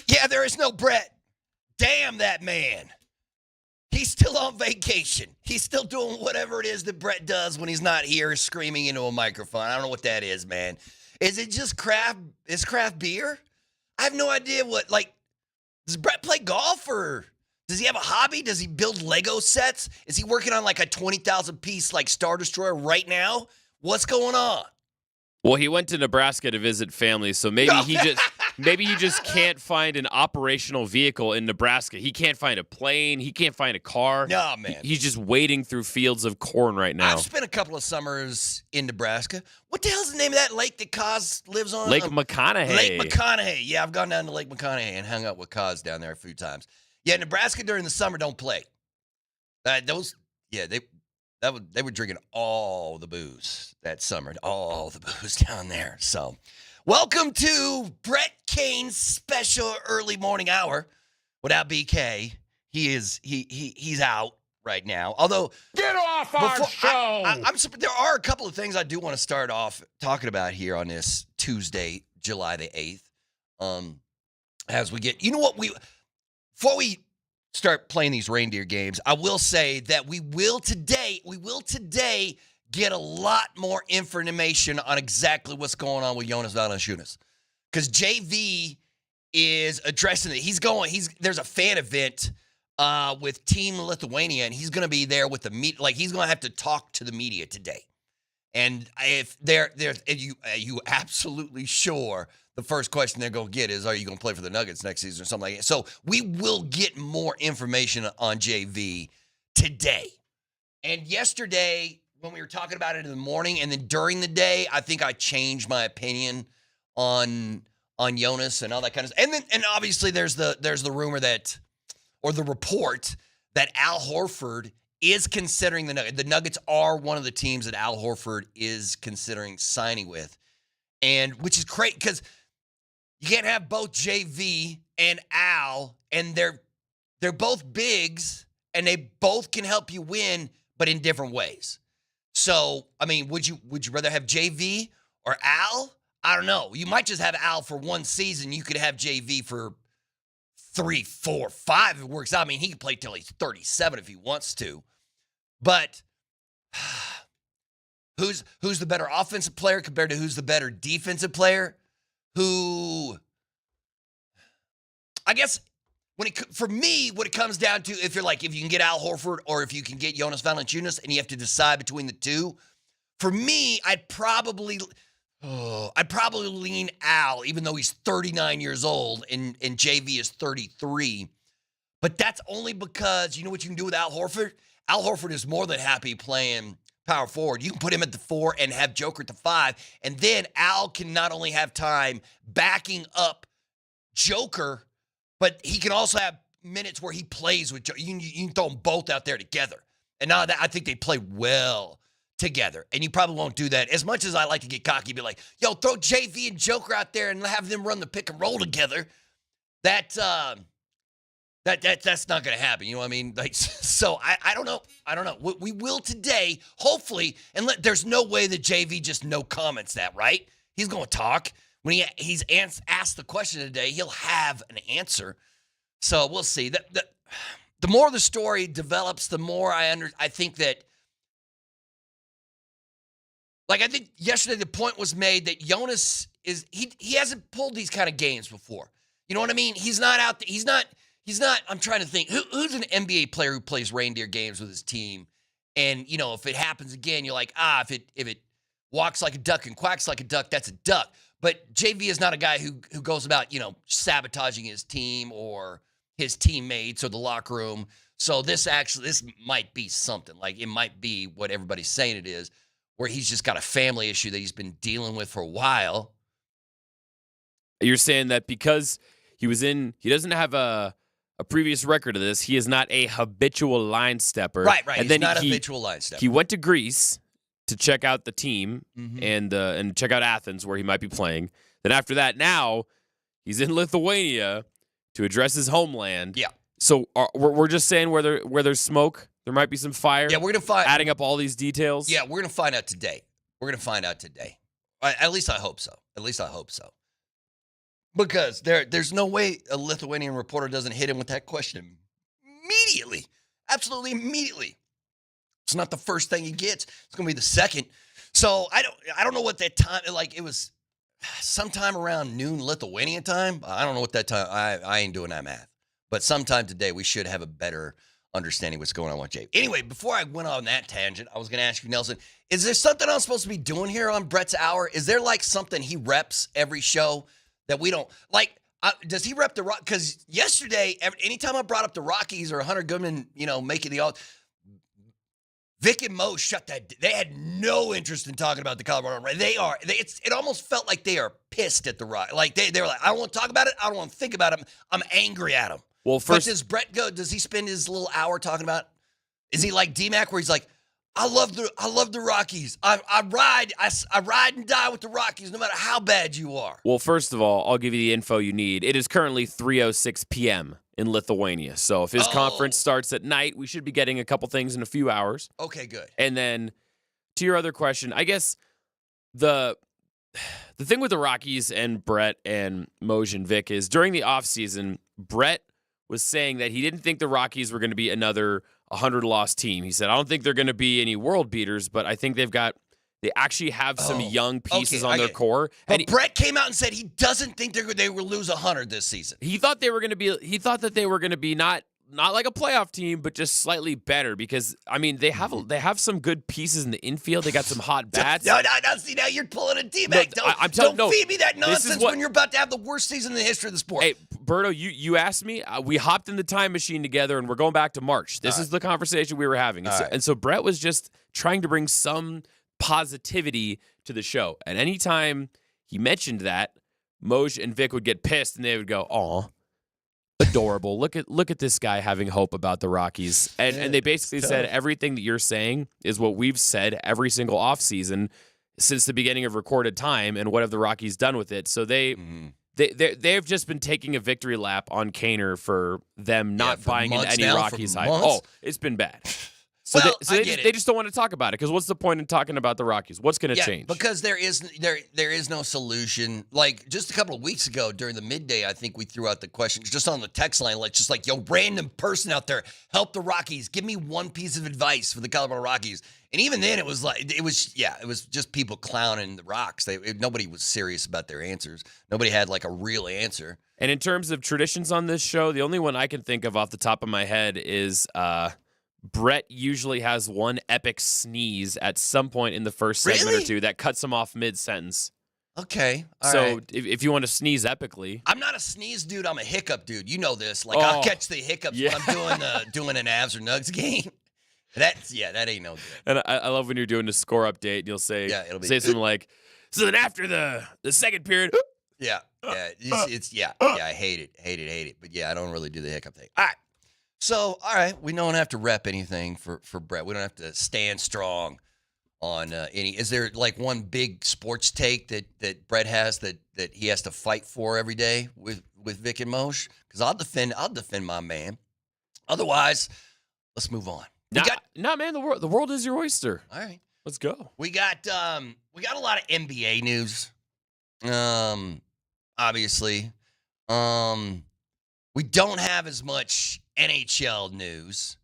Yeah, there is no Brett. Damn that man. He's still on vacation. He's still doing whatever it is that Brett does when he's not here screaming into a microphone. I don't know what that is, man. Is it just craft beer? I have no idea does Brett play golf or does he have a hobby? Does he build Lego sets? Is he working on like a 20,000 piece Star Destroyer right now? What's going on? Well, he went to Nebraska to visit family, so maybe he just can't find an operational vehicle in Nebraska. He can't find a plane. He can't find a car. No, man. He's just wading through fields of corn right now. I've spent a couple of summers in Nebraska. What the hell's the name of that lake that Kaz lives on? Lake McConaughey. Lake McConaughey. Yeah, I've gone down to Lake McConaughey and hung out with Kaz down there a few times. Yeah, Nebraska during the summer don't play. They were drinking all the booze that summer, all the booze down there. So, welcome to Brett Kane's special early morning hour without BK. He's out right now. Although, get off our show. There are a couple of things I do want to start off talking about here on this Tuesday, July the 8th. As we get, before we start playing these reindeer games, I will say that we will today get a lot more information on exactly what's going on with Jonas Valanāiťnas. Because JV is addressing it. There's a fan event with Team Lithuania, and he's going to be there with the media. He's going to have to talk to the media today. And if are you absolutely sure the first question they're going to get is, are you going to play for the Nuggets next season or something like that? So we will get more information on JV today. And yesterday, when we were talking about it in the morning and then during the day, I think I changed my opinion on Jonas and all that kind of stuff. And obviously there's the rumor or the report that Al Horford is considering the Nuggets. The Nuggets are one of the teams that Al Horford is considering signing with. And which is great because you can't have both JV and Al, and they're both bigs, and they both can help you win, but in different ways. So, I mean, would you rather have JV or Al? I don't know. You might just have Al for one season. You could have JV for 3, 4, 5 if it works out. I mean, he can play till he's 37 if he wants to. But who's the better offensive player compared to who's the better defensive player? I guess for me, what it comes down to, if you can get Al Horford or if you can get Jonas Valanāiťnas and you have to decide between the two, for me, I'd probably lean Al, even though he's 39 years old and JV is 33. But that's only because you know what you can do with Al Horford? Al Horford is more than happy playing power forward. You can put him at the 4 and have Joker at the 5, and then Al can not only have time backing up Joker, but he can also have minutes where he plays with Joker. You can throw them both out there together. And now that I think they play well together. And you probably won't do that. As much as I like to get cocky, be like, yo, throw JV and Joker out there and have them run the pick and roll together. That's not going to happen. You know what I mean? So I don't know. I don't know. We will today, hopefully, and there's no way that JV just no comments that, right? He's going to talk. When he's asked the question today, he'll have an answer. So we'll see. The more the story develops, the more I think that, I think yesterday the point was made that Jonas he hasn't pulled these kind of games before. You know what I mean? He's not out there. He's not, I'm trying to think, who's an NBA player who plays reindeer games with his team? And, if it happens again, you're like, if it walks like a duck and quacks like a duck, that's a duck. But JV is not a guy who goes about, sabotaging his team or his teammates or the locker room. So this might be something. It might be what everybody's saying it is, where he's just got a family issue that he's been dealing with for a while. You're saying that because he doesn't have a previous record of this, he is not a habitual line stepper. Right. And he's not a habitual line stepper. He went to Greece to check out the team and check out Athens where he might be playing. Then after that, now he's in Lithuania to address his homeland. Yeah. So we're just saying where there's smoke, there might be some fire. Yeah, we're gonna find adding up all these details. Yeah, we're gonna find out today. At least I hope so. Because there's no way a Lithuanian reporter doesn't hit him with that question immediately. Absolutely immediately. It's not the first thing he gets. It's going to be the second. So I don't know what that time, like it was sometime around noon Lithuanian time. I don't know what that time, I ain't doing that math. But sometime today we should have a better understanding what's going on with Jay. Anyway, before I went on that tangent, I was going to ask you, Nelson, is there something I'm supposed to be doing here on Brett's Hour? Is there like something he reps every show that we don't, like, does he rep the Rock? Because yesterday, anytime I brought up the Rockies or Hunter Goodman, making the all, Vic and Mo shut that. They had no interest in talking about the Colorado Rockies. It almost felt like they are pissed at the Rockies. Like they were like, I don't want to talk about it. I don't want to think about it. I'm angry at them. Well, first, but does Brett go? Does he spend his little hour talking about? Is he like DMac where he's like, I love the Rockies. I ride and die with the Rockies no matter how bad you are. Well, first of all, I'll give you the info you need. It is currently 3:06 p.m. in Lithuania. So if his conference starts at night, we should be getting a couple things in a few hours. Okay, good. And then to your other question, I guess the thing with the Rockies and Brett and Moj and Vic is during the offseason, Brett was saying that he didn't think the Rockies were going to be another 100-loss team. He said, I don't think they're going to be any world beaters, but I think they actually have some young pieces on their core. But Brett came out and said he doesn't think they will lose 100 this season. He thought that they were going to be not like a playoff team, but just slightly better because, I mean, they have some good pieces in the infield. They got some hot bats. No, see, now you're pulling a DMac. Don't feed me that nonsense when you're about to have the worst season in the history of the sport. Hey, Berto, you asked me. We hopped in the time machine together, and we're going back to March. This is the conversation we were having. And so Brett was just trying to bring some positivity to the show. And anytime he mentioned that, Moj and Vic would get pissed, and they would go, aw. Adorable. Look at this guy having hope about the Rockies. And they basically said everything that you're saying is what we've said every single offseason since the beginning of recorded time, and what have the Rockies done with it. So they've just been taking a victory lap on Kaner for them not buying into any Rockies hype. Oh, it's been bad. So, they just don't want to talk about it because what's the point in talking about the Rockies? What's going to change? Because there is no solution. Like just a couple of weeks ago during the midday, I think we threw out the question just on the text line, like yo, random person out there, help the Rockies. Give me one piece of advice for the Colorado Rockies. And even then, it was just people clowning the Rocks. Nobody was serious about their answers. Nobody had like a real answer. And in terms of traditions on this show, the only one I can think of off the top of my head is Brett usually has one epic sneeze at some point in the first segment or two that cuts him off mid-sentence. Okay. All so right. if you want to sneeze epically. I'm not a sneeze dude. I'm a hiccup dude. You know this. Like I'll catch the hiccups when I'm doing an Avs or Nugs game. That ain't no good. And I love when you're doing the score update. You'll say something like, so then after the second period. I hate it. But yeah, I don't really do the hiccup thing. All right. So, all right, we don't have to rep anything for Brett. We don't have to stand strong on any. Is there like one big sports take that Brett has that he has to fight for every day with Vic and Moj? Because I'll defend my man. Otherwise, let's move on. Man. The world is your oyster. All right, let's go. We got a lot of NBA news. Obviously, we don't have as much NHL news,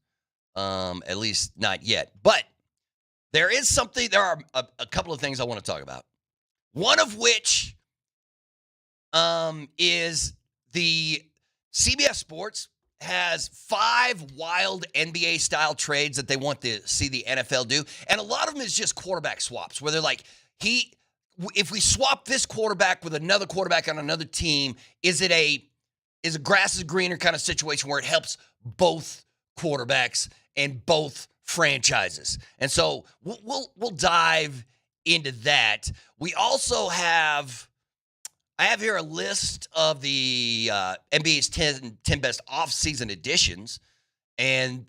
at least not yet. But there are a couple of things I want to talk about. One of which is the CBS Sports has 5 wild NBA-style trades that they want to see the NFL do. And a lot of them is just quarterback swaps, where they're like, if we swap this quarterback with another quarterback on another team, is a grass is greener kind of situation where it helps both quarterbacks and both franchises. And so we'll dive into that. We also I have here a list of the NBA's 10 best off-season additions, and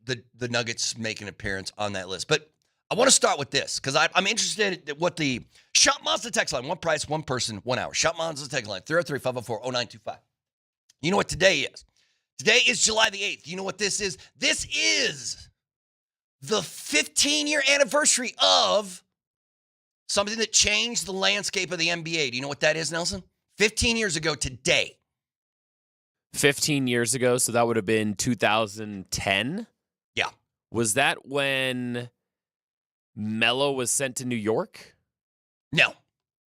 the Nuggets make an appearance on that list. But I want to start with this because I'm interested in what the Shop Monster text line, one price, one person, 1 hour. Shop Monster text line, 303-504-0925. You know what today is? Today is July the 8th. You know what this is? This is the 15-year anniversary of something that changed the landscape of the NBA. Do you know what that is, Nelson? 15 years ago today. 15 years ago, so that would have been 2010? Yeah. Was that when Melo was sent to New York? No.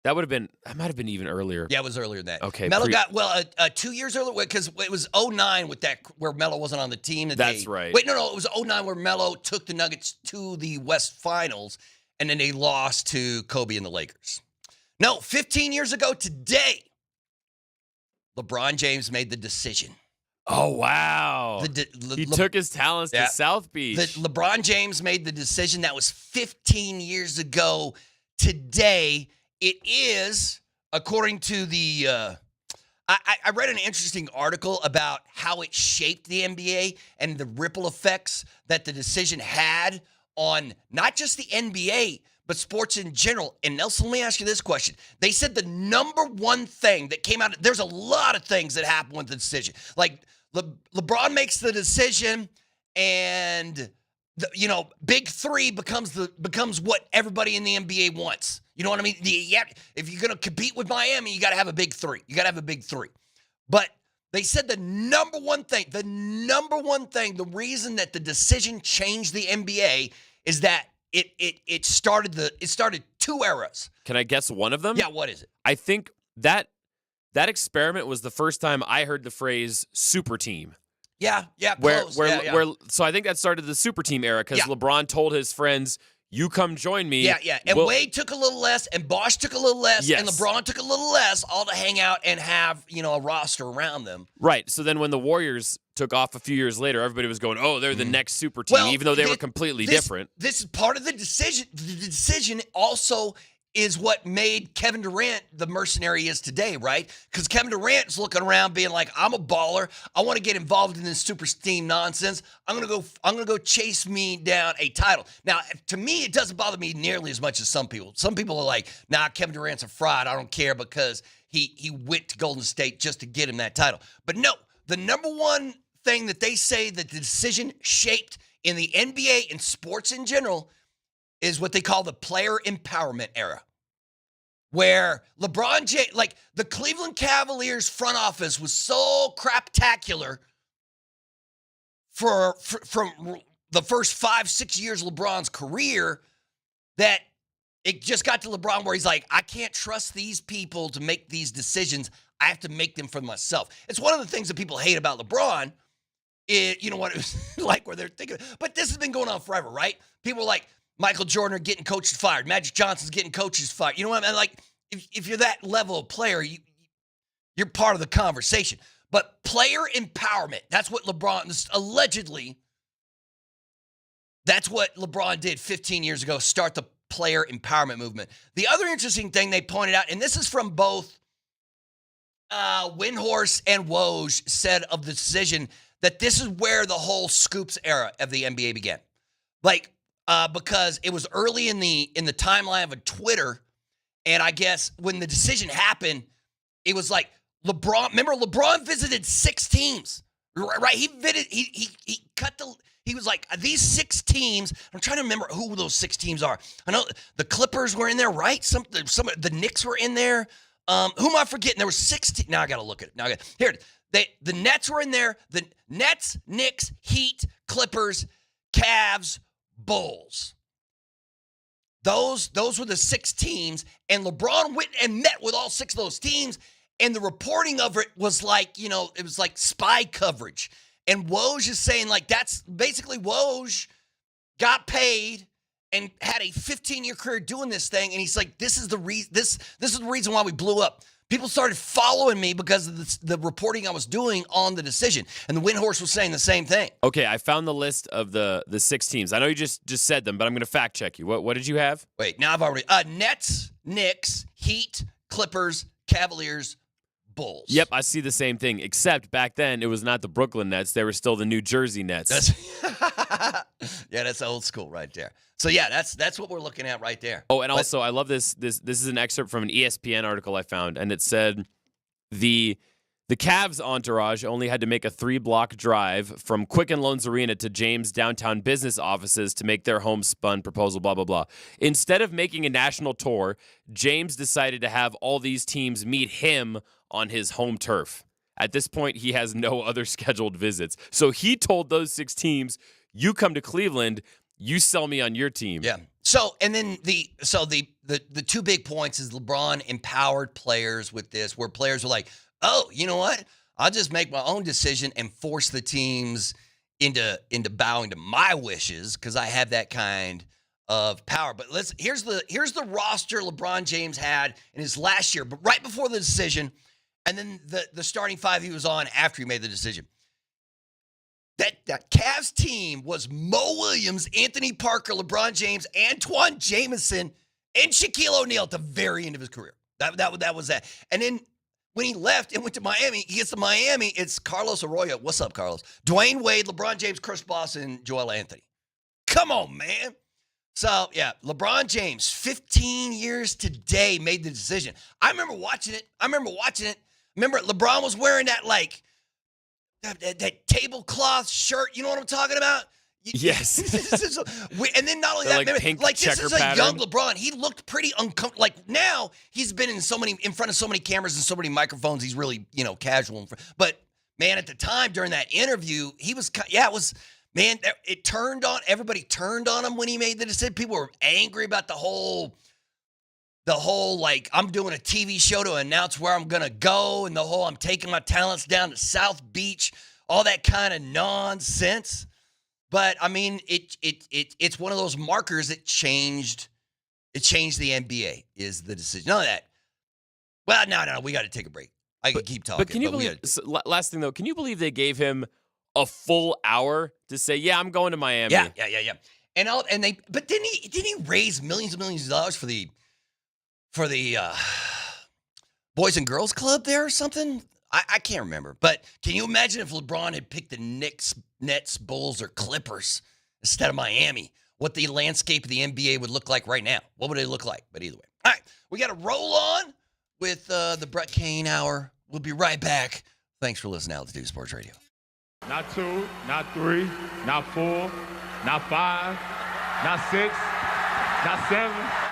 That might have been even earlier. Yeah, it was earlier than that. Okay. Melo got, 2 years earlier, because it was 09 with that, where Melo wasn't on the team. That's right. Wait, no, it was 09 where Melo took the Nuggets to the West Finals, and then they lost to Kobe and the Lakers. No, 15 years ago today, LeBron James made the decision. Oh, wow. He took his talents to South Beach. LeBron James made the decision. That was 15 years ago today. It is, according to the I read an interesting article about how it shaped the NBA and the ripple effects that the decision had on not just the NBA, but sports in general. And Nelson, let me ask you this question. They said the number one thing that came out, there's a lot of things that happened with the decision. Like LeBron makes the decision, and Big Three becomes what everybody in the NBA wants. You know what I mean? If you're going to compete with Miami, you got to have a big three. You got to have a big three. But they said the number one thing, the reason that the decision changed the NBA is that it started two eras. Can I guess one of them? Yeah, what is it? I think that experiment was the first time I heard the phrase super team. Yeah, close. So I think that started the super team era because LeBron told his friends, "You come join me." Yeah. And Wade took a little less, and Bosh took a little less, yes. and LeBron took a little less, all to hang out and have a roster around them. Right. So then when the Warriors took off a few years later, everybody was going, "Oh, they're the next super team," even though they were completely different. This is part of the decision. The decision also is what made Kevin Durant the mercenary he is today, right? Because Kevin Durant's looking around being like, I'm a baller. I want to get involved in this super team nonsense. I'm gonna go chase me down a title. Now, to me, it doesn't bother me nearly as much as some people. Some people are like, nah, Kevin Durant's a fraud. I don't care because he went to Golden State just to get him that title. But no, the number one thing that they say that the decision shaped in the NBA and sports in general is what they call the player empowerment era, where LeBron James, like the Cleveland Cavaliers front office was so craptacular from the first 5-6 years of LeBron's career that it just got to LeBron where he's like, I can't trust these people to make these decisions. I have to make them for myself. It's one of the things that people hate about LeBron. You know what it was like where they're thinking, but this has been going on forever, right? People are like, Michael Jordan are getting coaches fired. Magic Johnson's getting coaches fired. You know what I mean? Like, if you're that level of player, you're part of the conversation. But player empowerment, that's what LeBron, allegedly, that's what LeBron did 15 years ago, start the player empowerment movement. The other interesting thing they pointed out, and this is from both Windhorse and Woj, said of the decision that this is where the whole Scoops era of the NBA began. Like, because it was early in the timeline of Twitter, and I guess when the decision happened, it was like LeBron. Remember, LeBron visited 6 teams, right? He was like, these 6 teams. I'm trying to remember who those 6 teams are. I know the Clippers were in there, right? Some the Knicks were in there. Who am I forgetting? There were 6 now I got to look at it. Here, the Nets were in there. The Nets, Knicks, Heat, Clippers, Cavs, Bulls. Those were the 6 teams, and LeBron went and met with all 6 of those teams, and the reporting of it was like, it was like spy coverage. And Woj is saying, like, that's basically Woj got paid and had a 15-year career doing this thing, and he's like, this is the reason why we blew up. People started following me because of the reporting I was doing on the decision. And the Windhorse was saying the same thing. Okay, I found the list of the 6 teams. I know you just said them, but I'm going to fact check you. What did you have? Wait, now I've already Nets, Knicks, Heat, Clippers, Cavaliers, Bulls. Yep, I see the same thing, except back then it was not the Brooklyn Nets. They were still the New Jersey Nets. That's old school right there. So, yeah, that's what we're looking at right there. Oh, and also, I love this. This is an excerpt from an ESPN article I found, and it said the Cavs entourage only had to make a 3-block drive from Quicken Loans Arena to James' downtown business offices to make their homespun proposal, blah, blah, blah. Instead of making a national tour, James decided to have all these teams meet him on his home turf. At this point, he has no other scheduled visits. So he told those 6 teams, you come to Cleveland, you sell me on your team. Yeah. So, and then the 2 big points is LeBron empowered players with this, where players were like, oh, you know what? I'll just make my own decision and force the teams into bowing to my wishes because I have that kind of power. But here's the roster LeBron James had in his last year, but right before the decision, and then the starting 5 he was on after he made the decision. That Cavs team was Mo Williams, Anthony Parker, LeBron James, Antoine Jameson, and Shaquille O'Neal at the very end of his career. That was that. And then when he left and went to Miami, he gets to Miami. It's Carlos Arroyo. What's up, Carlos? Dwayne Wade, LeBron James, Chris Bosh, and Joel Anthony. Come on, man. So, yeah, LeBron James, 15 years today, made the decision. I remember watching it. Remember, LeBron was wearing that, like, that tablecloth shirt. You know what I'm talking about? Yes. And then not only the, that, pink like this is a pattern. young LeBron. He looked pretty uncomfortable. Like now he's been in front of so many cameras and so many microphones. He's really, casual. But man, at the time during that interview, he was, it turned on, everybody turned on him when he made the decision. People were angry about the whole, like, I'm doing a TV show to announce where I'm going to go, and the whole I'm taking my talents down to South Beach, all that kind of nonsense. But I mean, it's one of those markers that changed the NBA is the decision. None of that. Well, no, we got to take a break. I can keep talking. But can you believe, last thing though, can you believe they gave him a full hour to say, yeah, I'm going to Miami? Yeah. But didn't he raise millions and millions of dollars for the Boys and Girls Club there or something? I can't remember. But can you imagine if LeBron had picked the Knicks, Nets, Bulls, or Clippers instead of Miami? What the landscape of the NBA would look like right now? What would it look like? But either way. All right, we got to roll on with the Brett Kane Hour. We'll be right back. Thanks for listening to Altitude Sports Radio. Not 2, not 3, not 4, not 5, not 6, not 7.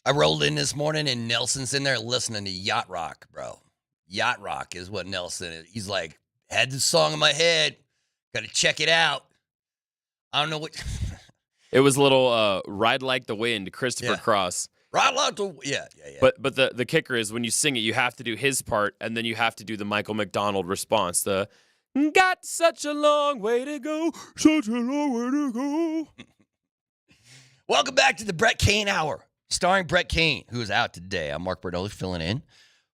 I rolled in this morning and Nelson's in there listening to Yacht Rock, bro. Yacht Rock is what Nelson is. He's like, had this song in my head. Got to check it out. I don't know what. It was a little Ride Like the Wind, Christopher Cross. Ride Like the yeah. But the kicker is when you sing it, you have to do his part, and then you have to do the Michael McDonald response. The got such a long way to go, such a long way to go. Welcome back to the Brett Kane Hour, starring Brett Kane, who is out today. I'm Mark Bertoli filling in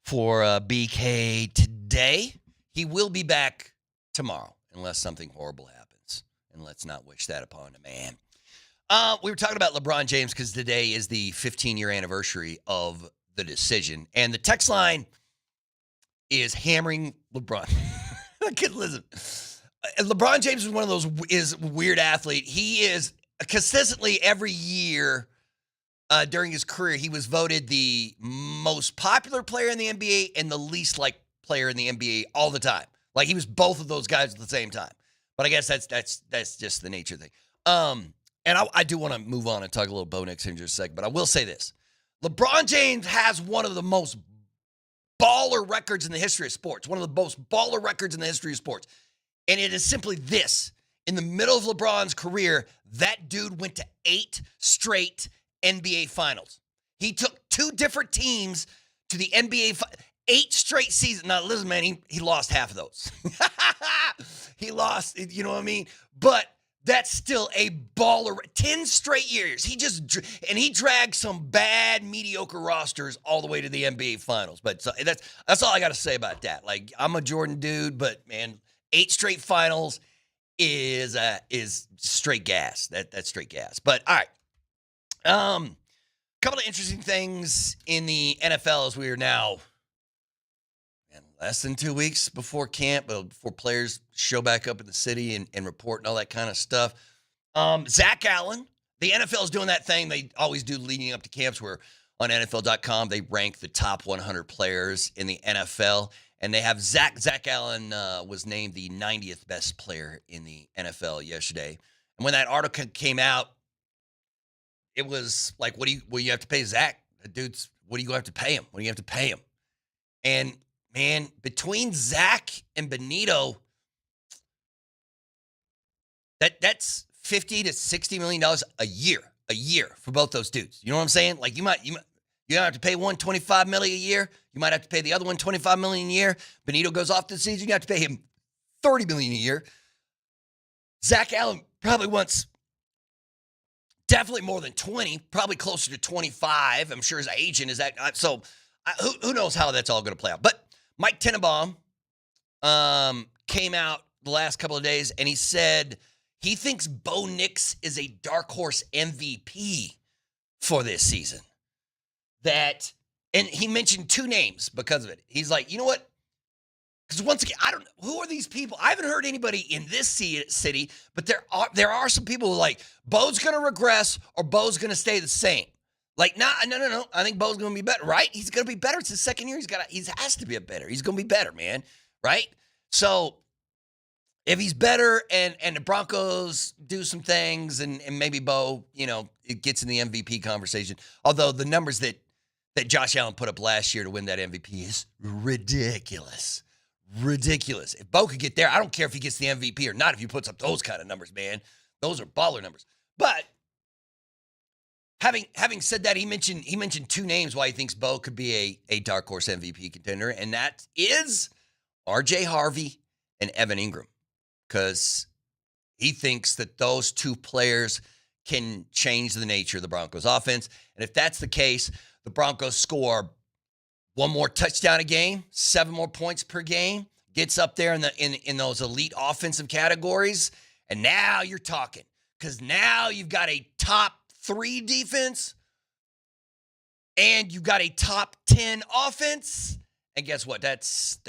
for BK today. He will be back tomorrow, unless something horrible happens. And let's not wish that upon a man. We were talking about LeBron James because today is the 15-year anniversary of the decision. And the text line is hammering LeBron. Listen, LeBron James is one of those weird athlete. He is consistently every year during his career, he was voted the most popular player in the NBA and the least liked player in the NBA all the time. Like he was both of those guys at the same time. But I guess that's just the nature of the thing. And I do want to move on and talk a little Bo Nix in just a second, but I will say this. LeBron James has one of the most baller records in the history of sports, one of the most baller records in the history of sports. And it is simply this. In the middle of LeBron's career, that dude went to 8 straight NBA finals. He took 2 different teams to the NBA 8 straight seasons. Now, listen, man, he lost half of those. He lost, you know what I mean? But that's still a baller. 10 straight years. He dragged some bad, mediocre rosters all the way to the NBA Finals. But so that's all I got to say about that. Like, I'm a Jordan dude, but man, 8 straight finals is straight gas. That's straight gas. But all right, couple of interesting things in the NFL as we are now less than 2 weeks before camp, but before players show back up in the city and report and all that kind of stuff. Zach Allen, the NFL is doing that thing they always do leading up to camps where on NFL.com they rank the top 100 players in the NFL. And they have Zach Allen was named the 90th best player in the NFL yesterday. And when that article came out, it was like, what do you have to pay Zach? Dude's, what do you have to pay him? What do you have to pay him? And man, between Zach and Benito, that's $50 to $60 million a year for both those dudes. You know what I'm saying? Like you don't have to pay one $25 million a year. You might have to pay the other one $25 million a year. Benito goes off this season. You have to pay him $30 million a year. Zach Allen probably wants definitely more than 20, probably closer to 25. I'm sure his agent is that. So who knows how that's all going to play out. But Mike Tenenbaum came out the last couple of days, and he said he thinks Bo Nix is a dark horse MVP for this season. And he mentioned 2 names because of it. He's like, you know what? Because once again, I don't know. Who are these people? I haven't heard anybody in this city, but there are some people who are like, Bo's going to regress or Bo's going to stay the same. Like, no. I think Bo's going to be better, right? He's going to be better. It's his second year. He has to be better. He's going to be better, man, right? So if he's better and the Broncos do some things and maybe Bo, it gets in the MVP conversation. Although the numbers that Josh Allen put up last year to win that MVP is ridiculous. Ridiculous. If Bo could get there, I don't care if he gets the MVP or not if he puts up those kind of numbers, man. Those are baller numbers. But having said that, he mentioned 2 names why he thinks Bo could be a dark horse MVP contender, and that is R.J. Harvey and Evan Ingram, because he thinks that those 2 players can change the nature of the Broncos offense. And if that's the case, the Broncos score 1 more touchdown a game, 7 more points per game, gets up there in those elite offensive categories, and now you're talking. Because now you've got a top 3 defense, and you've got a top 10 offense, and guess what? That's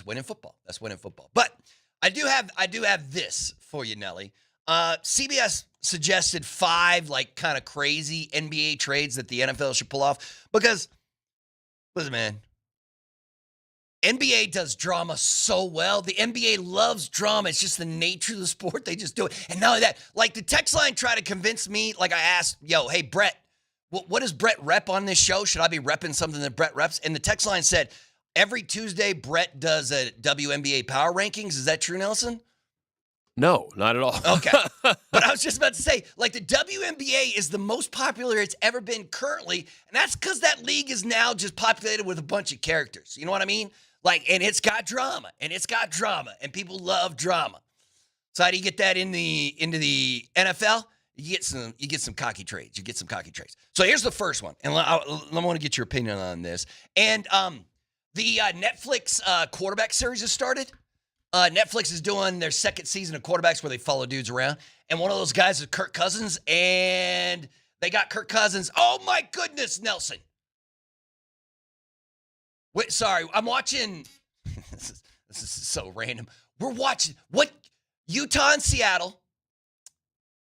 winning football. That's winning football. But I do have this for you, Nelly. CBS suggested 5 like kind of crazy NBA trades that the NFL should pull off because, listen, man, NBA does drama so well. The NBA loves drama. It's just the nature of the sport. They just do it. And not only that, like the text line tried to convince me, like I asked, hey, Brett, what does Brett rep on this show? Should I be repping something that Brett reps? And the text line said, every Tuesday, Brett does a WNBA power rankings. Is that true, Nelson? No, not at all. Okay. But I was just about to say, like, the WNBA is the most popular it's ever been currently, and that's because that league is now just populated with a bunch of characters. You know what I mean? Like, and it's got drama, and people love drama. So how do you get that into the NFL? You get some cocky trades. So here's the first one, and I want to get your opinion on this. And the Netflix quarterback series has started. Netflix is doing their second season of quarterbacks where they follow dudes around. And one of those guys is Kirk Cousins. And they got Kirk Cousins. Oh, my goodness, Nelson. Wait, sorry, I'm watching. This is so random. We're watching Utah and Seattle.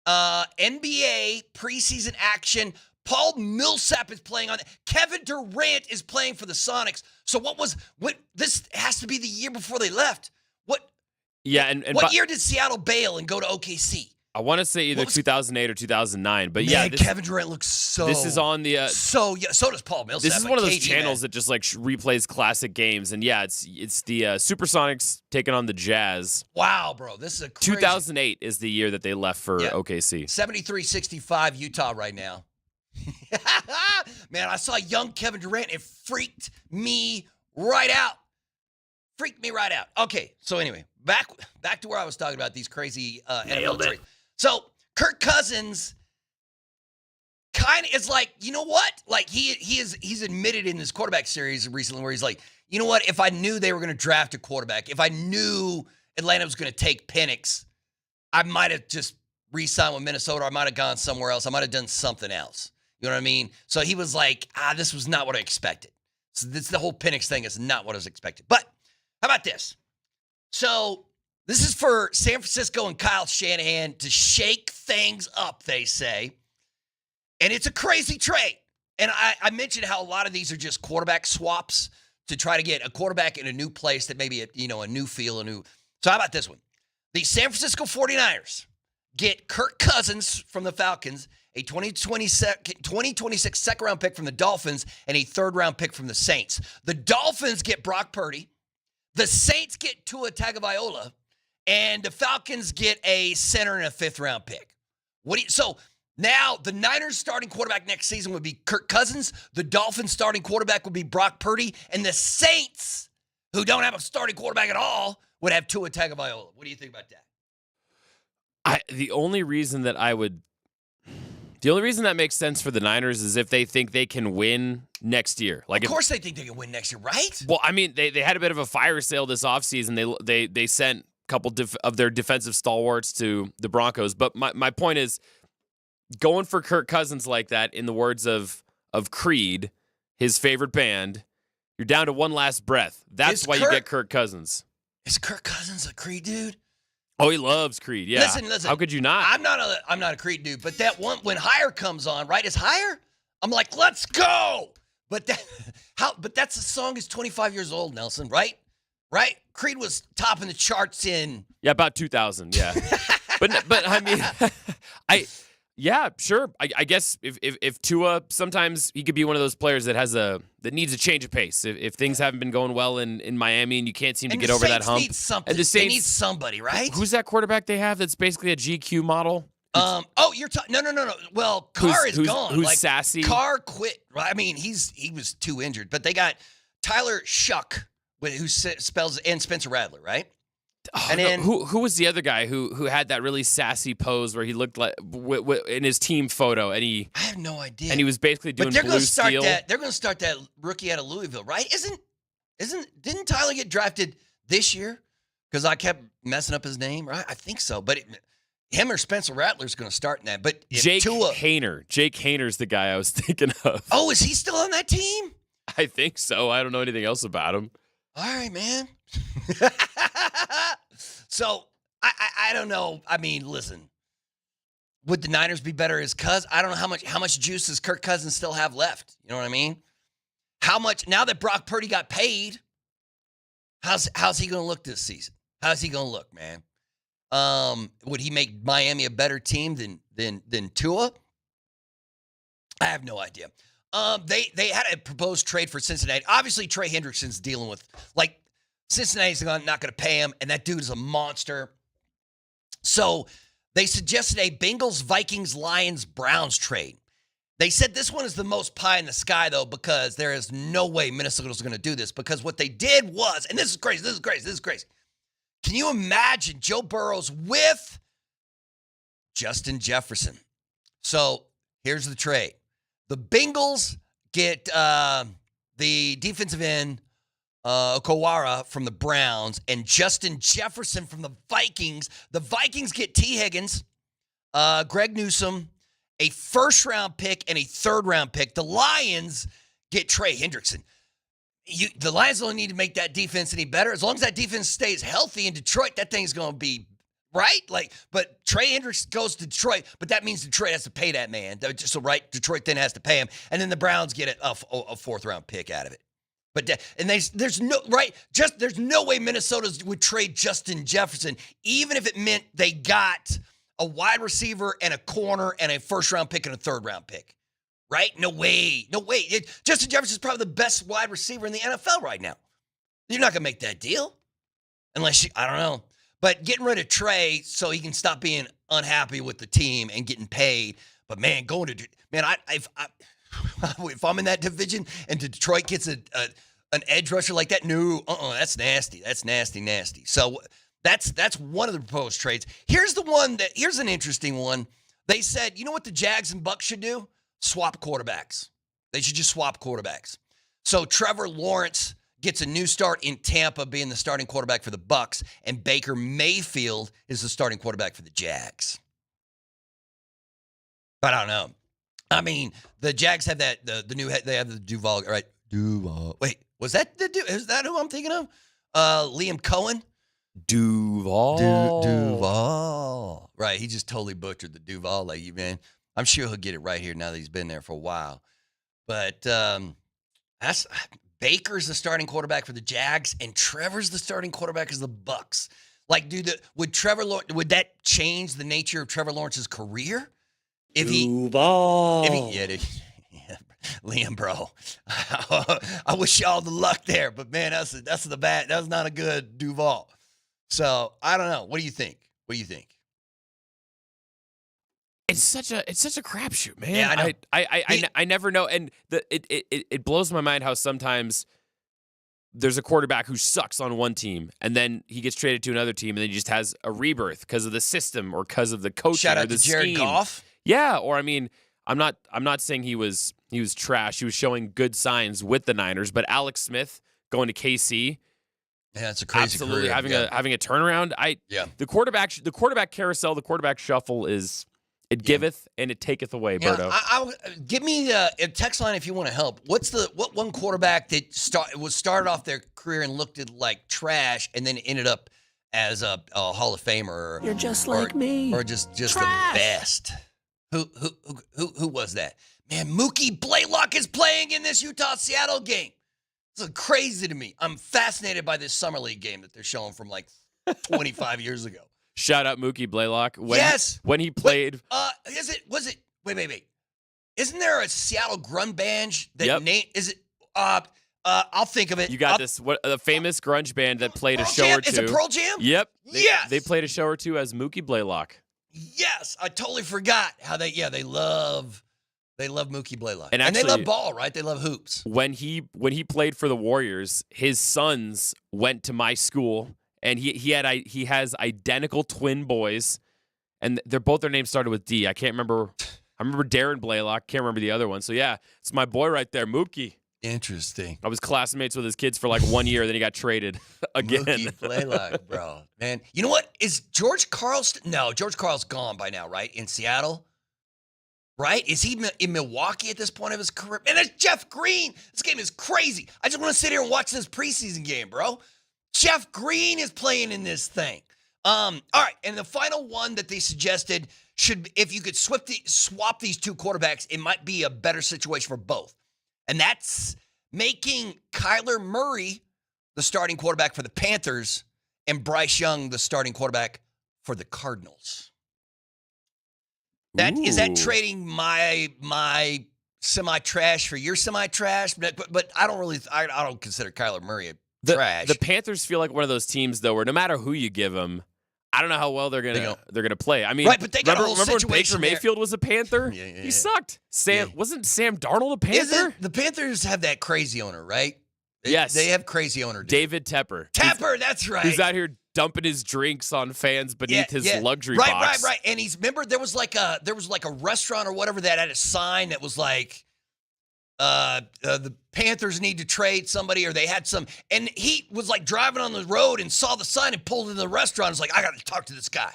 NBA preseason action. Paul Millsap is playing on it. Kevin Durant is playing for the Sonics. So this has to be the year before they left. What year did Seattle bail and go to OKC? I want to say either 2008 or 2009, but Kevin Durant looks so. This is on the. So does Paul Millsap. This is one of those channels that just like replays classic games, and it's the Supersonics taking on the Jazz. Wow, bro, this is a crazy. 2008 is the year that they left for OKC. 73-65 Utah right now. Man, I saw young Kevin Durant. It freaked me right out. Okay, so anyway, back to where I was talking about these crazy NFL trades. So Kirk Cousins kind of is like, you know what? Like he's admitted in this quarterback series recently where he's like, you know what? If I knew they were going to draft a quarterback, if I knew Atlanta was going to take Penix, I might have just re-signed with Minnesota. I might have gone somewhere else. I might have done something else. You know what I mean? So he was like, this was not what I expected. So the whole Penix thing is not what I was expected. But how about this? So this is for San Francisco and Kyle Shanahan to shake things up, they say. And it's a crazy trade. And I mentioned how a lot of these are just quarterback swaps to try to get a quarterback in a new place that maybe, a new feel, So how about this one? The San Francisco 49ers get Kirk Cousins from the Falcons, a 2026 second-round pick from the Dolphins, and a third-round pick from the Saints. The Dolphins get Brock Purdy. The Saints get Tua Tagovailoa, and the Falcons get a center and a fifth-round pick. So now the Niners' starting quarterback next season would be Kirk Cousins. The Dolphins' starting quarterback would be Brock Purdy, and the Saints, who don't have a starting quarterback at all, would have Tua Tagovailoa. What do you think about that? The only reason that makes sense for the Niners is if they think they can win next year. Like, of course they think they can win next year, right? Well, I mean, they had a bit of a fire sale this offseason. They sent a couple of their defensive stalwarts to the Broncos. But my point is, going for Kirk Cousins like that, in the words of Creed, his favorite band, you're down to one last breath. That's why you get Kirk Cousins. Is Kirk Cousins a Creed dude? Oh, he loves Creed. Yeah. Listen. How could you not? I'm not a Creed dude, but that one when Higher comes on, right? Is Higher? I'm like, let's go. But that's the song is 25 years old, Nelson, right? Right? Creed was topping the charts in about 2000, yeah. but I mean, yeah, sure. I guess if Tua, sometimes he could be one of those players that needs a change of pace. If things haven't been going well in Miami and you can't seem to get over that hump. Need something. And the Saints need somebody, right? Who's that quarterback they have that's basically a GQ model? You're talking. No. Well, Carr is gone. Who's sassy? Carr quit. I mean, he was too injured. But they got Tyler Shuck, who spells, and Spencer Rattler, right? Oh, and then who was the other guy who had that really sassy pose where he looked like in his team photo, and I have no idea. And he was basically doing blue steel. They're going to start that rookie out of Louisville, right? Didn't Tyler get drafted this year? Because I kept messing up his name, right? I think so, but him or Spencer Rattler's going to start in that. But Jake Hayner's the guy I was thinking of. Oh, is he still on that team? I think so. I don't know anything else about him. All right, man. So I don't know. I mean, listen, would the Niners be better as Cousins? I don't know how much juice does Kirk Cousins still have left. You know what I mean? How much now that Brock Purdy got paid? How's he going to look this season? How's he going to look, man? Would he make Miami a better team than Tua? I have no idea. They had a proposed trade for Cincinnati. Obviously, Trey Hendrickson's dealing with, like, Cincinnati's not going to pay him, and that dude is a monster. So they suggested a Bengals, Vikings, Lions, Browns trade. They said this one is the most pie in the sky, though, because there is no way Minnesota's going to do this, because what they did was, and this is crazy. Can you imagine Joe Burrows with Justin Jefferson? So here's the trade. The Bengals get the defensive end, Okawara from the Browns, and Justin Jefferson from the Vikings. The Vikings get T. Higgins, Greg Newsome, a first-round pick, and a third-round pick. The Lions get Trey Hendrickson. The Lions don't need to make that defense any better. As long as that defense stays healthy in Detroit, that thing's going to be right. But Trey Hendrickson goes to Detroit, but that means Detroit has to pay that man. So, right, Detroit then has to pay him, and then the Browns get a fourth-round pick out of it. But there's no way Minnesota would trade Justin Jefferson, even if it meant they got a wide receiver and a corner and a first-round pick and a third-round pick. Right? No way. Justin Jefferson's probably the best wide receiver in the NFL right now. You're not going to make that deal unless I don't know. But getting rid of Trey so he can stop being unhappy with the team and getting paid. But, man, if I'm in that division and Detroit gets an edge rusher like that, no, that's nasty. That's nasty. So that's one of the proposed trades. Here's an interesting one. They said, you know what the Jags and Bucks should do? Swap quarterbacks. They should just swap quarterbacks. So Trevor Lawrence gets a new start in Tampa being the starting quarterback for the Bucks, and Baker Mayfield is the starting quarterback for the Jags. But I don't know. I mean, the Jags have the new head. They have the Duval, right? Duval. Wait, was that the dude? Is that who I'm thinking of? Liam Cohen? Duval. Duval. Right, he just totally butchered the Duval lady, man. I'm sure he'll get it right here now that he's been there for a while. But Baker's the starting quarterback for the Jags, and Trevor's the starting quarterback as the Bucks. Like, dude, would that change the nature of Trevor Lawrence's career? Duval. Liam, bro. I wish y'all the luck there, but man, that's not a good Duval. So I don't know. What do you think? It's such a crapshoot, man. Yeah, I know. I never know, and it blows my mind how sometimes there's a quarterback who sucks on one team, and then he gets traded to another team, and then he just has a rebirth because of the system or because of the coaching. Shout or out the to Jared scheme. Goff. Yeah, or I mean, I'm not saying he was trash. He was showing good signs with the Niners, but Alex Smith going to KC. Yeah, it's a crazy absolutely career. having a turnaround. The quarterback carousel, the quarterback shuffle is. It giveth and it taketh away, Berto. Give me a text line if you want to help. What one quarterback that started off their career and looked at like trash and then ended up as a Hall of Famer? You're just like me. Or just the best. Who was that? Man, Mookie Blaylock is playing in this Utah-Seattle game. It's crazy to me. I'm fascinated by this summer league game that they're showing from like 25 years ago. Shout out Mookie Blaylock. When he played. Wait. Isn't there a Seattle grunge band that I'll think of it. You got this. What the famous grunge band that played a show or two. Is it Pearl Jam? Yep. Yes. They played a show or two as Mookie Blaylock. Yes. I totally forgot how they love Mookie Blaylock. And they love ball, right? They love hoops. When he played for the Warriors, his sons went to my school. And he has identical twin boys, and their names started with D. I can't remember. I remember Darren Blaylock. Can't remember the other one. So yeah, it's my boy right there, Mookie. Interesting. I was classmates with his kids for like 1 year, then he got traded again. Mookie Blaylock, bro. Man, you know what? Is George Karl? No, George Karl's gone by now, right? In Seattle, right? Is he in Milwaukee at this point of his career? Man, there's Jeff Green. This game is crazy. I just want to sit here and watch this preseason game, bro. Jeff Green is playing in this thing. All right, and the final one that they suggested if you could swap these two quarterbacks, it might be a better situation for both. And that's making Kyler Murray the starting quarterback for the Panthers and Bryce Young the starting quarterback for the Cardinals. Is that trading my semi-trash for your semi-trash, but I don't consider Kyler Murray trash. The Panthers feel like one of those teams though, where no matter who you give them, I don't know how well they're gonna play. I mean, right, but they got remember when Baker Mayfield was a Panther? Yeah. He sucked. Wasn't Sam Darnold a Panther? The Panthers have that crazy owner, right? Yes, they have crazy owner. David Tepper. That's right. Who's out here dumping his drinks on fans beneath his luxury box. Right. And remember there was like a restaurant or whatever that had a sign that was like, the Panthers need to trade somebody, or they had some, and he was like driving on the road and saw the sign and pulled into the restaurant. It's like, I got to talk to this guy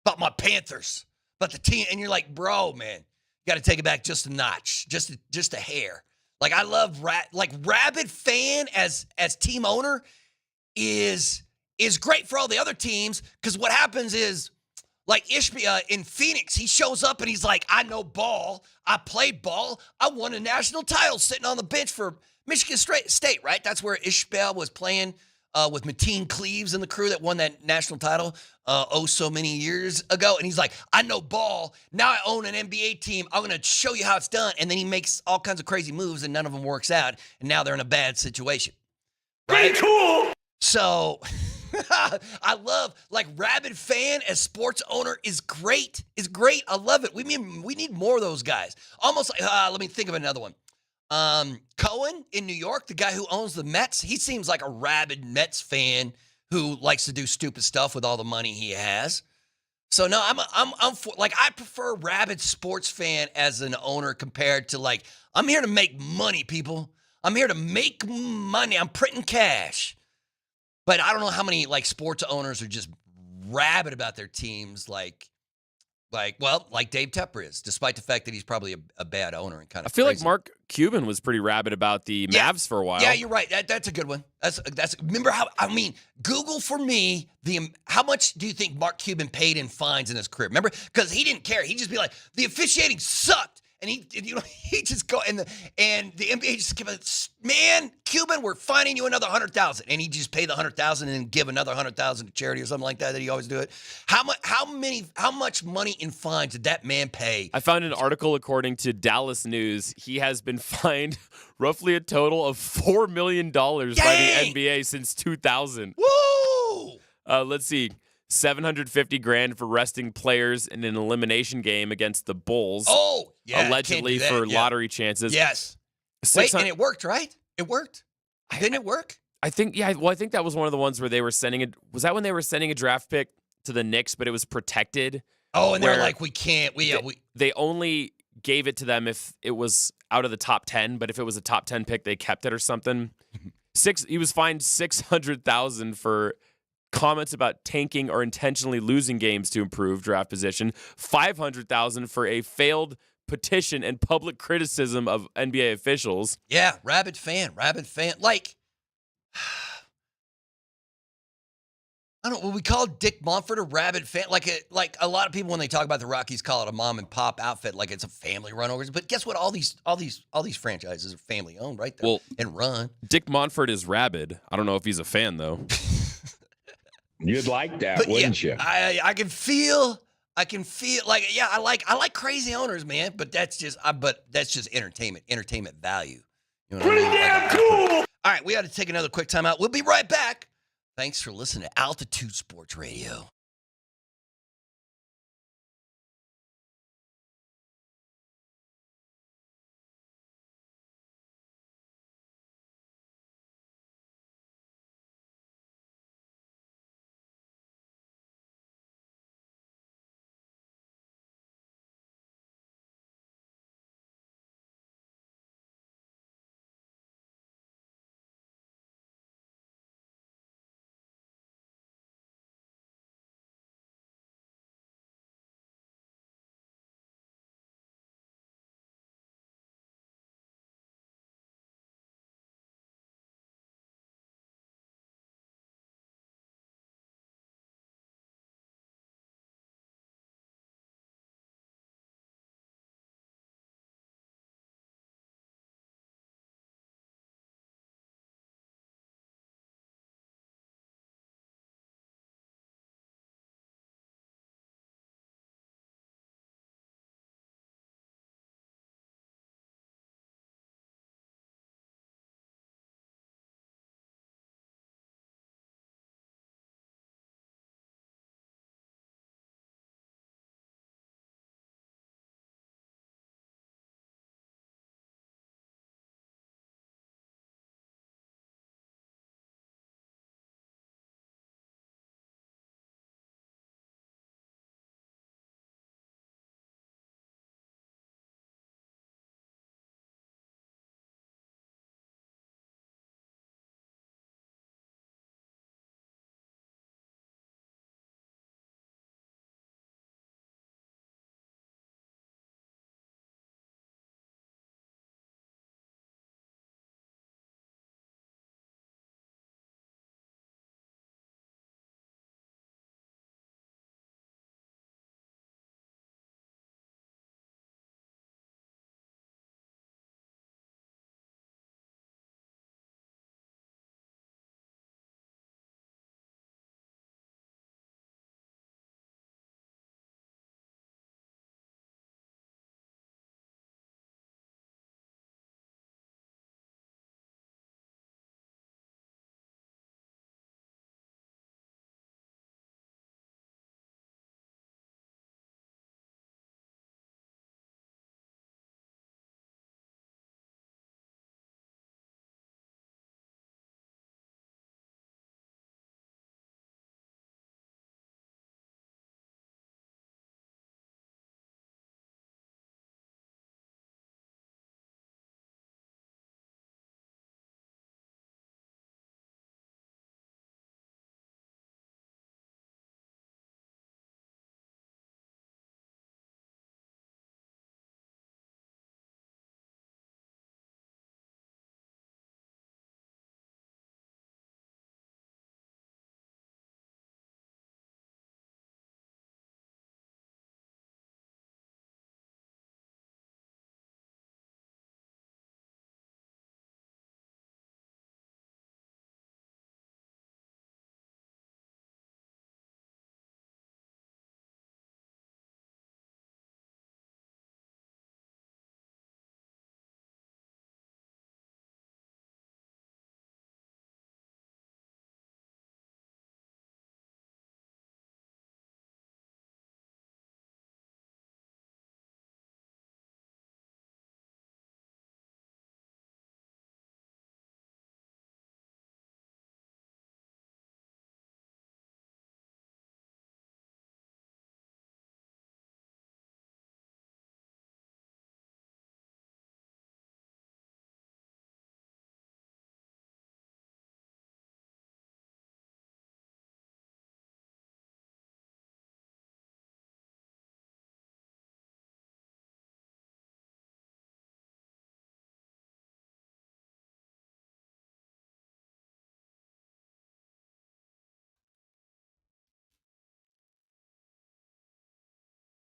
about my Panthers, about the team. And you're like, bro, man, you got to take it back just a notch, just a hair. Like, I love rabid fan as team owner is great for all the other teams, because what happens is, like Ishbia in Phoenix, he shows up and he's like, I know ball. I played ball. I won a national title sitting on the bench for Michigan State, right? That's where Ishbia was playing with Mateen Cleaves and the crew that won that national title so many years ago. And he's like, I know ball. Now I own an NBA team. I'm going to show you how it's done. And then he makes all kinds of crazy moves and none of them works out. And now they're in a bad situation. Right? Pretty cool. So I love, like, rabid fan as sports owner is great. I love it. We need more of those guys. Almost like, let me think of another one. Cohen in New York, the guy who owns the Mets, he seems like a rabid Mets fan who likes to do stupid stuff with all the money he has. So no, I'm for, like, I prefer rabid sports fan as an owner compared to, like, I'm here to make money, people. I'm here to make money. I'm printing cash. But I don't know how many, like, sports owners are just rabid about their teams, like Dave Tepper is, despite the fact that he's probably a bad owner and kind of. I feel crazy. like Mark Cuban was pretty rabid about the Mavs for a while. Yeah, you're right. That's a good one. That's. Remember how? I mean, Google for me how much do you think Mark Cuban paid in fines in his career? Remember, because he didn't care. He'd just be like, the officiating sucked. And he just go and the NBA just give it, man, Cuban, we're fining you another $100,000, and he just pay the $100,000 and then give another $100,000 to charity or something like that he always do it. How much money in fines did that man pay? I found an article according to Dallas News. He has been fined roughly a total of $4 million by the NBA since 2000. Woo! Let's see. $750,000 for resting players in an elimination game against the Bulls. Oh, yeah. Allegedly for lottery chances. Yes. Wait, and it worked, right? It worked. Didn't it work? I think, yeah. Well, I think that was one of the ones where they were sending it. Was that when they were sending a draft pick to the Knicks, but it was protected? Oh, and they're like, we can't. They only gave it to them if it was out of the top 10, but if it was a top 10 pick, they kept it or something. He was fined $600,000 for comments about tanking or intentionally losing games to improve draft position, $500,000 for a failed petition and public criticism of NBA officials. Yeah, rabid fan. Like, I don't know, we call Dick Monfort a rabid fan. Like a lot of people when they talk about the Rockies call it a mom and pop outfit, like it's a family run over. But guess what? All these franchises are family owned, right? There, and run. Dick Monfort is rabid. I don't know if he's a fan though. You'd like that, wouldn't you? I can feel like, yeah, I like crazy owners, man. But that's just entertainment value. You know what I mean? Damn cool. All right, we got to take another quick time out. We'll be right back. Thanks for listening to Altitude Sports Radio.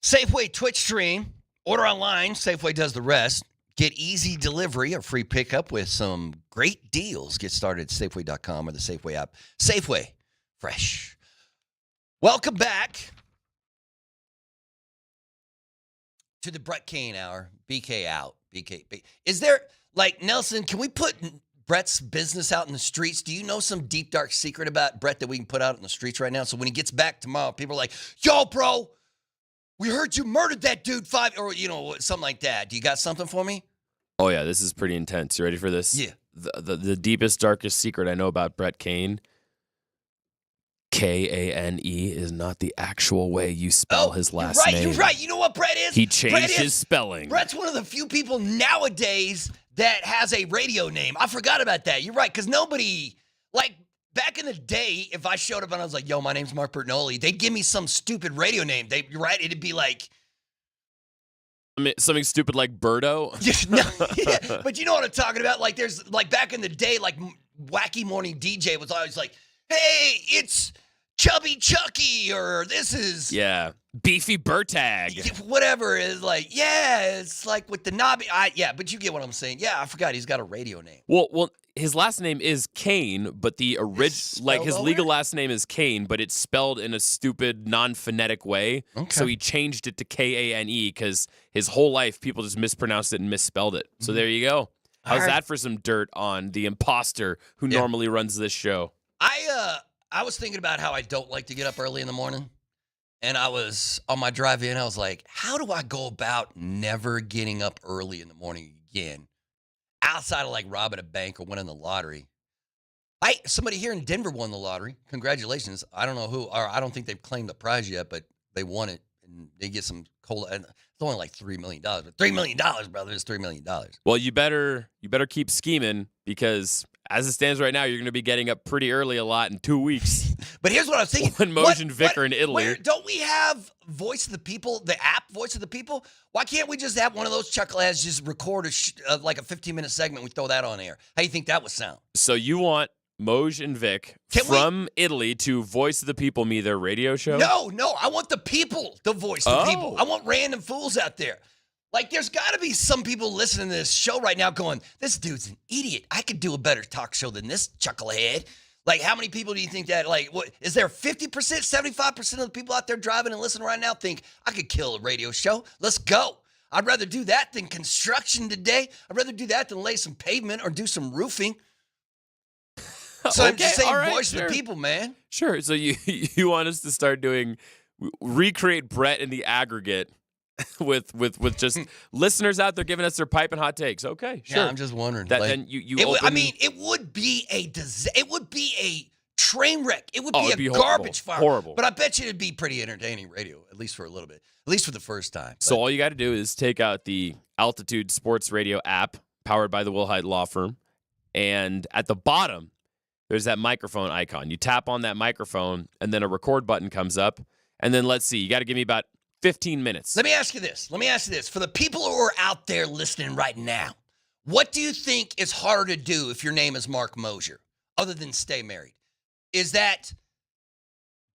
Safeway Twitch stream. Order online. Safeway does the rest. Get easy delivery or free pickup with some great deals. Get started at Safeway.com or the Safeway app. Safeway. Fresh. Welcome back to the Brett Kane Hour. BK out. BK. Is there, like, Nelson, can we put Brett's business out in the streets? Do you know some deep, dark secret about Brett that we can put out in the streets right now? So when he gets back tomorrow, people are like, yo, bro, we heard you murdered that dude or, something like that. Do you got something for me? Oh, yeah, this is pretty intense. You ready for this? Yeah. The deepest, darkest secret I know about Brett Kane, Kane is not the actual way you spell his last name. You're right. You know what Brett is? He changed his spelling. Brett's one of the few people nowadays that has a radio name. I forgot about that. You're right, because nobody, like, back in the day, if I showed up and I was like, yo, my name's Mark Bertinoli, they'd give me some stupid radio name. You're right, it'd be like... I mean, something stupid like Birdo? Yeah, but you know what I'm talking about? Like, there's, like, back in the day, like, Wacky Morning DJ was always like, hey, it's Chubby Chucky, or this is... Yeah, Beefy Bertag. Whatever is like, yeah, it's like with the knobby. Yeah, but you get what I'm saying. Yeah, I forgot he's got a radio name. Well, his last name is Kane, but the original, like, his legal last name is Kane, but it's spelled in a stupid, non-phonetic way. Okay. So he changed it to Kane because his whole life people just mispronounced it and misspelled it. So there you go. How's that for some dirt on the imposter who normally runs this show? I was thinking about how I don't like to get up early in the morning. And I was on my drive in, I was like, how do I go about never getting up early in the morning again? Outside of like robbing a bank or winning the lottery. Somebody here in Denver won the lottery. Congratulations. I don't know who, or I don't think they've claimed the prize yet, but they won it. And they get some cola. And it's only like $3 million. But $3 million, brother, is $3 million. Well, you better keep scheming, because as it stands right now, you're going to be getting up pretty early a lot in 2 weeks. But here's what I was thinking. When Moser and Vic are in Italy. Don't we have Voice of the People, the app Voice of the People? Why can't we just have one of those chuckleheads just record like a 15-minute segment? We throw that on air. How do you think that would sound? So you want Moser and Vic from Italy to Voice of the People me their radio show? No. I want the people to voice the people. I want random fools out there. Like, there's got to be some people listening to this show right now going, this dude's an idiot. I could do a better talk show than this chucklehead. Like, how many people do you think that, like, what is there 50%, 75% of the people out there driving and listening right now think I could kill a radio show? Let's go. I'd rather do that than construction today. I'd rather do that than lay some pavement or do some roofing. So I'm just saying, Voice of the People, man. Sure. So you want us to start doing, recreate Brett in the aggregate with just listeners out there giving us their pipe and hot takes. Okay, sure. Yeah, I'm just wondering. That, then it would be it would be a train wreck. It would be a garbage fire. Horrible. But I bet you it'd be pretty entertaining radio, at least for a little bit. At least for the first time. So all you got to do is take out the Altitude Sports Radio app powered by the Wilhite Law Firm, and at the bottom there's that microphone icon. You tap on that microphone, and then a record button comes up, and then let's see. You got to give me about 15 minutes. Let me ask you this. For the people who are out there listening right now, what do you think is harder to do if your name is Mark Moser, other than stay married? Is that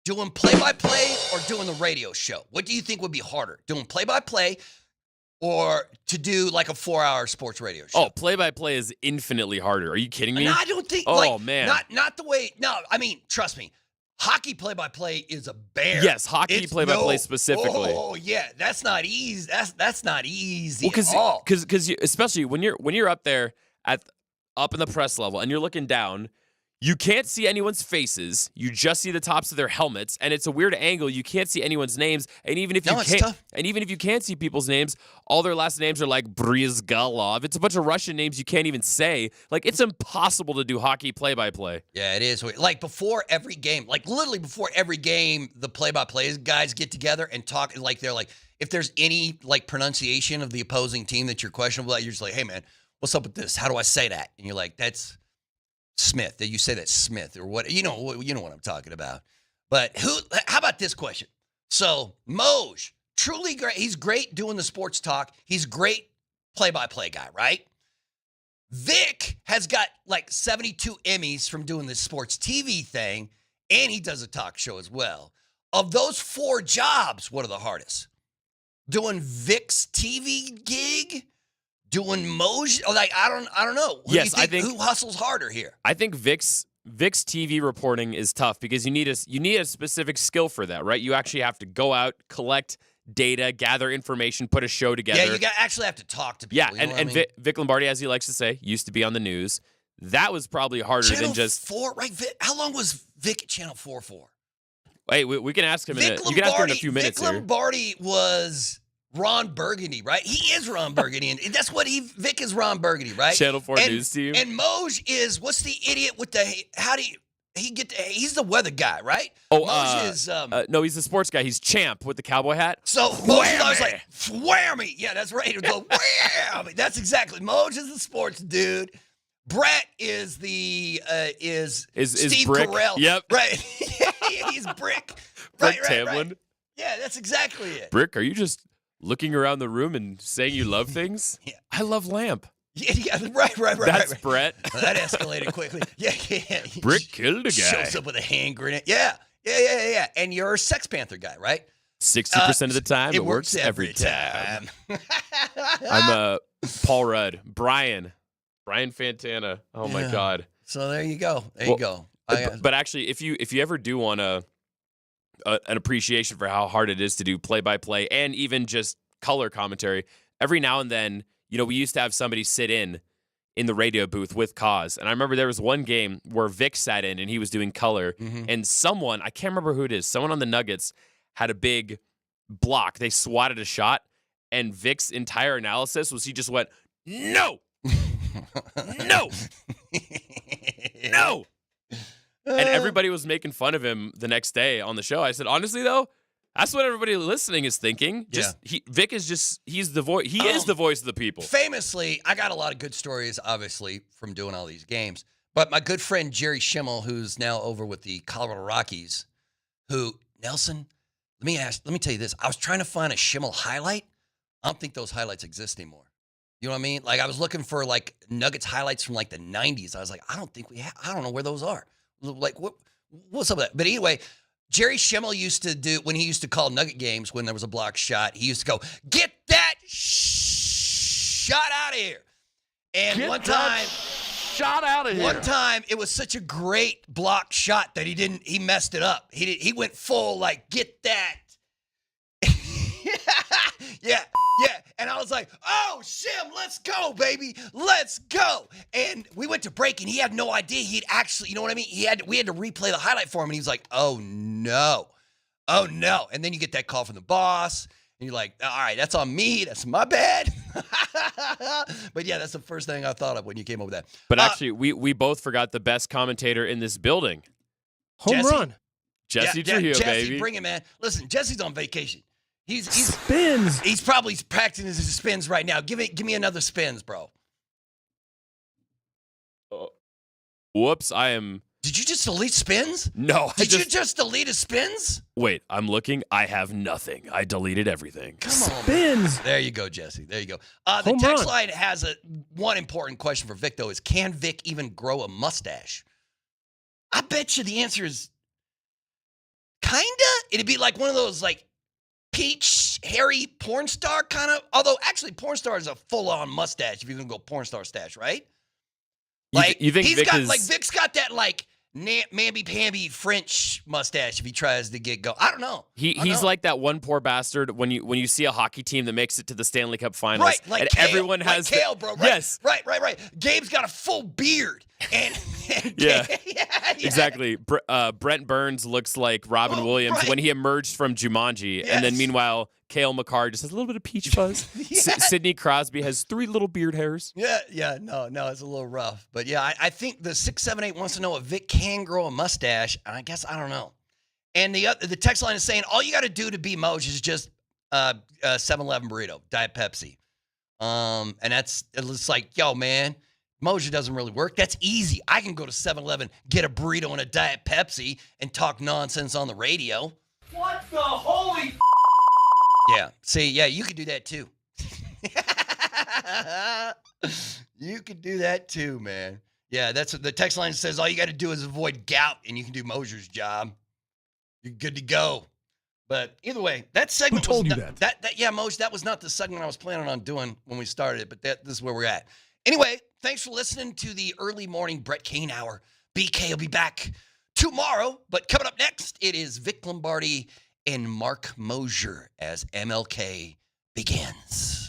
doing play-by-play or doing the radio show? What do you think would be harder, doing play-by-play or to do like a 4-hour sports radio show? Oh, play-by-play is infinitely harder. Are you kidding me? No, I don't think. Man. Not the way. No, I mean, trust me. Hockey play-by-play is a bear. Yes, hockey play-by-play specifically. Oh yeah, that's not easy. That's not easy at all. Because especially when you're up there up in the press level and you're looking down, you can't see anyone's faces. You just see the tops of their helmets, and it's a weird angle. You can't see anyone's names, and even if you can't see people's names, all their last names are like Brizgalov. It's a bunch of Russian names you can't even say. Like, it's impossible to do hockey play-by-play. Yeah, it is. Like, before every game, like literally before every game, the play-by-play guys get together and talk. Like, they're like, if there's any like pronunciation of the opposing team that you're questionable about, you're just like, hey man, what's up with this? How do I say that? And you're like, that's Smith. That you say that's Smith or what? You know what I'm talking about. But how about this question? So Moj, truly great. He's great doing the sports talk. He's great play-by-play guy, right? Vic has got like 72 Emmys from doing this sports TV thing, and he does a talk show as well. Of those 4 jobs, what are the hardest? doing Vic's TV gig, doing Moser. Like I don't know. Yes, I think who hustles harder here. I think Vic's TV reporting is tough because you need a specific skill for that, right? You actually have to go out, collect data, gather information, put a show together. Yeah, you actually have to talk to people. Yeah, and Vic Lombardi, as he likes to say, used to be on the news. That was probably harder Channel than just 4, right? Vic, how long was Vic at Channel 4 for? Hey, we can ask him. You can ask him in a few minutes. Vic Lombardi was Ron Burgundy, right? He is Ron Burgundy, and that's what Vic is. Ron Burgundy, right? Channel 4 news team. And Moj is what's the idiot with the? How do he get? He's the weather guy, right? Oh, Moj is no, he's the sports guy. He's Champ with the cowboy hat. So Moj is always like whammy. Yeah, that's right. He would go whammy. That's exactly. Moj is the sports dude. Brett is the is Steve Brick. Carell. Yep. Right. He's Brick. Brick Right. Tamlin. Yeah, that's exactly it. Brick, are you just looking around the room and saying you love things? Yeah. I love lamp. Yeah, right. That's right. Brett. That escalated quickly. Yeah. Brick killed a guy. Shows up with a hand grenade. Yeah. And you're a Sex Panther guy, right? 60% of the time, it works every time. I'm Paul Rudd. Brian Fantana. Oh my God. So there you go. You go. But actually, if you ever do want an appreciation for how hard it is to do play-by-play and even just color commentary, every now and then, we used to have somebody sit in the radio booth with Cause. And I remember there was one game where Vic sat in and he was doing color. And someone, I can't remember who it is, someone on the Nuggets had a big block. They swatted a shot. And Vic's entire analysis was he just went, no! No! No! And everybody was making fun of him the next day on the show. I said, honestly, though, that's what everybody listening is thinking. Vic is he's the voice. He is the voice of the people. Famously, I got a lot of good stories, obviously, from doing all these games. But my good friend Jerry Schimmel, who's now over with the Colorado Rockies, Nelson, let me tell you this. I was trying to find a Schimmel highlight. I don't think those highlights exist anymore. You know what I mean? Like I was looking for like Nuggets highlights from like the 90s. I was like, I don't know where those are. Like what's up with that? But anyway, Jerry Schimmel used to do, when he used to call Nugget games when there was a block shot, he used to go, get that shot out of here. And Get one time, shot out of here. One time, it was such a great block shot that he messed it up. He went full like, get that. Yeah. And I was like, oh, Shim, let's go, baby. Let's go. And we went to break, and he had no idea he'd actually, you know what I mean? We had to replay the highlight for him, and he was like, oh, no. And then you get that call from the boss, and you're like, all right, that's on me. That's my bad. But, yeah, that's the first thing I thought of when you came up with that. But actually, we both forgot the best commentator in this building. Home run. Jesse Trujillo, Jesse, baby. bring it, man. Listen, Jesse's on vacation. He's spins. He's probably practicing his spins right now. Give me another spins, bro. Whoops, I am. Did you just delete spins? No, Did you just delete his spins? Wait, I'm looking. I have nothing. I deleted everything. Come on, spins. There you go, Jesse. There you go. The text line has one important question for Vic, though, is can Vic even grow a mustache? I bet you the answer is kinda. It'd be like one of those like peach, hairy porn star kind of. Although actually, porn star is a full-on mustache if you're gonna go porn star stash, right? Like you think Vic's got that like mamby-pamby French mustache if he tries to get going. I don't know. He's like that one poor bastard when you see a hockey team that makes it to the Stanley Cup Finals, right? Like and Kale, everyone has like Kale, bro. Right? Yes, right. Gabe's got a full beard, and yeah, yeah, exactly. Brent Burns looks like Robin Williams when he emerged from Jumanji, and then meanwhile, Kale McCarr just has a little bit of peach fuzz. Sidney Crosby has 3 little beard hairs. Yeah, no, it's a little rough. But yeah, I think the 678 wants to know if Vic can grow a mustache, and I guess I don't know. And the text line is saying all you got to do to be Moj is just 7-Eleven burrito, Diet Pepsi. And it's like, yo, man, Moser doesn't really work. That's easy. I can go to 7-Eleven, get a burrito and a Diet Pepsi, and talk nonsense on the radio. What the holy Yeah. See, yeah, you could do that too. You could do that too, man. Yeah, that's what the text line says. All you got to do is avoid gout, and you can do Moser's job. You're good to go. But either way, that segment Who told was you not, that yeah, Moj, that was not the segment I was planning on doing when we started it, but this is where we're at. Anyway, thanks for listening to the early morning Brett Kane Hour. BK will be back tomorrow, but coming up next, it is Vic Lombardi and Mark Moser as MLK begins.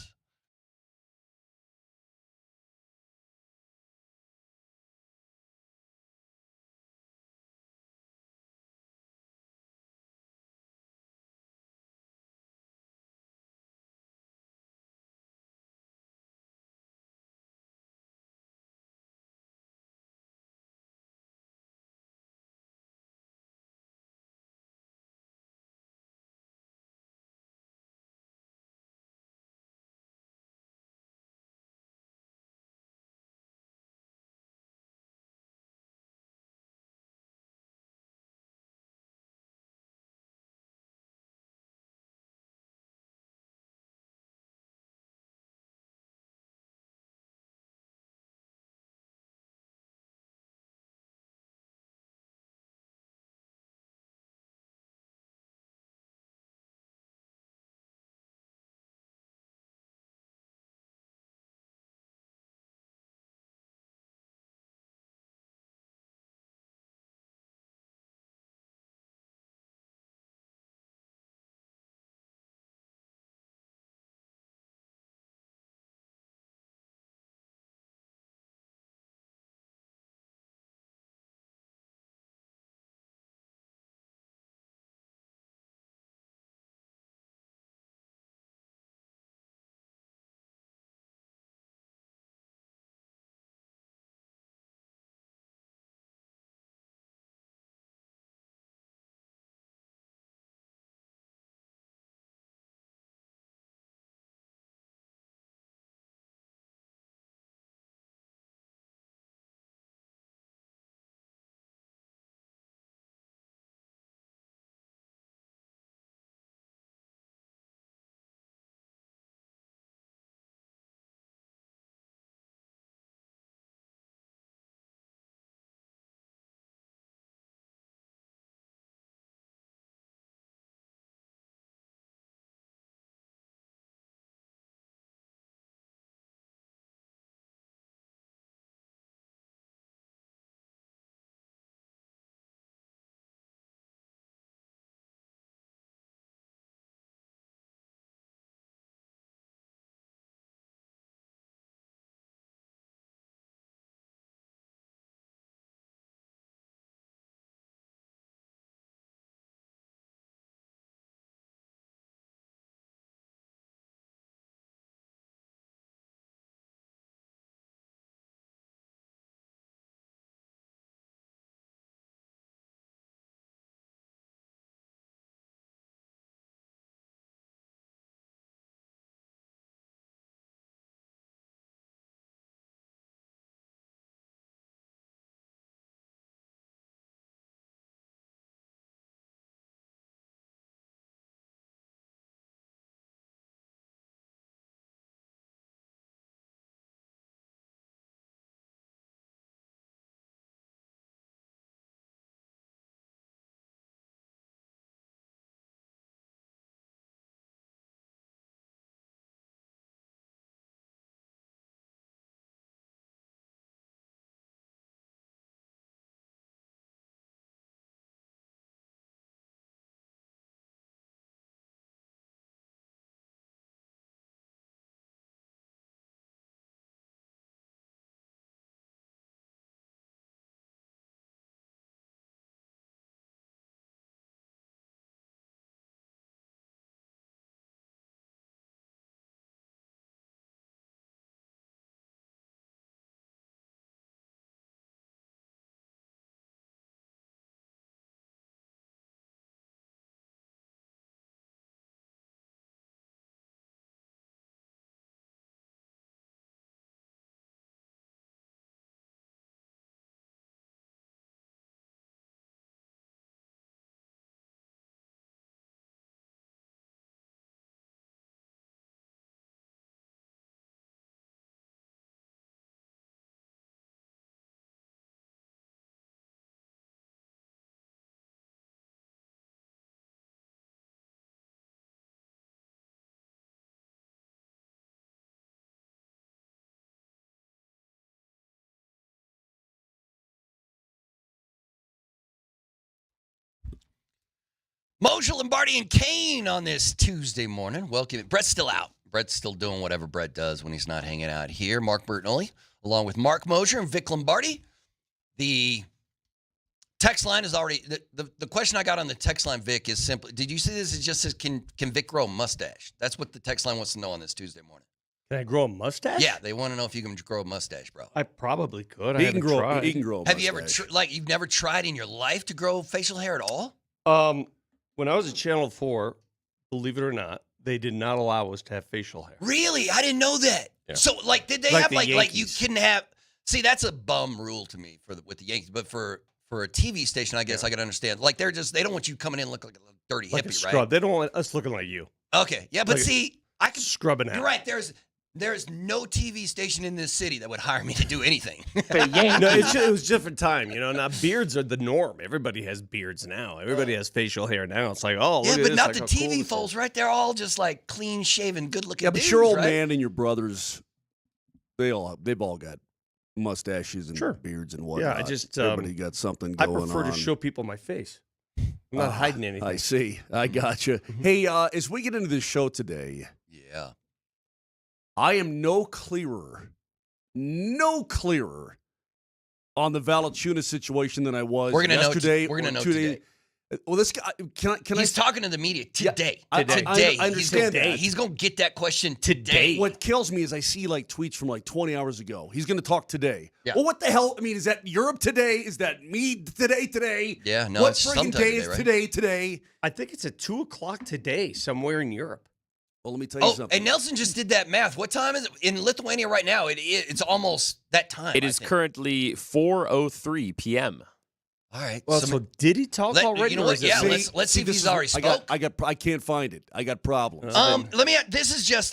Moser, Lombardi, and Kane on this Tuesday morning. Welcome. Brett's still out. Brett's still doing whatever Brett does when he's not hanging out here. Mark Bertinoli, along with Mark Moser and Vic Lombardi. The text line is already the question I got on the text line, Vic, is simply, did you see this? It just says, can Vic grow a mustache? That's what the text line wants to know on this Tuesday morning. Can I grow a mustache? Yeah, they want to know if you can grow a mustache, bro. I probably could. He can grow a mustache. Have you ever you've never tried in your life to grow facial hair at all? When I was at Channel 4, believe it or not, they did not allow us to have facial hair. Really? I didn't know that. Yeah. So, did they Like have the like you Yankees. couldn't have? See, that's a bum rule to me with the Yankees. But for a TV station, I guess I could understand. Like they don't want you coming in looking like a dirty Like a hippie, scrub. right? They don't want us looking like you. Okay, yeah, but Like see, I can scrubbing out. You're right. There's no TV station in this city that would hire me to do anything. No, it was a different time, Now beards are the norm. Everybody has beards now. Everybody has facial hair now. It's like, oh, look yeah, at but this, not like, the how cool TV this is. folks, right? They're all just like clean shaven, good looking. Yeah, but dudes, your old right? man and your brothers, they've all got mustaches and beards and whatnot. Yeah, I just everybody got something I going on. prefer to show people my face. I'm not hiding anything. I see. I got you. Hey, as we get into this show today, Yeah. I am no clearer on the Valanāiťnas situation than I was We're gonna yesterday. We're gonna know 2 today. days. Well, this guy can He's talking to the media today. I Today. understand that. He's going to get that question today. What kills me is I see tweets from 20 hours ago. He's going to talk today. Yeah. Well, what the hell? I mean, is that Europe today? Is that me today? Yeah, no, What it's friggin' sometime day today, is right? today? I think it's at 2:00 today, somewhere in Europe. Well, let me tell you Oh, something. and Nelson just did that math. What time is it? In Lithuania right now, it's almost that time. It I is think. currently 4:03 p.m. All right. Well, so did he talk already? You know or what? is it Yeah, late? let's see if this he's is- already spoke. I can't find it. I got problems. This is just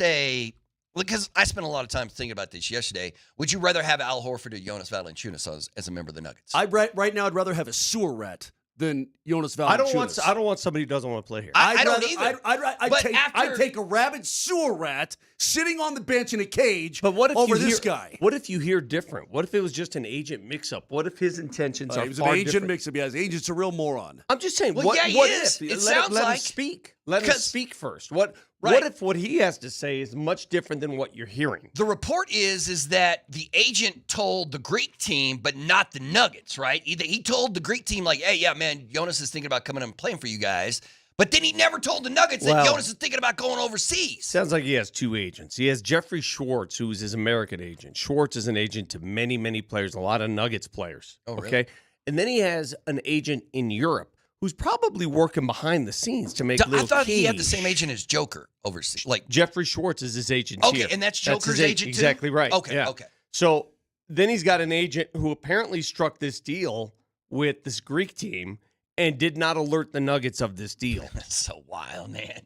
because I spent a lot of time thinking about this yesterday. Would you rather have Al Horford or Jonas Valanāiťnas as a member of the Nuggets? Right now, I'd rather have a sewer rat than Jonas Valanāiťnas. I don't want somebody who doesn't want to play here. I don't either. I'd take a rabid sewer rat sitting on the bench in a cage But what if over you this hear, guy. What if you hear different? What if it was just an agent mix-up? What if his intentions are He was an far agent different? mix-up. Yeah, his agent's a real moron. I'm just saying. Well, what yeah, he what is. if? It let sounds him like- speak. Let him because- speak first. What Right. if what he has to say is much different than what you're hearing? The report is that the agent told the Greek team, but not the Nuggets, right? He told the Greek team, like, hey, yeah, man, Jonas is thinking about coming and playing for you guys. But then he never told the Nuggets that Well- Jonas is thinking about going overseas. Sounds like he has two agents. He has Jeffrey Schwartz, who is his American agent. Schwartz is an agent to many, many players, a lot of Nuggets players. Oh, really? Okay. And then he has an agent in Europe who's probably working behind the scenes to make I little thought he had the keys. same agent as Joker overseas. Like, Jeffrey Schwartz is his agent okay, here. and that's his Joker's agent too? Exactly right. Okay, yeah. okay. So then he's got an agent who apparently struck this deal with this Greek team and did not alert the Nuggets of this deal. That's so wild, man.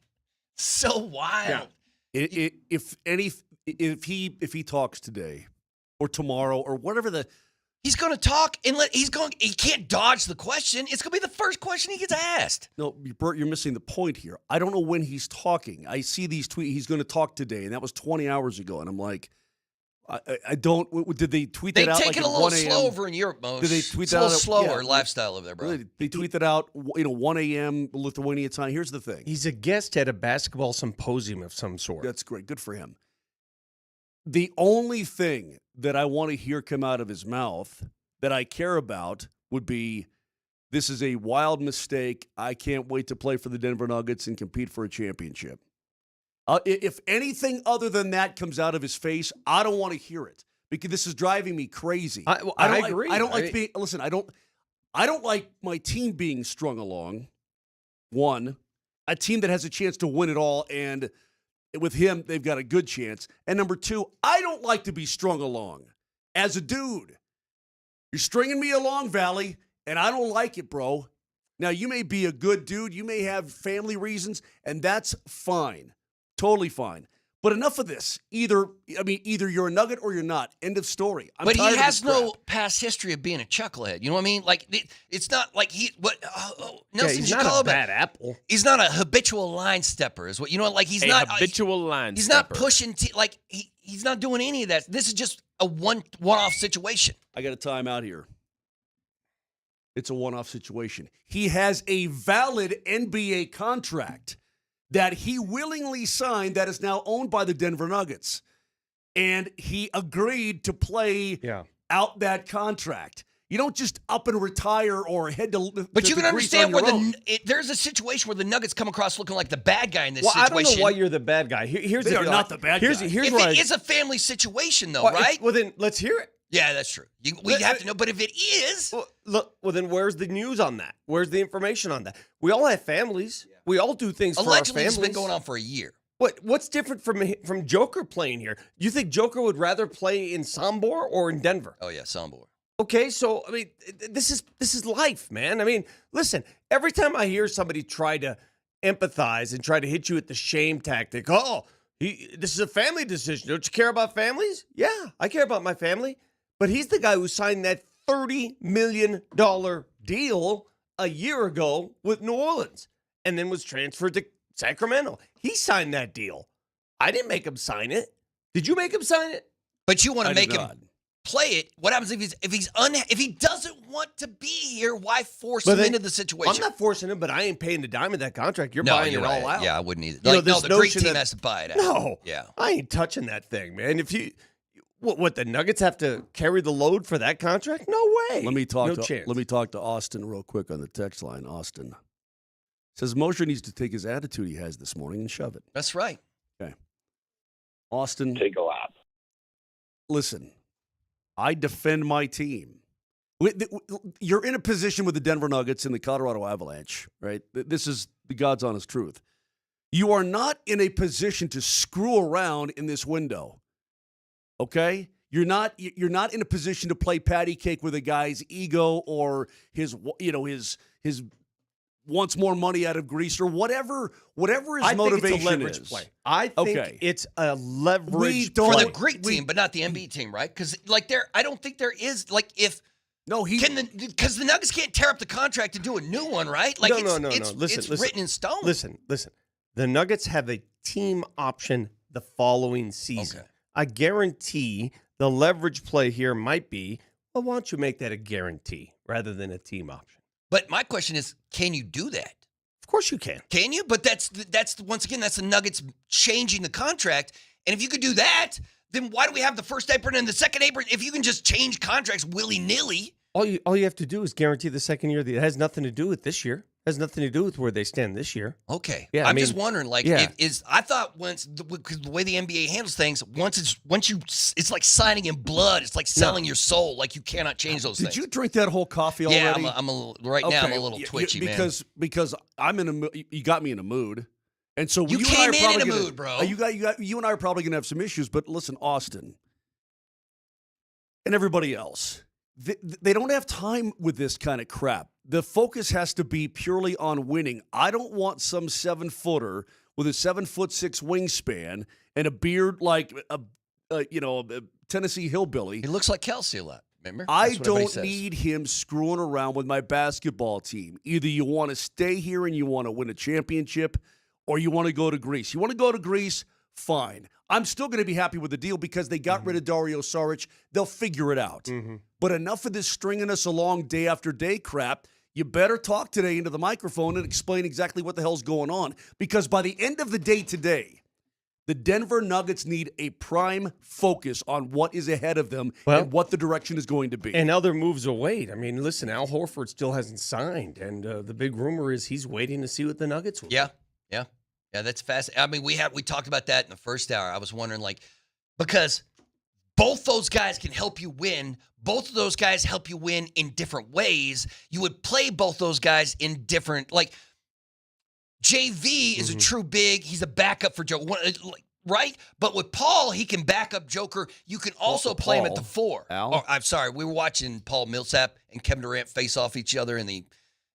So wild. Yeah. If he talks today or tomorrow or whatever He's going to talk and he can't dodge the question. It's going to be the first question he gets asked. No, Bert, you're missing the point here. I don't know when he's talking. I see these tweets. He's going to talk today, and that was 20 hours ago. And I'm like, I don't. Did they tweet They that out? take like it at a little 1 a.m.? slow over in Europe, Mose. Did they tweet it's that a little out? slower Yeah. lifestyle over there, bro. They tweet that out, 1 a.m. Lithuania time. Here's the thing. He's a guest at a basketball symposium of some sort. That's great. Good for him. The only thing that I want to hear come out of his mouth that I care about would be, this is a wild mistake. I can't wait to play for the Denver Nuggets and compete for a championship. If anything other than that comes out of his face, I don't want to hear it because this is driving me crazy. I agree. I don't like being. Listen, I don't like my team being strung along. One, a team that has a chance to win it all, and with him, they've got a good chance. And number two, I don't like to be strung along as a dude. You're stringing me along, Valley, and I don't like it, bro. Now, you may be a good dude. You may have family reasons, and that's fine. Totally fine. But enough of this. Either you're a Nugget or you're not. End of story. I'm But he tired of has this crap. no past history of being a chucklehead. You know what I mean? Like, it's not like Nelson, he's you not call a him bad apple. He's not a habitual line stepper, is what you know. Like he's A not habitual line He's stepper. not pushing. He's not doing any of that. This is just a one-off situation. I got a timeout here. it's a one-off situation. He has a valid NBA contract that he willingly signed that is now owned by the Denver Nuggets. And he agreed to play out that contract. You don't just up and retire or head to. But you can understand where there's there's a situation where the Nuggets come across looking like the bad guy in this situation. situation. I don't know why you're the bad guy. Here's they the are deal. not the bad guy. Here's if why it is a family situation, though, well, right? Well, then let's hear it. Yeah, that's true. We have to know. But if it is, well, then where's the news on that? Where's the information on that? We all have families. Yeah. We all do things allegedly, for our families. It's been going on for a year. What's different from Joker playing here? You think Joker would rather play in Sombor or in Denver? Oh yeah, Sombor. Okay, so I mean, this is life, man. I mean, listen. Every time I hear somebody try to empathize and try to hit you with the shame tactic, this is a family decision. Don't you care about families? Yeah, I care about my family. But he's the guy who signed that $30 million deal a year ago with New Orleans and then was transferred to Sacramento. He signed that deal. I didn't make him sign it. Did you make him sign it? But you want to make him play it. What happens if he doesn't want to be here? Why force him into the situation? I'm not forcing him, but I ain't paying the dime of that contract. You're buying it all out. Yeah, I wouldn't either. The Greek team has to buy it out. No, yeah, I ain't touching that thing, man. If you. What the Nuggets have to carry the load for that contract? No way. Let me talk to Austin real quick on the text line. Austin says Moser needs to take his attitude he has this morning and shove it. That's right. Okay. Austin, take a lap. Listen, I defend my team. You're in a position with the Denver Nuggets and the Colorado Avalanche, right? This is the God's honest truth. You are not in a position to screw around in this window. Okay? You're not in a position to play patty cake with a guy's ego or his wants more money out of Greece or whatever his motivation is. Play. I think it's a leverage for the Greek team, but not the NBA team, right? Because I don't think there is because the Nuggets can't tear up the contract to do a new one, right? No. Listen, it's written in stone. Listen. The Nuggets have a team option the following season. Okay. I guarantee the leverage play here might be, well, why don't you make that a guarantee rather than a team option? But my question is, can you do that? Of course you can. Can you? But that's once again, that's the Nuggets changing the contract. And if you could do that, then why do we have the first apron and the second apron? If you can just change contracts willy-nilly. All you have to do is guarantee the second year. It has nothing to do with this year. It has nothing to do with where they stand this year. Okay. Yeah, I'm just wondering, I thought because the way the NBA handles things, it's like signing in blood. It's like selling your soul. Like you cannot change those things. Did you drink that whole coffee already? Yeah, I'm a little twitchy, man. Because I'm in a mood. You got me in a mood. And so you came in a mood, bro. You and I are probably going to have some issues. But listen, Austin and everybody else, they don't have time with this kind of crap. The focus has to be purely on winning. I don't want some 7-footer with a 7'6" wingspan and a beard like a Tennessee hillbilly. He looks like Kelsey a lot. Remember? I don't need him screwing around with my basketball team. Either you want to stay here and you want to win a championship, or you want to go to Greece. You want to go to Greece? Fine. I'm still going to be happy with the deal because they got rid of Dario Saric. They'll figure it out. But enough of this stringing us along day after day crap. You better talk today into the microphone and explain exactly what the hell's going on. Because by the end of the day today, the Denver Nuggets need a prime focus on what is ahead of them and what the direction is going to be. And other moves await. I mean, listen, Al Horford still hasn't signed. And the big rumor is he's waiting to see what the Nuggets will do. Yeah, that's fast. I mean, we talked about that in the first hour. I was wondering, because both those guys can help you win. Both of those guys help you win in different ways. You would play both those guys in different, JV is a true big. He's a backup for Joker, right? But with Paul, he can back up Joker. You can also play him at the 4. I'm sorry. We were watching Paul Millsap and Kevin Durant face off each other in the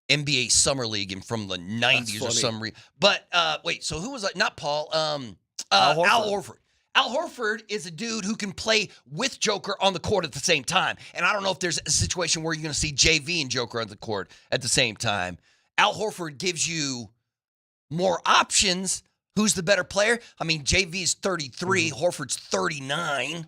NBA Summer League and from the 90s or some reason. But wait, so who was that? Not Paul. Al Horford. Al Horford is a dude who can play with Joker on the court at the same time. And I don't know if there's a situation where you're going to see JV and Joker on the court at the same time. Al Horford gives you more options. Who's the better player? I mean, JV is 33, Horford's 39.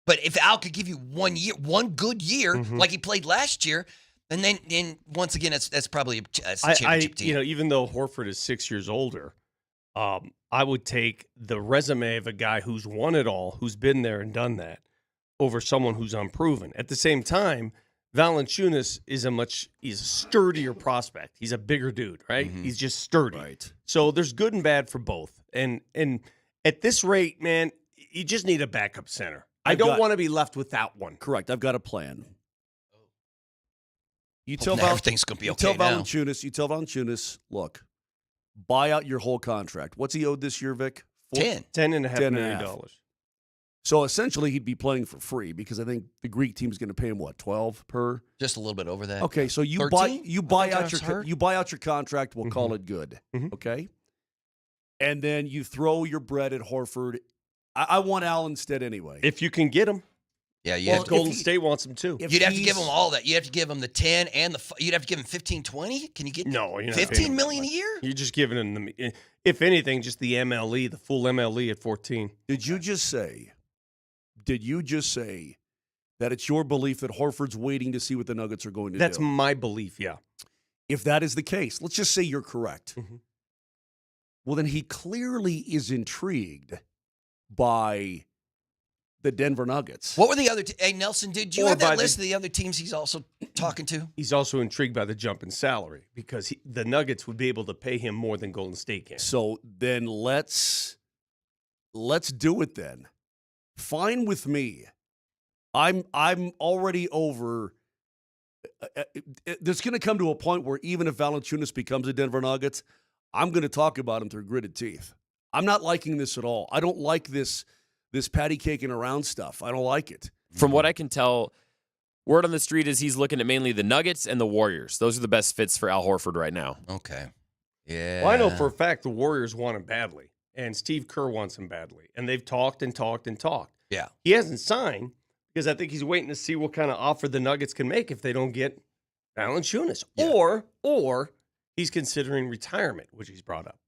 But if Al could give you one good year, like he played last year, And then once again, that's probably a championship team. Even though Horford is 6 years older, I would take the resume of a guy who's won it all, who's been there and done that, over someone who's unproven. At the same time, Valanāiťnas he's a sturdier prospect. He's a bigger dude, right? Mm-hmm. He's just sturdy. Right. So there's good and bad for both. And at this rate, man, you just need a backup center. I don't want to be left without one. Correct. I've got a plan. Everything's going to be okay now. You tell Valanāiťnas, look, buy out your whole contract. What's he owed this year, Vic? $10.5 million. So essentially, he'd be playing for free because I think the Greek team's going to pay him what, 12 per? Just a little bit over that. Okay, so you 13? buy out your contract. We'll call Mm-hmm. it good. Mhm. Okay, and then you throw your bread at Horford. I want Al instead anyway. If you can get him. Yeah, Golden State wants him too. You'd have to give him all that. You'd have to give him the 10 and you'd have to give him 15, 20. Can you get No, you're not 15 million a year? You're just giving him if anything, just the MLE, the full MLE at 14. Did you just say that it's your belief that Horford's waiting to see what the Nuggets are going to do? That's my belief, yeah. If that is the case, let's just say you're correct. Mhm. Well, then he clearly is intrigued by the Denver Nuggets. What were the other hey, Nelson, did you Or have that by list of the other teams he's also talking to? He's also intrigued by the jump in salary because the Nuggets would be able to pay him more than Golden State can. So then let's do it then. Fine with me. I'm already over. There's going to come to a point where even if Valanāiťnas becomes a Denver Nuggets, I'm going to talk about him through gritted teeth. I'm not liking this at all. I don't like this patty caking around stuff. I don't like it. From what I can tell, word on the street is he's looking at mainly the Nuggets and the Warriors. Those are the best fits for Al Horford right now. Okay. Yeah. Well, I know for a fact the Warriors want him badly, and Steve Kerr wants him badly, and they've talked and talked and talked. Yeah. He hasn't signed because I think he's waiting to see what kind of offer the Nuggets can make if they don't get Valanāiťnas. Yeah. Or he's considering retirement, which he's brought up.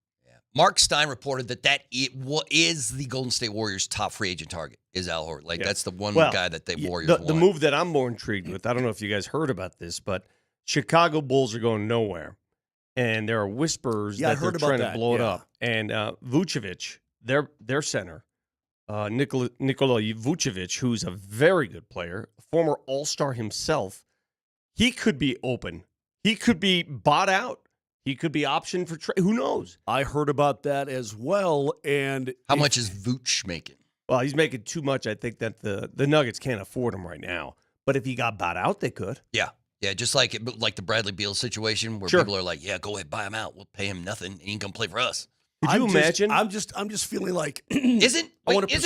Mark Stein reported that is the Golden State Warriors' top free agent target is Al Horford. Like, that's the one guy that the Warriors want. The move that I'm more intrigued with, I don't know if you guys heard about this, but Chicago Bulls are going nowhere. And there are whispers that they're trying to blow it up. And Vucevic, their center, Nikola Vucevic, who's a very good player, a former All-Star himself, he could be open. He could be bought out. He could be optioned for trade. Who knows? I heard about that as well. And how much is Vooch making? Well, he's making too much. I think that the Nuggets can't afford him right now. But if he got bought out, they could. Yeah. Yeah, just like the Bradley Beal situation where people are like, yeah, go ahead, buy him out. We'll pay him nothing, and he can come play for us. Could you imagine? I'm just feeling like Isn't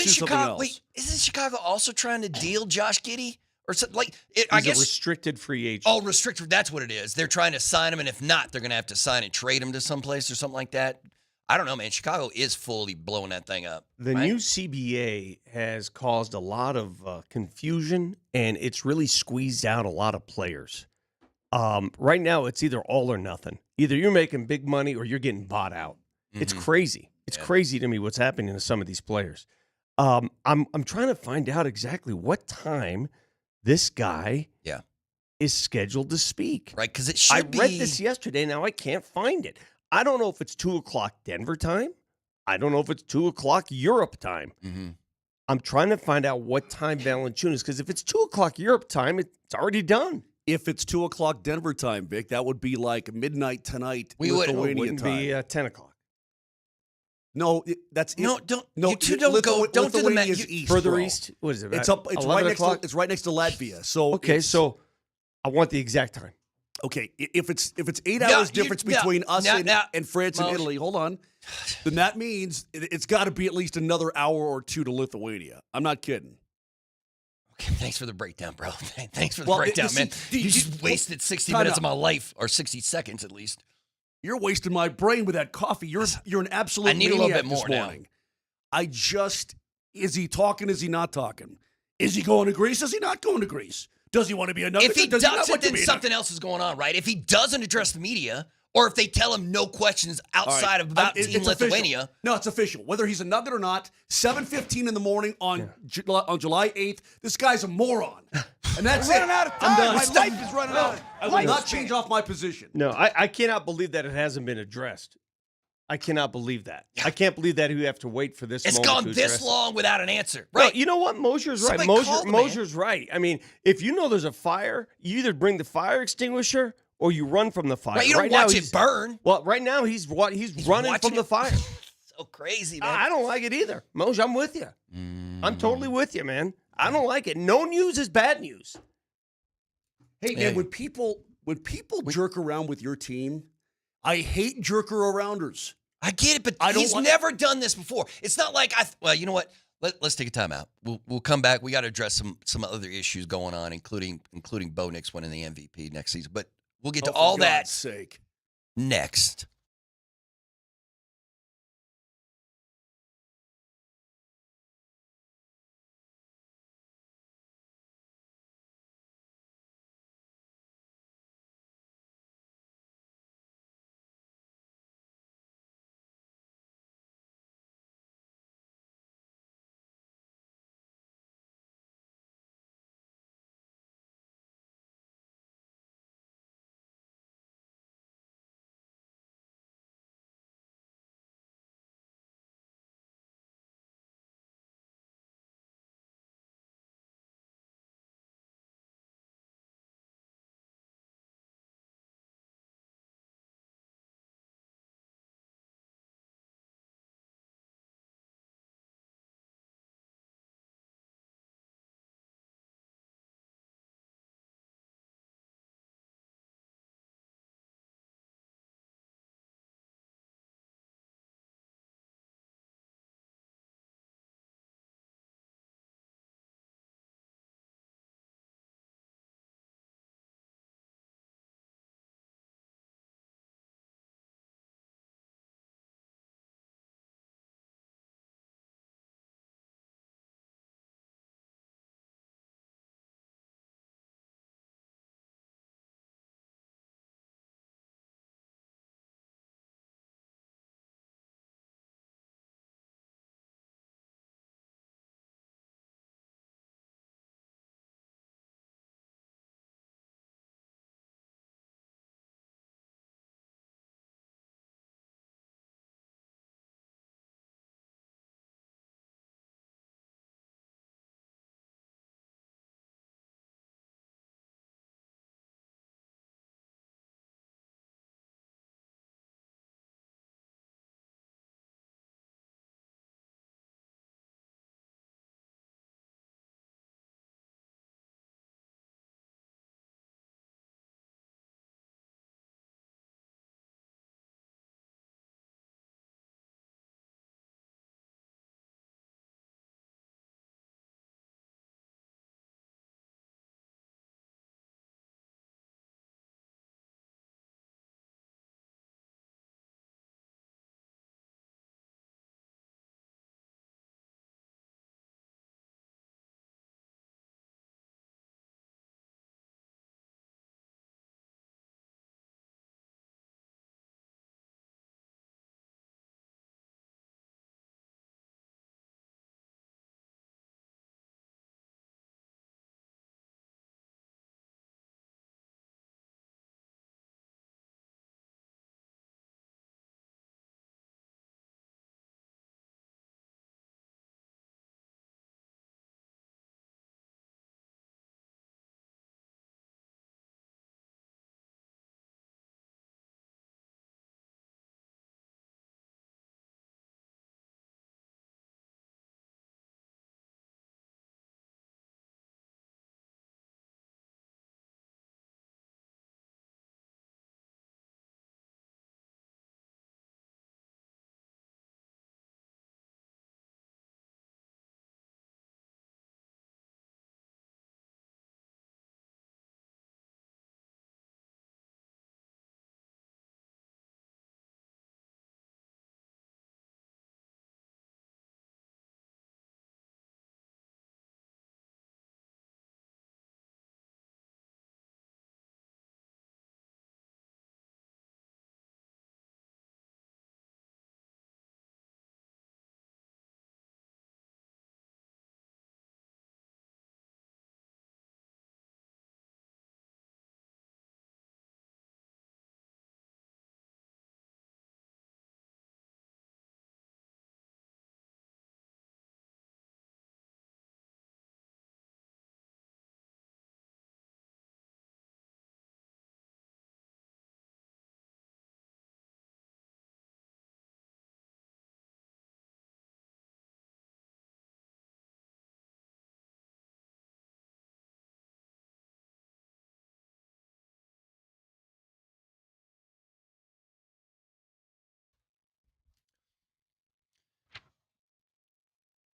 Chicago? Wait, isn't Chicago also trying to deal Josh Giddey or something? Like, I guess a restricted free agent. Oh, restricted. That's what it is. They're trying to sign him, and if not, they're going to have to sign and trade him to someplace or something like that. I don't know, man. Chicago is fully blowing that thing up. The new CBA has caused a lot of confusion, and it's really squeezed out a lot of players. Right now, it's either all or nothing. Either you're making big money or you're getting bought out. It's crazy. It's crazy to me what's happening to some of these players. I'm trying to find out exactly what time this guy is scheduled to speak. Right, because it should be. I read this yesterday. Now I can't find it. I don't know if it's 2 o'clock Denver time. I don't know if it's 2 o'clock Europe time. Mm-hmm. I'm trying to find out what time Valanāiťnas, because if it's 2 o'clock Europe time, it's already done. If it's 2 o'clock Denver time, Vic, that would be like midnight tonight. We would. Lithuania It time. wouldn't be 10 o'clock. No, that's No, it. don't. No, You two don't go. Don't do the Lithuania's math. east, Further bro. east? What is it? It's up. It's 11 right o'clock? next to Latvia. So Okay, it's- so I want the exact time. okay, if it's 8 hours difference between us and France and Italy, hold on, then that means it's got to be at least another hour or two to Lithuania. I'm not kidding. Okay, thanks for the breakdown, bro. Thanks for the breakdown, man. You just wasted 60 minutes of my life, or 60 seconds at least. You're wasting my brain with that coffee. You're an absolute I need a little maniac bit more this now. morning. Is he talking? Is he not talking? Is he going to Greece? Is he not going to Greece? Does he want to be a Nugget? If he Does ducks not it, want to then be a something else is going on, right? If he doesn't address the media, or if they tell him no questions outside of about Team it's Lithuania. Official. No, it's official. Whether he's a Nugget or not, 7:15 in the morning on July 8th, this guy's a moron. And that's We're it. running out of I'm time. done. My life is running out. I will not change off my position. No, I cannot believe that it hasn't been addressed. I cannot believe that. I can't believe that you have to wait for this It's moment gone to this address it. long without an answer. No, Right. you know what? Moser's right. Somebody call the man. Moser's right. I mean, if you know there's a fire, you either bring the fire extinguisher or you run from the fire. Right, you don't now, watch it burn. Well, right now he's running watching from the it. fire. So crazy, man. I don't like it either. Moser, I'm with you. I'm totally with you, man. I don't like it. No news is bad news. Hey, Yeah. man, when people jerk around with your team, I hate jerker arounders. I get it, but I don't he's want- never done this before. It's not like well, you know what? Let's take a time out. We'll come back. We got to address some other issues going on, including Bo Nix winning the MVP next season. But we'll get to For all God's that sake. next.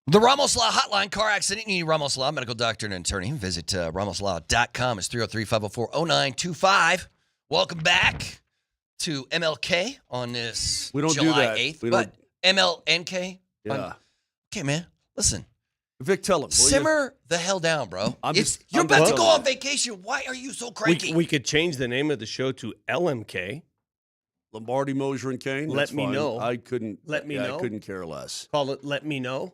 The Ramos Law Hotline, car accident, you need Ramos Law, medical doctor and attorney. Visit ramoslaw.com. It's 303-504-0925. Welcome back to MLK on this We don't July do that. 8th. We But don't- MLNK? Yeah. Okay, man. Listen. Vic, tell him. will you? Simmer the hell down, bro. I'm just- You're I'm about just to go telling on vacation. Why are you so We, cranky? we could change the name of the show to LMK. Lombardi, Moser, and Kane. Let That's me fine. know. I couldn't. Let me yeah, know. I couldn't care less. Call it Let Me Know.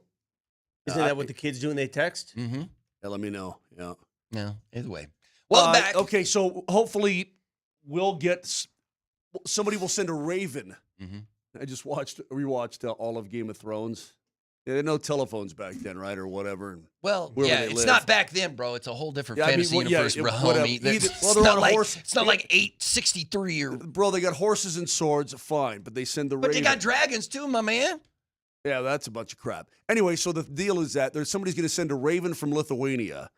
Isn't that what the kids do when they text? Mm-hmm. Yeah, let me know. Yeah. No, either way. Welcome back. Okay, so hopefully we'll get somebody will send a Raven. Mm-hmm. I just rewatched all of Game of Thrones. There had no telephones back then, right, or whatever. Well, Wherever yeah, they it's live. not back then, bro. It's a whole different Yeah, I mean, fantasy well, yeah, universe, whatever. homie. Either- It's well, they're not on a like horse. it's not like 863 or. Bro, they got horses and swords, fine, but they send the But Raven. they got dragons too, my man. Yeah, that's a bunch of crap. Anyway, so the deal is that somebody's going to send a Raven from Lithuania,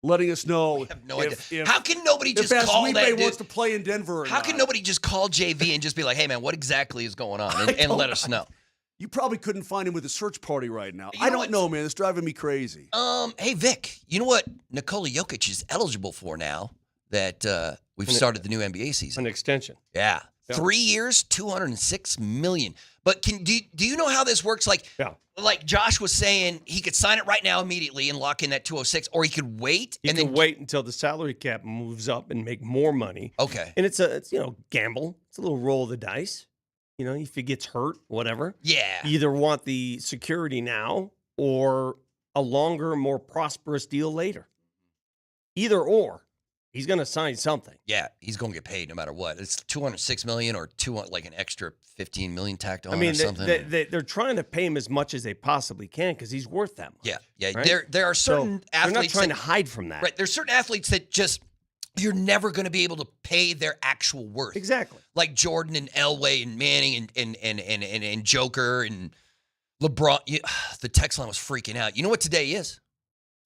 letting us know. I have no if, idea. How can nobody if just call that dude? wants to play in Denver? Or How can not. nobody just call JV and just be like, "Hey, man, what exactly is going on?" and let us know. You probably couldn't find him with a search party right now. You I know don't what? know, man. It's driving me crazy. Hey Vic, you know what Nikola Jokic is eligible for now that we've started the new NBA season? An extension. Yeah. 3 years, $206 million. But do you know how this works? Like Josh was saying, he could sign it right now immediately and lock in that 206, or he could wait You can wait until the salary cap moves up and make more money. Okay. And it's gamble. It's a little roll of the dice. You know, if he gets hurt, whatever. Yeah. You either want the security now or a longer, more prosperous deal later. Either or. He's going to sign something. Yeah, he's going to get paid no matter what. It's $206 million or like an extra $15 million tacked on I mean, or something. they're trying to pay him as much as they possibly can because he's worth that much. Yeah. Right? There are certain So they're not athletes trying that, to hide from that. right. There's certain athletes that just you're never going to be able to pay their actual worth. Exactly. Like Jordan and Elway and Manning and Joker and LeBron. The text line was freaking out. You know what today is?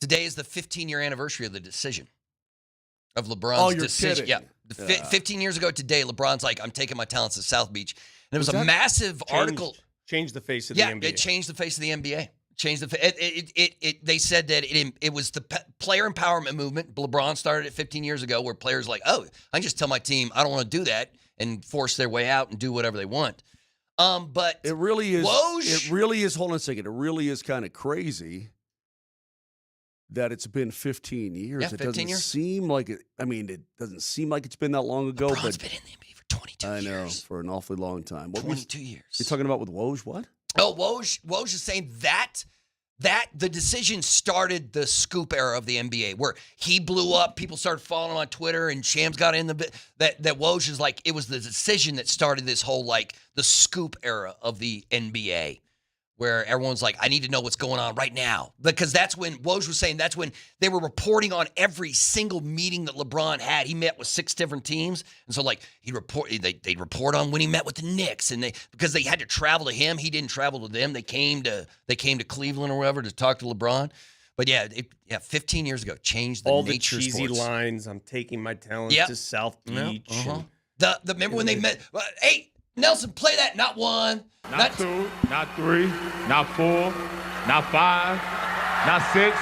Today is the 15-year anniversary of the decision. Of LeBron's you're decision. kidding. Yeah. 15 years ago today, LeBron's like, I'm taking my talents to South Beach. And it was a massive article. Changed the face of the NBA. Yeah, it changed the face of the NBA. They said that it was the player empowerment movement. LeBron started it 15 years ago where players are like, oh, I can just tell my team I don't want to do that and force their way out and do whatever they want. But It really is. Woj? It really is. Hold on a second. It really is kind of crazy that it's been 15 years. Yeah, it 15 doesn't years. seem like it. I mean, it doesn't seem like it's been that long ago. LeBron's but been in the NBA for 22 I years. know for an awfully long time. What 22 years. you're talking about with Woj? What? Oh, Woj is saying that the decision started the scoop era of the NBA, where he blew up. People started following him on Twitter, and Shams got in the bit. That Woj is like, it was the decision that started this whole like the scoop era of the NBA, where everyone's like, I need to know what's going on right now. Because that's when Woj was saying that's when they were reporting on every single meeting that LeBron had. He met with 6 different teams. And so like they'd report on when he met with the Knicks. And because they had to travel to him, he didn't travel to them. They came to Cleveland or wherever to talk to LeBron. But yeah, 15 years ago, changed the All the nature of cheesy sports. lines. I'm taking my talents Yep. to South Beach. Uh-huh. Remember when they met? Hey, Nelson, play that. Not one. Not two, not three, not four, not five, not six,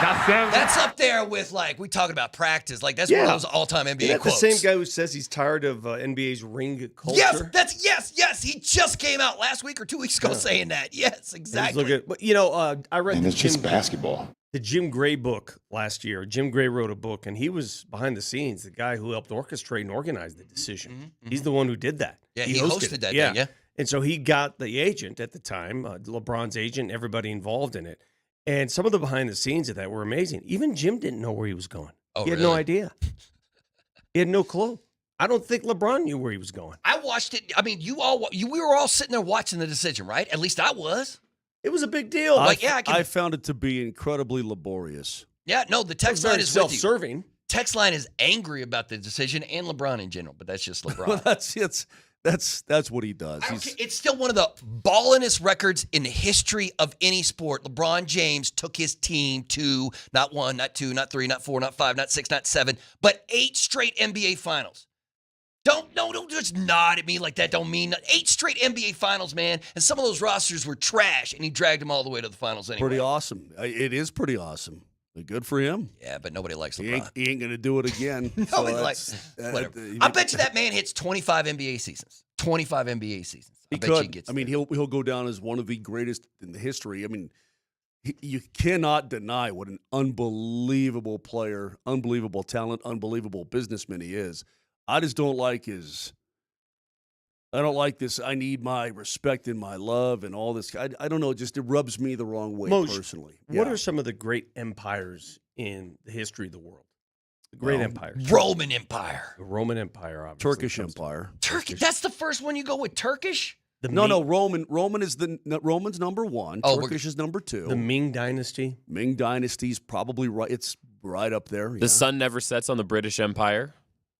not seven. That's up there with like we talking about practice. Like that's one of those all-time NBA Isn't that quotes. the same guy who says he's tired of NBA's ring culture? Yes. He just came out last week or 2 weeks ago saying that. Yes, exactly. I read And the it's just basketball. the Jim Gray book last year. Jim Gray wrote a book, and he was behind the scenes, the guy who helped orchestrate and organize the decision. He's the one who did that. Yeah, he hosted it. that Yeah. thing, yeah. And so he got the agent at the time, LeBron's agent, everybody involved in it. And some of the behind the scenes of that were amazing. Even Jim didn't know where he was going. Oh, he had no really? idea. He had no clue. I don't think LeBron knew where he was going. I watched it. I mean, we were all sitting there watching the decision, right? At least I was. It was a big deal. I found it to be incredibly laborious. Yeah, no, the it was text line very is with you. self-serving. Text line is angry about the decision and LeBron in general, but that's just LeBron. Well, that's what he does. I don't care. It's still one of the ballingest records in the history of any sport. LeBron James took his team to not 1, not 2, not 3, not 4, not 5, not 6, not 7, but 8 straight NBA finals. Don't just nod at me like that. Don't mean 8 straight NBA Finals, man. And some of those rosters were trash, and he dragged them all the way to the finals anyway. Pretty awesome. It is pretty awesome. Good for him. Yeah, but nobody likes He LeBron. ain't going to do it again. Nobody likes. Whatever. I bet you that man hits 25 NBA seasons. 25 NBA seasons. I bet you he gets. I mean, he'll go down as one of the greatest in the history. I mean, you cannot deny what an unbelievable player, unbelievable talent, unbelievable businessman he is. I just don't like I don't like this. I need my respect and my love and all this. I don't know. It rubs me the wrong way personally. What are some of the great empires in the history of the world? The great empires. Roman Empire. The Roman Empire, obviously. Turkish Empire. Turkish. That's the first one you go with, Turkish? Roman is Roman's number one. Oh, Turkish is number two. The Ming Dynasty. Ming Dynasty's probably right. It's right up there. The sun never sets on the British Empire.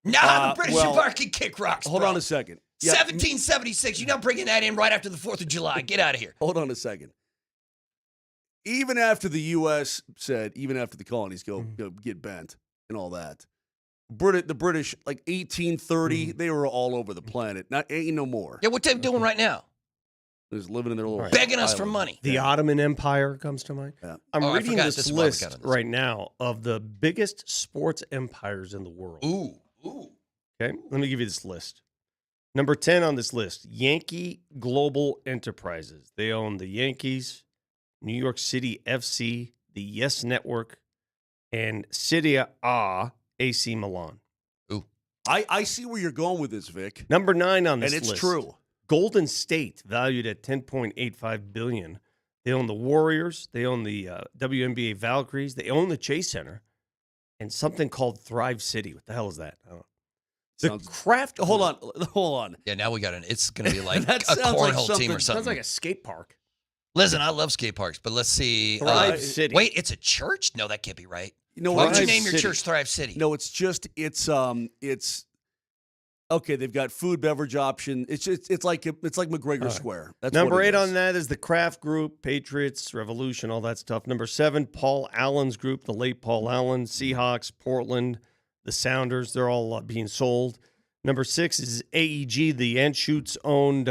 Nah, the British Empire can kick rocks, Hold bro. on a second. 1776. You're not bringing that in right after the 4th of July. Get out of here. Hold on a second. Even after the U.S. said, even after the colonies go get bent and all that, the British, like 1830, they were all over the planet. Ain't no more. Yeah, what they doing right now? They're just living in their little Begging us island. for money. The Ottoman Empire comes to mind. Yeah. I'm I reading forgot this this is why we list got on this. right now of the biggest sports empires in the world. Ooh. Okay, let me give you this list. Number 10 on this list, Yankee Global Enterprises. They own the Yankees, New York City FC, the Yes Network, and Serie A AC Milan. Ooh. I see where you're going with this, Vic. Number 9 on this And it's list. true. Golden State, valued at $10.85 billion. They own the Warriors. They own the WNBA Valkyries. They own the Chase Center. And something called Thrive City. What the hell is that? I don't know. Hold on. Yeah, now we got it's going to be like a That sounds like cornhole team or something- something. Sounds like a skate park. Listen, I love skate parks, but let's see. Thrive City. Wait, it's a church? No, that can't be right. You know Why what? would you Thrive name your City. church Thrive City? No, it's okay. They've got food, beverage option. It's like McGregor Square. That's Number what it 8 is. on that is the Kraft Group, Patriots, Revolution, all that stuff. Number 7, Paul Allen's group, the late Paul Allen, Seahawks, Portland, the Sounders. They're all being sold. Number 6 is AEG, the Anschutz owned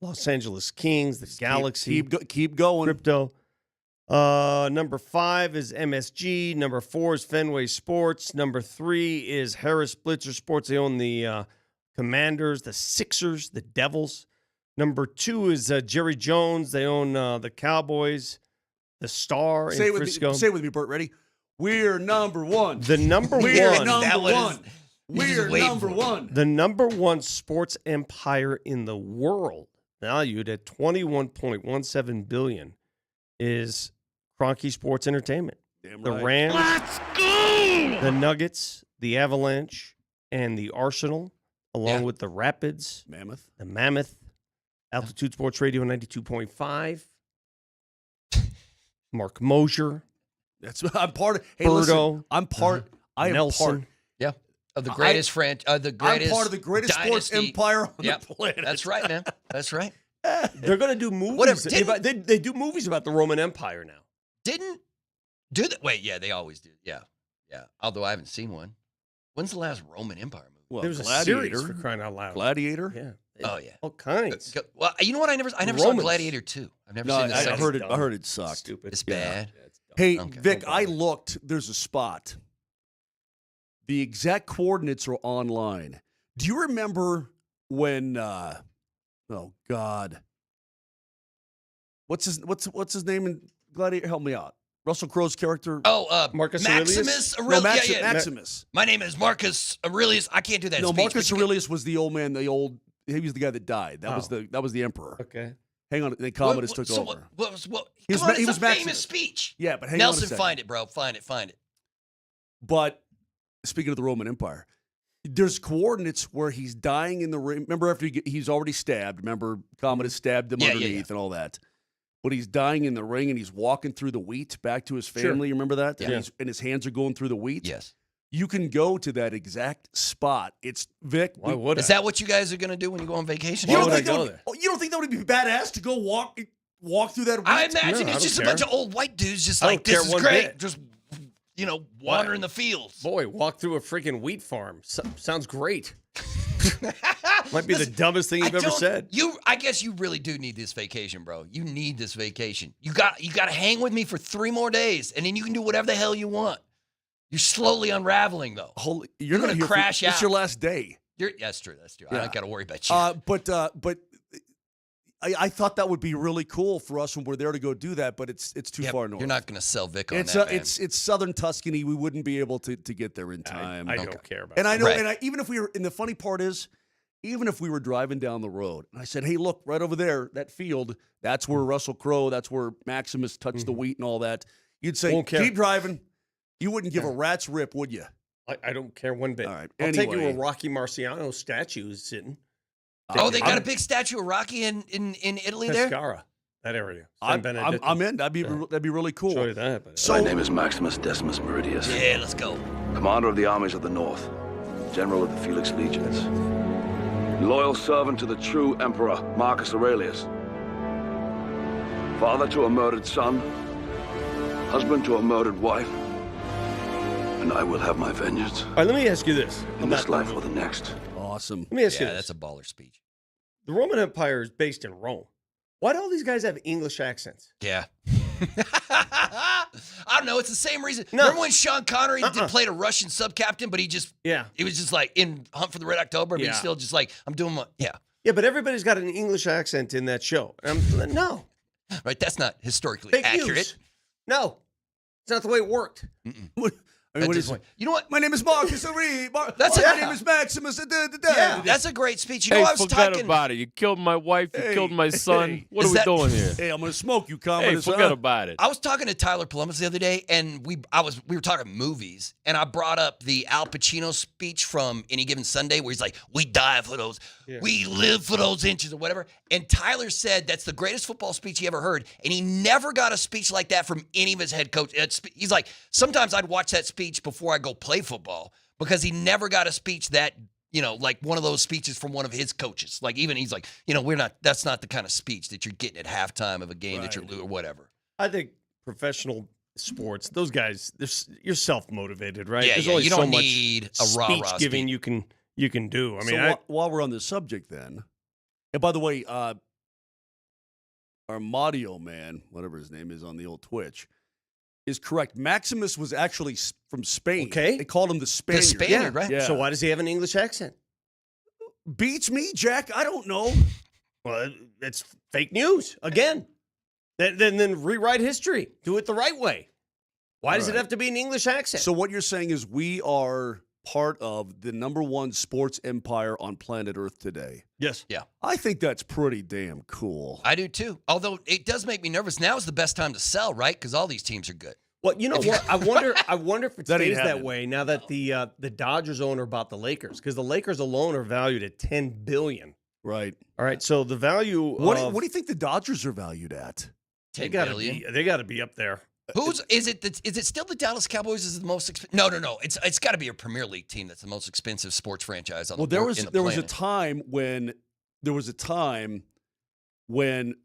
Los Angeles Kings, the Galaxy, Keep going. Crypto. Number 5 is MSG. Number 4 is Fenway Sports. Number 3 is Harris Blitzer Sports. They own the Commanders, the Sixers, the Devils. Number 2 is Jerry Jones. They own the Cowboys, the Star Say in it Frisco. with me, Bert. Ready? We're number one. The number We're one. number That was- one. We're waiting number for it. one. The number one sports empire in the world, valued at $21.17 billion, is Kroenke Sports Entertainment. Damn The right. Rams, the Nuggets, the Avalanche, and the Arsenal, along with the Rapids, Mammoth. the Mammoth, Altitude Sports Radio 92.5, Mark Moser, I'm part of. Hey, Birdo, listen, I'm part. I am Nelson. part. Of the greatest I'm part of the greatest sports dynasty. empire on Yep. the planet. That's right, man. That's right. They're going to do movies. Whatever. They do movies about the Roman Empire now. Didn't do that. Wait, yeah, they always do. Yeah. Although I haven't seen one. When's the last Roman Empire movie? Well, There's a Gladiator. series for crying out loud. Gladiator. Yeah. Oh, yeah. All kinds. Well, you know what? I never saw Romans. Gladiator 2. I've never No, seen the I second. heard it. Dumb. I heard it sucked. Stupid. It's bad. Yeah, it's dumb. Hey, Okay. Vic, Don't I bother. looked. There's a spot. The exact coordinates are online. Do you remember when? Oh God, what's his name in Gladiator? Help me out. Russell Crowe's character. Oh, Marcus Maximus no, Aurelius. Maximus. My name is Marcus Aurelius. I can't do that. No, speech, Marcus but you Aurelius was the old man. He was the guy that died. That was the emperor. Okay. Hang on, the can- Commodus What- took so over. What was He was come on, Ma- he it's was a Maximus. famous speech. Yeah, but hang on a Nelson, second. find it, bro. Find it. But speaking of the Roman Empire, there's coordinates where he's dying in the ring. Remember, after he's already stabbed. Remember, Commodus stabbed him Yeah, yeah, underneath and all that. But he's dying in the ring and he's walking through the wheat back to his family. You remember that? Yeah. And his hands are going through the wheat. Yes. You can go to that exact spot. It's Vic. Why would Is I? that what you guys are going to do when you go on vacation? Why don't would I think go that there? You don't think that would be badass to go walk through that wheat? I imagine No, I it's don't just a care. bunch of old white dudes just I don't like, this care is one great. bit. Just, wandering the fields. Boy, walk through a freaking wheat farm. Sounds great. Might be the dumbest thing you've ever said. I guess you really do need this vacation, bro. You need this vacation. You got to hang with me for 3 more days, and then you can do whatever the hell you want. You're slowly unraveling, though. You're going to crash out. It's your last day. That's true. Yeah. I don't got to worry about you. But I thought that would be really cool for us when we're there to go do that, but it's too far north. You're not going to sell Vic on that, man. It's southern Tuscany. We wouldn't be able to get there in time. I don't care about and that. I know, Right. even if we were, and the funny part is, even if we were driving down the road, and I said, hey, look, right over there, that field, that's where Russell Crowe, that's where Maximus touched the wheat and all that. You'd say, Won't care. keep driving. You wouldn't give a rat's rip, would you? I don't care one bit. All right. I'll take you Anyway. where Rocky Marciano's statue is sitting. Oh, they got a big statue of Rocky in Italy there? Pescara, that area. I'm in. That'd be really cool. Show you that. But, So- My name is Maximus Decimus Meridius, Yeah, let's go. commander of the armies of the North, general of the Felix Legions, loyal servant to the true emperor Marcus Aurelius, father to a murdered son, husband to a murdered wife, and I will have my vengeance all right, let me ask you this. in this life or the next. Awesome. Let me ask you Yeah, this. that's a baller speech. The Roman Empire is based in Rome. Why do all these guys have English accents? Yeah. I don't know. It's the same reason. No. Remember when Sean Connery played a Russian sub-captain, but he was just like in Hunt for the Red October, but he's Yeah. still just like, I'm doing my, yeah. Yeah, but everybody's got an English accent in that show. No. Right? That's not historically Fake accurate. news. No. It's not the way it worked. I mean, what is You know what? My name is Marcus Aurelius. That's My it. name is Maximus. Yeah, that's a great speech. You know, Hey, I was forget talking. about it. You killed my wife. You Hey, killed my son. hey. What Is are we that- doing here? Hey, I'm gonna smoke you, Hey, communist. forget about it. I was talking to Tyler Polumbus the other day, and we were talking movies, and I brought up the Al Pacino speech from Any Given Sunday, where he's like, "We die for those, we live for those inches," or whatever. And Tyler said that's the greatest football speech he ever heard, and he never got a speech like that from any of his head coach. He's like, sometimes I'd watch that speech before I go play football because he never got a speech that, like one of those speeches from one of his coaches. Like even he's like, that's not the kind of speech that you're getting at halftime of a game that you're losing or whatever. I think professional sports, those guys, you're self-motivated, right? Yeah, There's yeah, only you so don't much need a rah-rah speech giving speech. you can do. I mean, So while we're on this subject, then, and by the way, our Mario man, whatever his name is on the old Twitch, is correct. Maximus was actually from Spain. Okay. They called him the Spaniard. Spaniard, right? Yeah. so why does he have an English accent? Beats me, Jack. I don't know. Well, it's fake news again. Then rewrite history. Do it the right way. Why does it Right. have to be an English accent? So what you're saying is we are part of the #1 sports empire on planet Earth today. yes. I think that's pretty damn cool. I do too. Although it does make me nervous. Now is the best time to sell, right? Because all these teams are good. Well, you know what? I wonder if it That ain't stays that happening. way now that the Dodgers owner bought the Lakers, because the Lakers alone are valued at $10 billion. Right. All right. So the value What of do you think the Dodgers are valued at? they $10 gotta billion. they got to be up there. Is it still the Dallas Cowboys is the most expensive? No. It's got to be a Premier League team that's the most expensive sports franchise on Well, the there in was the there was a planet. time when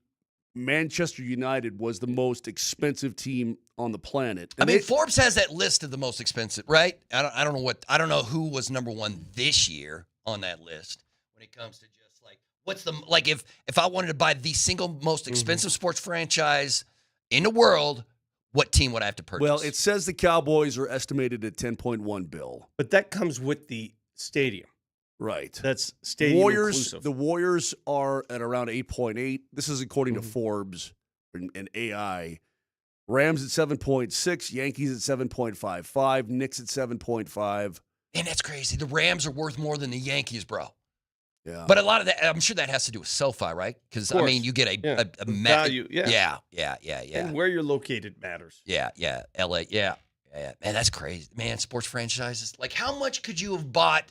Manchester United was the most expensive team on the planet. I And mean, Forbes has that list of the most expensive, right? I don't know who was #1 this year on that list when it comes to just like what's the like if I wanted to buy the single most expensive sports franchise in the world, what team would I have to purchase? well, it says the Cowboys are estimated at $10.1 billion. But that comes with the stadium. Right. That's stadium Warriors. inclusive. The Warriors are at around 8.8. This is according to Forbes and AI. Rams at 7.6. Yankees at 7.55. Knicks at 7.5. and that's crazy. The Rams are worth more than the Yankees, bro. Yeah. But a lot of that, I'm sure that has to do with SoFi, right? Because I course. mean, you get a The value. value. Yeah. Yeah. And where you're located matters. Yeah. LA. Yeah. Man, that's crazy. Man, sports franchises. Like, how much could you have bought?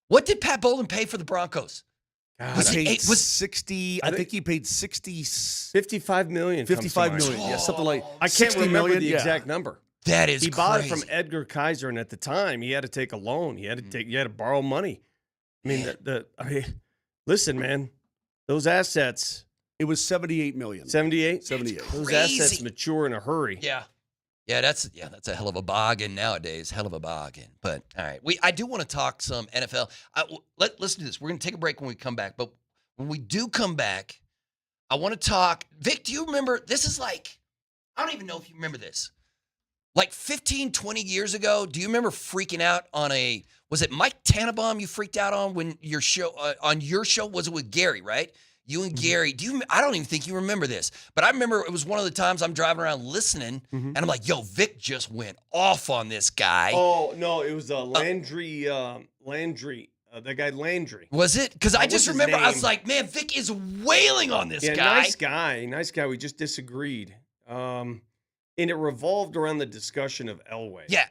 What did Pat Bowlen pay for the Broncos? Was He it paid eight- was- 60. I think he paid 60. $55 million. comes to 55 mind. million. Yeah, something like. I can't 60 remember million, the yeah. exact number. That is He crazy. bought it from Edgar Kaiser, and at the time, he had to take a loan. He had to borrow money. I mean, listen, man, those assets. It was 78 million. 78? 78. Those Crazy. assets mature in a hurry. Yeah. Yeah, that's a hell of a bargain nowadays. Hell of a bargain. But all right, I do want to talk some NFL. Let's do this. We're going to take a break when we come back. But when we do come back, I want to talk. Vic, do you remember? This is like, I don't even know if you remember this. Like 15, 20 years ago, do you remember freaking out on was it Mike Tannenbaum you freaked out on when your show, was it with Gary, right? You and Gary, I don't even think you remember this, but I remember it was one of the times I'm driving around listening, and I'm like, yo, Vic just went off on this guy. Oh, no, it was Landry, that guy Landry. Was it? Because I just remember, I was name? like, man, Vic is wailing on this guy. Nice guy. We just disagreed. And it revolved around the discussion of Elway. Yeah,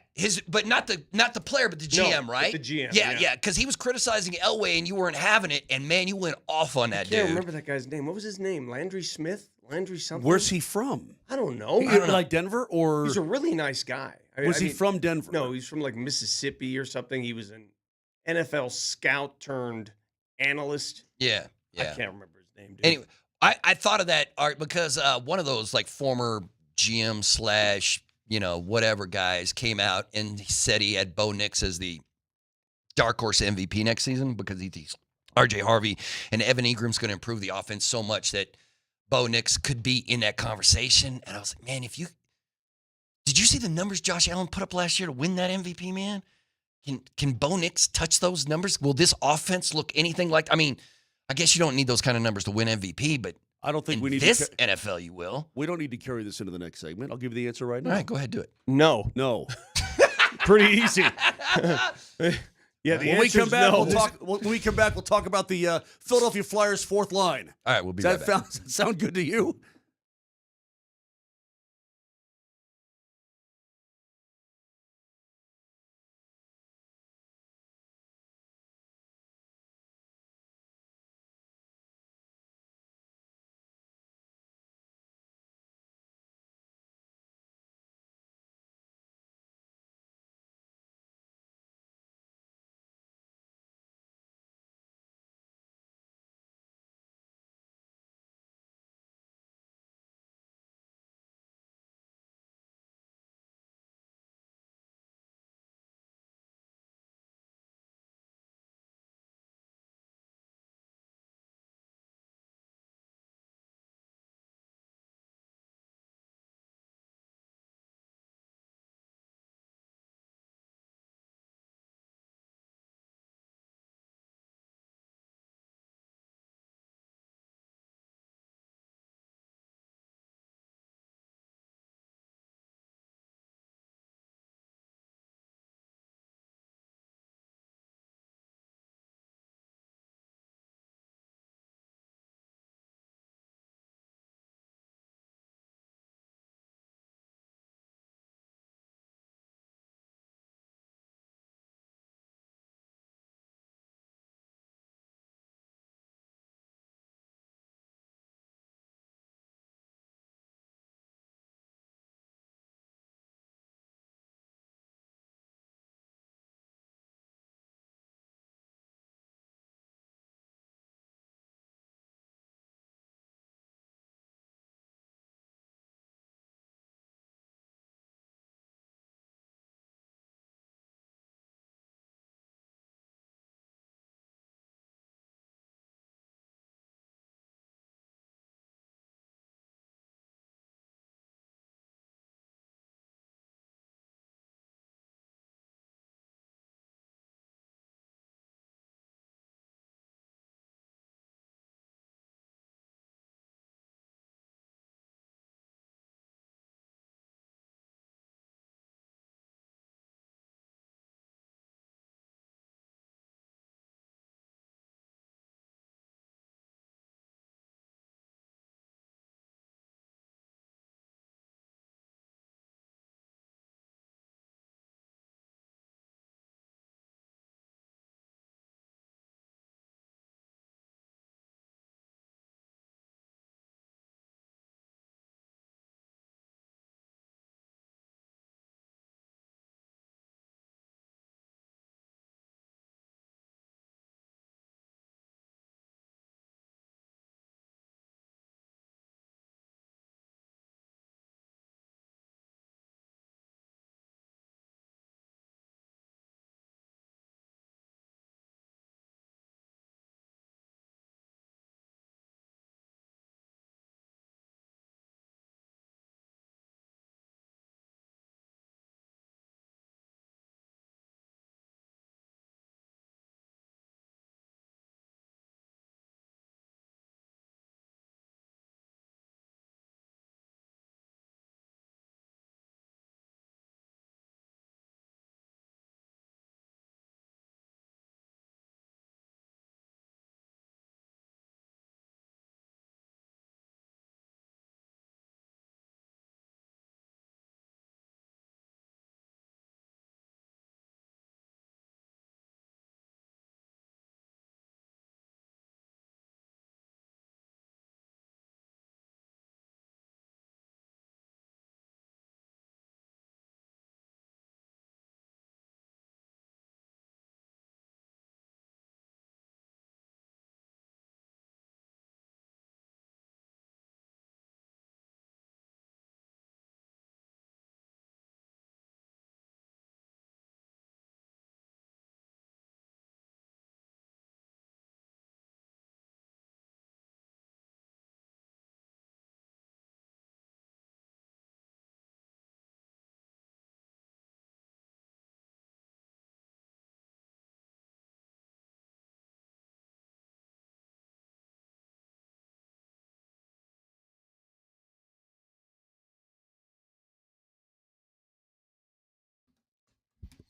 but not the player, but the GM, right? The GM. Yeah, because he was criticizing Elway and you weren't having it, and man, you went off on that dude. I can't remember that guy's name. What was his name? Landry Smith? Landry something? Where's he from? I don't know. Like Denver or? He's a really nice guy. Was he from Denver? No, he's from like Mississippi or something. He was an NFL scout turned analyst. Yeah. I can't remember his name, dude. Anyway, I thought of that Art because one of those like former GM / whatever guys came out and he said he had Bo Nix as the dark horse MVP next season because he thinks RJ Harvey and Evan Ingram's going to improve the offense so much that Bo Nix could be in that conversation. And I was like, man, did you see the numbers Josh Allen put up last year to win that MVP, man? Can Bo Nix touch those numbers? Will this offense look anything like? I mean, I guess you don't need those kind of numbers to win MVP, but I don't think in we need this NFL. You will. We don't need to carry this into the next segment. I'll give you the answer right now. All right, go ahead, do it. No. Pretty easy. Yeah, when we come back, we'll talk about the Philadelphia Flyers' fourth line. All right, we'll be right back. Does that sound good to you?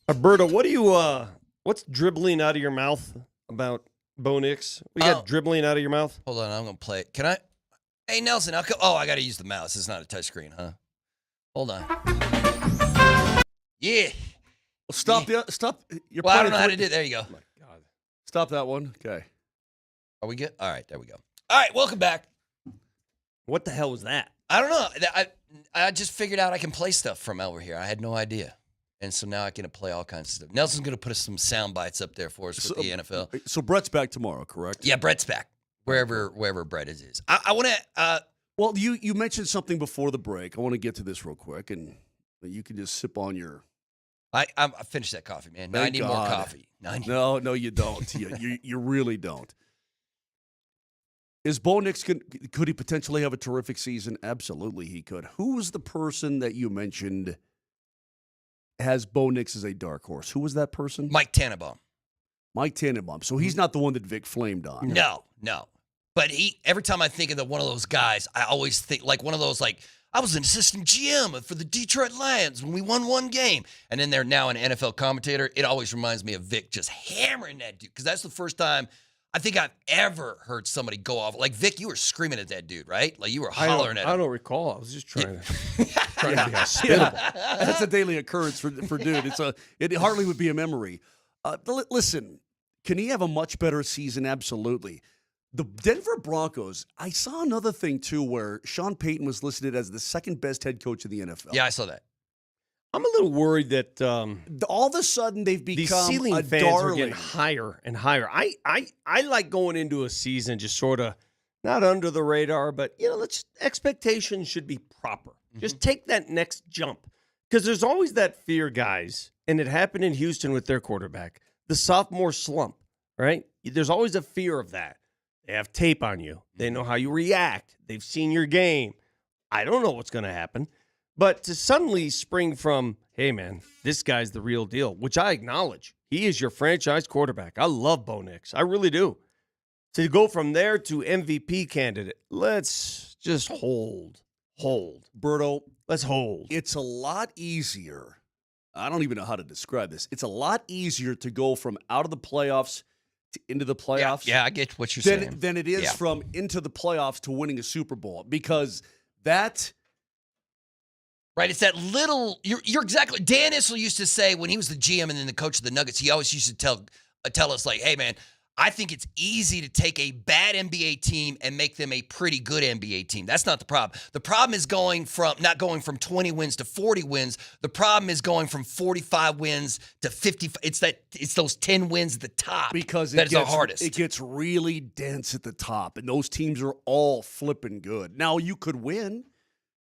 Alberto, what do you what's dribbling out of your mouth about Bo Nix? What you got dribbling out of your mouth? Hold on, I'm gonna play it. Can I? Hey Nelson, I gotta use the mouse. It's not a touchscreen, huh? Hold on. Yeah. Stop. Stop. You're Well, I don't know how to do it. There you go. Oh my God. Stop that one. Okay. Are we good? All right, there we go. All right, welcome back. What the hell was that? I don't know. I just figured out I can play stuff from over here. I had no idea. And so now I can play all kinds of stuff. Nelson's going to put us some sound bites up there for us with the NFL. So Brett's back tomorrow, correct? Yeah, Brett's back. Wherever Brett is. I want to... well, you mentioned something before the break. I want to get to this real quick, and you can just sip on your... I finished that coffee, man. Now I need more coffee. No, you don't. you really don't. Is Bo Nix, could he potentially have a terrific season? Absolutely he could. Who was the person that you mentioned has Bo Nix as a dark horse? Who was that person? Mike Tannenbaum. Mike Tannenbaum. So he's not the one that Vic flamed on. No. But every time I think of one of those guys, I always think like one of those, like, I was an assistant GM for the Detroit Lions when we won one game. And then they're now an NFL commentator. It always reminds me of Vic just hammering that dude. Because that's the first time I think I've ever heard somebody go off. Like, Vic, you were screaming at that dude, right? Like, you were hollering at him. I don't recall. I was just trying to be hospitable. That's a daily occurrence for dude. It hardly would be a memory. Listen, can he have a much better season? Absolutely. The Denver Broncos, I saw another thing, too, where Sean Payton was listed as the second best head coach in the NFL. Yeah, I saw that. I'm a little worried that all of a sudden they've become these ceiling a fans darling. are getting higher and higher. I like going into a season just sort of not under the radar, but expectations should be proper. Mm-hmm. Just take that next jump, because there's always that fear, guys, and it happened in Houston with their quarterback, the sophomore slump. Right? There's always a fear of that. They have tape on you. They know how you react. They've seen your game. I don't know what's going to happen. But to suddenly spring from, hey, man, this guy's the real deal, which I acknowledge. He is your franchise quarterback. I love Bo Nix. I really do. To go from there to MVP candidate, let's just hold. Berto, let's hold. It's a lot easier. I don't even know how to describe this. It's a lot easier to go from out of the playoffs to into the playoffs. Yeah, I get what you're saying. Than it is from into the playoffs to winning a Super Bowl, because that... Right, it's that little. You're exactly. Dan Issel used to say when he was the GM and then the coach of the Nuggets, he always used to tell us, like, "Hey, man, I think it's easy to take a bad NBA team and make them a pretty good NBA team. That's not the problem. The problem is not going from 20 wins to 40 wins. The problem is going from 45 wins to 50. It's those 10 wins at the top, because that's the hardest. It gets really dense at the top, and those teams are all flipping good. Now you could win.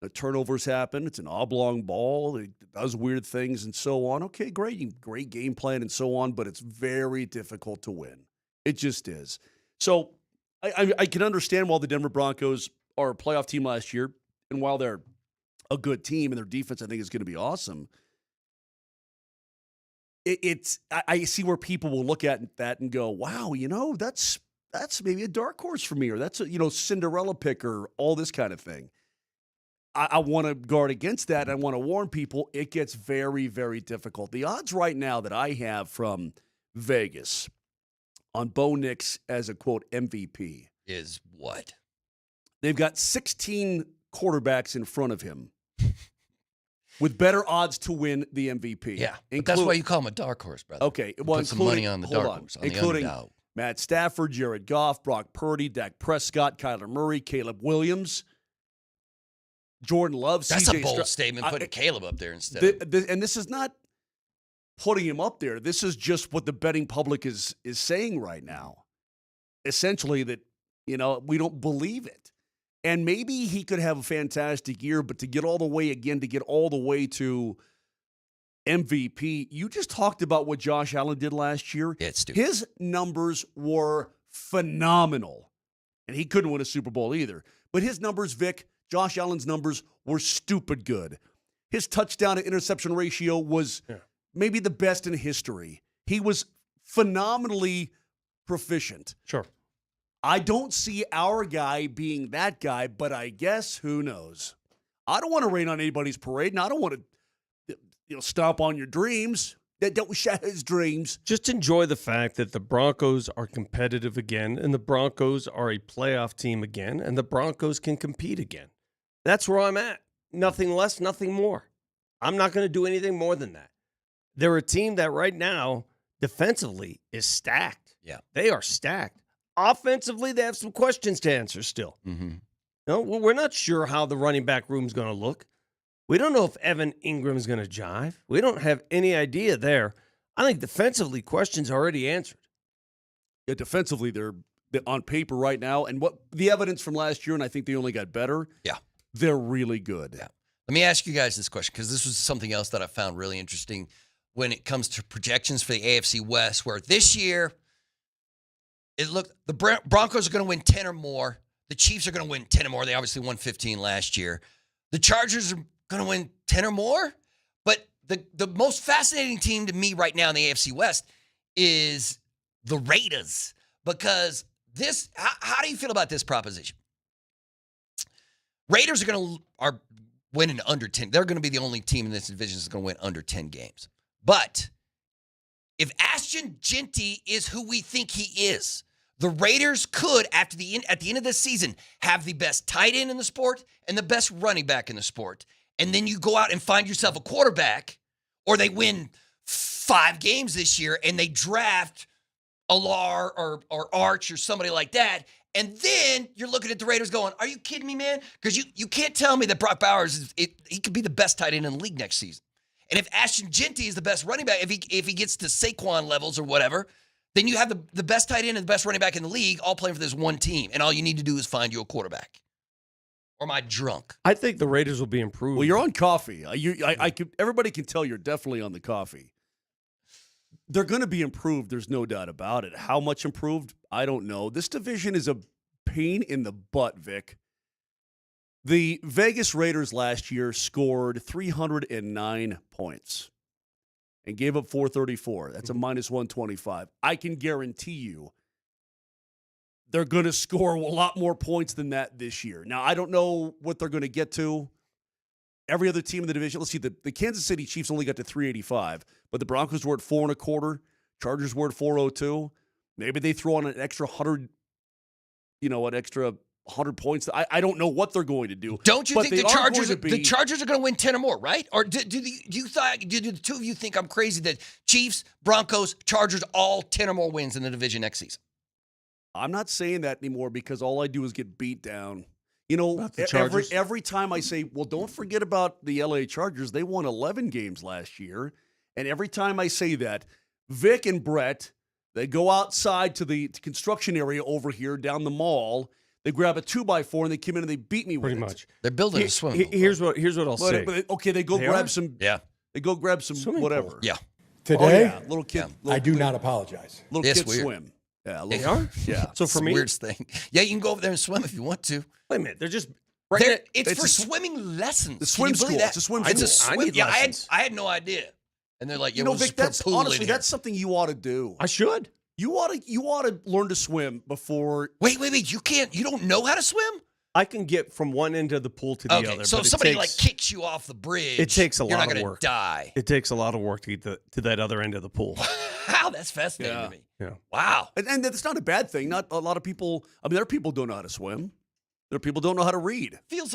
The turnovers happen. It's an oblong ball. It does weird things and so on. Okay, great game plan and so on, but it's very difficult to win. It just is. So I can understand why the Denver Broncos are a playoff team last year, and while they're a good team and their defense I think is going to be awesome, I see where people will look at that and go, wow, that's maybe a dark horse for me, or that's a Cinderella pick, or all this kind of thing. I want to guard against that. I want to warn people it gets very, very difficult. The odds right now that I have from Vegas on Bo Nix as a, quote, MVP is what? They've got 16 quarterbacks in front of him with better odds to win the MVP. Yeah, but that's why you call him a dark horse, brother. Okay. Well, put some money on the dark horse, on including the underdog. Matt Stafford, Jared Goff, Brock Purdy, Dak Prescott, Kyler Murray, Caleb Williams, Jordan Love. That's CJ a bold statement, putting Caleb up there instead. And this is not putting him up there. This is just what the betting public is saying right now. Essentially that, we don't believe it. And maybe he could have a fantastic year, but to get all the way to MVP, you just talked about what Josh Allen did last year. Yeah, it's stupid. His numbers were phenomenal. And he couldn't win a Super Bowl either. But his numbers, Vic, Josh Allen's numbers were stupid good. His touchdown to interception ratio was maybe the best in history. He was phenomenally proficient. Sure. I don't see our guy being that guy, but I guess who knows? I don't want to rain on anybody's parade, and I don't want to stomp on your dreams. Don't shatter his dreams. Just enjoy the fact that the Broncos are competitive again, and the Broncos are a playoff team again, and the Broncos can compete again. That's where I'm at. Nothing less, nothing more. I'm not going to do anything more than that. They're a team that right now, defensively, is stacked. Yeah. They are stacked. Offensively, they have some questions to answer still. Mm-hmm. No, we're not sure how the running back room is going to look. We don't know if Evan Ingram is going to jive. We don't have any idea there. I think defensively, questions are already answered. Yeah, defensively, they're on paper right now, and what the evidence from last year, and I think they only got better. Yeah. They're really good. Yeah. Let me ask you guys this question, because this was something else that I found really interesting when it comes to projections for the AFC West, where this year, it looked the Broncos are going to win 10 or more. The Chiefs are going to win 10 or more. They obviously won 15 last year. The Chargers are going to win 10 or more. But the most fascinating team to me right now in the AFC West is the Raiders. Because this, how do you feel about this proposition? Raiders are winning under 10. They're going to be the only team in this division that's going to win under 10 games. But if Ashton Jeanty is who we think he is, the Raiders could, at the end of this season, have the best tight end in the sport and the best running back in the sport. And then you go out and find yourself a quarterback, or they win 5 games this year and they draft Alar or Arch or somebody like that. And then you're looking at the Raiders going, are you kidding me, man? Because you can't tell me that Brock Bowers, he could be the best tight end in the league next season. And if Ashton Jeanty is the best running back, if he gets to Saquon levels or whatever, then you have the best tight end and the best running back in the league all playing for this one team. And all you need to do is find you a quarterback. Or am I drunk? I think the Raiders will be improved. Well, you're on coffee. Everybody can tell you're definitely on the coffee. They're going to be improved. There's no doubt about it. How much improved? I don't know. This division is a pain in the butt, Vic. The Vegas Raiders last year scored 309 points and gave up 434. That's a minus 125. I can guarantee you they're going to score a lot more points than that this year. Now, I don't know what they're going to get to. Every other team in the division, let's see, the Kansas City Chiefs only got to 385, but the Broncos were at 4.25. Chargers were at 402. Maybe they throw on an extra 100, an extra 100 points. I don't know what they're going to do. Don't you think the Chargers are going to win 10 or more, right? Or do the two of you think I'm crazy that Chiefs, Broncos, Chargers, all 10 or more wins in the division next season? I'm not saying that anymore because all I do is get beat down. Every time I say, well, don't forget about the LA Chargers. They won 11 games last year. And every time I say that, Vic and Brett, they go outside to the construction area over here down the mall. They grab a 2x4 and they come in and they beat me with it. Pretty much. They're building a swimming pool. Here's what I'll say. Okay, they go grab some. Yeah. They go grab some Swimming whatever. pool. Yeah. Today, Little kid. I do not apologize. Little It's kid weird. swim. Yeah, They are? Yeah. So It's for the me, weirdest thing. Yeah, you can go over there and swim if you want to. wait a minute. They're just It's it's for a swimming lessons. The Can swim you believe school. that? It's a swim It's a school. swim. I need Yeah, lessons. I had no idea. And they're like, yeah, You know, we'll Vic, just put a that's pool in honestly here. that's something you ought to do. I should. You ought to learn to swim before. Wait. You don't know how to swim? I can get from one end of the pool to the Okay, other. so but if somebody kicks you off the bridge, it takes a you're lot not of gonna work. die. It takes a lot of work to get to that other end of the pool. Wow, that's fascinating Yeah. to me. Yeah. Wow. And that's not a bad thing. Not a lot of people. I mean, there are people who don't know how to swim. There are people who don't know how to read. Feels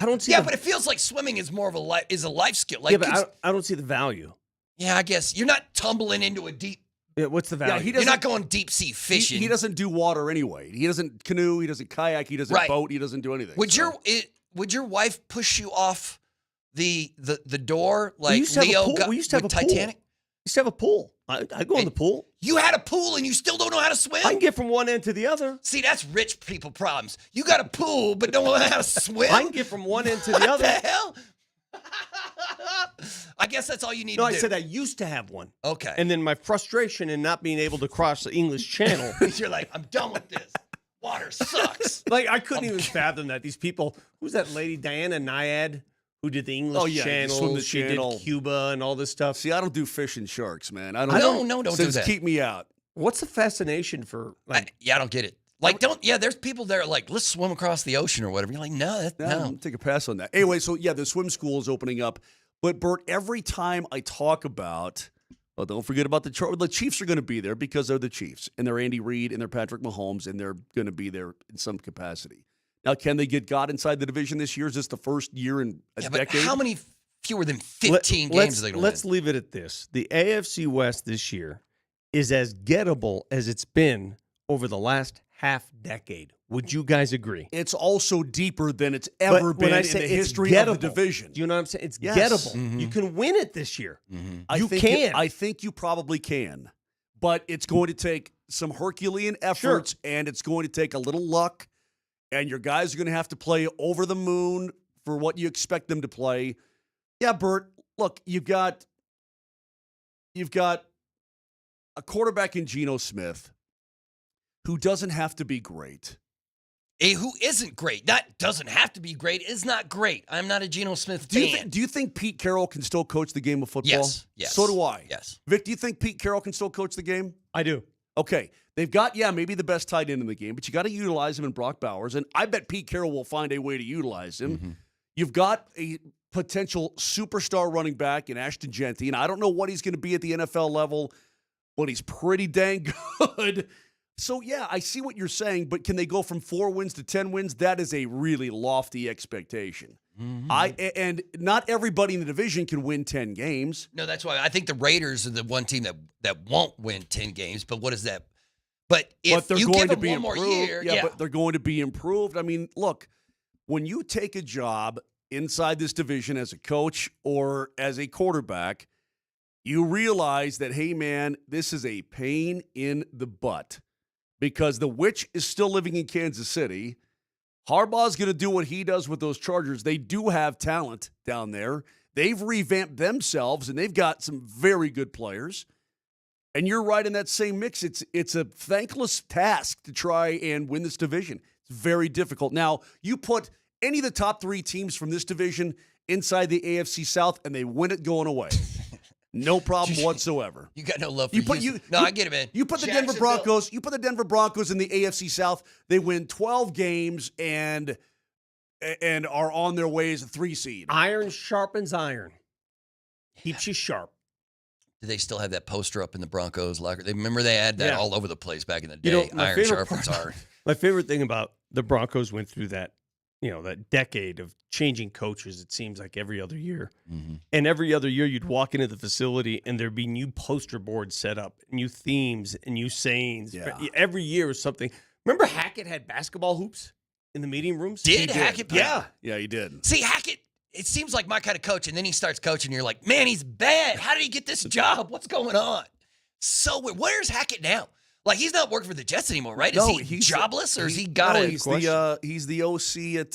I don't see. Yeah, but it feels like swimming is more of a life skill. Like yeah, but I don't see the value. yeah, I guess you're not tumbling into a deep. Yeah, what's the value? Yeah, You're not going deep sea fishing. He doesn't do water anyway. He doesn't canoe. He doesn't kayak. He doesn't Right. boat. He doesn't do anything. Would so. your wife push you off the door like used to have a Leo pool. got We used to have with a pool. Titanic? We used to have a pool. I go in the pool. You had a pool and you still don't know how to swim? I can get from one end to the other. See, that's rich people problems. You got a pool but don't know how to swim? I can get from one end to the What other. the hell? I guess that's all you need No, to I do. said I used to have one. Okay. And then my frustration in not being able to cross the English Channel. You're like, I'm done with this. Water sucks. Like, I couldn't even fathom that. These people, who's that lady, Diana Nyad, who did the English Channel? swim the she channel. did Cuba and all this stuff. See, I don't do fish and sharks, man. I don't do Says that. Keep me out. What's the fascination for, like, I don't get it. Like, there's people there like, let's swim across the ocean or whatever. You're like, no. I'll take a pass on that. Anyway, so yeah, the swim school is opening up. But, Bert, every time I talk about, well, don't forget about the Chiefs are going to be there because they're the Chiefs, and they're Andy Reid, and they're Patrick Mahomes, and they're going to be there in some capacity. Now, can they get God inside the division this year? Is this the first year in a decade? But how many fewer than 15 games are they going to win? Let's leave it at this. The AFC West this year is as gettable as it's been over the last half decade. Would you guys agree? It's also deeper than it's ever been in the history of the division. Do you know what I'm saying? It's Yes. gettable. Mm-hmm. You can win it this year. Mm-hmm. I think you probably can, but it's going to take some Herculean efforts, and it's going to take a little luck, and your guys are going to have to play over the moon for what you expect them to play. Yeah, Bert, look, you've got a quarterback in Geno Smith who doesn't have to be great. Who isn't great. That doesn't have to be great. Is not great. I'm not a Geno Smith fan. Do you think Pete Carroll can still coach the game of football? Yes. So do I. Yes. Vic, do you think Pete Carroll can still coach the game? I do. Okay. They've got, maybe the best tight end in the game, but you got to utilize him in Brock Bowers, and I bet Pete Carroll will find a way to utilize him. Mm-hmm. You've got a potential superstar running back in Ashton Genty, and I don't know what he's going to be at the NFL level, but he's pretty dang good. So, yeah, I see what you're saying, but can they go from 4 wins to 10 wins? That is a really lofty expectation. Mm-hmm. And not everybody in the division can win 10 games. No, that's why I think the Raiders are the one team that won't win 10 games. But what is that? But if they're you going give to them be one improved. more year, But they're going to be improved. I mean, look, when you take a job inside this division as a coach or as a quarterback, you realize that, hey, man, this is a pain in the butt because the witch is still living in Kansas City. Harbaugh's going to do what he does with those Chargers. They do have talent down there. They've revamped themselves, and they've got some very good players. And you're right in that same mix. It's a thankless task to try and win this division. It's very difficult. Now, you put any of the top 3 teams from this division inside the AFC South, and they win it going away. No problem whatsoever. You got no love for Houston. I get it, man. You put the Denver Broncos. You put the Denver Broncos in the AFC South. They win 12 games and are on their way as a 3 seed. Iron sharpens iron. Keeps you sharp. Do they still have that poster up in the Broncos locker? Remember they had that all over the place back in the day. You know, my Iron favorite sharpens part- iron. My favorite thing about the Broncos went through that decade of changing coaches, it seems like every other year. Mm-hmm. And every other year you'd walk into the facility and there'd be new poster boards set up, new themes and new sayings. Yeah. Every year was something. Remember Hackett had basketball hoops in the meeting rooms? Did Hackett play? Yeah. Yeah, he did. See, Hackett, it seems like my kind of coach, and then he starts coaching, and you're like, man, he's bad. How did he get this job? What's going on? So weird. Where's Hackett now? Like, he's not working for the Jets anymore, right? Is he jobless, or has he got a he's the OC at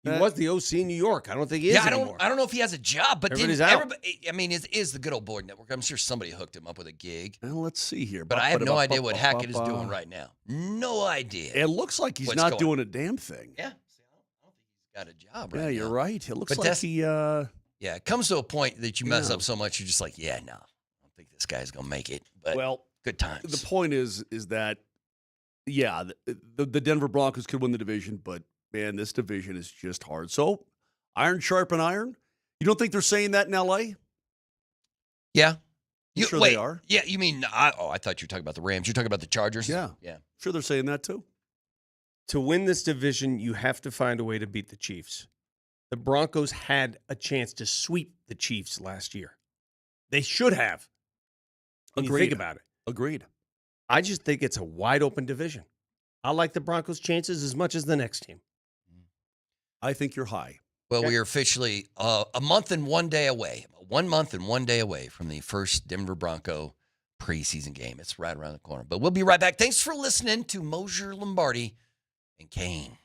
He was the OC in New York. I don't think he is anymore. I don't know if he has a job, but Everybody's out. everybody, I mean, is the good old board network. I'm sure somebody hooked him up with a gig. Well, let's see here. But I have no idea what Hackett is doing right now. No idea. It looks like he's not doing a damn thing. Yeah. See, I don't think he's got a job right now. Yeah, you're right. It looks But like he yeah, it comes to a point that you mess up so much, you're just like, yeah, no, I don't think this guy's going to make it. But good times. The point is that, yeah, the Denver Broncos could win the division, but, man, this division is just hard. So, iron sharpen iron. You don't think they're saying that in L.A.? Yeah. Sure wait, they are. Yeah, you mean, I thought you were talking about the Rams. You're talking about the Chargers? Yeah. Yeah. Sure they're saying that too. To win this division, you have to find a way to beat the Chiefs. The Broncos had a chance to sweep the Chiefs last year. They should have. When you think about it. Agreed. I just think it's a wide open division. I like the Broncos' chances as much as the next team. I think you're high. Well, we are officially a month and 1 day away. 1 month and 1 day away from the first Denver Bronco preseason game. It's right around the corner. But we'll be right back. Thanks for listening to Moser, Lombardi, and Kane.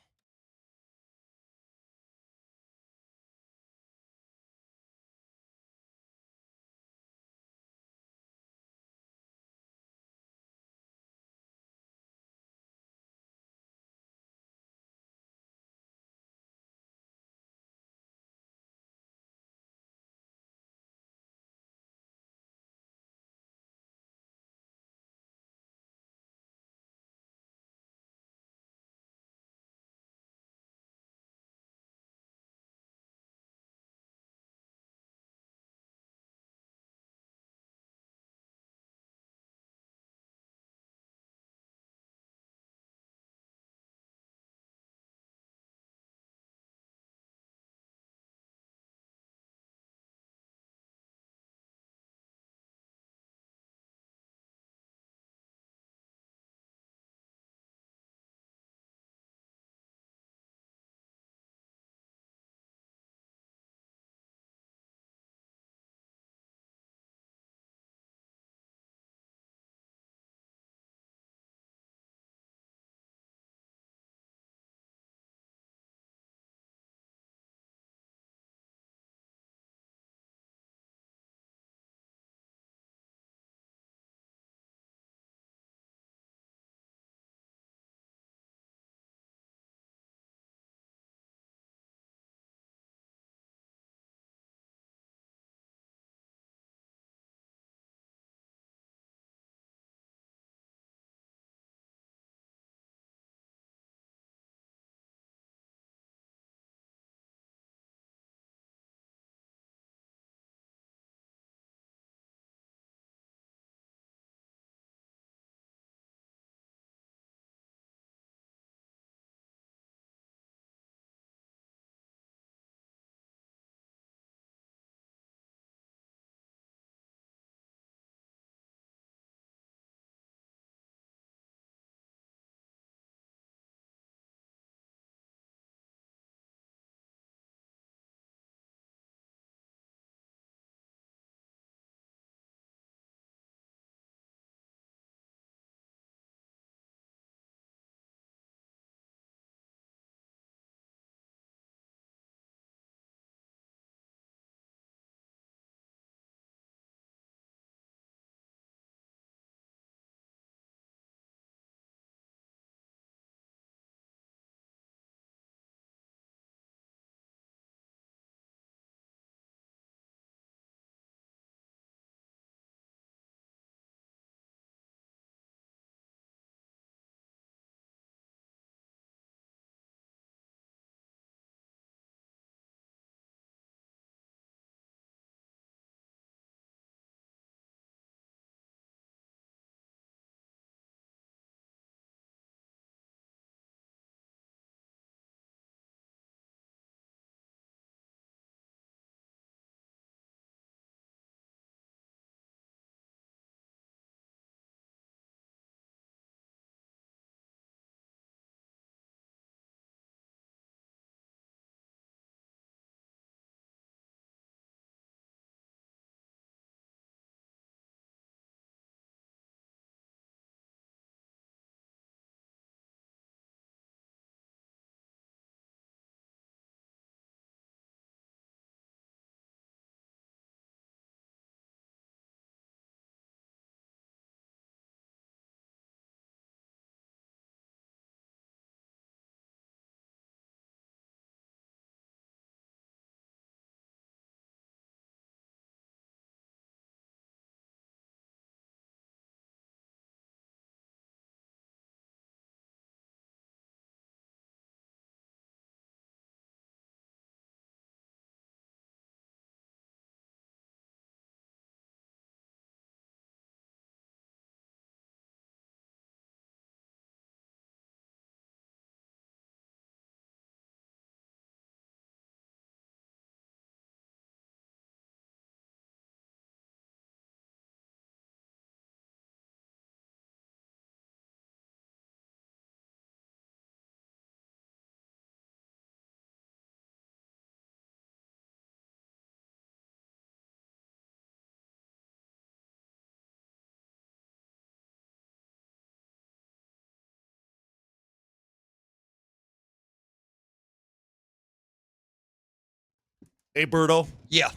Hey, Berto. Yeah.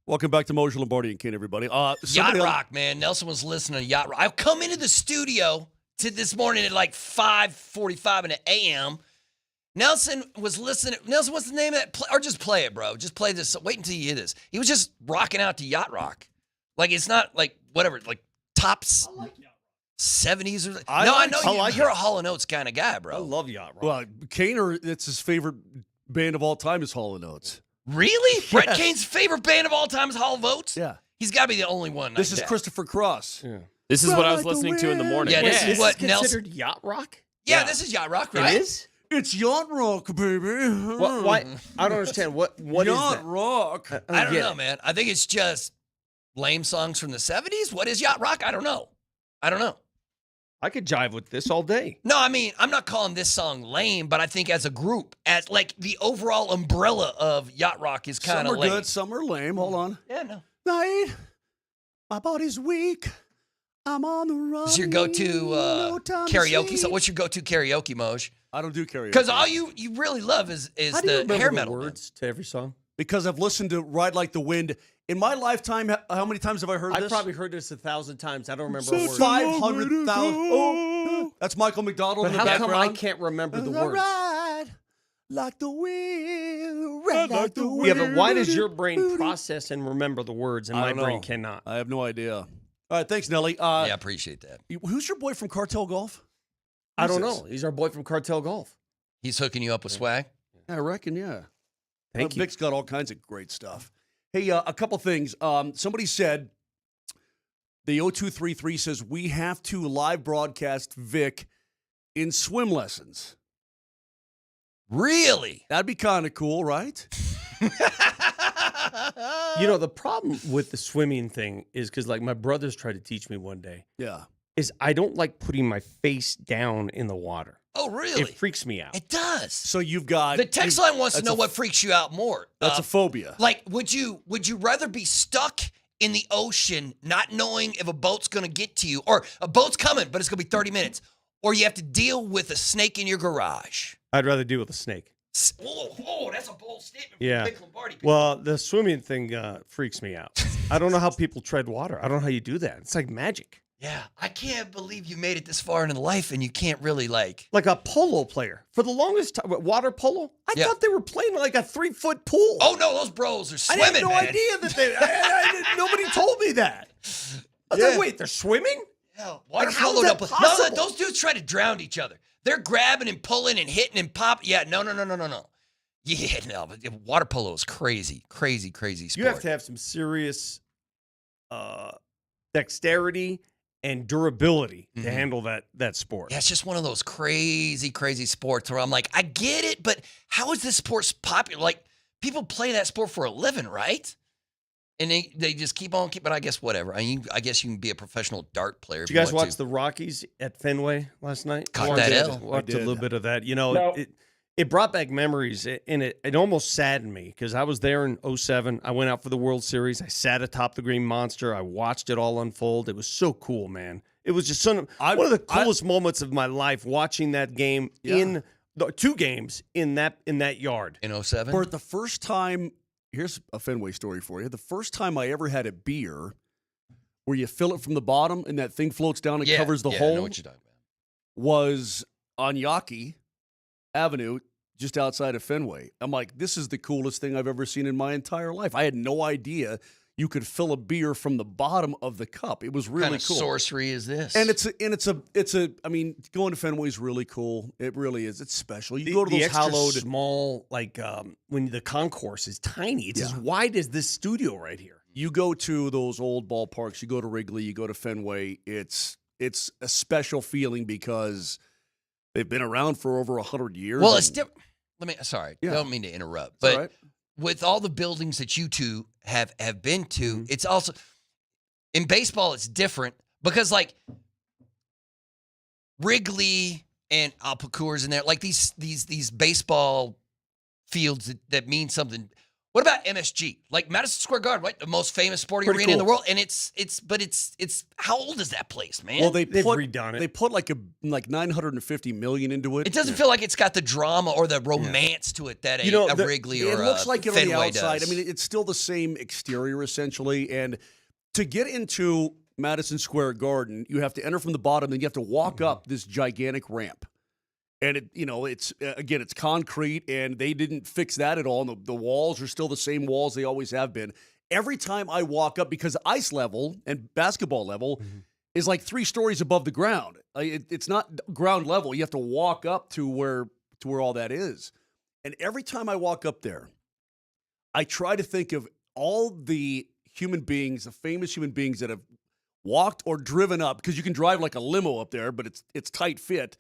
Welcome back to Moser, Lombardi, and Kane, everybody. Yacht Rock, man. Nelson was listening to Yacht Rock. I come into the studio this morning at like 5:45 in the a.m. Nelson was listening. Nelson, what's the name of that? Or just play it, bro. Just play this. Wait until you hear this. He was just rocking out to Yacht Rock. Like, it's not like whatever, like tops 70s or I know you're a Hall & Oates kind of guy, bro. I love Yacht Rock. Well, Kane, it's his favorite band of all time is Hall & Oates. Really? Yes. Brett Kane's favorite band of all time is Hall & Oates? Yeah. He's got to be the only one. This is Christopher Cross. Yeah. This is what I was listening to in the morning. Yeah, this is what considered Nelson. Yacht Rock? Yeah, this is Yacht Rock, right? It is? It's Yacht Rock, baby. Why? I don't understand. What is Yacht that? Rock. I don't know, man. I think it's just lame songs from the 70s. What is Yacht Rock? I don't know. I could jive with this all day. No, I mean, I'm not calling this song lame, but I think as a group, as like the overall umbrella of Yacht Rock is kind of lame. Some are good, some are lame. Hold on. Yeah, no. Night, my body's weak. I'm on the run. This is your go-to karaoke. So what's your go-to karaoke, Moj? I don't do karaoke. Because all you really love is How do you the remember hair the metal words to every song? Because I've listened to Ride Like the Wind. In my lifetime, how many times have I heard this? I've probably heard this 1,000 times. I don't remember a word. 500,000. Oh, that's Michael McDonald But in the how come background. I can't remember the words? Ride like the wind, ride like the wind. Yeah, but why does your brain process and remember the words and I my don't know. brain cannot? I have no idea. All right, thanks, Nelly. Yeah, I appreciate that. Who's your boy from Cartel Golf? I don't Who's know. He's our boy from Cartel Golf. He's hooking you up with swag? I reckon, yeah. Thank you. Vic's got all kinds of great stuff. Hey, a couple things. Somebody said, the 0233 says, we have to live broadcast Vic in swim lessons. Really? That'd be kind of cool, right? You know, the problem with the swimming thing is because, like, my brothers tried to teach me one day, Yeah. is I don't like putting my face down in the water. Oh, really? It freaks me out. It does. So you've got... The text line wants to that's know a- what freaks you out more. That's a phobia. Like, would you rather be stuck in the ocean not knowing if a boat's going to get to you, or a boat's coming, but it's going to be 30 minutes, or you have to deal with a snake in your garage? I'd rather deal with a snake. Oh, that's a bold statement. Yeah. Big Lombardi. Well, the swimming thing freaks me out. I don't know how people tread water. I don't know how you do that. It's like magic. Yeah, I can't believe you made it this far into life and you can't really like a polo player. For the longest time, water polo, I thought they were playing like a 3-foot pool. Oh no, those bros are swimming. I had no man. idea that they. Nobody told me that. I was like, wait, they're swimming? Yeah, water Like, how polo is that don't play. possible? No, those dudes try to drown each other. They're grabbing and pulling and hitting and popping. Yeah, no. Yeah, no, but water polo is crazy sport. You have to have some serious dexterity and durability to handle that sport. Yeah, it's just one of those crazy sports where I'm like, I get it, but how is this sport popular? Like, people play that sport for a living, right? And they just keep on, but I guess whatever. I guess you can be a professional dart player. Did you guys watch the Rockies at Fenway last night? Caught that L. Watched a little bit of that. You know, it brought back memories, and it almost saddened me because I was there in 2007. I went out for the World Series. I sat atop the Green Monster. I watched it all unfold. It was so cool, man. It was just one of the coolest moments of my life watching that game in the 2 games in that yard. In 2007? Bert, the first time, here's a Fenway story for you. The first time I ever had a beer where you fill it from the bottom and that thing floats down and covers the I hole know what you're talking about. was on Yawkey Avenue, just outside of Fenway. I'm like, this is the coolest thing I've ever seen in my entire life. I had no idea you could fill a beer from the bottom of the cup. It was really What kind of cool. sorcery is this? And it's a. I mean, going to Fenway is really cool. It really is. It's special. You go to those extra hallowed small, like when the concourse is tiny. It's as wide as this studio right here. You go to those old ballparks. You go to Wrigley. You go to Fenway. It's a special feeling because they've been around for over 100 years. Well, it's different. Sorry, I don't mean to interrupt, but all right. with all the buildings that you two have been to, it's also in baseball. It's different because like Wrigley and I'll put Coors in there, like these baseball fields that mean something. What about MSG? Like Madison Square Garden, right? The most famous sporting Pretty arena in the cool. world. And it's how old is that place, man? Well, They've redone it. They put like $950 million into it. It doesn't feel like it's got the drama or the romance to it that a Wrigley or it looks like it on the Fenway outside. does. I mean, it's still the same exterior essentially. And to get into Madison Square Garden, you have to enter from the bottom, then you have to walk up this gigantic ramp. And it's concrete, and they didn't fix that at all. And the walls are still the same walls they always have been. Every time I walk up, because ice level and basketball level is like 3 stories above the ground. It's not ground level. You have to walk up to where all that is. And every time I walk up there, I try to think of all the human beings, the famous human beings that have walked or driven up, because you can drive like a limo up there, but it's tight fit.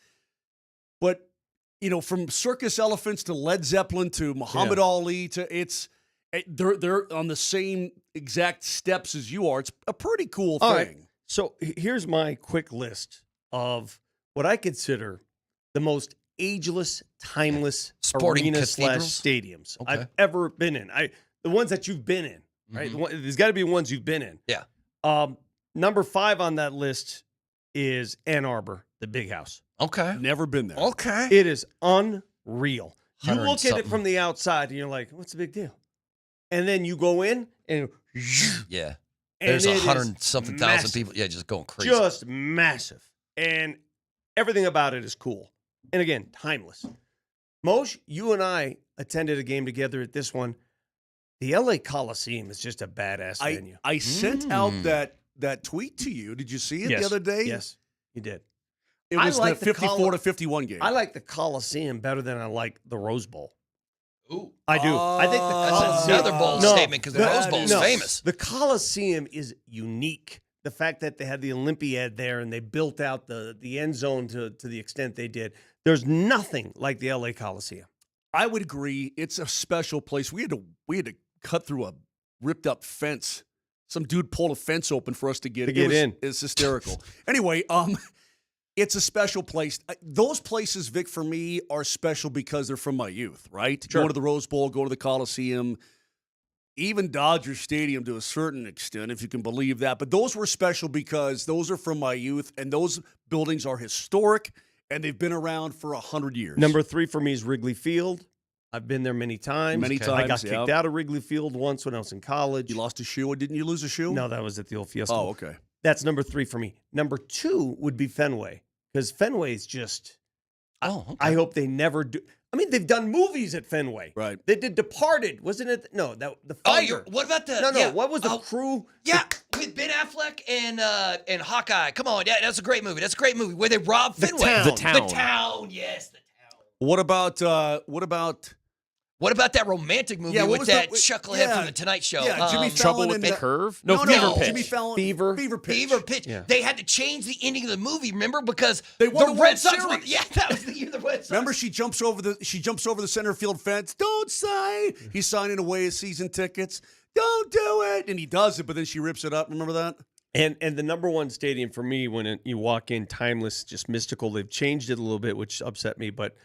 But, from circus elephants to Led Zeppelin to Muhammad Ali they're on the same exact steps as you are. It's a pretty cool thing. All right. So here's my quick list of what I consider the most ageless, timeless Sporting arena / cathedrals? stadiums Okay. I've ever been in. The ones that you've been in, right? There's got to be ones you've been in. Yeah. Number 5 on that list is Ann Arbor, the Big House. Okay. Never been there. Okay. It is unreal. You 100 look at it something. from the outside and you're like, what's the big deal? And then you go in and Yeah. and There's it is 100-something thousand massive. people. Yeah, just going crazy. Just massive. And everything about it is cool. And again, timeless. Moshe, you and I attended a game together at this one. The LA Coliseum is just a badass venue. I sent out that tweet to you. Did you see it the other day? Yes, you did. It I was like the the 54-51 game. I like the Coliseum better than I like the Rose Bowl. Ooh. I do. I think the That's Coliseum. another bold No, statement because the Rose Bowl is no. famous. The Coliseum is unique. The fact that they had the Olympiad there and they built out the end zone to the extent they did. There's nothing like the LA Coliseum. I would agree. It's a special place. We had to cut through a ripped up fence. Some dude pulled a fence open for us to get in. It's hysterical. Anyway, it's a special place. Those places, Vic, for me, are special because they're from my youth, right? Sure. Go to the Rose Bowl, go to the Coliseum, even Dodger Stadium to a certain extent, if you can believe that. But those were special because those are from my youth, and those buildings are historic, and they've been around for 100 years. Number 3 for me is Wrigley Field. I've been there many times. Many I got times, kicked out of Wrigley Field once when I was in college. You lost a shoe, or didn't you lose a shoe? No, that was at the old Fiesta. Oh, okay. That's number 3 for me. Number 2 would be Fenway, because Fenway is just. Oh, okay. I hope they never do. I mean, they've done movies at Fenway. Right. They did Departed, wasn't it? No, the Oh, fighter. what about the? No. Yeah. What was the crew? Yeah, with Ben Affleck and Hawkeye. Come on, yeah, that's a great movie. That's a great movie where they rob The Fenway. Town. The Town. The Town. Yes, the Town. What about What about that romantic movie Yeah, what with was that that- chucklehead yeah. from the Tonight Show? Yeah, Jimmy Trouble Fallon with and the that- Curve? No, Fever Pitch. Jimmy Fallon. Fever. Fever Pitch. Fever Pitch. Yeah. They had to change the ending of the movie, remember? Because They won the Red World Sox won. Series. Yeah, that was the year the Red Sox. Remember, she jumps over the center field fence. Don't sign. He's signing away his season tickets. Don't do it. And he does it, but then she rips it up. Remember that? And the number 1 stadium for me when you walk in, timeless, just mystical. They've changed it a little bit, which upset me, but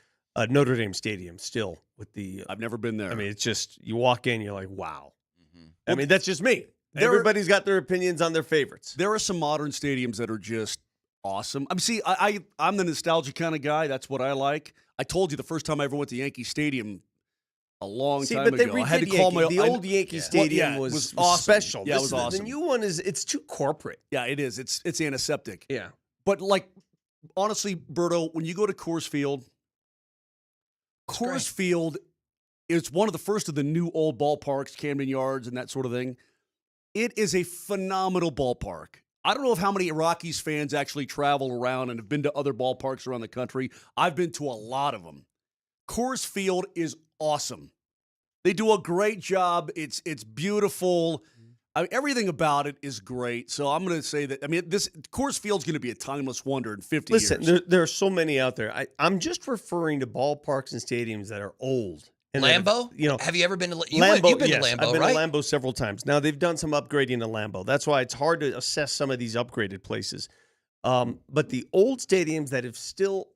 Notre Dame Stadium still with the. I've never been there. I mean, it's just you walk in, you're like, wow. Mm-hmm. I mean, that's just me. Everybody's got their opinions on their favorites. There are some modern stadiums that are just awesome. I mean, see, I'm the nostalgia kind of guy. That's what I like. I told you the first time I ever went to Yankee Stadium a long time but they ago. redid I had to call the old Yankee Stadium it was awesome. special. Yeah, it was The awesome. new one it's too corporate. Yeah, it is. It's antiseptic. Yeah. But like, honestly, Berto, when you go to Coors Field is one of the first of the new old ballparks, Camden Yards and that sort of thing. It is a phenomenal ballpark. I don't know how many Rockies fans actually travel around and have been to other ballparks around the country. I've been to a lot of them. Coors Field is awesome. They do a great job. It's beautiful. I mean, everything about it is great. So I'm going to say that. I mean, this Coors Field's going to be a timeless wonder in 50 years. Listen, there are so many out there. I'm just referring to ballparks and stadiums that are old. And Lambeau? Have you ever been to Lambeau? You've been Yes, to Lambeau, I've been right? to Lambeau several times. Now, they've done some upgrading to Lambeau. That's why it's hard to assess some of these upgraded places. But the old stadiums that have still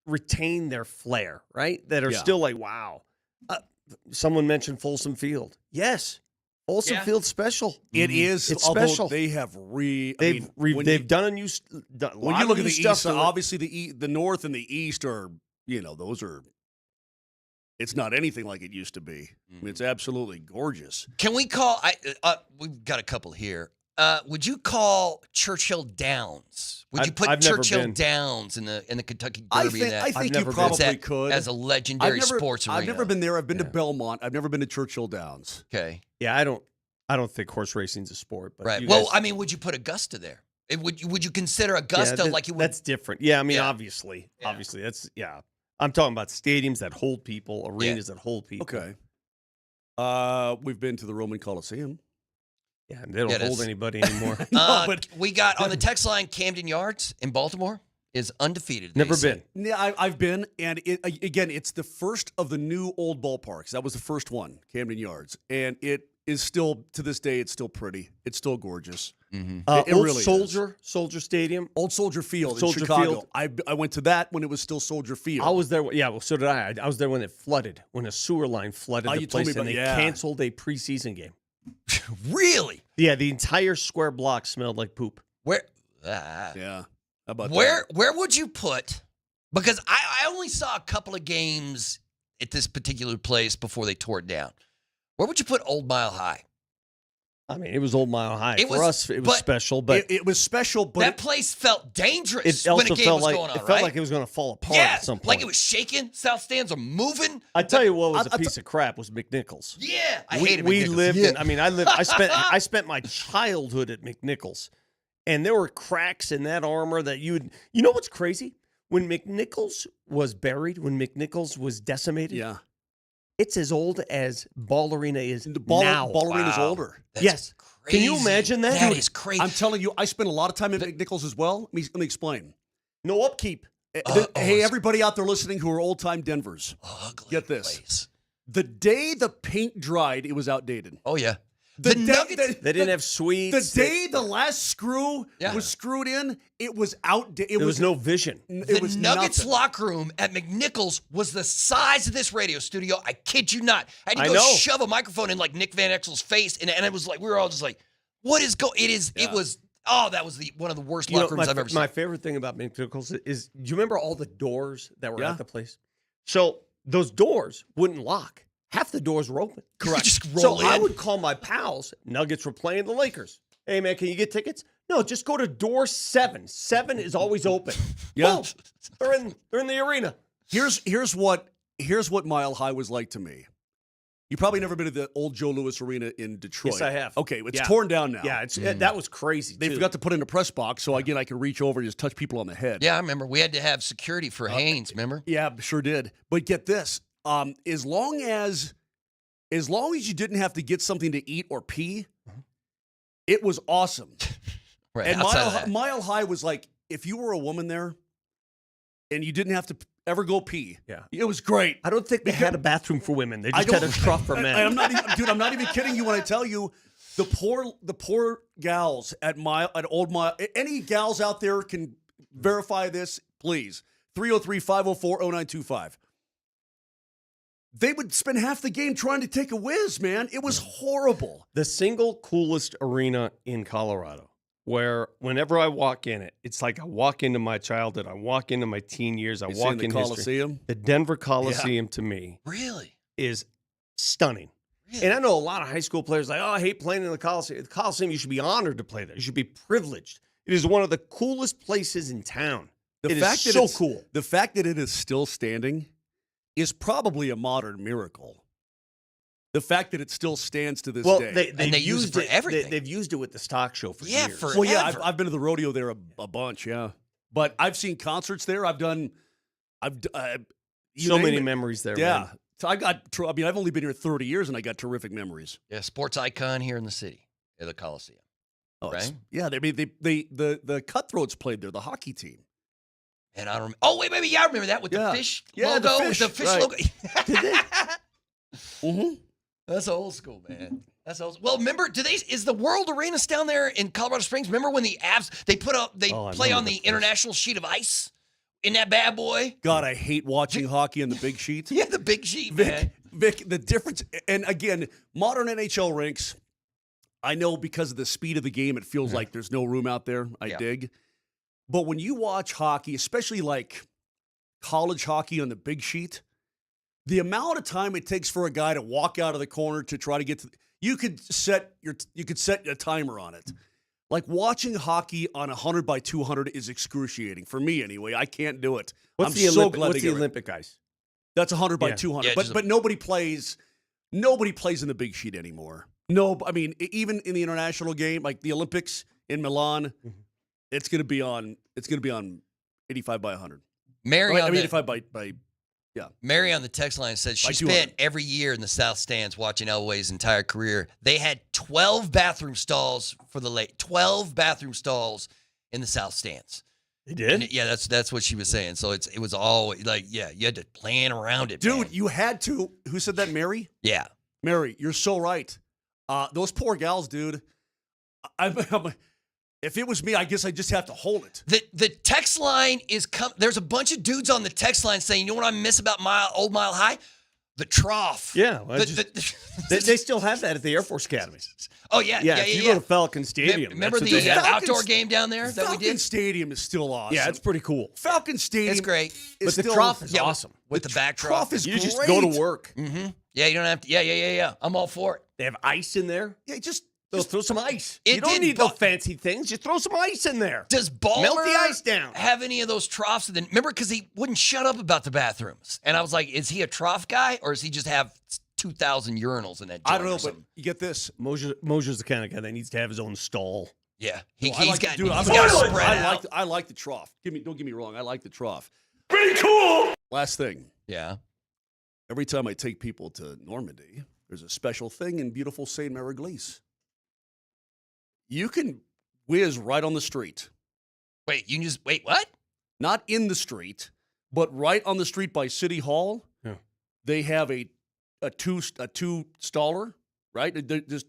retained their flair, right? That are still like, wow. someone mentioned Folsom Field. Yes. Folsom Field's special. It is. It's although special. They have they've done a new when you look at the east, obviously the north and the east are, those are. It's not anything like it used to be. I mean, it's absolutely gorgeous. Can we call? We've got a couple here. Would you call Churchill Downs? Would you put Churchill Downs in the Kentucky Derby? I think you probably could as a legendary sports arena. I've never been there. I've been to Belmont. I've never been to Churchill Downs. Okay. Yeah, I don't think horse racing's a sport. But right. Well, I mean, would you put Augusta there? Would you consider Augusta like you would? That's different. Yeah, I mean, obviously, that's I'm talking about stadiums that hold people, arenas that hold people. Okay. We've been to the Roman Coliseum. Yeah, and they don't hold anybody anymore. But we got on the text line, Camden Yards in Baltimore is undefeated. Never been. Yeah, I've been, and it's the first of the new old ballparks. That was the first one, Camden Yards, and it is still to this day. It's still pretty. It's still gorgeous. Mm-hmm. It old really Soldier Stadium, Old Soldier Field in Chicago. I went to that when it was still Soldier Field. I was there. Yeah, well, so did I. I was there when it flooded, when a sewer line flooded the place, and they canceled a preseason game. Really? Yeah, the entire square block smelled like poop. Where? Yeah. How about where would you put? Because I only saw a couple of games at this particular place before they tore it down. Where would you put Old Mile High? I mean, it was Old Mile High. For us, it was special, but it was special. But that place felt dangerous when a game was going on. It felt like it was going to fall apart at some point. Like it was shaking. South stands are moving. I tell you what was a piece of crap was McNichols. Yeah, I hated McNichols. We lived in. I mean, I spent my childhood at McNichols, and there were cracks in that armor that you would. You know what's crazy? When McNichols was buried, when McNichols was decimated. Yeah. It's as old as Ball Arena is now. Ball Arena is older. Yes. Crazy. Can you imagine that? That is crazy. I'm telling you, I spent a lot of time at McNichols as well. Let me explain. No upkeep. Hey, everybody out there listening who are old-time Denvers, get this. Place. The day the paint dried, it was outdated. Oh, yeah. They didn't have suites. The day the last screw was screwed in, it was outdated. There was no vision. The Nuggets locker room at McNichols was the size of this radio studio. I kid you not. I had to go shove a microphone in like Nick Van Exel's face, and it was like we were all just like, "What is going?" It was. Oh, that was one of the worst locker rooms I've ever seen. My favorite thing about McNichols is, do you remember all the doors that were at the place? So those doors wouldn't lock. Half the doors were open. Correct. Just roll in. I would call my pals. Nuggets were playing the Lakers. Hey, man, can you get tickets? No, just go to door 7. 7 is always open. Yeah. Boom. They're in the arena. Here's what Mile High was like to me. You probably never been to the old Joe Louis Arena in Detroit. Yes, I have. Okay, it's torn down now. Yeah, that was crazy. They forgot to put in a press box, so again, I could reach over and just touch people on the head. Yeah, I remember. We had to have security for Haynes, remember? Yeah, sure did. But get this. As long as you didn't have to get something to eat or pee, it was awesome. Right. And Mile High was like, if you were a woman there and you didn't have to ever go pee, it was great. I don't think they had a bathroom for women. They just had a trough for men. I'm not even kidding you when I tell you the poor gals at Old Mile. Any gals out there can verify this, please. 303-504-0925. They would spend half the game trying to take a whiz, man. It was horrible. The single coolest arena in Colorado, where whenever I walk in it, it's like I walk into my childhood, I walk into my teen years, I walk in Coliseum. History. The Denver Coliseum to me is stunning. Really? And I know a lot of high school players like, oh, I hate playing in the Coliseum. The Coliseum, you should be honored to play there. You should be privileged. It is one of the coolest places in town. It is so cool. The fact that it is still standing is probably a modern miracle. The fact that it still stands to this day. They use it for everything. They've used it with the stock show for years. Forever. Well, yeah, I've been to the rodeo there a bunch, yeah. But I've seen concerts there. I've so many memories there. Yeah. Man. So I've only been here 30 years and I got terrific memories. Yeah, sports icon here in the city at the Coliseum. Oh, right? Yeah, the Cutthroats played there, the hockey team. And I don't remember. Oh, wait, maybe I remember that with the fish logo. The fish Logo. Did they? Mm-hmm. That's old school, man. That's old. Well, remember, is the World Arenas down there in Colorado Springs? Remember when the Avs play on the international sheet of ice in that bad boy? God, I hate watching hockey on the big sheet. Yeah, the big sheet, man. Vic, the difference, and again, modern NHL rinks, I know because of the speed of the game, it feels like there's no room out there. I dig. But when you watch hockey, especially like college hockey on the big sheet, the amount of time it takes for a guy to walk out of the corner to try to get to, you could set a timer on it. Like watching hockey on 100 by 200 is excruciating for me anyway. I can't do it. What's the Olympic ice? That's 100 by 200. But nobody plays in the big sheet anymore. No, I mean even in the international game, like the Olympics in Milan, it's going to be on 85 by 100. Mary on 85 by Mary on the text line says she spent every year in the South Stands watching Elway's entire career. They had 12 bathroom stalls for the late 12 bathroom stalls in the South Stands. They did? And that's what she was saying. So it was all like, you had to plan around it. Dude, man. you had to. Who said that, Mary? Yeah. Mary, you're so right. Those poor gals, dude. If it was me, I guess I just have to hold it. The text line is there's a bunch of dudes on the text line saying, you know what I miss about Old Mile High? The trough. Yeah. They still have that at the Air Force Academy. Oh, yeah. If you go to Falcon Stadium. Remember the outdoor game down there that we did? Falcon Stadium is still awesome. Yeah, it's pretty cool. Falcon Stadium It's great. But the trough is awesome. With the back trough is You great. just go to work. Mm-hmm. Yeah, you don't have to. Yeah. I'm all for it. They have ice in there. Yeah, just throw some ice. It You don't did need no fancy things. Just throw some ice in there. Does Ballmer Melt the ice down. have any of those troughs? And then remember, because he wouldn't shut up about the bathrooms, and I was like, is he a trough guy, or does he just have 2,000 urinals in that? I don't know, but you get this. Moser's the kind of guy that needs to have his own stall. Yeah, I like the trough. Don't get me wrong. I like the trough. Pretty cool. Last thing. Yeah. Every time I take people to Normandy, there's a special thing in beautiful St. Mary-Glise. You can whiz right on the street. Wait, what? Not in the street, but right on the street by City Hall. Yeah. They have a two staller, right? And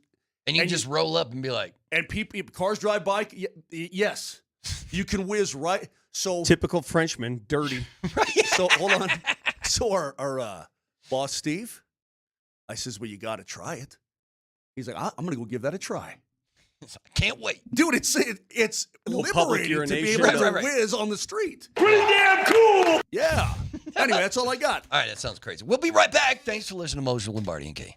you just roll up and be like, and cars drive by. Yes, you can whiz right. So typical Frenchman, dirty. So hold on. So our boss Steve, I says, well, you got to try it. He's like, I'm gonna go give that a try. I can't wait, dude. It's liberating to be able to whiz on the street. Pretty damn cool. Yeah. Anyway, that's all I got. All right, that sounds crazy. We'll be right back. Thanks for listening to Moser, Lombardi, and Kane.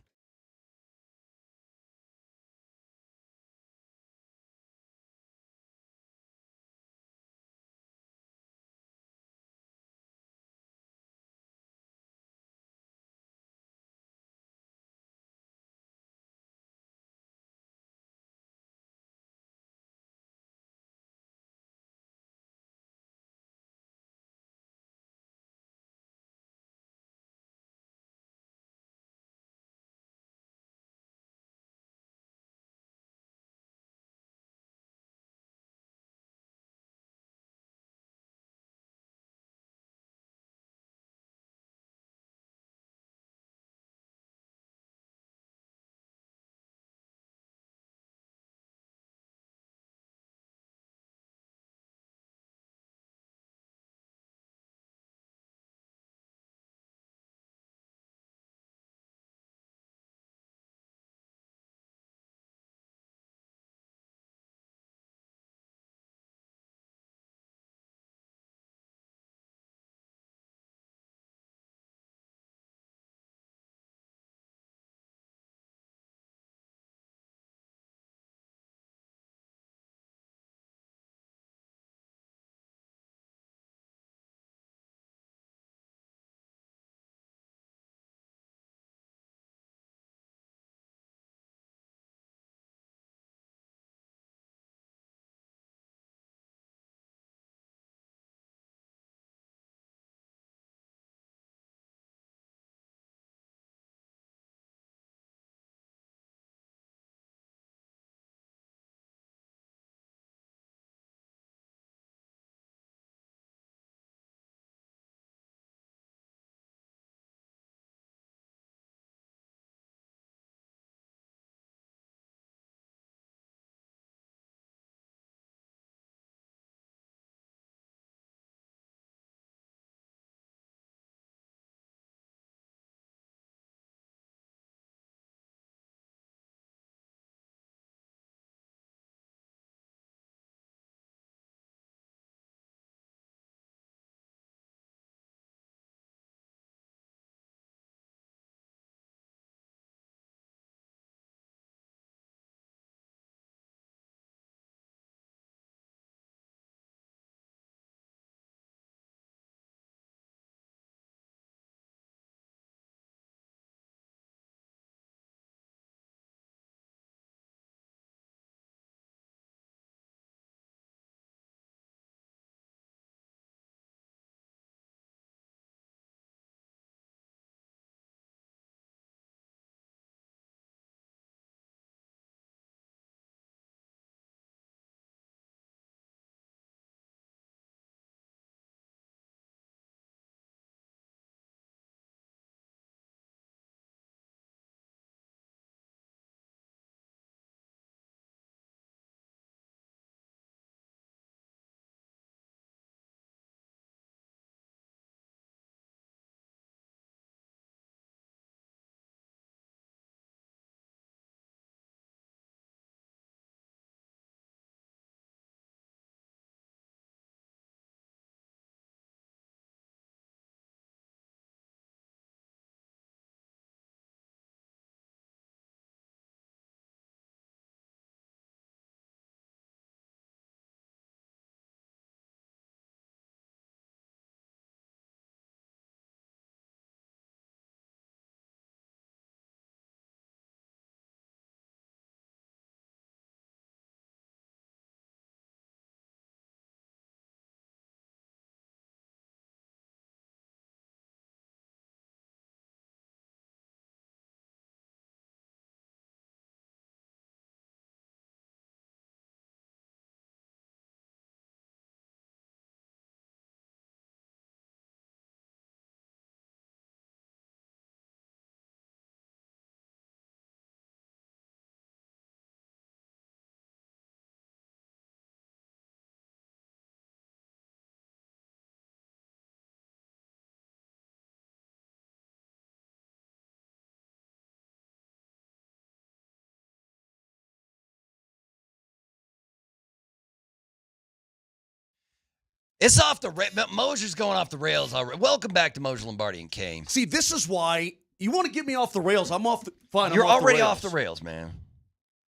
It's off the Moser's going off the rails already. Welcome back to Moser, Lombardi, and Kane. See, this is why you want to get me off the rails. I'm off. Fine. You're I'm already off the rails, man.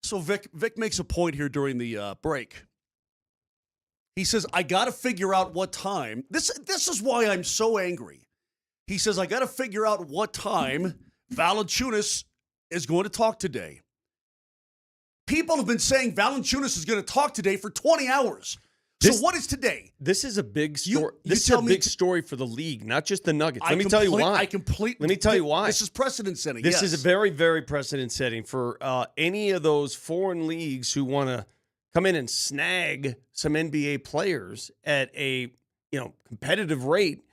So Vic makes a point here during the break. He says, I got to figure out what time. This is why I'm so angry. He says, I got to figure out what time Valanāiťnas is going to talk today. People have been saying Valanāiťnas is going to talk today for 20 hours. So what is today? This is a big story. You This is a big story for the league, not just the Nuggets. Let me tell you why. Let me tell you why. This is precedent setting. This is a very, very precedent setting for any of those foreign leagues who want to come in and snag some NBA players at a competitive rate.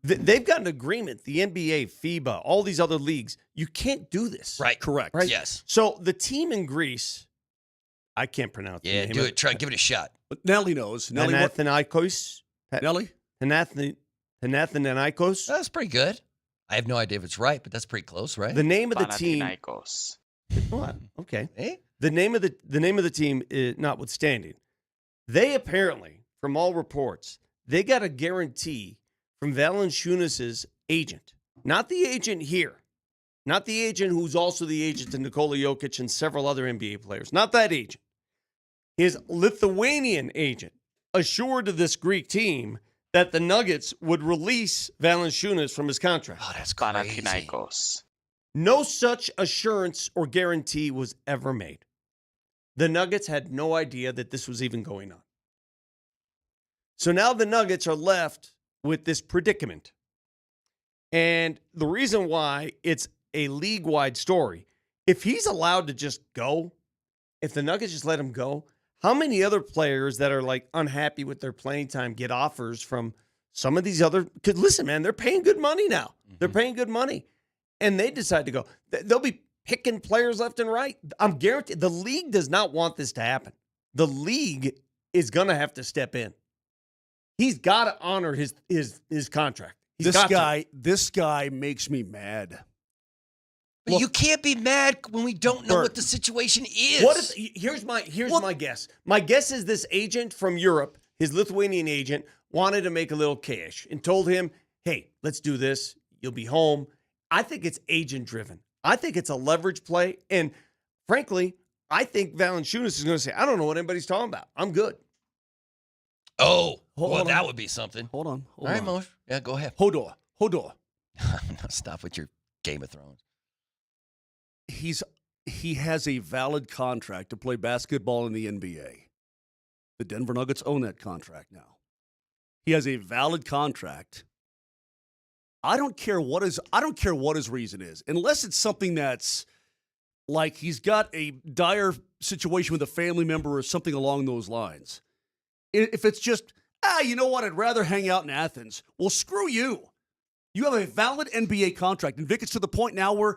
They've got an agreement. The NBA, FIBA, all these other leagues. You can't do this. Right. Correct. Right. Yes. So the team in Greece, I can't pronounce. Yeah, do it. Give it a shot. Nelly knows. Panathinaikos. Nelly? Panathinaikos. That's pretty good. I have no idea if it's right, but that's pretty close, right? The name of the team. What? Okay. Eh? The name of the team is notwithstanding. They apparently, from all reports, they got a guarantee from Valanāiťnas' agent, not the agent here, not the agent who's also the agent to Nikola Jokic and several other NBA players, not that agent. His Lithuanian agent assured to this Greek team that the Nuggets would release Valanāiťnas from his contract. Oh, that's crazy. No such assurance or guarantee was ever made. The Nuggets had no idea that this was even going on. So now the Nuggets are left with this predicament. And the reason why it's a league-wide story, if he's allowed to just go, if the Nuggets just let him go, how many other players that are like unhappy with their playing time get offers from some of these other? Because listen, man, they're paying good money now. Mm-hmm. They're paying good money. And they decide to go. They'll be picking players left and right. I'm guaranteed the league does not want this to happen. The league is going to have to step in. He's got to honor his contract. This guy makes me mad. But you can't be mad when we don't know what the situation is. Here's my guess. My guess is this agent from Europe, his Lithuanian agent, wanted to make a little cash and told him, hey, let's do this. You'll be home. I think it's agent-driven. I think it's a leverage play. And frankly, I think Valanāiťnas is going to say, I don't know what anybody's talking about. I'm good. Oh, that would be something. Hold on. All right, Moser. Yeah, go ahead. Hold on. Stop with your Game of Thrones. He has a valid contract to play basketball in the NBA. The Denver Nuggets own that contract now. He has a valid contract. I don't care what his reason is, unless it's something that's like he's got a dire situation with a family member or something along those lines. If it's just, you know what, I'd rather hang out in Athens. Well, screw you. You have a valid NBA contract. And Vic, it's to the point now where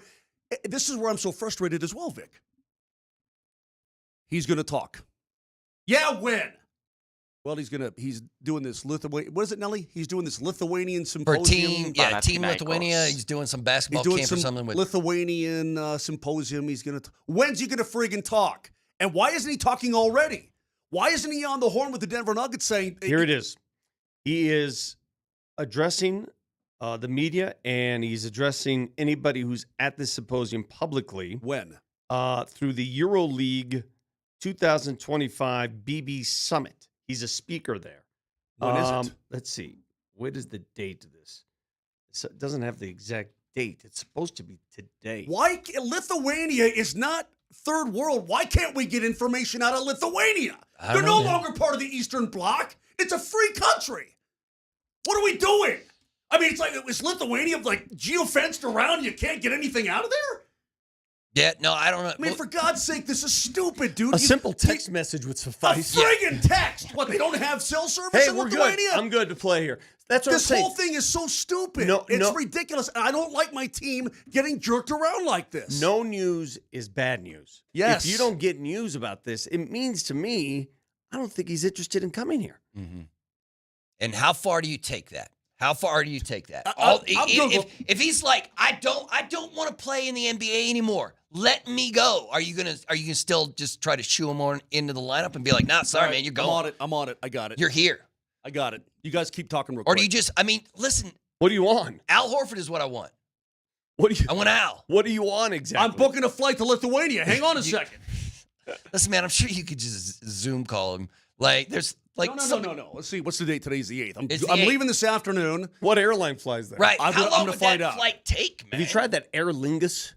this is where I'm so frustrated as well, Vic. He's going to talk. Yeah, when? Well, he's doing this Lithuanian. What is it, Nelly? He's doing this Lithuanian symposium. For Team Lithuania. He's doing some basketball camp or something. Lithuanian symposium. When's he going to friggin' talk? And why isn't he talking already? Why isn't he on the horn with the Denver Nuggets saying? Here it is. He is addressing the media, and he's addressing anybody who's at this symposium publicly. When? Through the EuroLeague 2025 BB Summit. He's a speaker there. When is it? Let's see. What is the date of this? It doesn't have the exact date. It's supposed to be today. Why? Lithuania is not third world. Why can't we get information out of Lithuania? They're no longer part of the Eastern Bloc. It's a free country. What are we doing? I mean, it's like, is Lithuania like geofenced around? You can't get anything out of there? Yeah, no, I don't know. I mean, for God's sake, this is stupid, dude. A simple text message would suffice. A friggin' text. What, they don't have cell service in Lithuania? Good. I'm good to play here. That's what I'm saying. This whole thing is so stupid. It's ridiculous. And I don't like my team getting jerked around like this. No news is bad news. Yes. If you don't get news about this, it means to me, I don't think he's interested in coming here. Mm-hmm. And how far do you take that? How far do you take that? If he's like, I don't want to play in the NBA anymore. Let me go. Are you gonna still just try to shoo him on into the lineup and be like, nah, sorry, man, you're going. I'm on it. I got it. You're here. I got it. You guys keep talking real Or quick. do you just, I mean, listen, What do you want? Al Horford is what I want. What do you I want Al. What do you want exactly? I'm booking a flight to Lithuania. Hang on a second. Listen, man, I'm sure you could just Zoom call him. Like, there's like No. Let's see. What's the date? Today's the 8th. It's the I'm 8th. leaving this afternoon. What airline flies there? Right. I'm How gonna- long I'm gonna would find that out. flight take, man? Have you tried that Aer Lingus?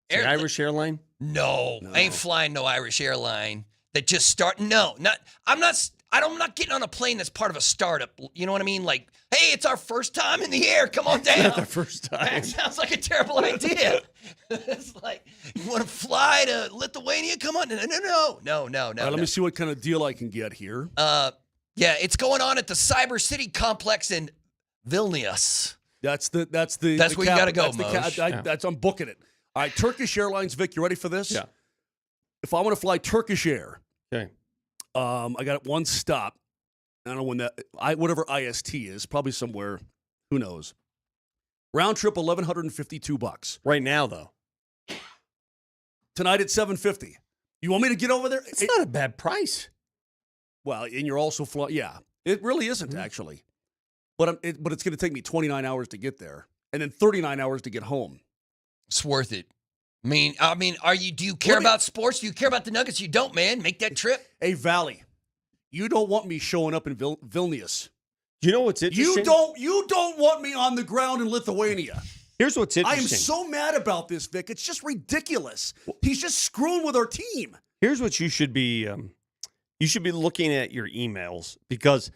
The Aer- Irish airline? No, I ain't flying no Irish airline that just start. No, not. I'm not getting on a plane that's part of a startup. You know what I mean? Like, hey, it's our first time in the air. Come on down. Not the first time. That sounds like a terrible idea. It's like, you want to fly to Lithuania? Come on. No. All right, let me see what kind of deal I can get here. Yeah, it's going on at the Cyber City complex in Vilnius. That's where you gotta go, Moj. I'm booking it. All right, Turkish Airlines, Vic, you ready for this? Yeah. If I want to fly Turkish Air, Okay. I got one stop. I don't know when whatever IST is, probably somewhere. Who knows? Round trip $1,152. Right now, though. Tonight at $750. You want me to get over there? It's not a bad price. Well, and you're also flying. Yeah, it really isn't actually. But it's going to take me 29 hours to get there, and then 39 hours to get home. It's worth it. I mean, do you care about sports? Do you care about the Nuggets? You don't, man. Make that trip. Hey, Valley, you don't want me showing up in Vilnius. You know what's interesting? You don't want me on the ground in Lithuania. Here's what's I interesting. am so mad about this, Vic. It's just ridiculous. He's just screwing with our team. Here's what you should be. You should be looking at your emails because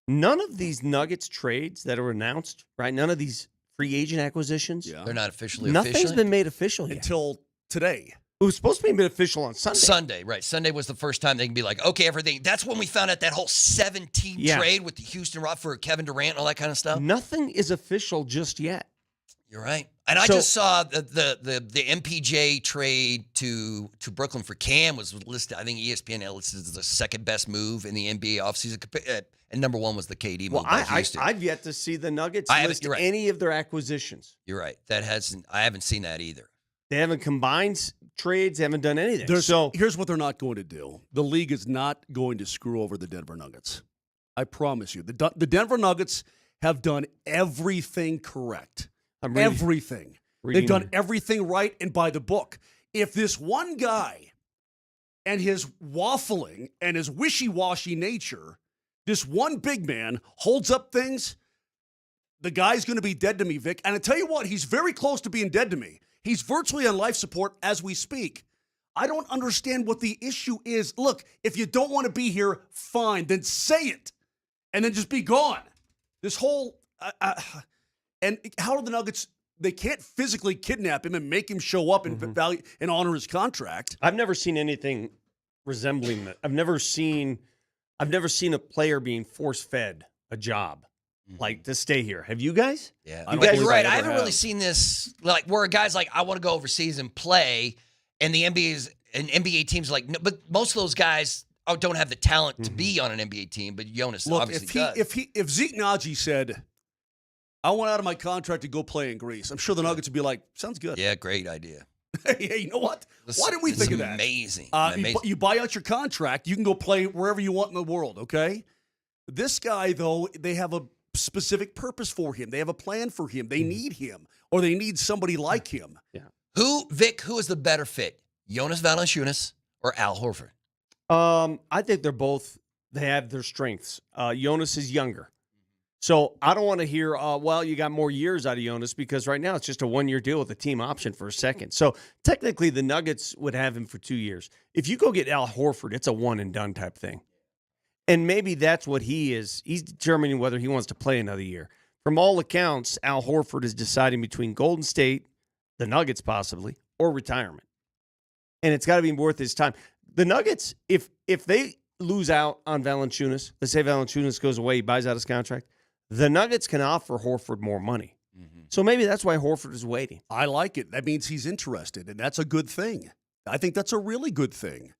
none of these Nuggets trades that are announced, right? None of these free agent acquisitions. Yeah. They're not officially. Nothing's been made official yet. Until today. It was supposed to be made official on Sunday. Sunday, right. Sunday was the first time they can be like, okay, everything. That's when we found out that whole 7-team trade with the Houston Rock for Kevin Durant and all that kind of stuff. Nothing is official just yet. You're right. And I just saw the MPJ trade to Brooklyn for Cam was listed. I think ESPN listed as the second best move in the NBA offseason. And number one was the KD move by Houston. I've yet to see the Nuggets list you're right. any of their acquisitions. You're right. I haven't seen that either. They haven't combined trades. They haven't done anything. Here's what they're not going to do. The league is not going to screw over the Denver Nuggets. I promise you. The Denver Nuggets have done everything correct. Everything. They've done everything right and by the book. If this one guy and his waffling and his wishy-washy nature, this one big man holds up things, the guy's going to be dead to me, Vic. And I tell you what, he's very close to being dead to me. He's virtually on life support as we speak. I don't understand what the issue is. Look, if you don't want to be here, fine, then say it. And then just be gone. This whole... and how are the Nuggets... They can't physically kidnap him and make him show up and value and honor his contract. I've never seen anything resembling that. I've never seen a player being force-fed a job like to stay here. Have you guys? Yeah, you're right. I haven't really seen this like where a guy's like, I want to go overseas and play, and the NBA teams like, no, but most of those guys don't have the talent to be on an NBA team. But Jonas obviously does. If Zeke Naji said, I want out of my contract to go play in Greece, I'm sure the Nuggets would be like, sounds good. Yeah, great idea. Hey, you know what? Why didn't we think of that? Amazing. You buy out your contract, you can go play wherever you want in the world, okay? This guy, though, they have a specific purpose for him. They have a plan for him. They need him, or they need somebody like him. Yeah. Who is the better fit? Jonas Valanāiťnas or Al Horford? I think they have their strengths. Jonas is younger. So I don't want to hear, you got more years out of Jonas because right now it's just a one-year deal with a team option for a second. So technically the Nuggets would have him for 2 years. If you go get Al Horford, it's a one-and-done type thing. And maybe that's what he is. He's determining whether he wants to play another year. From all accounts, Al Horford is deciding between Golden State, the Nuggets possibly, or retirement. And it's got to be worth his time. The Nuggets, if they lose out on Valanāiťnas, let's say Valanāiťnas goes away, he buys out his contract, the Nuggets can offer Horford more money. So maybe that's why Horford is waiting. I like it. That means he's interested, and that's a good thing. I think that's a really good thing.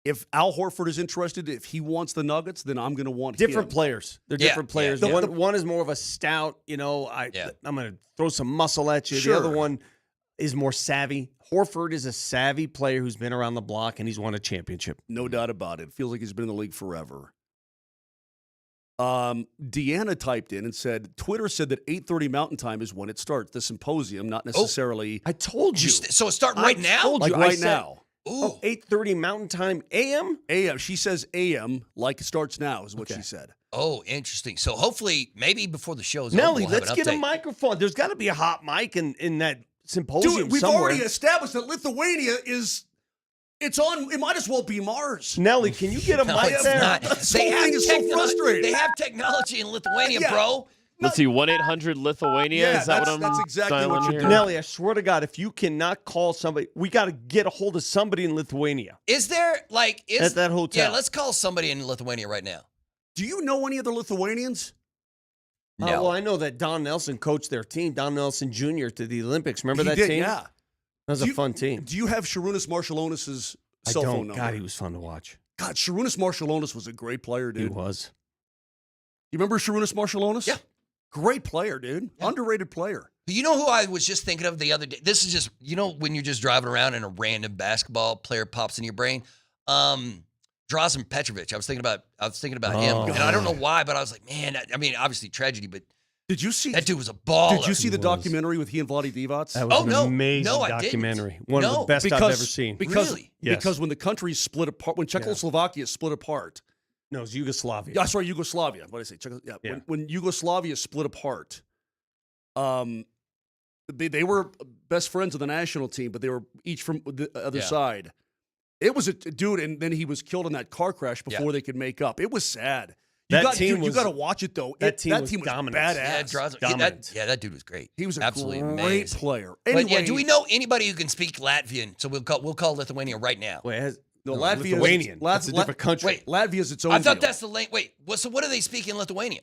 If Al Horford is interested, if he wants the Nuggets, then I'm going to want different him. players. They're different players. Yeah. One is more of a stout, I'm going to throw some muscle at you. Sure. The other one is more savvy. Horford is a savvy player who's been around the block, and he's won a championship. No doubt about it. Feels like he's been in the league forever. Deanna typed in and said, Twitter said that 8:30 Mountain Time is when it starts. The symposium, not necessarily. I told you. So it's starting right now? told Like you. right now. Ooh. 8:30 Mountain Time AM? AM. She says AM like it starts now is what she said. Oh, interesting. So hopefully, maybe before the show's over, Nelly, we'll have let's an get a update. microphone. There's got to be a hot mic in that symposium Dude, we've somewhere. already established that Lithuania is. It's on. It might as well be Mars. Nelly, can you get a No, mic it's there? not. This whole thing is so frustrating. They have technology in Lithuania, Yeah. bro. Let's see, 1-800-Lithuania. Yeah, is that what that's I'm exactly what dialing you're here? doing. Nelly, I swear to God, if you cannot call somebody, we got to get a hold of somebody in Lithuania. Is there, like, At that hotel. Yeah, let's call somebody in Lithuania right now. Do you know any other Lithuanians? No. Well, I know that Don Nelson coached their team, Don Nelson Jr. to the Olympics. Remember He that did, team? yeah. That was a fun team. Do you have Sharunas Marshallonis' cell phone number? God, he was fun to watch. God, Sharunas Marshallonis was a great player, dude. He was. You remember Sharunas Marshallonis? Yeah. Great player, dude. Yeah. Underrated player. You know who I was just thinking of the other day? This is just, when you're just driving around and a random basketball player pops in your brain. Drazen Petrovic. I was thinking about him. Oh. And I don't know why, but I was like, man, I mean, obviously tragedy, but Did you see that dude was a baller. Did you see the was. documentary with he and Vlade Divac? That was an amazing No, I didn't. documentary. One of the No. best I've ever seen. Really? Yes. Because when the countries split apart, when Czechoslovakia split apart, No, it was Yugoslavia. yeah, sorry, Yugoslavia. What did I say? Yeah. Yeah. When Yugoslavia split apart, they were best friends of the national team, but they were each from the other Yeah. side. It was a dude, and then he was killed in that car crash before they could make up. It was sad. You That got, team dude, you was- got to watch it though. that team was was dominant. badass. Yeah, Drazen. Dominant. That dude was great. He was a absolutely great amazing player. But Anyway, yeah, do we know anybody who can speak Latvian? So we'll call Lithuania right now. Wait, No, Latvia Lithuanian. is That's a different country. Wait, Latvia is its own. I thought deal. that's the lane. Wait, so what do they speak in Lithuania?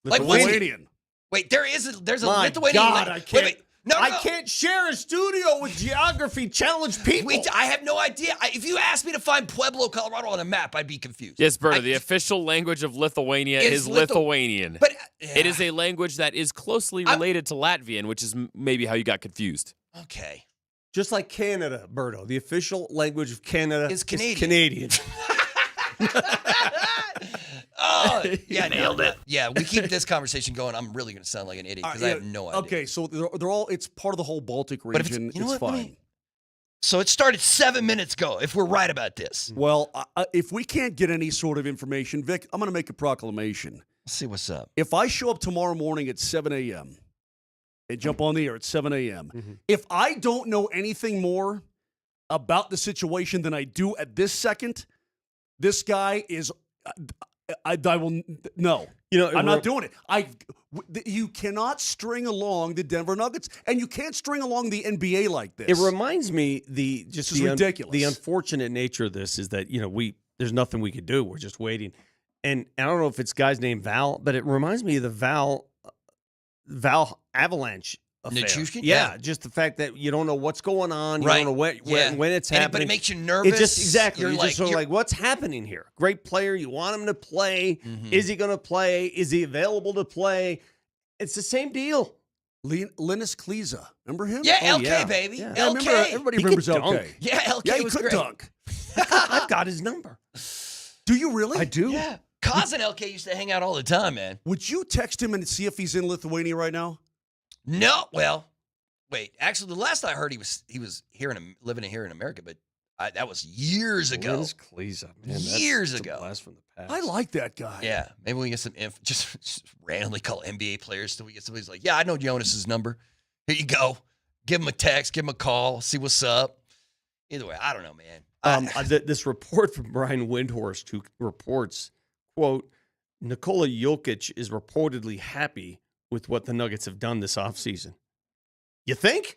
Lithuanian. Wait, there's a My Lithuanian. God, I can't. Wait. No, I can't share a studio with geography challenged people. I have no idea. If you asked me to find Pueblo, Colorado on a map, I'd be confused. Yes, Berta, the official language of Lithuania is Lithuanian. But it is a language that is closely related to Latvian, which is maybe how you got confused. Okay. Just like Canada, Berto. The official language of Canada is Canadian. Canadian. Oh, yeah, nailed it. Yeah, we keep this conversation going. I'm really going to sound like an idiot because I have no idea. Okay, so they're all. It's part of the whole Baltic But if region. you know It's what, fine. So it started 7 minutes ago, if we're right about this. Well, if we can't get any sort of information, Vic, I'm going to make a proclamation. Let's see what's up. If I show up tomorrow morning at 7 a.m. and jump on the air at 7 a.m., if I don't know anything more about the situation than I do at this second, this guy is. I will no. I'm not doing it. You cannot string along the Denver Nuggets, and you can't string along the NBA like this. It reminds me ridiculous. The unfortunate nature of this is that there's nothing we could do. We're just waiting, and I don't know if it's guy's named Val, but it reminds me of the Val Avalanche affair. Nichushkin? Yeah, Yeah. just the fact that you don't know what's going on, you Right. don't know when it's But happening. it makes you nervous. It just exactly. You're You're just sort of like, what's happening here? Great player, you want him to play. Mhm. Is he going to play? Is he available to play? It's the same deal. Linus Kliza, remember him? Yeah, Oh, LK, yeah. baby. Yeah. Yeah, LK. everybody He remembers could LK. dunk. Yeah, LK Yeah, he was could great. dunk. I've got his number. Do you really? I do. Yeah. Kaz and LK used to hang out all the time, man. Would you text him and see if he's in Lithuania right now? No, well, wait. Actually, the last I heard, he was living here in America, but that was years ago. Linus Kliza, man, Years that's a ago. blast from the past. I like that guy. Yeah, maybe we get some just randomly call NBA players till we get somebody's like, yeah, I know Jonas's number. Here you go. Give him a text, give him a call, see what's up. Either way, I don't know, man. This report from Brian Windhorst, who reports, quote, Nikola Jokic is reportedly happy with what the Nuggets have done this offseason. You think?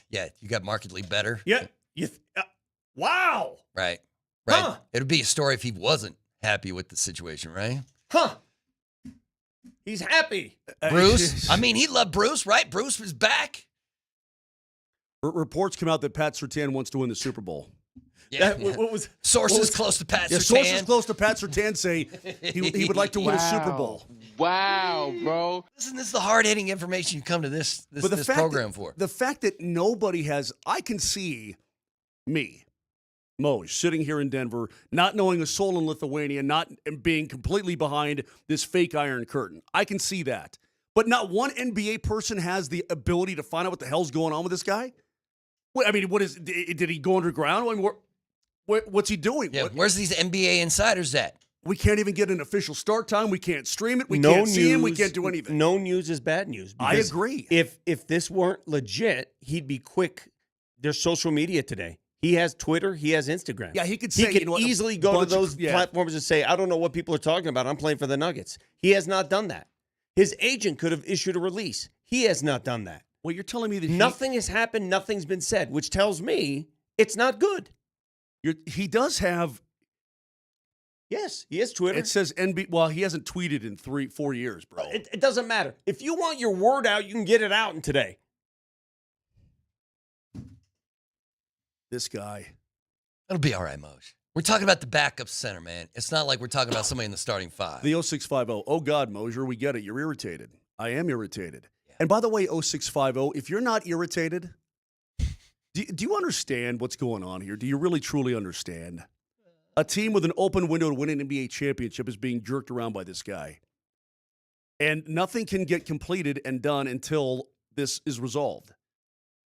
Yeah, you got markedly better. Yeah. Wow. Right. Huh. It would be a story if he wasn't happy with the situation, right? Huh. He's happy. Bruce? I mean, he loved Bruce, right? Bruce was back. Reports come out that Pat Surtain wants to win the Super Bowl. Yeah. What was Sources close to Pat Yeah, Surtain. sources close to Pat Surtain say he would like to win a Super Bowl. Wow, bro. This is the hard-hitting information you come to this program for. The fact that nobody has, I can see me Moj, sitting here in Denver, not knowing a soul in Lithuania, not being completely behind this fake Iron Curtain. I can see that. But not one NBA person has the ability to find out what the hell's going on with this guy? Did he go underground? I mean, what's he doing? Yeah, where's these NBA insiders at? We can't even get an official start time. We can't stream it. We can't see him. We can't do anything. No news is bad news. I agree. If this weren't legit, he'd be quick. There's social media today. He has Twitter. He has Instagram. Yeah, he could say, he could easily go to those platforms and say, I don't know what people are talking about. I'm playing for the Nuggets. He has not done that. His agent could have issued a release. He has not done that. Well, you're telling me that nothing has happened, nothing's been said, which tells me it's not good. He does have. Yes, he has Twitter. It says NB. Well, he hasn't tweeted in 3-4 years, bro. It doesn't matter. If you want your word out, you can get it out in today. This guy. It'll be all right, Moj. We're talking about the backup center, man. It's not like we're talking about somebody in the starting five. The 0650. Oh, God, Moser, we get it. You're irritated. I am irritated. Yeah. And by the way, 0650, if you're not irritated, do you understand what's going on here? Do you really, truly understand? A team with an open window to win an NBA championship is being jerked around by this guy. And nothing can get completed and done until this is resolved.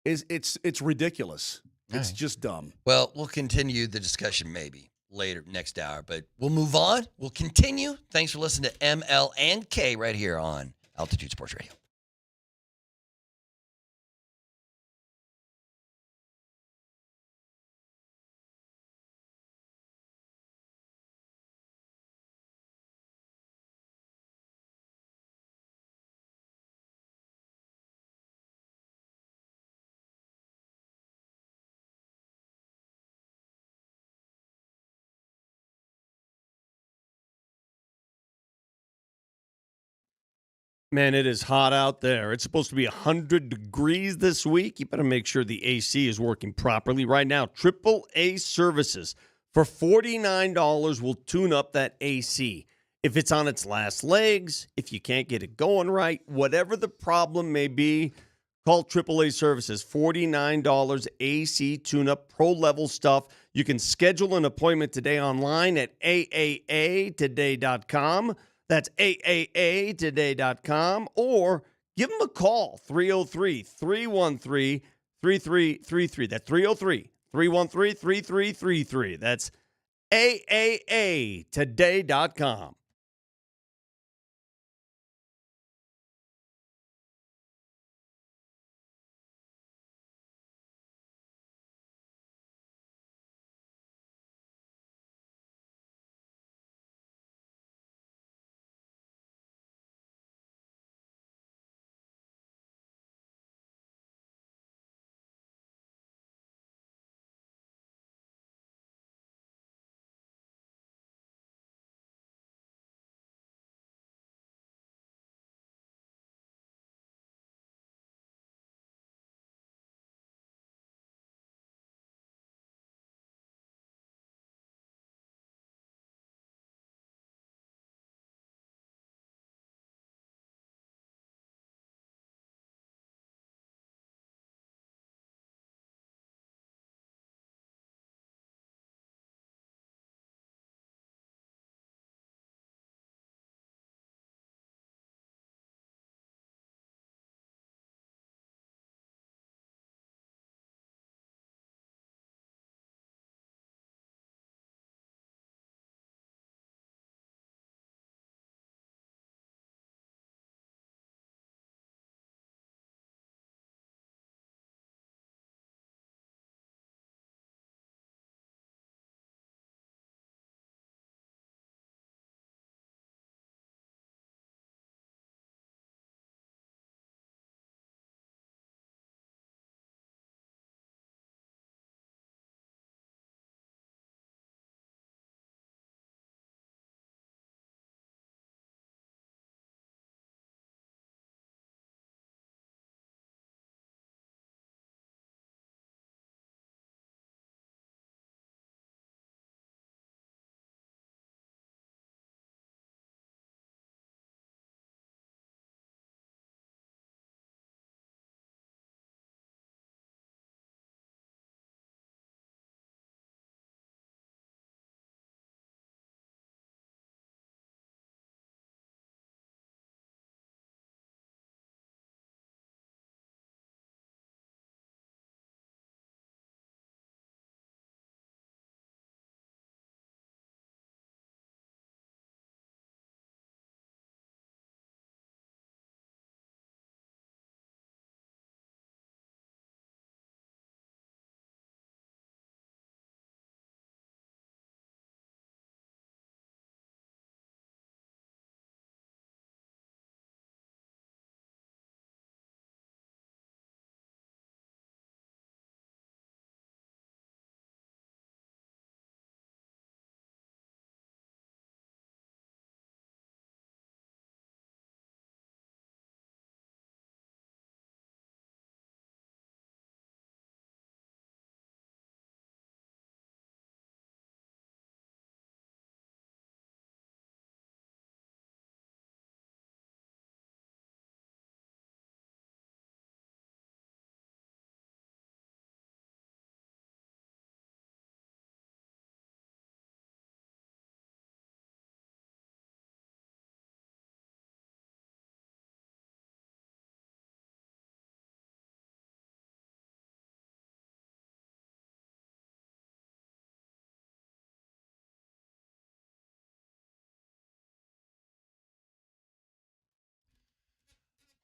It's ridiculous. It's just dumb. Well, we'll continue the discussion maybe later next hour, but we'll move on. We'll continue. Thanks for listening to ML and K right here on Altitude Sports Radio. Man, it is hot out there. It's supposed to be 100 degrees this week. You better make sure the AC is working properly. Right now, AAA Services for $49 will tune up that AC. If it's on its last legs, if you can't get it going right, whatever the problem may be, call AAA Services. $49 AC tune-up, pro-level stuff. You can schedule an appointment today online at AAAtoday.com. That's AAAtoday.com, or give them a call, 303-313-3333. That's 303-313-3333. That's AAAtoday.com.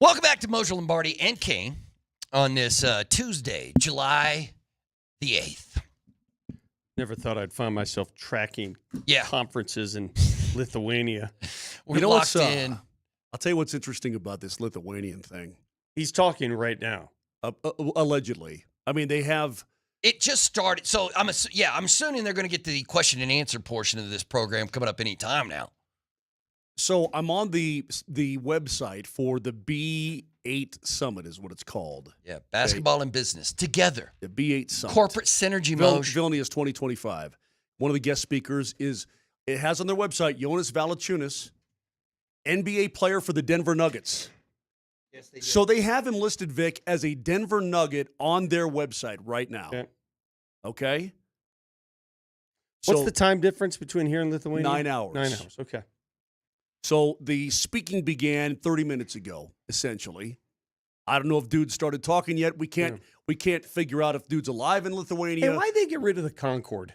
Welcome back to Moser, Lombardi, and Kane on this Tuesday, July the 8th. Never thought I'd find myself tracking conferences in Lithuania. We're locked in. I'll tell you what's interesting about this Lithuanian thing. He's talking right now. Allegedly. I mean, they have... It just started. So, I'm assuming they're going to get to the question and answer portion of this program coming up any time now. So, I'm on the website for the B8 Summit is what it's called. Yeah, basketball and business together. The B8 Summit. Corporate synergy mode. Vilnius 2025. One of the guest speakers it has on their website, Jonas Valanāiťnas, NBA player for the Denver Nuggets. Yes, they do. So they have him listed, Vic, as a Denver Nugget on their website right now. Okay? What's the time difference between here and Lithuania? 9 hours. 9 hours, okay. So the speaking began 30 minutes ago, essentially. I don't know if dudes started talking yet. We can't figure out if dude's alive in Lithuania. Hey, why'd they get rid of the Concorde?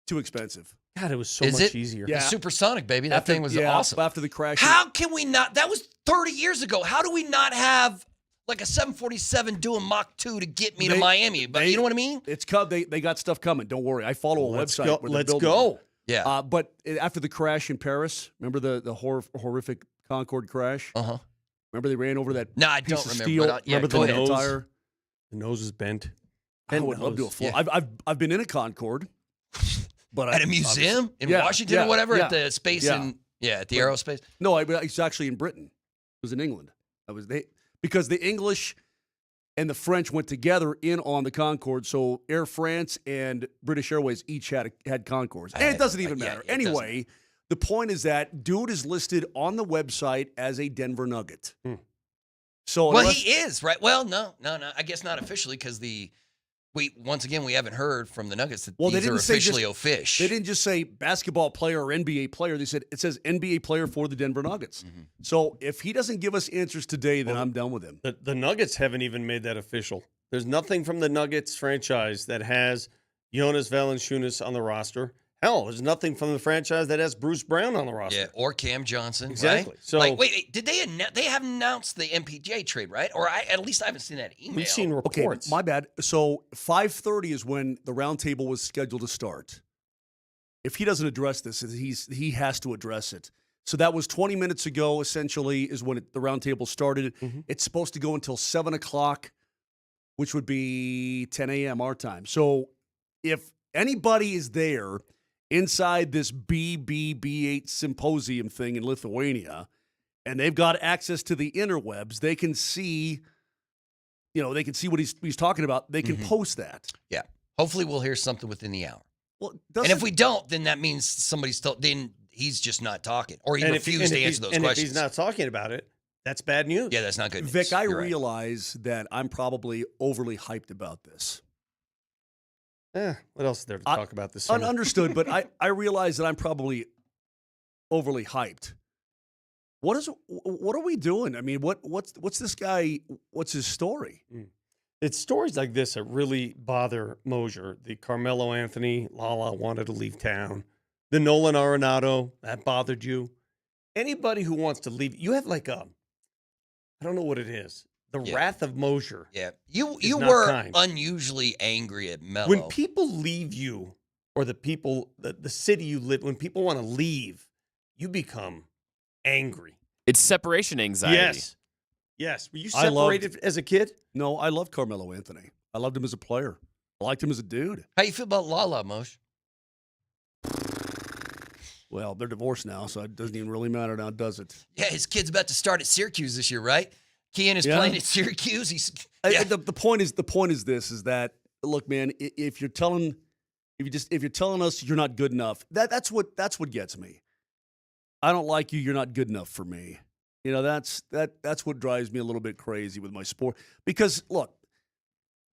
Too expensive. God, it was so much easier. Yeah. Supersonic, baby. That thing was awesome. After the crash. How can we not? That was 30 years ago. How do we not have like a 747 doing Mach 2 to get me to Miami? But you know what I mean? It's they got stuff coming. Don't worry. I follow a website. Let's go. Yeah. But after the crash in Paris, remember the horrific Concorde crash? Uh-huh. Remember they ran over that No, I piece don't of remember. steel? Remember the nose? Tire? The nose is bent. I would love to fly. Yeah. I've been in a Concorde. But at a museum in Washington or whatever at the space at the aerospace. No, it's actually in Britain. It was in England. Because the English and the French went together in on the Concorde. So Air France and British Airways each had Concordes. And it doesn't even matter. Anyway, the point is that dude is listed on the website as a Denver Nugget. So he is, right? Well, no. I guess not officially because once again, we haven't heard from the Nuggets that these are officially official. They didn't just say basketball player or NBA player. They said it says NBA player for the Denver Nuggets. Mm-hmm. So if he doesn't give us answers today, then I'm done with him. The Nuggets haven't even made that official. There's nothing from the Nuggets franchise that has Jonas Valanāiťnas on the roster. Hell, there's nothing from the franchise that has Bruce Brown on the roster. Yeah, or Cam Johnson. Exactly. Right? So, wait, did they haven't announced the MPJ trade, right? Or at least I haven't seen that email. We've seen reports. Okay, my bad. So 5:30 is when the roundtable was scheduled to start. If he doesn't address this, he has to address it. So that was 20 minutes ago, essentially, is when the roundtable started. Mm-hmm. It's supposed to go until 7 o'clock, which would be 10 a.m. our time. So if anybody is there inside this B8 symposium thing in Lithuania, and they've got access to the interwebs, they can see, what he's talking about. They can post that. Yeah. Hopefully we'll hear something within the hour. Well, and if we don't, then that means then he's just not talking, or he refused to answer those questions. And if he's not talking about it, that's bad news. Yeah, that's not good news. Vic, I realize that I'm probably overly hyped about this. What else is there to talk about this summer? Understood, but I realize that I'm probably overly hyped. What are we doing? I mean, what's this guy? What's his story? It's stories like this that really bother Moser. The Carmelo Anthony, Lala wanted to leave town. The Nolan Arenado, that bothered you. Anybody who wants to leave, you have I don't know what it is. The wrath of Moser. Yeah. You were unusually angry at Melo. When people leave you, or the people, the city you live, when people want to leave, you become angry. It's separation anxiety. Yes. Were you separated as a kid? No, I loved Carmelo Anthony. I loved him as a player. I liked him as a dude. How you feel about Lala, Moshe? Well, they're divorced now, so it doesn't even really matter now, does it? Yeah, his kid's about to start at Syracuse this year, right? Kean is playing at Syracuse. The point is this: is that look, man, if you're telling us you're not good enough, that's what gets me. I don't like you. You're not good enough for me. That's what drives me a little bit crazy with my sport. Because look,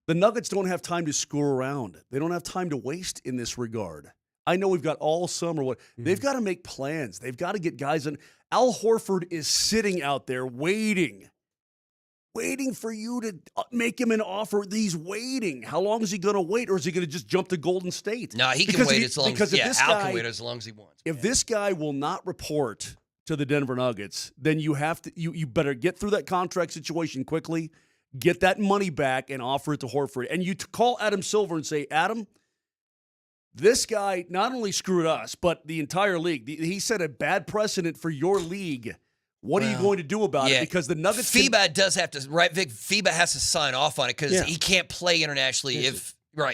the Nuggets don't have time to screw around. They don't have time to waste in this regard. I know we've got all summer. They've got to make plans. They've got to get guys in. Al Horford is sitting out there waiting for you to make him an offer. He's waiting. How long is he going to wait, or is he going to just jump to Golden State? No, he can wait as long as Al can wait as long as he wants. If this guy will not report to the Denver Nuggets, then you have to you better get through that contract situation quickly, get that money back, and offer it to Horford. And you call Adam Silver and say, Adam, this guy not only screwed us, but the entire league. He set a bad precedent for your league. What are you going to do about it? Because the Nuggets FIBA does have to, right, Vic? FIBA has to sign off on it because he can't play internationally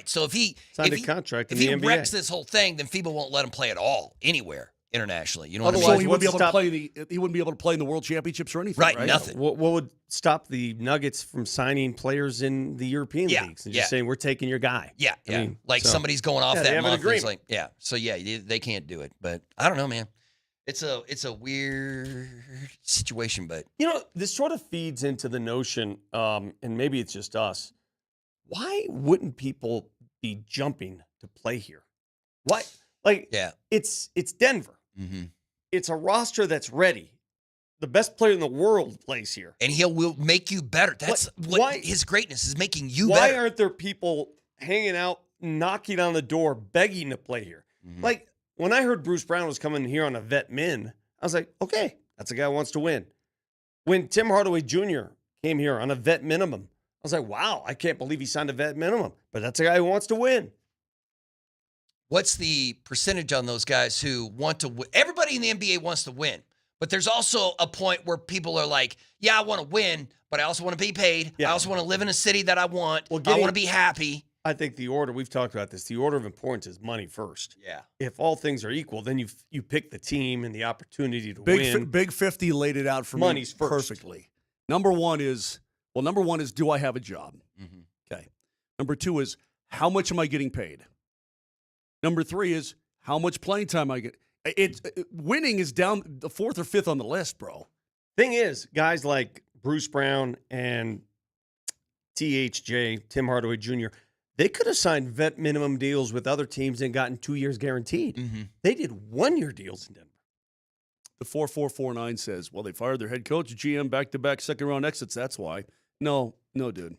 so if he signed a contract in if the he NBA. wrecks this whole thing, then FIBA won't let him play at all anywhere internationally. You know Otherwise, what I mean? he wouldn't be able to play he wouldn't be able to play in the World Championships or anything. Right, nothing. What would stop the Nuggets from signing players in the European leagues and just saying, we're taking your guy? Yeah, I mean, somebody's going off they that have an month. agreement. It's like, they can't do it. But I don't know, man. It's a weird situation, but this sort of feeds into the notion, and maybe it's just us. Why wouldn't people be jumping to play here? Why? It's Denver. Mm-hmm. It's a roster that's ready. The best player in the world plays here, and will make you better. That's what his greatness is, making you better. Why aren't there people hanging out, knocking on the door, begging to play here? Mm-hmm. Like when I heard Bruce Brown was coming here on a vet min, I was like, okay, that's a guy who wants to win. When Tim Hardaway Jr. came here on a vet minimum, I was like, wow, I can't believe he signed a vet minimum. But that's a guy who wants to win. What's the percentage on those guys who want to win? Everybody in the NBA wants to win. But there's also a point where people are like, yeah, I want to win, but I also want to be paid. I also want to live in a city that I want. I want to be happy. I think the order, we've talked about this, the order of importance is money first. Yeah. If all things are equal, then you pick the team and the opportunity to win. Big 50 laid it out for Money's me first. perfectly. Number one is, do I have a job? Mm-hmm. Okay. Number two is, how much am I getting paid? Number three is, how much playing time I get. Winning is down the fourth or fifth on the list, bro. Thing is, guys like Bruce Brown and THJ, Tim Hardaway Jr., they could have signed vet minimum deals with other teams and gotten 2 years guaranteed. Mm-hmm. They did 1 year deals in Denver. The 4449 says, well, they fired their head coach, GM, back-to-back second-round exits. That's why. No, dude.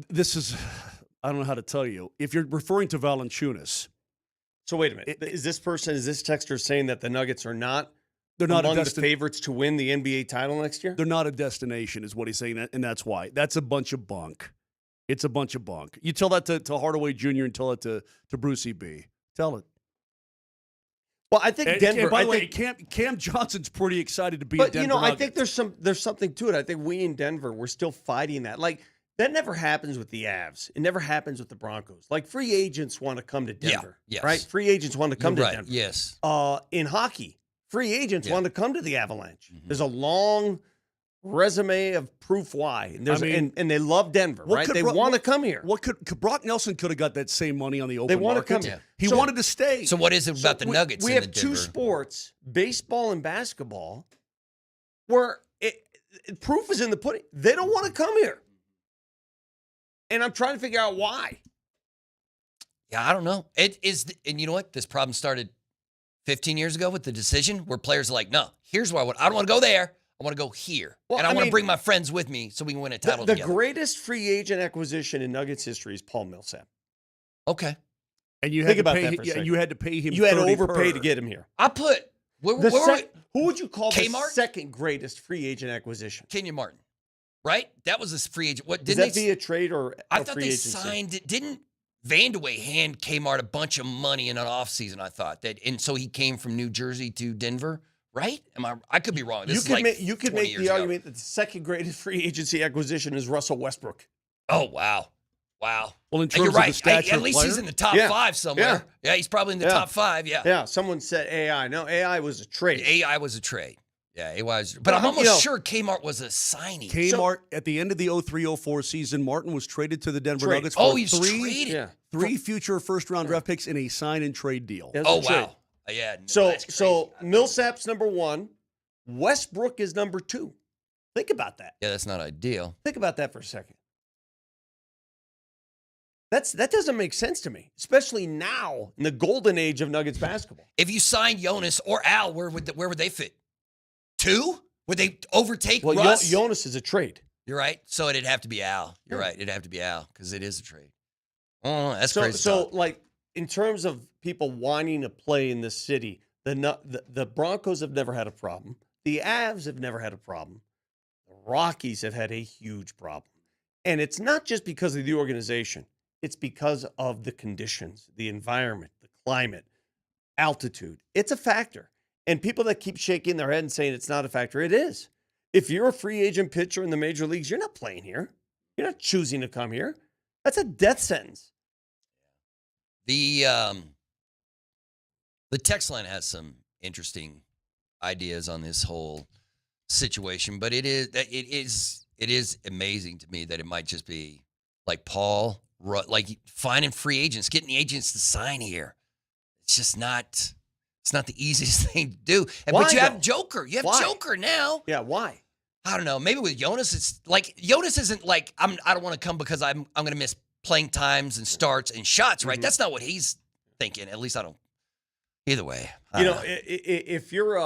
This is, I don't know how to tell you. If you're referring to Valanāiťnas. So wait a minute. Is this texter saying that the Nuggets are not They're not among the favorites to win the NBA title next year? They're not a destination is what he's saying, and that's why. That's a bunch of bunk. It's a bunch of bunk. You tell that to Hardaway Jr. and tell it to Brucey B. Tell it. Well, I think Denver. And by the way, Cam Johnson's pretty excited to be but a Denver I Nugget. think there's something to it. I think we in Denver, we're still fighting that. Like that never happens with the Avs. It never happens with the Broncos. Like free agents want to come to Denver, right? Free agents want to come to Denver. Yes. In hockey, free agents want to come to the Avalanche. Mm-hmm. There's a long resume of proof why, and and they love Denver, right? They want to come here. What could Brock Nelson could have got that same money on the open market? They want to come here. He wanted to stay. So what is it about the Nuggets? We have two sports, baseball and basketball, where proof is in the pudding. They don't want to come here, and I'm trying to figure out why. Yeah, I don't know. It is, and you know what? This problem started 15 years ago with the decision where players are like, "No, here's where I don't want to go there. I want to go here, and I want to bring my friends with me so we can win a title together." The greatest free agent acquisition in Nuggets history is Paul Millsap. Okay, and you had to pay. You had to pay him. You had to overpay to get him here. I put who would you call Kmart? the second greatest free agent acquisition? Kenyon Martin, right? That was a free agent. What didn't that be a trade or I a thought free they agency? signed it. Didn't Vandeweghe hand Kmart a bunch of money in an offseason? I thought that, and so he came from New Jersey to Denver. Right? I could be wrong. You could make the argument that the second greatest free agency acquisition is Russell Westbrook. Oh, wow. Well, in terms you're right. of the stature at least player, he's in the top 5 somewhere. Yeah, he's probably in the top 5. Yeah. Yeah. Someone said AI. No, AI was a trade. AI was a trade. Yeah, it was. But I'm almost sure Kmart was a signing. Kmart, at the end of the 03-04 season, Martin was traded to the Denver Nuggets for three future first-round draft picks in a sign-and-trade deal. Oh, wow. Yeah. So Millsap's number 1. Westbrook is number 2. Think about that. Yeah, that's not ideal. Think about that for a second. That doesn't make sense to me, especially now in the golden age of Nuggets basketball. If you sign Jonas or Al, where would they fit? 2? Would they overtake Russ? Jonas is a trade. You're right. So it'd have to be Al. You're right. It'd have to be Al because it is a trade. Oh, that's crazy. So, like, in terms of people wanting to play in this city, The Broncos have never had a problem. The Avs have never had a problem. The Rockies have had a huge problem. And it's not just because of the organization. It's because of the conditions, the environment, the climate, altitude. It's a factor. And people that keep shaking their head and saying it's not a factor, it is. If you're a free agent pitcher in the major leagues, you're not playing here. You're not choosing to come here. That's a death sentence. The text line has some interesting ideas on this whole situation, but it is amazing to me that it might just be like Paul, like finding free agents, getting the agents to sign here. It's just not. It's not the easiest thing to do. But you have Joker. You have Joker now. Yeah. Why? I don't know. Maybe with Jonas, it's like Jonas isn't like I don't want to come because I'm going to miss playing times and starts and shots. Right? That's not what he's thinking. At least I don't. Either way, if you're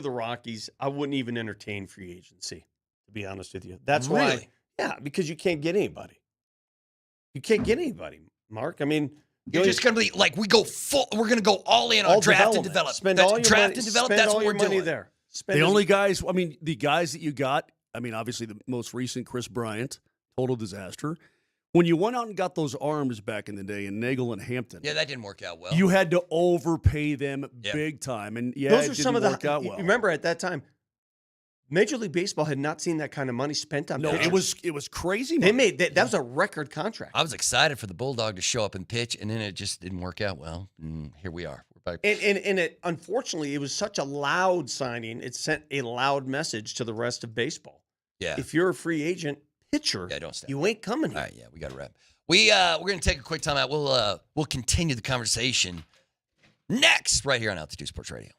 the Rockies, I wouldn't even entertain free agency. To be honest with you, that's why. Yeah, because you can't get anybody. You can't get anybody, Mark. I mean, you're just going to be like, we're going to go all in on draft and develop. Spend all your draft money, and develop. Spend That's all what your we're money doing there. The only guys, I mean, the guys that you got, I mean, obviously the most recent, Chris Bryant, total disaster. When you went out and got those arms back in the day in Nagel and Hampton. Yeah, that didn't work out well. You had to overpay them big time. And those are some of the work out well. Remember at that time, Major League Baseball had not seen that kind of money spent on pitchers. it was crazy money. That was a record contract. I was excited for the Bulldog to show up and pitch, and then it just didn't work out well. And here we are. We're back. And it unfortunately it was such a loud signing. It sent a loud message to the rest of baseball. Yeah. If you're a free agent pitcher, don't stay. You ain't coming here. All right, yeah, we got to wrap. We're going to take a quick time out. We'll continue the conversation next right here on Altitude Sports Radio.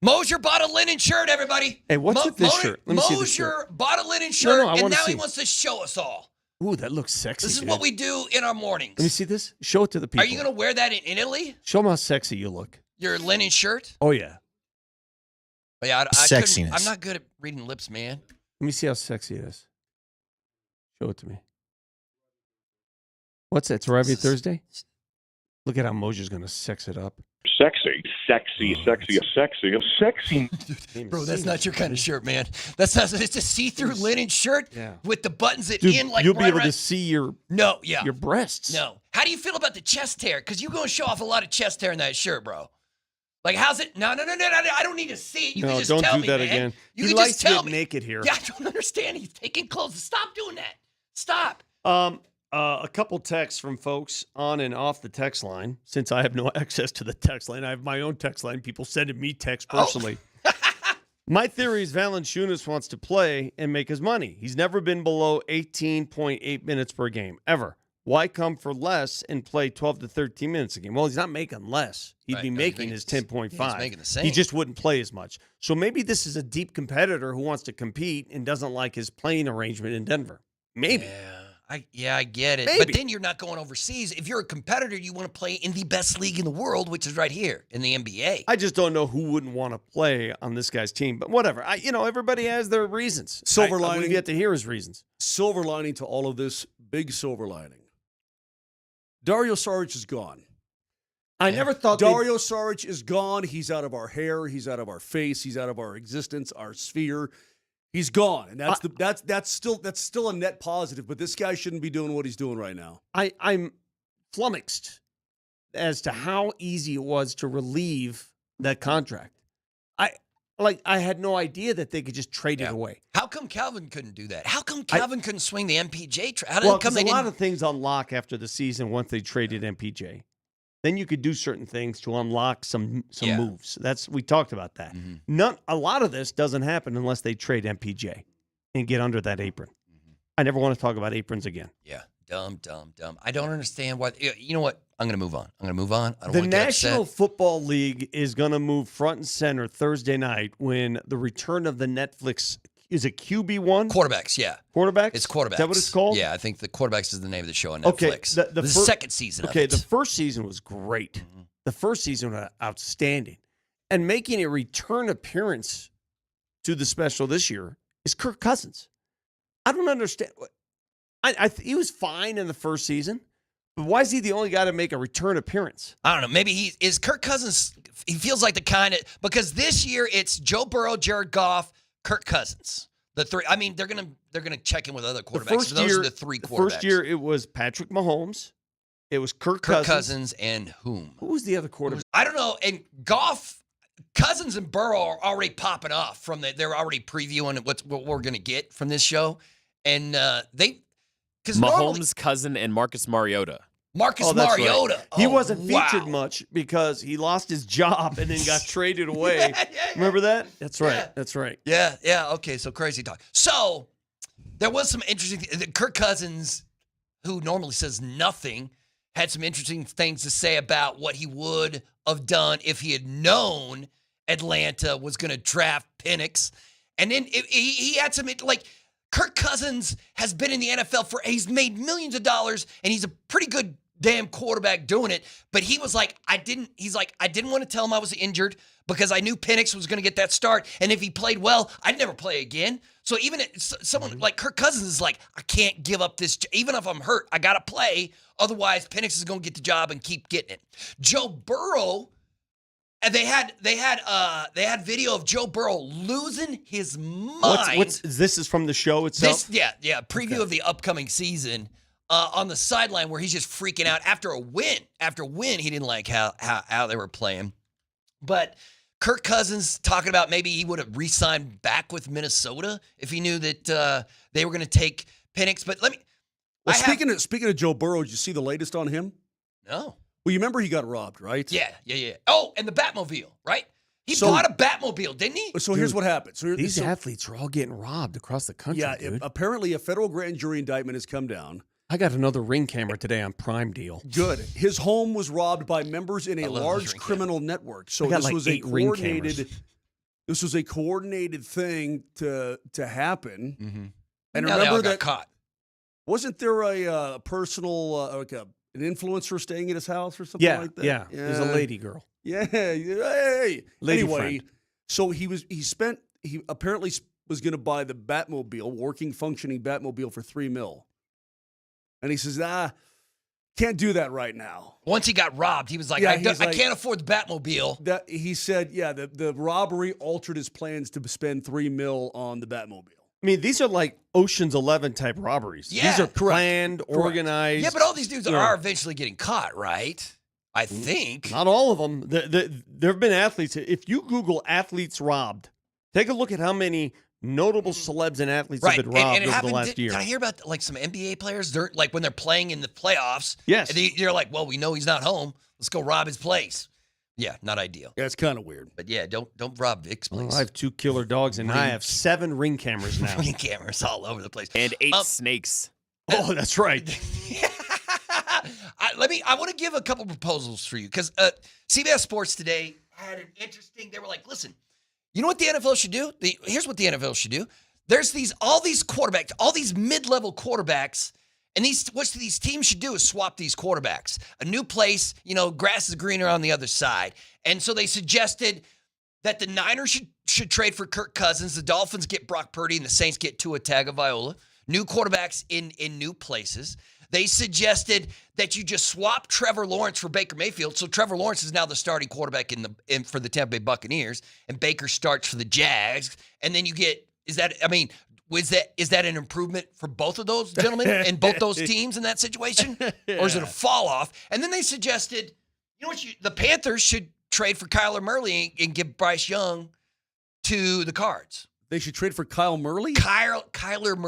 Moser bought a linen shirt, everybody. Hey, what's with this shirt? Let me see this shirt. Moser bought a linen shirt, I and wanna now see. he wants to show us all. Ooh, that looks sexy. This is dude. what we do in our mornings. Let me see this. Show it to the people. Are you going to wear that in Italy? Show them how sexy you look. Your linen shirt? Oh, yeah. But yeah, Sexiness. I'm not good at reading lips, man. Let me see how sexy it is. Show it to me. What's that? It's Arriving Thursday? Look at how Moser's going to sex it up. Sexy. Bro, that's not your kind of shirt, man. It's a see-through linen shirt with the buttons that Dude, in like you'll be right able around. to see your your breasts. No. How do you feel about the chest hair? Because you're going to show off a lot of chest hair in that shirt, bro. Like, how's it? No. I don't need to see it. You can just don't tell do me, that man. again. You He can likes just to tell get me. naked here. Yeah, I don't understand. He's taking clothes. Stop doing that. Stop. A couple texts from folks on and off the text line. Since I have no access to the text line, I have my own text line. People sending me texts personally. My theory is Valanāiťnas wants to play and make his money. He's never been below 18.8 minutes per game, ever. Why come for less and play 12 to 13 minutes a game? Well, he's not making less. He'd be making his 10.5. He's making the same. He just wouldn't play as much. So maybe this is a deep competitor who wants to compete and doesn't like his playing arrangement in Denver. Maybe. I get it. Maybe. But then you're not going overseas. If you're a competitor, you want to play in the best league in the world, which is right here in the NBA. I just don't know who wouldn't want to play on this guy's team. But whatever. Everybody has their reasons. Silver lining. We've yet to hear his reasons. Silver lining to all of this, big silver lining. Dario Saric is gone. I never thought Dario Saric is gone. He's out of our hair. He's out of our face. He's out of our existence, our sphere. He's gone, and that's still a net positive. But this guy shouldn't be doing what he's doing right now. I'm flummoxed as to how easy it was to relieve that contract. I had no idea that they could just trade it away. How come Calvin couldn't do that? How come Calvin couldn't swing the MPJ? Well, because a lot of things unlock after the season once they traded MPJ. Then you could do certain things to unlock some moves. We talked about that. Mm-hmm. A lot of this doesn't happen unless they trade MPJ and get under that apron. Mm-hmm. I never want to talk about aprons again. Yeah, dumb. I don't understand why. You know what? I'm going to move on. I don't The want to get National upset. Football League is going to move front and center Thursday night when the return of the Netflix is it QB1? Quarterbacks, yeah. Quarterbacks? It's quarterbacks. Is that what it's called? Yeah, I think the Quarterbacks is the name of the show on Okay, Netflix. the second season of it. the first season was great. Mm-hmm. The first season was outstanding. And making a return appearance to the special this year is Kirk Cousins. I don't understand. He was fine in the first season, but why is he the only guy to make a return appearance? I don't know. Maybe is Kirk Cousins, he feels like the kind of, because this year it's Joe Burrow, Jared Goff, Kirk Cousins. The three. I mean, they're gonna check in with other quarterbacks. Those are the three quarterbacks. The first year it was Patrick Mahomes. It was Kirk Cousins and whom? Who was the other quarterback? I don't know. And Goff, Cousins and Burrow are already popping off from they're already previewing what we're gonna get from this show. And because Mahomes' cousin and Marcus Mariota. Mariota. Right. He wasn't wow. featured much because he lost his job and then got traded away. Yeah. Remember that? That's right. Yeah. That's right. Yeah. Okay, so crazy talk. So there was some interesting Kirk Cousins, who normally says nothing, had some interesting things to say about what he would have done if he had known Atlanta was going to draft Penix. And then he had some, like, Kirk Cousins has been in the NFL he's made millions of dollars, and he's a pretty good damn quarterback doing it. But he was like, I didn't want to tell him I was injured because I knew Penix was going to get that start. And if he played well, I'd never play again. So even someone like Kirk Cousins is like, I can't give up this. Even if I'm hurt, I got to play. Otherwise, Penix is going to get the job and keep getting it. Joe Burrow, and they had video of Joe Burrow losing his mind. This is from the show itself? Preview of the upcoming season on the sideline where he's just freaking out after a win. After a win, he didn't like how they were playing. But Kirk Cousins talking about maybe he would have re-signed back with Minnesota if he knew that they were going to take Penix. But speaking of Joe Burrow, did you see the latest on him? No. Well, you remember he got robbed, right? Yeah. Oh, and the Batmobile, right? He bought a Batmobile, didn't he? So here's what happened. These athletes are all getting robbed across the country, dude. Apparently a federal grand jury indictment has come down. I got another Ring camera today on Prime Deal. Good. His home was robbed by members in a large criminal network. So this was a coordinated This was a coordinated thing to happen. Mm-hmm. And now remember they all got that caught. wasn't there a personal an influencer staying at his house or something like that? Yeah. There's a lady girl. Yeah. Hey. Lady anyway, friend. so he apparently was going to buy the Batmobile, working, functioning Batmobile for $3 million. And he says, can't do that right now. Once he got robbed, he was like, Yeah, I he's like- can't afford the Batmobile. He said, the robbery altered his plans to spend $3 million on the Batmobile. I mean, these are like Ocean's 11 type robberies. Yeah. These are planned, organized. Yeah, but all these dudes are eventually getting caught, right? I think. Not all of them. There have been athletes. If you Google athletes robbed, take a look at how many notable celebs and athletes have been robbed over the last year. Did I hear about like some NBA players? They're like when they're playing in the playoffs. Yes. And they're like, well, we know he's not home. Let's go rob his place. Yeah, not ideal. Yeah, it's kind of weird. But yeah, don't rob Vic's place. Well, I have 2 killer dogs, and I have 7 ring cameras now. Ring cameras all over the place. And 8 snakes. Oh, that's right. I want to give a couple proposals for you because CBS Sports today had an interesting. They were like, listen, you know what the NFL should do? Here's what the NFL should do. There's all these quarterbacks, all these mid-level quarterbacks, and what these teams should do is swap these quarterbacks. A new place, grass is greener on the other side. And so they suggested that the Niners should trade for Kirk Cousins, the Dolphins get Brock Purdy, and the Saints get Tua Tagovailoa. New quarterbacks in new places. They suggested that you just swap Trevor Lawrence for Baker Mayfield. So Trevor Lawrence is now the starting quarterback for the Tampa Bay Buccaneers, and Baker starts for the Jags. And then you get is that an improvement for both of those gentlemen and both those teams in that situation, or is it a fall off? And then they suggested, the Panthers should trade for Kyler Murray and give Bryce Young to the Cards. They should trade for Kyle Murray? Kyler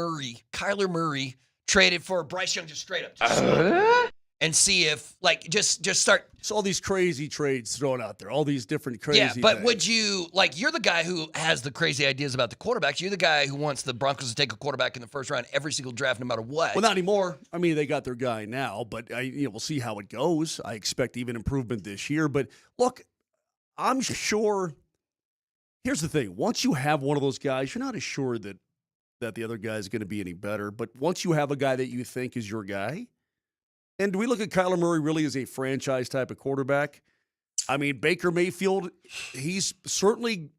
Murray traded for Bryce Young just straight up. And see if, just start. So all these crazy trades thrown out there, all these different crazy Yeah, but things. would you, you're the guy who has the crazy ideas about the quarterbacks. You're the guy who wants the Broncos to take a quarterback in the first round every single draft, no matter what. Well, not anymore. I mean, they got their guy now, but we'll see how it goes. I expect even improvement this year. But look, I'm sure. Here's the thing: once you have one of those guys, you're not assured that the other guy is going to be any better. But once you have a guy that you think is your guy, and do we look at Kyler Murray really as a franchise type of quarterback? I mean, Baker Mayfield, he's certainly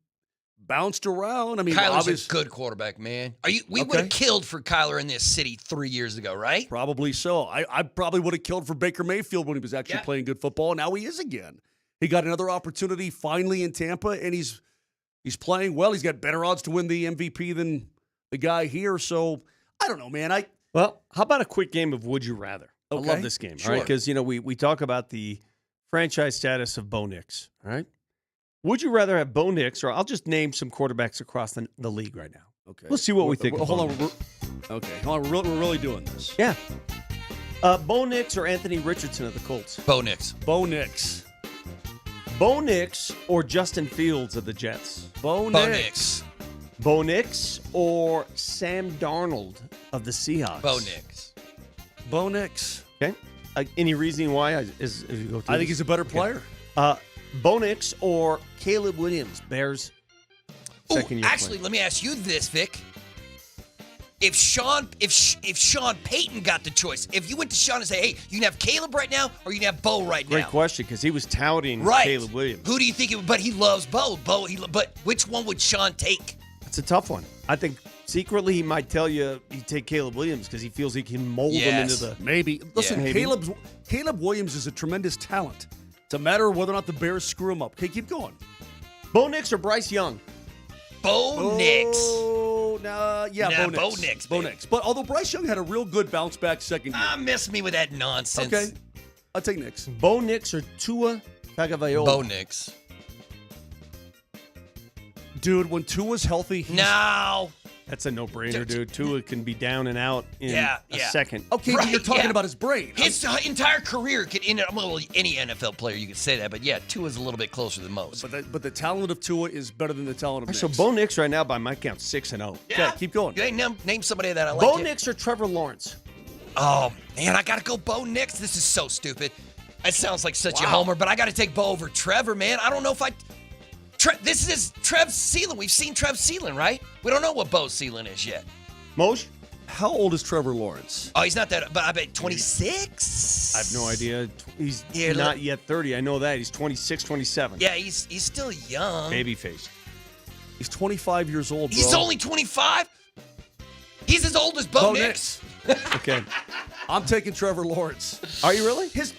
bounced around. I mean, Kyler's a good quarterback, man. We would have killed for Kyler in this city 3 years ago, right? Probably so. I probably would have killed for Baker Mayfield when he was actually playing good football. Now he is again. He got another opportunity finally in Tampa, and he's playing well. He's got better odds to win the MVP than the guy here. So I don't know, man. Well, how about a quick game of Would You Rather? Okay. I love this game, Sure. right? Because, we talk about the franchise status of Bo Nix, all right? Would you rather have Bo Nix, or I'll just name some quarterbacks across the league right now. Okay. Let's see what we think. Hold on. Okay. Hold on. We're really doing this. Yeah. Bo Nix or Anthony Richardson of the Colts? Bo Nix. Bo Nix. Bo Nix or Justin Fields of the Jets? Bo Nix. Bo Nix or Sam Darnold of the Seahawks? Bo Nix. Bo Nix. Okay. Any reason why? As you go through I think he's a better player. Bo Nix or Caleb Williams, Bears. Second year Actually, let me ask you this, Vic. If Sean Payton got the choice, if you went to Sean and say, hey, you can have Caleb right now or you can have Bo right now. Great question, because he was touting Caleb Williams. Who do you think it would? But he loves Bo. But which one would Sean take? That's a tough one. I think secretly he might tell you he'd take Caleb Williams because he feels he can mold him into the... Maybe. Listen, maybe. Caleb Williams is a tremendous talent. It's a matter of whether or not the Bears screw him up. Okay, keep going. Bo Nix or Bryce Young? Bo Nix. Bo Nix. Bo Nix. Bo Nix. But although Bryce Young had a real good bounce back second year. Miss me with that nonsense. Okay. I'll take Nix. Bo Nix or Tua Tagovailoa? Bo Nix. Dude, when Tua's healthy, No. That's a no-brainer, dude. Tua can be down and out in a second. Okay, but you're talking about his brain. His entire career could end up, well, any NFL player you could say that, but yeah, Tua's a little bit closer than most. But the talent of Tua is better than the talent of Nix. So Bo Nix right now, by my count, 6-0. Yeah. Okay, keep going. You ain't name somebody that I like. Bo Nix or Trevor Lawrence? Oh, man, I got to go Bo Nix. This is so stupid. It sounds like such a homer, but I got to take Bo over Trevor, man. I don't know if This is Trev's ceiling. We've seen Trev's ceiling, right? We don't know what Bo's ceiling is yet. Moj? How old is Trevor Lawrence? Oh, he's not that, but I bet 26? I have no idea. He's Yeah, not yet 30. I know that. He's 26, 27. Yeah, he's still young. Babyface. He's 25 years old, bro. He's only 25? He's as old as Bo Nix. Okay. I'm taking Trevor Lawrence. Are you really? His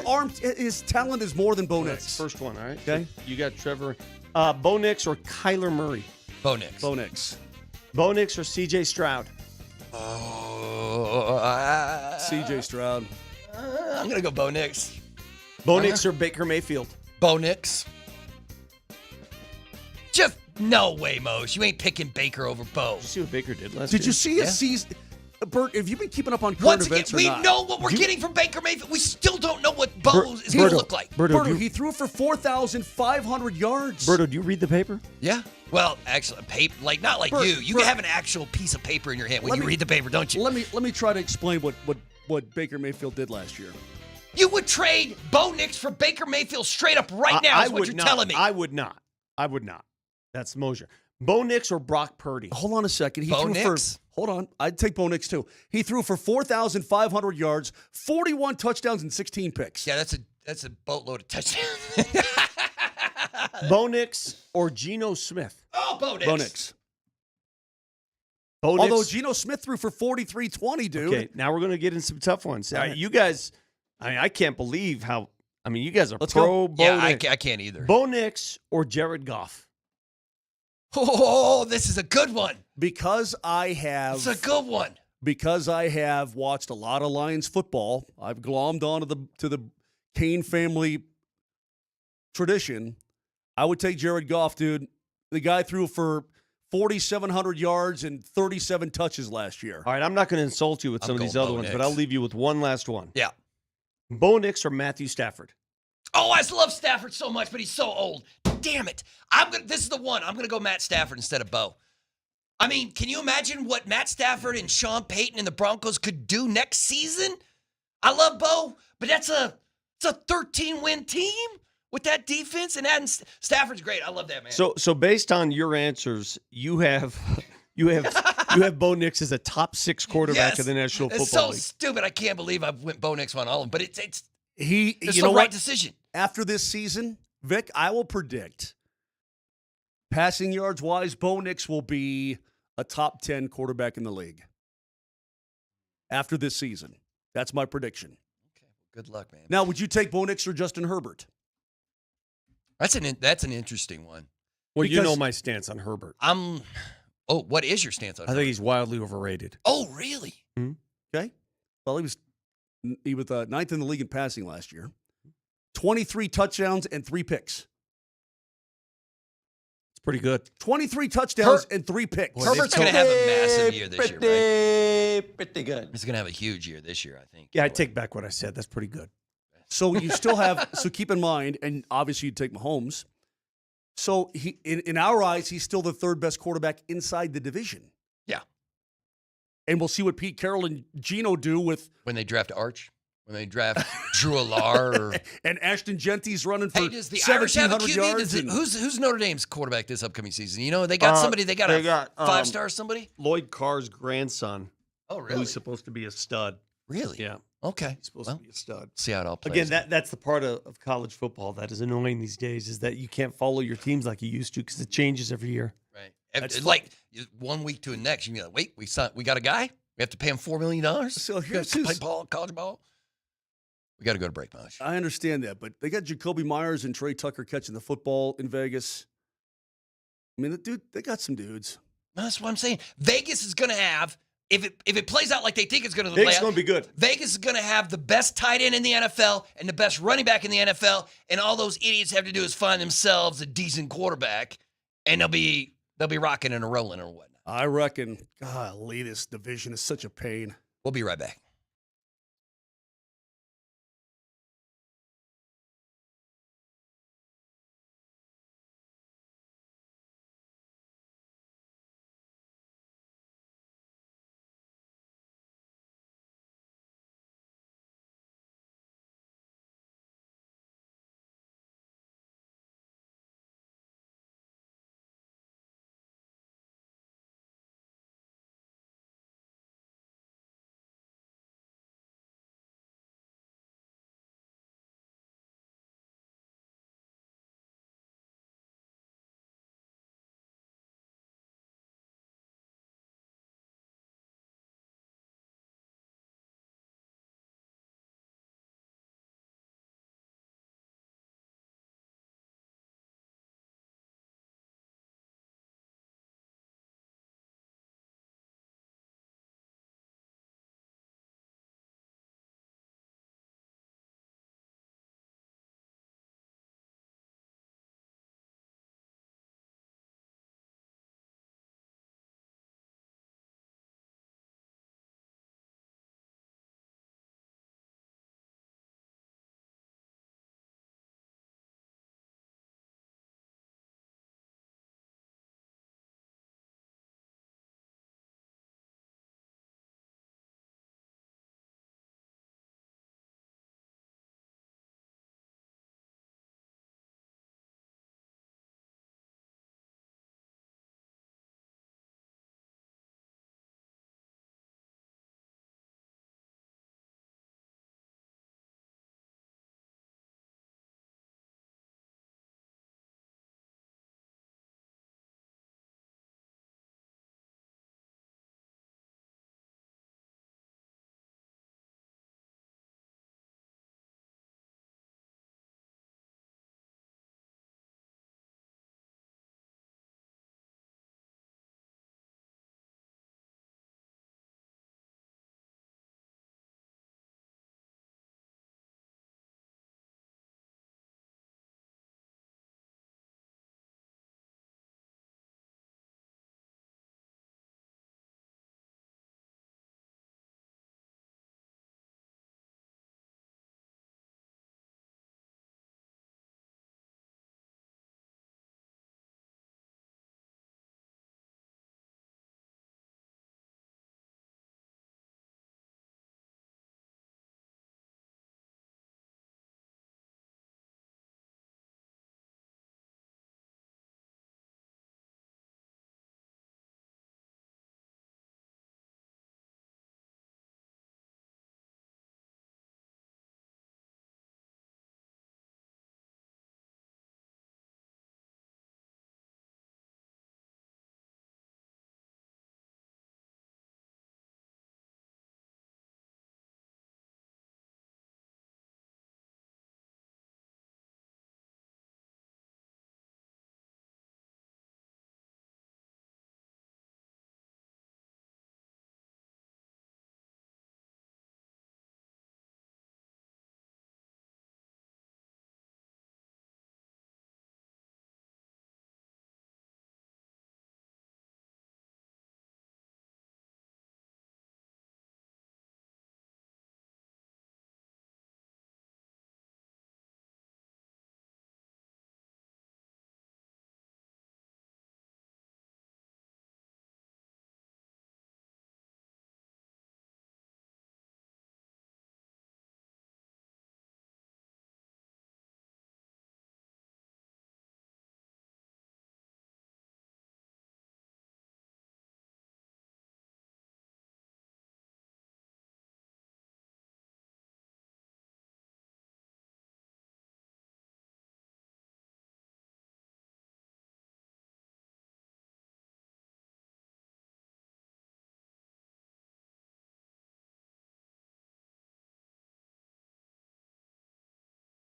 arm, his talent is more than Bo Nix. That's the first one, all right? Okay. You got Trevor. Bo Nix or Kyler Murray? Bo Nix. Bo Nix. Bo Nix or CJ Stroud? CJ Stroud. I'm going to go Bo Nix. Bo Nix or Baker Mayfield? Bo Nix. Just no way, Mose. You ain't picking Baker over Bo. Did you see what Baker did last year? Did you see his season? Bert, have you been keeping up on current Once again, events or we not? know what we're getting from Baker Mayfield. We still don't know what Bo is going to look like. Berto, he threw for 4,500 yards. Berto, do you read the paper? Yeah. Well, actually, paper, not like Bert, you. You Bert. have an actual piece of paper in your hand when you read the paper, don't you? Let me try to explain what Baker Mayfield did last year. You would trade Bo Nix for Baker Mayfield straight up right now. Is what you're telling me. I would not. That's Moser. Bo Nix or Brock Purdy? Hold on a second. Bo Nix? Hold on. I'd take Bo Nix too. He threw for 4,500 yards, 41 touchdowns, and 16 picks. Yeah, that's a boatload of touchdowns. Bo Nix or Geno Smith? Oh, Bo Nix. Bo Nix. Bo Nix. Although Geno Smith threw for 43-20, dude. Okay, now we're going to get in some tough ones. You guys, I can't believe how. You guys are pro Bo Yeah, Nix. I can't either. Bo Nix or Jared Goff? Oh, this is a good one. Because I have. It's a good one. Because I have watched a lot of Lions football, I've glommed onto the Kane family tradition. I would take Jared Goff, dude. The guy threw for 4,700 yards and 37 touches last year. All right, I'm not going to insult you with some of these other ones, but I'll leave you with one last one. Yeah. Bo Nix or Matthew Stafford? Oh, I love Stafford so much, but he's so old. Damn it. This is the one. I'm going to go Matt Stafford instead of Bo. Can you imagine what Matt Stafford and Sean Payton and the Broncos could do next season? I love Bo, but it's a 13-win team with that defense, and adding Stafford's great. I love that, man. So based on your answers, you have Bo Nix as a top 6 quarterback of the National Football It's so League. stupid. I can't believe I went Bo Nix on all of them, but it's you the know right what? decision. After this season, Vic, I will predict passing yards wise, Bo Nix will be a top 10 quarterback in the league. After this season. That's my prediction. Okay, good luck, man. Now, would you take Bo Nix or Justin Herbert? That's an interesting one. Well, you Because- know my stance on Herbert. What is your stance on I think he's wildly overrated. Oh, really? Okay. Well, he was ninth in the league in passing last year. 23 touchdowns and 3 picks. It's pretty good. 23 touchdowns and 3 picks. Boy, Herbert's going to have a massive year this year, right? Pretty good. He's going to have a huge year this year, I think. Yeah, I take back what I said. That's pretty good. So you still have, so keep in mind, and obviously you take Mahomes. So he, in our eyes, he's still the 3rd best quarterback inside the division. Yeah. And we'll see what Pete Carroll and Geno do with. When they draft Arch, when they draft Drew Alar, and Ashton Genty's running for does the Irish have a 1,700 QB? yards. Who's Notre Dame's quarterback this upcoming season? You know, they got somebody. They got a 5-star somebody. Lloyd Carr's grandson. Oh, really? Who's supposed to be a stud. Really? Yeah. Okay. He's supposed to be a stud. See how it all plays. Again, that's the part of college football that is annoying these days is that you can't follow your teams like you used to because it changes every year. Right. It's like 1 week to the next, you can be like, wait, we got a guy? We have to pay him $4 million? So here's play college ball? We got to go to break, Mosh. I understand that, but they got Jacoby Myers and Trey Tucker catching the football in Vegas. I mean, they got some dudes. That's what I'm saying. Vegas is going to have, if it plays out like they think it's going to play Vegas out, is going to be good. Vegas is going to have the best tight end in the NFL and the best running back in the NFL, and all those idiots have to do is find themselves a decent quarterback, and they'll be rocking and rolling or whatnot. I reckon, golly, this division is such a pain. We'll be right back.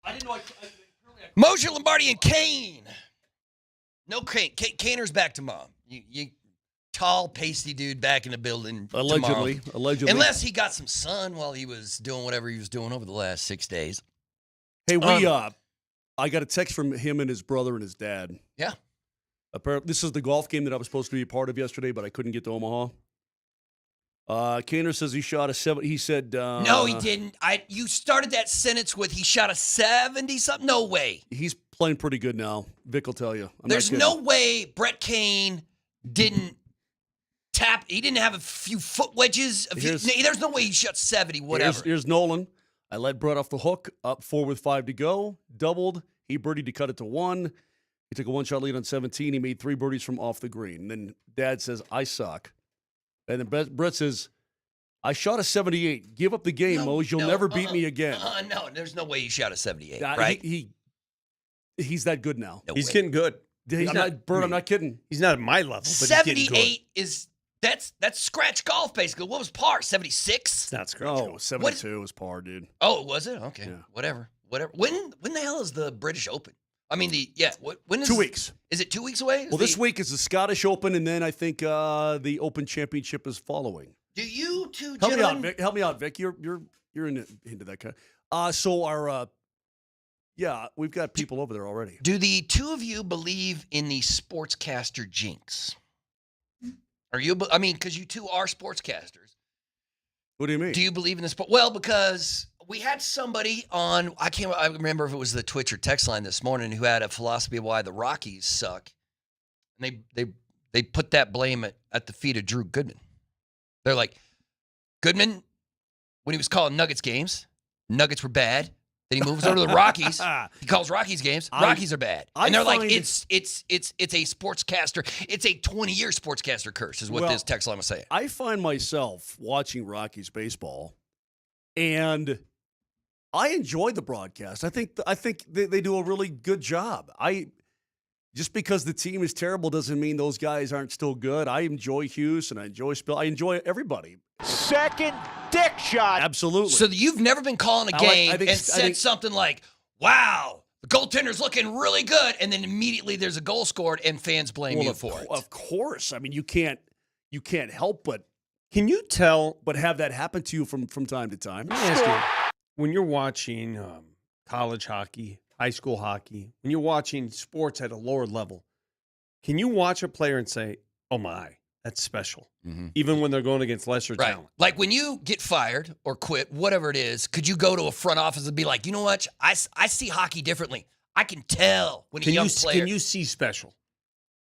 I didn't know. Moser, Lombardi, and Kane. No Kane. Kaner's back tomorrow. You tall, pasty dude back in the building tomorrow. Allegedly. Unless he got some sun while he was doing whatever he was doing over the last 6 days. Hey, I got a text from him and his brother and his dad. Yeah. Apparently, this is the golf game that I was supposed to be a part of yesterday, but I couldn't get to Omaha. Kaner says he shot a 70. He said no, he didn't. You started that sentence with he shot a 70-something. No way. He's playing pretty good now. Vic will tell you. There's no way Brett Kane didn't tap. He didn't have a few foot wedges. There's no way he shot 70. Whatever. Here's Nolan. I let Brett off the hook. Up 4 with 5 to go. Doubled. He birdied to cut it to 1. He took a 1-shot lead on 17. He made 3 birdies from off the green. And then Dad says, I suck. And then Brett says, I shot a 78. Give up the game, Mose. You'll never beat me again. No, there's no way he shot a 78, right? He's that good now. No he's way. getting good. I'm not kidding. He's not at my level, but 78 is that's scratch golf, basically. What was par? 76? It's not scratch Oh, golf. 72 was par, dude. Oh, was it? Okay. Yeah. Whatever. When the hell is the British Open? I mean, when is 2 weeks. Is it 2 weeks away? Well, this week is the Scottish Open, and then I think the Open Championship is following. Do you two Help gentlemen? me out, Vic. You're into that kind. So our we've got people over there already. Do the two of you believe in the sportscaster jinx? Are you? I mean, because you two are sportscasters. What do you mean? Do you believe in the sport? Well, because we had somebody on. I remember if it was the Twitch or text line this morning who had a philosophy of why the Rockies suck, and they put that blame at the feet of Drew Goodman. They're like, Goodman, when he was calling Nuggets games, Nuggets were bad. Then he moves over to the Rockies. He calls Rockies games. Rockies are bad. And they're like, it's a sportscaster. It's a 20-year sportscaster curse is what this text line was saying. I find myself watching Rockies baseball, and I enjoy the broadcast. I think they do a really good job. Just because the team is terrible doesn't mean those guys aren't still good. I enjoy Hughes and I enjoy Spill. I enjoy everybody. Second dick shot. Absolutely. So you've never been calling a game and said something like, wow, the goaltender's looking really good, and then immediately there's a goal scored and fans blame you for it. Of course. I mean, you can't help but Can you tell? but have that happen to you from time to time. Let me ask you, when you're watching college hockey, high school hockey, when you're watching sports at a lower level, can you watch a player and say, oh my, that's special, even when they're going against lesser talent? Like when you get fired or quit, whatever it is, could you go to a front office and be like, you know what, I see hockey differently. I can tell when a young player. Can you see special?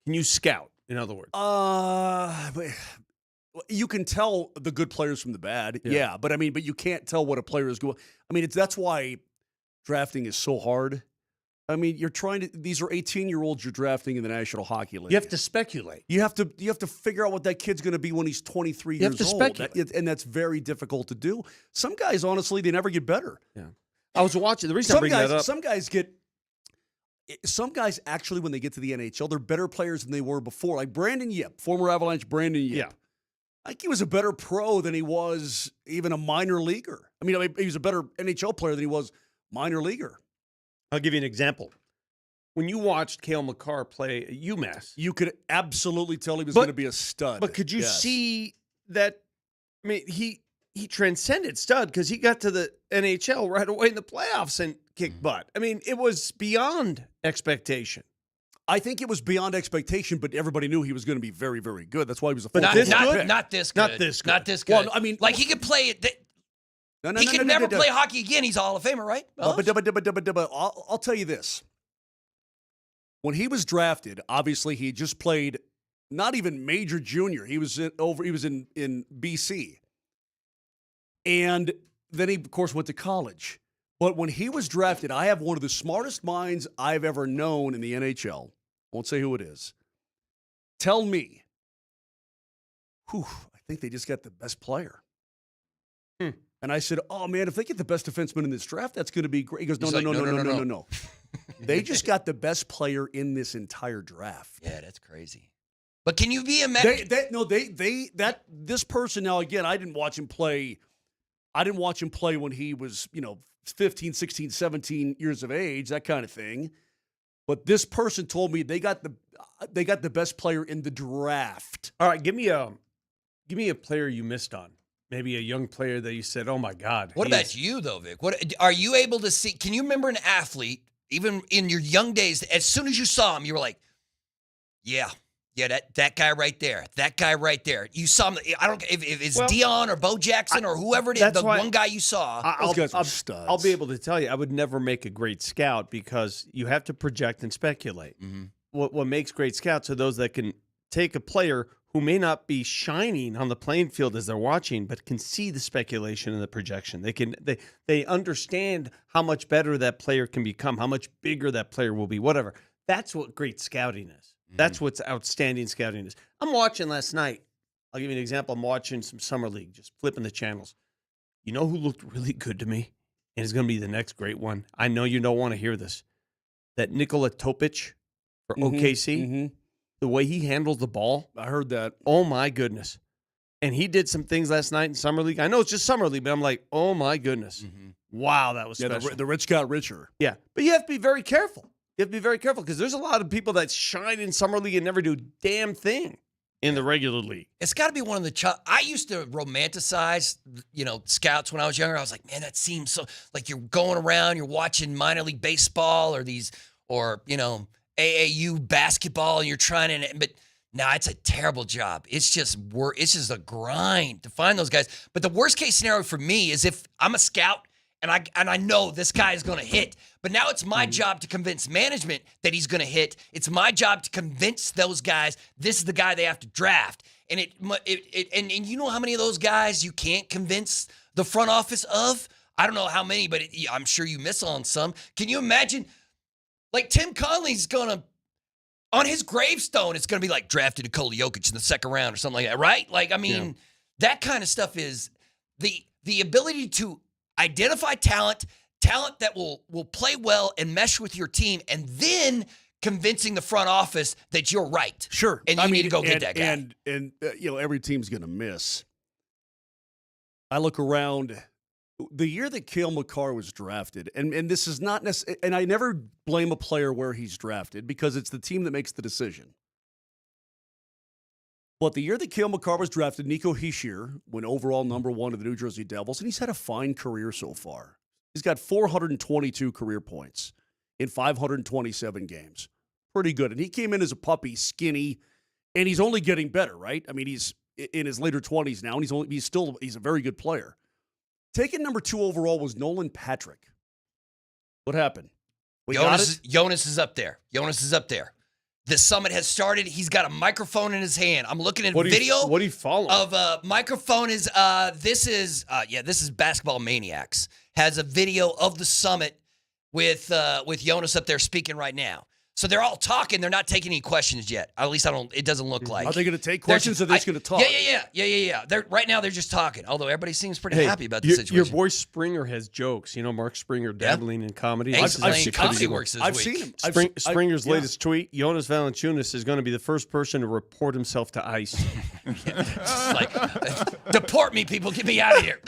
Can you scout, in other words? You can tell the good players from the bad. Yeah, but you can't tell what a player is going. I mean, that's why drafting is so hard. I mean, these are 18-year-olds you're drafting in the National Hockey League. You have to speculate. You have to figure out what that kid's going to be when he's 23 years old. You have to speculate. And that's very difficult to do. Some guys, honestly, they never get better. Yeah. I was watching. The reason I bring that up. Some guys actually, when they get to the NHL, they're better players than they were before. Like Brandon Yip, former Avalanche Brandon Yip. Yeah. I think he was a better pro than he was even a minor leaguer. I mean, he was a better NHL player than he was minor leaguer. I'll give you an example. When you watched Cale Makar play at UMass, you could absolutely tell he was going to be a stud. But could you see that? I mean, he transcended stud because he got to the NHL right away in the playoffs and kicked butt. I mean, it was beyond expectation. I think it was beyond expectation, but everybody knew he was going to be very, very good. That's why he was a not this good. Not this good. Not this good. Well, I mean, like he could play it. He can never play hockey again. He's a Hall of Famer, right? But I'll tell you this. When he was drafted, obviously he just played not even major junior. He was in BC. And then he, of course, went to college. But when he was drafted, I have one of the smartest minds I've ever known in the NHL. Won't say who it is. Tell me. I think they just got the best player. And I said, oh, man, if they get the best defenseman in this draft, that's going to be great. He goes, no. They just got the best player in this entire draft. Yeah, that's crazy. But can you be a this person now, again, I didn't watch him play when he was, 15, 16, 17 years of age, that kind of thing. But this person told me they got the best player in the draft. All right, give me a player you missed on. Maybe a young player that you said, "Oh my God." What about you though, Vic? What are you able to see? Can you remember an athlete, even in your young days, as soon as you saw him, you were like, "Yeah, that guy right there, that guy right there." You saw him. I don't if it's Dion or Bo Jackson or whoever it is, the one guy you saw. Those guys are studs. I'll be able to tell you, I would never make a great scout because you have to project and speculate. Mm-hmm. What makes great scouts are those that can take a player who may not be shining on the playing field as they're watching, but can see the speculation and the projection. They understand how much better that player can become, how much bigger that player will be, whatever. That's what great scouting is. Mm-hmm. That's what's outstanding scouting is. I'm watching last night. I'll give you an example. I'm watching some Summer League, just flipping the channels. You know who looked really good to me? And is going to be the next great one. I know you don't want to hear this. That Nikola Topic for OKC. Mm-hmm. The way he handles the ball. I heard that. Oh, my goodness. And he did some things last night in Summer League. I know it's just Summer League, but I'm like, oh, my goodness. Mm-hmm. Wow, that was special. The rich got richer. Yeah, but you have to be very careful. You have to be very careful because there's a lot of people that shine in Summer League and never do a damn thing in the regular league. It's got to be one of the I used to romanticize, scouts when I was younger. I was like, man, that seems so like you're going around, you're watching minor league baseball or AAU basketball, and you're trying to, but no, it's a terrible job. It's just work. It's just a grind to find those guys. But the worst case scenario for me is if I'm a scout and I know this guy is going to hit, but now it's my job to convince management that he's going to hit. It's my job to convince those guys this is the guy they have to draft. And and you know how many of those guys you can't convince the front office of? I don't know how many, but I'm sure you miss on some. Can you imagine? Like Tim Conley's on his gravestone, it's going to be like drafted Nikola Jokic in the second round or something like that, right? Like, I mean, that kind of stuff is the ability to identify talent that will play well and mesh with your team, and then convincing the front office that you're right. Sure. And you need to go get that guy. And every team's going to miss. I look around. The year that Cale Makar was drafted, and this is not necessarily, and I never blame a player where he's drafted because it's the team that makes the decision. But the year that Cale Makar was drafted, Nico Hischier went overall number 1 to the New Jersey Devils, and he's had a fine career so far. He's got 422 career points in 527 games. Pretty good. And he came in as a puppy, skinny, and he's only getting better, right? I mean, he's in his later 20s now, and he's a very good player. Taken number 2 overall was Nolan Patrick. What happened? Jonas is up there. Jonas is up there. The summit has started. He's got a microphone in his hand. I'm looking at video. What do you follow? Of microphone is this is Basketball Maniacs has a video of the summit with Jonas up there speaking right now. So they're all talking. They're not taking any questions yet. At least it doesn't look like. Are they going to take questions or are they just going to talk? Yeah. Right now they're just talking. Although everybody seems pretty happy about the situation. Your boy Springer has jokes. You know, Mark Springer dabbling in comedy. I've seen Comedy Works this I've week. seen him. Springer's latest tweet, Jonas Valanāiťnas is going to be the first person to report himself to ICE. It's like, deport me, people. Get me out of here.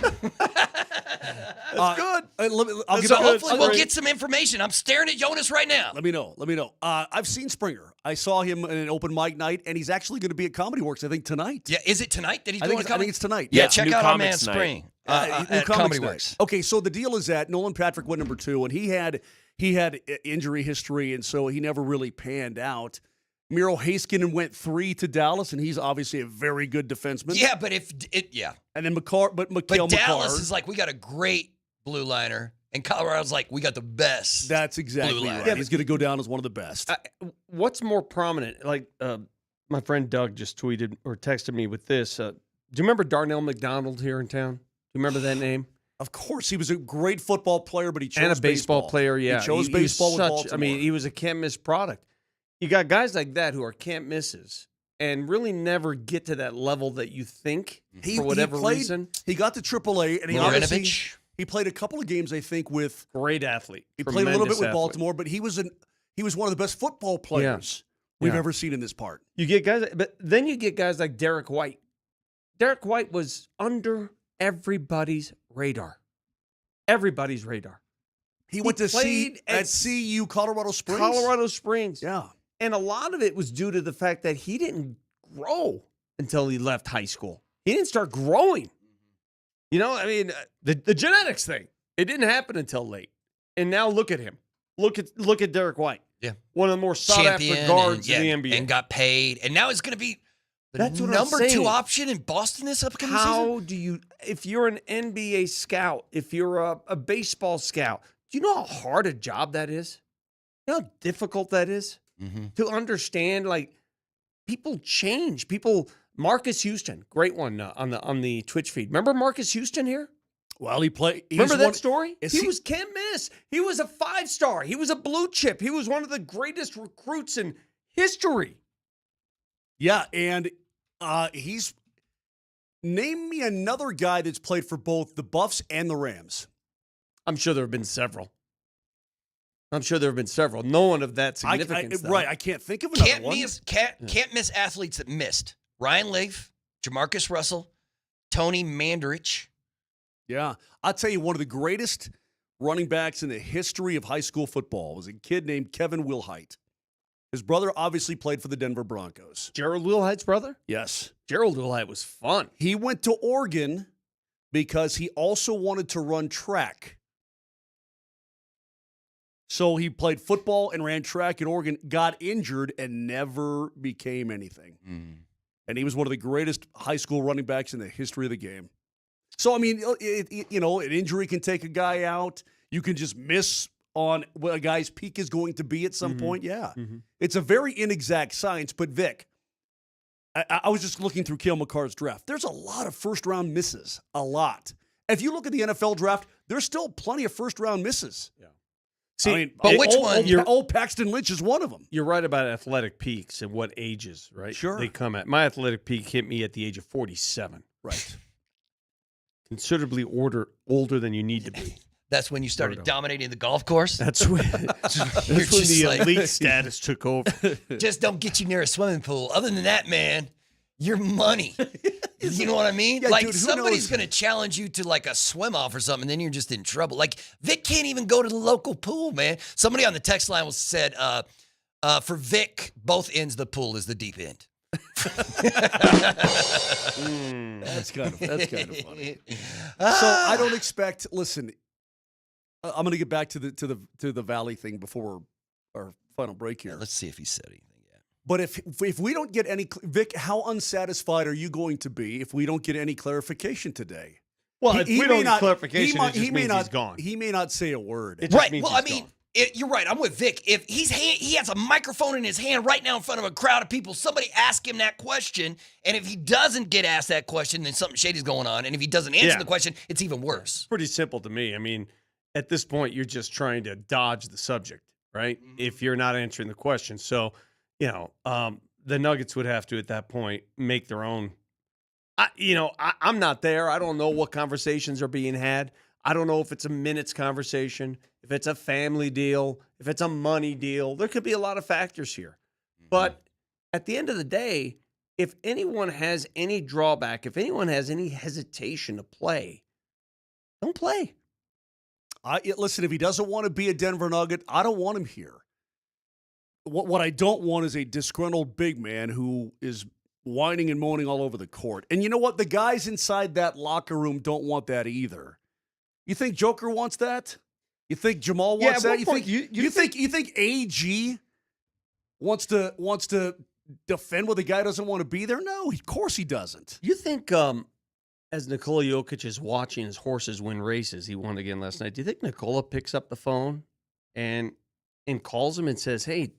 That's good. Hopefully we'll get some information. I'm staring at Jonas right now. Let me know. I've seen Springer. I saw him in an open mic night, and he's actually going to be at Comedy Works, I think, tonight. Yeah, is it tonight that he's doing Comedy? I think it's tonight. Yeah, check out our man Spring at Comedy Works. Okay, so the deal is that Nolan Patrick went number 2, and he had injury history, and so he never really panned out. Miro Heiskanen went 3 to Dallas, and he's obviously a very good defenseman. Yeah, but And then Makar. Dallas is like, we got a great blue liner. And Colorado's like, we got the best. That's exactly right. Yeah, he's going to go down as one of the best. What's more prominent? Like my friend Doug just tweeted or texted me with this. Do you remember Darnell McDonald here in town? Do you remember that name? Of course. He was a great football player, but he chose and a baseball player, yeah. He chose baseball with Baltimore. I mean, he was a can't-miss product. You got guys like that who are can't-misses and really never get to that level that you think for whatever reason. He got to AAA, and he obviously... He played a couple of games, I think, with great athlete. He played a little bit with Baltimore, but he was one of the best football players we've ever seen in this part. You get guys, but then you get guys like Derek White. Derek White was under everybody's radar. Everybody's radar. He went to played at CU, Colorado Springs. Colorado Springs. Yeah. And a lot of it was due to the fact that he didn't grow until he left high school. He didn't start growing. You know, I mean, the genetics thing, it didn't happen until late. And now look at him. Look at Derek White. Yeah. One of the more sought-after guards in the NBA. And got paid. And now it's going to be That's what number I'm 2 saying. option in Boston this upcoming season. How do you, if you're an NBA scout, if you're a baseball scout, do you know how hard a job that is? You know how difficult that is to understand? Like, people change. Marcus Houston, great one on the Twitch feed. Remember Marcus Houston here? Well, he played. Remember that story? He was can't miss. He was a 5-star. He was a blue chip. He was one of the greatest recruits in history. Yeah, and he's name me another guy that's played for both the Buffs and the Rams. I'm sure there have been several. No one of that significance. I can't think of another one. Can't miss athletes that missed. Ryan Leaf, Jamarcus Russell, Tony Mandarich. Yeah. I'll tell you, one of the greatest running backs in the history of high school football was a kid named Kevin Wilhite. His brother obviously played for the Denver Broncos. Gerald Wilhite's brother? Yes. Gerald Wilhite was fun. He went to Oregon because he also wanted to run track. So he played football and ran track at Oregon, got injured, and never became anything. And he was one of the greatest high school running backs in the history of the game. So, I mean, an injury can take a guy out. You can just miss on what a guy's peak is going to be at some point. Yeah. It's a very inexact science. But, Vic, I was just looking through Cale Makar's draft. There's a lot of first-round misses. A lot. If you look at the NFL draft, there's still plenty of first-round misses. Yeah. See, but which one? Old Paxton Lynch is one of them. You're right about athletic peaks and what ages, right? Sure. They come at. My athletic peak hit me at the age of 47. Right. Considerably older than you need to be. That's when you started dominating the golf course? That's when the elite status took over. Just don't get you near a swimming pool. Other than that, man, you're money. You know what I mean? Yeah, like, dude, somebody's going to challenge you to, like, a swim-off or something, and then you're just in trouble. Like, Vic can't even go to the local pool, man. Somebody on the text line said, for Vic, both ends of the pool is the deep end. That's kind of funny. So I don't expect. Listen, I'm going to get back to the Valley thing before our final break here. Yeah, let's see if he said anything yet. But if we don't get any, Vic, how unsatisfied are you going to be if we don't get any clarification today? Well, if we don't get clarification, it just means he's gone. He may not say a word. Right. Well, I mean, you're right. I'm with Vic. If he has a microphone in his hand right now in front of a crowd of people, somebody ask him that question, and if he doesn't get asked that question, then something shady's going on. And if he doesn't answer the question, it's even worse. Pretty simple to me. I mean, at this point, you're just trying to dodge the subject, right? If you're not answering the question. So, the Nuggets would have to, at that point, make their own. I'm not there. I don't know what conversations are being had. I don't know if it's a minutes conversation, if it's a family deal, if it's a money deal. There could be a lot of factors here. But at the end of the day, if anyone has any drawback, if anyone has any hesitation to play, don't play. Listen, if he doesn't want to be a Denver Nugget, I don't want him here. What I don't want is a disgruntled big man who is whining and moaning all over the court. And you know what? The guys inside that locker room don't want that either. You think Joker wants that? You think Jamal wants that? You think AG wants to defend what the guy doesn't want to be there? No, of course he doesn't. You think as Nikola Jokic is watching his horses win races, he won again last night. Do you think Nikola picks up the phone and calls him and says, "Hey,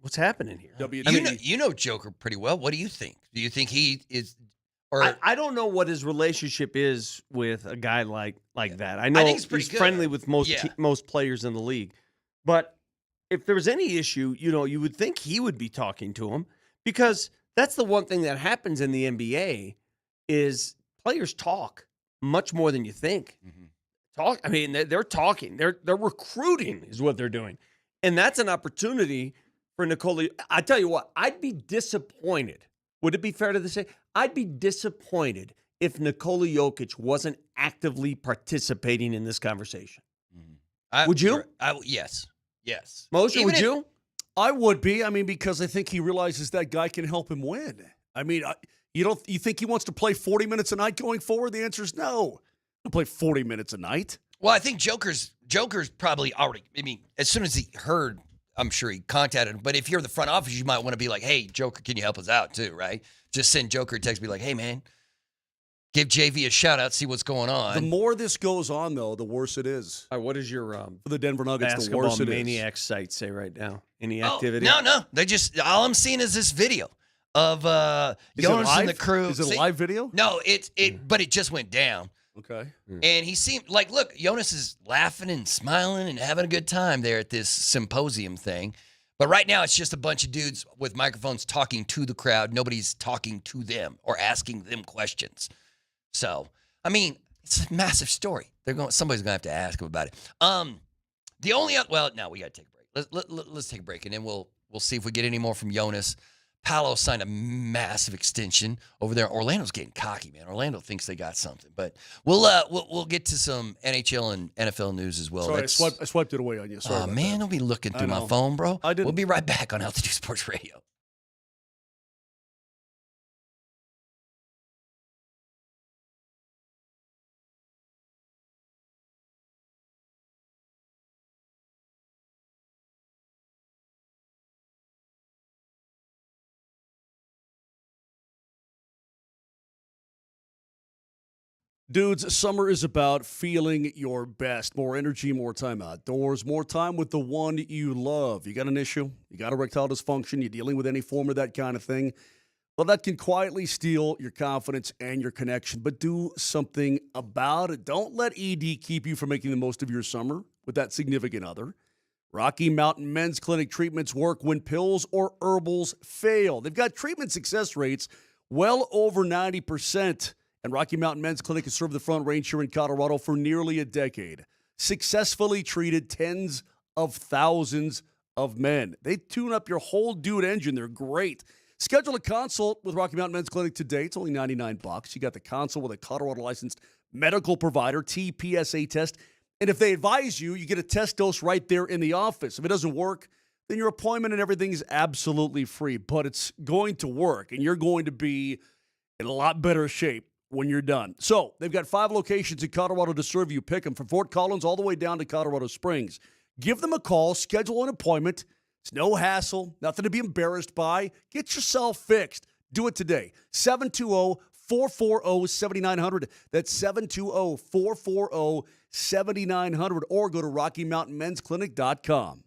what's happening here?" You know Joker pretty well. What do you think? Do you think he is? Or I don't know what his relationship is with a guy like that. I know he's friendly with most players in the league. But if there was any issue, you would think he would be talking to him, because that's the one thing that happens in the NBA is players talk much more than you think. I mean, they're talking. They're recruiting is what they're doing. And that's an opportunity for Nikola. I tell you what, I'd be disappointed. Would it be fair to say? I'd be disappointed if Nikola Jokic wasn't actively participating in this conversation. Would you? Yes. Yes. Moser, Even would if- you? I would be. I mean, because I think he realizes that guy can help him win. I mean, you think he wants to play 40 minutes a night going forward? The answer is no. He'll play 40 minutes a night. Well, I think Joker's probably already. I mean, as soon as he heard, I'm sure he contacted him. But if you're the front office, you might want to be like, "Hey, Joker, can you help us out too?" Right? Just send Joker a text, be like, "Hey, man, give JV a shout out, see what's going on." The more this goes on, though, the worse it is. All right, what is your For the Denver Nuggets, the basketball worse it is. maniac site say right now? Any Oh, activity? No. They just all I'm seeing is this video of Jonas and the crew. Is it a live video? No, but it just went down. Okay. And he seemed like, look, Jonas is laughing and smiling and having a good time there at this symposium thing. But right now, it's just a bunch of dudes with microphones talking to the crowd. Nobody's talking to them or asking them questions. So, I mean, it's a massive story. Somebody's gonna have to ask him about it. The only no, we gotta take a break. Let's take a break, and then we'll see if we get any more from Jonas. Paolo signed a massive extension over there. Orlando's getting cocky, man. Orlando thinks they got something, but we'll get to some NHL and NFL news as well. Sorry, I swiped it away on you. Sorry. Oh man, don't be looking through my phone, bro. I didn't. We'll be right back on Altitude Sports Radio. Dudes, summer is about feeling your best. More energy, more time outdoors, more time with the one you love. You got an issue? You got erectile dysfunction? You're dealing with any form of that kind of thing? Well, that can quietly steal your confidence and your connection, but do something about it. Don't let ED keep you from making the most of your summer with that significant other. Rocky Mountain Men's Clinic treatments work when pills or herbals fail. They've got treatment success rates well over 90%. And Rocky Mountain Men's Clinic has served the Front Range here in Colorado for nearly a decade. Successfully treated tens of thousands of men. They tune up your whole dude engine. They're great. Schedule a consult with Rocky Mountain Men's Clinic today. It's only $99. You got the consult with a Colorado licensed medical provider, TPSA test. And if they advise you, you get a test dose right there in the office. If it doesn't work, then your appointment and everything is absolutely free. But it's going to work, and you're going to be in a lot better shape when you're done. So they've got 5 locations in Colorado to serve you. Pick them from Fort Collins all the way down to Colorado Springs. Give them a call. Schedule an appointment. It's no hassle. Nothing to be embarrassed by. Get yourself fixed. Do it today. 720-440-7900. That's 720-440-7900. Or go to RockyMountainMen'sClinic.com.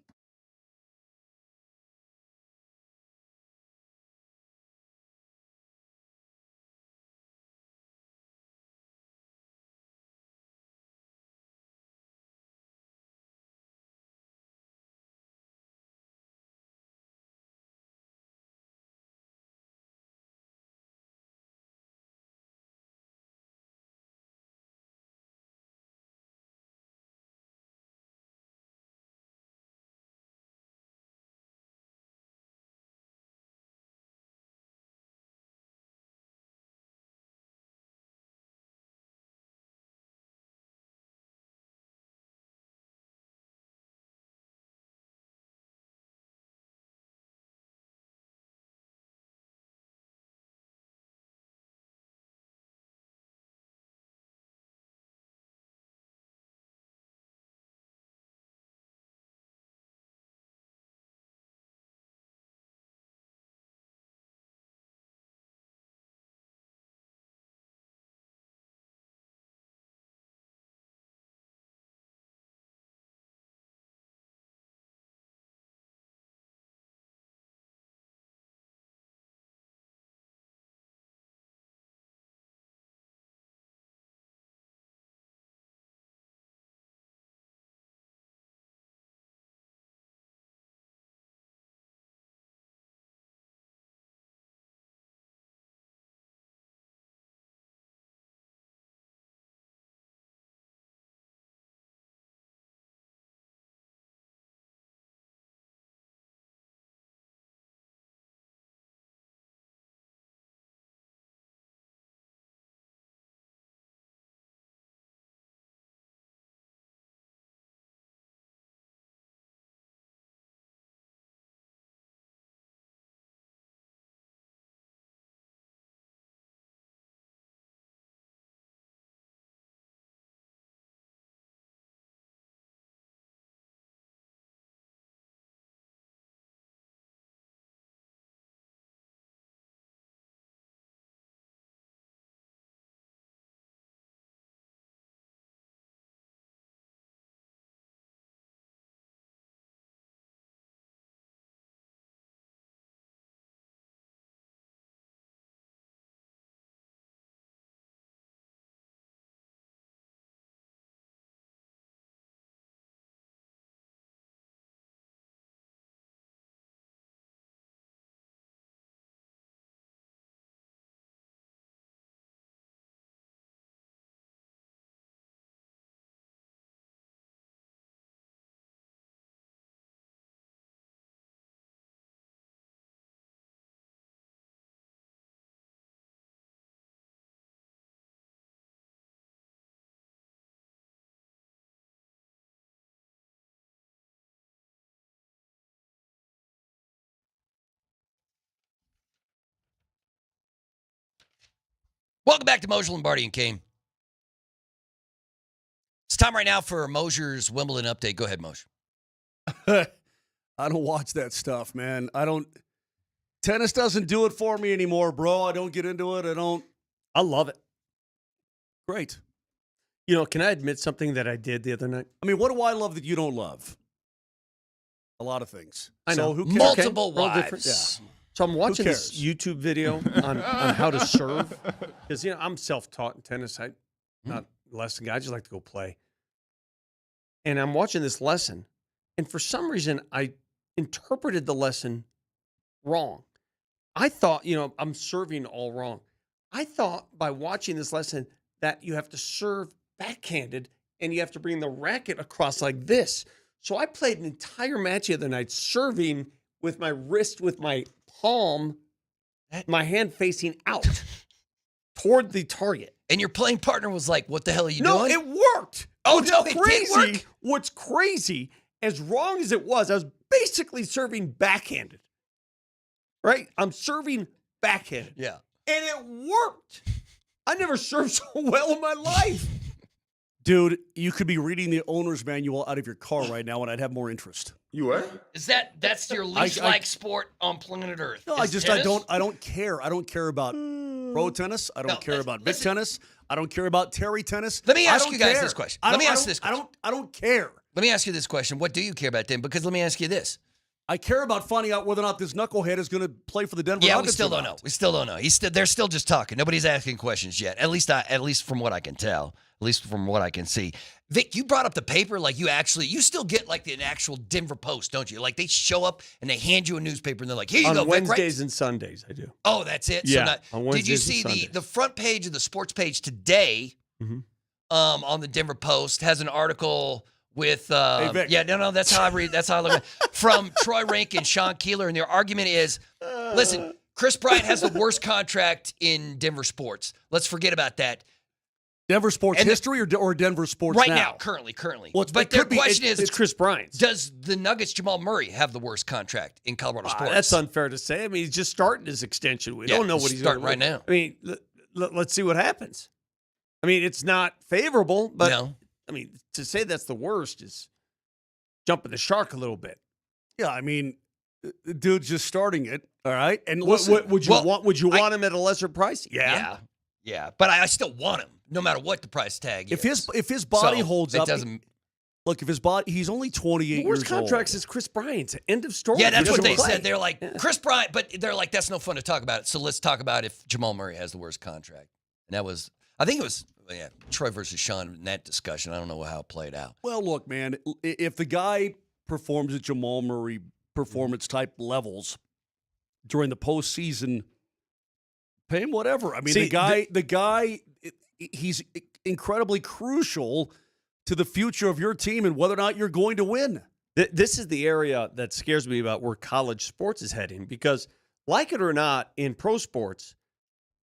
Welcome back to Moser, Lombardi, and Kane. It's time right now for Moser's Wimbledon update. Go ahead, Moser. I don't watch that stuff, man. Tennis doesn't do it for me anymore, bro. I don't get into it. I love it. Great. You know, can I admit something that I did the other night? I mean, what do I love that you don't love? A lot of things. I know. So who cares? Multiple We're all different. wives. Yeah. So I'm watching this cares? YouTube video on how to serve. Because, you know, I'm self-taught in tennis. I'm not a lesson guy. I just like to go play. And I'm watching this lesson. And for some reason, I interpreted the lesson wrong. I thought, you know, I'm serving all wrong. I thought by watching this lesson that you have to serve backhanded and you have to bring the racket across like this. So I played an entire match the other night serving with my wrist, with my palm, my hand facing out toward the target. And your playing partner was like, what the hell are you No, doing? it worked. Oh, What's no, it did work? What's crazy, as wrong as it was, I was basically serving backhanded. Right? I'm serving backhanded. Yeah. And it worked. I never served so well in my life. Dude, you could be reading the owner's manual out of your car right now, and I'd have more interest. You were? That's your least liked sport on planet Earth? No, is tennis? I don't care. I don't care about pro tennis. I don't care about big tennis. I don't care about Terry tennis. Let me I ask don't you guys care. this question. I Let me don't- ask I this don't- question. I don't care. Let me ask you this question. What do you care about then? Because let me ask you this. I care about finding out whether or not this knucklehead is going to play for the Denver Yeah, Nuggets. we still or don't not. know. We still don't know. They're still just talking. Nobody's asking questions yet. At least from what I can tell. At least from what I can see. Vic, you brought up the paper like you still get like an actual Denver Post, don't you? Like they show up and they hand you a newspaper and they're like, here you On go, Vic, Wednesdays right? and Sundays, I do. Oh, that's it? Yeah, So on did you Wednesdays see and Sundays. the front page of the sports page today on the Denver Post has an article with Hey, Vic. yeah, no, that's how I read. That's how I look at it. From Troy Rink and Sean Keeler, and their argument is, listen, Chris Bryant has the worst contract in Denver sports. Let's forget about that. Denver sports And history or Denver sports Right now? now, currently. Well, But it their could be- question It's is, Chris Bryant's. does the Nuggets' Jamal Murray have the worst contract in Colorado sports? That's unfair to say. I mean, he's just starting his extension. We Yeah, don't know he's what he's starting gonna right now. I mean, let's see what happens. I mean, it's not favorable, but No. I mean, to say that's the worst is jumping the shark a little bit. Yeah, I mean, the dude's just starting it. All right, and What listen, would you well, want? Would you want him at a lesser price? Yeah. But I still want him, no matter what the price tag if is. his body So, holds it up, doesn't. look, if his body, he's only 28 The worst years contracts old. is Chris Bryant's. End of story. Yeah, He that's what doesn't they play. said. They're like, Chris Bryant, but they're like, that's no fun to talk about. So let's talk about if Jamal Murray has the worst contract. And that was, I think it was, Troy versus Sean in that discussion. I don't know how it played out. Well, look, man, if the guy performs at Jamal Murray performance type levels during the postseason, pay him whatever. I mean, See, the guy, he's incredibly crucial to the future of your team and whether or not you're going to win. This is the area that scares me about where college sports is heading because, like it or not, in pro sports,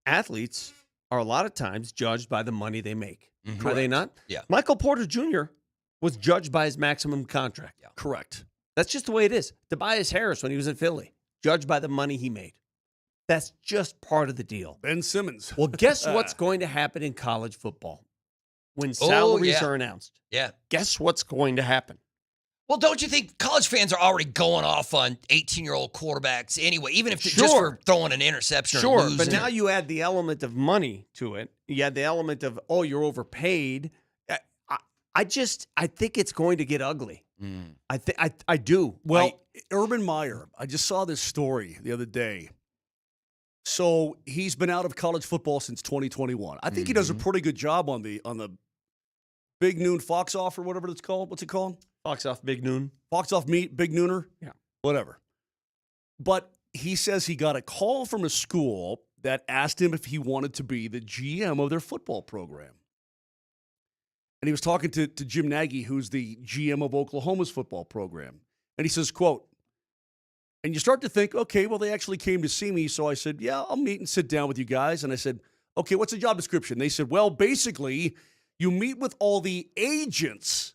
athletes are a lot of times judged by the money they make. Are they not? Yeah. Michael Porter Jr. was judged by his maximum contract. Yeah. Correct. That's just the way it is. Tobias Harris, when he was in Philly, judged by the money he made. That's just part of the deal. Ben Simmons. Well, guess what's going to happen in college football when salaries yeah. are announced? Yeah. Guess what's going to happen? Well, don't you think college fans are already going off on 18-year-old quarterbacks anyway, even if it's just Sure. for throwing an interception or Sure, losing? but now you add the element of money to it. You add the element of, oh, you're overpaid. I think it's going to get ugly. I do. Well, Urban Meyer, I just saw this story the other day. So he's been out of college football since 2021. I think he does a pretty good job on the Big Noon Fox Off or whatever it's called. What's it called? Fox Off Big Noon. Fox Off Meet, Big Nooner? Yeah. Whatever. But he says he got a call from a school that asked him if he wanted to be the GM of their football program. And he was talking to Jim Nagy, who's the GM of Oklahoma's football program. And he says, quote, and you start to think, okay, well, they actually came to see me. So I said, yeah, I'll meet and sit down with you guys. And I said, okay, what's the job description? They said, well, basically, you meet with all the agents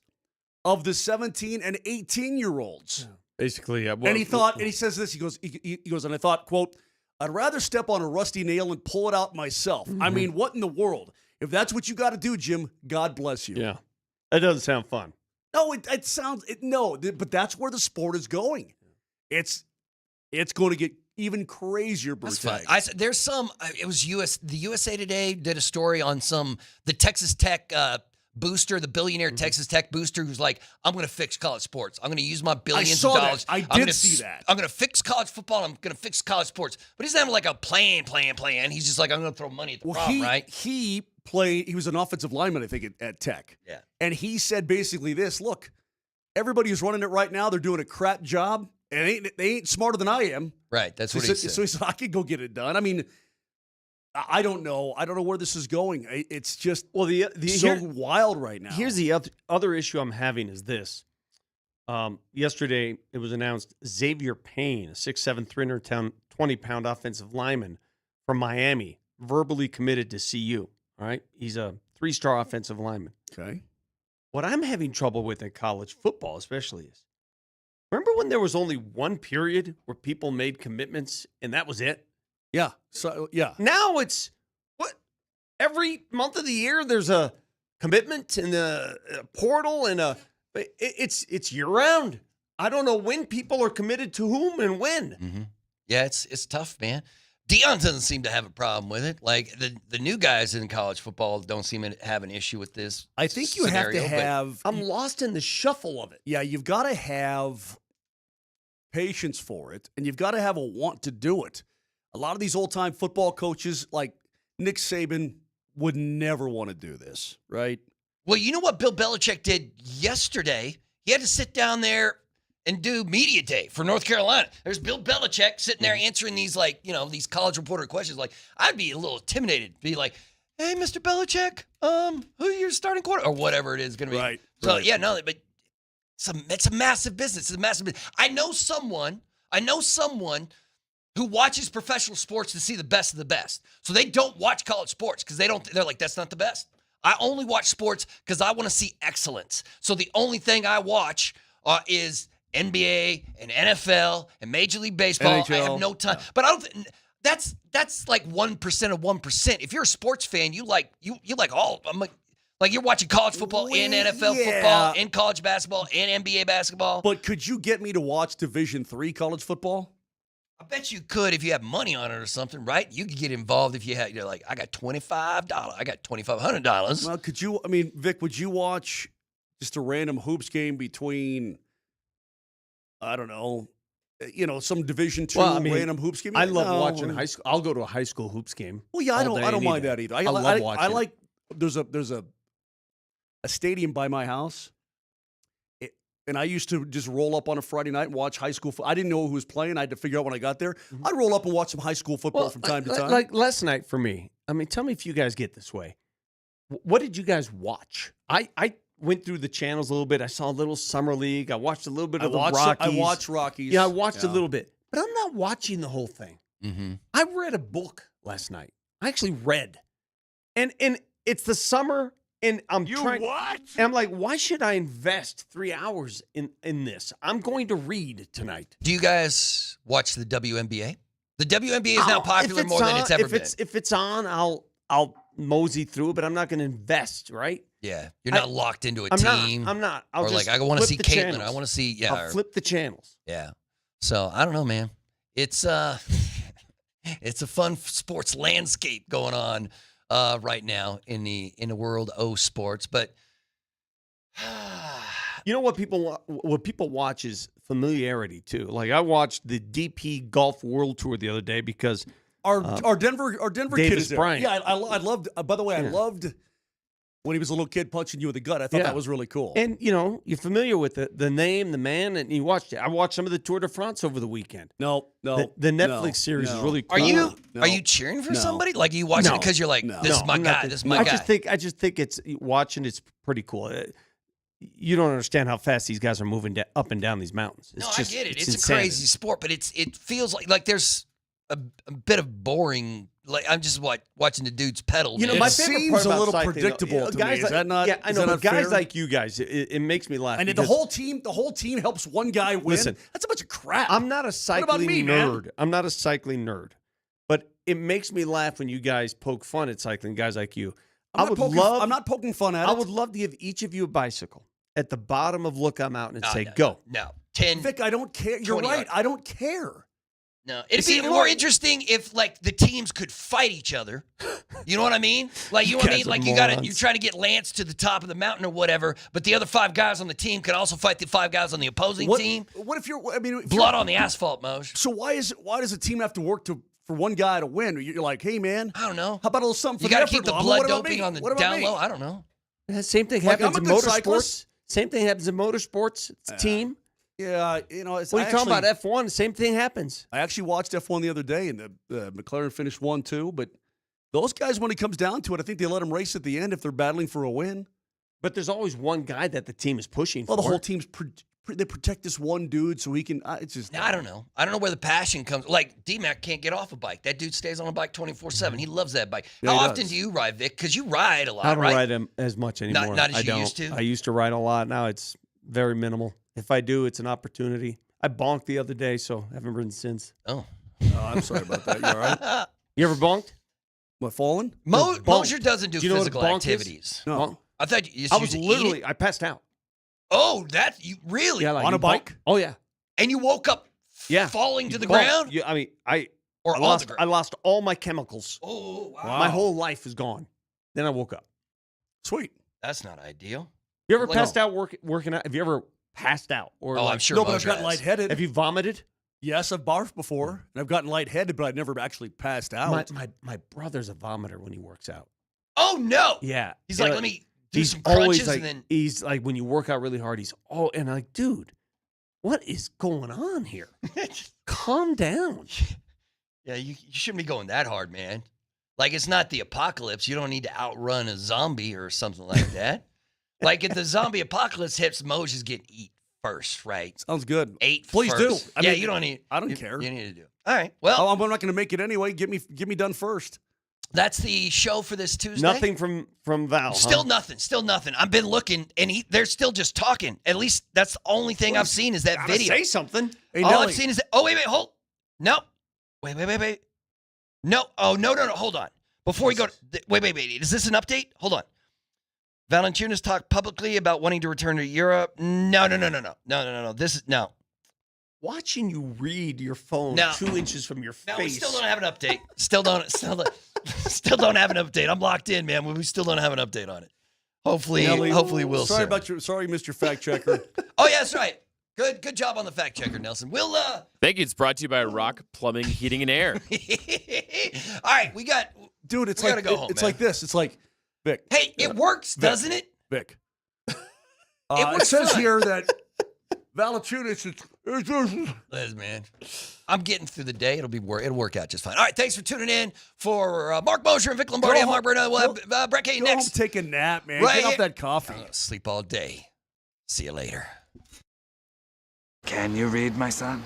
of the 17 and 18-year-olds. Basically, yeah. And he thought, and he says this, he goes, and I thought, quote, I'd rather step on a rusty nail and pull it out myself. I mean, what in the world? If that's what you got to do, Jim, God bless you. Yeah. That doesn't sound fun. No, it sounds but that's where the sport is going. It's going to get even crazier. That's fine. There's some. It was the USA Today did a story on the Texas Tech booster, the billionaire Texas Tech booster, who's like, I'm going to fix college sports. I'm going to use my billions of dollars. I did see that. I'm going to fix college football. I'm going to fix college sports. But he's not like a plan. He's just like, I'm going to throw money at the problem, right? He was an offensive lineman, I think, at Tech. Yeah. And he said basically this: look, everybody who's running it right now, they're doing a crap job, and they ain't smarter than I am. Right. That's what he said. So he said, I could go get it done. I mean, I don't know. I don't know where this is going. It's just so wild right now. Here's the other issue I'm having is this. Yesterday, it was announced Xavier Payne, a 6'7", 320-pound offensive lineman from Miami, verbally committed to CU. All right? He's a 3-star offensive lineman. Okay. What I'm having trouble with in college football especially is, remember when there was only one period where people made commitments and that was it? Yeah. So yeah. Now it's every month of the year there's a commitment in the portal and it's year round. I don't know when people are committed to whom and when. Mm-hmm. Yeah, it's tough, man. Deion doesn't seem to have a problem with it. Like the new guys in college football don't seem to have an issue with this. I think you scenario, have to have. I'm lost in the shuffle of it. Yeah, you've got to have patience for it, and you've got to have a want to do it. A lot of these old-time football coaches, like Nick Saban, would never want to do this, right? Well, you know what Bill Belichick did yesterday? He had to sit down there and do media day for North Carolina. There's Bill Belichick sitting there answering these, these college reporter questions. Like, I'd be a little intimidated. Be like, hey, Mr. Belichick, who are your starting quarter? Or whatever it is going to be. Right. So, right. yeah, no, but it's a massive business. It's a massive business. I know someone who watches professional sports to see the best of the best. So they don't watch college sports because they're like, that's not the best. I only watch sports because I want to see excellence. So the only thing I watch is NBA and NFL and Major League Baseball. NHL. I have no time. But I don't. That's like 1% of 1%. If you're a sports fan, you like all. I'm like you're watching college football and NFL football and college basketball and NBA basketball. But could you get me to watch Division III college football? I bet you could if you have money on it or something, right? You could get involved if you had. You're like, I got $25. I got $2,500. Well, could you? I mean, Vic, would you watch just a random hoops game between? I don't know, some Division II random hoops game. I love watching high school. I'll go to a high school hoops game. Well, yeah, I don't mind that either. I love watching. I like. There's a stadium by my house, and I used to just roll up on a Friday night and watch high school. I didn't know who was playing. I had to figure out when I got there. I'd roll up and watch some high school football from time to time. Like last night for me. I mean, tell me if you guys get this way. What did you guys watch? I went through the channels a little bit. I saw a little Summer League. I watched a little bit of the Rockies. I watched Rockies. Yeah, I watched a little bit. But I'm not watching the whole thing. Mm-hmm. I read a book last night. I actually read. And it's the summer, and I'm trying. What? And I'm like, why should I invest 3 hours in this? I'm going to read tonight. Do you guys watch the WNBA? The WNBA is now popular more than it's ever been. If it's on, I'll mosey through it, but I'm not going to invest, right? Yeah, you're not locked into a team. I'm not. Or like, I want to see Caitlin. I want to see. Yeah, I'll flip the channels. Yeah. So I don't know, man. It's it's a fun sports landscape going on right now in the world of sports. But you know what people watch is familiarity too. Like I watched the DP Golf World Tour the other day because our Denver kid is there. Bryant. Yeah, I loved. By the way, I loved when he was a little kid punching you in the gut. I thought that was really cool. And you're familiar with the name, the man, and you watched it. I watched some of the Tour de France over the weekend. No. The Netflix series is really cool. Are you cheering for somebody? Like, are you watching it because you're like, this is my guy. This is my guy. I just think it's watching. It's pretty cool. You don't understand how fast these guys are moving up and down these mountains. I get it. It's a crazy sport, but it feels like there's a bit of boring. Like I'm just watching the dudes pedal. My favorite seems part a about little cycling, predictable to me. Is that not? Yeah, I know. But guys fair? like you guys, it makes me laugh. And the whole team helps one guy win. Listen, that's a bunch of crap. I'm not a cycling nerd. Man? I'm not a cycling nerd. it makes me laugh when you guys poke fun at cycling, guys like you. I'm not poking fun at it. I would love to give each of you a bicycle at the bottom of Lookout Mountain and say, no, go. No. 10. Vic, I don't care. You're right. yards. I don't care. No, it'd be more interesting if like the teams could fight each other. You know what I mean? Like you know what I mean? Like you're trying to get Lance to the top of the mountain or whatever, but the other 5 guys on the team could also fight the 5 guys on the opposing team. What if you're? I mean, blood on the asphalt, Moj. So why does a team have to work for one guy to win? You're like, hey man, I don't know. How about a little something? You got to keep the blood doping on the down low. I don't know. Yeah, same thing happens in motorsports. Same thing happens in motorsports. It's a team. Yeah, you know. What are you talking about? F1, same thing happens. I actually watched F1 the other day, and the McLaren finished 1-2. But those guys, when it comes down to it, I think they let them race at the end if they're battling for a win. But there's always one guy that the team is pushing for. Well, the whole team's they protect this one dude so he can. It's just. I don't know. I don't know where the passion comes. Like DMac can't get off a bike. That dude stays on a bike 24/7. He loves that bike. Yeah, How often do you ride, Vic? Because you ride a lot, I don't right? ride him as much anymore. Not as I you don't. used to? I used to ride a lot. Now it's very minimal. If I do, it's an opportunity. I bonked the other day, so I haven't ridden since. Oh, I'm sorry about that. You all right? You ever bonked? What, fallen? Moser doesn't do you know physical what bonk activities. Is? No. I thought I was literally, I passed out. Oh, that you really? Yeah, like on a bike? Oh, yeah. And you woke up falling to the ground? Yeah, I mean, I I lost all my chemicals. Oh, wow. My whole life is gone. Then I woke up. Sweet. That's not ideal. You ever passed out working out? Have you ever passed out? Or I'm sure. No, but I've gotten lightheaded. Have you vomited? Yes, I've barfed before, and I've gotten lightheaded, but I've never actually passed out. My brother's a vomiter when he works out. Oh, no. Yeah. He's like, let me do some crunches and then. He's like, when you work out really hard, and I'm like, dude, what is going on here? Calm down. Yeah, you shouldn't be going that hard, man. Like, it's not the apocalypse. You don't need to outrun a zombie or something like that. Like, if the zombie apocalypse hits, Moses get eat first, right? Sounds good. Please first. do. You don't need. I don't care. You need to do. All right. Well, I'm not going to make it anyway. Get me done first. That's the show for this Tuesday. Nothing from Val. Still nothing. Still nothing. I've been looking, and they're still just talking. At least that's the only thing I've seen is that video. Say something. Hey, All Nelly. I've seen is that. Oh, wait, hold. No. Wait. No. Oh, no. Hold on. Before we go, wait. Is this an update? Hold on. Valanāiťnas talked publicly about wanting to return to Europe. No. This is no. Watching you read your phone 2 inches from your face. No, we still don't have an update. Still don't have an update. I'm locked in, man. We still don't have an update on it. Hopefully we'll. Sorry, Mr. Fact Checker. Oh yeah, that's right. Good job on the fact checker, Nelson. We'll Thank you. It's brought to you by Rock Plumbing, Heating, and Air. All right, we got. Dude, it's we like gotta go home, it's man. like this. It's like Vic. Hey, it works, doesn't it? Vic. It says fine. here that Valanāiťnas is. Liz, man, I'm getting through the day. It'll work out just fine. All right, thanks for tuning in for Mark Moser and Vic Lombardi. I'm Mark Burnett. We'll have Brett Kane next. Take a nap, man. Right Get off here. that coffee. Sleep all day. See you later. Can you read, my son?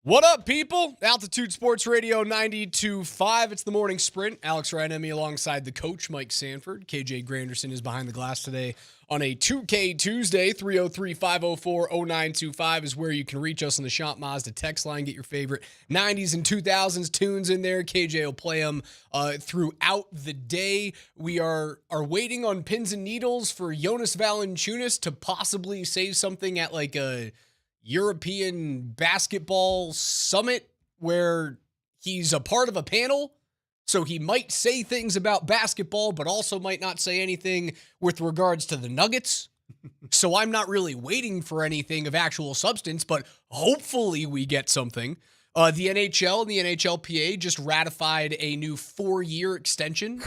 What up, people? Altitude Sports Radio 92.5. It's the morning sprint. Alex Ryanemi alongside the coach, Mike Sanford. KJ Granderson is behind the glass today on a 2K Tuesday. 303-504-0925 is where you can reach us on the Shop Mazda text line. Get your favorite 90s and 2000s tunes in there. KJ will play them throughout the day. We are waiting on pins and needles for Jonas Valanāiťnas to possibly say something at like a European basketball summit where he's a part of a panel. So he might say things about basketball, but also might not say anything with regards to the Nuggets. So I'm not really waiting for anything of actual substance, but hopefully we get something. The NHL and the NHLPA just ratified a new 4-year extension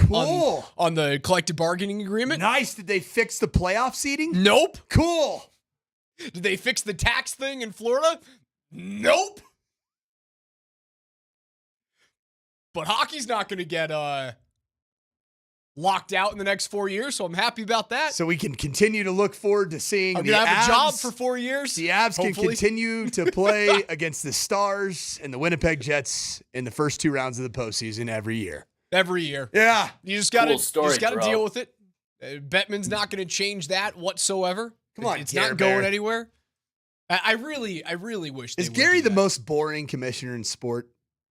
on the collective bargaining agreement. Nice. Did they fix the playoff seeding? Nope. Cool. Did they fix the tax thing in Florida? Nope. But hockey's not going to get locked out in the next 4 years, so I'm happy about that. So we can continue to look forward to seeing I'm the going to have Avs. a job for 4 years. The Avs hopefully. can continue to play against the Stars and the Winnipeg Jets in the first 2 rounds of the postseason every year. Every year. Yeah. You just got to deal with it. Bettman's not going to change that whatsoever. Come on, it's Gary not going Bear. anywhere. I really wish they Is would Gary do the that. most boring commissioner in sport?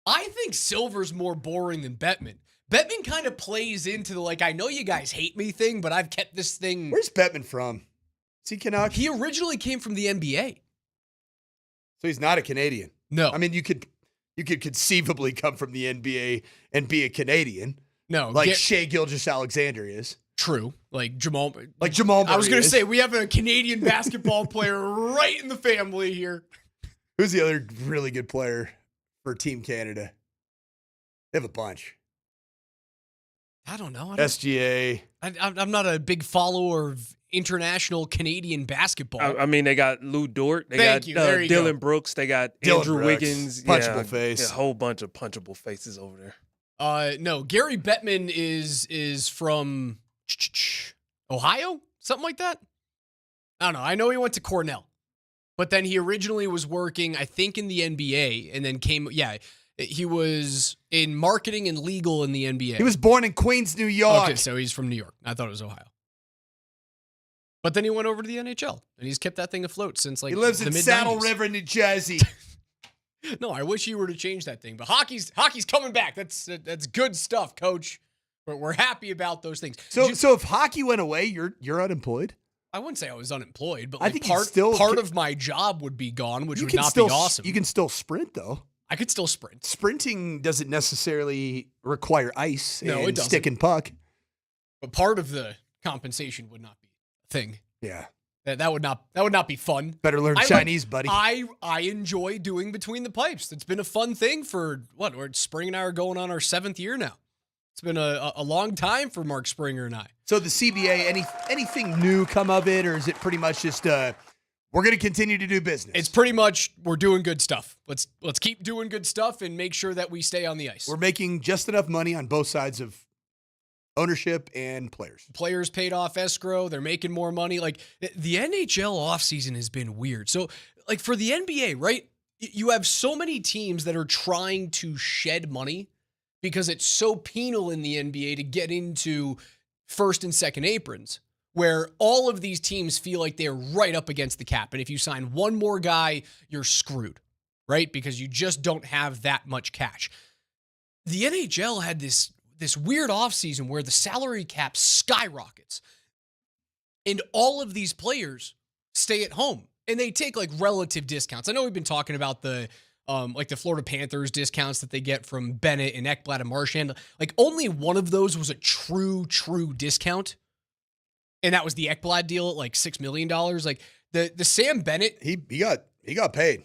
I think Silver's more boring than Bettman. Bettman kind of plays into the, like, I know you guys hate me thing, but I've kept this thing. Where's Bettman from? Is he Canuck? He originally came from the NBA. So he's not a Canadian. No. I mean, you could conceivably come from the NBA and be a Canadian. No. Like Shai Gilgeous-Alexander is. True. Like Jamal. I was going to say, we have a Canadian basketball player right in the family here. Who's the other really good player for Team Canada? They have a bunch. I don't know. SGA. I'm not a big follower of international Canadian basketball. I mean, they got Lou Dort. They Thank got you. There you go. Dylan Brooks. They got Dylan Andrew Brooks. Wiggins. Punchable face. A whole bunch of punchable faces over there. No, Gary Bettman is from Ohio, something like that. I don't know. I know he went to Cornell, but then he originally was working, I think, in the NBA, and then he was in marketing and legal in the NBA. He was born in Queens, New York. Okay, so he's from New York. I thought it was Ohio. But then he went over to the NHL, and he's kept that thing afloat since like he lives the in mid-90s. Saddle River, New Jersey. No, I wish you were to change that thing. But hockey's coming back. That's good stuff, Coach. But we're happy about those things. So if hockey went away, you're unemployed? I wouldn't say I was unemployed, but I like think part of my job would be gone, which would not still, be awesome. You can still sprint, though. I could still sprint. Sprinting doesn't necessarily require ice No, and it doesn't. stick and puck. But part of the compensation would not be a thing. Yeah. That would not be fun. Better learn Chinese, buddy. I enjoy doing between the pipes. It's been a fun thing for Spring and I are going on our 7th year now. It's been a long time for Mark Springer and I. So the CBA, anything new come of it, or is it pretty much just we're going to continue to do business? It's pretty much we're doing good stuff. Let's keep doing good stuff and make sure that we stay on the ice. We're making just enough money on both sides of ownership and players. Players paid off escrow. They're making more money. Like the NHL offseason has been weird. So like for the NBA, right? You have so many teams that are trying to shed money because it's so penal in the NBA to get into first and second aprons, where all of these teams feel like they're right up against the cap. And if you sign one more guy, you're screwed, right? Because you just don't have that much cash. The NHL had this weird offseason where the salary cap skyrockets and all of these players stay at home and they take like relative discounts. I know we've been talking about the Florida Panthers discounts that they get from Bennett and Ekblad and Marchand. Like only one of those was a true discount. And that was the Ekblad deal at like $6 million. Like the Sam Bennett. He got paid.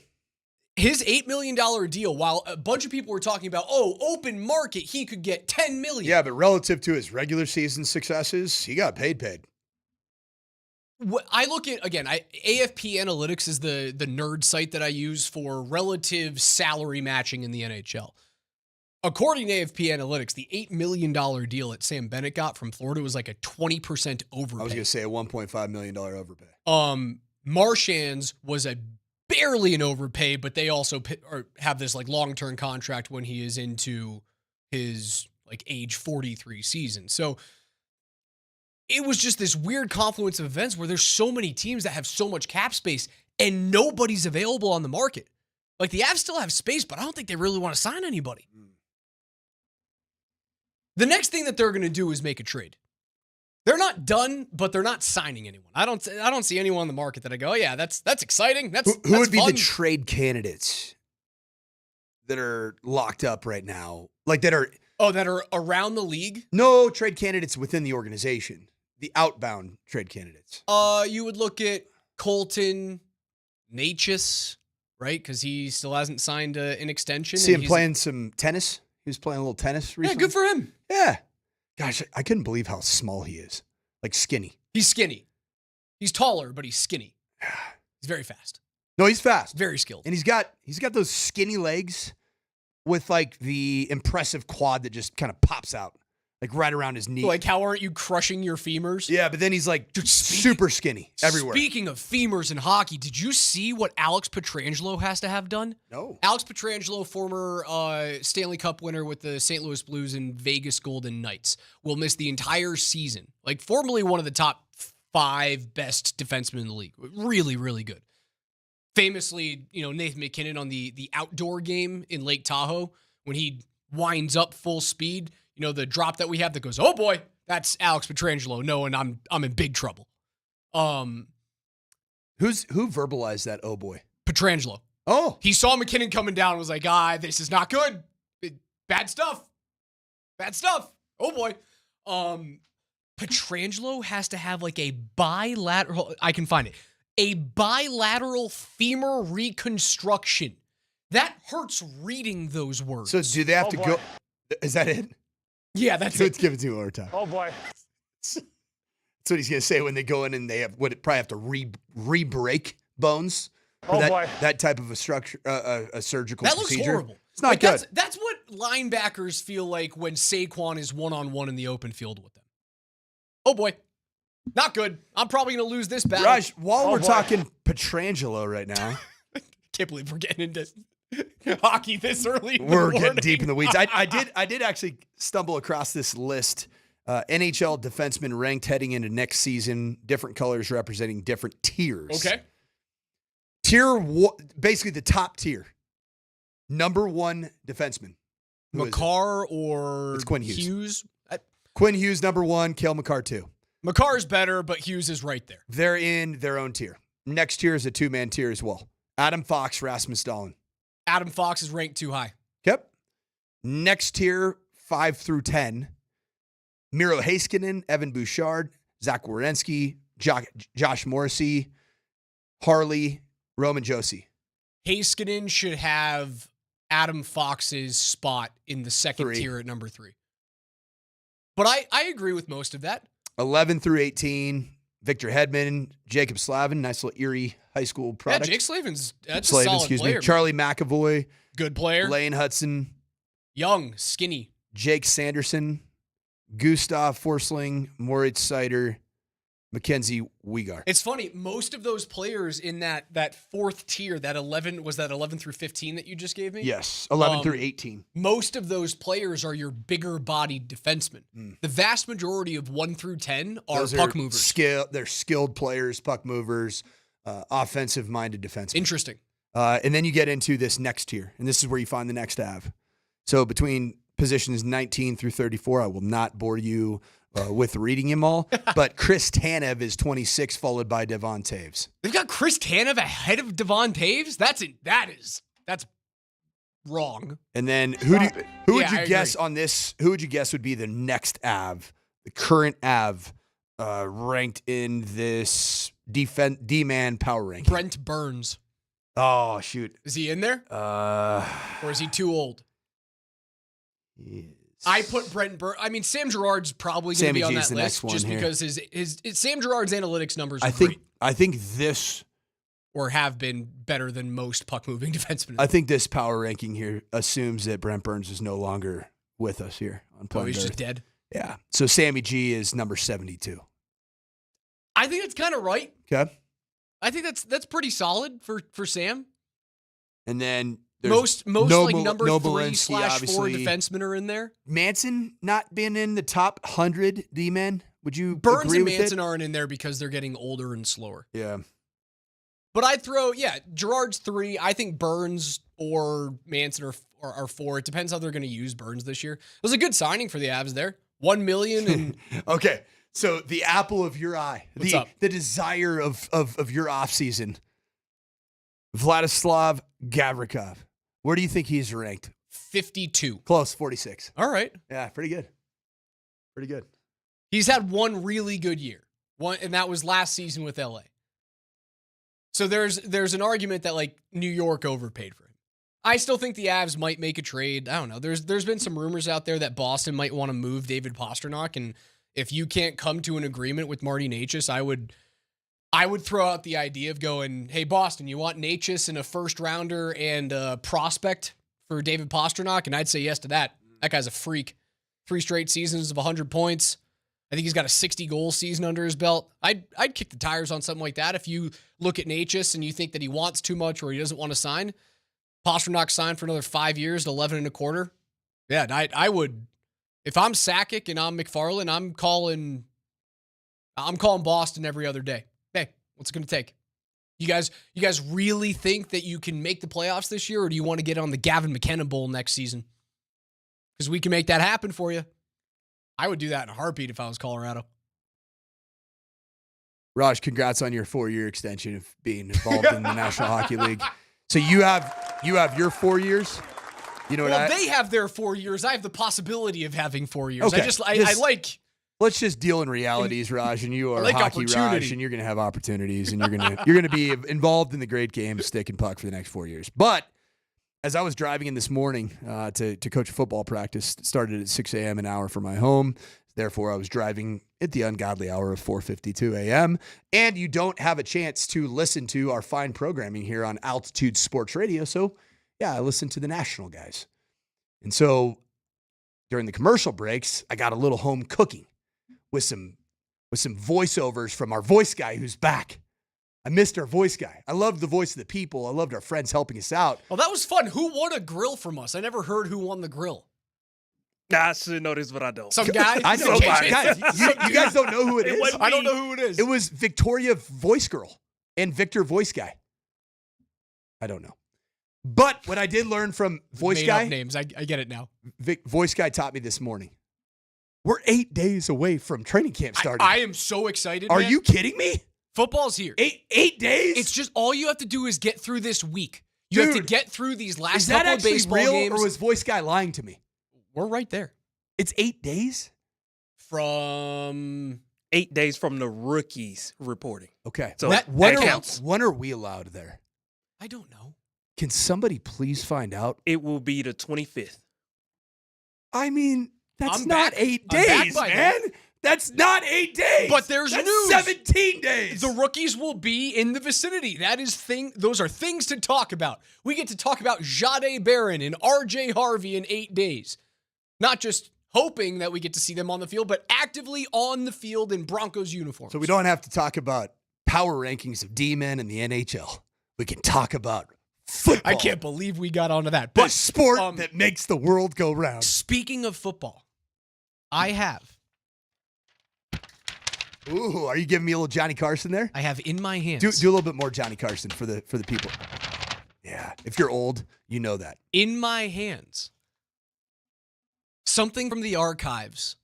His $8 million deal, while a bunch of people were talking about, open market, he could get $10 million. Yeah, but relative to his regular season successes, he got paid. What I look at, again, AFP Analytics is the nerd site that I use for relative salary matching in the NHL. According to AFP Analytics, the $8 million deal that Sam Bennett got from Florida was like a 20% overpay. I was going to say a $1.5 million overpay. Marchand's was a barely an overpay, but they also have this like long-term contract when he is into his like age 43 season. So it was just this weird confluence of events where there's so many teams that have so much cap space and nobody's available on the market. Like the Avs still have space, but I don't think they really want to sign anybody. The next thing that they're going to do is make a trade. They're not done, but they're not signing anyone. I don't see anyone on the market that I go, oh yeah, that's exciting. Who would be fun. the trade candidates that are locked up right now? Like that are around the league? No trade candidates within the organization. The outbound trade candidates. You would look at Colton Natchez, right? Because he still hasn't signed an extension. See him playing some tennis. He was playing a little tennis recently. Yeah, good for him. Yeah. Gosh, I couldn't believe how small he is. Like skinny. He's skinny. He's taller, but he's skinny. He's very fast. No, he's fast. Very skilled. And he's got those skinny legs with like the impressive quad that just kind of pops out. Like right around his knee. Like how aren't you crushing your femurs? Yeah, but then he's like super skinny everywhere. Speaking of femurs in hockey, did you see what Alex Pietrangelo has to have done? No. Alex Pietrangelo, former Stanley Cup winner with the St. Louis Blues and Vegas Golden Knights, will miss the entire season. Like formerly one of the top 5 best defensemen in the league. Really, really good. Famously, Nathan MacKinnon on the outdoor game in Lake Tahoe, when he winds up full speed, the drop that we have that goes, oh boy, that's Alex Pietrangelo knowing I'm in big trouble. Who verbalized that? Oh boy, Pietrangelo. Oh, he saw McKinnon coming down and was like, this is not good. Bad stuff. Oh boy. Pietrangelo has to have like a bilateral, I can find it, a bilateral femur reconstruction. That hurts reading those words. So do they have to go? Is that it? Yeah, that's it. Let's give it to him one more time. Oh boy. That's what he's going to say when they go in and they probably have to re-break bones. Oh boy. That type of a structure, a surgical that procedure. Looks horrible. It's not good. That's what linebackers feel like when Saquon is one-on-one in the open field with them. Oh boy. Not good. I'm probably going to lose this battle. Raj, while we're talking Pietrangelo right now. Can't believe we're getting into hockey this early. We're getting deep in the weeds. I did actually stumble across this list. NHL defensemen ranked heading into next season, different colors representing different tiers. Okay. Basically the top tier. Number 1 defenseman. Makar or it's Quinn Hughes. Hughes? Quinn Hughes, number 1. Cale Makar, 2. Makar's better, but Hughes is right there. They're in their own tier. Next tier is a 2-man tier as well. Adam Fox, Rasmus Dahlin. Adam Fox is ranked too high. Yep. Next tier, 5 through 10. Miro Heiskanen, Evan Bouchard, Zach Werenski, Josh Morrissey, Harley, Roman Josi. Heiskanen should have Adam Fox's spot in the second 3. tier at number 3. But I agree with most of that. 11 through 18, Victor Hedman, Jacob Slavin, nice little Erie high school product. Yeah, Jake Slavin's a solid player. Charlie McAvoy. Good player. Lane Hudson. Young, skinny. Jake Sanderson, Gustav Forsling, Moritz Seider, Mackenzie Weegar. It's funny, most of those players in that fourth tier, that 11, was that 11 through 15 that you just gave me? Yes, 11 through 18. Most of those players are your bigger bodied defensemen. The vast majority of 1 through 10 are puck movers. They're skilled players, puck movers, offensive minded defensemen. Interesting. And then you get into this next tier, and this is where you find the next Av. So between positions 19 through 34, I will not bore you with reading them all, but Chris Tanev is 26, followed by Devon Taves. They've got Chris Tanev ahead of Devon Taves? That's wrong. And then who would you guess on this? Who would you guess would be the next Av, the current Av, ranked in this D-man power ranking? Brent Burns. Oh, shoot. Is he in there? Or is he too old? I put Brent Burns. I mean, Sam Girard's probably going to be on that list just because his Sam Girard's analytics numbers are great. I think this, or have been, better than most puck-moving defensemen. I think this power ranking here assumes that Brent Burns is no longer with us here on planet he's Earth. just dead? Yeah. So Sammy G is number 72. I think it's kind of right. Okay. I think that's pretty solid for Sam. And then most like number 3/4 obviously. defensemen are in there. Manson not being in the top 100 D-men. Would you Burns agree and with Manson it? aren't in there because they're getting older and slower. Yeah. But I'd throw, Gerard's 3. I think Burns or Manson are 4. It depends how they're going to use Burns this year. It was a good signing for the Avs there. $1 million and Okay. So the apple of your eye, What's up? the desire of your offseason, Vladislav Gavrikov. Where do you think he's ranked? 52. Close, 46. All right. Yeah, pretty good. Pretty good. He's had one really good year. And that was last season with LA. So there's an argument that like New York overpaid for him. I still think the Avs might make a trade. I don't know. There's been some rumors out there that Boston might want to move David Pastrnak, and if you can't come to an agreement with Marty Necas, I would throw out the idea of going, hey, Boston, you want Necas and a first rounder and a prospect for David Pastrnak? And I'd say yes to that. That guy's a freak. 3 straight seasons of 100 points. I think he's got a 60-goal season under his belt. I'd kick the tires on something like that. If you look at Necas and you think that he wants too much or he doesn't want to sign, Pastrnak signed for another 5 years at 11.25. Yeah, I would. If I'm Sakic and I'm McFarland, I'm calling Boston every other day. Hey, what's it going to take? You guys really think that you can make the playoffs this year, or do you want to get on the Gavin McKenna Bowl next season? Because we can make that happen for you. I would do that in a heartbeat if I was Colorado. Raj, congrats on your 4-year extension of being involved in the National Hockey League. So you have your 4 years. You know what they have their 4 years. I have the possibility of having 4 years. Okay. I like. Let's just deal in realities, Raj, and you are like hockey opportunity. Raj, and you're going to have opportunities, and you're going to be involved in the great game, stick and puck for the next 4 years. But as I was driving in this morning to coach a football practice, it started at 6 a.m., an hour from my home. Therefore, I was driving at the ungodly hour of 4:52 a.m. And you don't have a chance to listen to our fine programming here on Altitude Sports Radio. So, yeah, I listened to the national guys. And so during the commercial breaks, I got a little home cooking with some voiceovers from our voice guy who's back. I missed our voice guy. I loved the voice of the people. I loved our friends helping us out. Oh, that was fun. Who won a grill from us? I never heard who won the grill. I should know this, but I don't. Some guy? I know. Guys, you guys don't know who it is? I don't know who it is. It was Victoria Voice Girl and Victor Voice Guy. I don't know. But what I did learn from Voice Guy. Made up names. I get it now. Voice Guy taught me this morning. We're 8 days away from training camp starting. I am so excited. Are man. you kidding me? Football's here. 8 days? It's just all you have to do is get through this week. You have to get through these last is that couple of actually baseball real, games. or was Voice Guy lying to me? We're right there. It's 8 days? From 8 days from the rookies reporting. Okay. So when counts. are we allowed there? I don't know. Can somebody please find out? It will be the 25th. I mean, that's I'm not back. 8 I'm back days, by man. That's not 8 days. But there's That's news. 17 days. The rookies will be in the vicinity. Those are things to talk about. We get to talk about Jade Barron and RJ Harvey in 8 days. Not just hoping that we get to see them on the field, but actively on the field in Broncos uniforms. So we don't have to talk about power rankings of D-men in the NHL. We can talk about football. I can't believe we got onto that. The But sport that makes the world go round. speaking of football, I have Ooh, are you giving me a little Johnny Carson there? I have in my hands. Do a little bit more Johnny Carson for the people. Yeah, if you're old, you know that. In my hands, something from the archives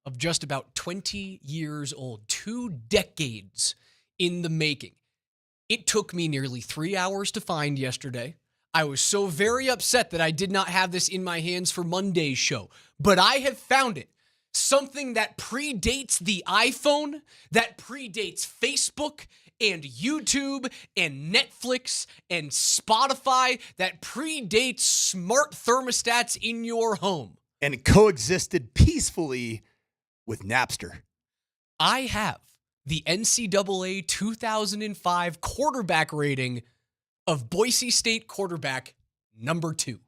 of just about 20 years old, 2 decades in the making. It took me nearly 3 hours to find yesterday. I was so very upset that I did not have this in my hands for Monday's show, but I have found it. Something that predates the iPhone, that predates Facebook and YouTube and Netflix and Spotify, that predates smart thermostats in your home. And coexisted peacefully with Napster. I have the NCAA 2005 quarterback rating of Boise State quarterback number 2.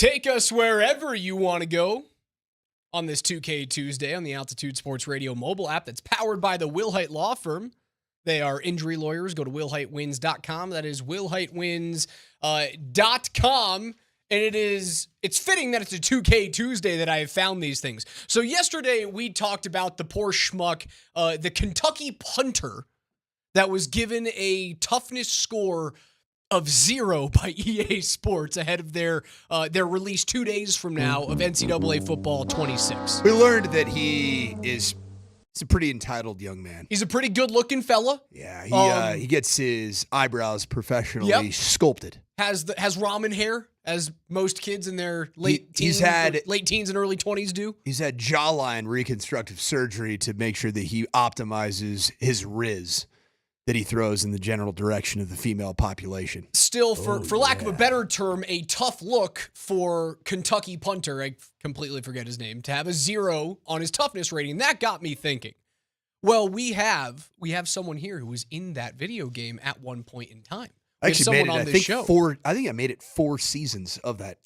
Take us wherever you want to go on this 2K Tuesday on the Altitude Sports Radio mobile app that's powered by the Wilhite Law Firm. They are injury lawyers. Go to willhitewins.com. That is willhitewins.com. And it's fitting that it's a 2K Tuesday that I have found these things. So yesterday we talked about the poor schmuck, the Kentucky punter that was given a toughness score of 0 by EA Sports ahead of their release 2 days from now of NCAA Football 26. We learned that he's a pretty entitled young man. He's a pretty good-looking fella. Yeah, he gets his eyebrows professionally sculpted. Has ramen hair, as most kids in their late teens and early 20s do. He's had jawline reconstructive surgery to make sure that he optimizes his riz that he throws in the general direction of the female population. Still, for lack of a better term, a tough look for Kentucky punter, I completely forget his name, to have a 0 on his toughness rating. That got me thinking. Well, we have someone here who was in that video game at one point in time. I actually made it, I think I made it 4 seasons of that.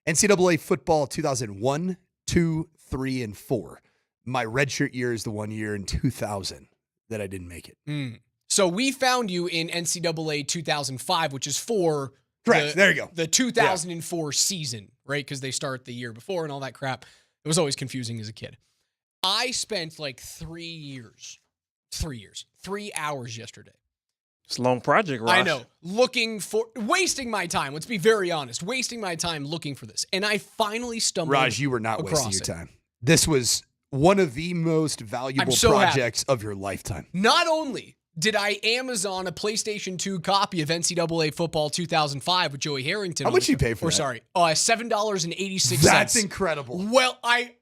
NCAA football 2001, 2, 3, and 4. My redshirt year is the 1 year in 2000 that I didn't make it. So we found you in NCAA 2005, which is for there you go. The 2004 season, right? Because they start the year before and all that crap. It was always confusing as a kid. I spent like 3 hours yesterday. It's a long project, Raj. I know. Wasting my time. Let's be very honest. Wasting my time looking for this. And I finally stumbled Raj, you were not wasting your time. This was one of the most valuable projects of your lifetime. Not only did I Amazon a PlayStation 2 copy of NCAA Football 2005 with Joey Harrington. How much did you pay for that? Sorry, $7.86. That's incredible. Well, I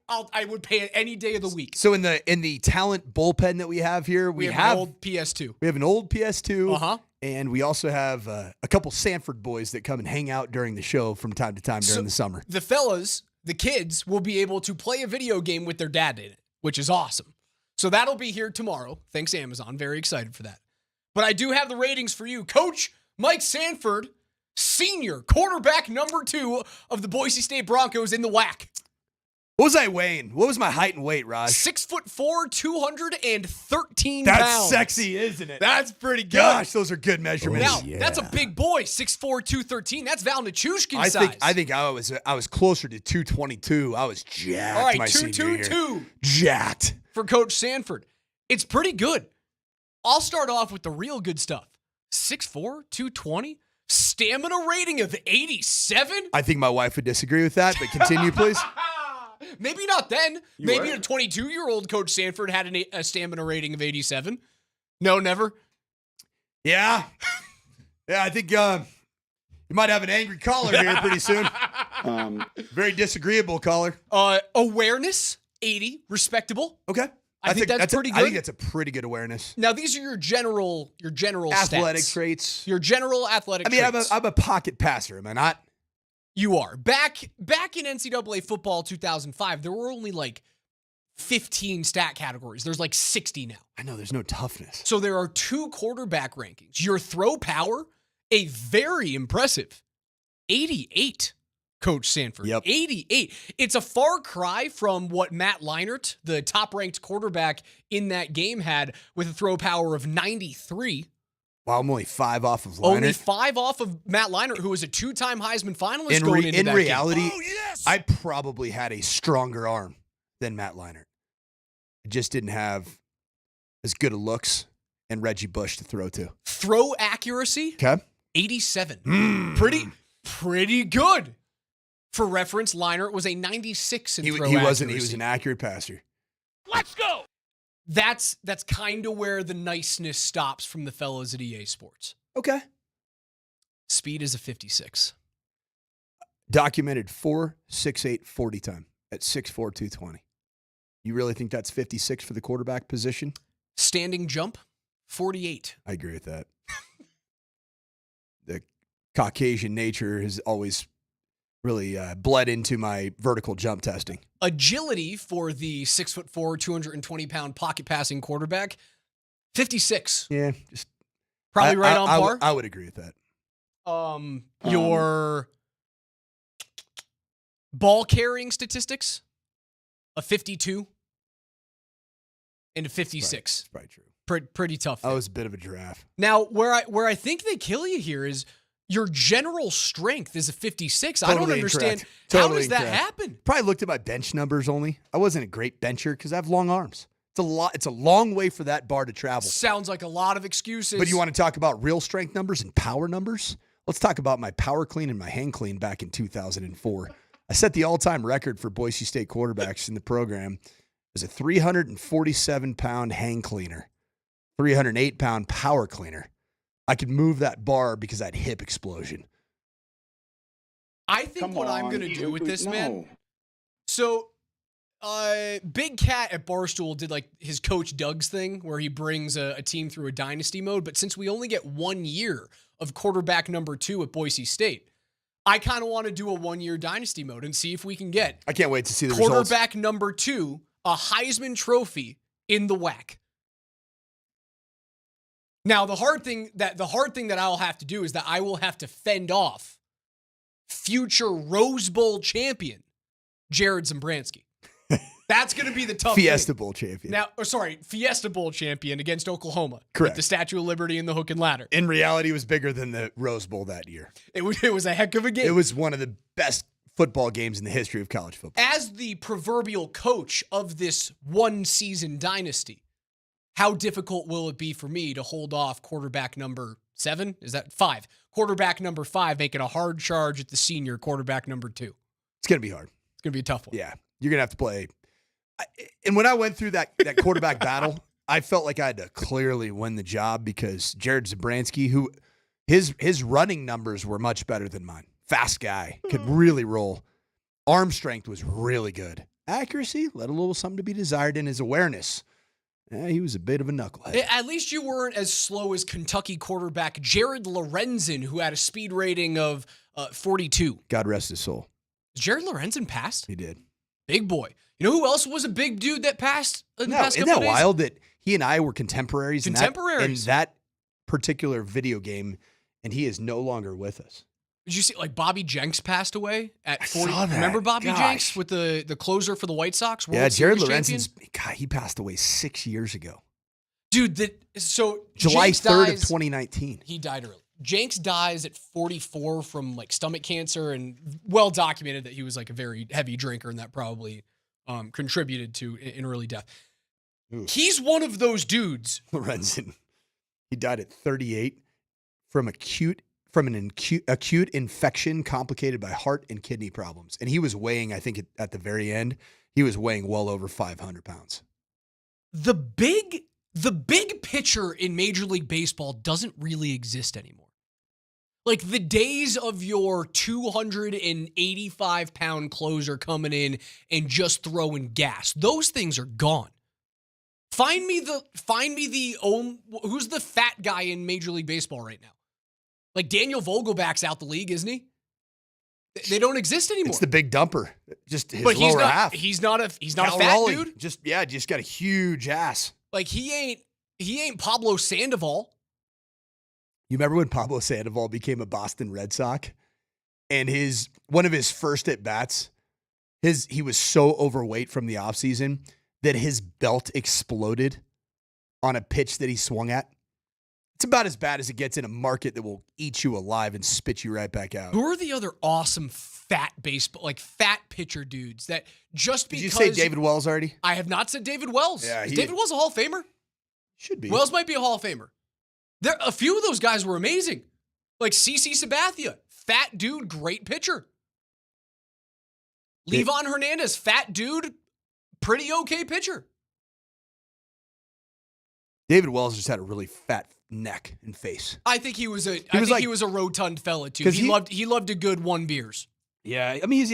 would pay it any day of the week. So in the talent bullpen that we have here, we have an old PS2. We have an old PS2. Uh-huh. And we also have a couple Sanford boys that come and hang out during the show from time to time during the summer. The fellas, the kids, will be able to play a video game with their dad in it, which is awesome. So that'll be here tomorrow. Thanks, Amazon. Very excited for that. But I do have the ratings for you. Coach Mike Sanford, senior quarterback number 2 of the Boise State Broncos in the WAC. What was I weighing? What was my height and weight, Raj? 6'4", 213 pounds. That's sexy, isn't it? That's pretty good. Gosh, those are good measurements. Now, that's a big boy, 6'4", 213. That's Valanāiťnas size. I think I was closer to 222. I was jacked. All right, my 222. Jacked. For Coach Sanford. It's pretty good. I'll start off with the real good stuff. 6'4", 220. Stamina rating of 87. I think my wife would disagree with that, but continue, please. Maybe not then. Maybe a 22-year-old Coach Sanford had a stamina rating of 87. No, never? Yeah. Yeah, I think you might have an angry caller here pretty soon. Very disagreeable caller. Awareness, 80. Respectable. Okay. I think that's pretty good. I think that's a pretty good awareness. Now, these are your general athletic stats. traits. Your general athletic traits. I mean, I'm a pocket passer, am I not? You are. Back in NCAA football 2005, there were only like 15 stat categories. There's like 60 now. I know, there's no toughness. So there are 2 quarterback rankings. Your throw power, a very impressive 88. Coach Sanford. Yep. 88. It's a far cry from what Matt Leinart, the top-ranked quarterback in that game, had with a throw power of 93. Wow, I'm only 5 off of Leinart. Only 5 off of Matt Leinart, who was a 2-time Heisman finalist going into that game. In reality, I probably had a stronger arm than Matt Leinart. I just didn't have as good a looks and Reggie Bush to throw to. Throw accuracy? Okay. 87. Pretty good. For reference, Leinart was a 96 in throw accuracy. He was an accurate passer. Let's go. That's kind of where the niceness stops from the fellows at EA Sports. Okay. Speed is a 56. Documented 4.68 40 time at 6'4", 220. You really think that's 56 for the quarterback position? Standing jump, 48. I agree with that. The Caucasian nature has always really bled into my vertical jump testing. Agility for the 6'4", 220-pound pocket passing quarterback, 56. Yeah, just probably right on par. I would agree with that. Your Ball carrying statistics, a 52 and a 56. That's probably true. Pretty tough. That was a bit of a giraffe. Now, where I think they kill you here is your general strength is a 56. Totally I don't understand totally how does that incorrect. happen? Probably looked at my bench numbers only. I wasn't a great bencher because I have long arms. It's a long way for that bar to travel. Sounds like a lot of excuses. But you want to talk about real strength numbers and power numbers? Let's talk about my power clean and my hang clean back in 2004. I set the all-time record for Boise State quarterbacks in the program as a 347-pound hang cleaner, 308-pound power cleaner. I could move that bar because I had hip explosion. I think what I'm going to do with this, man. So, Big Cat at Barstool did like his Coach Doug's thing where he brings a team through a dynasty mode. But since we only get 1 year of quarterback number 2 at Boise State, I kind of want to do a 1-year dynasty mode and see if we can get I can't wait to see the results. quarterback number 2, a Heisman Trophy in the WAC. Now, the hard thing that I'll have to do is that I will have to fend off future Rose Bowl champion Jared Zembransky. That's going to be the tough Fiesta thing. Bowl champion. Now, Fiesta Bowl champion against Oklahoma. Correct. With the Statue of Liberty and the hook and ladder. In reality, it was bigger than the Rose Bowl that year. It was a heck of a game. It was one of the best football games in the history of college football. As the proverbial coach of this one-season dynasty, how difficult will it be for me to hold off quarterback number 7? Is that 5? Quarterback number 5 making a hard charge at the senior quarterback number 2. It's going to be hard. It's going to be a tough one. Yeah. You're going to have to play. And when I went through that quarterback battle, I felt like I had to clearly win the job because Jared Zembransky, who his running numbers were much better than mine. Fast guy, could really roll. Arm strength was really good. Accuracy, let a little something to be desired in his awareness. He was a bit of a knucklehead. At least you weren't as slow as Kentucky quarterback Jared Lorenzen, who had a speed rating of 42. God rest his soul. Jared Lorenzen passed? He did. Big boy. You know who else was a big dude that passed in the past couple Isn't of that days? wild that he and I were contemporaries? Contemporaries. In that particular video game, and he is no longer with us. Did you see, like, Bobby Jenks passed away at 40? saw that. Remember Bobby Gosh. Jenks with the closer for the White Sox? World Yeah, Jared Series champion? Lorenzen's, God, he passed away 6 years ago. Dude, July Jenks 3rd dies, of 2019. He died early. Jenks dies at 44 from, like, stomach cancer, and well documented that he was, like, a very heavy drinker, and that probably contributed to an early death. Ooh. He's one of those dudes. Lorenzen, he died at 38 from an acute infection complicated by heart and kidney problems. And he was weighing, I think at the very end, he was weighing well over 500 pounds. The big picture in Major League Baseball doesn't really exist anymore. Like the days of your 285-pound closer coming in and just throwing gas, those things are gone. Find me who's the fat guy in Major League Baseball right now? Like Daniel Vogelback's out the league, isn't he? They don't exist anymore. It's the big dumper, just his but lower half. He's not a Cal fat Raleigh, dude. just got a huge ass. Like he ain't Pablo Sandoval. You remember when Pablo Sandoval became a Boston Red Sox? And one of his first at bats, he was so overweight from the offseason that his belt exploded on a pitch that he swung at. It's about as bad as it gets in a market that will eat you alive and spit you right back out. Who are the other awesome fat pitcher dudes that just because... Did you say David Wells already? I have not said David Wells. Yeah, Is David Wells a Hall of Famer? Should be. Wells might be a Hall of Famer. A few of those guys were amazing. Like CeCe Sabathia, fat dude, great pitcher. Levon Hernandez, fat dude, pretty okay pitcher. David Wells just had a really fat neck and face. I think he was a rotund fella too. 'Cause He loved a good 1 beers. Yeah, I mean,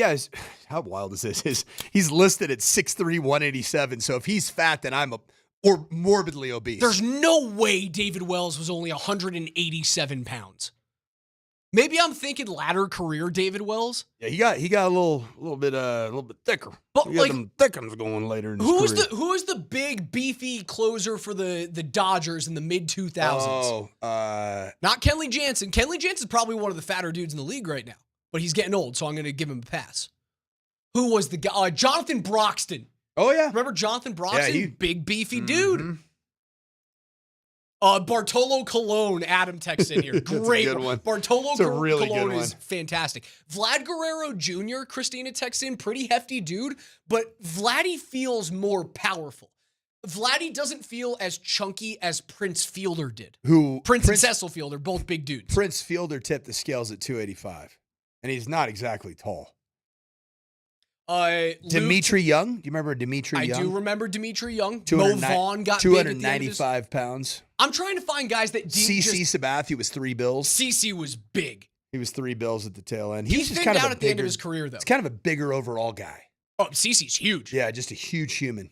how wild is this? He's listed at 6'3", 187. So if he's fat, then I'm or morbidly obese. There's no way David Wells was only 187 pounds. Maybe I'm thinking latter career David Wells. Yeah, he got a little bit thicker. But he got them thick ones going later in his career. Who is the big beefy closer for the Dodgers in the mid 2000s? Not Kenley Jansen. Kenley Jansen's probably one of the fatter dudes in the league right now, but he's getting old, so I'm going to give him a pass. Who was the guy? Jonathan Broxton. Oh, yeah. Remember Jonathan Broxton? Yeah, big, beefy dude. Bartolo Colon, Adam texts in here. Great good one. Bartolo really Colon good is fantastic. Vlad Guerrero Jr., Christina texts in, pretty hefty dude, but Vladdy feels more powerful. Vladdy doesn't feel as chunky as Prince Fielder did. Prince and Cecil Fielder, both big dudes. Prince Fielder tipped the scales at 285, and he's not exactly tall. Dimitri Young. Do you remember Dimitri Young? I do remember Dimitri Young. Mo Vaughn got 295 pounds. I'm trying to find guys that CC Sabathia was $3 bills. CC was big. He was $3 bills at the tail end. He was just kind of at the end of his career, though. It's kind of a bigger overall guy. Oh, CC's huge. Yeah, just a huge human.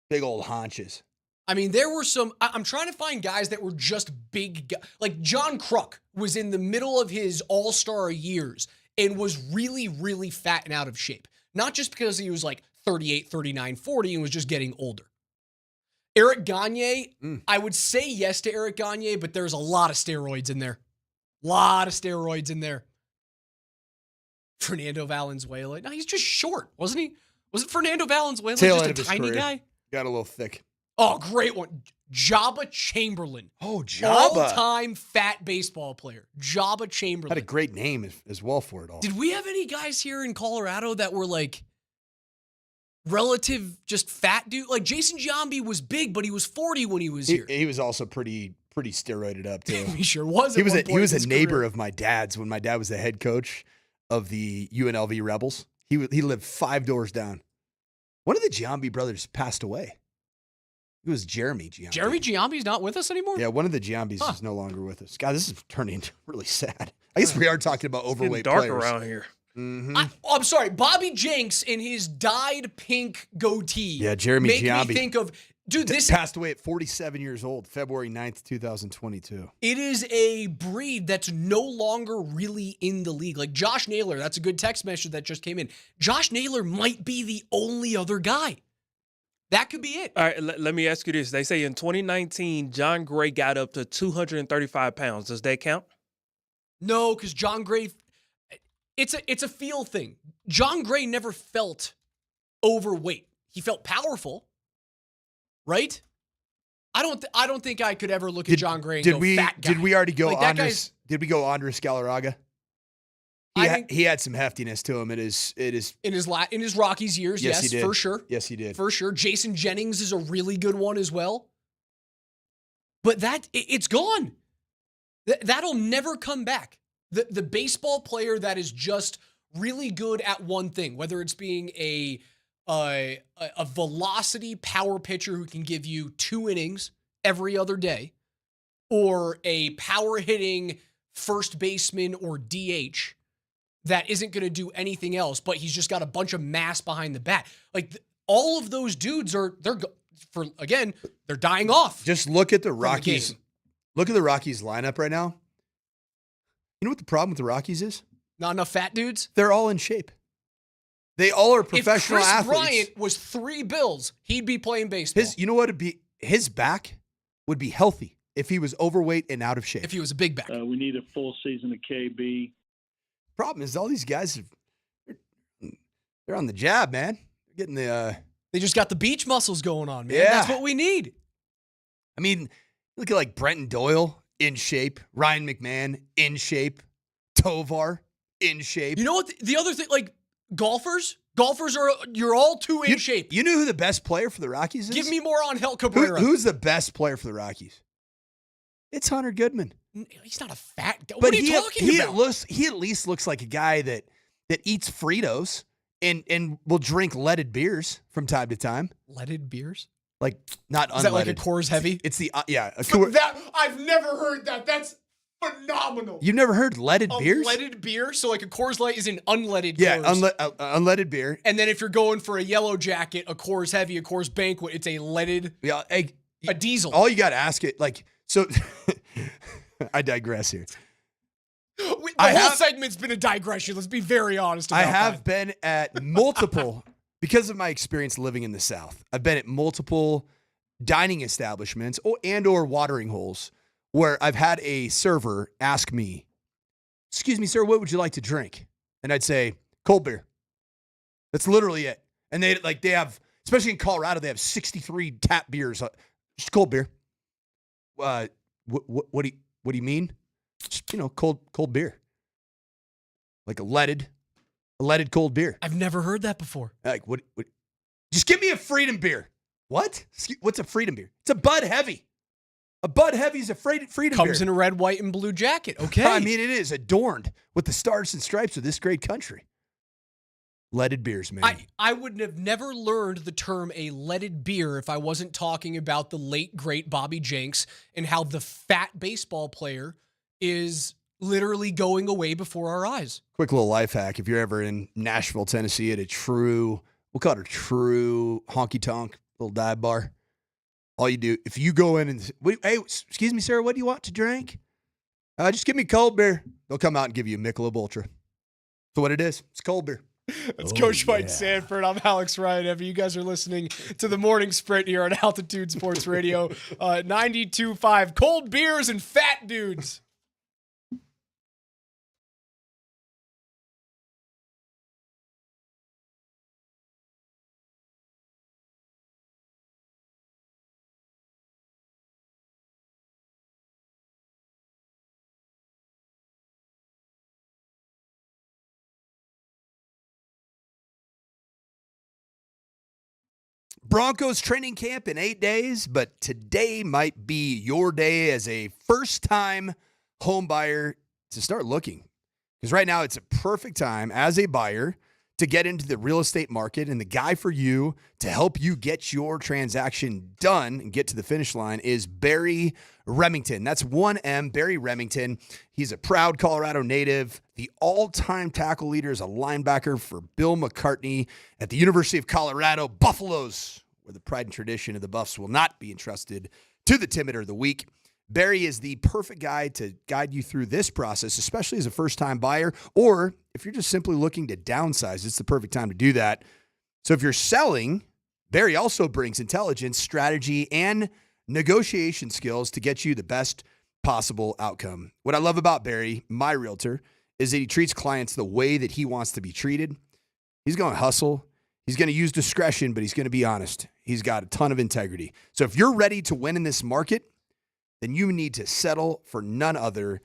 Big old haunches. I mean, there were some. I'm trying to find guys that were just big. Like John Kruk was in the middle of his all-star years and was really, really fat and out of shape. Not just because he was like 38, 39, 40 and was just getting older. Eric Gagne, I would say yes to Eric Gagne, but there's a lot of steroids in there. Fernando Valenzuela. No, he's just short, wasn't he? Was it Fernando Valenzuela? Tail just a tiny guy? Got a little thick. Oh, great one. Jabba Chamberlain. Oh, Jabba. All-time fat baseball player. Jabba Chamberlain. Had a great name as well for it all. Did we have any guys here in Colorado that were like relative just fat dude? Like Jason Giambi was big, but he was 40 when he was here. He was also pretty steroided up too. He sure was. He was a neighbor of my dad's when my dad was the head coach of the UNLV Rebels. He lived 5 doors down. One of the Giambi brothers passed away. It was Jeremy Giambi. Jeremy Giambi's not with us anymore? Yeah, one of the Giambis is no longer with us. God, this is turning really sad. I guess we are talking about overweight dark players. around here. Mm-hmm. I'm sorry. Bobby Jenks in his dyed pink goatee. Yeah, Jeremy Giambi. Giambi. Me think of, dude, this passed away at 47 years old, February 9th, 2022. It is a breed that's no longer really in the league. Like Josh Naylor, that's a good text message that just came in. Josh Naylor might be the only other guy. That could be it. All right, let me ask you this. They say in 2019, John Gray got up to 235 pounds. Does that count? No, because John Gray, it's a feel thing. John Gray never felt overweight. He felt powerful, right? I don't think I could ever look at John Gray and go fat guy. Did we already go like Andres? Did we go Andres Galarraga? He had some heftiness to him. It is in his Rockies years. Yes, he did. For sure. Yes, he did. For sure. Jason Jennings is a really good one as well. But it's gone. That'll never come back. The baseball player that is just really good at one thing, whether it's being a velocity power pitcher who can give you 2 innings every other day, or a power hitting first baseman or DH that isn't going to do anything else, but he's just got a bunch of mass behind the bat. Like all of those dudes they're dying off. Just look at the Rockies. Look at the Rockies lineup right now. You know what the problem with the Rockies is? Not enough fat dudes. They're all in shape. They all are professional athletes. If Chris Bryant was $3 bills, he'd be playing baseball. His back would be healthy if he was overweight and out of shape. If he was a big back. We need a full season of KB. Problem is, all these guys they're on the jab, man. They're getting they just got the beach muscles going on, man. Yeah. That's what we need. I mean, look at like Brenton Doyle in shape, Ryan McMahon in shape, Tovar in shape. You know what? The other thing, like golfers you're all too in shape. You know who the best player for the Rockies is? Give me more on Hel Cabrera. Who's the best player for the Rockies? It's Hunter Goodman. He's not a fat guy. But what are you talking about? He at least looks like a guy that eats Fritos and will drink leaded beers from time to time. Leaded beers? Like not unleaded. Is that like a Coors Heavy? It's the I've never heard that. That's phenomenal. You've never heard leaded beers? Leaded beer? So like a Coors Light is an unleaded Yeah, Coors. unleaded beer. And then if you're going for a yellow jacket, a Coors Heavy, a Coors Banquet, it's a leaded a diesel. All you got to ask it like so I digress here. The whole segment's been a digression. Let's be very honest about that. I have been at multiple, because of my experience living in the South, I've been at multiple dining establishments or watering holes where I've had a server ask me, "Excuse me, sir, what would you like to drink?" And I'd say, "Cold beer." That's literally it. And they have, especially in Colorado, they have 63 tap beers. Just cold beer. What do you mean? Just, cold beer. Like a leaded cold beer. I've never heard that before. Like what? Just give me a Freedom beer. What? What's a Freedom beer? It's a Bud Heavy. A Bud Heavy is a Freedom beer. Comes in a red, white, and blue jacket. Okay. I mean, it is adorned with the stars and stripes of this great country. Leaded beers, man. I would have never learned the term a leaded beer if I wasn't talking about the late, great Bobby Jenks and how the fat baseball player is literally going away before our eyes. Quick little life hack. If you're ever in Nashville, Tennessee at we'll call it a true honky-tonk little dive bar. All you do, if you go in and, hey, excuse me, sir, what do you want to drink? Just give me cold beer. They'll come out and give you a Michelob Ultra. So what it is, it's cold beer. That's Coach Mike Sanford. I'm Alex Ryan. You guys are listening to the Morning Sprint here on Altitude Sports Radio 92.5. Cold beers and fat dudes. Broncos training camp in 8 days, but today might be your day as a first-time home buyer to start looking. Because right now it's a perfect time as a buyer to get into the real estate market, and the guy for you to help you get your transaction done and get to the finish line is Barry Remington. That's 1M, Barry Remington. He's a proud Colorado native, the all-time tackle leader as a linebacker for Bill McCartney at the University of Colorado Buffaloes, where the pride and tradition of the Buffs will not be entrusted to the timid or the weak. Barry is the perfect guy to guide you through this process, especially as a first-time buyer, or if you're just simply looking to downsize, it's the perfect time to do that. So if you're selling, Barry also brings intelligence, strategy, and negotiation skills to get you the best possible outcome. What I love about Barry, my realtor, is that he treats clients the way that he wants to be treated. He's going to hustle. He's going to use discretion, but he's going to be honest. He's got a ton of integrity. So if you're ready to win in this market, then you need to settle for none other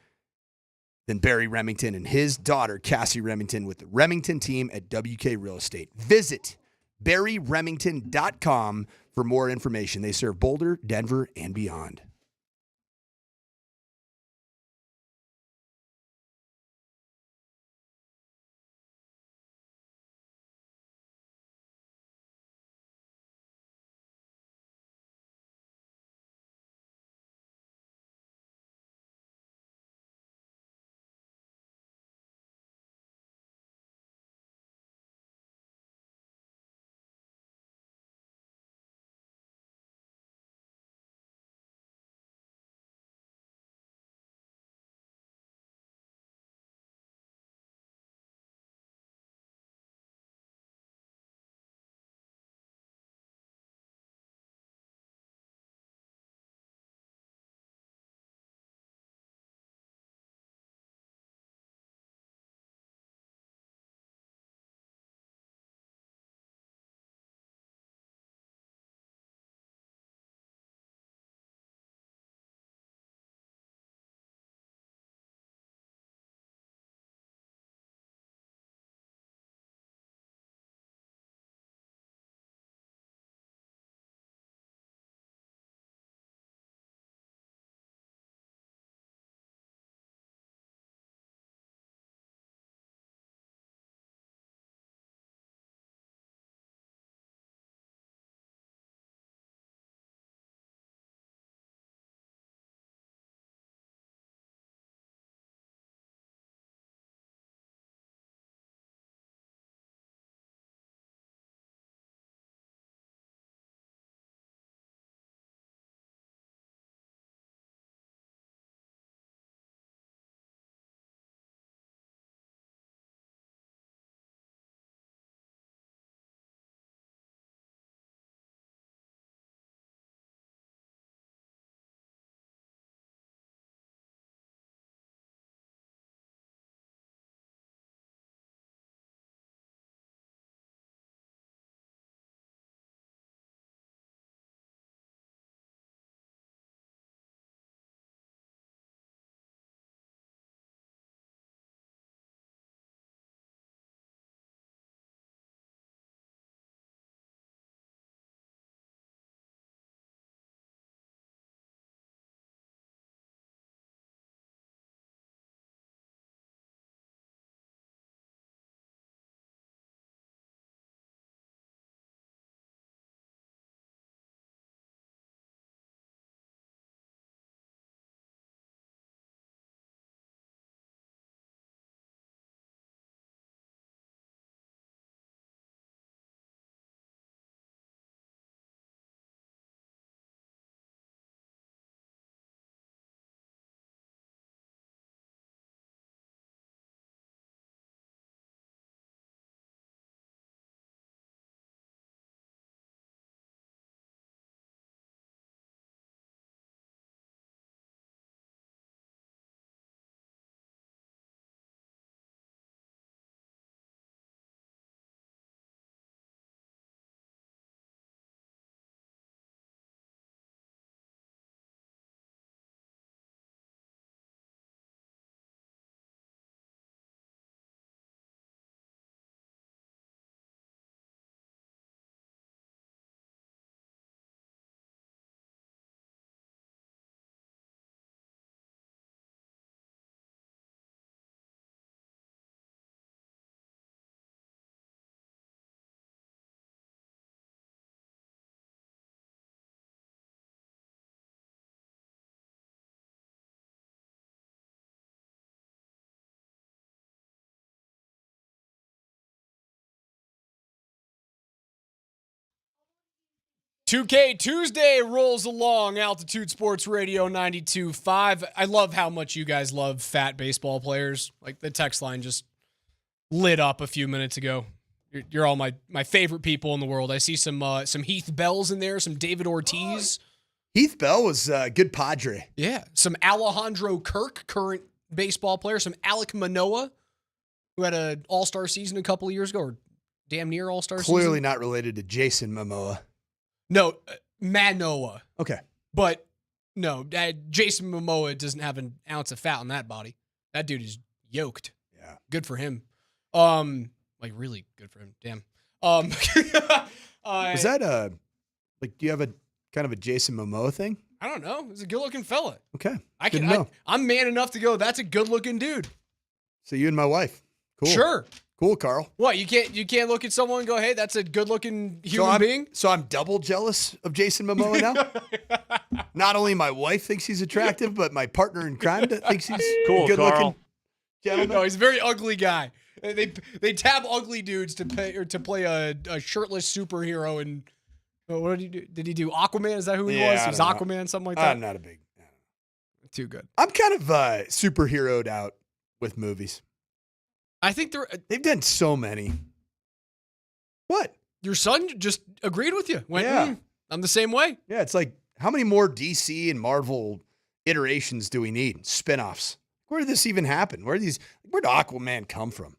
than Barry Remington and his daughter, Cassie Remington, with the Remington team at WK Real Estate. Visit BarryRemington.com for more information. They serve Boulder, Denver, and beyond. 2K Tuesday rolls along. Altitude Sports Radio 92.5. I love how much you guys love fat baseball players. Like the text line just lit up a few minutes ago. You're all my favorite people in the world. I see some Heath Bells in there, some David Ortiz. Heath Bell was a good Padre. Yeah, some Alejandro Kirk, current baseball player. Some Alek Manoah, who had an all-star season a couple of years ago, or damn near all-star season. Clearly not related to Jason Momoa. No, Manoah. Okay. But no, Jason Momoa doesn't have an ounce of fat on that body. That dude is yoked. Yeah. Good for him. Like really good for him. Damn. Was that do you have a kind of a Jason Momoa thing? I don't know. He's a good-looking fella. Okay. I'm man enough to go, that's a good-looking dude. So you and my wife. Cool. Sure. Cool, Carl. What, you can't look at someone and go, hey, that's a good-looking human being? So I'm double jealous of Jason Momoa now? Not only my wife thinks he's attractive, but my partner in crime thinks he's Cool, good-looking Carl. gentleman. No, he's a very ugly guy. They tab ugly dudes to play a shirtless superhero. And what did he do? Did he do Aquaman? Is that who he was? He was Aquaman, something like that? I'm not a big. Too good. I'm kind of superheroed out with movies. I think they've done so many. What? Your son just agreed with you. Went, Yeah. I'm the same way. Yeah, it's like, how many more DC and Marvel iterations do we need? Spinoffs. Where did this even happen? Where did Aquaman come from?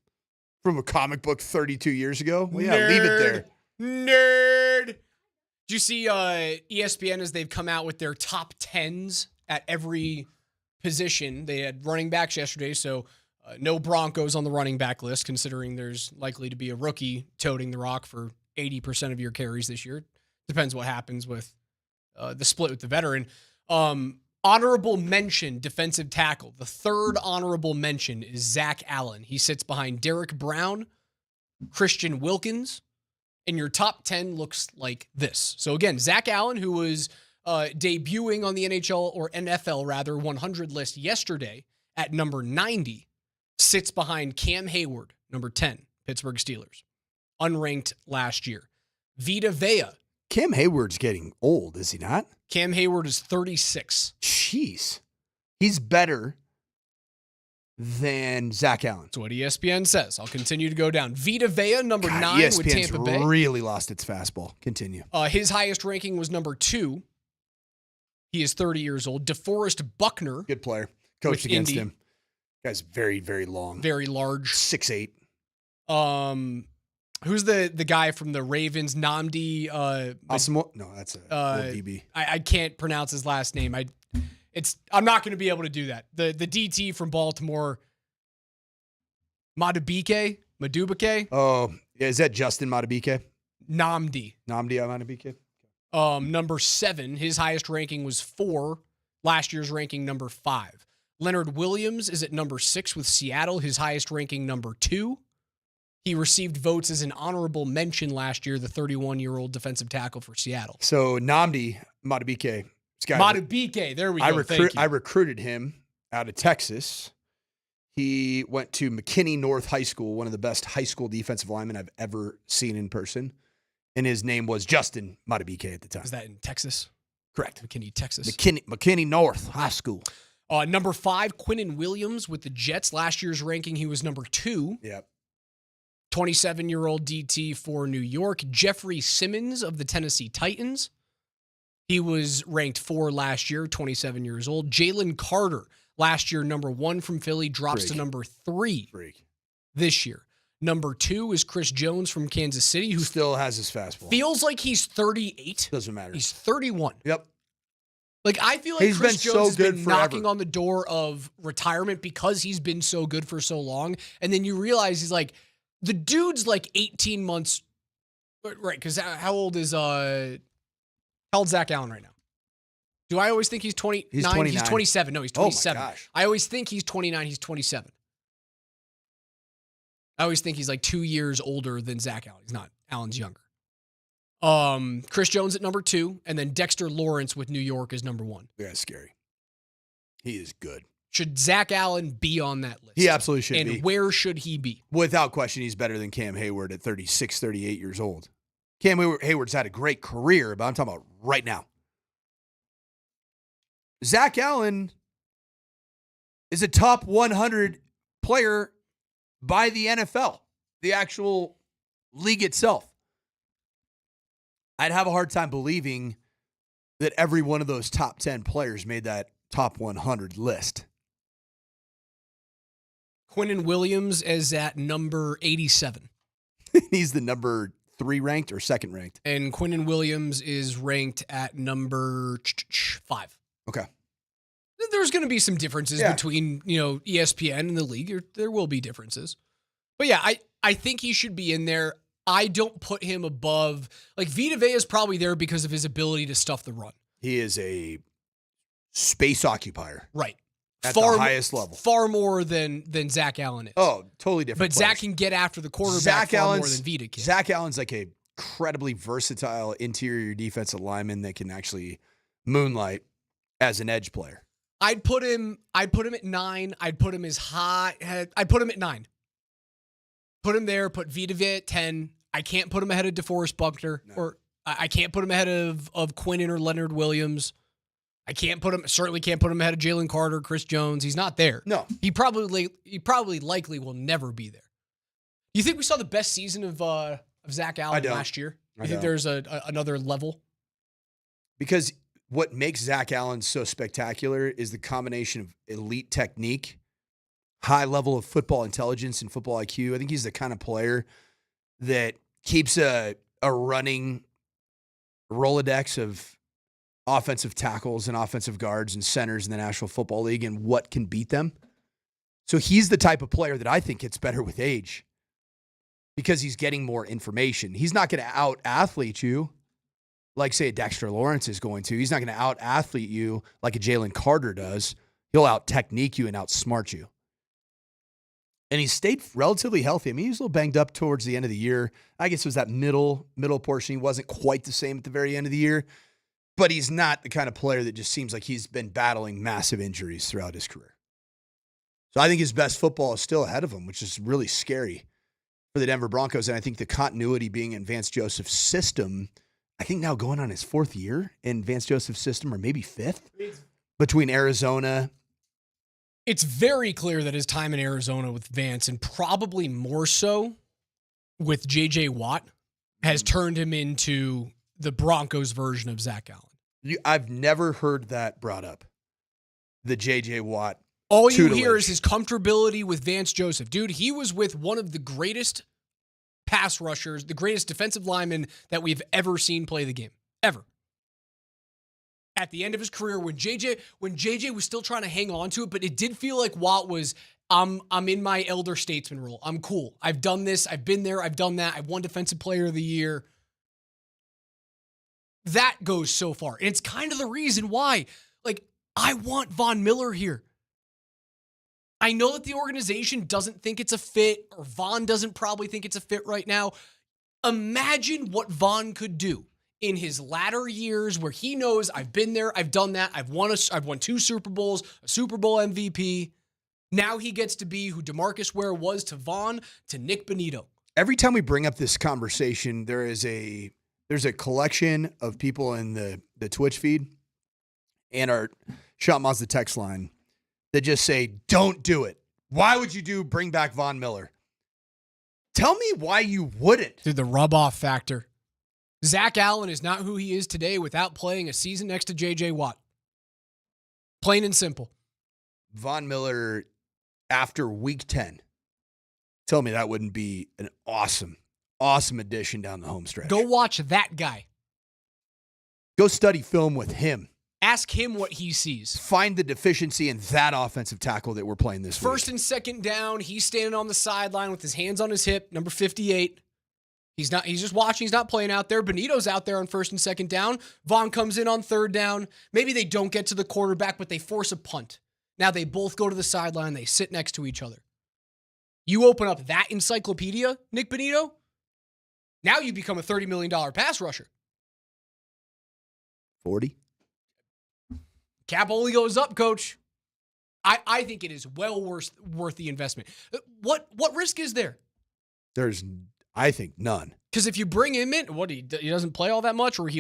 From a comic book 32 years ago? Well, yeah, leave it there. Nerd. Did you see ESPN as they've come out with their top 10s at every position? They had running backs yesterday, so no Broncos on the running back list, considering there's likely to be a rookie toting the rock for 80% of your carries this year. Depends what happens with the split with the veteran. Honorable mention, defensive tackle. The third honorable mention is Zach Allen. He sits behind Derek Brown, Christian Wilkins, and your top 10 looks like this. So again, Zach Allen, who was debuting on the NFL 100 list yesterday at number 90, sits behind Cam Hayward, number 10, Pittsburgh Steelers, unranked last year. Vita Vea. Cam Hayward's getting old, is he not? Cam Hayward is 36. Jeez. He's better than Zach Allen. That's what ESPN says. I'll continue to go down. Vita Vea, number 9 ESPN's with Tampa Bay. Really lost its fastball. Continue. His highest ranking was number 2. He is 30 years old. DeForest Buckner. Good player. Coached against Indy. him. Guy's very, very long. Very large. 6'8". Who's the guy from the Ravens? Namdi. No, that's a old DB. I can't pronounce his last name. I'm not going to be able to do that. The DT from Baltimore. Madubike. Oh, yeah, is that Justin Madubike? Namdi Madubike. Number 7. His highest ranking was 4. Last year's ranking number 5. Leonard Williams is at number 6 with Seattle. His highest ranking number 2. He received votes as an honorable mention last year, the 31-year-old defensive tackle for Seattle. So Namdi Madubike. Madubike, there we go. Thank you. I recruited him out of Texas. He went to McKinney North High School, one of the best high school defensive linemen I've ever seen in person. And his name was Justin Madubike at the time. Is that in Texas? Correct. McKinney, Texas. McKinney North High School. Number 5, Quinnen Williams with the Jets. Last year's ranking, he was number 2. Yep. 27-year-old DT for New York. Jeffrey Simmons of the Tennessee Titans. He was ranked 4 last year, 27 years old. Jalen Carter, last year, number 1 from Philly, drops to number 3 this year. Number 2 is Chris Jones from Kansas City, who still has his fastball. Feels like he's 38. Doesn't matter. He's 31. Yep. Like, I feel like he's Chris been Jones so has good been forever. knocking on the door of retirement because he's been so good for so long. And then you realize he's like, the dude's like 18 months. Right, because how old is Zach Allen right now? Do I always think he's 29? He's 29. He's 27. No, he's 27. Oh my gosh. I always think he's 29. He's 27. I always think he's like 2 years older than Zach Allen. He's not. Allen's younger. Chris Jones at number 2, and then Dexter Lawrence with New York is number 1. Yeah, scary. He is good. Should Zach Allen be on that list? He absolutely should be. And where should he be? Without question, he's better than Cam Hayward at 36, 38 years old. Cam Hayward's had a great career, but I'm talking about right now. Zach Allen is a top 100 player by the NFL, the actual league itself. I'd have a hard time believing that every one of those top 10 players made that top 100 list. Quinnen Williams is at number 87. He's the number 3 ranked or 2nd ranked. And Quinnen Williams is ranked at number 5. Okay. There's going to be some differences between, ESPN and the league. There will be differences. But yeah, I think he should be in there. I don't put him above, like Vita Vea is probably there because of his ability to stuff the run. He is a space occupier. Right. At the highest level. Far more than Zach Allen is. Oh, totally different. But Zach can get after the quarterback more than Vita can. Zach Allen's like a incredibly versatile interior defensive lineman that can actually moonlight as an edge player. I'd put him at 9. I'd put him as high. I'd put him at 9. Put him there. Put Vita Vea at 10. I can't put him ahead of DeForest Buckner, or I can't put him ahead of Quinnen or Leonard Williams. I certainly can't put him ahead of Jalen Carter, Chris Jones. He's not there. No, he probably likely will never be there. You think we saw the best season of Zach Allen last year? You think there's another level? Because what makes Zach Allen so spectacular is the combination of elite technique, high level of football intelligence and football IQ. I think he's the kind of player that keeps a running Rolodex of offensive tackles and offensive guards and centers in the National Football League and what can beat them. So he's the type of player that I think gets better with age because he's getting more information. He's not going to out-athlete you like, say, a Dexter Lawrence is going to. He's not going to out-athlete you like a Jalen Carter does. He'll out-technique you and outsmart you. And he stayed relatively healthy. I mean, he was a little banged up towards the end of the year. I guess it was that middle portion. He wasn't quite the same at the very end of the year. But he's not the kind of player that just seems like he's been battling massive injuries throughout his career. So I think his best football is still ahead of him, which is really scary for the Denver Broncos. And I think the continuity being in Vance Joseph's system, I think now going on his 4th year in Vance Joseph's system, or maybe 5th, between Arizona. It's very clear that his time in Arizona with Vance, and probably more so with J.J. Watt, has turned him into the Broncos version of Zach Allen. I've never heard that brought up. The J.J. Watt. All you hear is his comfortability with Vance Joseph. Dude, he was with one of the greatest pass rushers, the greatest defensive lineman that we've ever seen play the game. Ever. At the end of his career, when JJ was still trying to hang on to it, but it did feel like Watt was, I'm in my elder statesman role. I'm cool. I've done this. I've been there. I've done that. I've won Defensive Player of the Year. That goes so far. And it's kind of the reason why, I want Von Miller here. I know that the organization doesn't think it's a fit, or Von doesn't probably think it's a fit right now. Imagine what Von could do in his latter years where he knows I've been there, I've done that, I've won 2 Super Bowls, a Super Bowl MVP. Now he gets to be who DeMarcus Ware was to Von, to Nick Bonito. Every time we bring up this conversation, there's a collection of people in the Twitch feed and our Shot Mazda text line that just say, don't do it. Why would you bring back Von Miller? Tell me why you wouldn't. Dude, the rub-off factor. Zach Allen is not who he is today without playing a season next to J.J. Watt. Plain and simple. Von Miller, after week 10, tell me that wouldn't be an awesome addition down the home stretch. Go watch that guy. Go study film with him. Ask him what he sees. Find the deficiency in that offensive tackle that we're playing this week. First and second down, he's standing on the sideline with his hands on his hip, number 58. He's just watching. He's not playing out there. Benito's out there on first and second down. Vaughn comes in on third down. Maybe they don't get to the quarterback, but they force a punt. Now they both go to the sideline. They sit next to each other. You open up that encyclopedia, Nick Bonito, now you become a $30 million pass rusher. 40. Cap only goes up, coach. I think it is well worth the investment. What risk is there? I think none. Because if you bring him in, he doesn't play all that much, or he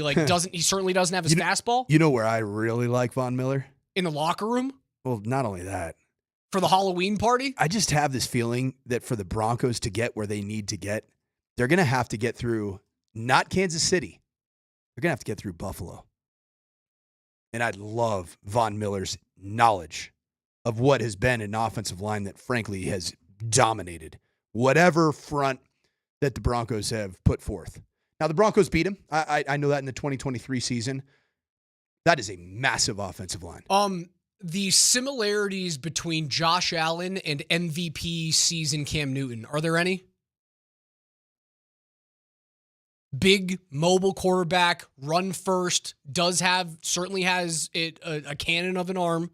certainly doesn't have his fastball? You know where I really like Von Miller? In the locker room? Well, not only that. For the Halloween party? I just have this feeling that for the Broncos to get where they need to get, they're going to have to get through not Kansas City. They're going to have to get through Buffalo. And I love Von Miller's knowledge of what has been an offensive line that, frankly, has dominated whatever front that the Broncos have put forth. Now, the Broncos beat him. I know that in the 2023 season. That is a massive offensive line. The similarities between Josh Allen and MVP season Cam Newton, are there any? Big mobile quarterback, run first, certainly has a cannon of an arm.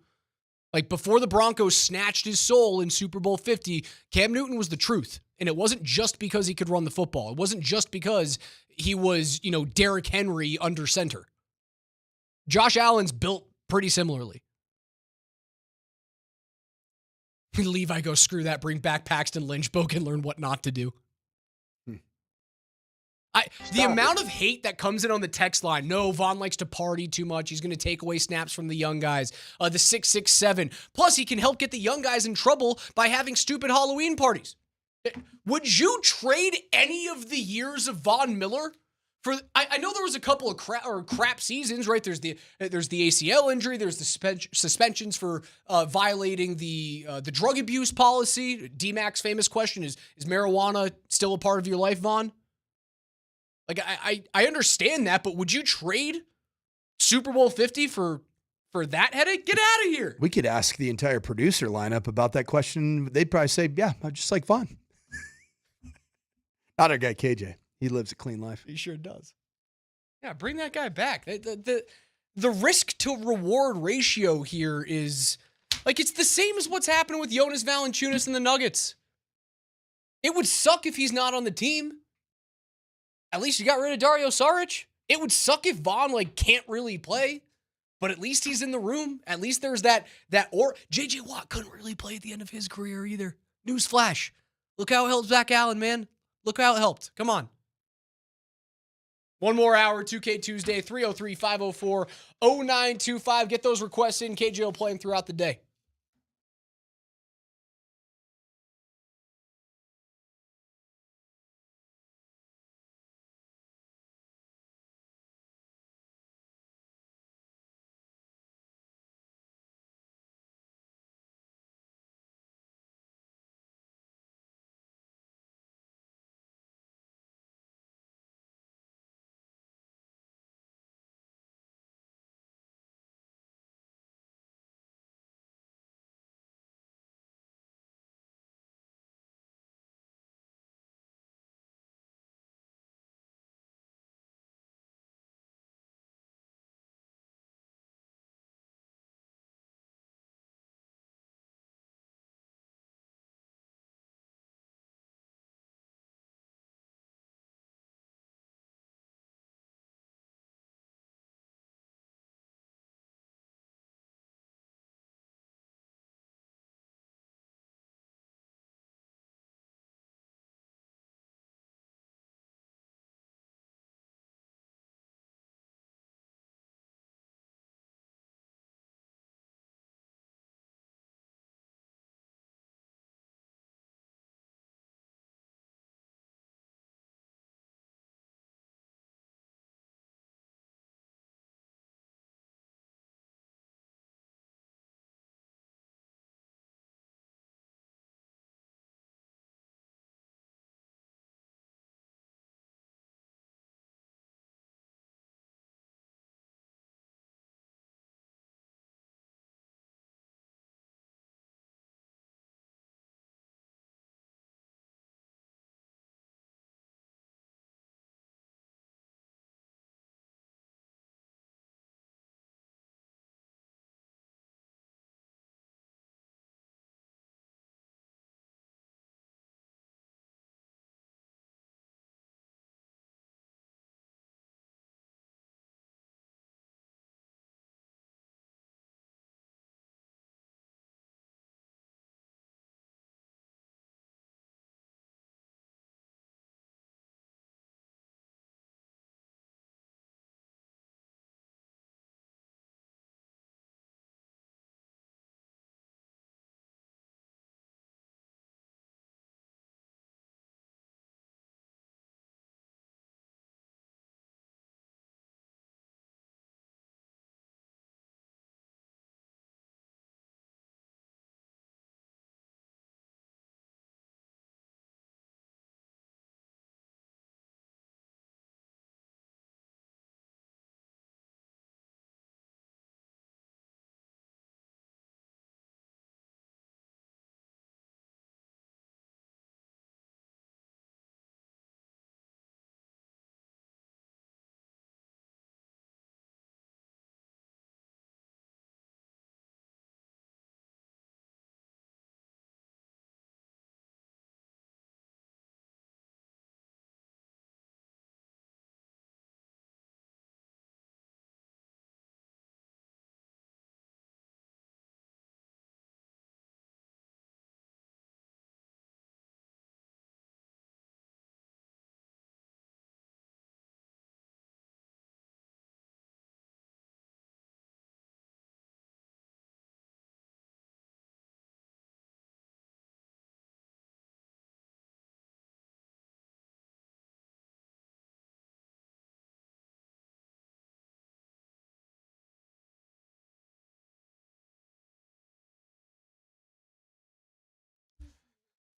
Like before the Broncos snatched his soul in Super Bowl 50, Cam Newton was the truth. And it wasn't just because he could run the football. It wasn't just because he was, Derrick Henry under center. Josh Allen's built pretty similarly. Levi goes, screw that, bring back Paxton Lynch. Bo can learn what not to do. The amount of hate that comes in on the text line, no, Von likes to party too much. He's going to take away snaps from the young guys. The 667. Plus, he can help get the young guys in trouble by having stupid Halloween parties. Would you trade any of the years of Von Miller for? I know there was a couple of crap seasons, right? There's the ACL injury. There's the suspensions for violating the drug abuse policy. DMac's famous question is marijuana still a part of your life, Von? Like, I understand that, but would you trade Super Bowl 50 for that headache? Get out of here. We could ask the entire producer lineup about that question. They'd probably say, yeah, I just like Von. Not our guy, KJ. He lives a clean life. He sure does. Yeah, bring that guy back. The risk to reward ratio here is, like, it's the same as what's happening with Jonas Valanāiťnas and the Nuggets. It would suck if he's not on the team. At least you got rid of Dario Saric. It would suck if Von can't really play, but at least he's in the room. At least there's that or JJ Watt couldn't really play at the end of his career either. Newsflash. Look how it helped Zach Allen, man. Look how it helped. Come on. One more hour, 2K Tuesday, 303-504-0925. Get those requests in. KJ will play them throughout the day.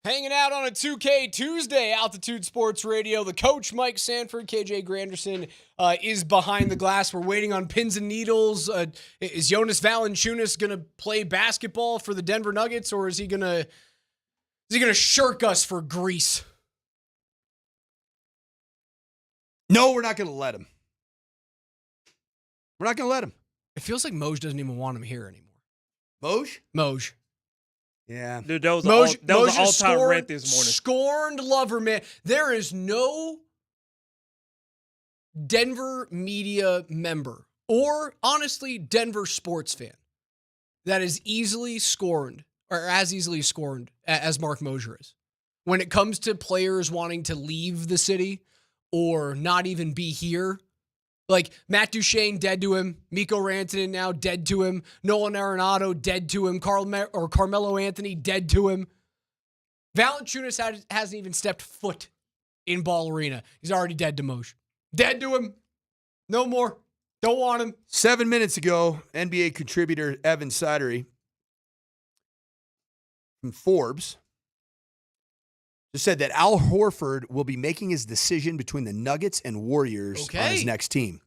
Hanging out on a 2K Tuesday, Altitude Sports Radio. The coach, Mike Sanford, KJ Granderson, is behind the glass. We're waiting on pins and needles. Is Jonas Valanāiťnas going to play basketball for the Denver Nuggets, or is he going to shirk us for Greece? No, we're not going to let him. We're not going to let him. It feels like Moj doesn't even want him here anymore. Moj? Yeah. Dude, that was an all-time rant this morning. Scorned lover, man. There is no Denver media member or, honestly, Denver sports fan that is easily scorned or as easily scorned as Mark Moser is. When it comes to players wanting to leave the city or not even be here, like Matt Duchene, dead to him. Mikko Rantanen now dead to him. Nolan Arenado, dead to him. Carmelo Anthony, dead to him. Valanāiťnas hasn't even stepped foot in Ball Arena. He's already dead to Moj. Dead to him. No more. Don't want him. 7 minutes ago, NBA contributor Evan Sidery from Forbes just said that Al Horford will be making his decision between the Nuggets and Warriors on his next team.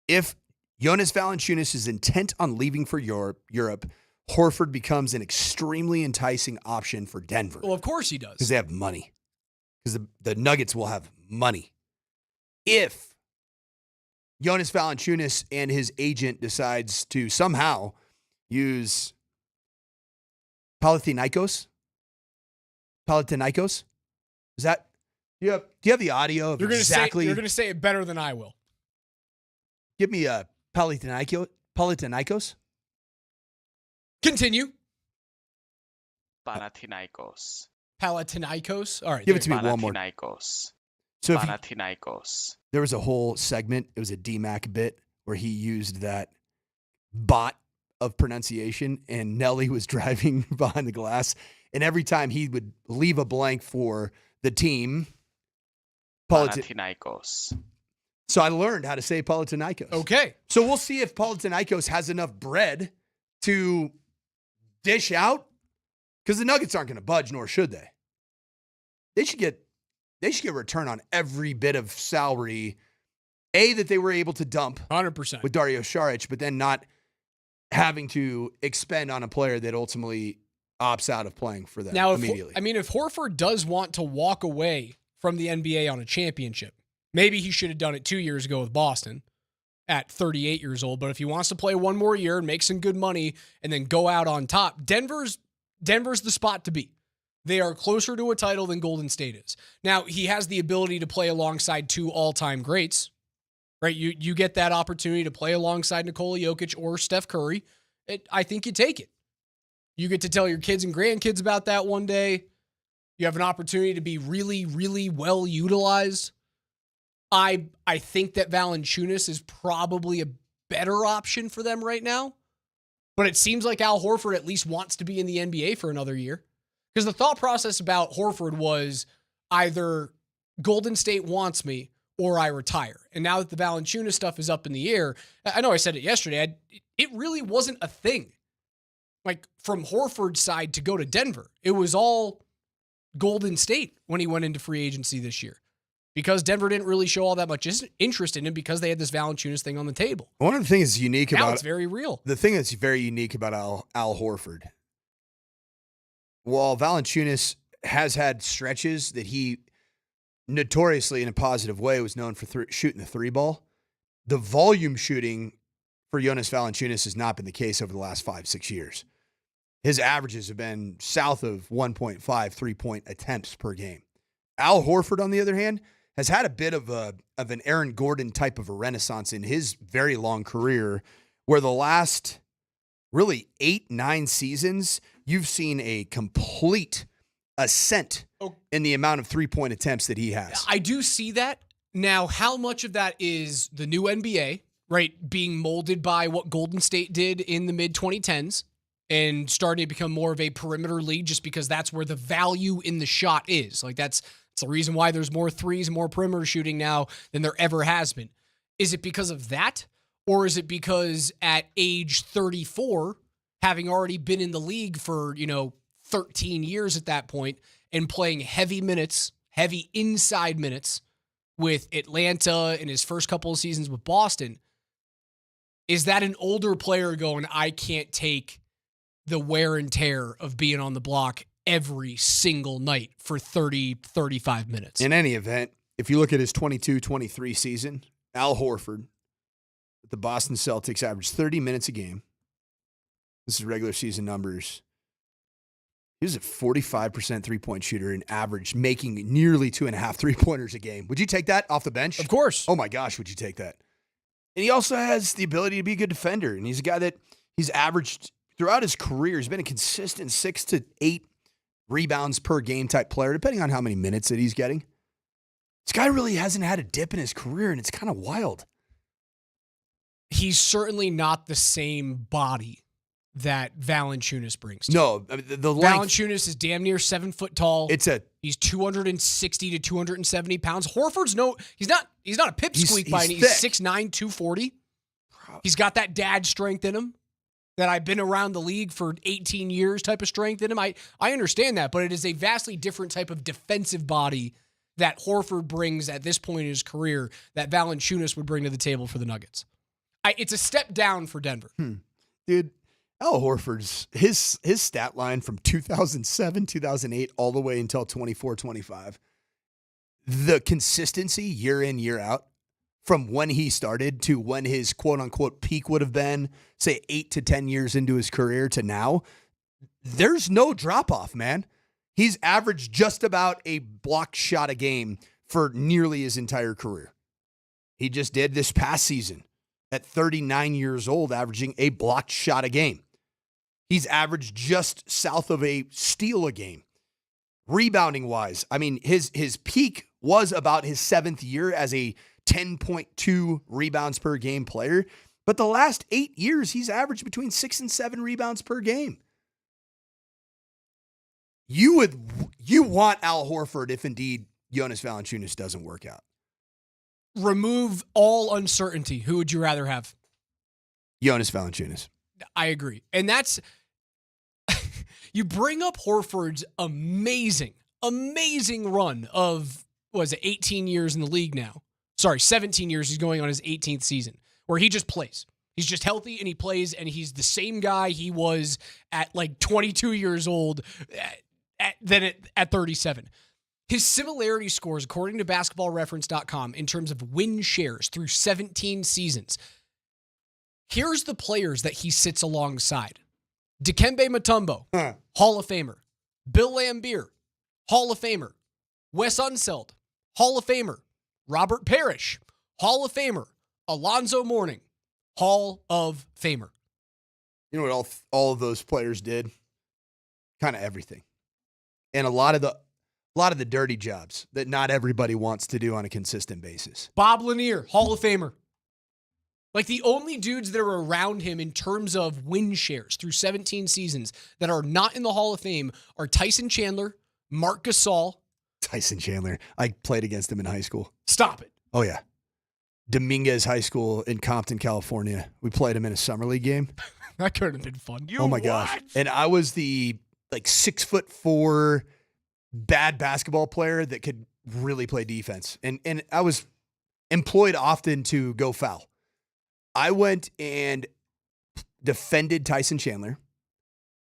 If Jonas Valanāiťnas is intent on leaving for Europe, Horford becomes an extremely enticing option for Denver. Well, of course he does. Because they have money. Because the Nuggets will have money. If Jonas Valanāiťnas and his agent decides to somehow use Palatinaikos? Is that, do you have the audio of exactly? You're going to say it better than I will. Give me a Palatinaikos. Continue. Panathinaikos. Palatinaikos. All right. Give it to me one more. Panathinaikos. So Panathinaikos. There was a whole segment. It was a DMac bit where he used that bot of pronunciation, and Nelly was driving behind the glass, and every time he would leave a blank for the team, Panathinaikos. So I learned how to say Palatinaikos. Okay. So we'll see if Palatinaikos has enough bread to dish out, because the Nuggets aren't going to budge, nor should they. They should get a return on every bit of salary, that they were able to dump 100% with Dario Saric, but then not having to expend on a player that ultimately opts out of playing for them immediately. If Horford does want to walk away from the NBA on a championship, maybe he should have done it 2 years ago with Boston at 38 years old. But if he wants to play one more year and make some good money and then go out on top, Denver's the spot to be. They are closer to a title than Golden State is. Now, he has the ability to play alongside two all-time greats, right? You get that opportunity to play alongside Nikola Jokic or Steph Curry. I think you take it. You get to tell your kids and grandkids about that one day. You have an opportunity to be really, really well utilized. I think that Valanāiťnas is probably a better option for them right now. But it seems like Al Horford at least wants to be in the NBA for another year. Because the thought process about Horford was either Golden State wants me or I retire. And now that the Valanāiťnas stuff is up in the air, I know I said it yesterday, it really wasn't a thing. Like, from Horford's side to go to Denver, it was all Golden State when he went into free agency this year. Because Denver didn't really show all that much interest in him because they had this Valanāiťnas thing on the table. One of the things that's unique now about it's very real. The thing that's very unique about Al Horford, while Valanāiťnas has had stretches that he notoriously, in a positive way, was known for shooting the three ball, the volume shooting for Jonas Valanāiťnas has not been the case over the last 5-6 years. His averages have been south of 1.5 3-point attempts per game. Al Horford, on the other hand, has had a bit of an Aaron Gordon type of a renaissance in his very long career, where the last really 8-9 seasons, you've seen a complete ascent in the amount of 3-point attempts that he has. I do see that. Now, how much of that is the new NBA, right, being molded by what Golden State did in the mid-2010s and starting to become more of a perimeter league just because that's where the value in the shot is? Like, that's the reason why there's more threes and more perimeter shooting now than there ever has been. Is it because of that? Or is it because at age 34, having already been in the league for, 13 years at that point, and playing heavy minutes, heavy inside minutes with Atlanta in his first couple of seasons with Boston, is that an older player going, I can't take the wear and tear of being on the block every single night for 30, 35 minutes? In any event, if you look at his 22-23 season, Al Horford, the Boston Celtics, averaged 30 minutes a game. This is regular season numbers. He was a 45% three-point shooter and average, making nearly 2.5 three-pointers a game. Would you take that off the bench? Of course. Oh, my gosh, would you take that? And he also has the ability to be a good defender. And he's a guy that he's averaged throughout his career. He's been a consistent 6 to 8 rebounds per game type player, depending on how many minutes that he's getting. This guy really hasn't had a dip in his career, and it's kind of wild. He's certainly not the same body that Valanāiťnas brings to. No, I mean, the length. Valanāiťnas is damn near 7 foot tall. He's 260 to 270 pounds. Horford's he's not a pipsqueak by any. He's 6'9", 240. He's got that dad strength in him that I've been around the league for 18 years type of strength in him. I understand that, but it is a vastly different type of defensive body that Horford brings at this point in his career that Valanāiťnas would bring to the table for the Nuggets. It's a step down for Denver. Dude, Al Horford's, his stat line from 2007, 2008, all the way until 24-25, the consistency year in, year out, from when he started to when his quote-unquote peak would have been, say, 8 to 10 years into his career to now, there's no drop-off, man. He's averaged just about a blocked shot a game for nearly his entire career. He just did this past season at 39 years old, averaging a blocked shot a game. He's averaged just south of a steal a game. Rebounding-wise, I mean, his peak was about his 7th year as a 10.2 rebounds per game player. But the last 8 years, he's averaged between 6 and 7 rebounds per game. You want Al Horford if indeed Jonas Valanāiťnas doesn't work out. Remove all uncertainty. Who would you rather have? Jonas Valanāiťnas. I agree. And that's, you bring up Horford's amazing run of, 18 years in the league now. Sorry, 17 years. He's going on his 18th season where he just plays. He's just healthy and he plays, and he's the same guy he was at like 22 years old at 37. His similarity scores, according to basketballreference.com, in terms of win shares through 17 seasons. Here's the players that he sits alongside. Dikembe Mutombo, Hall of Famer. Bill Laimbeer, Hall of Famer. Wes Unseld, Hall of Famer. Robert Parrish, Hall of Famer. Alonzo Mourning, Hall of Famer. You know what all of those players did? Kind of everything. And a lot of the dirty jobs that not everybody wants to do on a consistent basis. Bob Lanier, Hall of Famer. Like, the only dudes that are around him in terms of win shares through 17 seasons that are not in the Hall of Fame are Tyson Chandler, Mark Gasol. Tyson Chandler. I played against him in high school. Stop it. Oh, yeah. Dominguez High School in Compton, California. We played him in a summer league game. That could have been fun. Oh, my gosh. And I was the 6'4" bad basketball player that could really play defense. And I was employed often to go foul. I went and defended Tyson Chandler.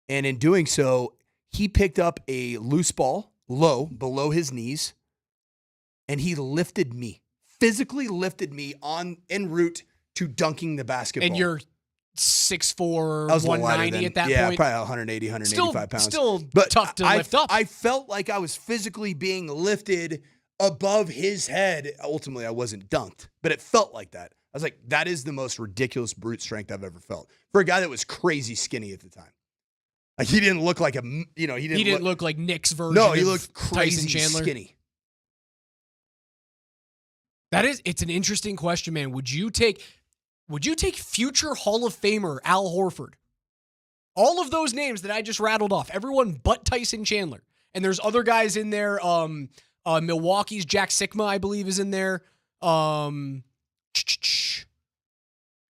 And in doing so, he picked up a loose ball low below his knees. And he lifted me, physically lifted me en route to dunking the basketball. And you're 6'4", 190 at that point? Yeah, probably 180, 185 pounds. Still tough to lift up. I felt like I was physically being lifted above his head. Ultimately, I wasn't dunked, but it felt like that. I was like, that is the most ridiculous brute strength I've ever felt for a guy that was crazy skinny at the time. Like, he didn't look like he didn't look like Nick's version. No, he of looked crazy Tyson Chandler. skinny. It's an interesting question, man. Would you take future Hall of Famer Al Horford? All of those names that I just rattled off, everyone but Tyson Chandler. And there's other guys in there. Milwaukee's Jack Sikma, I believe, is in there.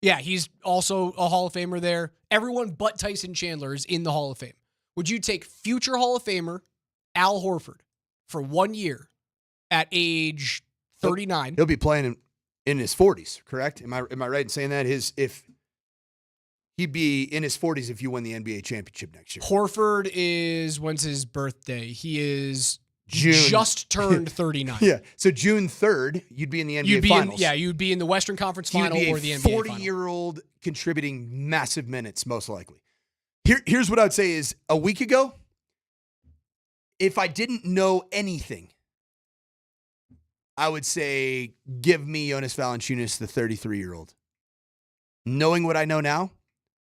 Yeah, he's also a Hall of Famer there. Everyone but Tyson Chandler is in the Hall of Fame. Would you take future Hall of Famer Al Horford for 1 year at age 39. He'll be playing in his 40s, correct? Am I right in saying that? He'd be in his 40s if you win the NBA championship next year. Horford when's his birthday? He is June. Just turned 39. Yeah. So June 3rd, you'd be in the NBA Finals. You'd be in the Western Conference Final or the NBA Final. 40-year-old contributing massive minutes, most likely. Here's what I would say is a week ago, if I didn't know anything, I would say give me Jonas Valanāiťnas, the 33-year-old. Knowing what I know now,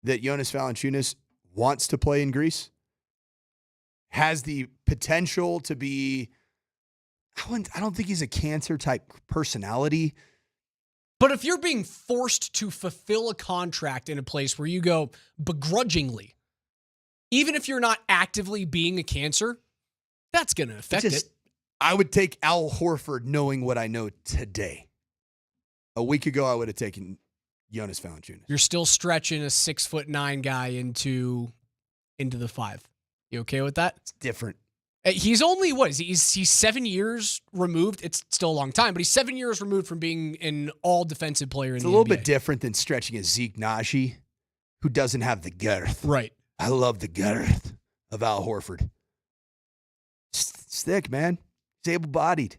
that Jonas Valanāiťnas wants to play in Greece, has the potential to be, I don't think he's a cancer-type personality. But if you're being forced to fulfill a contract in a place where you go begrudgingly, even if you're not actively being a cancer, that's going to affect it. I would take Al Horford knowing what I know today. A week ago, I would have taken Jonas Valanāiťnas. You're still stretching a 6'9" guy into the 5. You okay with that? It's different. He's only, he's 7 years removed. It's still a long time, but he's 7 years removed from being an all-defensive player in the NBA. It's a little bit different than stretching a Zeke Naji, who doesn't have the girth. Right. I love the girth of Al Horford. It's thick, man. He's able-bodied.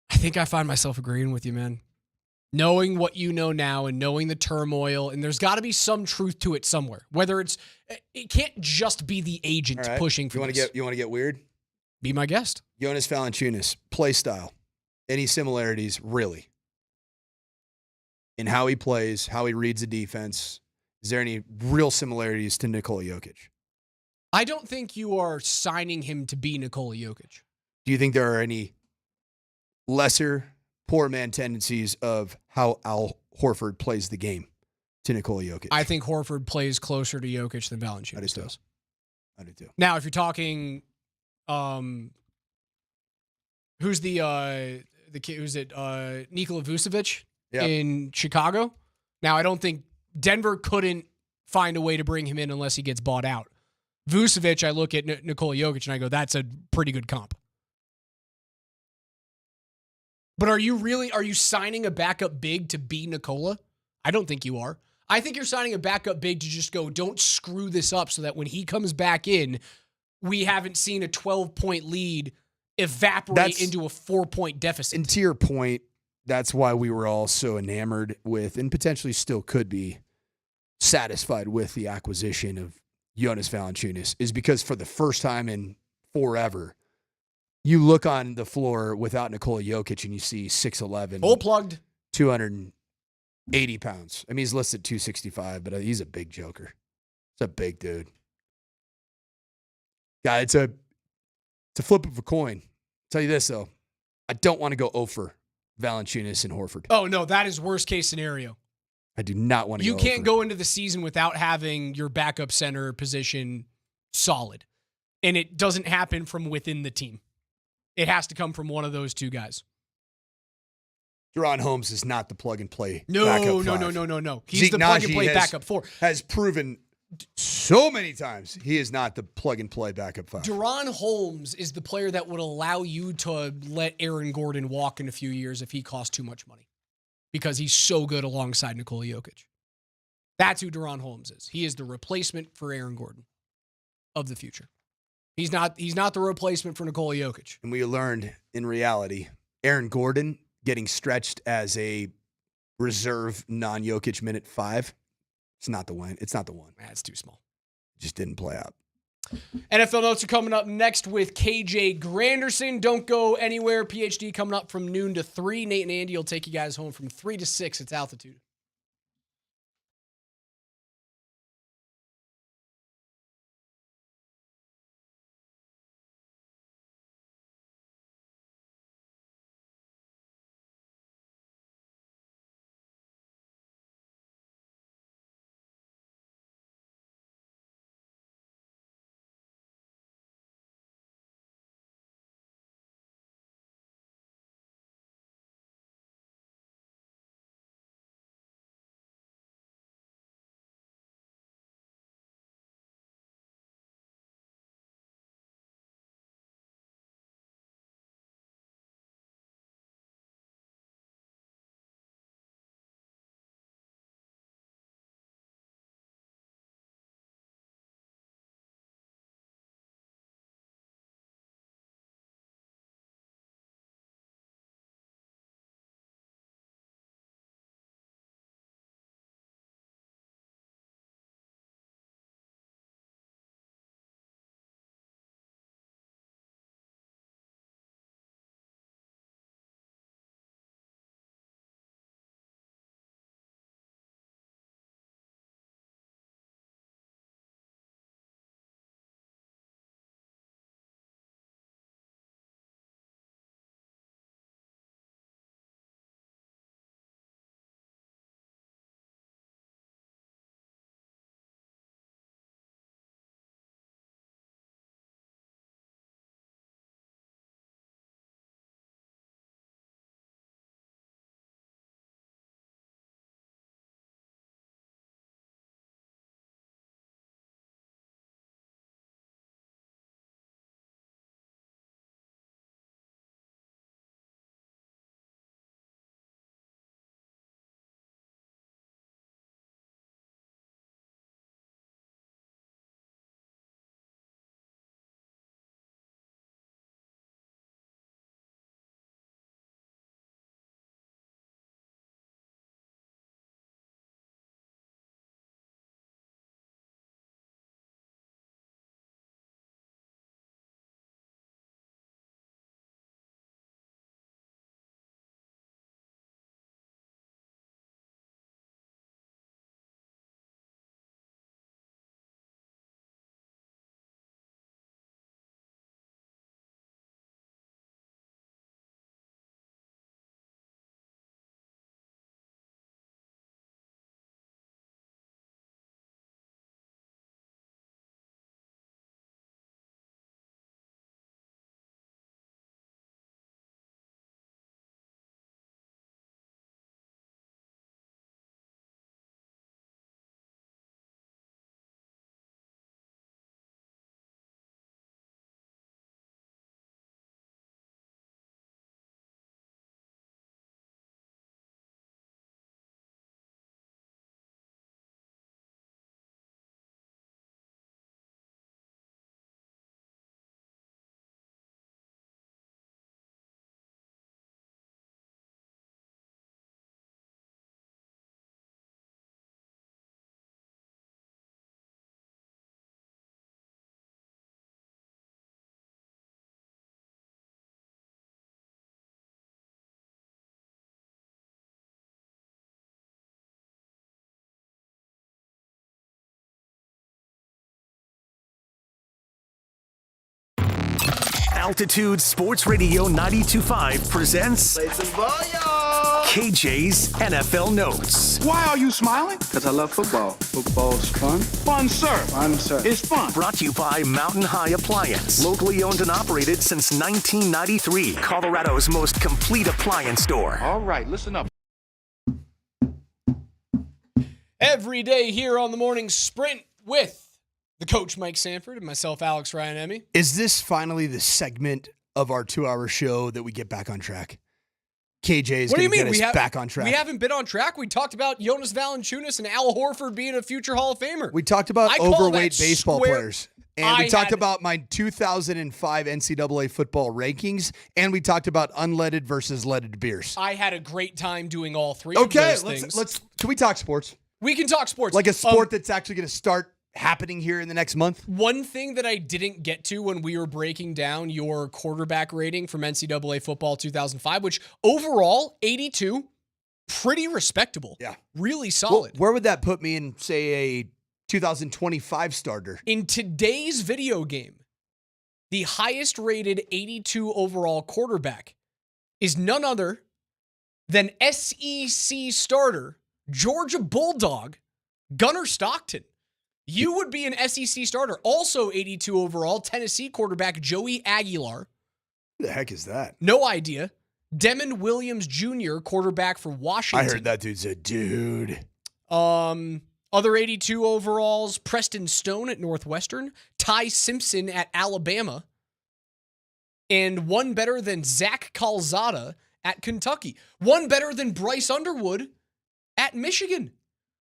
I think I find myself agreeing with you, man. Knowing what you know now and knowing the turmoil, and there's got to be some truth to it somewhere. Whether it can't just be the agent pushing for this. You want to get weird? Be my guest. Jonas Valanāiťnas, play style. Any similarities, really? In how he plays, how he reads the defense. Is there any real similarities to Nikola Jokic? I don't think you are signing him to be Nikola Jokic. Do you think there are any lesser poor man tendencies of how Al Horford plays the game to Nikola Jokic? I think Horford plays closer to Jokic than Valanāiťnas does. I do too. Now, if you're talking, who's the kid? Who's it? Nikola Vucevic in Chicago. Now, I don't think Denver couldn't find a way to bring him in unless he gets bought out. Vucevic, I look at Nikola Jokic and I go, that's a pretty good comp. But are you signing a backup big to be Nikola? I don't think you are. I think you're signing a backup big to just go, don't screw this up so that when he comes back in, we haven't seen a 12-point lead evaporate into a 4-point deficit. And to your point, that's why we were all so enamored with, and potentially still could be satisfied with the acquisition of Jonas Valanāiťnas, is because for the first time in forever, you look on the floor without Nikola Jokic and you see 6'11". Full plugged. 280 pounds. I mean, he's listed 265, but he's a big joker. It's a big dude. Yeah, it's a flip of a coin. I'll tell you this, though. I don't want to go over Valanāiťnas and Horford. Oh, no, that is worst case scenario. I do not want to You can't go into the season without having your backup center position solid. And it doesn't happen from within the team. It has to come from one of those two guys. Deron Holmes is not the plug-and-play No. He's Zeke the plug-and-play backup 4. Has proven so many times he is not the plug-and-play backup 5. Deron Holmes is the player that would allow you to let Aaron Gordon walk in a few years if he costs too much money because he's so good alongside Nikola Jokic. That's who Deron Holmes is. He is the replacement for Aaron Gordon of the future. He's not the replacement for Nikola Jokic. And we learned in reality, Aaron Gordon getting stretched as a reserve non-Jokic minute 5. It's not the one. It's not the one. That's too small. Just didn't play out. NFL notes are coming up next with KJ Granderson. Don't go anywhere. PhD coming up from noon to 3. Nate and Andy will take you guys home from 3 to 6. It's Altitude. Altitude Sports Radio 92.5 presents KJ's NFL Notes. Why are you smiling? Because I love football. Football's fun. Fun, sir. Fun, sir. It's fun. Brought to you by Mountain High Appliance. Locally owned and operated since 1993. Colorado's most complete appliance store. All right, listen up. Every day here on the Morning Sprint with the coach Mike Sanford and myself, Alex Ryan-Emmy. Is this finally the segment of our 2-hour show that we get back on track? KJ is going to get us back on track. We haven't been on track. We talked about Jonas Valanāiťnas and Al Horford being a future Hall of Famer. We talked about overweight baseball players. And we talked about my 2005 NCAA football rankings. And we talked about unleaded versus leaded beers. I had a great time doing all three of those things. Can we talk sports? We can talk sports. Like a sport that's actually going to start happening here in the next month? One thing that I didn't get to when we were breaking down your quarterback rating from NCAA football 2005, which overall, 82, pretty respectable. Yeah. Really solid. Well, where would that put me in, say, a 2025 starter? In today's video game, the highest rated 82 overall quarterback is none other than SEC starter, Georgia Bulldog, Gunnar Stockton. You would be an SEC starter. Also 82 overall, Tennessee quarterback Joey Aguilar. Who the heck is that? No idea. Demond Williams Jr., quarterback for Washington. I heard that dude's a dude. Other 82 overalls, Preston Stone at Northwestern, Ty Simpson at Alabama, and one better than Zach Calzada at Kentucky. One better than Bryce Underwood at Michigan.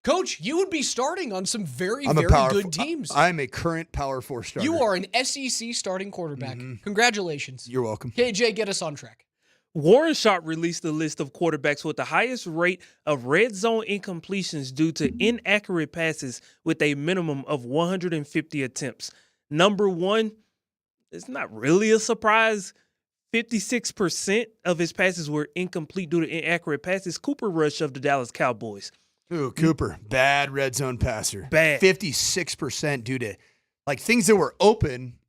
Coach, you would be starting on some very good teams. I'm a current Power 4 starter. You are an SEC starting quarterback. Congratulations. You're welcome. KJ, get us on track. Warren Sharp released a list of quarterbacks with the highest rate of red zone incompletions due to inaccurate passes with a minimum of 150 attempts. Number one, it's not really a surprise. 56% of his passes were incomplete due to inaccurate passes. Cooper Rush of the Dallas Cowboys. Ooh, Cooper, bad red zone passer. Bad. 56% due to things that were open,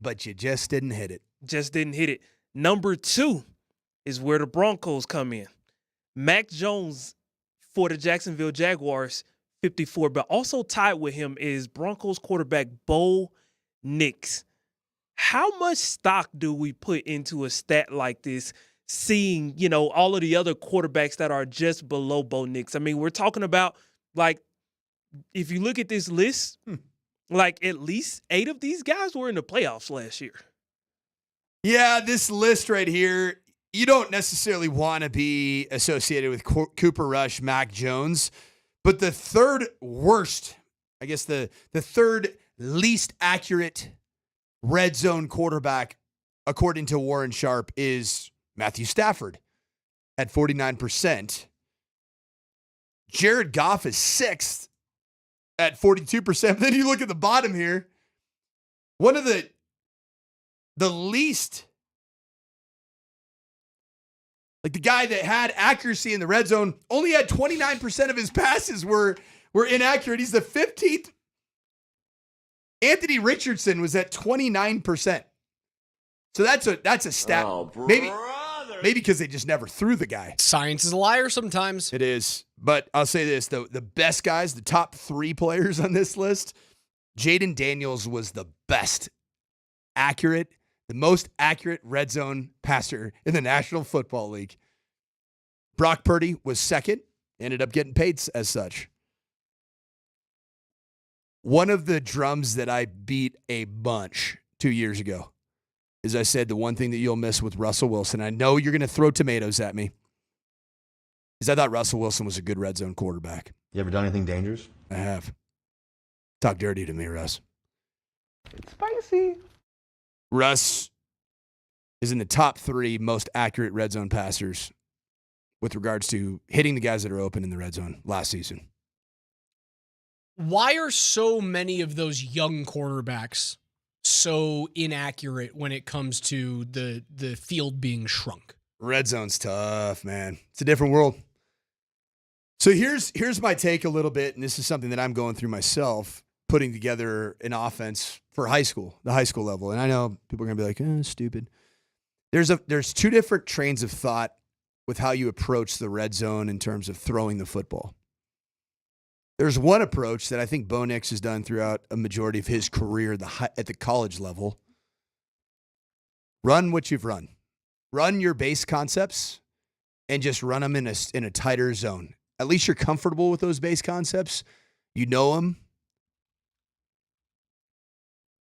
but you just didn't hit it. Just didn't hit it. Number two is where the Broncos come in. Mac Jones for the Jacksonville Jaguars, 54. But also tied with him is Broncos quarterback Bo Nix. How much stock do we put into a stat like this, seeing, all of the other quarterbacks that are just below Bo Nix? I mean, we're talking about, if you look at this list, at least 8 of these guys were in the playoffs last year. Yeah, this list right here, you don't necessarily want to be associated with Cooper Rush, Mac Jones, but the third worst, I guess the third least accurate red zone quarterback, according to Warren Sharp, is Matthew Stafford at 49%. Jared Goff is 6th at 42%. Then you look at the bottom here. One of the least, the guy that had accuracy in the red zone only had 29% of his passes were inaccurate. He's the 15th. Anthony Richardson was at 29%. So that's a stat. Oh, Maybe because they just never threw the guy. Science is a liar sometimes. It is. But I'll say this, the best guys, the top 3 players on this list, Jaden Daniels was the most accurate red zone passer in the National Football League. Brock Purdy was 2nd, ended up getting paid as such. One of the drums that I beat a bunch 2 years ago is I said the one thing that you'll miss with Russell Wilson, I know you're going to throw tomatoes at me, is I thought Russell Wilson was a good red zone quarterback. You ever done anything dangerous? I have. Talk dirty to me, Russ. It's spicy. Russ is in the top 3 most accurate red zone passers with regards to hitting the guys that are open in the red zone last season. Why are so many of those young quarterbacks so inaccurate when it comes to the field being shrunk? Red zone's tough, man. It's a different world. So here's my take a little bit, and this is something that I'm going through myself, putting together an offense for the high school level. And I know people are going to be like, stupid. There's two different trains of thought with how you approach the red zone in terms of throwing the football. There's one approach that I think Bo Nix has done throughout a majority of his career at the college level. Run what you've run. Run your base concepts and just run them in a tighter zone. At least you're comfortable with those base concepts. You know them.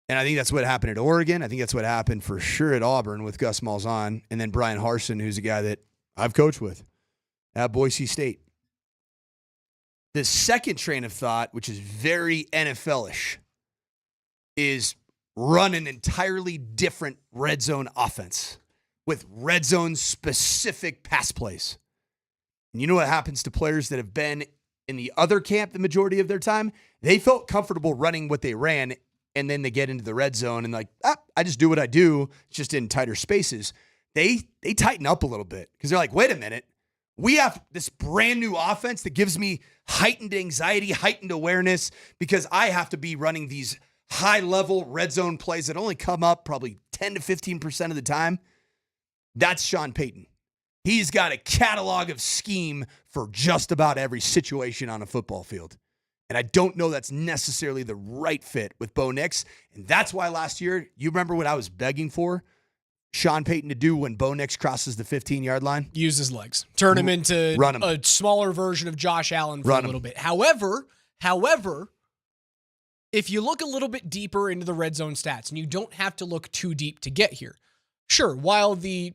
And I think that's what happened at Oregon. I think that's what happened for sure at Auburn with Gus Malzahn. And then Brian Harsin, who's a guy that I've coached with at Boise State. The second train of thought, which is very NFL-ish, is run an entirely different red zone offense with red zone specific pass plays. And you know what happens to players that have been in the other camp the majority of their time? They felt comfortable running what they ran, and then they get into the red zone and I just do what I do, just in tighter spaces. They tighten up a little bit because they're like, wait a minute. We have this brand new offense that gives me heightened anxiety, heightened awareness, because I have to be running these high-level red zone plays that only come up probably 10 to 15% of the time. That's Sean Payton. He's got a catalog of scheme for just about every situation on a football field. And I don't know that's necessarily the right fit with Bo Nix. And that's why last year, you remember what I was begging for Sean Payton to do when Bo Nix crosses the 15-yard line? Use his legs. Turn him into a smaller version of Josh Allen for a little bit. However, if you look a little bit deeper into the red zone stats, and you don't have to look too deep to get here, sure, while the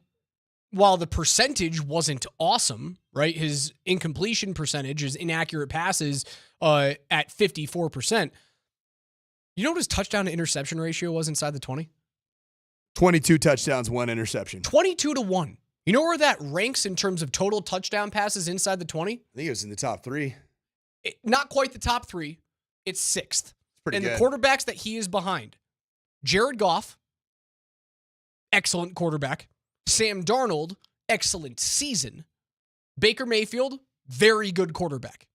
percentage wasn't awesome, right? His incompletion percentage, his inaccurate passes at 54%. You know what his touchdown to interception ratio was inside the 20? 22 touchdowns, 1 interception. 22-1. You know where that ranks in terms of total touchdown passes inside the 20? I think it was in the top 3. Not quite the top 3. It's 6th. Pretty good. The quarterbacks that he is behind: Jared Goff, excellent quarterback. Sam Darnold, excellent season. Baker Mayfield, very good quarterback.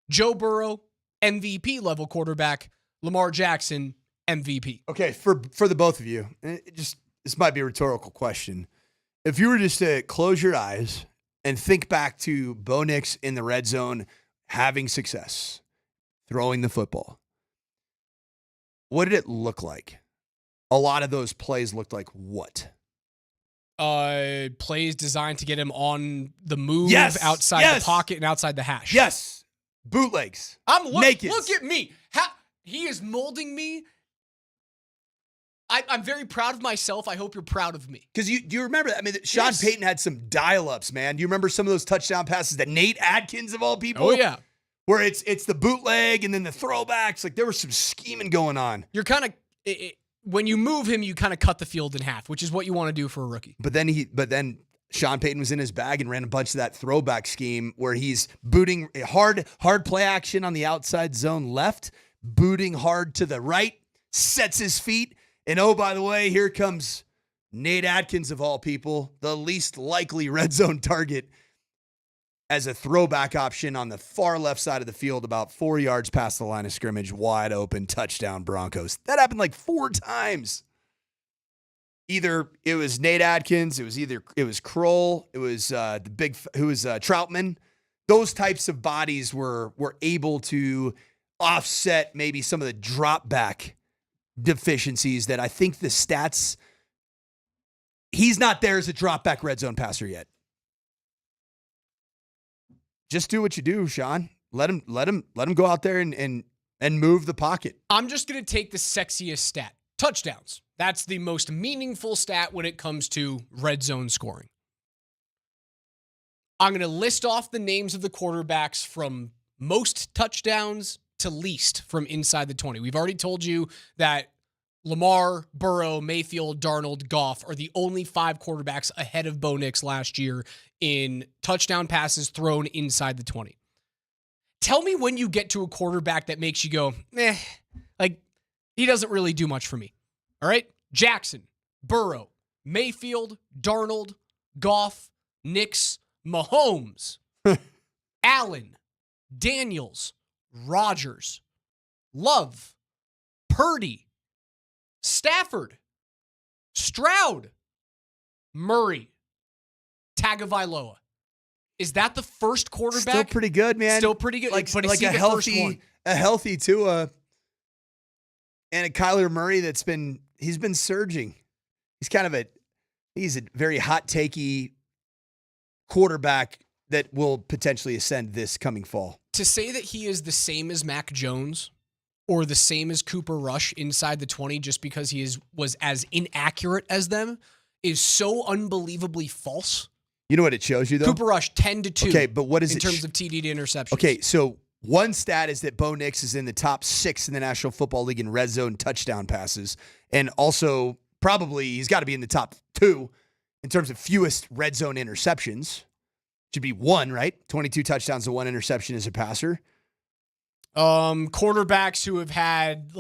Joe Burrow, MVP level quarterback. Lamar Jackson, MVP. Okay, for the both of you, this might be a rhetorical question. If you were just to close your eyes and think back to Bo Nix in the red zone having success, throwing the football, what did it look like? A lot of those plays looked like what? Plays designed to get him on the move, outside the pocket and outside the hash. Yes. Bootlegs. Naked. Look at me. He is molding me. I'm very proud of myself. I hope you're proud of me. Because do you remember that? I mean, Sean Payton had some dial-ups, man. Do you remember some of those touchdown passes that Nate Adkins, of all people? Oh, yeah. Where it's the bootleg and then the throwbacks. Like, there was some scheming going on. You're kind of... when you move him, you kind of cut the field in half, which is what you want to do for a rookie. But then Sean Payton was in his bag and ran a bunch of that throwback scheme where he's booting hard play action on the outside zone left, booting hard to the right, sets his feet. And oh, by the way, here comes Nate Adkins, of all people, the least likely red zone target, as a throwback option on the far left side of the field, about 4 yards past the line of scrimmage, wide open, touchdown Broncos. That happened like 4 times. Either it was Nate Adkins, it was Kroll, it was Troutman. Those types of bodies were able to offset maybe some of the drop back deficiencies that I think the stats. He's not there as a drop back red zone passer yet. Just do what you do, Sean. Let him go out there and move the pocket. I'm just going to take the sexiest stat. Touchdowns. That's the most meaningful stat when it comes to red zone scoring. I'm going to list off the names of the quarterbacks from most touchdowns to least from inside the 20. We've already told you that Lamar, Burrow, Mayfield, Darnold, Goff are the only 5 quarterbacks ahead of Bo Nix last year in touchdown passes thrown inside the 20. Tell me when you get to a quarterback that makes you go, like, he doesn't really do much for me. All right? Jackson, Burrow, Mayfield, Darnold, Goff, Nix, Mahomes, Allen, Daniels, Rodgers, Love, Purdy, Stafford, Stroud, Murray, Tagovailoa. Is that the first quarterback? Still pretty good, man. Still pretty good. Like but is he a the first one? healthy Tua, and a Kyler Murray he's been surging. He's a very hot takey quarterback that will potentially ascend this coming fall. To say that he is the same as Mac Jones or the same as Cooper Rush inside the 20 just because he was as inaccurate as them is so unbelievably false. You know what it shows you, though? Cooper Rush, 10-2. Okay, but what is in it? terms of TD to interceptions? Okay, so one stat is that Bo Nix is in the top 6 in the National Football League in red zone touchdown passes. And also, probably, he's got to be in the top 2 in terms of fewest red zone interceptions. Should be 1, right? 22 touchdowns to 1 interception as a passer. Quarterbacks who have had,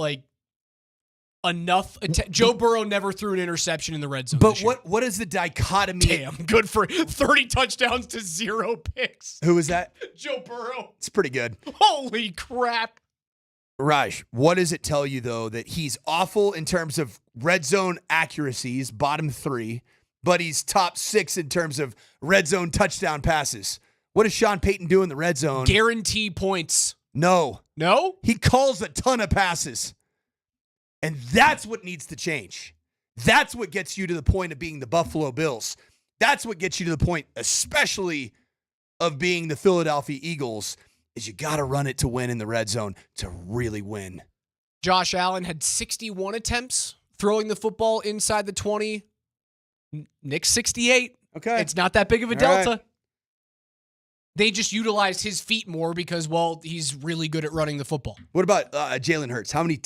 enough. Joe Burrow never threw an interception in the red zone. But what is the dichotomy? Damn, good for 30 touchdowns to 0 picks. Who was that? Joe Burrow. It's pretty good. Holy crap. Raj, what does it tell you, though, that he's awful in terms of red zone accuracies, bottom 3, but he's top 6 in terms of red zone touchdown passes? What does Sean Payton do in the red zone? Guarantee points. No. No? He calls a ton of passes. And that's what needs to change. That's what gets you to the point of being the Buffalo Bills. That's what gets you to the point, especially of being the Philadelphia Eagles, is you got to run it to win in the red zone to really win. Josh Allen had 61 attempts throwing the football inside the 20. Nick 68. Okay. It's not that big of a delta. Right. They just utilized his feet more because, he's really good at running the football. What about Jalen Hurts? How many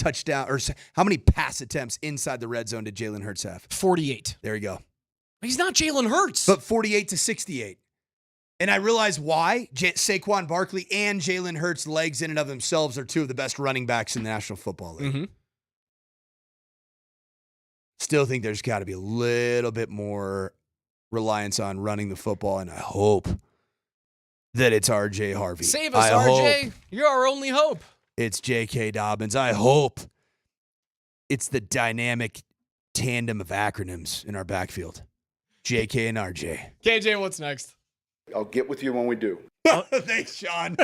how many pass attempts inside the red zone did Jalen Hurts have? 48. There you go. He's not Jalen Hurts. But 48 to 68. And I realize why. Saquon Barkley and Jalen Hurts' legs in and of themselves are 2 of the best running backs in the National Football League. Mm-hmm. Still think there's got to be a little bit more reliance on running the football, and I hope that it's R.J. Harvey. Save us, R.J. You're our only hope. It's J.K. Dobbins. I hope it's the dynamic tandem of acronyms in our backfield. J.K. and R.J. KJ, what's next? I'll get with you when we do. Thanks, Sean.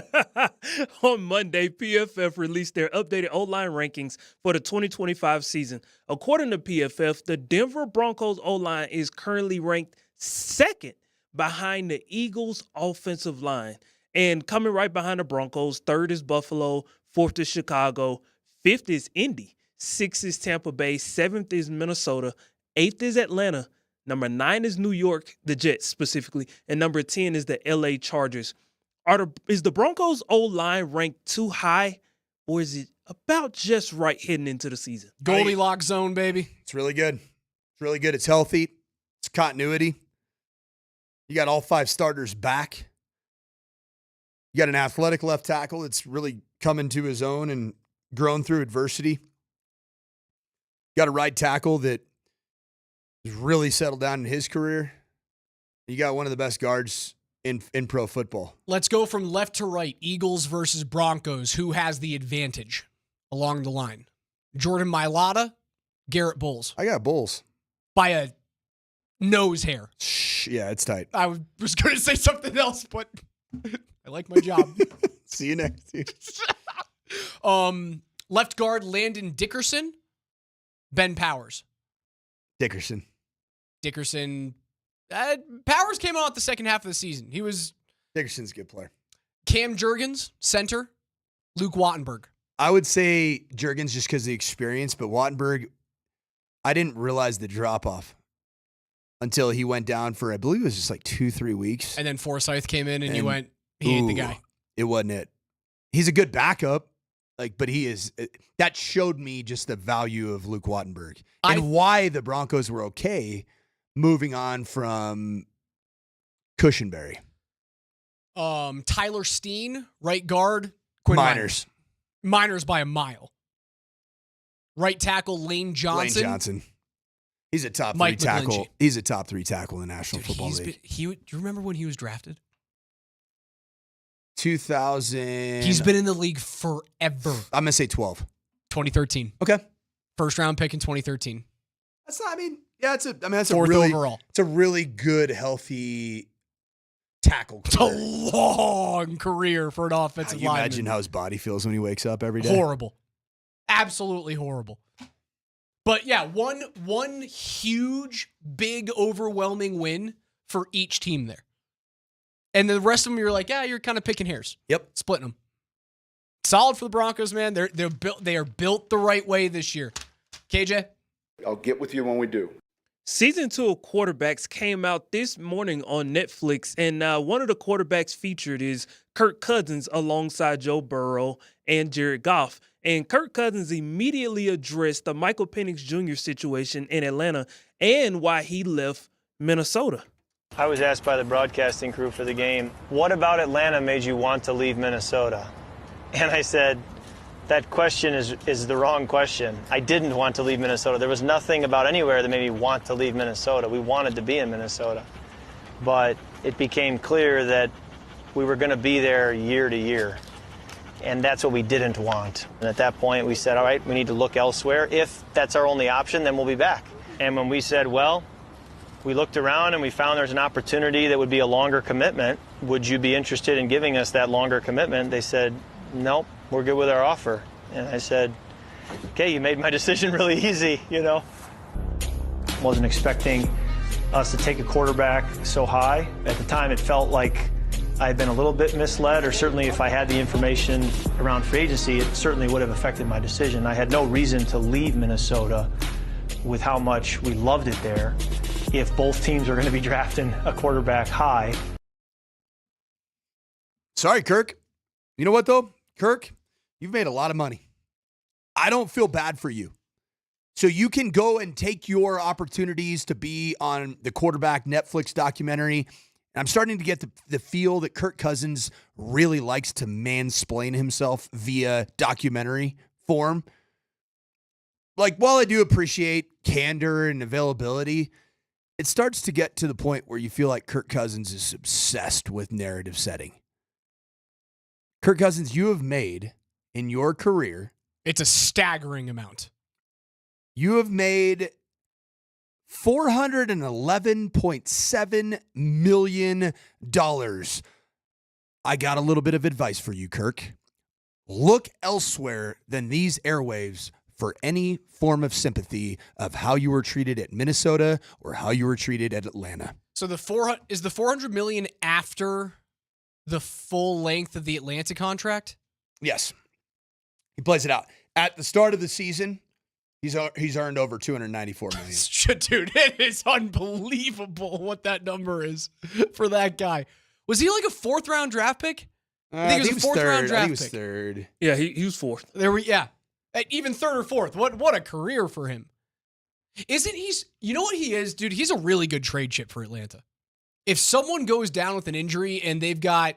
On Monday, PFF released their updated O-line rankings for the 2025 season. According to PFF, the Denver Broncos O-line is currently ranked 2nd behind the Eagles' offensive line. And coming right behind the Broncos, 3rd is Buffalo, 4th is Chicago, 5th is Indy, 6th is Tampa Bay, 7th is Minnesota, 8th is Atlanta, number 9 is New York, the Jets specifically, and number 10 is the LA Chargers. Is the Broncos O-line ranked too high, or is it about just right heading into the season? Goldilocks zone, baby. It's really good. It's really good. It's healthy. It's continuity. You got all 5 starters back. You got an athletic left tackle that's really come into his own and grown through adversity. You got a right tackle that has really settled down in his career. You got one of the best guards in pro football. Let's go from left to right. Eagles versus Broncos. Who has the advantage along the line? Jordan Mailata, Garrett Bowles. I got Bulls. By a nose hair. Yeah, it's tight. I was going to say something else, but I like my job. See you next year. Left guard, Landon Dickerson, Ben Powers. Dickerson. Powers came out the second half of the season. Dickerson's a good player. Cam Jurgens, center. Luke Wattenberg. I would say Jurgens just because of the experience, but Wattenberg, I didn't realize the drop-off until he went down for, I believe it was just 2-3 weeks. And then Forsythe came in and he ain't the guy. It wasn't it. He's a good backup, but he is. That showed me just the value of Luke Wattenberg and why the Broncos were okay moving on from Cushenberry. Tyler Steen, right guard. Quinn Miners. Miners by a mile. Right tackle, Lane Johnson. He's a top Mike 3 tackle. McGlinchey. He's a top 3 tackle in the National Football League. Do you remember when he was drafted? 2000. He's been in the league forever. I'm going to say 12. 2013. Okay. First round pick in 2013. That's not. I mean, yeah, that's Fourth a really overall. It's a really good, healthy tackle It's a career. long career for an offensive Can you lineman. imagine how his body feels when he wakes up every day? Horrible. Absolutely horrible. But yeah, one huge, big, overwhelming win for each team there. And the rest of them, you're like, yeah, you're kind of picking hairs. Yep. Splitting them. Solid for the Broncos, man. They are built the right way this year. KJ? I'll get with you when we do. Season 2 of Quarterbacks came out this morning on Netflix, and one of the quarterbacks featured is Kirk Cousins alongside Joe Burrow and Jared Goff. And Kirk Cousins immediately addressed the Michael Penix Jr. situation in Atlanta and why he left Minnesota. I was asked by the broadcasting crew for the game, what about Atlanta made you want to leave Minnesota? And I said, that question is the wrong question. I didn't want to leave Minnesota. There was nothing about anywhere that made me want to leave Minnesota. We wanted to be in Minnesota. But it became clear that we were going to be there year to year. And that's what we didn't want. And at that point, we said, all right, we need to look elsewhere. If that's our only option, then we'll be back. And when we said, well, we looked around and we found there's an opportunity that would be a longer commitment. Would you be interested in giving us that longer commitment? They said, nope, we're good with our offer. And I said, okay, you made my decision really easy, Wasn't expecting us to take a quarterback so high. At the time, it felt like I'd been a little bit misled, or certainly if I had the information around free agency, it certainly would have affected my decision. I had no reason to leave Minnesota with how much we loved it there if both teams are going to be drafting a quarterback high. Sorry, Kirk. You know what, though? Kirk, you've made a lot of money. I don't feel bad for you. So you can go and take your opportunities to be on the quarterback Netflix documentary. I'm starting to get the feel that Kirk Cousins really likes to mansplain himself via documentary form. Like, while I do appreciate candor and availability, it starts to get to the point where you feel like Kirk Cousins is obsessed with narrative setting. Kirk Cousins, you have made in your career, it's a staggering amount. You have made $411.7 million. I got a little bit of advice for you, Kirk. Look elsewhere than these airwaves for any form of sympathy of how you were treated at Minnesota or how you were treated at Atlanta. So the $400 million after the full length of the Atlanta contract? Yes. He plays it out. At the start of the season, he's earned over $294 million. Dude, it is unbelievable what that number is for that guy. Was he like a fourth-round draft pick? I think he was a fourth-round draft pick. He was third. Yeah, he was fourth. Yeah. Even third or fourth. What a career for him. You know what he is, dude? He's a really good trade chip for Atlanta. If someone goes down with an injury and they've got,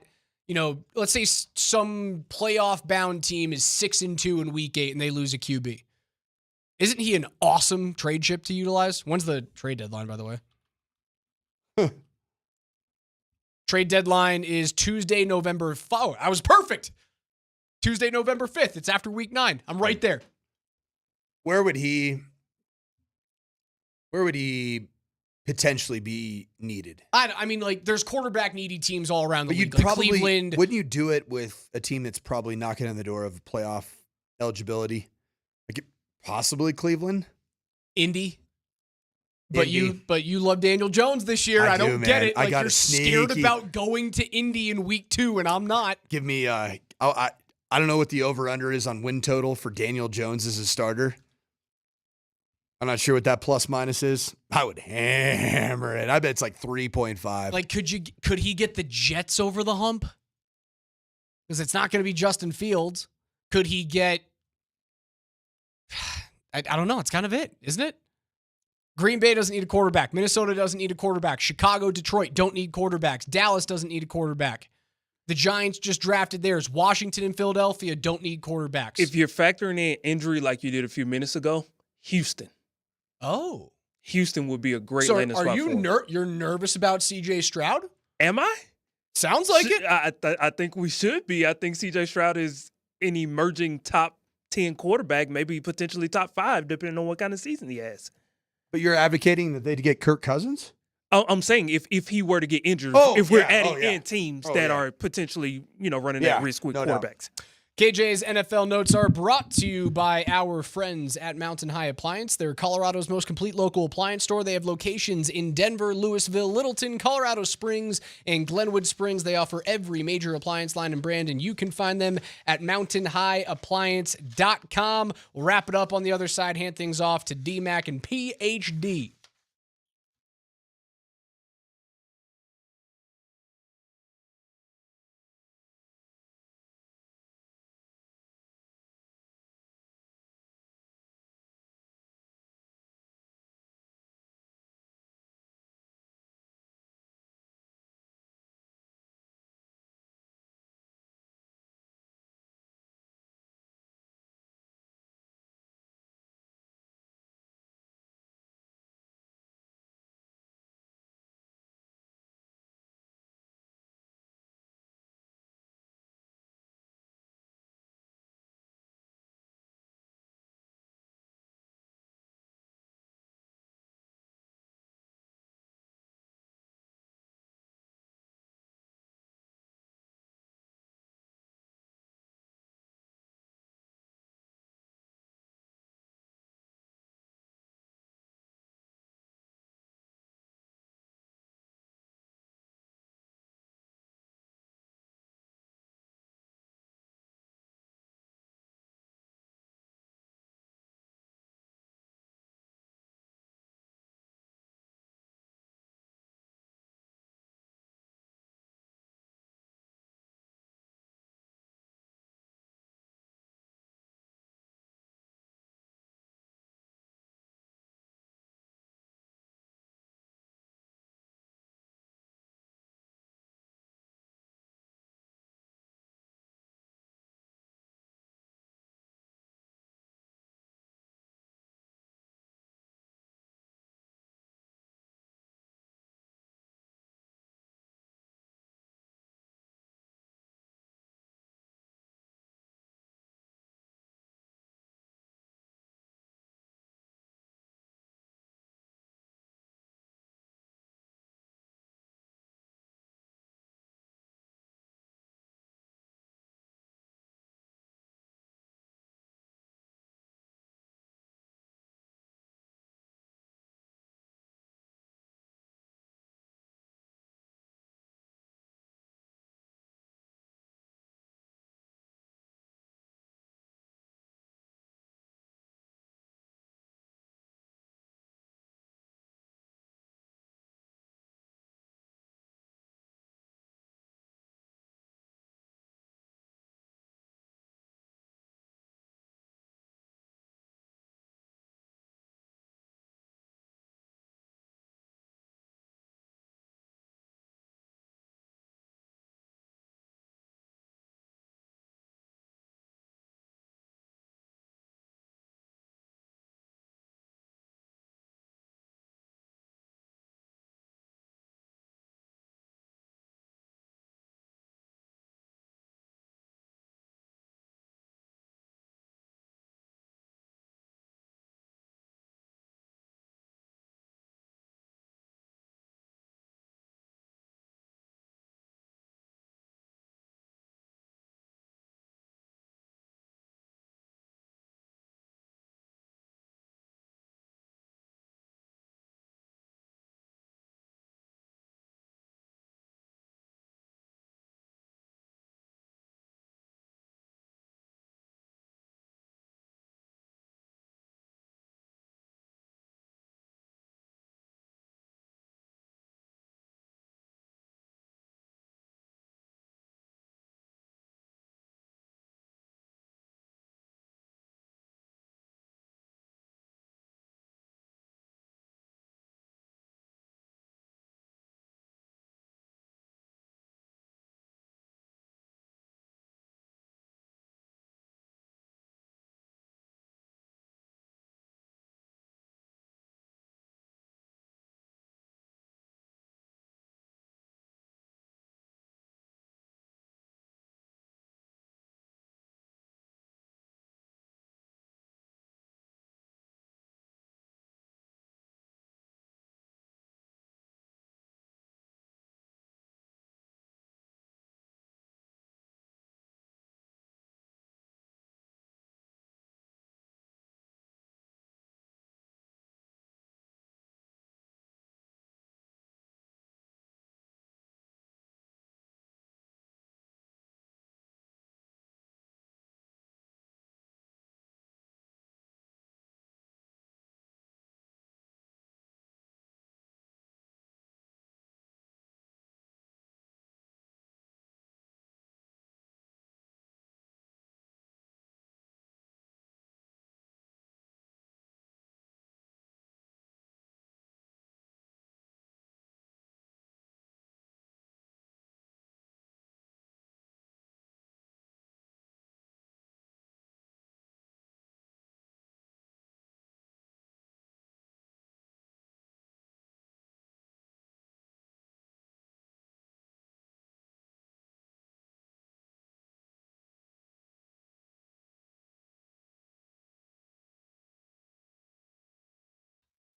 let's say some playoff-bound team is 6-2 in week 8 and they lose a QB. Isn't he an awesome trade chip to utilize? When's the trade deadline, by the way? Trade deadline is Tuesday, November 5th. I was perfect. Tuesday, November 5th. It's after week 9. I'm right there. Where would he potentially be needed? I mean, there's quarterback needy teams all around the but league. You'd probably, Cleveland. Wouldn't you do it with a team that's probably knocking on the door of playoff eligibility? Possibly Cleveland? Indy. But you love Daniel Jones this year. I don't get it. You're scared about going to Indy in week 2, and I'm not. Give me I don't know what the over-under is on win total for Daniel Jones as a starter. I'm not sure what that plus-minus is. I would hammer it. I bet it's like 3.5. Could he get the Jets over the hump? Because it's not going to be Justin Fields. Could he get... I don't know. It's kind of it, isn't it? Green Bay doesn't need a quarterback. Minnesota doesn't need a quarterback. Chicago, Detroit don't need quarterbacks. Dallas doesn't need a quarterback. The Giants just drafted theirs. Washington and Philadelphia don't need quarterbacks. If you're factoring in injury like you did a few minutes ago, Houston. Oh. Houston would be a great landing spot. Are you you're nervous about CJ Stroud? Am I? Sounds like it. I think we should be. I think CJ Stroud is an emerging top 10 quarterback, maybe potentially top 5, depending on what kind of season he has. But you're advocating that they'd get Kirk Cousins? I'm saying if he were to get injured, if we're adding in teams that are potentially, running that risk with quarterbacks. KJ's NFL notes are brought to you by our friends at Mountain High Appliance. They're Colorado's most complete local appliance store. They have locations in Denver, Louisville, Littleton, Colorado Springs, and Glenwood Springs. They offer every major appliance line and brand, and you can find them at mountainhighappliance.com. We'll wrap it up on the other side, hand things off to DMac and PhD.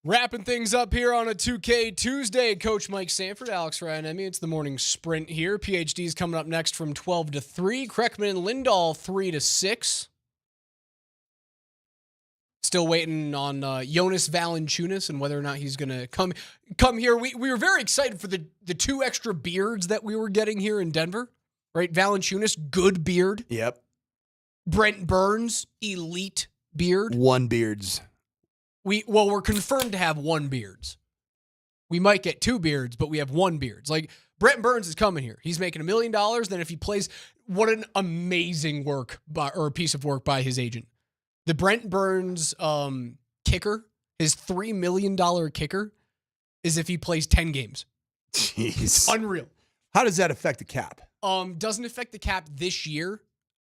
Wrapping things up here on a 2K Tuesday. Coach Mike Sanford, Alex Ryan-Emmy. It's the morning sprint here. PhD's coming up next from 12 to 3. Kreckman and Lindahl 3 to 6. Still waiting on Jonas Valanāiťnas and whether or not he's going to come here. We were very excited for the 2 extra beards that we were getting here in Denver. Right? Valanāiťnas, good beard. Yep. Brent Burns, elite beard. 1 beards. We're confirmed to have 1 beards. We might get 2 beards, but we have 1 beards. Like, Brent Burns is coming here. He's making $1 million. Then if he plays, what an amazing piece of work by his agent. The Brent Burns kicker, his $3 million kicker, is if he plays 10 games. Jeez. Unreal. How does that affect the cap? Doesn't affect the cap this year.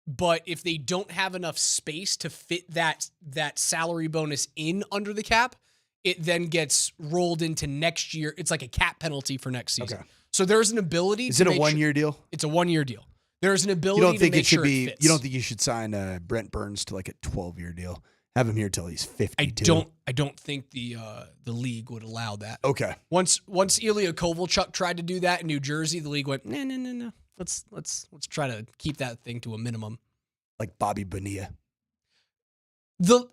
But if they don't have enough space to fit that salary bonus in under the cap, it then gets rolled into next year. It's like a cap penalty for next season. Okay. So there's an ability. Is it a 1-year deal? It's a 1-year deal. There's an ability to make sure it fits. You don't think you should sign Brent Burns to like a 12-year deal? Have him here till he's 52. I don't think the league would allow that. Okay. Once Ilya Kovalchuk tried to do that in New Jersey, the league went, no. Let's try to keep that thing to a minimum. Like Bobby Bonilla. The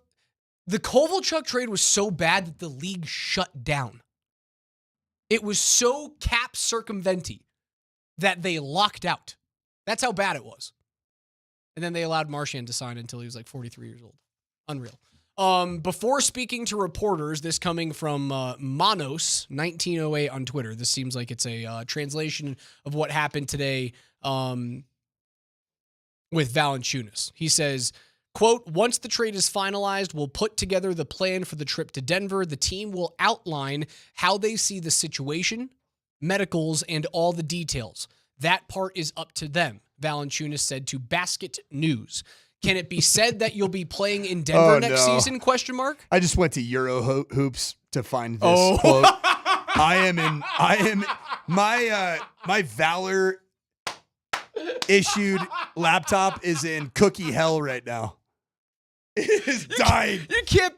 Kovalchuk trade was so bad that the league shut down. It was so cap circumventy that they locked out. That's how bad it was. And then they allowed Marchand to sign until he was like 43 years old. Unreal. Before speaking to reporters, this coming from Manos 1908 on Twitter. This seems like it's a translation of what happened today with Valanāiťnas. He says, quote, once the trade is finalized, we'll put together the plan for the trip to Denver. The team will outline how they see the situation, medicals, and all the details. That part is up to them, Valanāiťnas said to Basket News. Can it be said that you'll be playing in Denver next season? ? I just went to Euro Hoops to find this quote. My Valor issued laptop is in cookie hell right now. It is dying. You can't.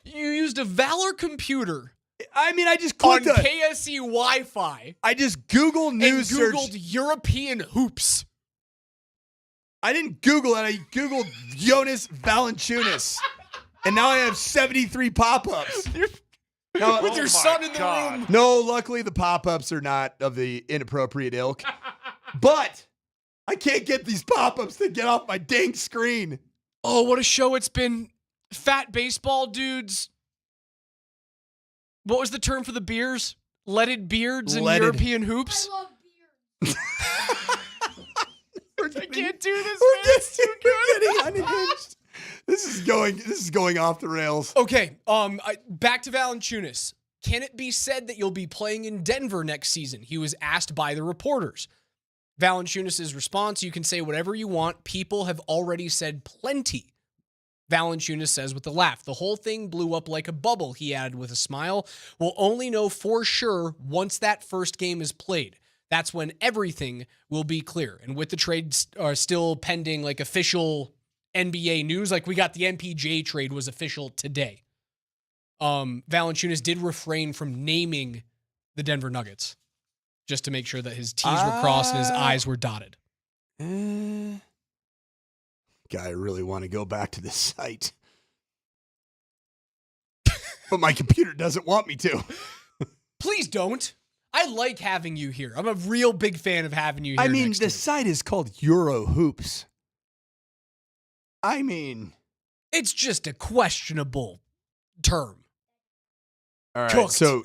You used a Valor computer. I mean, I just clicked on KSE Wi-Fi. I just Googled news and Googled European hoops. I didn't Google it. I Googled Jonas Valanāiťnas. And now I have 73 pop-ups. With your son in the room. No, luckily the pop-ups are not of the inappropriate ilk. But I can't get these pop-ups to get off my dang screen. Oh, what a show it's been. Fat baseball dudes. What was the term for the beers? Leaded beards and European hoops? I love beards. I can't do this, man. It's too good. Unhinged. This is going off the rails. Okay, back to Valanāiťnas. Can it be said that you'll be playing in Denver next season? He was asked by the reporters. Valanāiťnas' response, you can say whatever you want. People have already said plenty. Valanāiťnas says with a laugh. The whole thing blew up like a bubble, he added with a smile. We'll only know for sure once that first game is played. That's when everything will be clear. And with the trade still pending, like official NBA news, like we got the MPJ trade was official today. Valanāiťnas did refrain from naming the Denver Nuggets just to make sure that his T's were crossed and his I's were dotted. Guy, I really want to go back to this site. But my computer doesn't want me to. Please don't. I like having you here. I'm a real big fan of having you here. I mean, the site is called Euro Hoops. I mean, it's just a questionable term. All right, so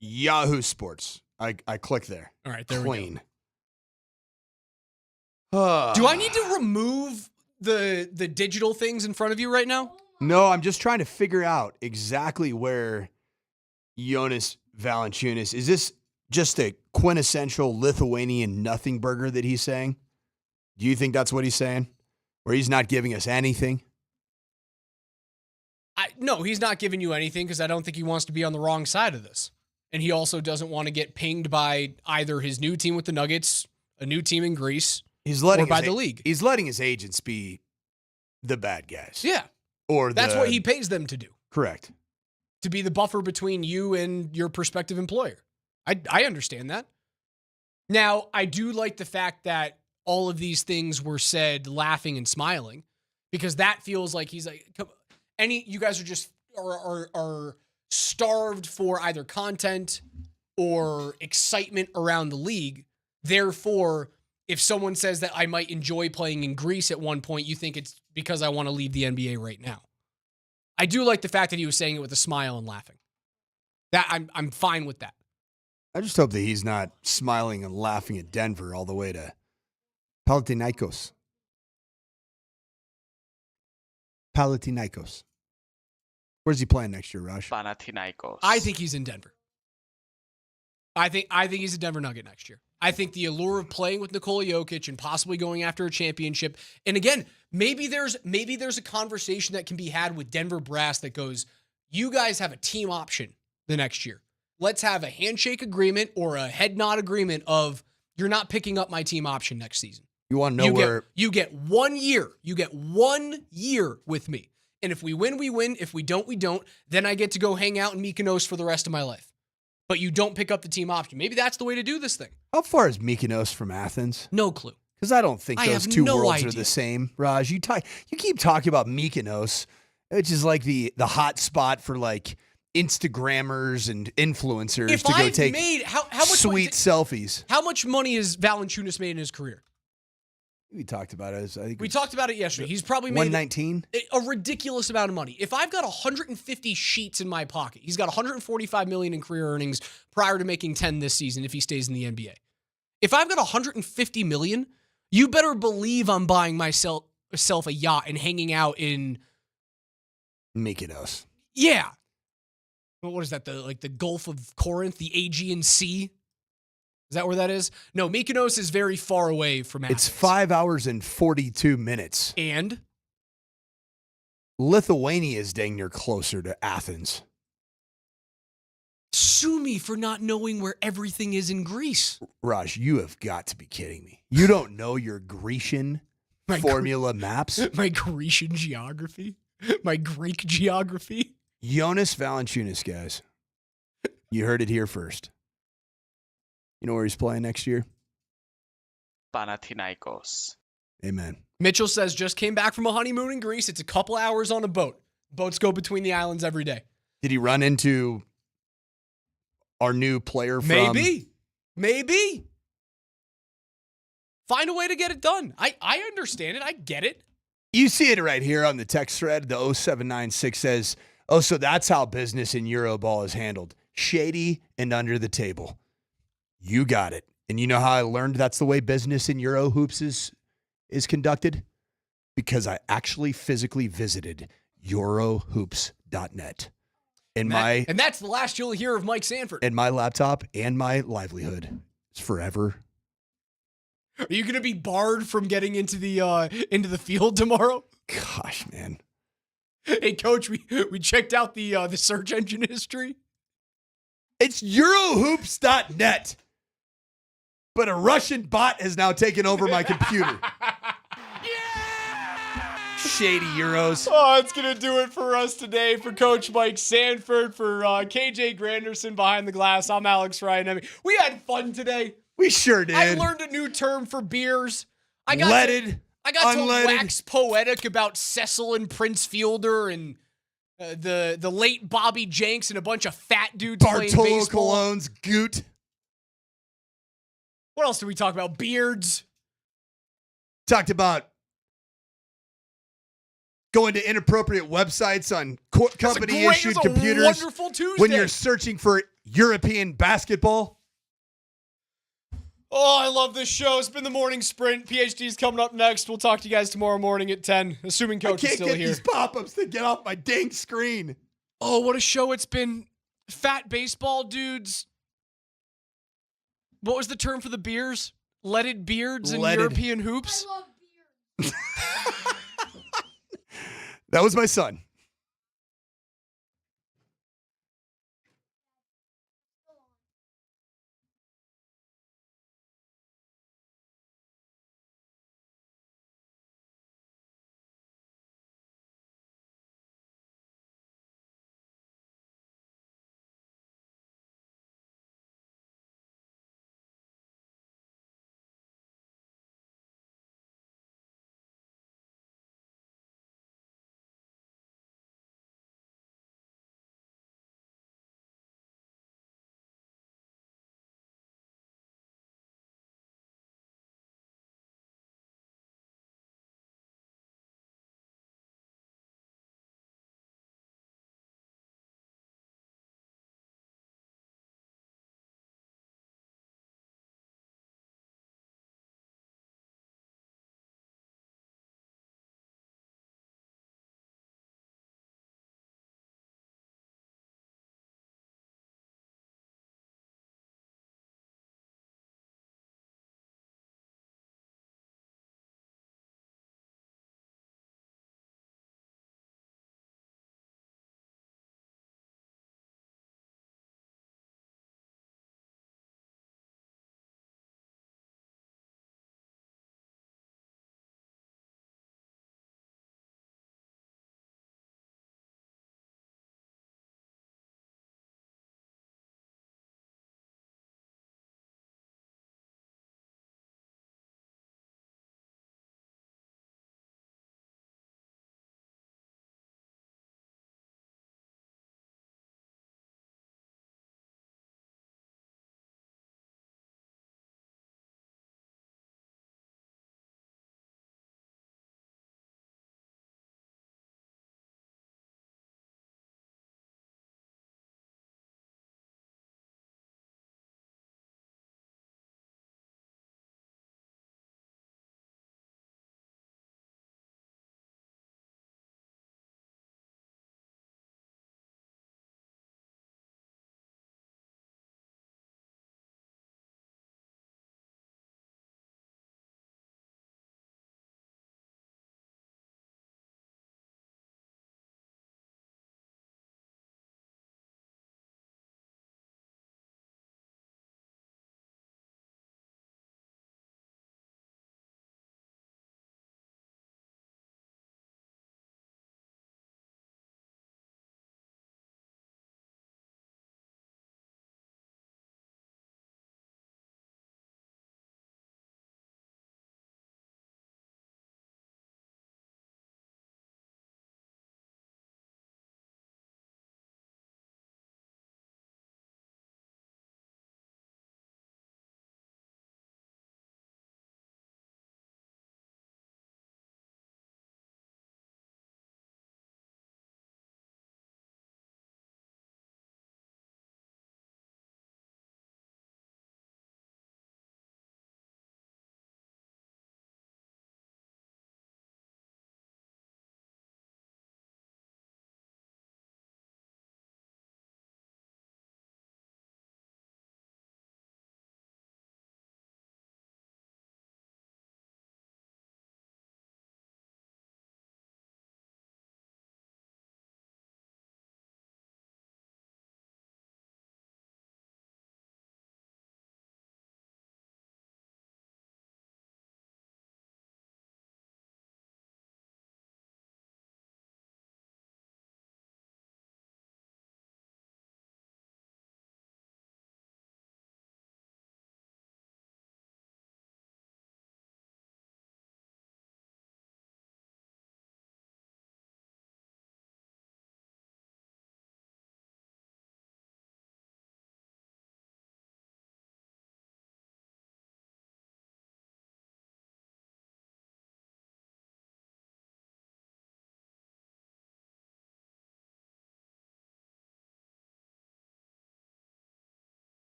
Yahoo Sports. I click there. All right, there Clean. we go. Do I need to remove the digital things in front of you right now? No, I'm just trying to figure out exactly where Jonas Valanāiťnas is. This just a quintessential Lithuanian nothing burger that he's saying? Do you think that's what he's saying? Where he's not giving us anything? No, he's not giving you anything because I don't think he wants to be on the wrong side of this. And he also doesn't want to get pinged by either his new team with the Nuggets, a new team in Greece, or by the league. He's letting his agents be the bad guys. Yeah. Or that's what he pays them to do. Correct. to be the buffer between you and your prospective employer. I understand that. Now, I do like the fact that all of these things were said laughing and smiling, because that feels like he's like, you guys are just are starved for either content or excitement around the league. Therefore, if someone says that I might enjoy playing in Greece at one point, you think it's because I want to leave the NBA right now. I do like the fact that he was saying it with a smile and laughing. That I'm fine with that. I just hope that he's not smiling and laughing at Denver all the way to Panathinaikos. Panathinaikos. Where's he playing next year, Raj? Panathinaikos. I think he's in Denver. I think he's a Denver Nugget next year. I think the allure of playing with Nikola Jokic and possibly going after a championship. And again, maybe there's a conversation that can be had with Denver brass that goes, you guys have a team option the next year. Let's have a handshake agreement or a head nod agreement of you're not picking up my team option next season. You want to know where you get 1 year. You get 1 year with me. And if we win, we win. If we don't, we don't. Then I get to go hang out in Mykonos for the rest of my life. But you don't pick up the team option. Maybe that's the way to do this thing. How far is Mykonos from Athens? No clue. Because I don't think those two worlds idea. are the same, Raj. You keep talking about Mykonos, which is like the hot spot for like Instagrammers and influencers to go take how much sweet selfies. How much money has Valanāiťnas made in his career? We talked about it. I think we talked about it yesterday. He's probably made 119, a ridiculous amount of money. If I've got 150 sheets in my pocket, he's got 145 million in career earnings prior to making 10 this season if he stays in the NBA. If I've got 150 million, you better believe I'm buying myself a yacht and hanging out in Mykonos. Yeah. What is that? The Gulf of Corinth, the Aegean Sea? Is that where that is? No, Mykonos is very far away from Athens. It's 5 hours and 42 minutes. And? Lithuania is dang near closer to Athens. Sue me for not knowing where everything is in Greece. Raj, you have got to be kidding me. You don't know your Grecian formula maps? My Grecian geography? My Greek geography? Jonas Valanāiťnas, guys. You heard it here first. You know where he's playing next year? Panathinaikos. Amen. Mitchell says, just came back from a honeymoon in Greece. It's a couple hours on a boat. Boats go between the islands every day. Did he run into our new player from... Maybe. Find a way to get it done. I understand it. I get it. You see it right here on the text thread. The 0796 says, oh, so that's how business in Euroball is handled. Shady and under the table. You got it. And you know how I learned that's the way business in Euro hoops is conducted? Because I actually physically visited Eurohoops.net. And that's the last you'll hear of Mike Sanford. And my laptop and my livelihood is forever. Are you going to be barred from getting into the field tomorrow? Gosh, man. Hey, Coach, we checked out the search engine history. It's Eurohoops.net. But a Russian bot has now taken over my computer. Shady Euros. Oh, that's going to do it for us today. For Coach Mike Sanford, for KJ Granderson behind the glass, I'm Alex Ryan. I mean, we had fun today. We sure did. I learned a new term for beers. I got Leaded, to wax poetic about Cecil and Prince Fielder and the late Bobby Jenks and a bunch of fat dudes playing Bartolo baseball. Colon's Goot. What else did we talk about? Beards. Talked about going to inappropriate websites on company-issued computers wonderful Tuesday. when you're searching for European basketball. Oh, I love this show. It's been the morning sprint. PhD's coming up next. We'll talk to you guys tomorrow morning at 10, assuming Coach is still here. I can't get these pop-ups to get off my dang screen. Oh, what a show it's been. Fat baseball dudes. What was the term for the beers? Leaded beards and European hoops? I love beards. That was my son.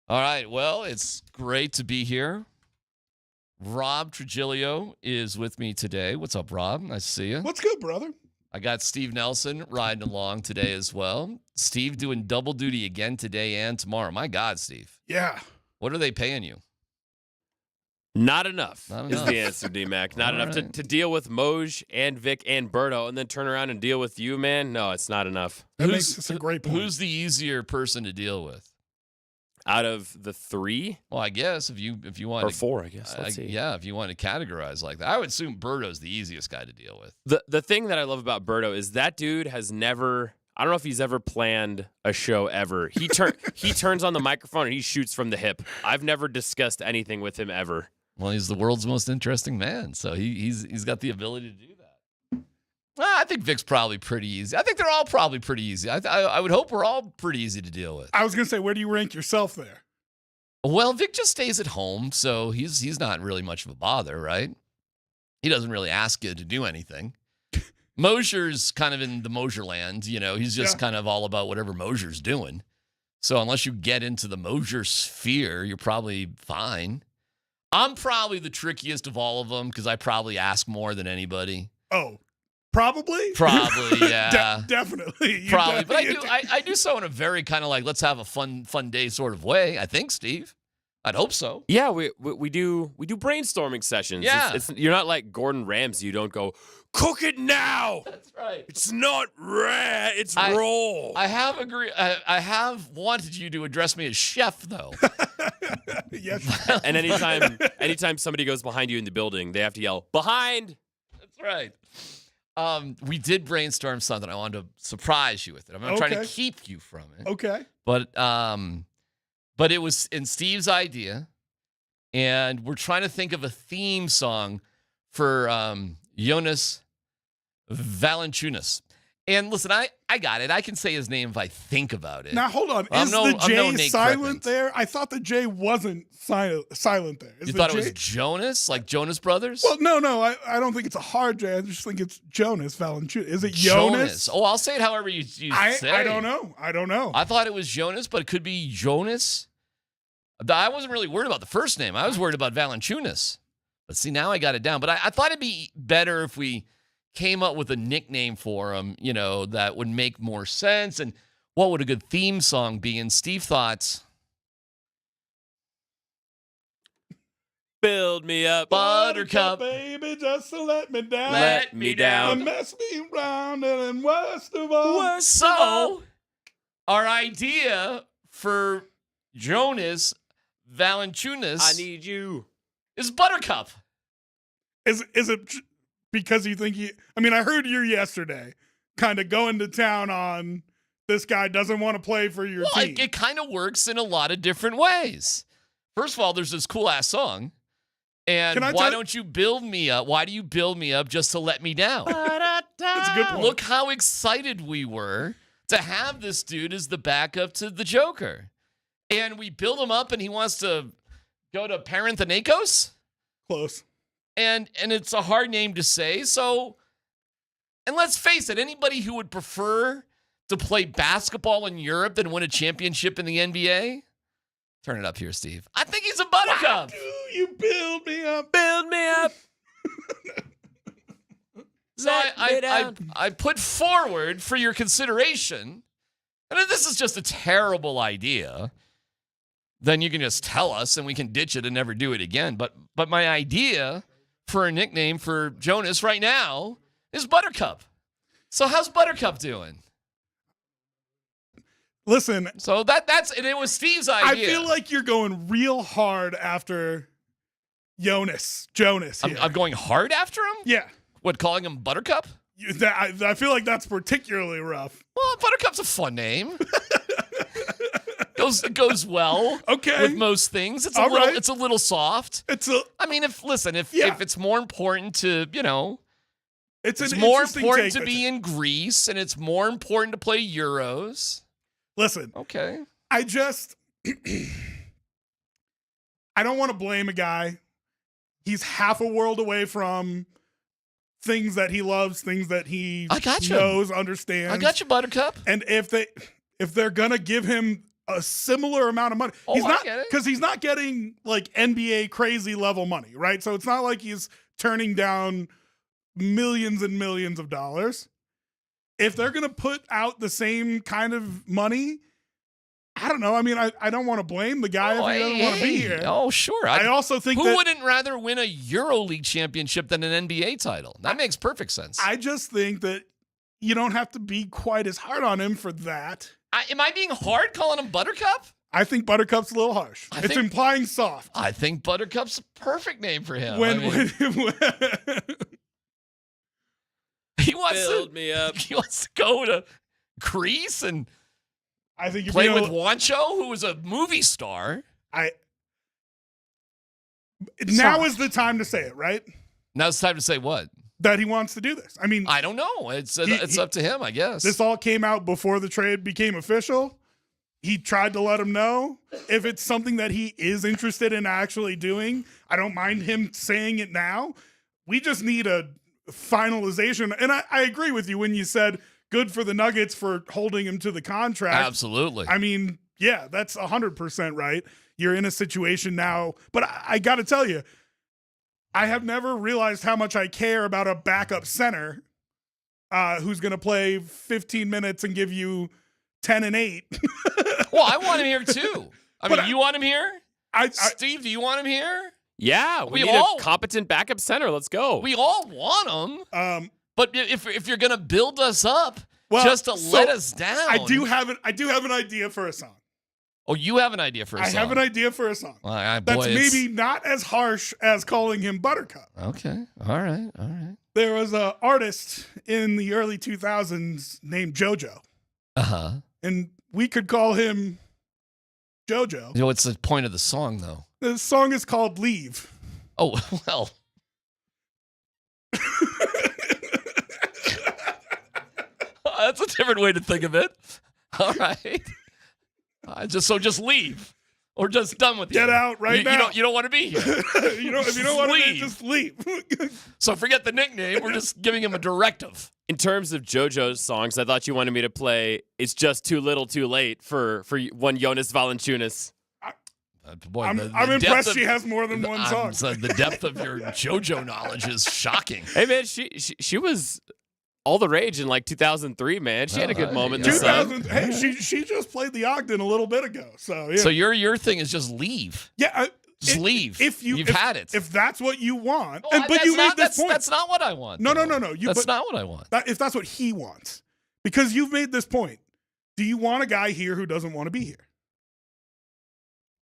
All right. Well, it's great to be here. Rob Trujillo is with me today. What's up, Rob? Nice to see you. What's good, brother? I got Steve Nelson riding along today as well. Steve doing double duty again today and tomorrow. My God, Steve. Yeah. What are they paying you? Not enough, Not is enough. the answer, DMac. Not All enough right. to deal with Moj and Vic and Berto and then turn around and deal with you, man. No, it's not enough. That makes this a great point. Who's the easier person to deal with? Out of the three? Well, I guess if you want Or four, I guess. Let's see. Yeah, if you want to categorize like that. I would assume Berto's the easiest guy to deal with. The thing that I love about Berto is that dude has never, I don't know if he's ever planned a show ever. He turns on the microphone and he shoots from the hip. I've never discussed anything with him ever. Well, he's the world's most interesting man, so he's got the ability to do that. Well, I think Vic's probably pretty easy. I think they're all probably pretty easy. I would hope we're all pretty easy to deal with. I was going to say, where do you rank yourself there? Well, Vic just stays at home, so he's not really much of a bother, right? He doesn't really ask you to do anything. Moser's kind of in the Moser land, he's just kind of all about whatever Moser's doing. So unless you get into the Moser sphere, you're probably fine. I'm probably the trickiest of all of them because I probably ask more than anybody. Oh, probably? Probably, yeah. Definitely. Probably, but I do so in a very kind of like let's have a fun day sort of way. I think, Steve. I'd hope so. Yeah, we do brainstorming sessions. Yeah. You're not like Gordon Ramsay. You don't go, cook it now. That's right. It's not rare. It's raw. I have wanted you to address me as chef, though. Yes. And anytime somebody goes behind you in the building, they have to yell, behind. That's right. We did brainstorm something. I wanted to surprise you with it. I'm not trying to keep you from it. Okay. But it was in Steve's idea, and we're trying to think of a theme song for Jonas Valanāiťnas. And listen, I got it. I can say his name if I think about it. Now, hold on. Is the J silent there? I thought the J wasn't silent there. You thought it was Jonas, like Jonas Brothers? Well, no. I don't think it's a hard J. I just think it's Jonas Valanāiťnas. Is it Jonas? Oh, I'll say it however you say. I don't know. I thought it was Jonas, but it could be Jonas. I wasn't really worried about the first name. I was worried about Valanāiťnas. But see, now I got it down. But I thought it'd be better if we came up with a nickname for him, that would make more sense. And what would a good theme song be? And Steve thought, build me up, Buttercup, baby, just to let me down. Let me down. Mess me round and worst of all. So, our idea for Jonas Valanāiťnas, I need you, is Buttercup. Is it because you think I heard you yesterday kind of going to town on this guy doesn't want to play for your team. It kind of works in a lot of different ways. First of all, there's this cool ass song. And why don't you build me up? Why do you build me up just to let me down? That's a good point. Look how excited we were to have this dude as the backup to the Joker. And we build him up and he wants to go to Paranthinaikos? Close. And it's a hard name to say. So, and let's face it, anybody who would prefer to play basketball in Europe than win a championship in the NBA? Turn it up here, Steve. I think he's a Buttercup. You build me up. Build me up. So I put forward for your consideration, and if this is just a terrible idea, then you can just tell us and we can ditch it and never do it again. But my idea for a nickname for Jonas right now is Buttercup. So how's Buttercup doing? Listen. So and it was Steve's idea. I feel like you're going real hard after Jonas here. I'm going hard after him? Yeah. What, calling him Buttercup? I feel like that's particularly rough. Well, Buttercup's a fun name. Goes well. Okay. With most things. It's a little soft. If it's more important to, it's more important to be in Greece and it's more important to play Euros. Listen. Okay. I don't want to blame a guy. He's half a world away from things that he loves, things that he knows, understands. I got you, Buttercup. And if they're gonna give him a similar amount of money. Oh, He's I not get it. because he's not getting like NBA crazy level money, right? So it's not like he's turning down millions and millions of dollars. If they're going to put out the same kind of money, I don't know. I mean, I don't want to blame the guy if he doesn't want to be here. Oh, sure. I also think who wouldn't rather win a EuroLeague championship than an NBA title? That makes perfect sense. I just think that you don't have to be quite as hard on him for that. Am I being hard calling him Buttercup? I think Buttercup's a little harsh. It's implying soft. I think Buttercup's a perfect name for him. He wants Build me up. He wants to go to Greece and I think play with Juancho, who was a movie star. Now is the time to say it, right? Now it's time to say what? That he wants to do this. I mean, I don't know. It's up to him, I guess. This all came out before the trade became official. He tried to let him know if it's something that he is interested in actually doing. I don't mind him saying it now. We just need a finalization. And I agree with you when you said good for the Nuggets for holding him to the contract. Absolutely. I mean, yeah, that's 100% right. You're in a situation now. But I got to tell you, I have never realized how much I care about a backup center who's going to play 15 minutes and give you 10 and 8. Well, I want him here too. I mean, you want him here? Steve, do you want him here? Yeah, we need a competent backup center. Let's go. We all want him. But if you're gonna build us up just to so let us down, I do have an idea for a song. Oh, you have an idea for a song? I have an idea for a song. Well, that's maybe not as harsh as calling him Buttercup. Okay. All right. There was an artist in the early 2000s named JoJo. Uh-huh. And we could call him JoJo. You know, what's the point of the song, though? The song is called Leave. Oh, well. That's a different way to think of it. All right. Just leave. Or just done with it. Get out right now. You don't want to be here. If you don't want to be, just leave. So forget the nickname. We're just giving him a directive. In terms of JoJo's songs, I thought you wanted me to play "It's Just Too Little, Too Late" for one Jonas Valanāiťnas. I'm impressed she has more than one song. The depth of your JoJo knowledge is shocking. Hey man, she was all the rage in like 2003. Man, she had a good moment. 2000. Hey, she just played the Ogden a little bit ago. So yeah. So your thing is just leave. Yeah. Just leave. You've had it. If that's what you want, but you made this point. That's not what I want. No. That's not what I want. If that's what he wants, because you've made this point, do you want a guy here who doesn't want to be here?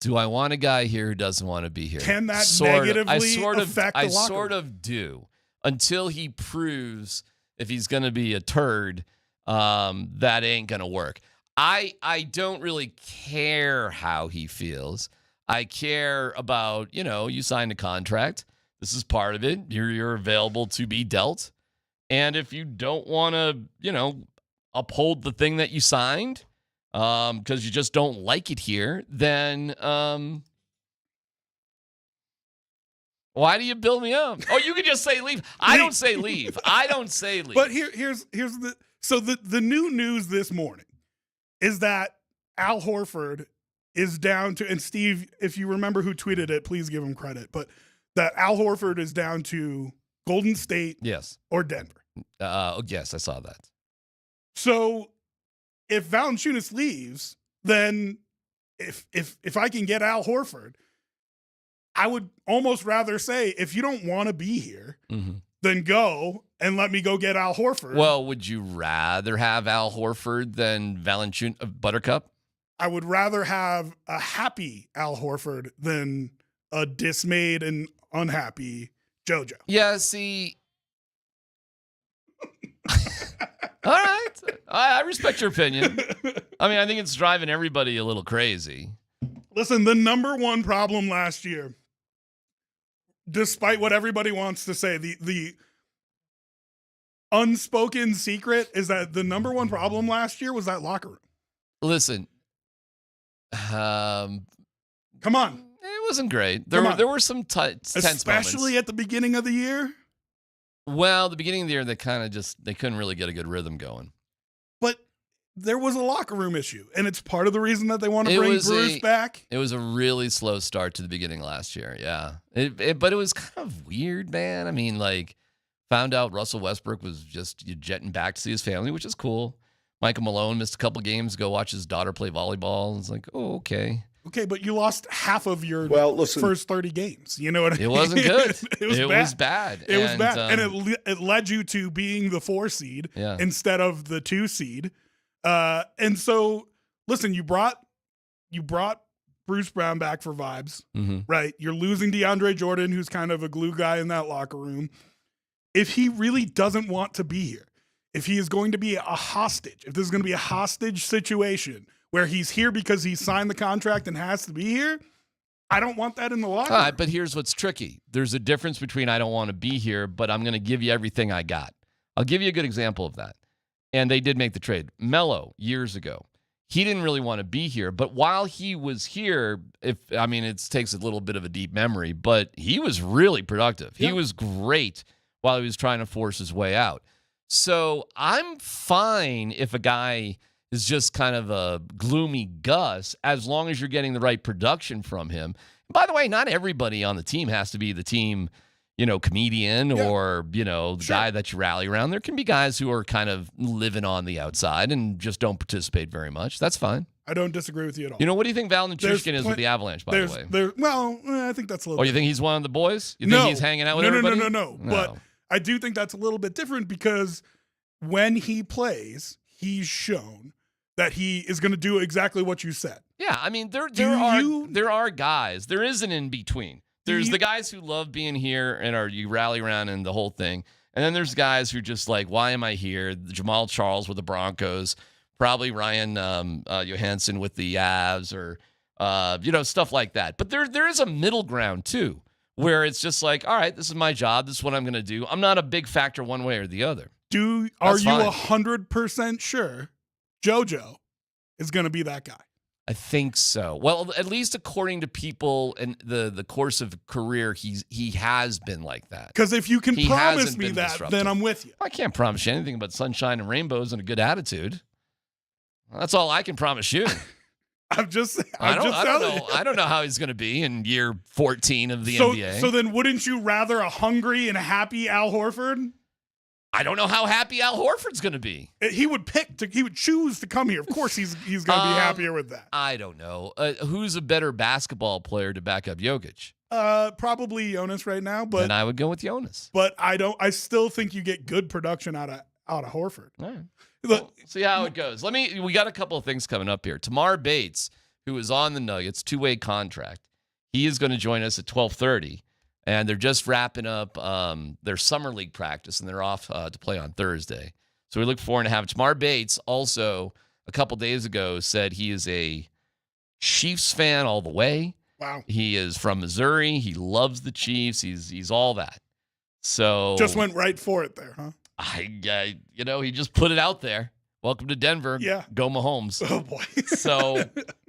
Do I want a guy here who doesn't want to be here? Can that negatively affect the I locker sort of do, until he proves if he's going to be a turd, that ain't going to work. I don't really care how he feels. I care about, you signed a contract. This is part of it. You're available to be dealt. And if you don't want to, uphold the thing that you signed, because you just don't like it here, then why do you build me up? Oh, you can just say leave. I don't say leave. But here's the new news this morning is that Al Horford is down to, and Steve, if you remember who tweeted it, please give him credit, but that Al Horford is down to Golden State, yes, or Denver. Yes, I saw that. So if Valanāiťnas leaves, then if I can get Al Horford, I would almost rather say, if you don't want to be here, then go and let me go get Al Horford. Well, would you rather have Al Horford than Buttercup? I would rather have a happy Al Horford than a dismayed and unhappy JoJo. Yeah, see. All right. I respect your opinion. I mean, I think it's driving everybody a little crazy. Listen, the number one problem last year, despite what everybody wants to say, the unspoken secret is that the number one problem last year was that locker room. Listen. Come on. It wasn't great. There were some tense moments. Especially at the beginning of the year. Well, the beginning of the year, they couldn't really get a good rhythm going. But there was a locker room issue, and it's part of the reason that they want to bring Bruce back. It was a really slow start to the beginning last year, yeah. But it was kind of weird, man. I mean, like, found out Russell Westbrook was just jetting back to see his family, which is cool. Michael Malone missed a couple games to go watch his daughter play volleyball. It's like, oh, okay. Okay, but you lost half of your first 30 games. You know what I mean? It wasn't good. It was bad. It was bad. And it led you to being the 4 seed instead of the 2 seed. And so, listen, you brought Bruce Brown back for vibes, right? You're losing DeAndre Jordan, who's kind of a glue guy in that locker room. If he really doesn't want to be here, if he is going to be a hostage, if this is going to be a hostage situation where he's here because he signed the contract and has to be here, I don't want that in the locker room. All right, but here's what's tricky. There's a difference between I don't want to be here, but I'm going to give you everything I got. I'll give you a good example of that. And they did make the trade. Melo, years ago, he didn't really want to be here, but while he was here, it takes a little bit of a deep memory, but he was really productive. He was great while he was trying to force his way out. So I'm fine if a guy is just kind of a gloomy Gus, as long as you're getting the right production from him. By the way, not everybody on the team has to be the team, comedian or, the guy that you rally around. There can be guys who are kind of living on the outside and just don't participate very much. That's fine. I don't disagree with you at all. What do you think Valanāiťnas is with the Avalanche, by the way? I think that's a little bit. You think he's one of the boys? You think he's hanging out with everybody? No. But I do think that's a little bit different because when he plays, he's shown that he is going to do exactly what you said. Yeah, I mean, there are guys. There is an in-between. There's the guys who love being here and you rally around and the whole thing. And then there's guys who are just like, why am I here? Jamal Charles with the Broncos, probably Ryan Johansson with the Avs or, stuff like that. But there is a middle ground, too, where it's just like, all right, this is my job. This is what I'm going to do. I'm not a big factor one way or the other. Are you 100% sure JoJo is going to be that guy? I think so. Well, at least according to people in the course of career, he has been like that. Because if you can promise me that, then I'm with you. I can't promise you anything but sunshine and rainbows and a good attitude. That's all I can promise you. I don't know how he's going to be in year 14 of the NBA. So then wouldn't you rather a hungry and happy Al Horford? I don't know how happy Al Horford's going to be. He would choose to come here. Of course, he's going to be happier with that. I don't know. Who's a better basketball player to back up Jokic? Probably Jonas right now, but then I would go with Jonas. But I still think you get good production out of Horford. All right. Well, see how it goes. We got a couple of things coming up here. Tamar Bates, who is on the Nuggets, 2-way contract. He is going to join us at 12:30. And they're just wrapping up their summer league practice, and they're off to play on Thursday. So we look forward to having Tamar Bates. Also, a couple days ago, said he is a Chiefs fan all the way. Wow. He is from Missouri. He loves the Chiefs. He's all that. So just went right for it there, huh? He just put it out there. Welcome to Denver. Yeah. Go Mahomes. Oh, boy. So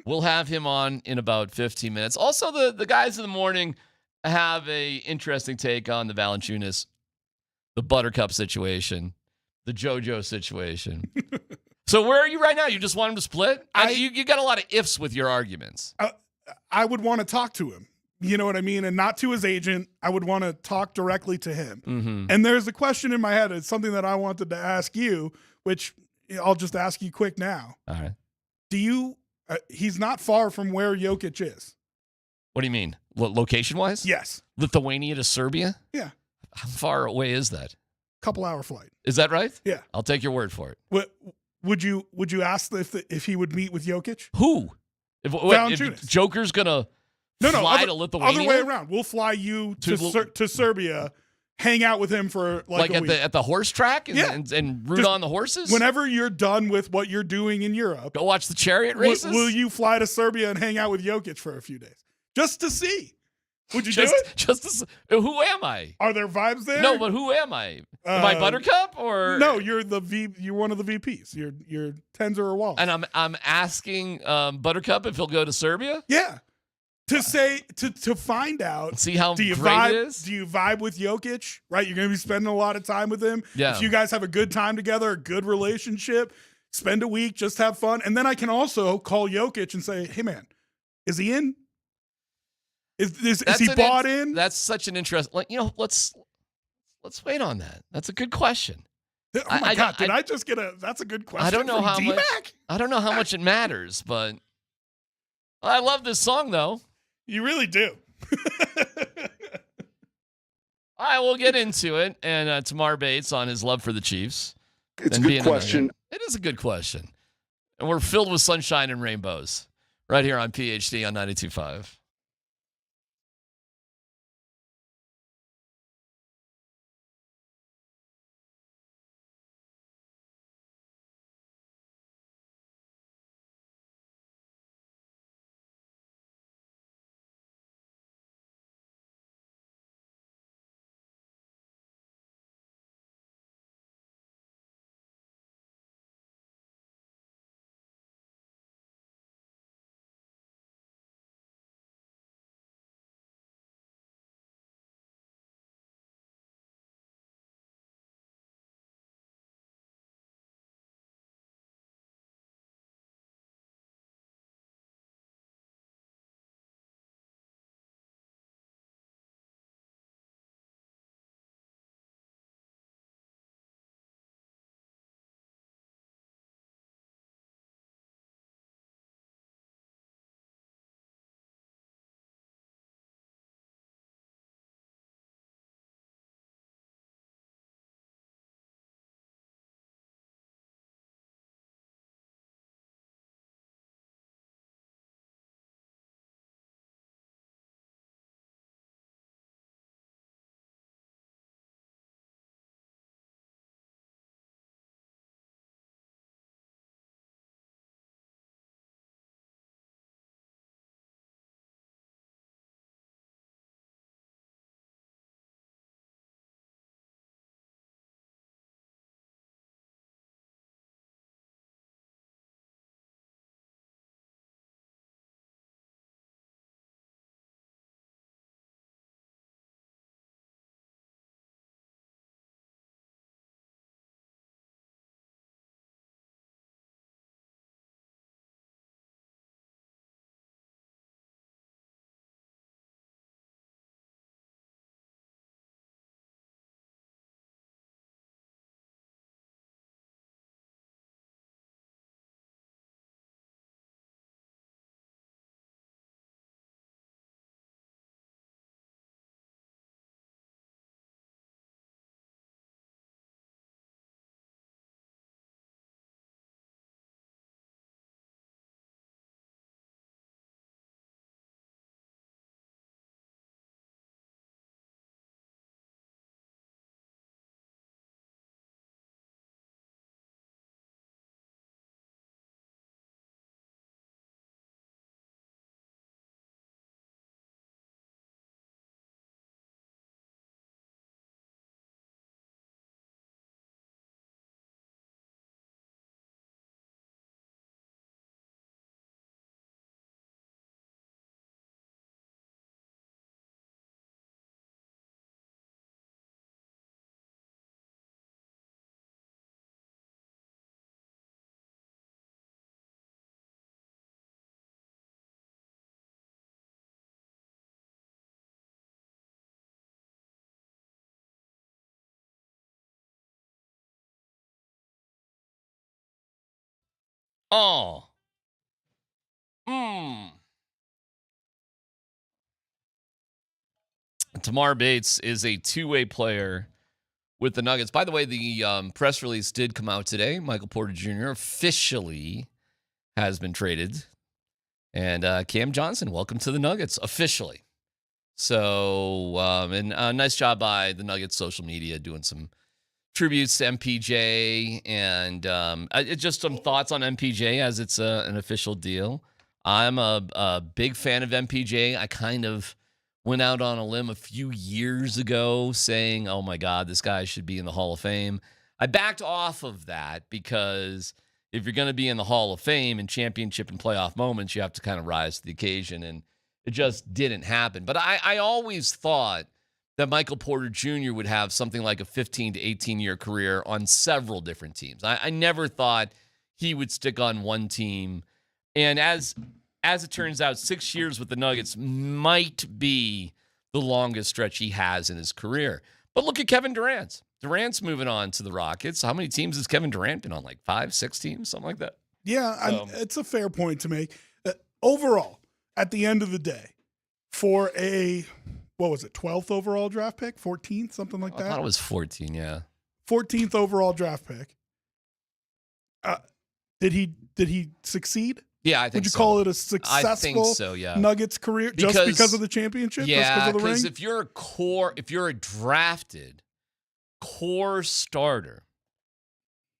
we'll have him on in about 15 minutes. Also, the guys in the morning have a interesting take on the Valanāiťnas, the Buttercup situation, the JoJo situation. So where are you right now? You just want him to split? You got a lot of ifs with your arguments. I would want to talk to him. You know what I mean? And not to his agent. I would want to talk directly to him. Mm-hmm. And there's a question in my head. It's something that I wanted to ask you, which I'll just ask you quick now. All right. He's not far from where Jokic is. What do you mean? Location-wise? Yes. Lithuania to Serbia? Yeah. How far away is that? Couple-hour flight. Is that right? Yeah. I'll take your word for it. Would you ask if he would meet with Jokic? Who? If Joker's gonna fly to Lithuania? Other way around. We'll fly you to Serbia, hang out with him for like a week. at the horse track and root on the horses? Whenever you're done with what you're doing in Europe. Go watch the chariot races? Will you fly to Serbia and hang out with Jokic for a few days? Just to see. Would you do it? Who am I? Are there vibes there? No, but who am I? Am I Buttercup or no? You're one of the VPs. You're Tenzer or Wallace. And I'm asking Buttercup if he'll go to Serbia. Yeah, to find out. See how great it is. Do you vibe with Jokic? Right, you're going to be spending a lot of time with him. Yeah. If you guys have a good time together, a good relationship. spend a week, just have fun. And then I can also call Jokic and say, hey, man, is he in? Is he bought in? That's such an interest. Let's wait on that. That's a good question. Oh my God! Did I just get a? That's a good question. I don't know how DMac? much. I don't know how much it matters, but I love this song though. You really do. All right, we'll get into it. And Tamar Bates on his love for the Chiefs. It's a good question. It is a good question, and we're filled with sunshine and rainbows right here on PhD on 92.5. Oh. Tamar Bates is a two-way player with the Nuggets. By the way, the press release did come out today. Michael Porter Jr. officially has been traded. And Cam Johnson, welcome to the Nuggets, officially. So, nice job by the Nuggets social media doing some tributes to MPJ and just some thoughts on MPJ as it's an official deal. I'm a big fan of MPJ. I kind of went out on a limb a few years ago saying, oh my God, this guy should be in the Hall of Fame. I backed off of that because if you're going to be in the Hall of Fame in championship and playoff moments, you have to kind of rise to the occasion. And it just didn't happen. But I always thought that Michael Porter Jr. would have something like a 15 to 18-year career on several different teams. I never thought he would stick on one team. And as it turns out, 6 years with the Nuggets might be the longest stretch he has in his career. But look at Kevin Durant. Durant's moving on to the Rockets. How many teams has Kevin Durant been on? Like 5, 6 teams, something like that? Yeah, it's a fair point to make. Overall, at the end of the day, for a, 12th overall draft pick? 14th, something like that? I thought it was 14, yeah. 14th overall draft pick. Did he succeed? Yeah, I think Would you so. call it a successful I think so, yeah. Nuggets career just because of the championship? Yeah, because if you're a drafted core starter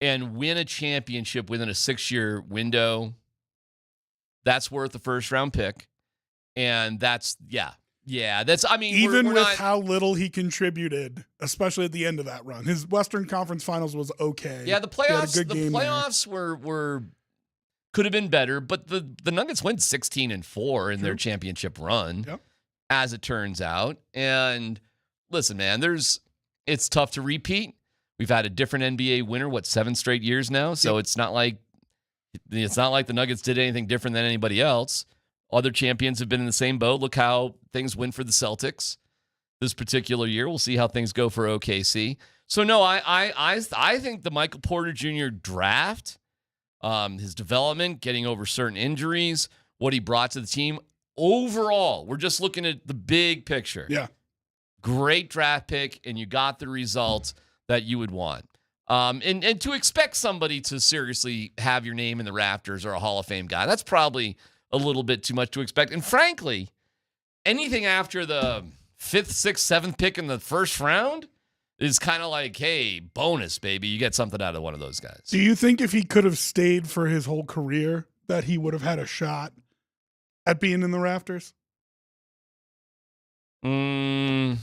and win a championship within a 6-year window, that's worth a first-round pick. And that's, even with how little he contributed, especially at the end of that run. His Western Conference Finals was okay. Yeah, the playoffs were could have been better, but the Nuggets went 16-4 in their championship run, as it turns out. And listen, man, it's tough to repeat. We've had a different NBA winner, 7 straight years now. So it's not like the Nuggets did anything different than anybody else. Other champions have been in the same boat. Look how things went for the Celtics this particular year. We'll see how things go for OKC. So no, I think the Michael Porter Jr. draft, his development, getting over certain injuries, what he brought to the team. Overall, we're just looking at the big picture. Yeah. Great draft pick, and you got the results that you would want. And to expect somebody to seriously have your name in the rafters or a Hall of Fame guy, that's probably a little bit too much to expect. And frankly, anything after the 5th, 6th, 7th pick in the first round is kind of like, hey, bonus, baby. You get something out of one of those guys. Do you think if he could have stayed for his whole career that he would have had a shot at being in the rafters? Yeah.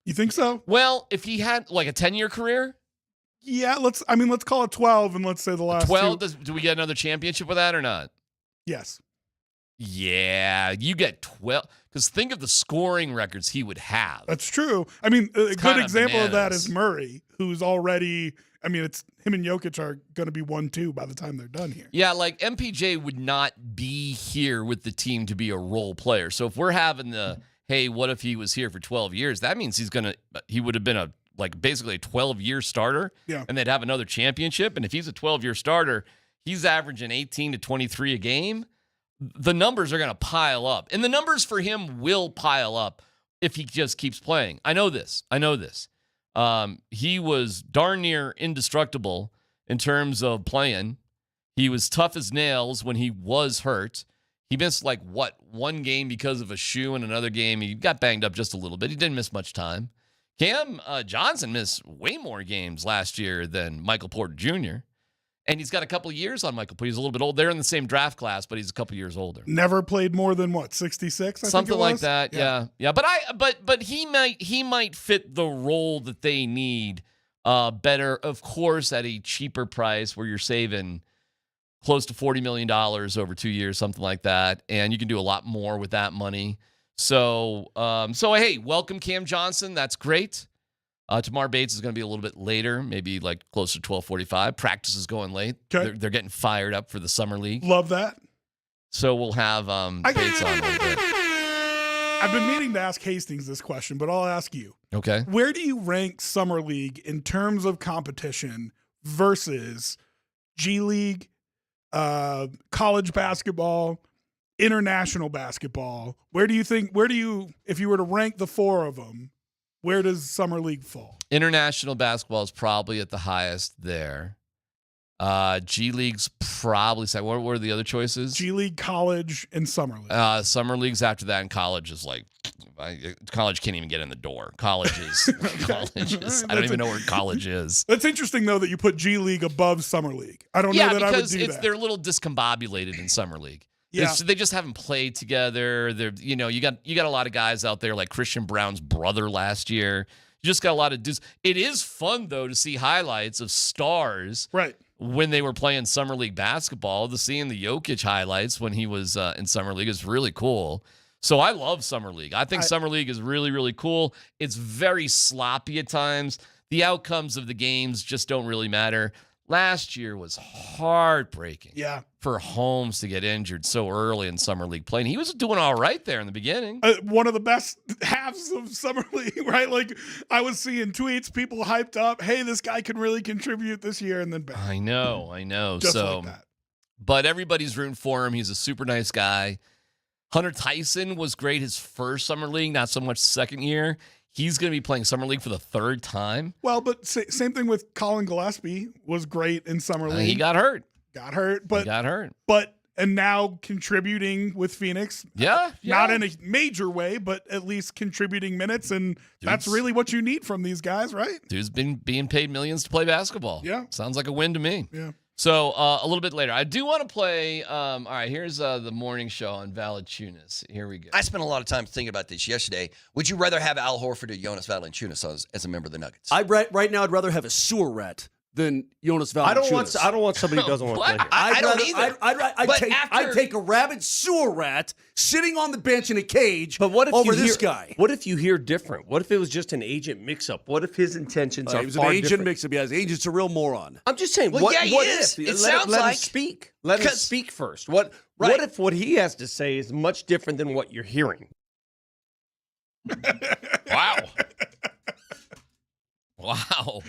You think so? Well, if he had like a 10-year career? Yeah, let's call it 12 and let's say the last 12, two. do we get another championship with that or not? Yes. Yeah, you get 12. Because think of the scoring records he would have. That's true. A good example of that is Murray, who's already, it's him and Jokic are going to be 1-2 by the time they're done here. Yeah, like MPJ would not be here with the team to be a role player. So if we're having hey, what if he was here for 12 years? That means he would have been basically a 12-year starter. Yeah. And they'd have another championship. And if he's a 12-year starter, he's averaging 18 to 23 a game. The numbers are going to pile up. And the numbers for him will pile up if he just keeps playing. I know this. He was darn near indestructible in terms of playing. He was tough as nails when he was hurt. He missed one game because of a shoe, and another game he got banged up just a little bit. He didn't miss much time. Cam Johnson missed way more games last year than Michael Porter Jr., and he's got a couple of years on Michael Porter. He's a little bit old. They're in the same draft class, but he's a couple years older. Never played more than 66? Something like that. Yeah. But he might fit the role that they need better, of course, at a cheaper price where you're saving close to $40 million over 2 years, something like that, and you can do a lot more with that money. So hey, welcome Cam Johnson. That's great. Tamar Bates is going to be a little bit later, maybe closer to 12:45. Practice is going late. Okay. They're getting fired up for the summer league. Love that. So we'll have Bates on a little bit. I've been meaning to ask Hastings this question, but I'll ask you. Okay. Where do you rank Summer League in terms of competition versus G League, college basketball, international basketball? If you were to rank the four of them, where does Summer League fall? International basketball is probably at the highest there. G League's probably second. What were the other choices? G League, college, and Summer League. Summer League's after that, and college is college can't even get in the door. College is. I don't even know where college is. That's interesting, though, that you put G League above Summer League. I don't know that I would do that. They're a little discombobulated in Summer League. Yeah. They just haven't played together. You got a lot of guys out there like Christian Brown's brother last year. You just got a lot of dudes. It is fun, though, to see highlights of stars when they were playing Summer League basketball. Seeing the Jokic highlights when he was in Summer League is really cool. So I love Summer League. I think Summer League is really, really cool. It's very sloppy at times. the outcomes of the games just don't really matter. Last year was heartbreaking for Holmes to get injured so early in Summer League play. And he was doing all right there in the beginning. One of the best halves of Summer League, right? Like, I was seeing tweets, people hyped up, hey, this guy can really contribute this year, and then bam. I know. Just so, like that. But everybody's rooting for him. He's a super nice guy. Hunter Tyson was great his first Summer League, not so much second year. He's going to be playing Summer League for the third time. Well, but same thing with Colin Gillespie was great in Summer League. He got hurt. But and now contributing with Phoenix. Yeah. Not in a major way, but at least contributing minutes. And that's really what you need from these guys, right? Dude's been being paid millions to play basketball. Yeah. Sounds like a win to me. Yeah. So a little bit later, I do want to play. All right, here's the morning show on Valanāiťnas. Here we go. I spent a lot of time thinking about this yesterday. Would you rather have Al Horford or Jonas Valanāiťnas as a member of the Nuggets? Right now, I'd rather have a sewer rat than Jonas Valanāiťnas. I don't want somebody who doesn't want to play here. I don't either. I'd take a rabid sewer rat sitting on the bench in a cage. But what if over you this hear, guy? What if you hear different? What if it was just an agent mix-up? What if his intentions are he was far an agent different? mix-up? Yeah, his agent's a real moron. I'm just saying. Well, what yeah, he is. if? It sounds let like- him speak. Let him speak first. What if what he has to say is much different than what you're hearing? Wow. Wow.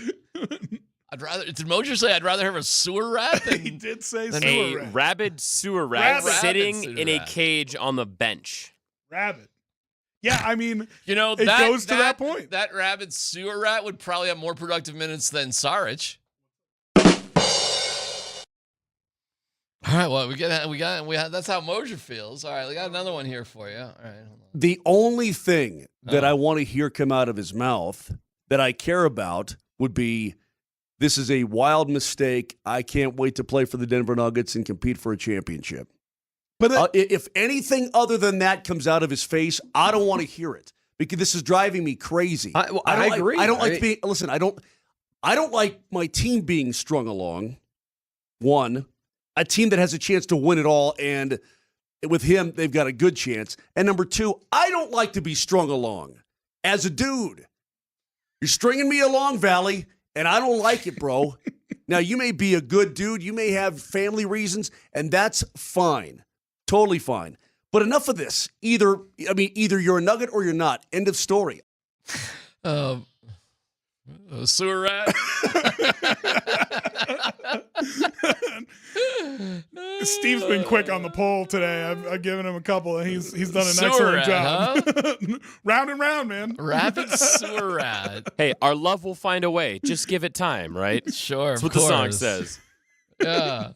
Did Moser say I'd rather have a sewer rat than He did say A sewer rat. rabid sewer rat Rabid. sitting Rabid sewer in a rat. cage on the bench. Rabid. Yeah, I mean, You know, it goes to that point. That rabid sewer rat would probably have more productive minutes than Saric. All right, well, we got that's how Moser feels. All right, we got another one here for you. All right, hold on. The only thing that I want to hear come out of his mouth that I care about would be, this is a wild mistake. I can't wait to play for the Denver Nuggets and compete for a championship. But if anything other than that comes out of his face, I don't want to hear it because this is driving me crazy. I agree. I don't like being. Listen, I don't like my team being strung along. One, a team that has a chance to win it all, and with him, they've got a good chance. And number two, I don't like to be strung along as a dude. You're stringing me along, Valley, and I don't like it, bro. Now, you may be a good dude. You may have family reasons, and that's fine. Totally fine. But enough of this. Either you're a Nugget or you're not. End of story. A sewer rat. Steve's been quick on the poll today. I've given him a couple, and he's done an Sewer excellent rat, job. Round and round, man. Rabid sewer rat. Hey, our love will find a way. Just give it time, right? Sure, That's of what the song course. says. Yeah.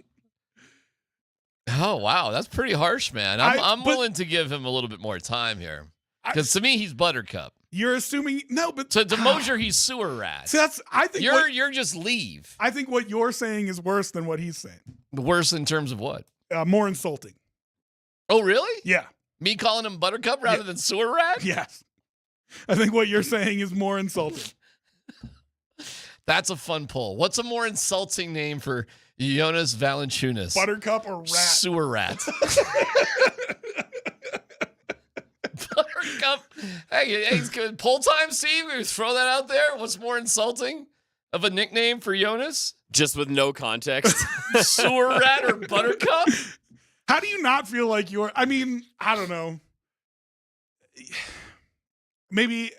Oh wow, that's pretty harsh, man. I'm willing to give him a little bit more time here, because to me he's Buttercup. You're assuming but to Moser he's sewer rat. See, I think you're just leave. I think what you're saying is worse than what he's saying. Worse in terms of what? More insulting. Oh really? Yeah. Me calling him Buttercup rather than sewer rat? Yes. I think what you're saying is more insulting. That's a fun poll. What's a more insulting name for Jonas Valanāiťnas? Buttercup or rat? Sewer rat. Buttercup. Hey, poll time, Steve. We throw that out there. What's more insulting of a nickname for Jonas? Just with no context. Sewer rat or Buttercup? How do you not feel like you're? I mean, I don't know. Maybe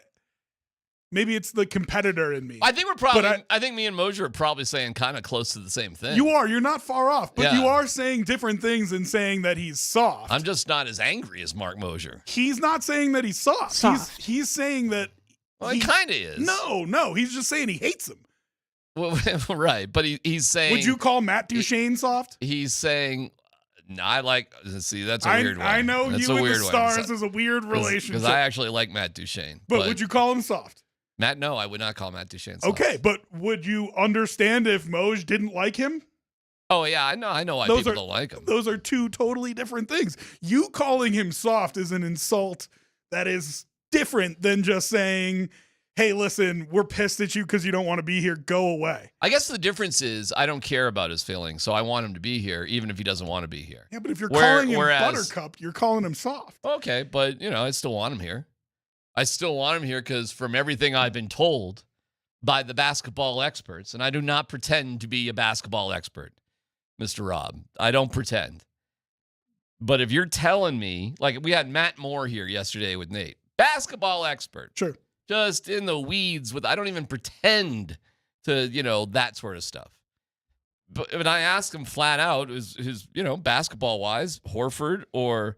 it's the competitor in me. I think we're probably. I think me and Moser are probably saying kind of close to the same thing. You are. You're not far off, but Yeah. you are saying different things and saying that he's soft. I'm just not as angry as Mark Moser. He's not saying that he's soft. He's saying that. Well, he kind of is. No. He's just saying he hates him. Well, right, but he's saying. Would you call Matt Duchene soft? He's saying. No, I like. See, that's a weird one. I know that's you a and weird the one. Stars is a weird relationship. Because I actually like Matt Duchene. But would you call him soft? Matt, no, I would not call Matt Duchene soft. Okay, but would you understand if Moj didn't like him? Oh, yeah, I know why people don't like him. Those are two totally different things. You calling him soft is an insult that is different than just saying, hey, listen, we're pissed at you because you don't want to be here. Go away. I guess the difference is I don't care about his feelings, so I want him to be here, even if he doesn't want to be here. Yeah, but if you're calling him Buttercup, you're calling him soft. Okay, but, I still want him here. I still want him here because from everything I've been told, by the basketball experts, and I do not pretend to be a basketball expert, Mr. Rob. I don't pretend. But if you're telling me, like we had Matt Moore here yesterday with Nate, basketball expert. Sure. Just in the weeds with, I don't even pretend to, that sort of stuff. But when I asked him flat out, his basketball-wise, Horford or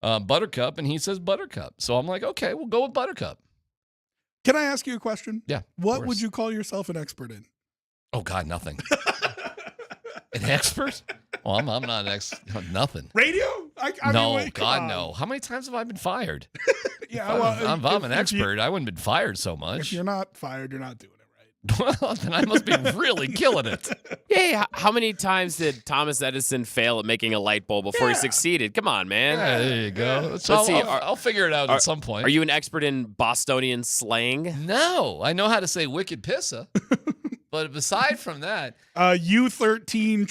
Buttercup, and he says Buttercup. So I'm like, okay, we'll go with Buttercup. Can I ask you a question? Yeah. What would you call yourself an expert in? Oh, God, nothing. An expert? Well, I'm not an nothing. Radio? God, no. How many times have I been fired? Yeah, if I'm an expert, I wouldn't have been fired so much. If you're not fired, you're not doing it right. Well, then I must be really killing it. Yeah, how many times did Thomas Edison fail at making a light bulb before he succeeded? Come on, man. Yeah, there you go. Let's see. I'll figure it out at some point. Are you an expert in Bostonian slang? No, I know how to say wicked pissa. But aside from that, U13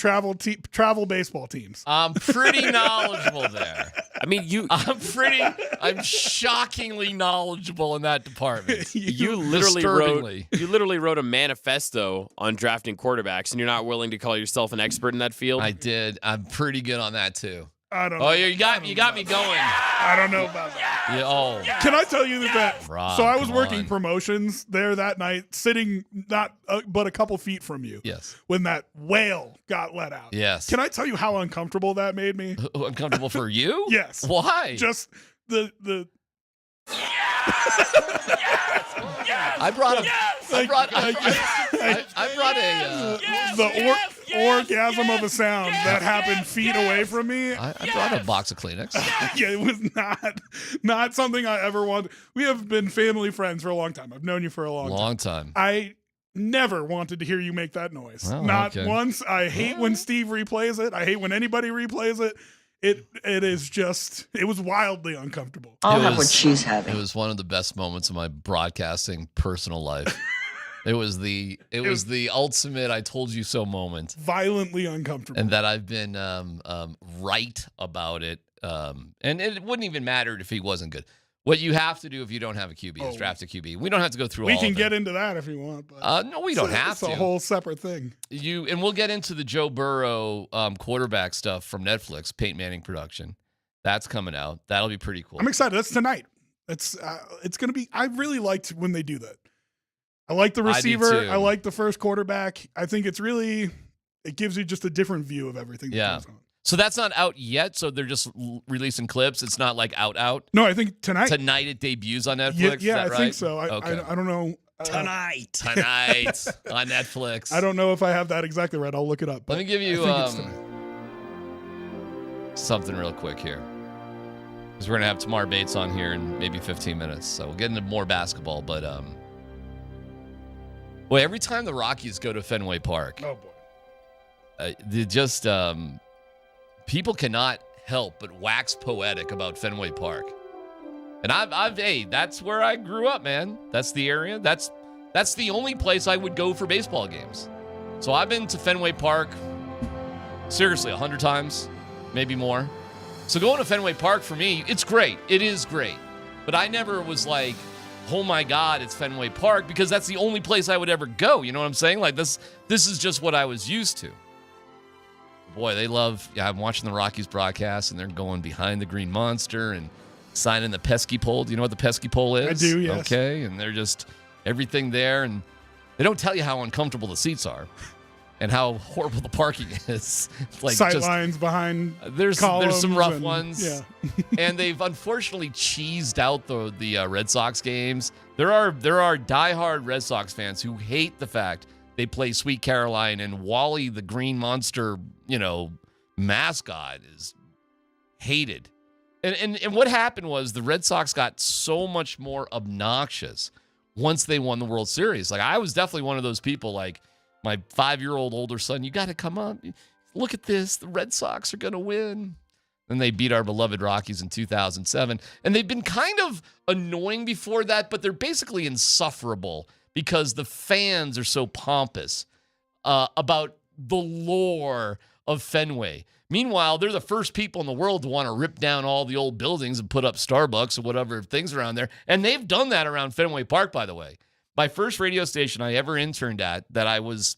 travel baseball teams. I'm pretty knowledgeable there. I mean, I'm shockingly knowledgeable in that department. You literally wrote a manifesto on drafting quarterbacks, and you're not willing to call yourself an expert in that field? I did. I'm pretty good on that too. I don't know. Oh, you got me going. I don't know about that. Yeah, oh. Can I tell you that? Rob, so I was working promotions there that night, sitting not but a couple feet from you. Yes. When that whale got let out. Yes. Can I tell you how uncomfortable that made me? Uncomfortable for you? Yes. Why? Just the. I brought a. The orgasm of a sound that happened feet away from me. I brought a box of Kleenex. Yeah, it was not something I ever wanted. We have been family friends for a long time. I've known you for a long time. I never wanted to hear you make that noise. Oh, not okay. once. I hate when Steve replays it. I hate when anybody replays it. It was wildly uncomfortable. I'll have what she's having. It was one of the best moments of my broadcasting personal life. It was the ultimate I told you so moment. Violently uncomfortable. And that I've been right about it. And it wouldn't even matter if he wasn't good. What you have to do if you don't have a QB is draft a QB. We don't have to go through all of We can it. get into that if you want. But no, we don't have to. It's a whole separate thing. And we'll get into the Joe Burrow quarterback stuff from Netflix, Peyton Manning production. That's coming out. That'll be pretty cool. I'm excited. That's tonight. It's going to be. I really liked when they do that. I like the receiver. I like the first quarterback. I think it gives you just a different view of everything that goes on. So that's not out yet. So they're just releasing clips. It's not like out. No, I think tonight. Tonight it debuts on Netflix. Yeah, is that I think so. Okay. I don't know. Tonight on Netflix. I don't know if I have that exactly right. I'll look it up. Let me give you I think something real quick here. Because we're going to have Tamar Bates on here in maybe 15 minutes. So we'll get into more basketball. But boy, every time the Rockies go to Fenway Park, they just people cannot help but wax poetic about Fenway Park. And hey, that's where I grew up, man. That's the area. That's the only place I would go for baseball games. So I've been to Fenway Park seriously 100 times, maybe more. So going to Fenway Park for me, it's great. It is great. But I never was like, oh my God, it's Fenway Park, because that's the only place I would ever go. You know what I'm saying? Like this is just what I was used to. Boy, they love, I'm watching the Rockies broadcast and they're going behind the green monster and signing the pesky pole. Do you know what the pesky pole is? I do, yes. Okay, and they're just everything there, and they don't tell you how uncomfortable the seats are and how horrible the parking is. Like sight lines behind there's some rough and, ones. Yeah. And they've unfortunately cheesed out the Red Sox games. There are diehard Red Sox fans who hate the fact they play Sweet Caroline and Wally the Green Monster, mascot is hated. And what happened was the Red Sox got so much more obnoxious once they won the World Series. Like, I was definitely one of those people, like my 5-year-old older son, you got to come up. Look at this. The Red Sox are going to win. And they beat our beloved Rockies in 2007. And they've been kind of annoying before that, but they're basically insufferable because the fans are so pompous about the lore of Fenway. Meanwhile, they're the first people in the world to want to rip down all the old buildings and put up Starbucks or whatever things around there. And they've done that around Fenway Park, by the way, My first radio station I ever interned at that I was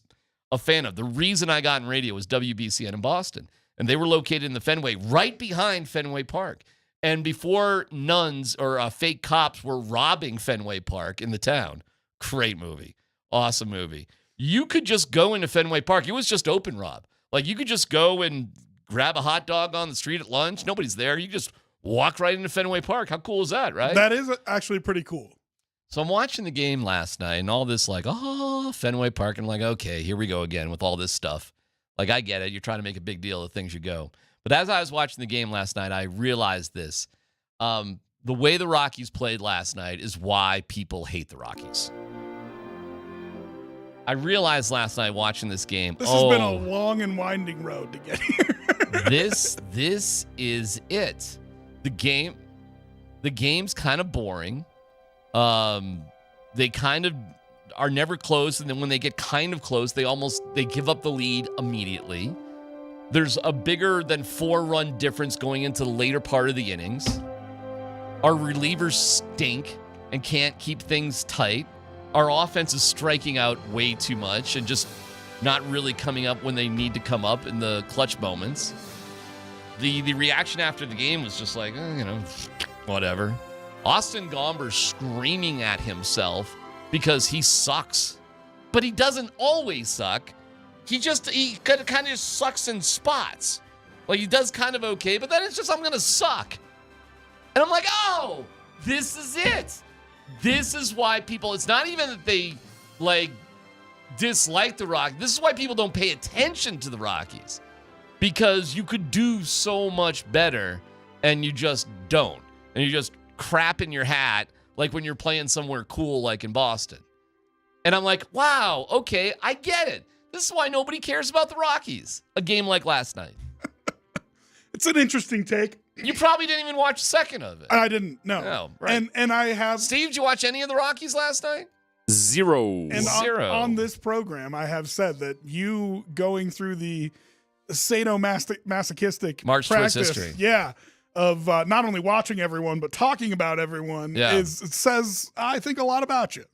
a fan of. The reason I got in radio was WBCN in Boston. And they were located in the Fenway, right behind Fenway Park. And before nuns or fake cops were robbing Fenway Park in the town. Great movie. Awesome movie. You could just go into Fenway Park. It was just open, Rob. Like, you could just go and grab a hot dog on the street at lunch. Nobody's there. You just walk right into Fenway Park. How cool is that, right? That is actually pretty cool. So I'm watching the game last night and all this like, Fenway Park. And I'm like, okay, here we go again with all this stuff. Like, I get it. You're trying to make a big deal of things you go. But as I was watching the game last night, I realized this. The way the Rockies played last night is why people hate the Rockies. I realized last night watching this game. This has been a long and winding road to get here. This is it. The game's kind of boring. They kind of are never close, and then when they get kind of close, they give up the lead immediately. There's a bigger than 4-run difference going into the later part of the innings. Our relievers stink and can't keep things tight. Our offense is striking out way too much and just not really coming up when they need to come up in the clutch moments. The reaction after the game was just like, whatever. Austin Gomber's screaming at himself because he sucks. But he doesn't always suck. He kind of just sucks in spots. Like, he does kind of okay, but then it's just, I'm going to suck. And I'm like, oh, this is it. This is why it's not even that they, dislike the Rockies. This is why people don't pay attention to the Rockies. Because you could do so much better, and you just don't. And you just crap in your hat, like when you're playing somewhere cool, like in Boston. And I'm like, wow, okay, I get it. This is why nobody cares about the Rockies. A game like last night. It's an interesting take. You probably didn't even watch a second of it. I didn't, no. No, right. And I have... Steve, did you watch any of the Rockies last night? Zero. And on this program, I have said that you going through the sadomasochistic March practice, Twist history. Yeah, of not only watching everyone, but talking about everyone, it says, I think, a lot about you.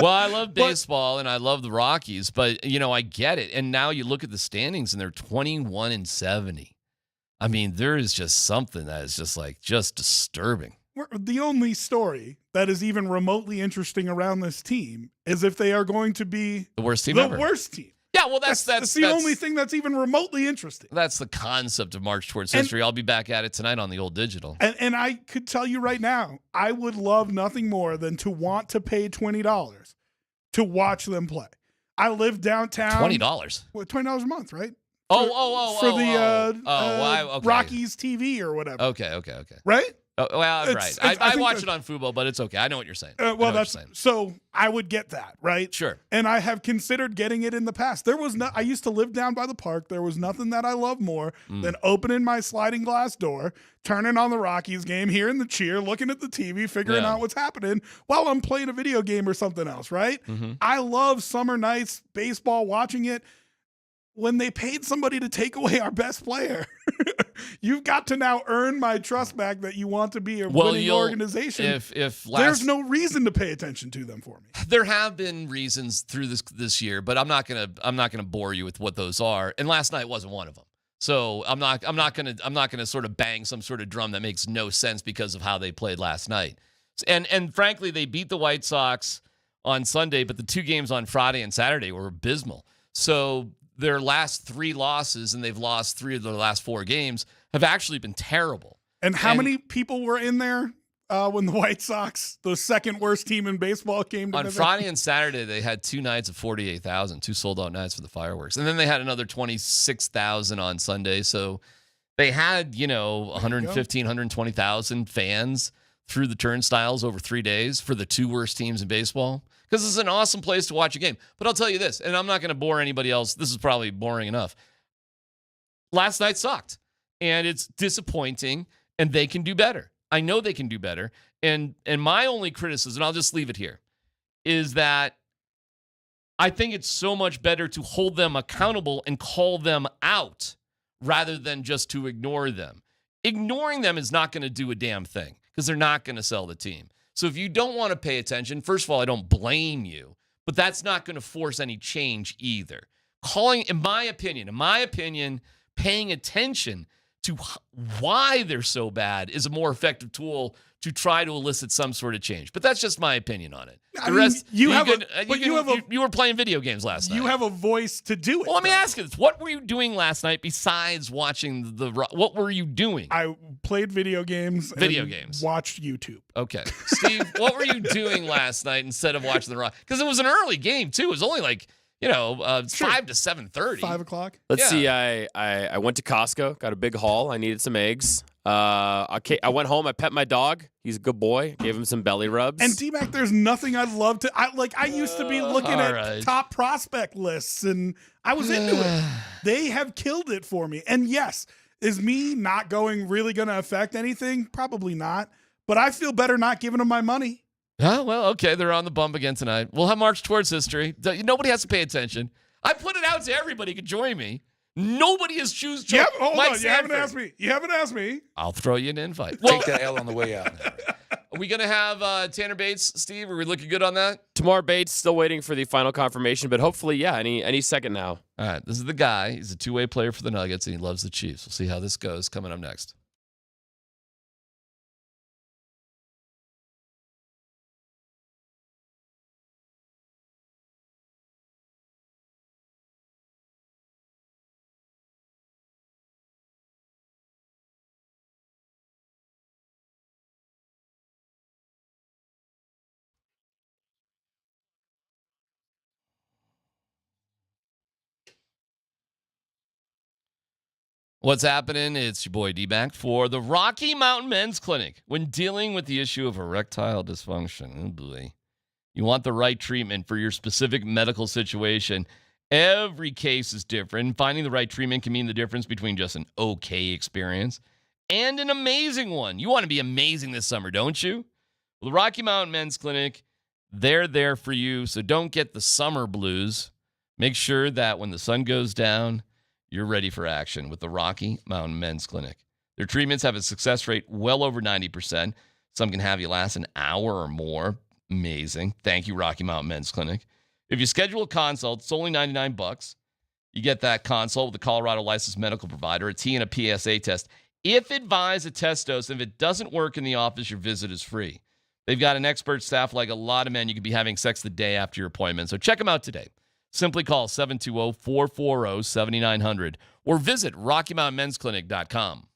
Well, I love baseball and I love the Rockies, but, I get it. And now you look at the standings and they're 21-70. I mean, there is just something that is just disturbing. The only story that is even remotely interesting around this team is if they are going to be the worst team ever. Worst team. Yeah, well, that's the only thing that's even remotely interesting. That's the concept of March Towards History. I'll be back at it tonight on the old digital. And I could tell you right now, I would love nothing more than to want to pay $20 to watch them play. I live downtown. $20? Well, $20 a month, right? For the Rockies TV or whatever. Okay. Right? Oh, well, right. I watch it on Fubo, but it's okay. I know what you're saying. So I would get that, right? Sure. And I have considered getting it in the past. I used to live down by the park. There was nothing that I love more than opening my sliding glass door, turning on the Rockies game, hearing the cheer, looking at the TV, figuring out what's happening while I'm playing a video game or something else, right? Mm-hmm. I love summer nights, baseball, watching it. When they paid somebody to take away our best player, you've got to now earn my trust back that you want to be a winning organization. There's no reason to pay attention to them for me. There have been reasons through this year, but I'm not gonna bore you with what those are. And last night wasn't one of them. So I'm not gonna sort of bang some sort of drum that makes no sense because of how they played last night. And frankly, they beat the White Sox on Sunday, but the two games on Friday and Saturday were abysmal. So their last 3 losses, and they've lost 3 of their last 4 games, have actually been terrible. And how many people were in there when the White Sox, the second worst team in baseball, came to on Friday and Saturday? They had 2 nights of 48,000, 2 sold-out nights for the fireworks. And then they had another 26,000 on Sunday. So they had, 115,000, 120,000 fans through the turnstiles over 3 days for the 2 worst teams in baseball. Because it's an awesome place to watch a game. But I'll tell you this, and I'm not going to bore anybody else. This is probably boring enough. Last night sucked, and it's disappointing, and they can do better. I know they can do better. And my only criticism, and I'll just leave it here, is that I think it's so much better to hold them accountable and call them out rather than just to ignore them. Ignoring them is not going to do a damn thing because they're not going to sell the team. So if you don't want to pay attention, first of all, I don't blame you, but that's not going to force any change either. In my opinion, paying attention to why they're so bad is a more effective tool to try to elicit some sort of change. But that's just my opinion on it. You were playing video games last night. You have a voice to do it. Well, let me ask you this. What were you doing last night besides watching what were you doing? I played video games. Watched YouTube. Okay. Steve, what were you doing last night instead of watching the Rock? Because it was an early game, too. It was only 5 to 7:30. 5 o'clock. Let's see. I went to Costco, got a big haul. I needed some eggs. I went home. I pet my dog. He's a good boy. Gave him some belly rubs. And DMac, there's nothing I'd love to. I used to be looking at top prospect lists, and I was into it. They have killed it for me. And yes, is me not going really going to affect anything? Probably not. But I feel better not giving them my money. Oh, well, okay. They're on the bump again tonight. We'll have March Towards History. Nobody has to pay attention. I put it out to everybody who could join me. Nobody has choose. Hold on. You haven't asked me. I'll throw you an invite. Take that L on the way out. Are we going to have Tanner Bates, Steve? Are we looking good on that? Tamar Bates, still waiting for the final confirmation, but hopefully, yeah, any second now. All right. This is the guy. He's a two-way player for the Nuggets, and he loves the Chiefs. We'll see how this goes coming up next. What's happening? It's your boy DMac for the Rocky Mountain Men's Clinic. When dealing with the issue of erectile dysfunction, oh boy, you want the right treatment for your specific medical situation. Every case is different. Finding the right treatment can mean the difference between just an okay experience and an amazing one. You want to be amazing this summer, don't you? Well, the Rocky Mountain Men's Clinic, they're there for you, so don't get the summer blues. Make sure that when the sun goes down, you're ready for action with the Rocky Mountain Men's Clinic. Their treatments have a success rate well over 90%. Some can have you last an hour or more. Amazing. Thank you, Rocky Mountain Men's Clinic. If you schedule a consult, it's only $99. You get that consult with a Colorado licensed medical provider, a T and a PSA test. If advised, a test dose. If it doesn't work in the office, your visit is free. They've got an expert staff like a lot of men. You could be having sex the day after your appointment. So check them out today. Simply call 720-440-7900 or visit RockyMountainMen'sClinic.com.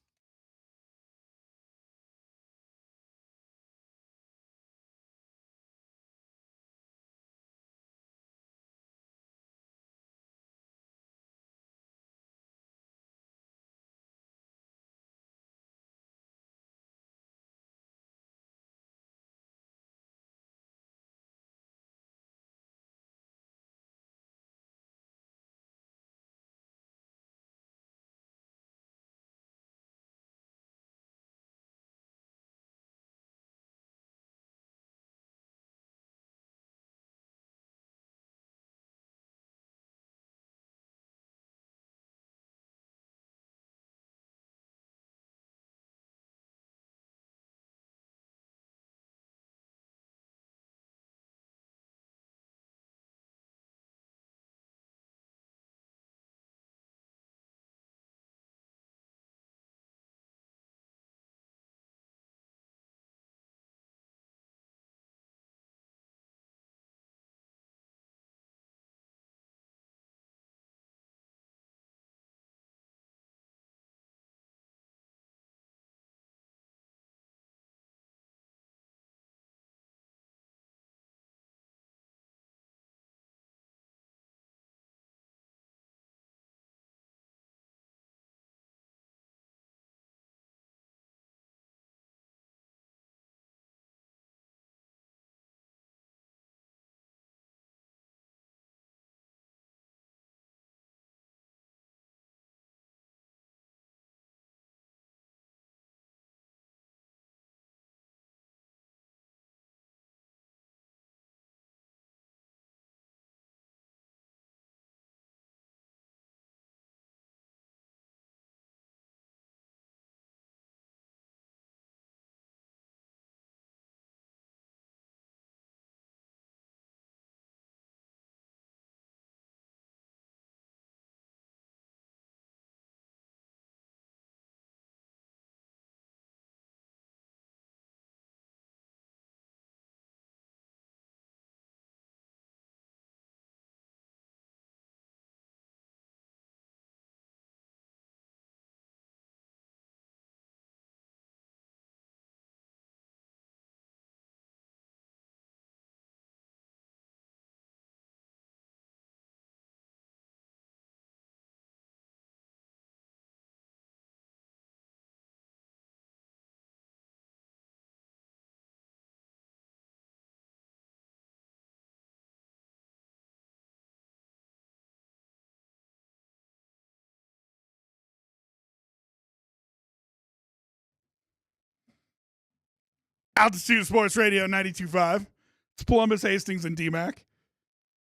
Altitude Sports Radio 92.5. It's Polumbus, Hastings, and DMac.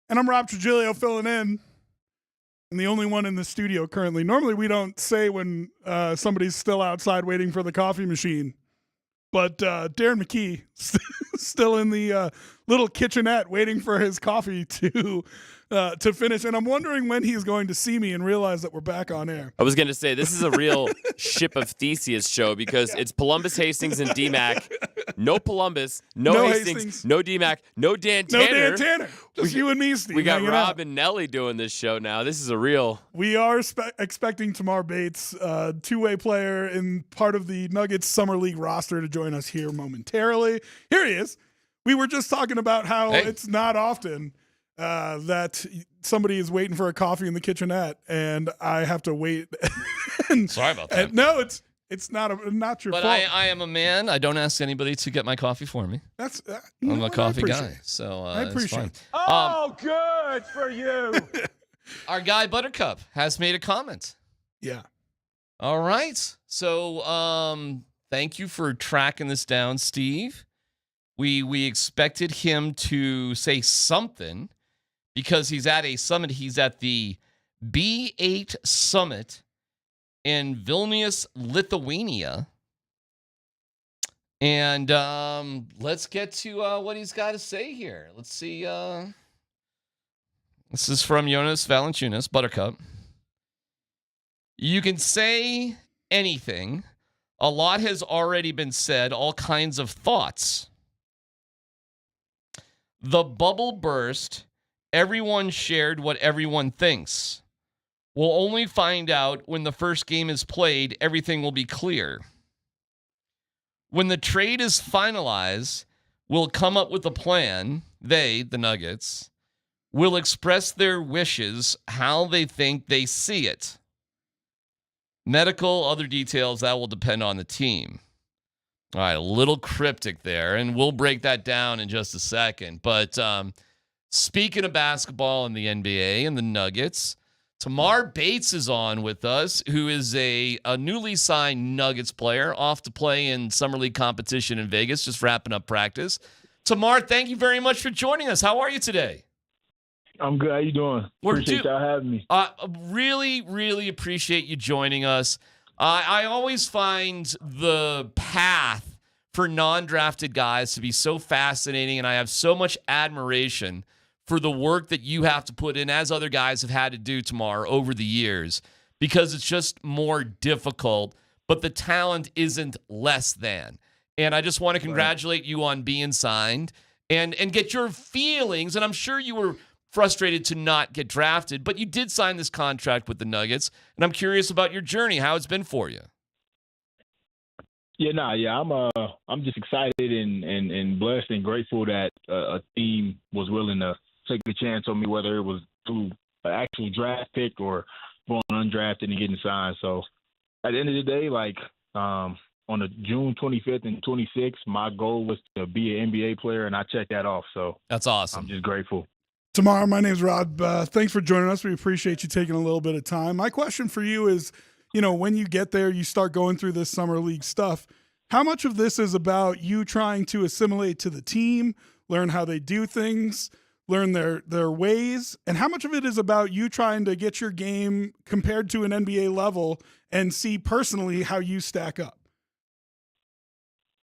And I'm Rob Trujillo filling in. And the only one in the studio currently. Normally we don't say when somebody's still outside waiting for the coffee machine. But Darren McKee still in the little kitchenette waiting for his coffee to finish. And I'm wondering when he's going to see me and realize that we're back on air. I was going to say, this is a real Ship of Theseus show because it's Polumbus, Hastings, and DMac. No Polumbus, no Hastings, no DMac, no Dan Tanner. No Dan Tanner. Just you and me, Steve. We got Rob and Nelly doing this show now. This is a real... We are expecting Tamar Bates, two-way player in part of the Nuggets Summer League roster, to join us here momentarily. Here he is. We were just talking about how it's not often that somebody is waiting for a coffee in the kitchenette, and I have to wait. Sorry about that. No, it's not your but fault. I am a man. I don't ask anybody to get my coffee for me. That's I'm a coffee guy, so I appreciate it. Oh, good for you. Our guy Buttercup has made a comment. Yeah. All right. So thank you for tracking this down, Steve. We expected him to say something because he's at a summit. He's at the B8 Summit in Vilnius, Lithuania. And let's get to what he's got to say here. Let's see. This is from Jonas, Valanāiťnas, Buttercup. You can say anything. A lot has already been said, all kinds of thoughts. The bubble burst. Everyone shared what everyone thinks. We'll only find out when the first game is played. Everything will be clear. When the trade is finalized, we'll come up with a plan. They, the Nuggets, will express their wishes, how they think they see it. Medical, other details, that will depend on the team. All right, a little cryptic there, and we'll break that down in just a second. But speaking of basketball in the NBA and the Nuggets, Tamar Bates is on with us, who is a newly signed Nuggets player, off to play in Summer League competition in Vegas, just wrapping up practice. Tamar, thank you very much for joining us. How are you today? I'm good. How you doing? Appreciate y'all having me. Really, really appreciate you joining us. I always find the path for non-drafted guys to be so fascinating, and I have so much admiration for the work that you have to put in, as other guys have had to do, Tamar, over the years, because it's just more difficult, but the talent isn't less than. And I just want to congratulate you on being signed and get your feelings, and I'm sure you were frustrated to not get drafted, but you did sign this contract with the Nuggets, and I'm curious about your journey, how it's been for you. I'm just excited and blessed and grateful that a team was willing to take a chance on me, whether it was through an actual draft pick or going undrafted and getting signed. So at the end of the day, on the June 25th and 26th, my goal was to be an NBA player, and I checked that off. So that's awesome. I'm just grateful. Tamar, my name's Rod. Thanks for joining us. We appreciate you taking a little bit of time. My question for you is, when you get there, you start going through this summer league stuff. How much of this is about you trying to assimilate to the team, learn how they do things, learn their ways, and how much of it is about you trying to get your game compared to an NBA level and see personally how you stack up?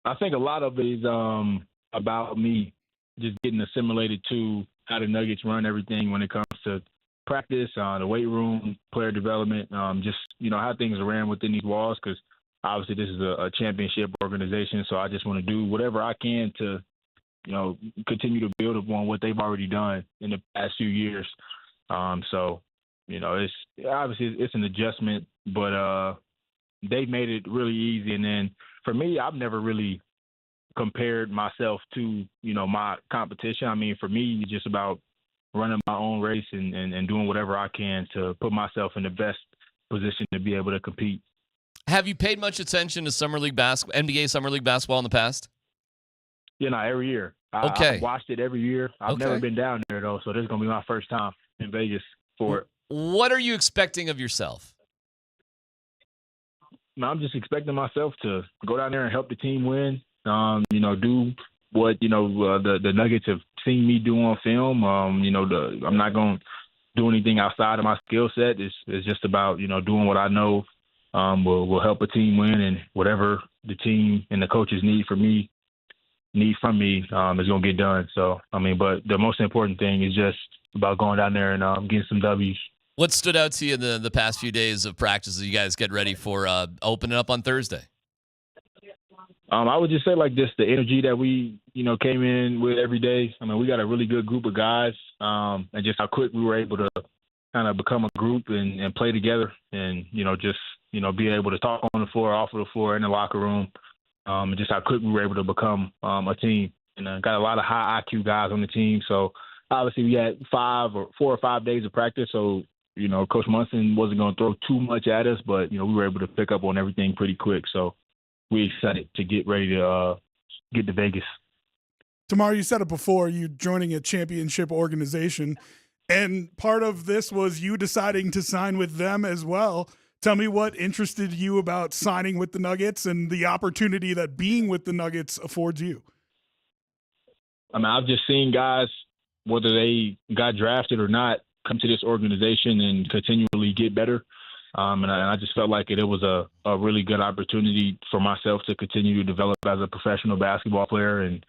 I think a lot of it is about me just getting assimilated to how the Nuggets run everything when it comes to practice, the weight room, player development, just, how things are ran within these walls, because obviously this is a championship organization, so I just want to do whatever I can to, continue to build upon what they've already done in the past few years. It's obviously it's an adjustment, but they made it really easy. And then for me, I've never really compared myself to, my competition. I mean, for me, it's just about running my own race and doing whatever I can to put myself in the best position to be able to compete. Have you paid much attention to Summer League basketball, NBA Summer League basketball in the past? Every year. Okay. I've watched it every year. I've never been down there, though, so this is going to be my first time in Vegas for it. What are you expecting of yourself? I'm just expecting myself to go down there and help the team win, do what, the Nuggets have seen me do on film. I'm not going to do anything outside of my skill set. It's just about, doing what I know will help a team win, and whatever the team and the coaches need from me is going to get done. So, but the most important thing is just about going down there and getting some W's. What stood out to you in the past few days of practice as you guys get ready for opening up on Thursday? I would just say just the energy that we, came in with every day. We got a really good group of guys, and just how quick we were able to kind of become a group and play together, and be able to talk on the floor, off of the floor, in the locker room, and just how quick we were able to become a team. And got a lot of high IQ guys on the team. So obviously we had 4 or 5 days of practice. So Coach Munson wasn't going to throw too much at us, but we were able to pick up on everything pretty quick. So we're excited to get ready to get to Vegas. Tamar, you said it before, you joining a championship organization, and part of this was you deciding to sign with them as well. Tell me what interested you about signing with the Nuggets and the opportunity that being with the Nuggets affords you. I've just seen guys, whether they got drafted or not, come to this organization and continually get better. And I just felt like it was a really good opportunity for myself to continue to develop as a professional basketball player. And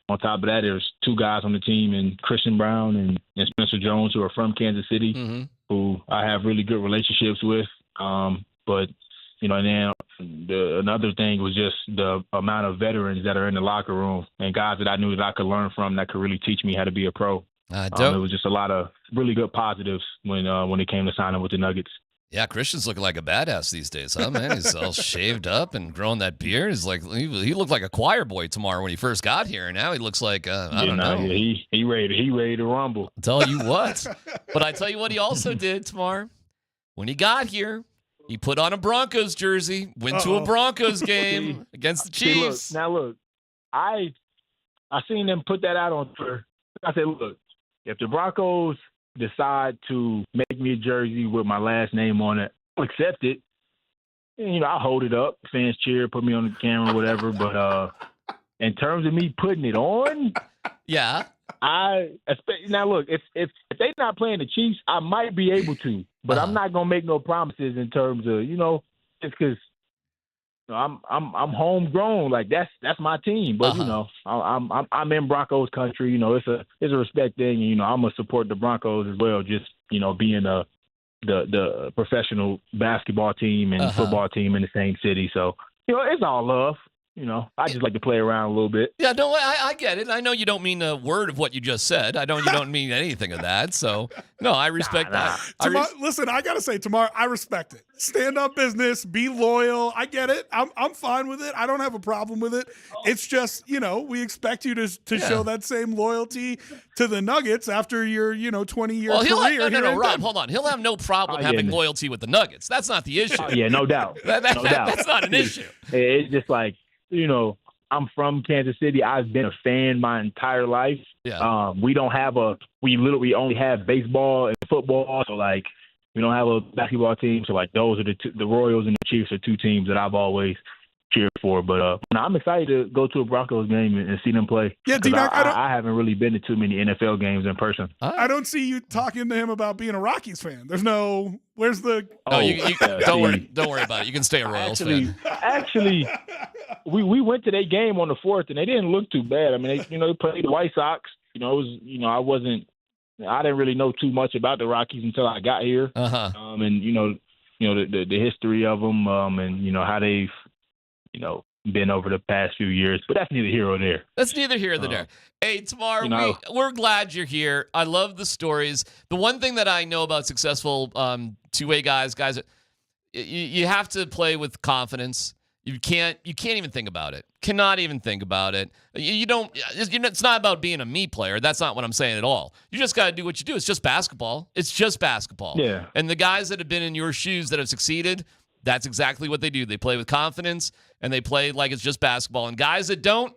on top of that, there's 2 guys on the team, and Christian Brown and Spencer Jones, who are from Kansas City, who I have really good relationships with. But and then another thing was just the amount of veterans that are in the locker room and guys that I knew that I could learn from that could really teach me how to be a pro. It was just a lot of really good positives when it came to signing with the Nuggets. Yeah, Christian's looking like a badass these days, huh, man? He's all shaved up and growing that beard. He's like he looked like a choir boy tomorrow when he first got here, and now he looks like I don't know. Yeah, he ready to rumble. I'll tell you what. But I tell you what he also did tomorrow. When he got here, he put on a Broncos jersey, went to a Broncos game against the Chiefs. Look, I seen them put that out on Twitter. I said, look, if the Broncos decide to make me a jersey with my last name on it, I'll accept it. And, I'll hold it up. Fans cheer, put me on the camera, whatever. But in terms of me putting it on, yeah. Now look, if they're not playing the Chiefs, I might be able to, but I'm not gonna make no promises in terms of just because I'm homegrown, like that's my team. But I'm in Broncos country. It's a respect thing, and I'm gonna support the Broncos as well. Just being the professional basketball team and football team in the same city. So it's all love. I just like to play around a little bit. Yeah, no, I get it. I know you don't mean a word of what you just said. You don't mean anything of that. So, no, I respect that. Listen, I got to say, Tamar, I respect it. Stand up business, be loyal. I get it. I'm fine with it. I don't have a problem with it. It's just, we expect you to show that same loyalty to the Nuggets after your, 20-year career. No, Rob, hold on. He'll have no problem having loyalty with the Nuggets. That's not the issue. Yeah, no doubt. No doubt. That's not an issue. It's just like, I'm from Kansas City. I've been a fan my entire life. Yeah. We literally only have baseball and football. So we don't have a basketball team. So those are the Royals and the Chiefs are 2 teams that I've always cheered for. But I'm excited to go to a Broncos game and see them play. Yeah, DMac, I haven't really been to too many NFL games in person. I don't see you talking to him about being a Rockies fan. Where's the? Don't worry about it. You can stay a Royals fan. Actually, we went to their game on the 4th and they didn't look too bad. They played the White Sox. I didn't really know too much about the Rockies until I got here. And the history of them and how they've been over the past few years, but that's neither here or there. That's neither here nor there. Hey, Tamar, we're glad you're here. I love the stories. The one thing that I know about successful two-way guys, you have to play with confidence. You can't even think about it. Cannot even think about it. It's not about being a me player. That's not what I'm saying at all. You just got to do what you do. It's just basketball. It's just basketball. Yeah. And the guys that have been in your shoes that have succeeded, that's exactly what they do. They play with confidence, and they play like it's just basketball. And guys that don't,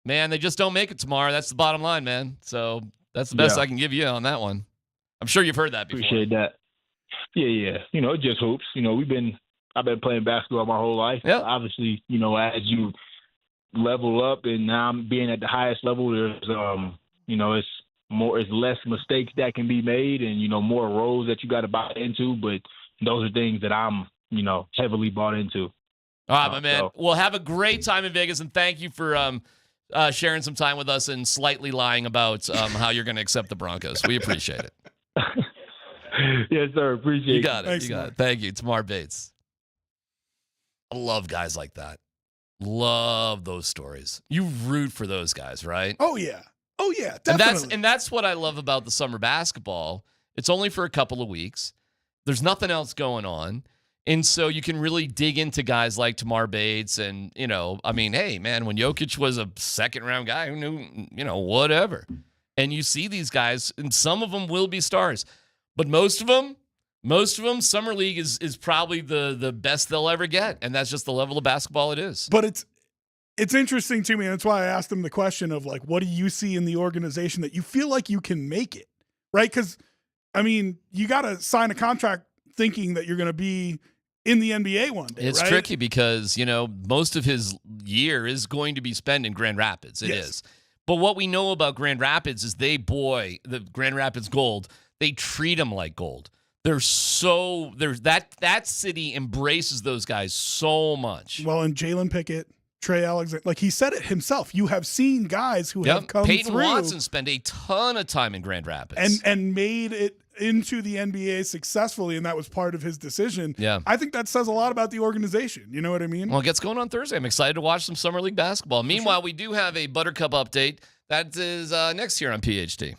man, they just don't make it tomorrow. That's the bottom line, man. So that's the best I can give you on that one. I'm sure you've heard that before. Appreciate that. Yeah. It just hoops. I've been playing basketball my whole life. Yep. Obviously, as you level up, and now I'm being at the highest level. There's it's less mistakes that can be made, and more roles that you got to buy into. But those are things that I'm heavily bought into. All right, my man. Well, have a great time in Vegas, and thank you for sharing some time with us and slightly lying about how you're going to accept the Broncos. We appreciate it. Yes, sir. Appreciate it. You got it. Thanks, you got Mark. it. Thank you. Tamar Bates. I love guys like that. Love those stories. You root for those guys, right? Oh yeah, definitely. And that's what I love about the summer basketball. It's only for a couple of weeks. There's nothing else going on. And so you can really dig into guys like Tamar Bates and, hey, man, when Jokic was a second-round guy, who knew, whatever. And you see these guys, and some of them will be stars. But most of them, Summer League is probably the best they'll ever get. And that's just the level of basketball it is. But it's interesting to me. And that's why I asked him the question of, like, what do you see in the organization that you feel like you can make it, right? Because, you got to sign a contract thinking that you're going to be in the NBA one day, It's right? tricky because, most of his year is going to be spent in Grand Rapids. It is. But what we know about Grand Rapids is the Grand Rapids Gold, they treat them like gold. That city embraces those guys so much. Well, and Jalen Pickett, Trey Alexander, like he said it himself, you have seen guys who have come Peyton through. Watson spent a ton of time in Grand Rapids. And made it into the NBA successfully, and that was part of his decision. Yeah. I think that says a lot about the organization. You know what I mean? Well, it gets going on Thursday. I'm excited to watch some Summer League basketball. Meanwhile, we do have a Buttercup update. That is next year on PhD.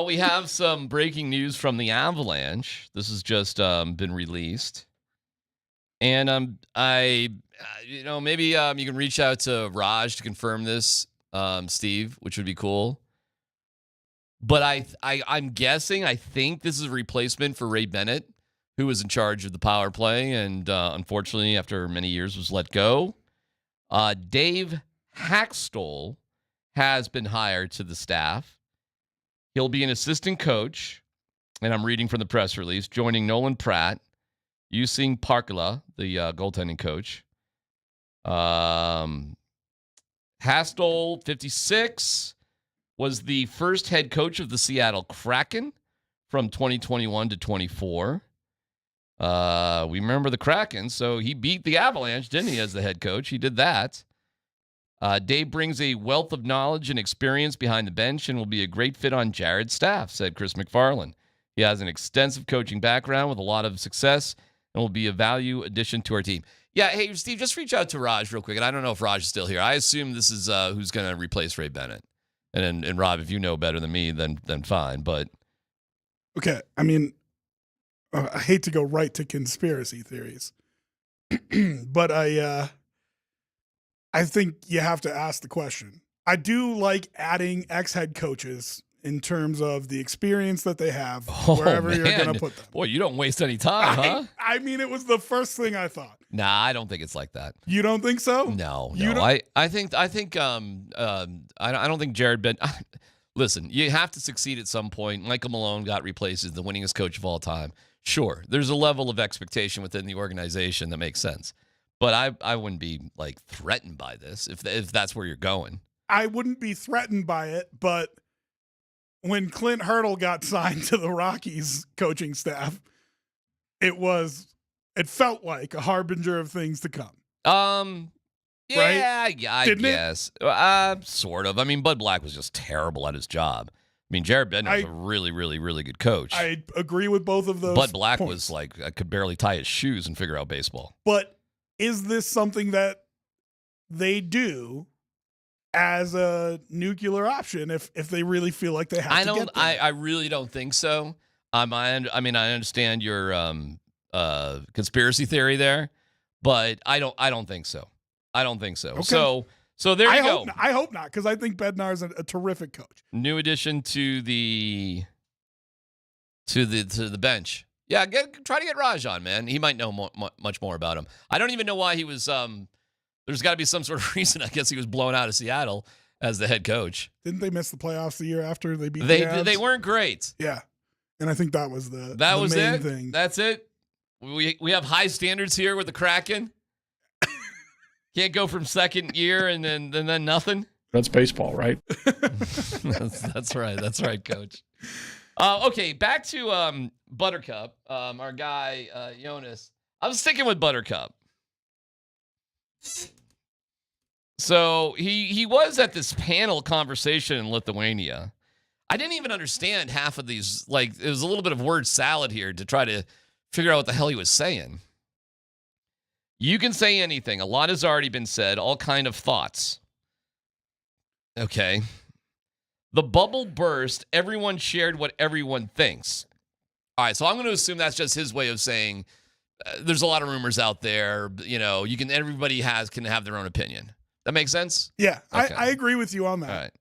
We have some breaking news from the Avalanche. This has just been released. And maybe you can reach out to Raj to confirm this, Steve, which would be cool. But I'm guessing, I think this is a replacement for Ray Bennett, who was in charge of the power play and unfortunately, after many years, was let go. Dave Hackstall has been hired to the staff. He'll be an assistant coach, and I'm reading from the press release, joining Nolan Pratt, Yusing Parkala, the goaltending coach. Hastol, 56, was the first head coach of the Seattle Kraken from 2021 to 24. We remember the Kraken, so he beat the Avalanche, didn't he, as the head coach? He did that. Dave brings a wealth of knowledge and experience behind the bench and will be a great fit on Jared's staff, said Chris McFarland. He has an extensive coaching background with a lot of success and will be a value addition to our team. Yeah, hey, Steve, just reach out to Raj real quick. And I don't know if Raj is still here. I assume this is who's going to replace Ray Bennett. And Rob, if you know better than me, then fine. But okay, I mean, I hate to go right to conspiracy theories, but I think you have to ask the question. I do like adding ex-head coaches in terms of the experience that they have wherever you're going to put them. Boy, you don't waste any time, huh? I mean, it was the first thing I thought. Nah, I don't think it's like that. You don't think so? No. I think I don't think Jared Ben. Listen, you have to succeed at some point. Michael Malone got replaced as the winningest coach of all time. Sure, there's a level of expectation within the organization that makes sense. But I wouldn't be like threatened by this if that's where you're going. I wouldn't be threatened by it, but when Clint Hurdle got signed to the Rockies coaching staff, it felt like a harbinger of things to come. Yeah, right? Yeah, I guess. Sort of. I mean, Bud Black was just terrible at his job. I mean, Jared Bednar was a really, really, really good coach. I agree with both of those. Bud Black points. was like, I could barely tie his shoes and figure out baseball. But is this something that they do as a nuclear option if they really feel like they have to get there? I really don't think so. I mean, I understand your conspiracy theory there, but I don't think so. I don't think so. Okay. So there you go. I hope not, because I think Bednar is a terrific coach. New addition to the bench. Yeah, try to get Raj on, man. He might know much more about him. I don't even know why he was. There's got to be some sort of reason. I guess he was blown out of Seattle as the head coach. Didn't they miss the playoffs the year after they beat the They Avs? They weren't great. Yeah, and I think that was the main thing. That's it. We have high standards here with the Kraken. Can't go from second year and then nothing. That's baseball, right? That's right. That's right, Coach. Okay, back to Buttercup. Our guy Jonas. I'm sticking with Buttercup. So he was at this panel conversation in Lithuania. I didn't even understand half of these. Like, it was a little bit of word salad here to try to figure out what the hell he was saying. You can say anything. A lot has already been said. All kind of thoughts. Okay. The bubble burst. Everyone shared what everyone thinks. All right, so I'm going to assume that's just his way of saying there's a lot of rumors out there. You know, everybody can have their own opinion. That makes sense? Yeah, okay. I agree with you on that. All right.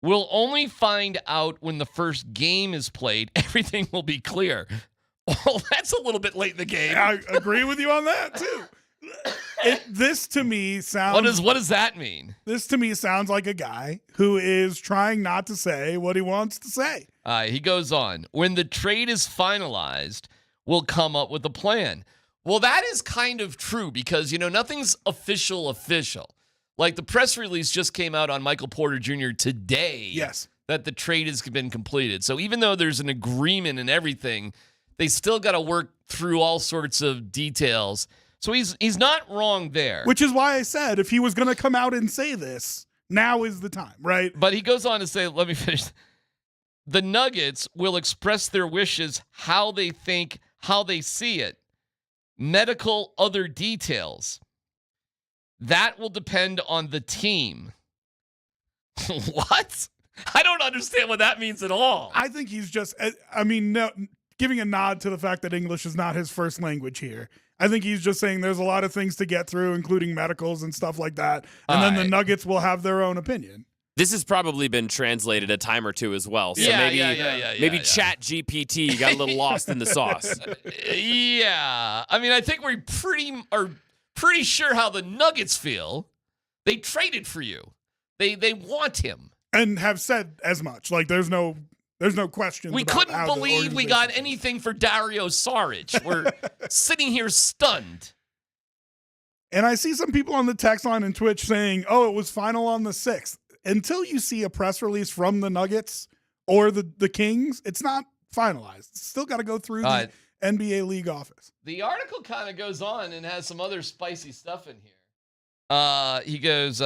We'll only find out when the first game is played. Everything will be clear. Well, that's a little bit late in the game. I agree with you on that too. This to me sounds. What does that mean? This to me sounds like a guy who is trying not to say what he wants to say. He goes on. When the trade is finalized, we'll come up with a plan. Well, that is kind of true because, nothing's official. Like the press release just came out on Michael Porter Jr. today. Yes. That the trade has been completed. So even though there's an agreement and everything, they still got to work through all sorts of details. So he's not wrong there. Which is why I said if he was going to come out and say this, now is the time, right? But he goes on to say, let me finish. The Nuggets will express their wishes, how they think, how they see it. Medical, other details. That will depend on the team. What? I don't understand what that means at all. I think he's just, giving a nod to the fact that English is not his first language here. I think he's just saying there's a lot of things to get through, including medicals and stuff like that. And then the Nuggets will have their own opinion. This has probably been translated a time or two as well. So maybe Chat GPT got a little lost in the sauce. Yeah. I mean, I think we are pretty sure how the Nuggets feel. They traded for you. They want him. And have said as much. Like, there's no question. We couldn't believe we got anything for Dario Saric. We're sitting here stunned. And I see some people on the text line and Twitch saying, it was final on the 6th. Until you see a press release from the Nuggets or the Kings, it's not finalized. It's still got to go through the NBA league office. The article kind of goes on and has some other spicy stuff in here. He goes,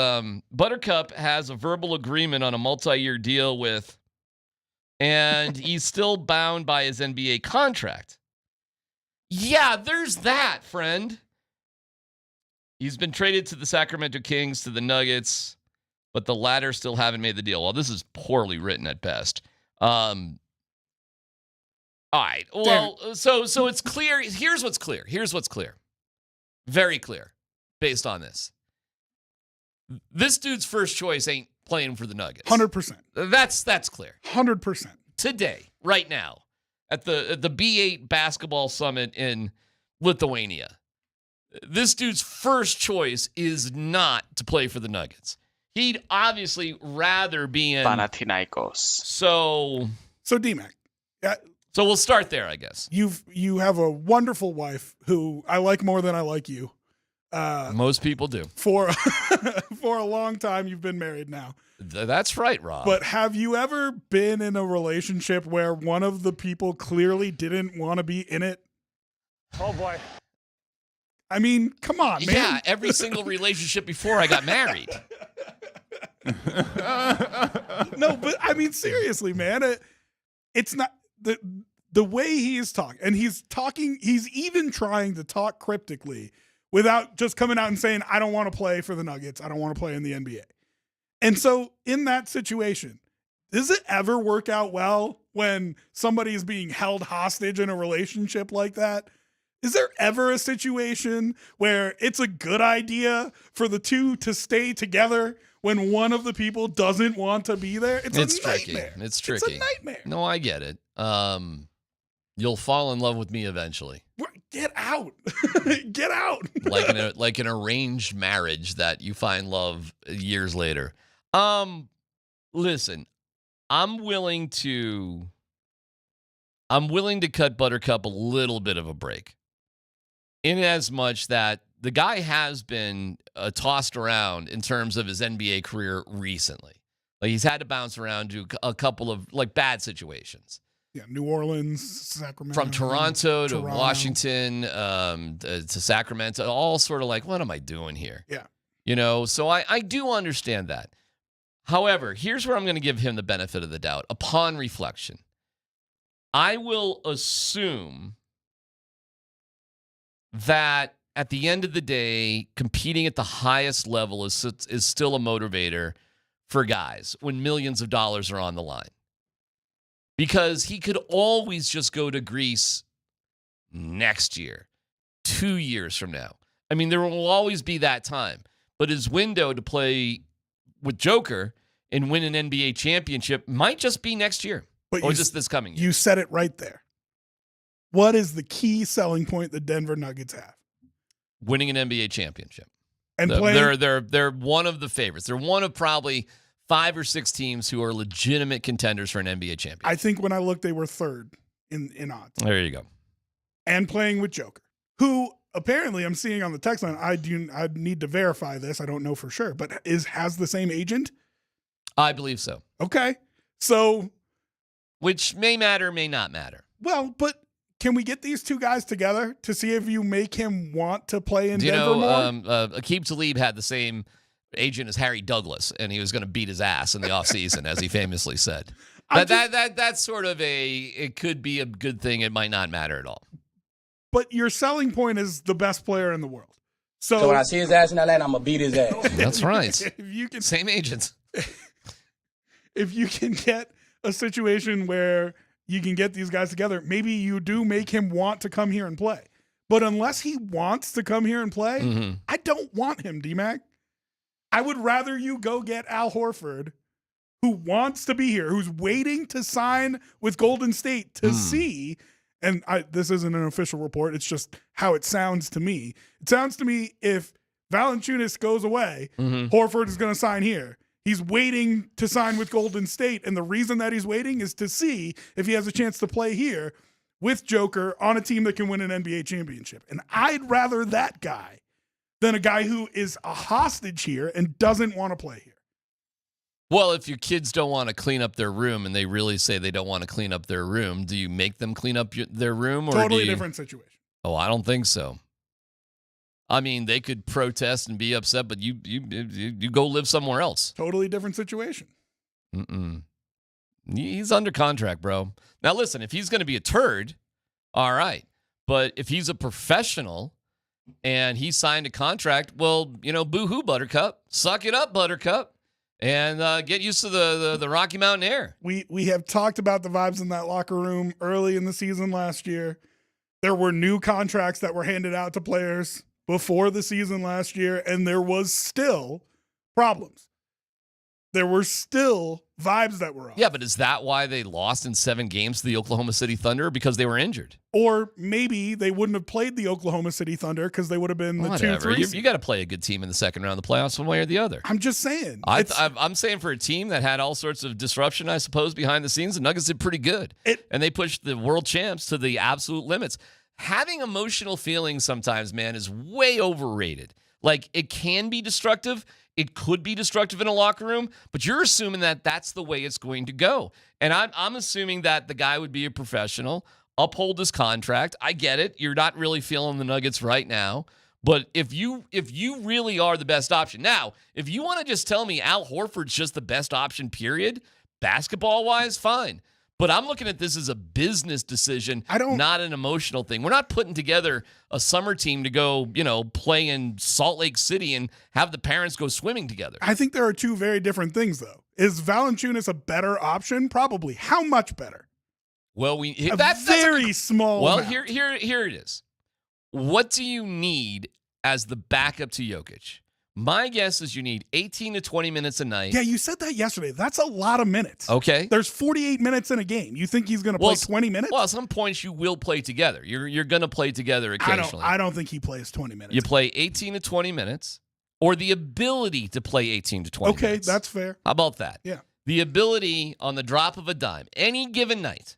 Buttercup has a verbal agreement on a multi-year deal with, and he's still bound by his NBA contract. Yeah, there's that, friend. He's been traded to the Sacramento Kings, to the Nuggets, but the latter still haven't made the deal. Well, this is poorly written at best. All right. Well, so it's clear. Here's what's clear. Very clear based on this. This dude's first choice ain't playing for the Nuggets. 100%. That's clear. 100%. Today, right now, at the B8 basketball summit in Lithuania, this dude's first choice is not to play for the Nuggets. He'd obviously rather be in Valanāiťnas. So DMac. Yeah. So we'll start there, I guess. You have a wonderful wife who I like more than I like you. Most people do. For a long time, you've been married now. That's right, Rob. But have you ever been in a relationship where one of the people clearly didn't want to be in it? Oh, boy. I mean, come on, man. Yeah, every single relationship before I got married. No, but I mean, seriously, man. It's not the way he is talking. And he's even trying to talk cryptically without just coming out and saying, I don't want to play for the Nuggets. I don't want to play in the NBA. And so in that situation, does it ever work out well when somebody is being held hostage in a relationship like that? Is there ever a situation where it's a good idea for the two to stay together when one of the people doesn't want to be there? It's a nightmare. It's tricky. It's a nightmare. No, I get it. You'll fall in love with me eventually. Get out. Get out. like an arranged marriage that you find love years later. Listen, I'm willing to cut Buttercup a little bit of a break. In as much that the guy has been tossed around in terms of his NBA career recently. Like, he's had to bounce around to a couple of bad situations. Yeah, New Orleans, Sacramento. From Toronto to Washington, to Sacramento, all sort of like, what am I doing here? Yeah. So I do understand that. However, here's where I'm going to give him the benefit of the doubt. Upon reflection, I will assume that at the end of the day, competing at the highest level is still a motivator for guys when millions of dollars are on the line. Because he could always just go to Greece next year, 2 years from now. I mean, there will always be that time. But his window to play with Joker and win an NBA championship might just be next year, or just this coming year. You said it right there. What is the key selling point the Denver Nuggets have? Winning an NBA championship. And playing, they're one of the favorites. They're one of probably 5 or 6 teams who are legitimate contenders for an NBA championship. I think when I looked, they were third in odds. There you go. And playing with Joker, who apparently I'm seeing on the text line. I need to verify this. I don't know for sure, but has the same agent? I believe so. Okay. So, which may matter, may not matter. Well, but can we get these two guys together to see if you make him want to play in Denver more? Aqib Talib had the same agent as Harry Douglas, and he was going to beat his ass in the offseason, as he famously said. That's sort of it could be a good thing. It might not matter at all. But your selling point is the best player in the world. So when I see his ass in Atlanta, I'm going to beat his ass. That's right. If you can, same agents. if you can get a situation where you can get these guys together, maybe you do make him want to come here and play. But unless he wants to come here and play, I don't want him, DMac. I would rather you go get Al Horford, who wants to be here, who's waiting to sign with Golden State to see. And this isn't an official report. It's just how it sounds to me. It sounds to me if Valanāiťnas goes away, Horford is going to sign here. He's waiting to sign with Golden State, and the reason that he's waiting is to see if he has a chance to play here with Joker on a team that can win an NBA championship. And I'd rather that guy than a guy who is a hostage here and doesn't want to play here. Well, if your kids don't want to clean up their room and they really say they don't want to clean up their room, do you make them clean up their room? Or Totally different situation. Oh, I don't think so. I mean, they could protest and be upset, but you go live somewhere else. Totally different situation. He's under contract, bro. Now, listen, if he's going to be a turd, all right. But if he's a professional and he signed a contract, well, boo-hoo, Buttercup. Suck it up, Buttercup. And get used to the Rocky Mountain air. We have talked about the vibes in that locker room early in the season last year. There were new contracts that were handed out to players before the season last year, and there was still problems. There were still vibes that were off. Yeah, but is that why they lost in 7 games to the Oklahoma City Thunder? Because they were injured? Or maybe they wouldn't have played the Oklahoma City Thunder because they would have been the 2-3. You got to play a good team in the second round of the playoffs one way or the other. I'm just saying. I'm saying for a team that had all sorts of disruption, I suppose, behind the scenes, the Nuggets did pretty good. And they pushed the world champs to the absolute limits. Having emotional feelings sometimes, man, is way overrated. Like, it can be destructive. It could be destructive in a locker room, but you're assuming that that's the way it's going to go. And I'm assuming that the guy would be a professional, uphold his contract. I get it. You're not really feeling the Nuggets right now. But if you really are the best option. Now, if you want to just tell me Al Horford's just the best option, period, basketball-wise, fine. But I'm looking at this as a business decision, not an emotional thing. We're not putting together a summer team to go, play in Salt Lake City and have the parents go swimming together. I think there are two very different things, though. Is Valanāiťnas a better option? Probably. How much better? Well, that's very small. Well, amount. here it is. What do you need as the backup to Jokic? My guess is you need 18 to 20 minutes a night. Yeah, you said that yesterday. That's a lot of minutes. Okay. There's 48 minutes in a game. You think he's going to play 20 minutes? Well, at some points you will play together. You're going to play together occasionally. I don't think he plays 20 minutes. You play 18 to 20 minutes or the ability to play 18 to 20 minutes. Okay, that's fair. How about that? Yeah. The ability on the drop of a dime, any given night,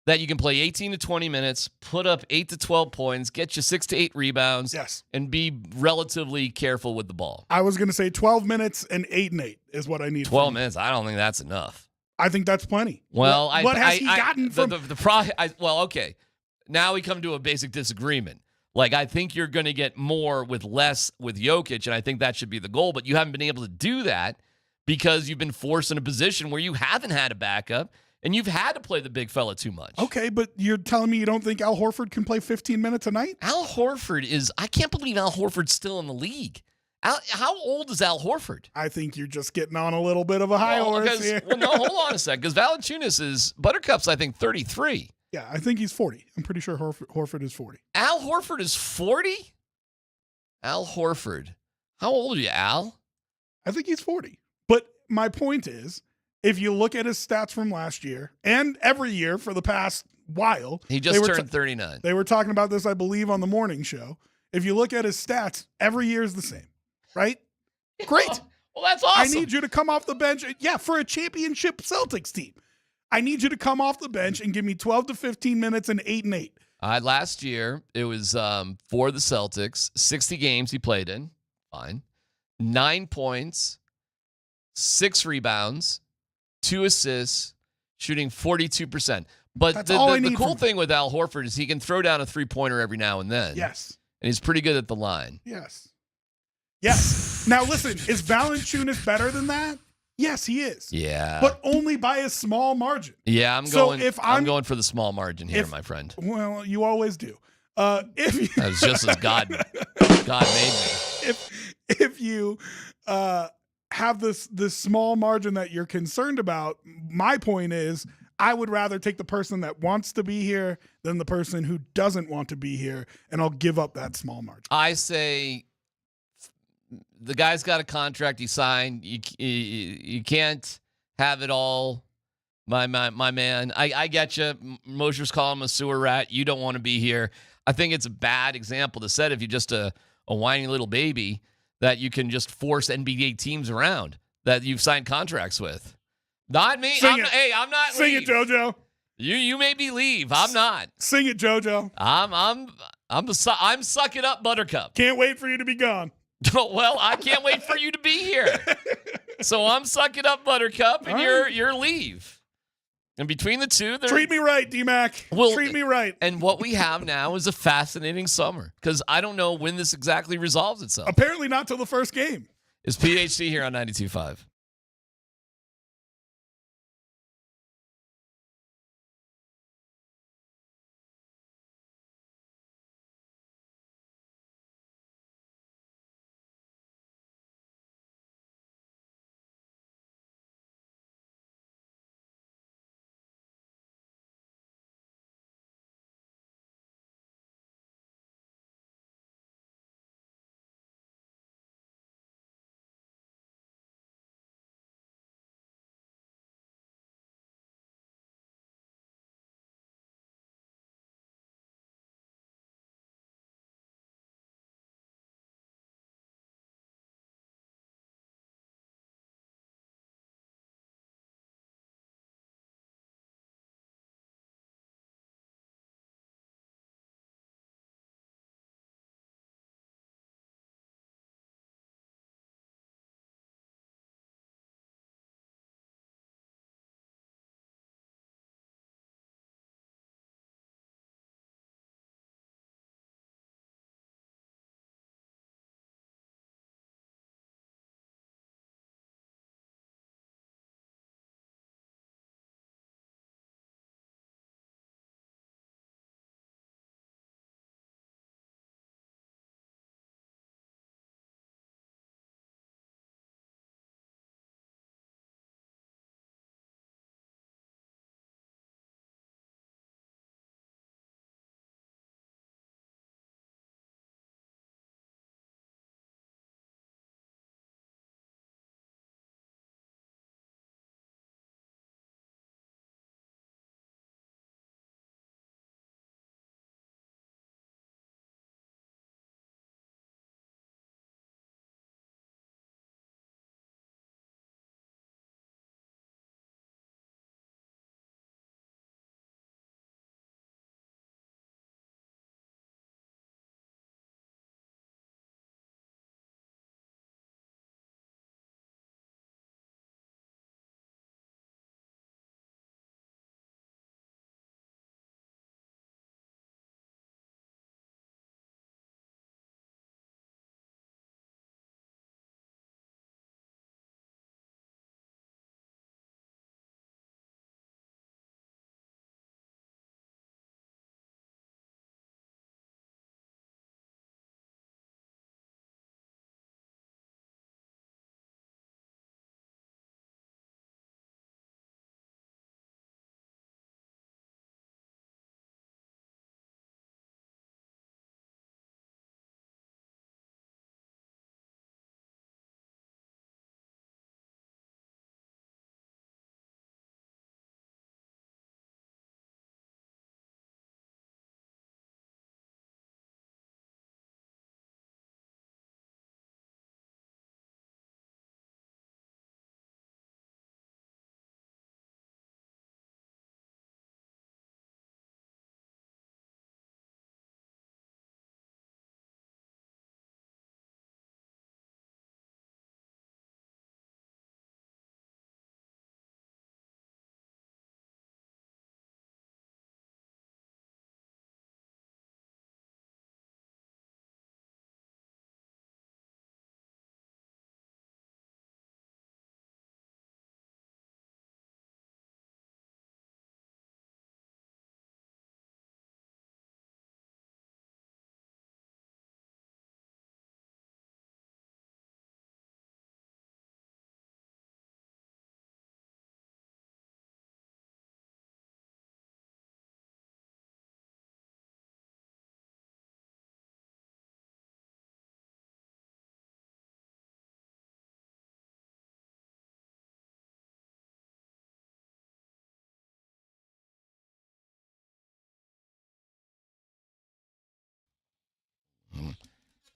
that you can play 18 to 20 minutes, put up 8 to 12 points, get you 6 to 8 rebounds, and be relatively careful with the ball. I was going to say 12 minutes and 8 and 8 is what I need. 12 minutes, I don't think that's enough. I think that's plenty. Well, what has he gotten from okay. Now we come to a basic disagreement. Like, I think you're going to get more with less with Jokic, and I think that should be the goal, but you haven't been able to do that because you've been forced in a position where you haven't had a backup. And you've had to play the big fella too much. Okay, but you're telling me you don't think Al Horford can play 15 minutes a night? Al Horford I can't believe Al Horford's still in the league. How old is Al Horford? I think you're just getting on a little bit of a high horse here. Well, no, hold on a second. Because Valanāiťnas Buttercup's, I think, 33. Yeah, I think he's 40. I'm pretty sure Horford is 40. Al Horford is 40? Al Horford. How old are you, Al? I think he's 40. But my point is, if you look at his stats from last year and every year for the past while, he just turned 39. They were talking about this, I believe, on the morning show. If you look at his stats, every year is the same, right? Great. Well, that's awesome. I need you to come off the bench. Yeah, for a championship Celtics team. I need you to come off the bench and give me 12 to 15 minutes and 8 and 8. Last year, it was for the Celtics, 60 games he played in. Fine. 9 points, 6 rebounds, 2 assists, shooting 42%. But the cool thing with Al Horford is he can throw down a three-pointer every now and then. Yes. And he's pretty good at the line. Yes. Now, listen, is Valanāiťnas better than that? Yes, he is. Yeah. But only by a small margin. Yeah, I'm going for the small margin here, my friend. Well, you always do. That was just as God made me. If you have this small margin that you're concerned about. My point is, I would rather take the person that wants to be here than the person who doesn't want to be here, and I'll give up that small margin. I say the guy's got a contract he signed. You can't have it all, my man. I get you. Moser's calling him a sewer rat. You don't want to be here. I think it's a bad example to set if you're just a whiny little baby that you can just force NBA teams around that you've signed contracts with. Not me. I'm not. Sing it, JoJo. You made me leave. I'm not. Sing it, JoJo. I'm sucking up, Buttercup. Can't wait for you to be gone. Well, I can't wait for you to be here. So I'm sucking up, Buttercup, and you're leave. And between the two, treat me right, DMac. Treat me right. And what we have now is a fascinating summer because I don't know when this exactly resolves itself. Apparently not till the first game. It's PHC here on 92.5.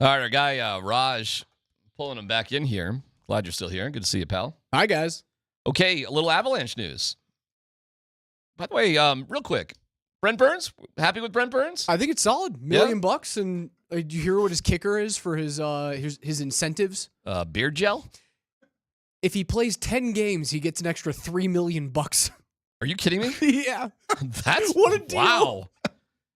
All right, our guy Raj, pulling him back in here. Glad you're still here. Good to see you, pal. Hi, guys. Okay, a little Avalanche news. By the way, real quick, Brent Burns, happy with Brent Burns? I think it's solid. $1 million bucks, and do you hear what his kicker is for his incentives? Beard gel? If he plays 10 games, he gets an extra $3 million bucks. Are you kidding me? Yeah. That's what a deal. Wow.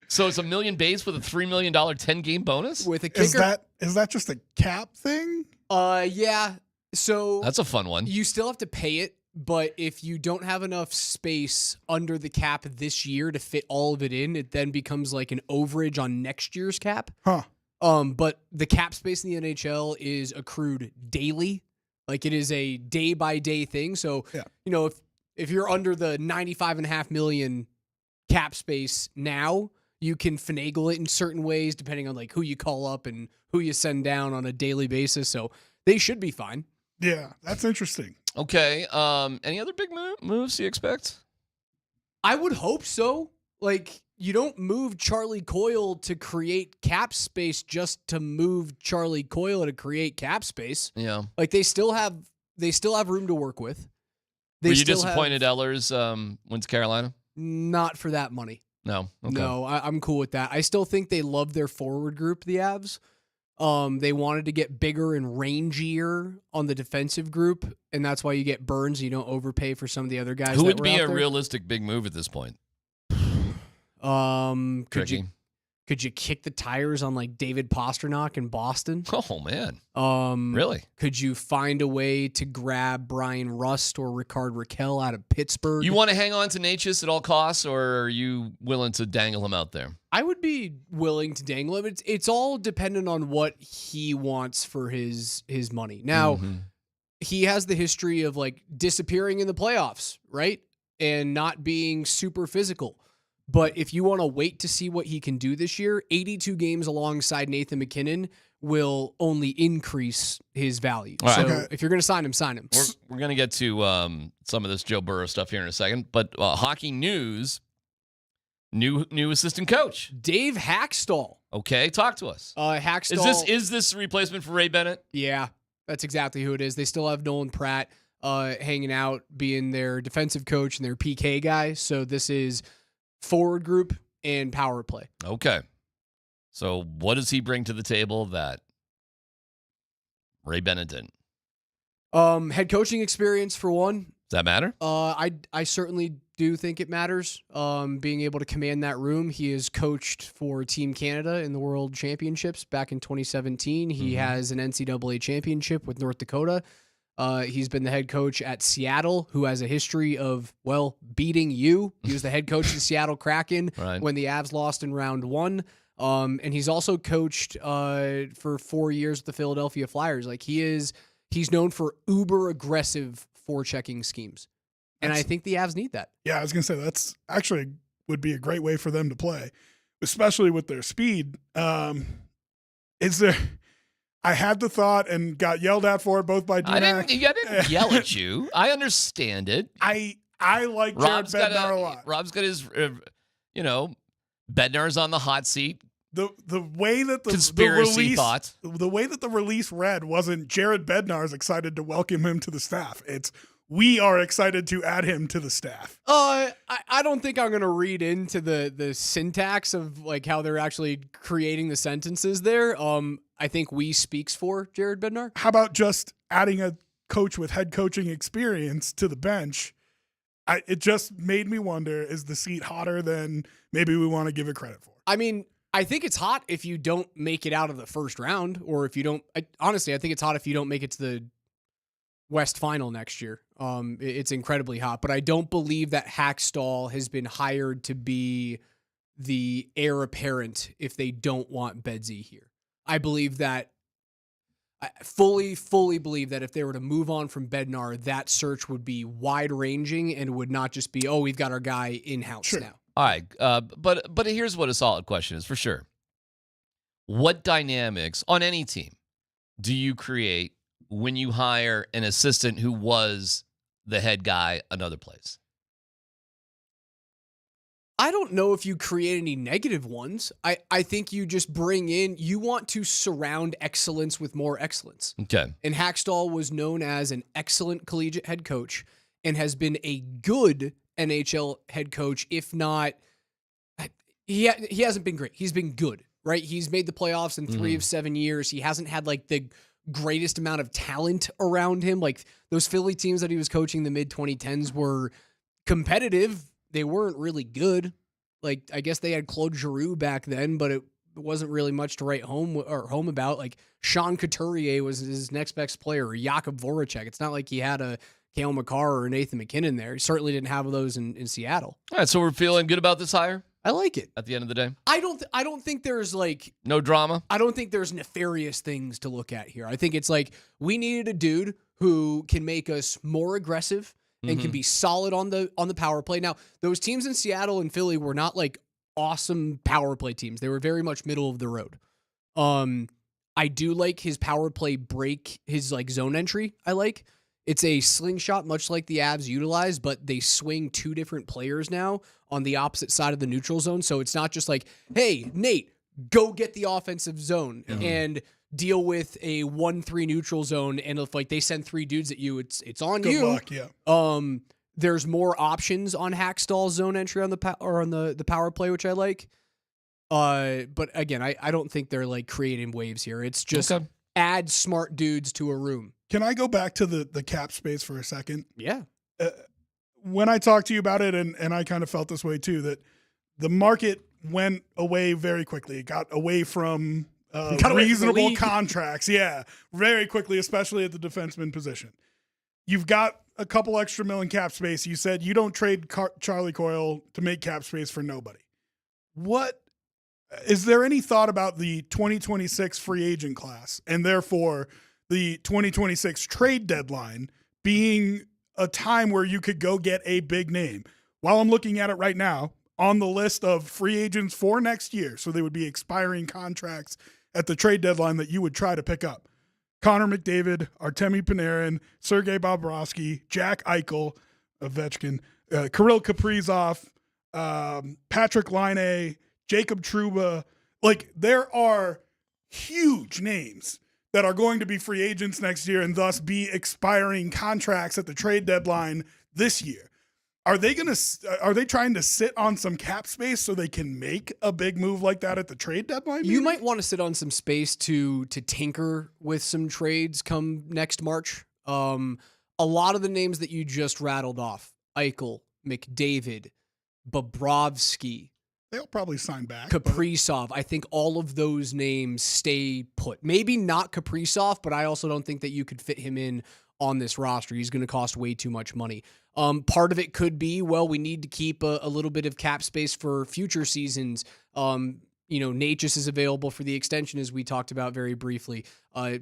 So it's $1 million base with a $3 million 10-game bonus? With a kicker. Is that just a cap thing? Yeah. So that's a fun one. You still have to pay it, but if you don't have enough space under the cap this year to fit all of it in, it then becomes like an overage on next year's cap. Huh. But the cap space in the NHL is accrued daily. Like it is a day-by-day thing. So, you know, if you're under the $95.5 million cap space now, you can finagle it in certain ways depending on like who you call up and who you send down on a daily basis. So they should be fine. Yeah, that's interesting. Okay. Any other big moves you expect? I would hope so. Like, you don't move Charlie Coyle to create cap space just to move Charlie Coyle to create cap space. Yeah. Like they still have room to work with. Were you disappointed Ehlers went to Carolina? Not for that money. No. Okay. No, I'm cool with that. I still think they love their forward group, the Avs. They wanted to get bigger and rangier on the defensive group, and that's why you get Burns. You don't overpay for some of the other guys. Who that would were be out a there. realistic big move at this point? Could you kick the tires on like David Pastrnak in Boston? Oh man. Really? Could you find a way to grab Brian Rust or Rickard Rakell out of Pittsburgh? You want to hang on to Natchez at all costs, or are you willing to dangle him out there? I would be willing to dangle him. It's all dependent on what he wants for his money. Now, he has the history of like disappearing in the playoffs, right? And not being super physical. But if you want to wait to see what he can do this year, 82 games alongside Nathan McKinnon will only increase his value. All right. So if you're going to sign him, sign him. We're going to get to some of this Joe Burrow stuff here in a second. But hockey news, new assistant coach. Dave Hackstall. Okay, talk to us. Hackstall. Is this a replacement for Ray Bennett? Yeah, that's exactly who it is. They still have Nolan Pratt hanging out, being their defensive coach and their PK guy. So this is forward group and power play. Okay. So what does he bring to the table that Ray Bennett didn't? Head coaching experience for one. Does that matter? I certainly do think it matters. Being able to command that room. He has coached for Team Canada in the World Championships back in 2017. He has an NCAA championship with North Dakota. He's been the head coach at Seattle, who has a history of, beating you. He was the head coach of the Seattle Kraken when the Avs lost in round 1. And he's also coached for 4 years with the Philadelphia Flyers. Like he's known for uber aggressive forechecking schemes. And I think the Avs need that. Yeah, I was going to say that's actually would be a great way for them to play, especially with their speed. I had the thought and got yelled at for it both by DMac. I didn't yell at you. I understand it. I like Jared Bednar a lot. Rob's got his, Bednar's on the hot seat. The way that the way that the release read wasn't Jared Bednar is excited to welcome him to the staff. It's we are excited to add him to the staff. I don't think I'm going to read into the syntax of like how they're actually creating the sentences there. I think we speaks for Jared Bednar. How about just adding a coach with head coaching experience to the bench? It just made me wonder, is the seat hotter than maybe we want to give it credit for? I mean, I think it's hot if you don't make it out of the first round, or if you don't. Honestly, I think it's hot if you don't make it to the West Final next year. It's incredibly hot, but I don't believe that Hackstall has been hired to be the heir apparent if they don't want Bedsy here. I believe that. I fully believe that if they were to move on from Bednar, that search would be wide-ranging and would not just be, we've got our guy in-house now. All right, but here's what a solid question is for sure. What dynamics on any team do you create when you hire an assistant who was the head guy another place? I don't know if you create any negative ones. I think you just you want to surround excellence with more excellence. Okay. And Hackstall was known as an excellent collegiate head coach and has been a good NHL head coach, if not, he hasn't been great. He's been good, right? He's made the playoffs in 3 of 7 years. He hasn't had like the greatest amount of talent around him. Like those Philly teams that he was coaching in the mid-2010s were competitive. They weren't really good. Like, I guess they had Claude Giroux back then, but it wasn't really much to write home about. Like, Sean Couturier was his next best player, or Jakub Voracek. It's not like he had a Cale Makar or Nathan McKinnon there. He certainly didn't have those in Seattle. All right, so we're feeling good about this hire? I like it. At the end of the day? I don't think there's like... No drama? I don't think there's nefarious things to look at here. I think it's like, we needed a dude who can make us more aggressive and can be solid on the power play. Now, those teams in Seattle and Philly were not like awesome power play teams. They were very much middle of the road. I do like his power play break, his like zone entry. I like it's a slingshot, much like the Avs utilize, but they swing 2 different players now on the opposite side of the neutral zone. So it's not just like, hey, Nate, go get the offensive zone and deal with a 1-3 neutral zone, and if like they send 3 dudes at you, it's on Good you. luck, yeah. There's more options on Hackstall's zone entry on the the power play, which I like. But again, I don't think they're like creating waves here. It's just add smart dudes to a room. Can I go back to the cap space for a second? Yeah. When I talked to you about it, and I kind of felt this way too, that the market went away very quickly. It got away from reasonable contracts. Yeah, very quickly, especially at the defenseman position. You've got a couple extra million cap space. You said you don't trade Charlie Coyle to make cap space for nobody. What is there any thought about the 2026 free agent class and therefore the 2026 trade deadline being a time where you could go get a big name? While I'm looking at it right now, on the list of free agents for next year, so they would be expiring contracts at the trade deadline that you would try to pick up: Connor McDavid, Artemi Panarin, Sergei Bobrovsky, Jack Eichel, Ovechkin, Kirill Kaprizov, Patrick Laine, Jacob Trouba. Like, there are huge names that are going to be free agents next year and thus be expiring contracts at the trade deadline this year. Are they trying to sit on some cap space so they can make a big move like that at the trade deadline? Maybe? You might want to sit on some space to tinker with some trades come next March. A lot of the names that you just rattled off, Eichel, McDavid, Bobrovsky, they'll probably sign back. Kaprizov. I think all of those names stay put. Maybe not Kaprizov, but I also don't think that you could fit him in on this roster. He's going to cost way too much money. Part of it could be, well, we need to keep a little bit of cap space for future seasons. Natchez is available for the extension, as we talked about very briefly.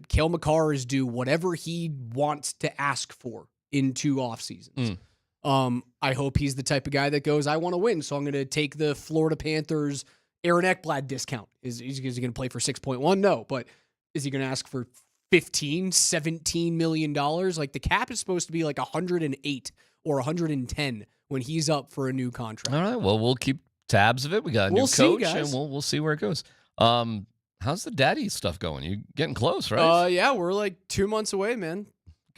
Cale Makar is due whatever he wants to ask for in 2 off seasons. I hope he's the type of guy that goes, I want to win, so I'm going to take the Florida Panthers Aaron Ekblad discount. Is he going to play for 6.1? No, but is he going to ask for $15, $17 million? Like, the cap is supposed to be like 108 or 110 when he's up for a new contract. All right, well, we'll keep tabs of it. We got a new coach, and we'll see where it goes. How's the daddy stuff going? You getting close, right? Yeah, we're like 2 months away, man.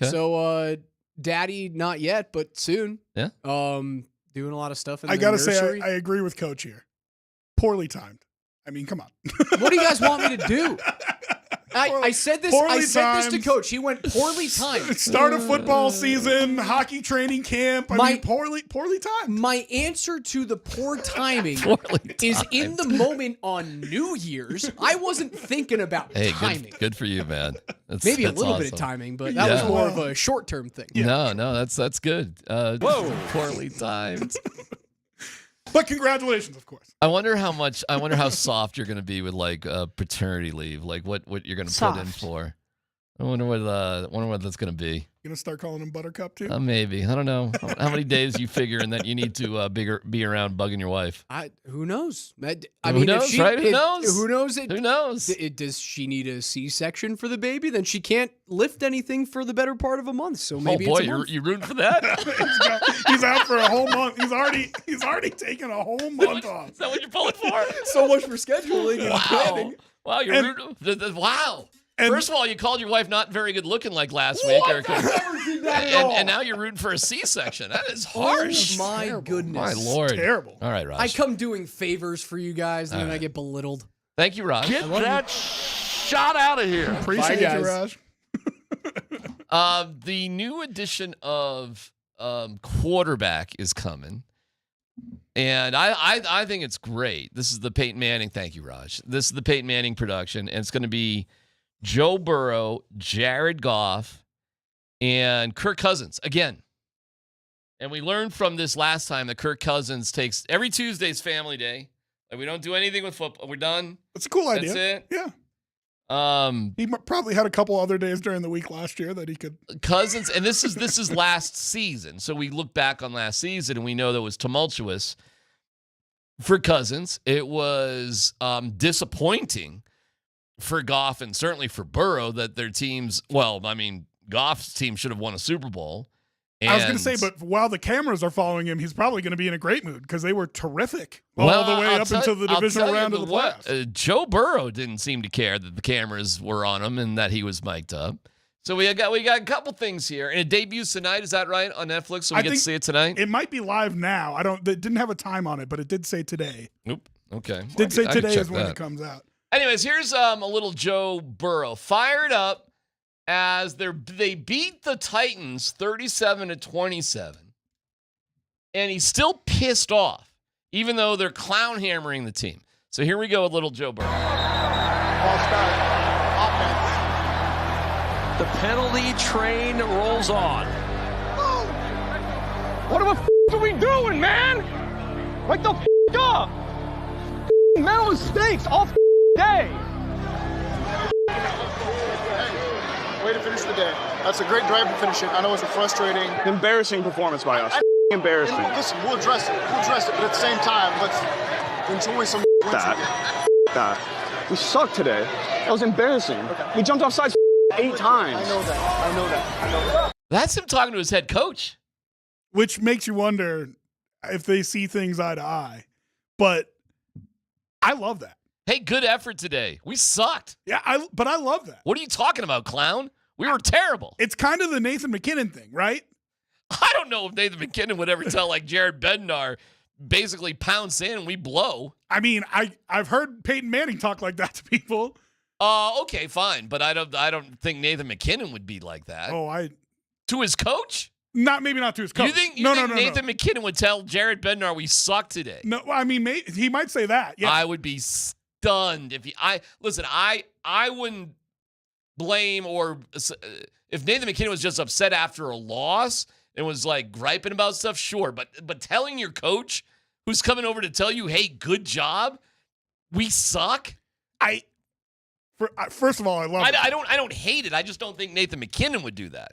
Okay. So, daddy, not yet, but soon. Yeah. Doing a lot of stuff in I the gotta nursery. say, I agree with Coach here. Poorly timed. I mean, come on. What do you guys want me to do? I said this. I said this to Coach. He went poorly timed. Start a football season, hockey training camp. I mean, poorly timed. My answer to the poor timing is in the moment on New Year's. I wasn't thinking about timing. Good for you, man. Maybe a that's little awesome. bit of timing, but that was more of a short-term thing. No, that's good. Whoa, poorly timed. But congratulations, of course. I wonder how soft you're going to be with like paternity leave, like what you're going to put in for. I wonder what that's going to be. You gonna start calling him Buttercup too? Maybe. I don't know. How many days you figuring that you need to be around bugging your wife? Who knows? Who knows, right? Who knows? Who knows? Who knows? Does she need a C-section for the baby? Then she can't lift anything for the better part of a month. So maybe oh boy, it's a month. you rooting for that? He's out for a whole month. He's already taken a whole month off. Is that what you're pulling for? So much for scheduling and planning. Wow, wow. First of all, you called your wife not very good looking like last week. I've never seen that at all. And now you're rooting for a C-section. That is harsh. Oh, my goodness. My Lord. Terrible. All right, Raj. I come doing favors for you guys, and then I get belittled. Thank you, Raj. Get that shot out of here. Appreciate you, Raj. The new edition of quarterback is coming. And I think it's great. This is the Peyton Manning. Thank you, Raj. This is the Peyton Manning production, and it's going to be Joe Burrow, Jared Goff, and Kirk Cousins again. And we learned from this last time that Kirk Cousins takes every Tuesday's family day. Like, we don't do anything with football. We're done. That's a cool idea. That's it. Yeah. He probably had a couple other days during the week last year that he could. Cousins, and this is last season. So we look back on last season and we know that it was tumultuous for Cousins. It was disappointing for Goff and certainly for Burrow that their teams, Goff's team should have won a Super Bowl. I was going to say, but while the cameras are following him, he's probably going to be in a great mood because they were terrific all the way up until the divisional round of the playoffs. Joe Burrow didn't seem to care that the cameras were on him and that he was mic'd up. So we got a couple things here, and it debuts tonight. Is that right on Netflix? So we get to see it tonight. It might be live now. It didn't have a time on it, but it did say today. Nope. Okay. Did say today is when it comes out. Anyways, here's a little Joe Burrow fired up as they beat the Titans 37-27, and he's still pissed off, even though they're clown hammering the team. So here we go with little Joe Burrow. Ball start. Offense. The penalty train rolls on. What the f*** are we doing, man? Wake the f*** up. Mental mistakes all f*** day. Way to finish the day. That's a great drive to finish it. I know it's a frustrating, embarrassing performance by us. Embarrassing. Listen, we'll address it. But at the same time, let's enjoy some wins. That. We sucked today. That was embarrassing. Okay. We jumped off sides 8 times. I know that. That's him talking to his head coach. Which makes you wonder if they see things eye to eye. But I love that. Hey, good effort today. We sucked. Yeah, but I love that. What are you talking about, clown? We were terrible. It's kind of the Nathan McKinnon thing, right? I don't know if Nathan McKinnon would ever tell like Jared Bednar basically pound sand and we blow. I mean, I've heard Peyton Manning talk like that to people. Okay, fine, but I don't think Nathan McKinnon would be like that. To his coach? Maybe not to his coach. You think Nathan McKinnon would tell Jared Bednar we suck today? No, I mean he might say that. Yeah, I would be stunned if I wouldn't blame or if Nathan McKinnon was just upset after a loss and was like griping about stuff, sure, but telling your coach who's coming over to tell you, hey, good job, we suck. First of all, I love it. I don't hate it. I just don't think Nathan McKinnon would do that.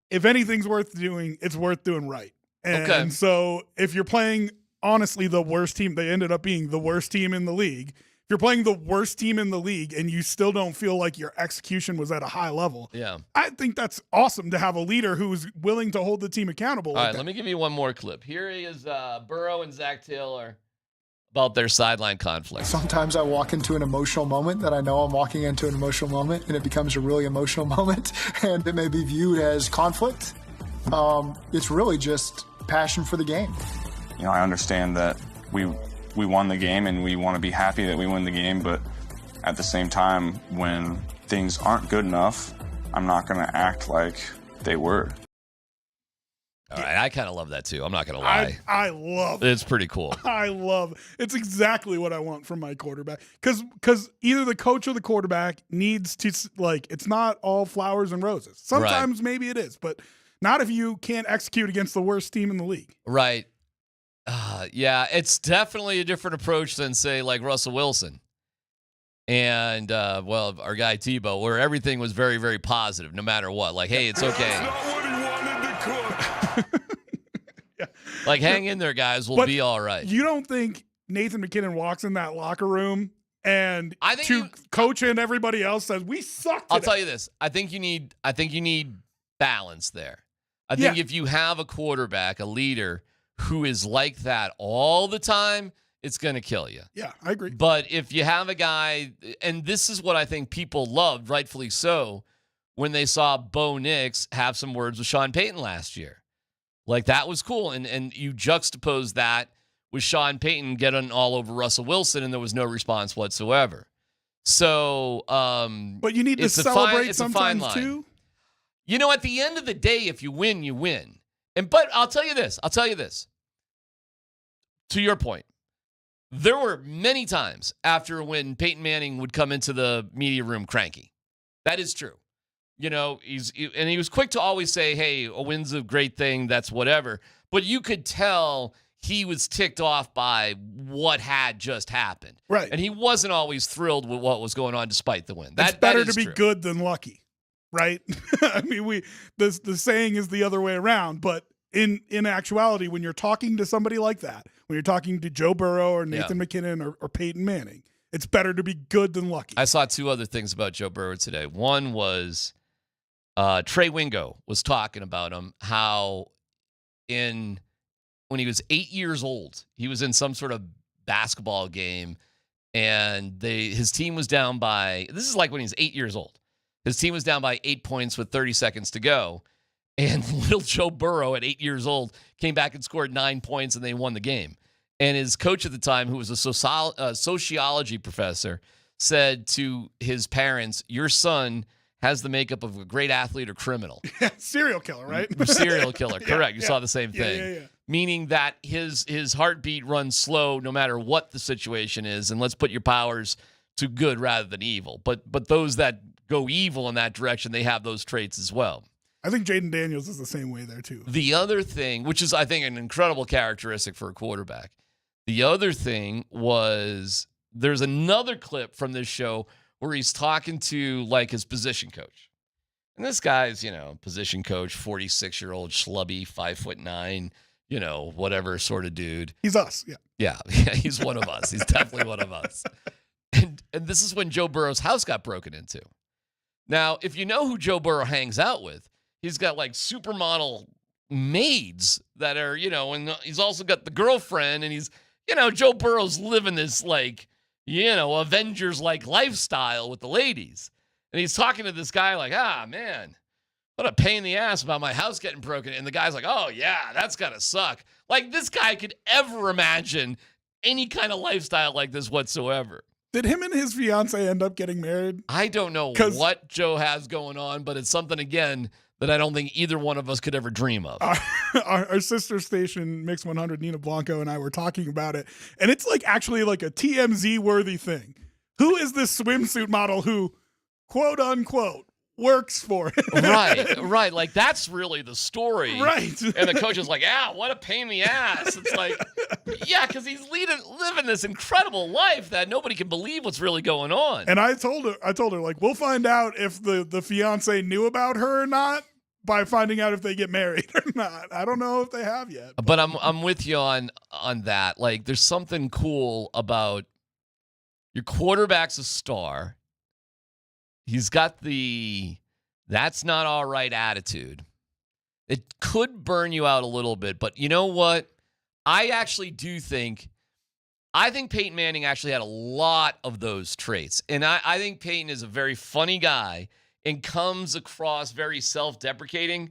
If anything's worth doing, it's worth doing right. And so if you're playing honestly the worst team, they ended up being the worst team in the league. If you're playing the worst team in the league and you still don't feel like your execution was at a high level, I think that's awesome to have a leader who's willing to hold the team accountable. All right, let me give you one more clip. Here is Burrow and Zach Taylor about their sideline conflict. Sometimes I walk into an emotional moment that I know I'm walking into an emotional moment, and it becomes a really emotional moment, and it may be viewed as conflict. It's really just passion for the game. I understand that we won the game and we want to be happy that we win the game, but at the same time, when things aren't good enough, I'm not going to act like they were. All right, I kind of love that too. I'm not going to lie. I love it. It's pretty cool. It's exactly what I want from my quarterback. Because either the coach or the quarterback needs to, it's not all flowers and roses. Sometimes maybe it is, but not if you can't execute against the worst team in the league. Right. Yeah, it's definitely a different approach than, say, like Russell Wilson. And, well, our guy Tebow, where everything was very, very positive, no matter what. Like, hey, it's okay. Like, hang in there, guys. We'll be all right. You don't think Nathan McKinnon walks in that locker room and coach and everybody else says, we suck today. I'll tell you this. I think you need balance there. I think if you have a quarterback, a leader who is like that all the time, it's going to kill you. Yeah, I agree. But if you have a guy, and this is what I think people loved, rightfully so, when they saw Bo Nix have some words with Sean Payton last year. Like, that was cool. And you juxtapose that with Sean Payton getting all over Russell Wilson, and there was no response whatsoever. So, but you need to celebrate sometimes too. You know, at the end of the day, if you win, you win. But I'll tell you this. To your point, there were many times after when Peyton Manning would come into the media room cranky. That is true. You know, he was quick to always say, hey, a win's a great thing, that's whatever. But you could tell he was ticked off by what had just happened. Right. And he wasn't always thrilled with what was going on despite the win. It's better to be good than lucky, right? I mean, the saying is the other way around, but in actuality, when you're talking to somebody like that, when you're talking to Joe Burrow or Nathan McKinnon or Peyton Manning, it's better to be good than lucky. I saw two other things about Joe Burrow today. One was Trey Wingo was talking about him, how when he was 8 years old, he was in some sort of basketball game, and his team was down by, this is like when he was 8 years old. His team was down by 8 points with 30 seconds to go. And little Joe Burrow at 8 years old came back and scored 9 points, and they won the game. And his coach at the time, who was a sociology professor, said to his parents, your son has the makeup of a great athlete or criminal. Serial killer, right? Serial killer, correct. You saw the same thing. Yeah. Meaning that his heartbeat runs slow no matter what the situation is, and let's put your powers to good rather than evil. But those that go evil in that direction, they have those traits as well. I think Jaden Daniels is the same way there, too. The other thing, which is, I think, an incredible characteristic for a quarterback, the other thing was there's another clip from this show where he's talking to, like, his position coach. And this guy's, position coach, 46-year-old schlubby, 5'9", whatever sort of dude. He's us, yeah. Yeah, he's one of us. He's definitely one of us. And this is when Joe Burrow's house got broken into. Now, if you know who Joe Burrow hangs out with, he's got like supermodel maids that are, and he's also got the girlfriend, and he's, Joe Burrow's living this like, Avengers-like lifestyle with the ladies. And he's talking to this guy like, man, what a pain in the ass about my house getting broken. And the guy's like, oh, yeah, that's gotta suck. Like, this guy could ever imagine any kind of lifestyle like this whatsoever. Did him and his fiance end up getting married? I don't know what Joe has going on, but it's something, again, that I don't think either one of us could ever dream of. Our sister station, Mix 100, Nina Blanco, and I were talking about it, and it's like actually like a TMZ-worthy thing. Who is this swimsuit model who, quote unquote, works for it? Right. Like, that's really the story. Right. And the coach is like, what a pain in the ass. It's like, yeah, because he's living this incredible life that nobody can believe what's really going on. And I told her, like, we'll find out if the fiance knew about her or not by finding out if they get married or not. I don't know if they have yet. But I'm with you on that. Like, there's something cool about your quarterback's a star. He's got the that's not all right attitude. It could burn you out a little bit, but you know what? I think Peyton Manning actually had a lot of those traits. And I think Peyton is a very funny guy and comes across very self-deprecating.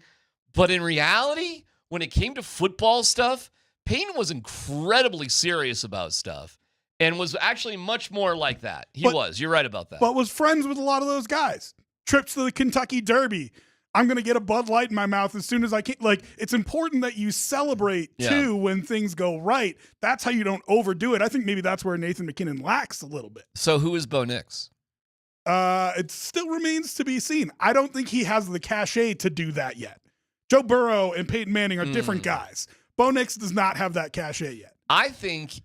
But in reality, when it came to football stuff, Peyton was incredibly serious about stuff. And was actually much more like that. You're right about that. But was friends with a lot of those guys. Trips to the Kentucky Derby. I'm going to get a Bud Light in my mouth as soon as I can. Like, it's important that you celebrate, too, when things go right. That's how you don't overdo it. I think maybe that's where Nathan McKinnon lacks a little bit. So who is Bo Nix? It still remains to be seen. I don't think he has the cachet to do that yet. Joe Burrow and Peyton Manning are different guys. Bo Nix does not have that cachet yet. I think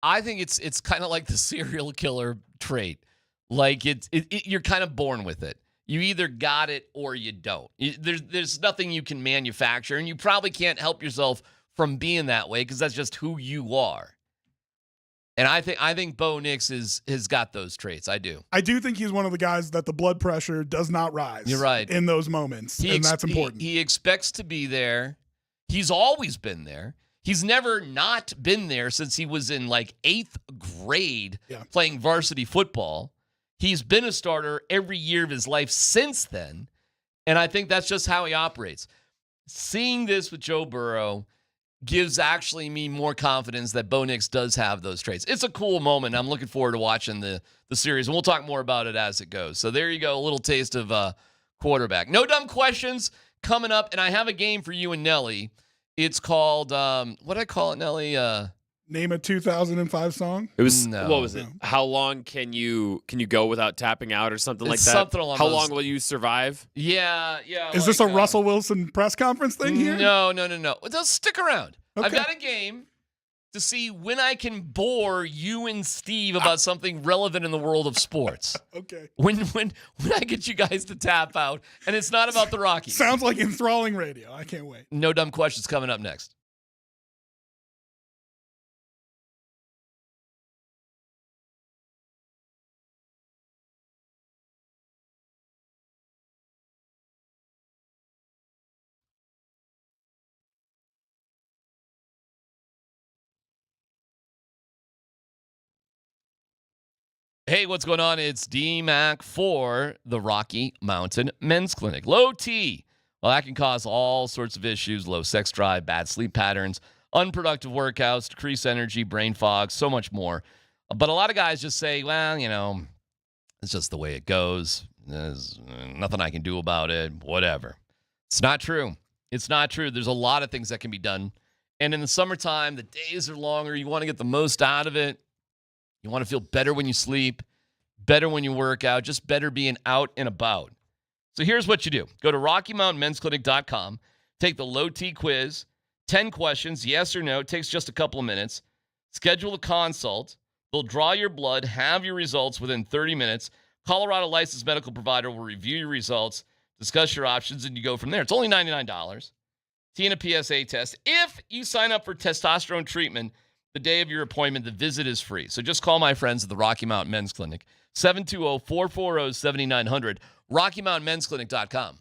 I think it's kind of like the serial killer trait. Like you're kind of born with it. You either got it or you don't. There's nothing you can manufacture, and you probably can't help yourself from being that way because that's just who you are. And I think Bo Nix has got those traits. I do. I do think he's one of the guys that the blood pressure does not rise. You're right. In those moments, and that's important. He expects to be there. He's always been there. He's never not been there since he was in like 8th grade playing varsity football. He's been a starter every year of his life since then, and I think that's just how he operates. Seeing this with Joe Burrow gives actually me more confidence that Bo Nix does have those traits. It's a cool moment. I'm looking forward to watching the series, and we'll talk more about it as it goes. So there you go, a little taste of quarterback. No dumb questions coming up, and I have a game for you and Nelly. It's called, what did I call it, Nelly? Name a 2005 song. It was what was it? How long can you go without tapping out or something like that? Something along How those- long will you survive? Yeah. Is this a Russell Wilson press conference thing here? No. Just stick around. Okay. I've got a game to see when I can bore you and Steve about something relevant in the world of sports. Okay. When I get you guys to tap out, and it's not about the Rockies. Sounds like enthralling radio. I can't wait. No dumb questions coming up next. Hey, what's going on? It's DMac for the Rocky Mountain Men's Clinic. Low T. Well, that can cause all sorts of issues: low sex drive, bad sleep patterns, unproductive workouts, decreased energy, brain fog, so much more. But a lot of guys just say, well, it's just the way it goes. There's nothing I can do about it, whatever. It's not true. It's not true. There's a lot of things that can be done. And in the summertime, the days are longer. You want to get the most out of it. You want to feel better when you sleep, better when you work out, just better being out and about. So here's what you do. Go to RockyMountainMen'sClinic.com, take the low T quiz, 10 questions, yes or no. It takes just a couple of minutes. Schedule a consult. They'll draw your blood, have your results within 30 minutes. Colorado licensed medical provider will review your results, discuss your options, and you go from there. It's only $99. T and a PSA test. If you sign up for testosterone treatment, the day of your appointment, the visit is free. So just call my friends at the Rocky Mountain Men's Clinic, 720-440-7900, RockyMountainMen'sClinic.com.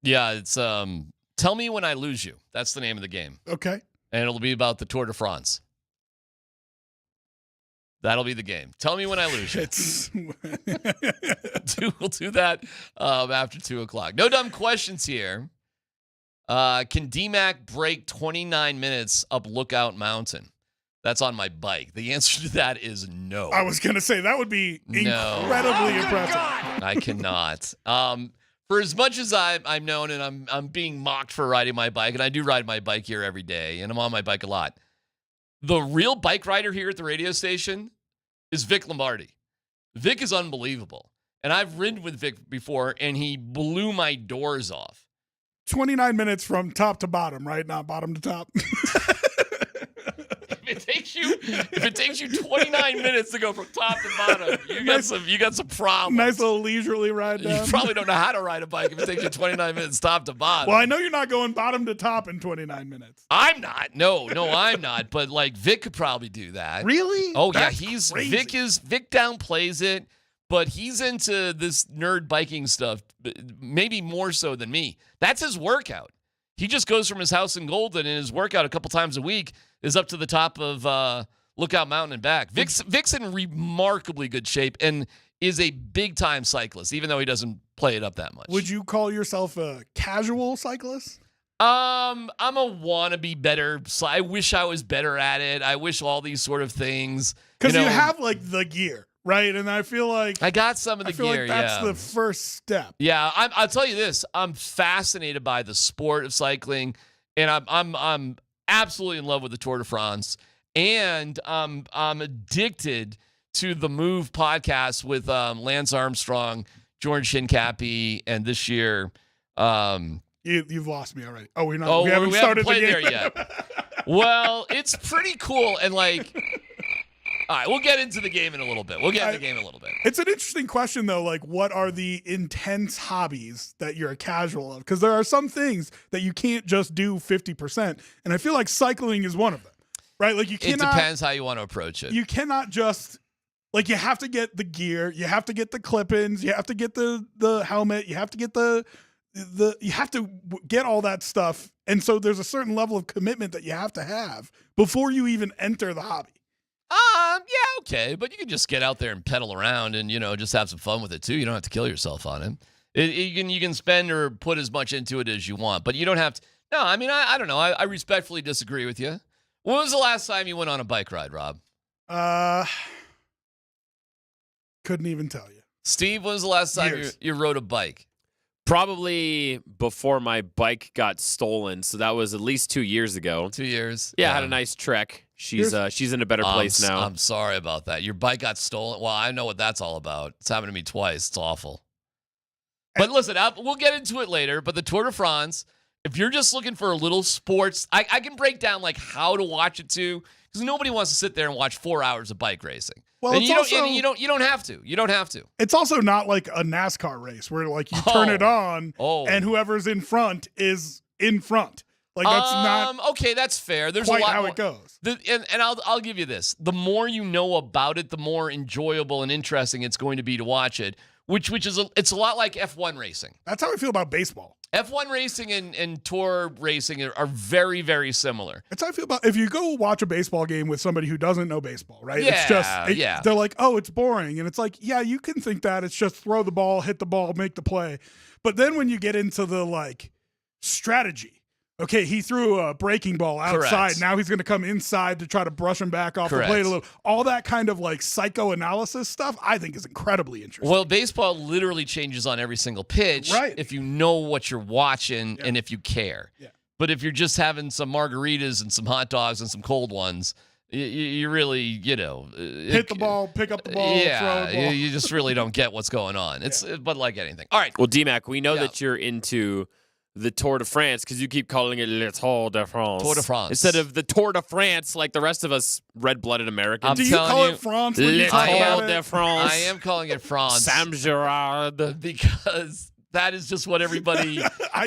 Yeah, it's Tell Me When I Lose You. That's the name of the game. Okay. And it'll be about the Tour de France. That'll be the game. Tell me when I lose you. We'll do that after 2 o'clock. No dumb questions here. Can DMac break 29 minutes up Lookout Mountain? That's on my bike. The answer to that is no. I was going to say that would be incredibly impressive. I cannot. For as much as I'm known and I'm being mocked for riding my bike, and I do ride my bike here every day, and I'm on my bike a lot. The real bike rider here at the radio station is Vic Lombardi. Vic is unbelievable. And I've ridden with Vic before, and he blew my doors off. 29 minutes from top to bottom, right? Not bottom to top. If it takes you 29 minutes to go from top to bottom, you got some problems. Nice little leisurely ride down. You probably don't know how to ride a bike if it takes you 29 minutes top to bottom. Well, I know you're not going bottom to top in 29 minutes. I'm not. No, I'm not. But like Vic could probably do that. Really? Oh That's yeah, crazy. Vic downplays it, but he's into this nerd biking stuff, maybe more so than me. That's his workout. He just goes from his house in Golden, and his workout a couple times a week is up to the top of Lookout Mountain and back. Vic's in remarkably good shape and is a big-time cyclist, even though he doesn't play it up that much. Would you call yourself a casual cyclist? I'm a wannabe better. So I wish I was better at it. I wish all these sort of things. Because you have like the gear, right? And I feel like I got some of the gear. That's the first step. Yeah, I'll tell you this. I'm fascinated by the sport of cycling, and I'm absolutely in love with the Tour de France, and I'm addicted to the Move podcast with Lance Armstrong, George Hincapie, and this year. You've lost me already. Oh, we haven't started played the there game yet. Well, it's pretty cool, and like, all right, we'll get into the game in a little bit. It's an interesting question, though. Like, what are the intense hobbies that you're a casual of? Because there are some things that you can't just do 50%, and I feel like cycling is one of them, right? Like, it depends how you want to approach it. You cannot just like you have to get the gear, you have to get the clip-ins, you have to get the helmet, you have to get you have to get all that stuff, and so there's a certain level of commitment that you have to have before you even enter the hobby. Yeah, okay, but you can just get out there and pedal around and, just have some fun with it too. You don't have to kill yourself on it. You can spend or put as much into it as you want, but you don't have to. No, I mean, I don't know. I respectfully disagree with you. When was the last time you went on a bike ride, Rob? Couldn't even tell you. Steve, when was the last time you rode a bike? Probably before my bike got stolen, so that was at least 2 years ago. 2 years? Yeah, I had a nice trek. She's in a better place now. I'm sorry about that. Your bike got stolen. Well, I know what that's all about. It's happened to me twice. It's awful. But listen, we'll get into it later. But the Tour de France, if you're just looking for a little sports, I can break down like how to watch it too, because nobody wants to sit there and watch 4 hours of bike racing. Well, and you don't have to. You don't have to. It's also not like a NASCAR race where like you turn it on and whoever's in front is in front. Like that's not okay. That's fair. There's quite a lot how more, it goes. And I'll give you this: the more you know about it, the more enjoyable and interesting it's going to be to watch it. Which is it's a lot like F1 racing. That's how I feel about baseball. F1 racing and tour racing are very, very similar. That's how I feel about if you go watch a baseball game with somebody who doesn't know baseball, right? Yeah, it's just they're like, oh, it's boring, and it's like, yeah, you can think that it's just throw the ball, hit the ball, make the play, but then when you get into the like strategy. Okay, he threw a breaking ball outside. Correct. Now he's going to come inside to try to brush him back off the plate a little. All that kind of like psychoanalysis stuff, I think, is incredibly interesting. Well, baseball literally changes on every single pitch if you know what you're watching and if you care. Yeah. But if you're just having some margaritas and some hot dogs and some cold ones, you really, hit the ball, pick up the ball, throw the ball. You just really don't get what's going on. But like anything. All right. Well, DMac, we know that you're into the Tour de France, because you keep calling it Le Tour de France. Tour de France. Instead of the Tour de France, like the rest of us red-blooded Americans. Do you call it France when you talk about it? De France. I am calling it France. Sam Gerard. Because That is just what everybody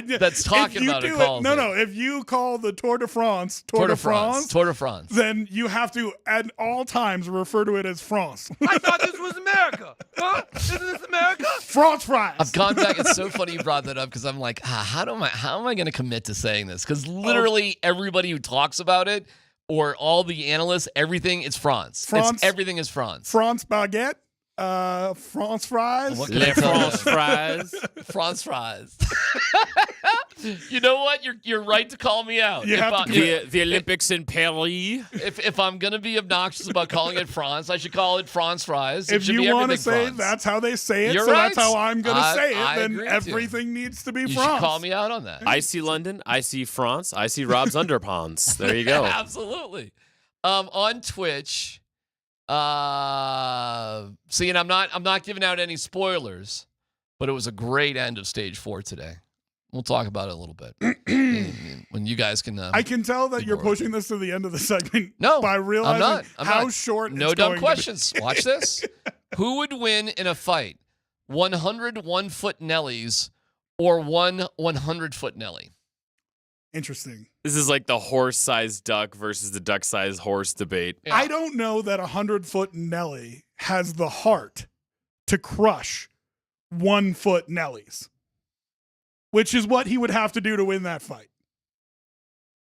that's talking about it calls it. No. If you call the Tour de France, Tour de France, then you have to at all times refer to it as France. I thought this was America. Huh? Isn't this America? France fries. I've gone back. It's so funny you brought that up because I'm like, how am I going to commit to saying this? Because literally everybody who talks about it or all the analysts, everything is France. Everything is France. France baguette. France fries. Les France fries. France fries. You know what? You're right to call me out. The Olympics in Paris. If I'm gonna be obnoxious about calling it France, I should call it France fries. If you want to say that's how they say it, You're so right. that's how I'm gonna say it, I then agree everything needs to be You France. should call me out on that. I see London. I see France. I see Rob's underpants. There you go. Absolutely. On Twitch. See, and I'm not giving out any spoilers, but it was a great end of stage 4 today. We'll talk about it a little bit when you guys can. I can tell that you're pushing this to the end of the segment. No, by realizing I'm how not. short. No it's dumb going questions. To be. Watch this. Who would win in a fight? 100 1-foot Nellies or 100-foot Nelly? Interesting. This is like the horse-sized duck versus the duck-sized horse debate. Yeah. I don't know that 100-foot Nelly has the heart to crush 1-foot Nellies, which is what he would have to do to win that fight.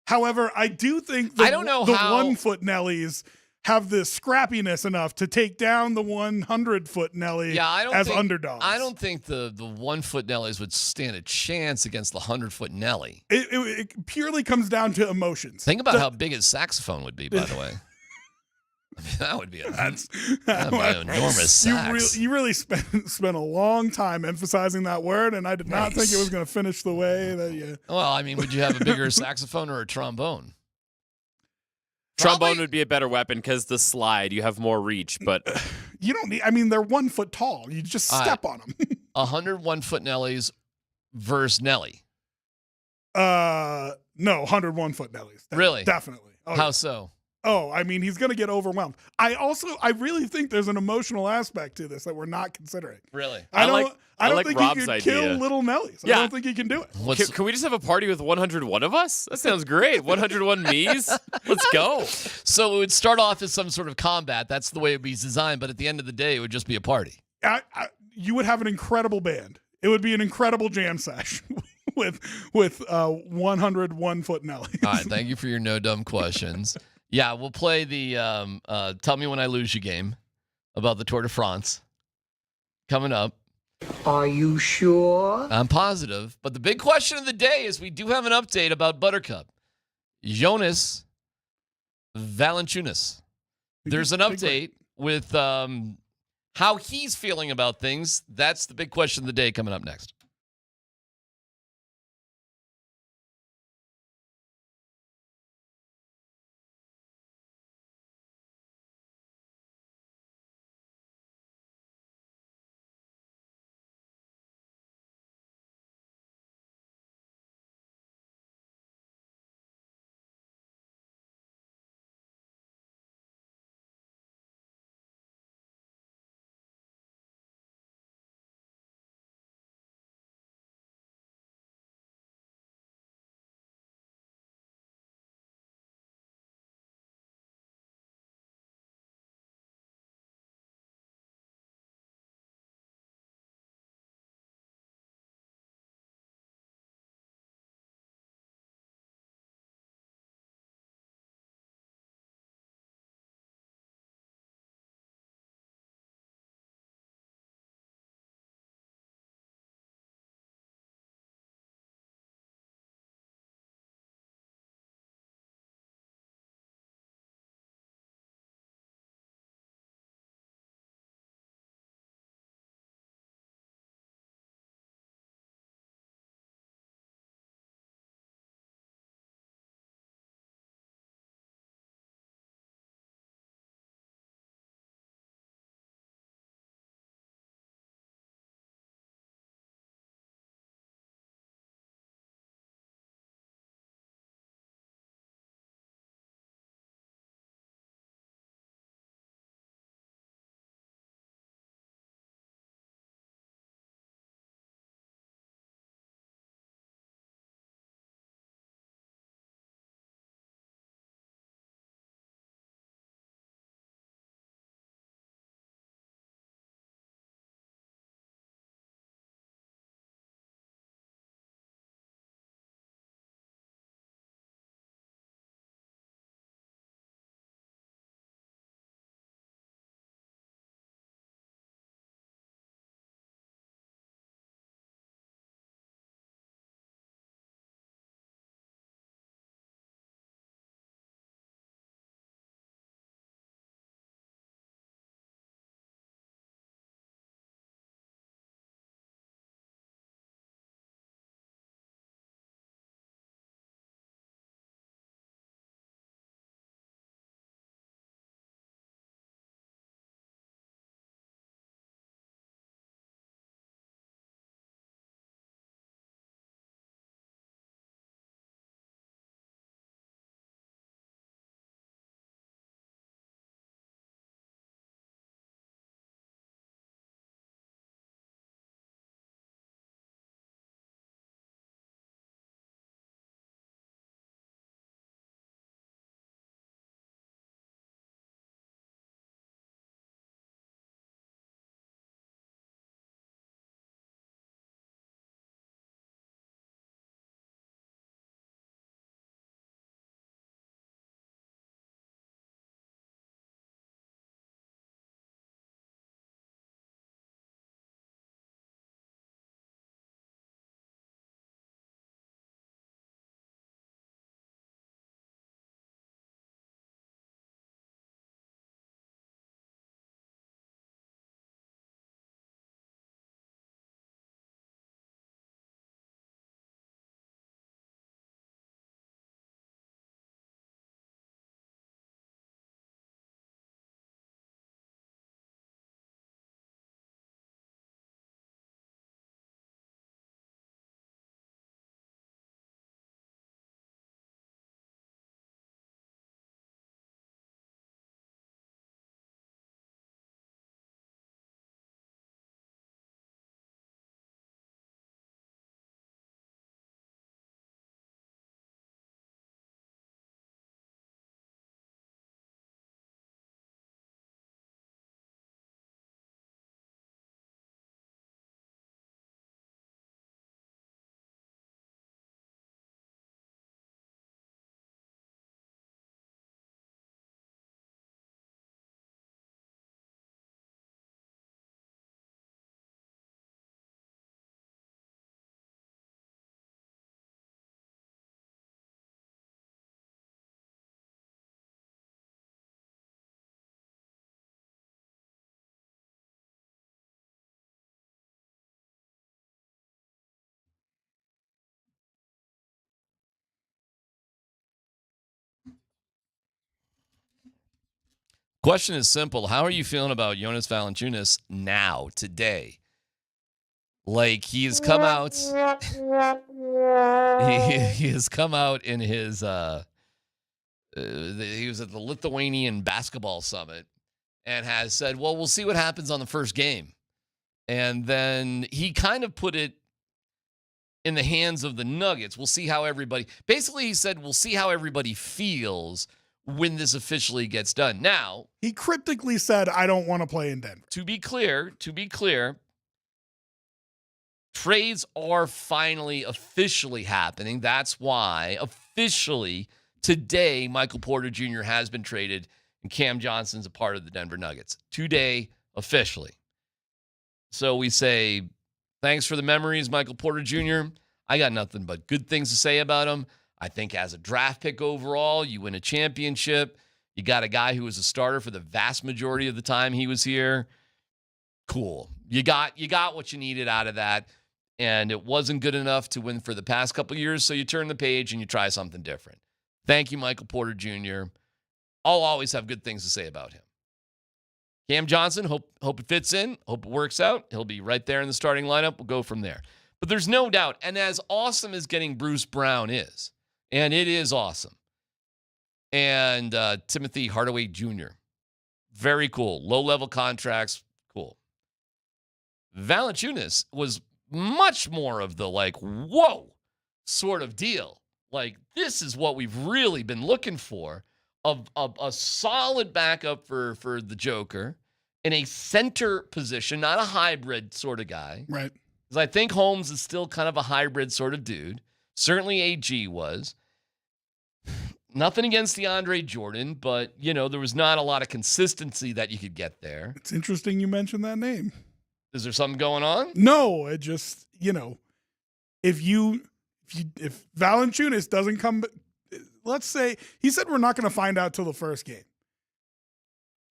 However, I do think the 1-foot Nellies have the scrappiness enough to take down the 100-foot Nelly as underdogs. I don't think the 1-foot Nellies would stand a chance against the 100-foot Nelly. It purely comes down to emotions. Think about how big his saxophone would be, by the way. I mean, that would be an enormous sax. You really spent a long time emphasizing that word, and I did not think it was going to finish the way that you... Well, I mean, would you have a bigger saxophone or a trombone? Trombone would be a better weapon because the slide, you have more reach, but you don't need. I mean, they're 1 foot tall. You just step on them. 100 1-foot Nellies versus Nelly. No, 100 1-foot Nellies. Really? Definitely. Oh, How so? Oh, I mean, he's going to get overwhelmed. I really think there's an emotional aspect to this that we're not considering. Really? I don't like think Rob's he can idea. kill little Nellies. Yeah. I don't think he can do it. Can we just have a party with 101 of us? That sounds great. 101 me's? Let's go. So it would start off as some sort of combat. That's the way it would be designed. But at the end of the day, it would just be a party. You would have an incredible band. It would be an incredible jam sesh with 100 1-foot Nellies. All right. Thank you for your no dumb questions. Yeah, we'll play the Tell Me When I Lose You game about the Tour de France coming up. Are you sure? I'm positive. But the big question of the day is we do have an update about Buttercup. Jonas Valanāiťnas. There's an update with how he's feeling about things. That's the big question of the day coming up next. Question is simple. How are you feeling about Jonas Valanāiťnas now, today? Like, he has come out. He has come out in his. He was at the Lithuanian Basketball Summit and has said, well, we'll see what happens on the first game. And then he kind of put it in the hands of the Nuggets. We'll see how everybody. Basically, he said, we'll see how everybody feels when this officially gets done. Now, he cryptically said, I don't want to play in Denver. To be clear, trades are finally officially happening. That's why officially today, Michael Porter Jr. has been traded and Cam Johnson's a part of the Denver Nuggets. Today, officially. So we say, thanks for the memories, Michael Porter Jr. I got nothing but good things to say about him. I think as a draft pick overall, you win a championship. You got a guy who was a starter for the vast majority of the time he was here. Cool. You got what you needed out of that, and it wasn't good enough to win for the past couple of years, so you turn the page and you try something different. Thank you, Michael Porter Jr. I'll always have good things to say about him. Cam Johnson, hope it fits in, hope it works out. He'll be right there in the starting lineup. We'll go from there. But there's no doubt, and as awesome as getting Bruce Brown is, and it is awesome, and Timothy Hardaway Jr., very cool. Low-level contracts, cool. Valanāiťnas was much more of the, like, whoa sort of deal. Like, this is what we've really been looking for, of a solid backup for the Joker in a center position, not a hybrid sort of guy. Right. Because I think Holmes is still kind of a hybrid sort of dude. Certainly AG was. Nothing against DeAndre Jordan, but, you know, there was not a lot of consistency that you could get there. It's interesting you mentioned that name. Is there something going on? No, it just, you know, if Valanāiťnas doesn't come, let's say, he said we're not going to find out till the first game.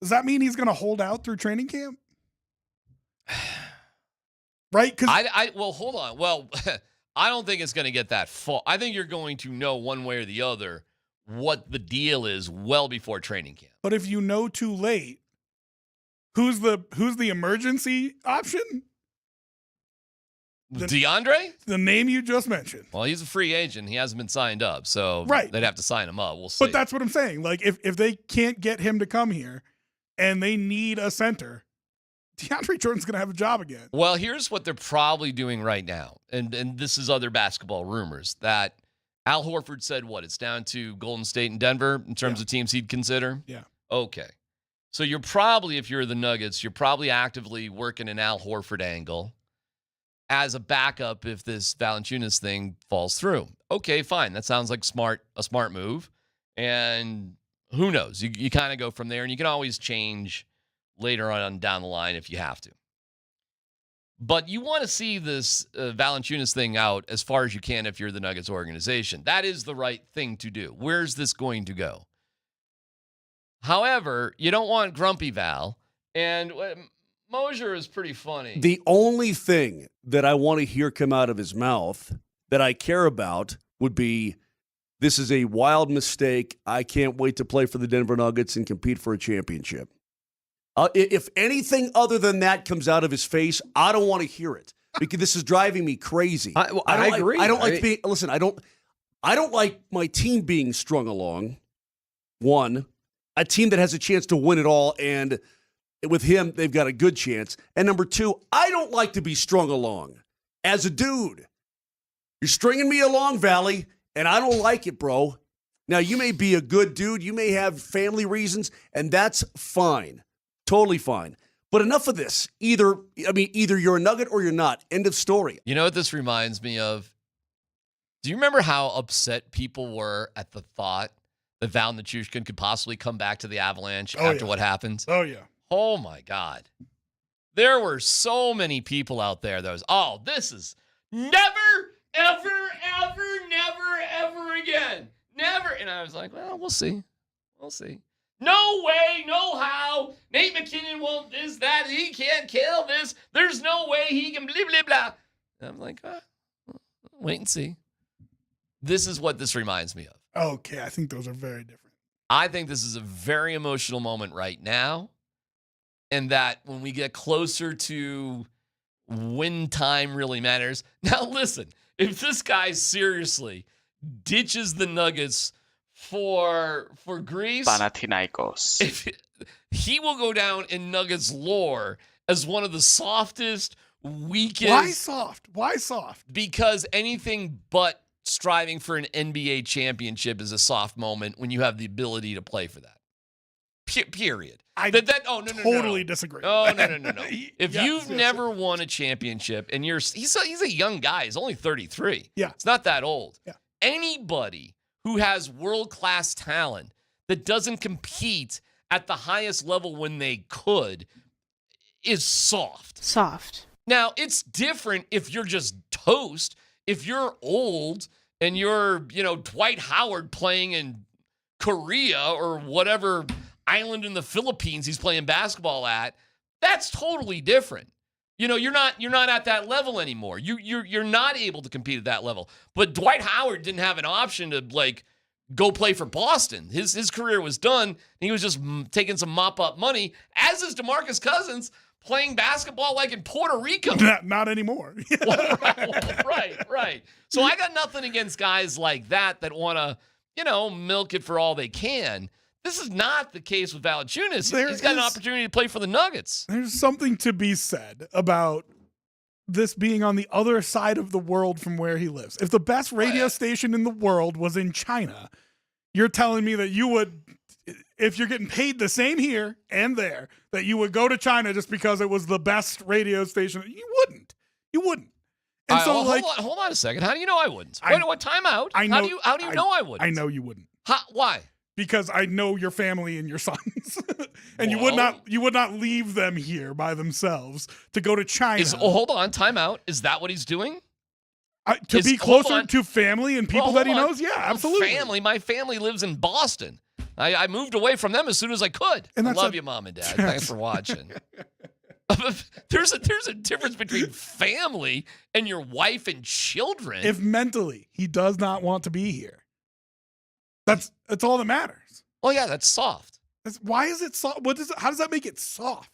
Does that mean he's going to hold out through training camp? Right? Well, hold on. Well, I don't think it's going to get that far. I think you're going to know one way or the other what the deal is well before training camp. But if you know too late, who's the emergency option? DeAndre? The name you just mentioned. Well, he's a free agent. He hasn't been signed up, so right. They'd have to sign him up. We'll see. But that's what I'm saying. Like, if they can't get him to come here and they need a center, DeAndre Jordan's going to have a job again. Well, here's what they're probably doing right now, and this is other basketball rumors, that Al Horford said it's down to Golden State and Denver in terms of teams he'd consider? Yeah. Okay. So you're probably, if you're the Nuggets, you're probably actively working an Al Horford angle as a backup if this Valanāiťnas thing falls through. Okay, fine. That sounds like a smart move. And who knows? You kind of go from there, and you can always change later on down the line if you have to. But you want to see this Valanāiťnas thing out as far as you can if you're the Nuggets organization. That is the right thing to do. Where's this going to go? However, you don't want grumpy Val. And Moser is pretty funny. The only thing that I want to hear come out of his mouth that I care about would be, this is a wild mistake. I can't wait to play for the Denver Nuggets and compete for a championship. If anything other than that comes out of his face, I don't want to hear it because this is driving me crazy. I agree. I don't like being. Listen, I don't like my team being strung along. One, a team that has a chance to win it all, and with him, they've got a good chance. And number two, I don't like to be strung along as a dude. You're stringing me along, Valley, and I don't like it, bro. Now, you may be a good dude. You may have family reasons, and that's fine. Totally fine. But enough of this. Either you're a Nugget or you're not. End of story. You know what this reminds me of? Do you remember how upset people were at the thought that Valanāiťnas could possibly come back to the Avalanche after what happened? Oh, yeah. Oh, my God. There were so many people out there that was, this is never, ever, ever, never, ever again. Never. And I was like, well, we'll see. We'll see. No way, no how. Nate McKinnon won't this, that. He can't kill this. There's no way he can blah, blah, blah. And I'm like, wait and see. This is what this reminds me of. Okay, I think those are very different. I think this is a very emotional moment right now. And that when we get closer to when time really matters. Now, listen, if this guy seriously ditches the Nuggets for Greece, Valanāiťnas. He will go down in Nuggets lore as one of the softest, weakest. Why soft? Why soft? Because anything but striving for an NBA championship is a soft moment when you have the ability to play for that. Period. Totally disagree. No. If Yes, you've yes, never won a championship and he's a young guy, he's only 33. Yeah. It's not that old. Yeah. Anybody who has world-class talent that doesn't compete at the highest level when they could is soft. Soft. Now, it's different if you're just toast. If you're old and you're, Dwight Howard playing in Korea or whatever island in the Philippines he's playing basketball at, that's totally different. You're not at that level anymore. You're not able to compete at that level. But Dwight Howard didn't have an option to go play for Boston. His career was done. And he was just taking some mop-up money, as is DeMarcus Cousins playing basketball like in Puerto Rico. Not anymore. Right. So I got nothing against guys like that want to, milk it for all they can. This is not the case with Valanāiťnas. He's got an opportunity to play for the Nuggets. There's something to be said about this being on the other side of the world from where he lives. If the best radio station in the world was in China, you're telling me that you would, if you're getting paid the same here and there, that you would go to China just because it was the best radio station? You wouldn't. And hold on a second. How do you know I wouldn't? What time out? How do you know I wouldn't? I know you wouldn't. Why? Because I know your family and your sons, and you would not leave them here by themselves to go to China. Hold on, time out. Is that what he's doing? To be closer to family and people that he knows? Yeah, absolutely. My family lives in Boston. I moved away from them as soon as I could. I love you, Mom and Dad. Thanks for watching. There's a difference between family and your wife and children. If mentally he does not want to be here, that's all that matters. Oh yeah, that's soft. Why is it soft? How does that make it soft?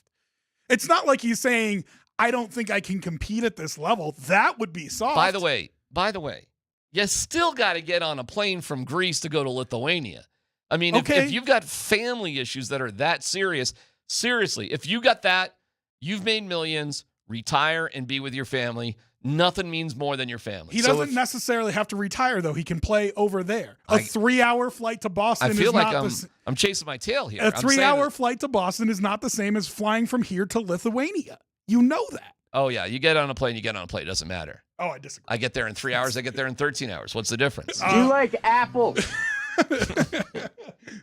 It's not like he's saying, I don't think I can compete at this level. That would be soft. By the way, you still got to get on a plane from Greece to go to Lithuania. I mean, if you've got family issues that are that serious, seriously, if you got that, you've made millions, retire and be with your family. Nothing means more than your family. He doesn't necessarily have to retire, though. He can play over there. A 3-hour flight to Boston is not I'm chasing my tail here. A 3-hour flight to Boston is not the same as flying from here to Lithuania. You know that. Oh, yeah. You get on a plane, It doesn't matter. Oh, I disagree. I get there in 3 hours. I get there in 13 hours. What's the difference? Do you like apples?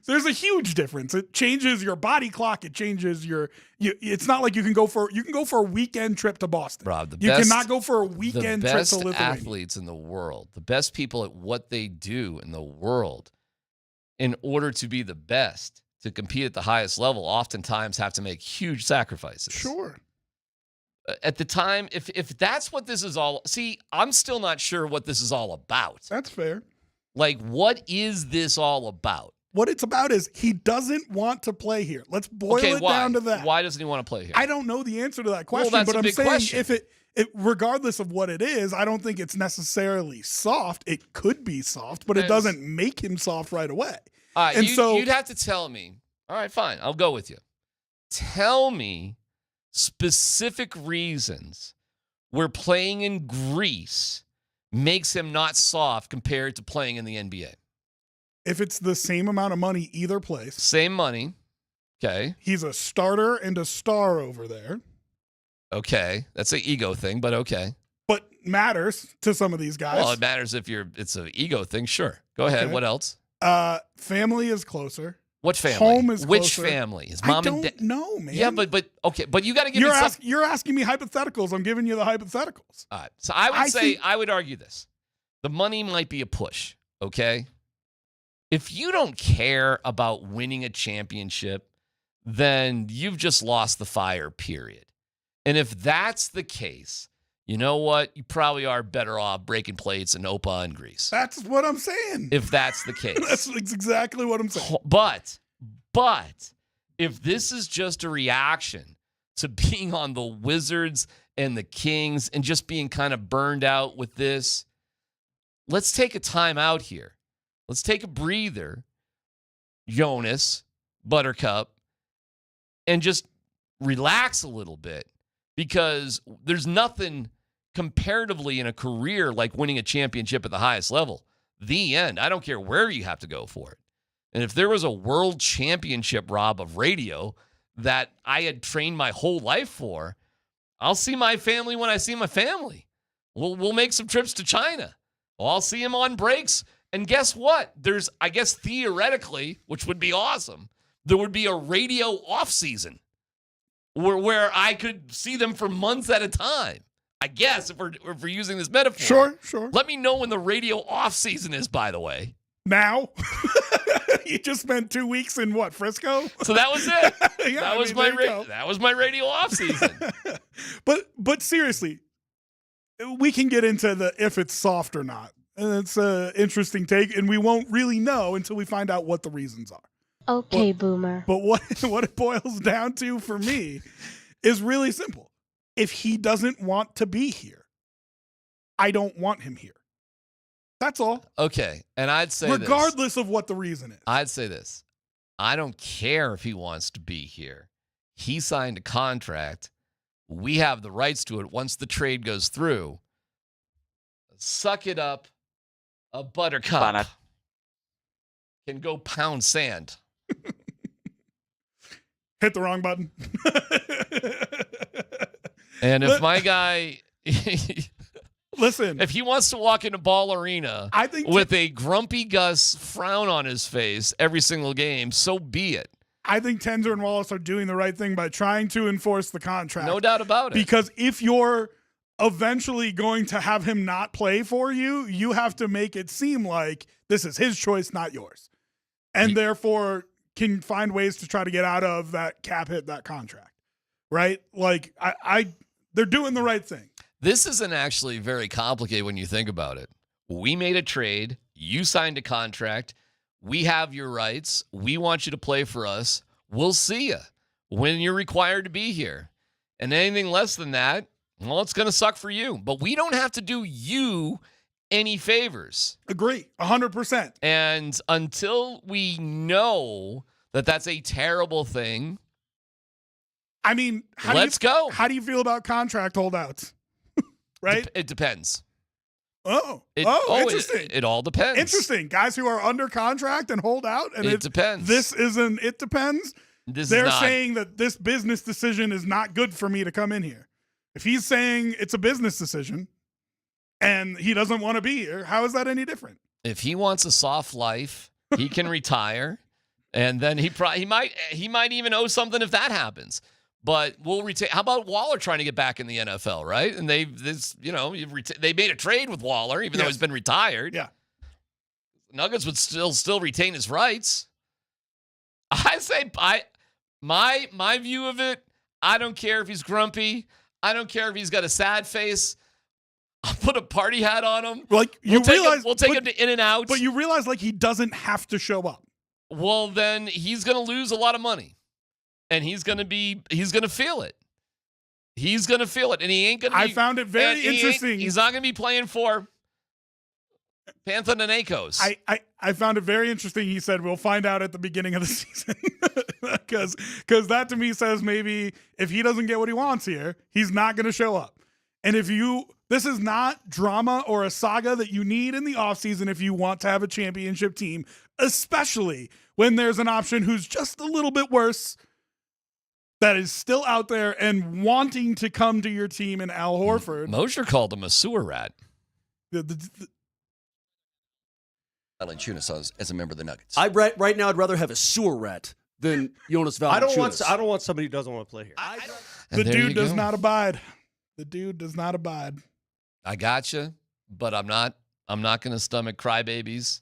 There's a huge difference. It changes your body clock. It changes it's not like you can go for a weekend trip to Boston. Rob, you cannot go for a weekend trip to Lithuania. The best athletes in the world, the best people at what they do in the world, in order to be the best, to compete at the highest level, oftentimes have to make huge sacrifices. Sure. At the time, if that's what this is all, I'm still not sure what this is all about. That's fair. Like, what is this all about? What it's about is he doesn't want to play here. Let's boil it down to that. Why doesn't he want to play here? I don't know the answer to that question, that's but a I'm big saying question. if it regardless of what it is, I don't think it's necessarily soft. It could be soft, but it doesn't make him soft right away. You'd have to tell me. All right, fine. I'll go with you. Tell me specific reasons where playing in Greece makes him not soft compared to playing in the NBA. If it's the same amount of money either place. Same money. Okay. He's a starter and a star over there. Okay. That's an ego thing, but okay. But matters to some of these guys. Well, it matters if it's an ego thing. Sure. Go ahead. Okay. What else? Family is closer. What family? Home is Which closer. family? Is mom and dad? No, man. Yeah, but okay, but you got to give me something. You're asking me hypotheticals. I'm giving you the hypotheticals. All right. So I would argue this. The money might be a push, okay? If you don't care about winning a championship, then you've just lost the fire, period. And if that's the case, you know what? You probably are better off breaking plates in Opa and Greece. That's what I'm saying. If that's the case. That's exactly what I'm saying. But if this is just a reaction to being on the Wizards and the Kings and just being kind of burned out with this, let's take a time out here. Let's take a breather, Jonas, Buttercup, and just relax a little bit, because there's nothing comparatively in a career like winning a championship at the highest level. The end. I don't care where you have to go for it. And if there was a world championship, Rob, of radio that I had trained my whole life for, I'll see my family when I see my family. We'll make some trips to China. Well, I'll see him on breaks. And guess what? There's, I guess, theoretically, which would be awesome, there would be a radio off-season where I could see them for months at a time. I guess, if we're using this metaphor. Sure. Let me know when the radio off-season is, by the way. Now? You just spent 2 weeks in what, Frisco? So that was it. Yeah, that was my radio off-season. But seriously, we can get into the if it's soft or not. And it's an interesting take, and we won't really know until we find out what the reasons are. Okay, Boomer. But what it boils down to for me is really simple. If he doesn't want to be here, I don't want him here. That's all. Okay, and I'd say regardless of what the reason is. I'd say this. I don't care if he wants to be here. He signed a contract. We have the rights to it once the trade goes through. Suck it up. A Buttercup can go pound sand. Hit the wrong button. And if my guy, listen, if he wants to walk into Ball Arena with a grumpy Gus frown on his face every single game, so be it. I think Tenzer and Wallace are doing the right thing by trying to enforce the contract. No doubt about it. Because if you're eventually going to have him not play for you, you have to make it seem like this is his choice, not yours. And therefore can find ways to try to get out of that cap hit, that contract. Right? Like, they're doing the right thing. This isn't actually very complicated when you think about it. We made a trade. You signed a contract. We have your rights. We want you to play for us. We'll see you when you're required to be here. And anything less than that, well, it's going to suck for you. But we don't have to do you any favors. Agree. 100%. And until we know that that's a terrible thing, I mean, let's go. How do you feel about contract holdouts? Right? It depends. Interesting. It all depends. Interesting. Guys who are under contract and hold out. And it depends. It depends. They're saying that this business decision is not good for me to come in here. If he's saying it's a business decision and he doesn't want to be here, how is that any different? If he wants a soft life, he can retire, and then he might even owe something if that happens. But we'll retain. How about Waller trying to get back in the NFL, right? And they made a trade with Waller, even though he's been retired. Yeah, Nuggets would still retain his rights. I say my view of it. I don't care if he's grumpy. I don't care if he's got a sad face. I'll put a party hat on him. Like we'll take him to In-N-Out. But you realize like he doesn't have to show up. Well, then he's going to lose a lot of money. And he's going to feel it. He's going to feel it. And he ain't going to I found it very interesting. He's not going to be playing for Panathinaikos. I found it very interesting. He said, we'll find out at the beginning of the season. Because that to me says maybe if he doesn't get what he wants here, he's not going to show up. And this is not drama or a saga that you need in the offseason if you want to have a championship team, especially when there's an option who's just a little bit worse that is still out there and wanting to come to your team in Al Horford. Moser called him a sewer rat. Valanāiťnas as a member of the Nuggets. Right now, I'd rather have a sewer rat than Jonas Valanāiťnas. I don't want somebody who doesn't want to play here. The dude does not abide. The dude does not abide. I gotcha, but I'm not going to stomach crybabies.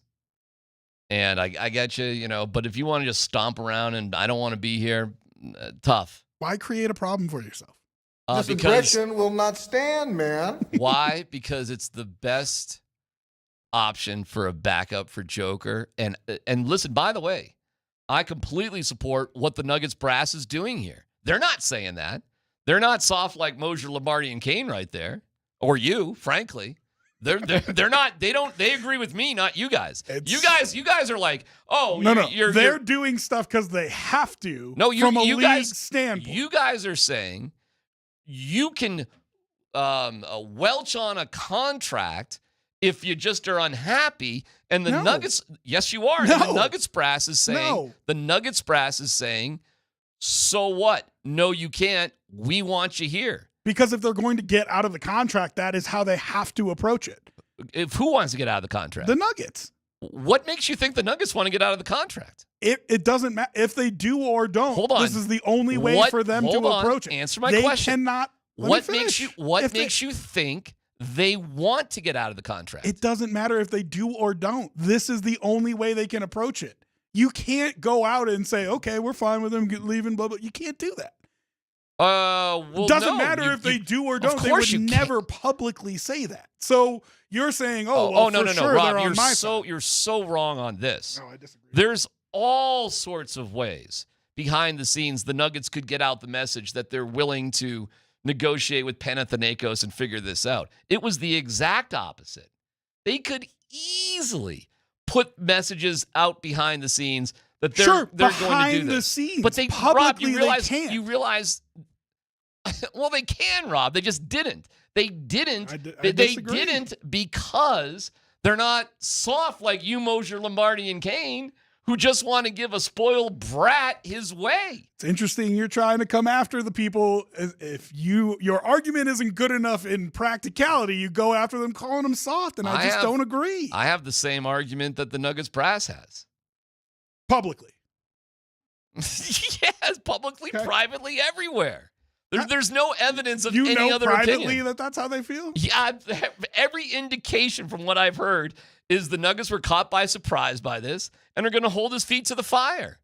And I get you, but if you want to just stomp around and I don't want to be here, tough. Why create a problem for yourself? This because aggression will not stand, man. why? Because it's the best option for a backup for Joker. And listen, by the way, I completely support what the Nuggets brass is doing here. They're not saying that. They're not soft like Moser, Lombardi, and Kane right there, or you, frankly. They're not. They agree with me, not you guys. You guys are like, oh, no. You're doing stuff because they have to. No, from a you league guys standpoint. You guys are saying you can welch on a contract if you just are unhappy, and the Nuggets. Yes, you are. No. And the Nuggets brass is saying. No. The Nuggets brass is saying. So what? No, you can't. We want you here. Because if they're going to get out of the contract, that is how they have to approach it. If who wants to get out of the contract? The Nuggets. What makes you think the Nuggets want to get out of the contract? It doesn't matter if they do or don't. Hold on. This is the only way for them to approach it. Answer my they question. Cannot. What makes you think they want to get out of the contract? It doesn't matter if they do or don't. This is the only way they can approach it. You can't go out and say, okay, we're fine with them leaving, blah, blah. You can't do that. Well, doesn't matter if they do or don't. They would never publicly say that. So you're saying, no, sure, Rob, you're so wrong on this. No, I disagree. There's all sorts of ways behind the scenes the Nuggets could get out the message that they're willing to negotiate with Panathinaikos and figure this out. It was the exact opposite. They could easily put messages out behind the scenes that they're going to do behind the this. scenes. But Rob, you realize well, they can, Rob. They just didn't. They didn't. They didn't because they're not soft like you, Moser, Lombardi, and Kane, who just want to give a spoiled brat his way. It's interesting you're trying to come after the people. If your argument isn't good enough in practicality, you go after them calling them soft, and I just don't agree. I have the same argument that the Nuggets brass has. Publicly. Yes, publicly, privately, everywhere. There's no evidence of any other privately opinion. That's how they feel? Yeah, every indication from what I've heard is the Nuggets were caught by surprise by this and are going to hold his feet to the fire.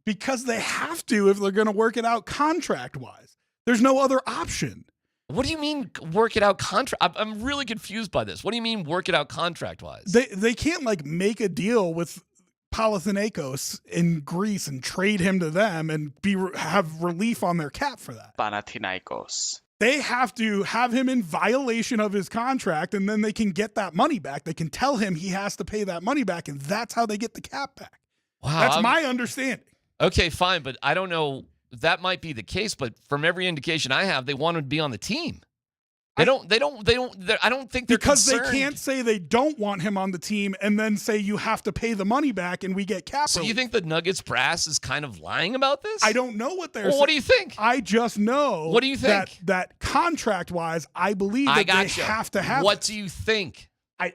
Because they have to if they're going to work it out contract-wise. There's no other option. What do you mean work it out contract? I'm really confused by this. What do you mean work it out contract-wise? They can't make a deal with Panathinaikos in Greece and trade him to them and have relief on their cap for that. Panathinaikos. They have to have him in violation of his contract, and then they can get that money back. They can tell him he has to pay that money back, and that's how they get the cap back. Wow, that's my understanding. Okay, fine, but I don't know. That might be the case, but from every indication I have, they want to be on the team. I don't think they're because concerned. They can't say they don't want him on the team and then say you have to pay the money back and we get cap. So you think the Nuggets brass is kind of lying about this? I don't know what they're saying. What do you think? I just know. What do you think? That contract-wise, I believe that they have to have. What do you think? I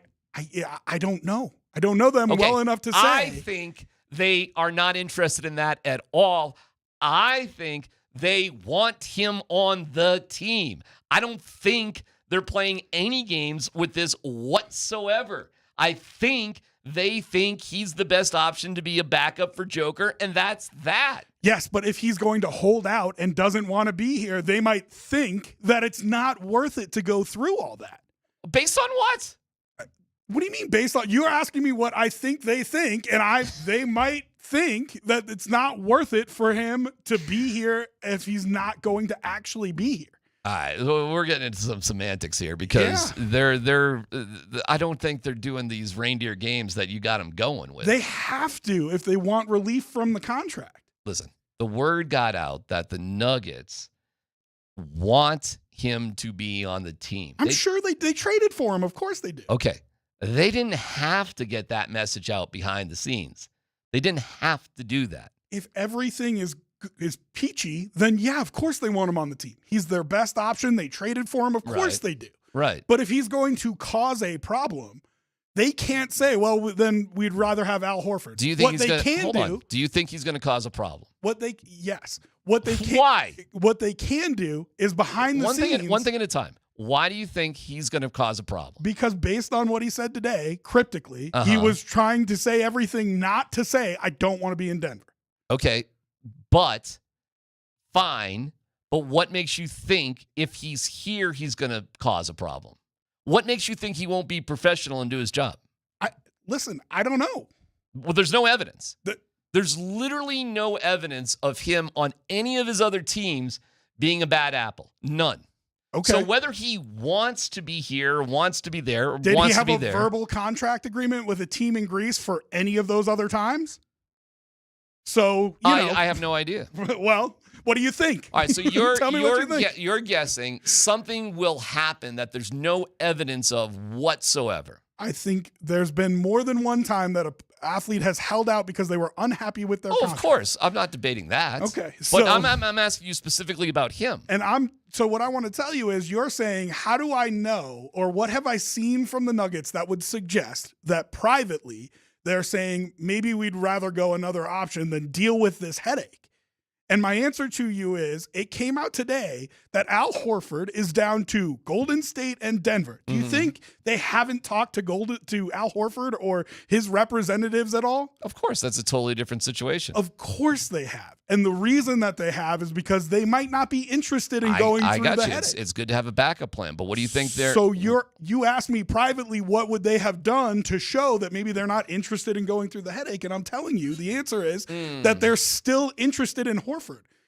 don't know. I don't know them well enough to say. I think they are not interested in that at all. I think they want him on the team. I don't think they're playing any games with this whatsoever. I think they think he's the best option to be a backup for Joker, and that's that. Yes, but if he's going to hold out and doesn't want to be here, they might think that it's not worth it to go through all that. Based on what? What do you mean based on? You're asking me what I think they think, and they might think that it's not worth it for him to be here if he's not going to actually be here. All right, we're getting into some semantics here because they're I don't think they're doing these reindeer games that you got them going with. They have to if they want relief from the contract. Listen, the word got out that the Nuggets want him to be on the team. I'm sure they traded for him. Of course they do. Okay. They didn't have to get that message out behind the scenes. They didn't have to do that. If everything is peachy, then yeah, of course they want him on the team. He's their best option. They traded for him. Of course they do. Right. But if he's going to cause a problem, they can't say, well, then we'd rather have Al Horford. Do you think Do you think he's going to cause a problem? What they can Why? What they can do is behind the scenes. One thing at a time. Why do you think he's going to cause a problem? Because based on what he said today, cryptically, he was trying to say everything not to say, I don't want to be in Denver. Okay. But fine. But what makes you think if he's here, he's going to cause a problem? What makes you think he won't be professional and do his job? Listen, I don't know. Well, there's no evidence. There's literally no evidence of him on any of his other teams being a bad apple. None. Okay. So whether he wants to be here, wants to be there, or Did wants he have to be a there. verbal contract agreement with a team in Greece for any of those other times? So, I have no idea. Well, what do you think? All right, so Tell me what you think. you're guessing something will happen that there's no evidence of whatsoever. I think there's been more than one time that an athlete has held out because they were unhappy with their contract. Of course. I'm not debating that. Okay. But I'm asking you specifically about him. And so what I want to tell you is you're saying, how do I know, or what have I seen from the Nuggets that would suggest that privately they're saying maybe we'd rather go another option than deal with this headache? And my answer to you is, it came out today that Al Horford is down to Golden State and Denver. Do you think they haven't talked to Al Horford or his representatives at all? Of course, that's a totally different situation. Of course they have. And the reason that they have is because they might not be interested in going through the headache. It's good to have a backup plan, but what do you think they're... So you asked me privately what would they have done to show that maybe they're not interested in going through the headache, and I'm telling you the answer is that they're still interested in Horford.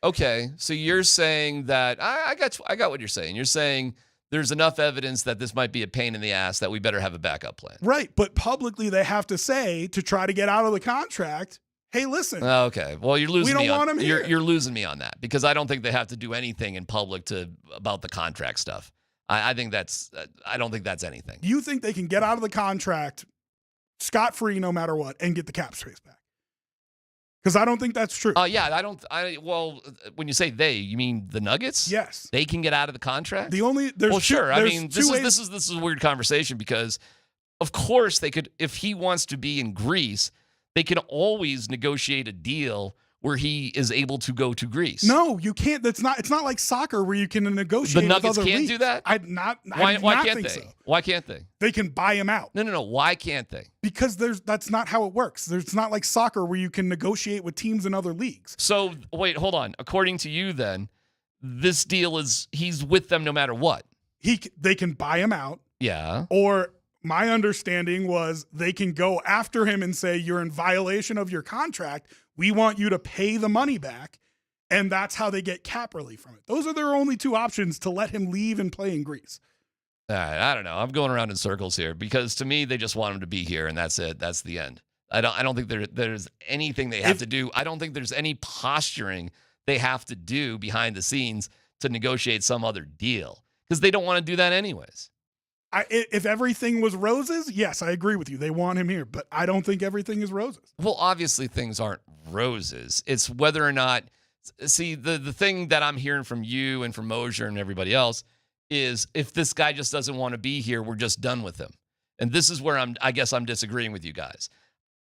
Okay, so you're saying that... I got what you're saying. You're saying there's enough evidence that this might be a pain in the ass that we better have a backup plan. Right, but publicly they have to say, to try to get out of the contract, hey, listen. Okay. Well, you're losing me. We don't want him here. You're losing me on that because I don't think they have to do anything in public about the contract stuff. I think that's. I don't think that's anything. You think they can get out of the contract scot-free no matter what and get the cap space back? Because I don't think that's true. Yeah, I don't. Well, when you say they, you mean the Nuggets? Yes. They can get out of the contract. Sure. I mean, this is a weird conversation because, of course, they could. If he wants to be in Greece, they can always negotiate a deal where he is able to go to Greece. No, you can't. It's not like soccer where you can negotiate. The Nuggets with other can't leagues. do that. Why can't they? So. Why can't they? They can buy him out. No. Why can't they? Because that's not how it works. It's not like soccer where you can negotiate with teams in other leagues. So wait, hold on. According to you, then this deal is he's with them no matter what. They can buy him out. Yeah. Or my understanding was they can go after him and say, you're in violation of your contract. We want you to pay the money back. And that's how they get cap relief from it. Those are their only two options to let him leave and play in Greece. All right, I don't know. I'm going around in circles here because to me, they just want him to be here and that's it. That's the end. I don't think there's anything they have to do. I don't think there's any posturing they have to do behind the scenes to negotiate some other deal because they don't want to do that anyways. If everything was roses, yes, I agree with you. They want him here, but I don't think everything is roses. Well, obviously things aren't roses. It's whether or not, see, the thing that I'm hearing from you and from Moser and everybody else is if this guy just doesn't want to be here, we're just done with him. And this is where I guess I'm disagreeing with you guys.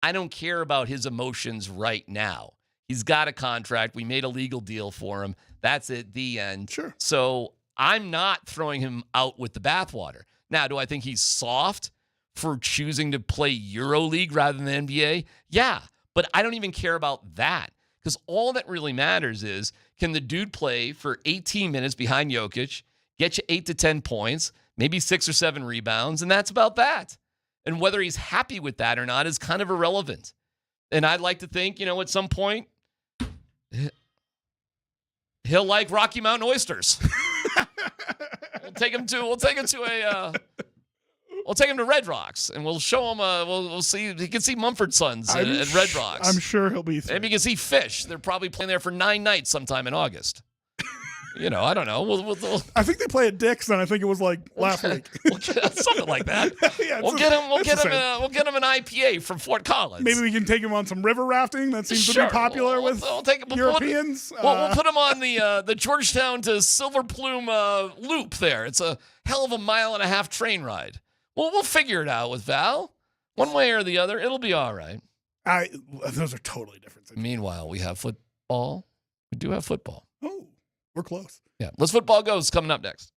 I don't care about his emotions right now. He's got a contract. We made a legal deal for him. That's it, the end. Sure. So I'm not throwing him out with the bathwater. Now, do I think he's soft for choosing to play EuroLeague rather than the NBA? Yeah, but I don't even care about that because all that really matters is can the dude play for 18 minutes behind Jokic, get you 8 to 10 points, maybe 6 or 7 rebounds, and that's about that. And whether he's happy with that or not is kind of irrelevant. And I'd like to think, at some point, he'll like Rocky Mountain oysters. We'll take him to Red Rocks, and we'll show him. We'll see. He can see Mumford Sons at Red Rocks. I'm sure he'll be. Maybe he can see Fish. They're probably playing there for 9 nights sometime in August. I don't know. We'll I think they play at Dick's, and I think it was like last week. We'll get something like that. Yeah, we'll get him an IPA from Fort Collins. Maybe we can take him on some river rafting. That seems to be popular with Europeans. We'll put him on the Georgetown to Silver Plume loop there. It's a hell of a 1.5 mile train ride. We'll figure it out with Val. One way or the other, it'll be all right. Those are totally different things. Meanwhile, we have football. We do have football. Oh, we're close. Yeah. Let's Football Goes coming up next.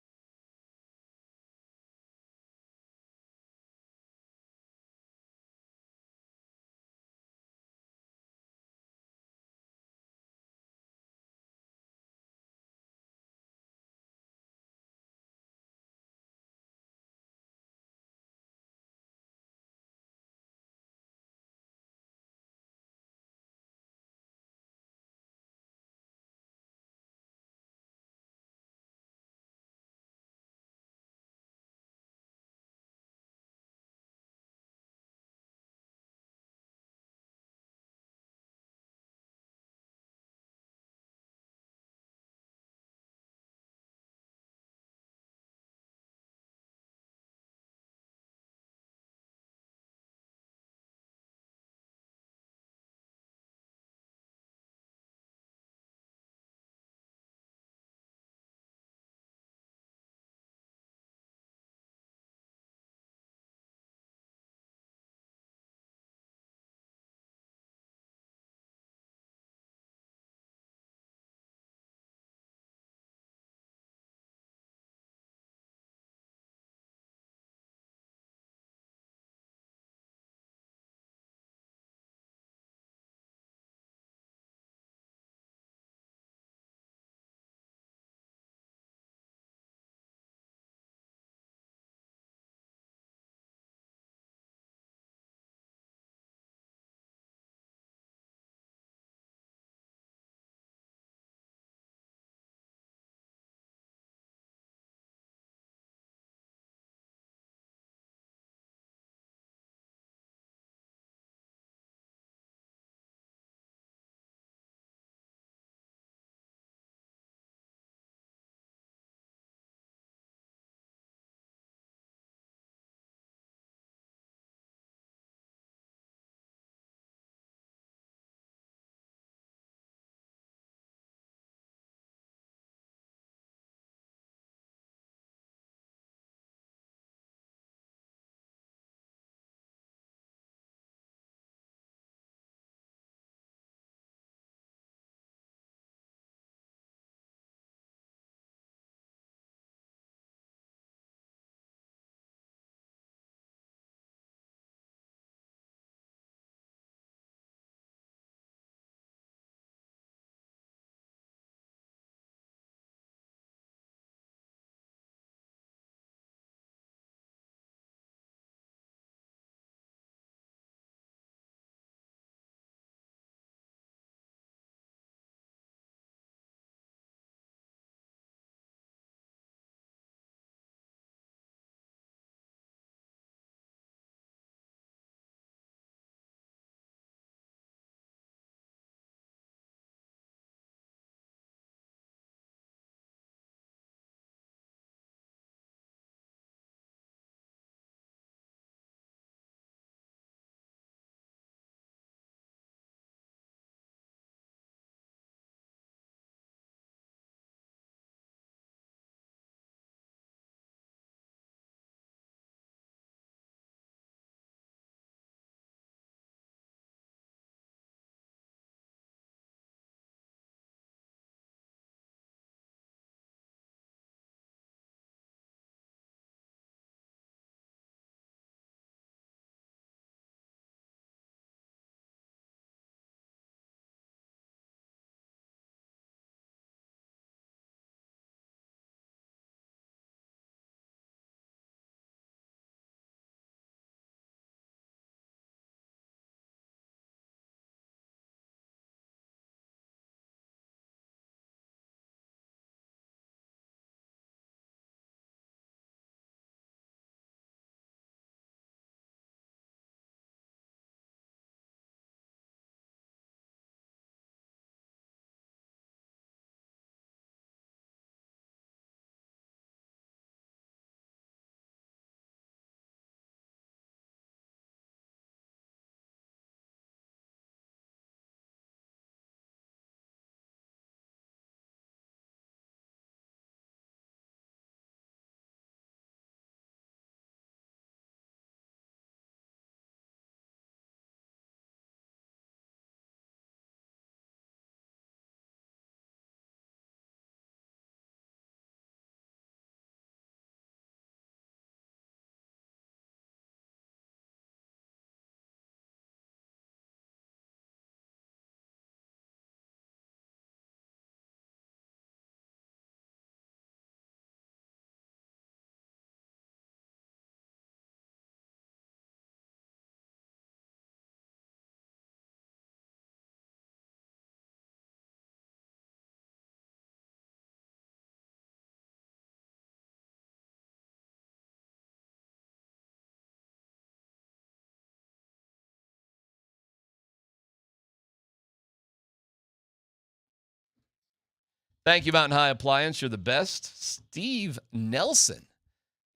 Thank you, Mountain High Appliance. You're the best. Steve Nelson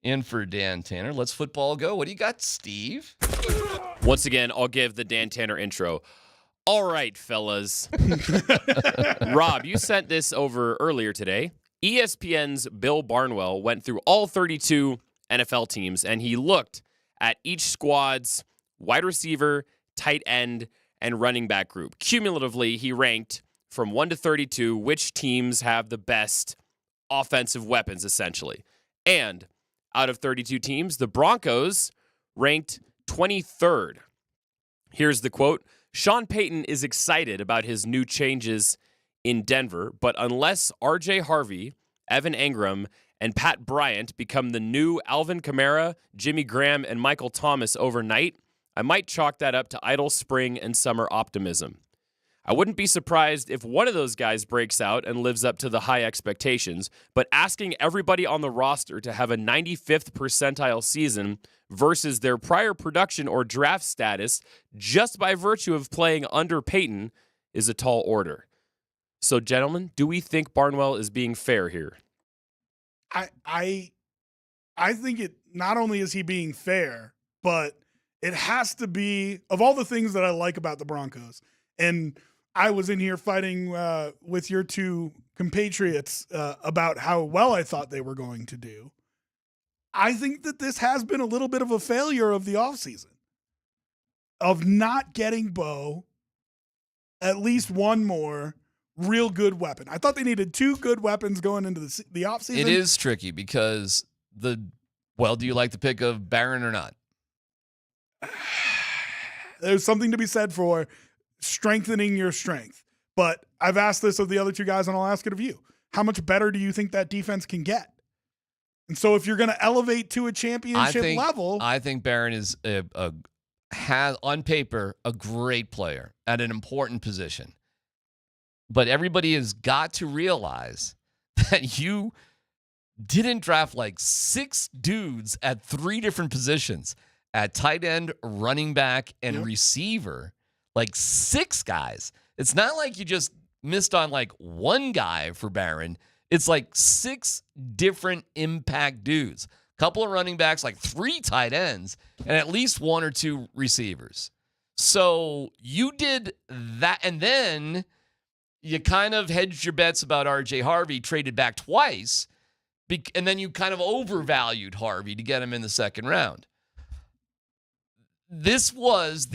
in for Dan Tanner. Let's football go. What do you got, Steve? Once again, I'll give the Dan Tanner intro. All right, fellas. Rob, you sent this over earlier today. ESPN's Bill Barnwell went through all 32 NFL teams, and he looked at each squad's wide receiver, tight end, and running back group. Cumulatively, he ranked from 1 to 32 which teams have the best offensive weapons, essentially. And out of 32 teams, the Broncos ranked 23rd. Here's the quote. Sean Payton is excited about his new changes in Denver, but unless R.J. Harvey, Evan Engram, and Pat Bryant become the new Alvin Kamara, Jimmy Graham, and Michael Thomas overnight, I might chalk that up to idle spring and summer optimism. I wouldn't be surprised if one of those guys breaks out and lives up to the high expectations, but asking everybody on the roster to have a 95th percentile season versus their prior production or draft status just by virtue of playing under Payton is a tall order. So, gentlemen, do we think Barnwell is being fair here? I think it not only is he being fair, but it has to be, of all the things that I like about the Broncos, and I was in here fighting with your two compatriots about how well I thought they were going to do. I think that this has been a little bit of a failure of the offseason, of not getting Bo at least one more real good weapon. I thought they needed two good weapons going into the offseason. It is tricky because do you like the pick of Barron or not? There's something to be said for strengthening your strength. But I've asked this of the other two guys, and I'll ask it of you. How much better do you think that defense can get? And so if you're going to elevate to a championship level. I think Barron is has on paper a great player at an important position. But everybody has got to realize that you didn't draft like 6 dudes at 3 different positions, at tight end, running back, and receiver. Like 6 guys. It's not like you just missed on like one guy for Barron. It's like 6 different impact dudes. Couple of running backs, like 3 tight ends, and at least 1 or 2 receivers. So you did that, and then you kind of hedged your bets about R.J. Harvey, traded back twice, and then you kind of overvalued Harvey to get him in the second round. This was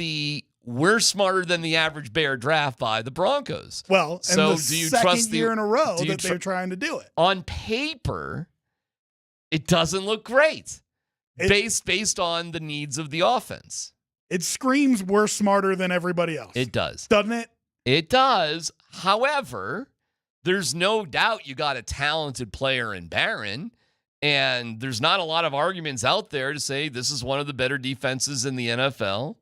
we're smarter than the average Bear draft by the Broncos. Well, and so the do you second trust year in a row that they're trying to do it. On paper, it doesn't look great based on the needs of the offense. It screams we're smarter than everybody else. It does. Doesn't it? It does. However, there's no doubt you got a talented player in Barron, and there's not a lot of arguments out there to say this is one of the better defenses in the NFL.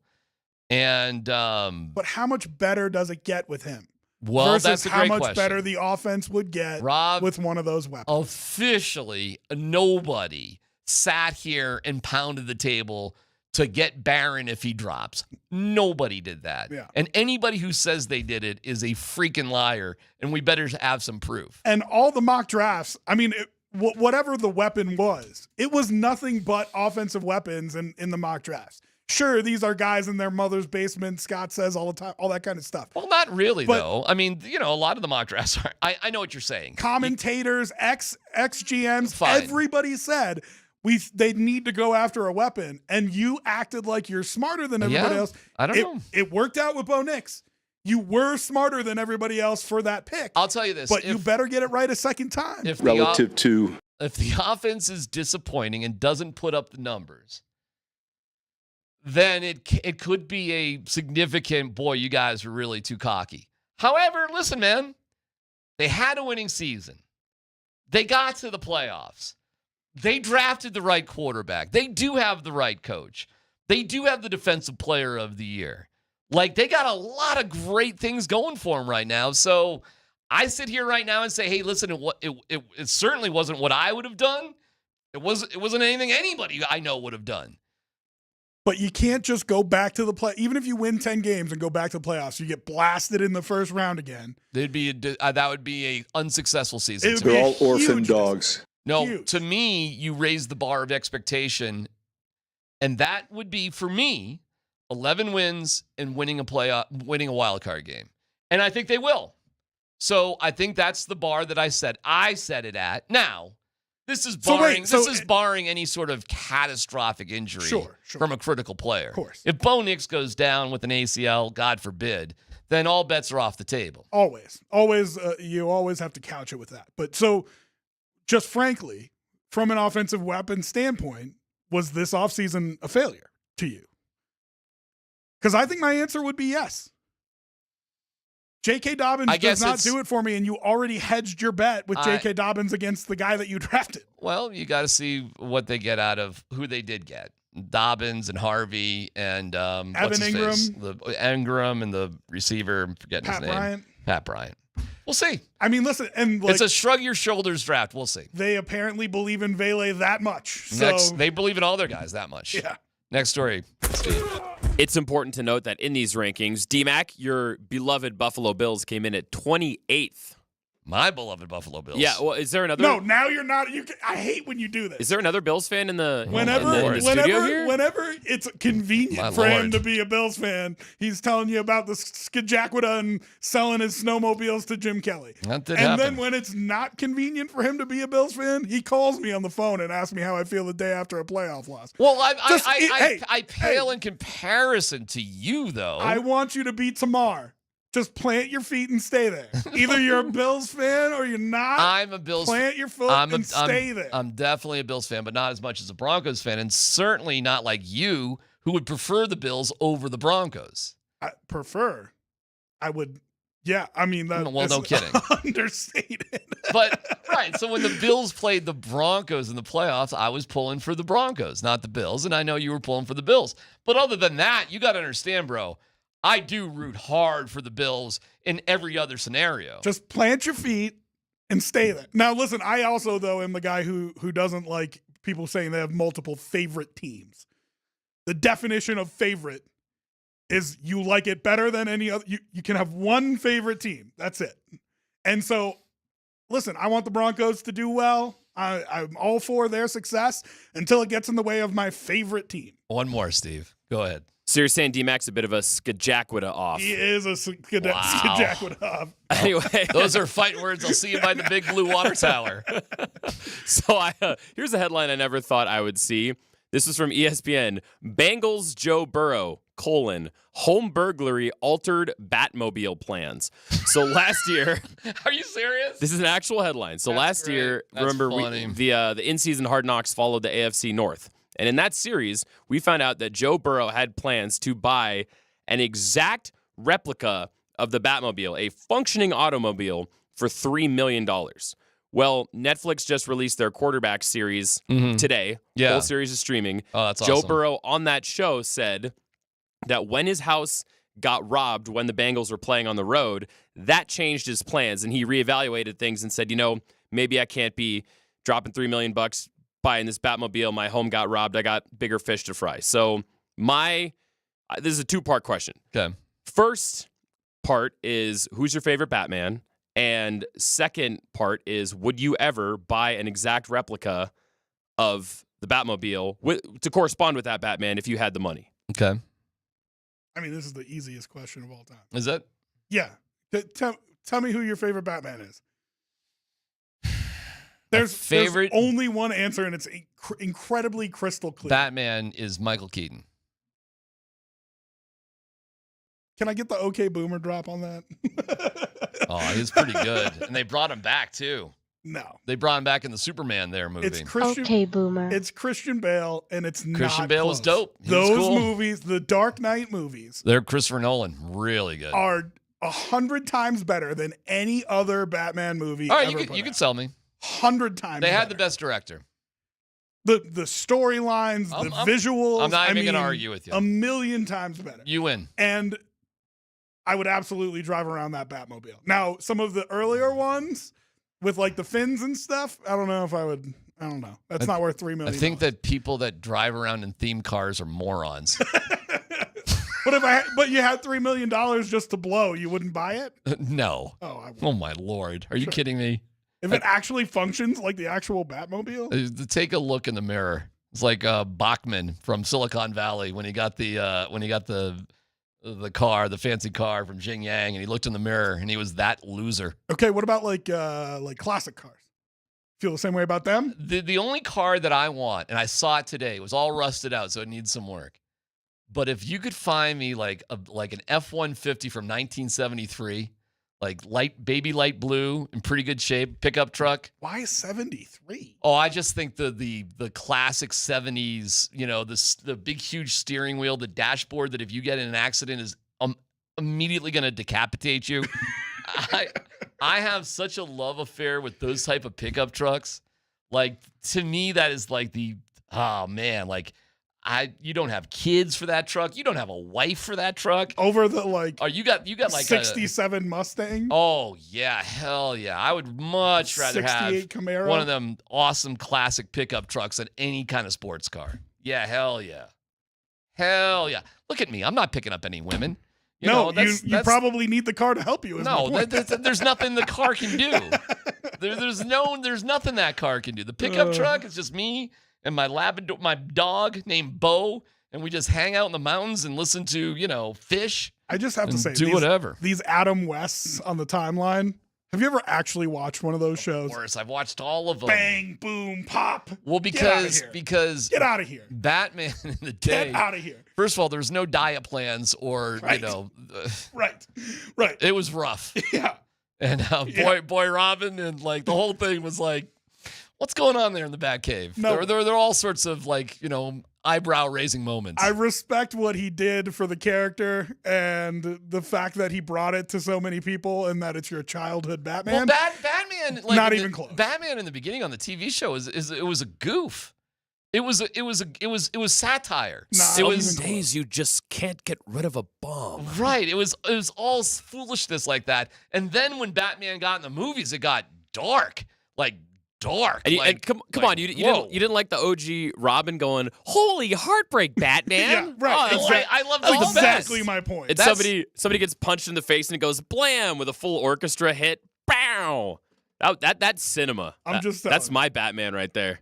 And but how much better does it get with him? Well, versus that's a great how much question. better the offense would get with one of those weapons. Officially, nobody sat here and pounded the table to get Barron if he drops. Nobody did that. Yeah. And anybody who says they did it is a freaking liar, and we better have some proof. And all the mock drafts, I mean, whatever the weapon was, it was nothing but offensive weapons in the mock drafts. Sure, these are guys in their mother's basement, Scott says all the time, all that kind of stuff. Well, not really, though. I mean, a lot of the mock drafts are, I know what you're saying. Commentators, ex-GMs, Fine. everybody said they need to go after a weapon, and you acted like you're smarter than everybody else. I don't know. It worked out with Bo Nix. You were smarter than everybody else for that pick. I'll tell you this. But you better get it right a second time. If the offense is disappointing and doesn't put up the numbers, then it could be a significant, boy, you guys are really too cocky. However, listen, man, they had a winning season. They got to the playoffs. They drafted the right quarterback. They do have the right coach. They do have the defensive player of the year. Like, they got a lot of great things going for them right now. So I sit here right now and say, hey, listen, it certainly wasn't what I would have done. It wasn't anything anybody I know would have done. But you can't just go back to the play. Even if you win 10 games and go back to the playoffs, you get blasted in the first round again. That would be a unsuccessful season. They're all orphan dogs. No, to me, you raise the bar of expectation, and that would be for me 11 wins and winning a wild card game, and I think they will. So I think that's the bar that I set it at. Now, this is barring any sort of catastrophic injury from a critical player. Of course. If Bo Nix goes down with an ACL, God forbid, then all bets are off the table. Always. You always have to couch it with that. But so, just frankly, from an offensive weapon standpoint, was this offseason a failure to you? Because I think my answer would be yes. J.K. Dobbins does not do it for me, and you already hedged your bet with J.K. Dobbins against the guy that you drafted. Well, you got to see what they get out of who they did get. Dobbins and Harvey and Evan Ingram. The Ingram and the receiver, I'm forgetting his name. Pat Bryant. We'll see. I mean, listen, and it's a shrug your shoulders draft. We'll see. They apparently believe in Vele that much. So they believe in all their guys that much. Yeah. Next story, Steve. It's important to note that in these rankings, DMac, your beloved Buffalo Bills, came in at 28th. My beloved Buffalo Bills. Yeah, well, is there another? No, now you're not. I hate when you do this. Is there another Bills fan in the studio here? Whenever it's convenient for him to be a Bills fan, he's telling you about the Skajakwita and selling his snowmobiles to Jim Kelly. That did happen. Then when it's not convenient for him to be a Bills fan, he calls me on the phone and asks me how I feel the day after a playoff loss. Well, I pale in comparison to you, though. I want you to beat Tamar. Just plant your feet and stay there. Either you're a Bills fan or you're not. I'm a Bills fan. Plant your foot and stay there. I'm definitely a Bills fan, but not as much as a Broncos fan, and certainly not like you, who would prefer the Bills over the Broncos. I prefer. I would. Yeah, I mean that. Well, no kidding. Understated. But right, so when the Bills played the Broncos in the playoffs, I was pulling for the Broncos, not the Bills, and I know you were pulling for the Bills. But other than that, you got to understand, bro. I do root hard for the Bills in every other scenario. Just plant your feet and stay there. Now, listen, I also, though, am the guy who doesn't like people saying they have multiple favorite teams. The definition of favorite is you like it better than any other. You can have one favorite team. That's it. And so, listen, I want the Broncos to do well. I'm all for their success until it gets in the way of my favorite team. One more, Steve. Go ahead. So you're saying DMac's a bit of a Skajakwita off. He is a Skajakwita off. Anyway. Those are fighting words. I'll see you by the big blue water tower. So here's a headline I never thought I would see. This is from ESPN. Bengals Joe Burrow, home burglary altered Batmobile plans. So last year. Are you serious? This is an actual headline. So last year, remember, the in-season Hard Knocks followed the AFC North. And in that series, we found out that Joe Burrow had plans to buy an exact replica of the Batmobile, a functioning automobile, for $3 million. Well, Netflix just released their quarterback series today. Yeah. The whole series is streaming. Oh, that's Joe awesome. Burrow on that show said that when his house got robbed when the Bengals were playing on the road, that changed his plans, and he reevaluated things and said, maybe I can't be dropping $3 million buying this Batmobile. My home got robbed. I got bigger fish to fry. So this is a two-part question. Okay. First part is, who's your favorite Batman? And second part is, would you ever buy an exact replica of the Batmobile to correspond with that Batman if you had the money? Okay. I mean, this is the easiest question of all time. Is it? Yeah. Tell me who your favorite Batman is. There's only one answer, and it's incredibly crystal clear. Batman is Michael Keaton. Can I get the OK Boomer drop on that? Oh, he's pretty good. And they brought him back, too. No. They brought him back in the Superman movie. It's Christian, OK Boomer. It's Christian Bale, and it's not Christian Bale was close. dope. Those movies, the Dark Knight movies. They're Christopher Nolan. Really good. Are 100 times better than any other Batman movie All right, ever you can sell me. 100 times They better. had the best director. The storylines, the visuals. I'm not even going to argue with you. A million times better. You win. And I would absolutely drive around that Batmobile. Now, some of the earlier ones with like the fins and stuff, I don't know if I would I don't know. That's not worth $3 million. I think that people that drive around in theme cars are morons. But you had $3 million just to blow, you wouldn't buy it? No. Oh my Lord. Are you kidding me? If it actually functions like the actual Batmobile? Take a look in the mirror. It's like Bachman from Silicon Valley when he got the car, the fancy car from Xing Yang, and he looked in the mirror and he was that loser. Okay, what about like classic cars? Feel the same way about them? The only car that I want, and I saw it today, it was all rusted out, so it needs some work. But if you could find me like an F-150 from 1973, like baby light blue in pretty good shape, pickup truck. Why 73? Oh, I just think the classic 70s, the big huge steering wheel, the dashboard that if you get in an accident is immediately going to decapitate you. I have such a love affair with those type of pickup trucks. Like, to me, that is like you don't have kids for that truck. You don't have a wife for that truck. Over the you got like 67 Mustang. Oh yeah, hell yeah! I would much rather have Camaro. One of them awesome classic pickup trucks than any kind of sports car. Yeah, hell yeah, hell yeah. Look at me. I'm not picking up any women. You probably need the car to help you. There's nothing the car can do. There's nothing that car can do. The pickup truck is just me and my Labrador, my dog named Bo, and we just hang out in the mountains and listen to, fish. I just have to say, whatever. These Adam Wests on the timeline. Have you ever actually watched one of those shows? Of course, I've watched all of them. Bang, boom, pop. Well, because get out of here. Batman in the day. Get out of here. First of all, there's no diet plans or right. It was rough. Yeah. And Boy Robin and like the whole thing was like, what's going on there in the Batcave? No. There are all sorts of like, eyebrow-raising moments. I respect what he did for the character and the fact that he brought it to so many people and that it's your childhood Batman. Well, Batman, like, not even close. Batman in the beginning on the TV show it was a goof. It was satire. It was days you just can't get rid of a bomb. Right. It was all foolishness like that. And then when Batman got in the movies, it got dark. Like dark. And come on, you didn't like the OG Robin going, holy heartbreak, Batman. Yeah, right. I love that's exactly my point. And somebody gets punched in the face and it goes blam with a full orchestra hit. Bow. That's cinema. That's my Batman right there.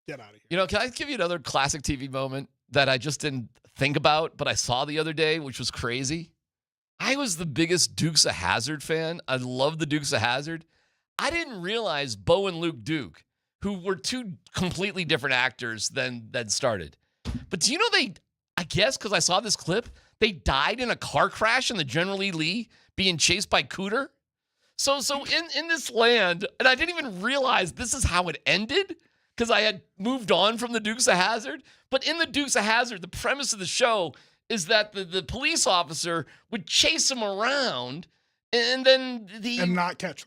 Get out of here. Can I give you another classic TV moment that I just didn't think about, but I saw the other day, which was crazy? I was the biggest Dukes of Hazzard fan. I love the Dukes of Hazzard. I didn't realize Bo and Luke Duke, who were two completely different actors than started. But do you know I guess because I saw this clip, they died in a car crash in the General E. Lee being chased by Cooter? So in this land, and I didn't even realize this is how it ended because I had moved on from the Dukes of Hazzard. But in the Dukes of Hazzard, the premise of the show is that the police officer would chase him around and then not catch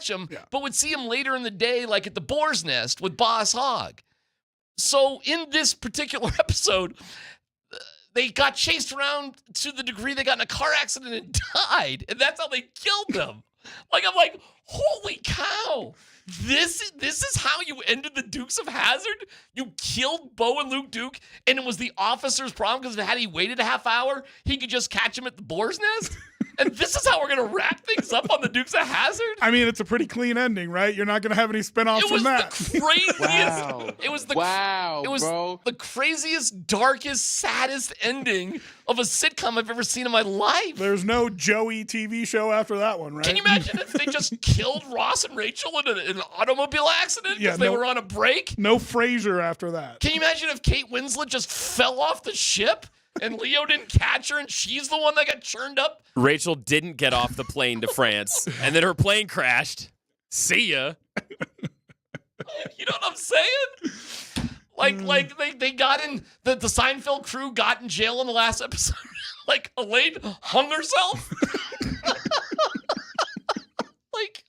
him. Yeah. But would see him later in the day, like at the Boar's Nest with Boss Hogg. So in this particular episode, they got chased around to the degree they got in a car accident and died, and that's how they killed them. I'm like, holy cow! This is how you ended the Dukes of Hazzard? You killed Bo and Luke Duke, and it was the officer's problem because had he waited a half hour, he could just catch him at the Boar's Nest? And this is how we're going to wrap things up on the Dukes of Hazzard? I mean, it's a pretty clean ending, right? You're not going to have any spinoffs from that. The craziest. It was the craziest, darkest, saddest ending of a sitcom I've ever seen in my life. There's no Joey TV show after that one, right? Can you imagine if they just killed Ross and Rachel in an automobile accident because they were on a break? No Frasier after that. Can you imagine if Kate Winslet just fell off the ship? And Leo didn't catch her, and she's the one that got churned up? Rachel didn't get off the plane to France, and then her plane crashed. See ya. You know what I'm saying? Like they got in, the Seinfeld crew got in jail in the last episode. Like, Elaine hung herself. Like...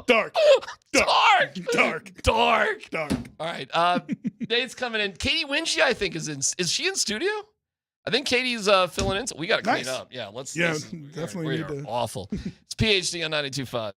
Dark. All right, Nate's coming in. Katie Winchie, I think, is she in studio? I think Katie's filling in. So we got to clean up. Yeah, definitely need to. Awful. It's PhD on 92.5.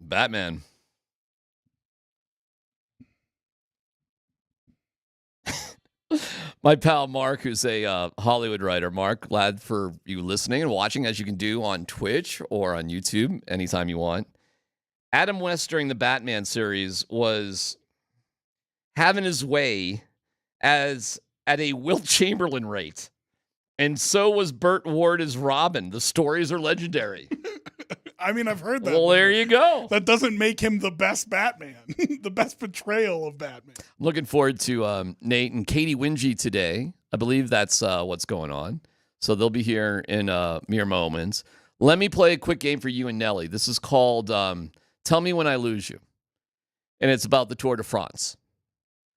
Batman. My pal Mark, who's a Hollywood writer. Mark, glad for you listening and watching, as you can do on Twitch or on YouTube anytime you want. Adam West during the Batman series was having his way at a Wilt Chamberlain rate. And so was Burt Ward as Robin. The stories are legendary. I mean, I've heard that. Well, there you go. That doesn't make him the best Batman, the best portrayal of Batman. Looking forward to Nate and Katie Wingy today. I believe that's what's going on. So they'll be here in mere moments. Let me play a quick game for you and Nelly. This is called Tell Me When I Lose You. And it's about the Tour de France.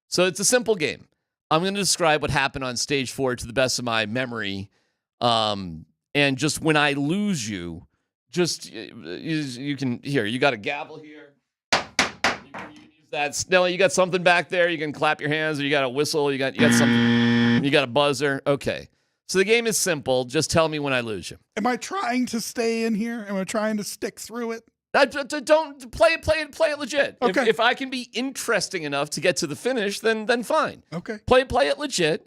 So it's a simple game. I'm going to describe what happened on stage 4 to the best of my memory. And just when I lose you, just you can here. You got a gavel here. You can use that. Nelly, you got something back there. You can clap your hands, or you got a whistle. You got something. You got a buzzer. Okay. So the game is simple. Just tell me when I lose you. Am I trying to stay in here? Am I trying to stick through it? Don't play it legit. Okay. If I can be interesting enough to get to the finish, then fine. Okay. Play it legit,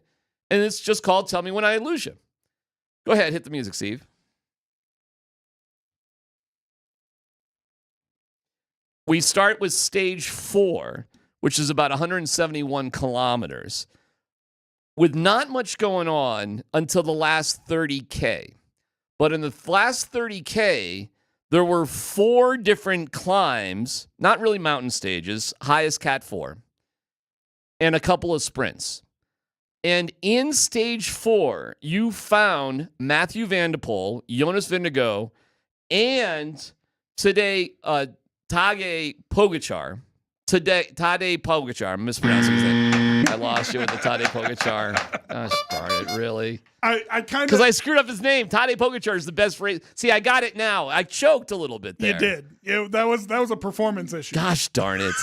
and it's just called Tell Me When I Lose You. Go ahead, hit the music, Steve. We start with stage 4, which is about 171 kilometers, with not much going on until the last 30K. But in the last 30K, there were 4 different climbs, not really mountain stages, highest Cat 4, and a couple of sprints. And in stage 4, you found Matthew Van der Poel, Jonas Vingegaard, and today, Tadej Pogačar. Tadej Pogačar. I'm mispronouncing his name. I lost you with the Tadej Pogačar. Gosh darn it, really? I kind of... Because I screwed up his name. Tadej Pogačar is the best race. See, I got it now. I choked a little bit there. You did. That was a performance issue. Gosh darn it.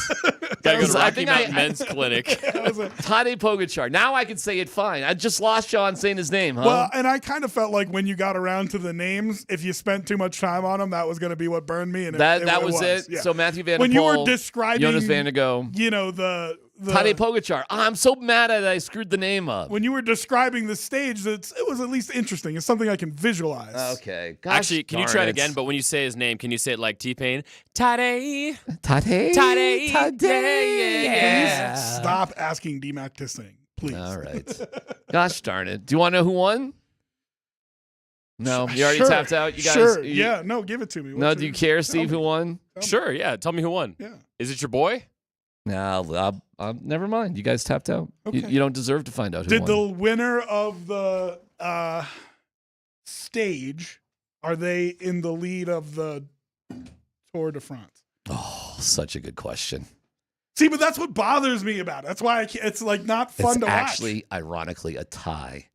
Gotta go to Rocky Mountain Men's Clinic. Tadej Pogačar. Now I can say it fine. I just lost you on saying his name, huh? Well, and I kind of felt like when you got around to the names, if you spent too much time on them, that was going to be what burned me. And that was it. Yeah. So Matthew Van der Poel, when you were describing Jonas Vingegaard, the Tadej Pogačar. Oh, I'm so mad that I screwed the name up. When you were describing the stage, it was at least interesting. It's something I can visualize. Okay. Gosh, actually, can you try it again? But when you say his name, can you say it like T-Pain? Tadej. Yeah. Please stop asking DMac to sing, please. All right. Gosh darn it. Do you want to know who won? No, you already tapped out. You guys. Sure. Yeah. No, give it to me. No, do you care, Steve, who won? Sure. Yeah. Tell me who won. Yeah. Is it your boy? No, never mind. You guys tapped out. Okay. You don't deserve to find out who Did won. the winner of the stage, are they in the lead of the Tour de France? Oh, such a good question. See, but that's what bothers me about it. That's why it's like not fun to watch. It's actually, ironically, a tie.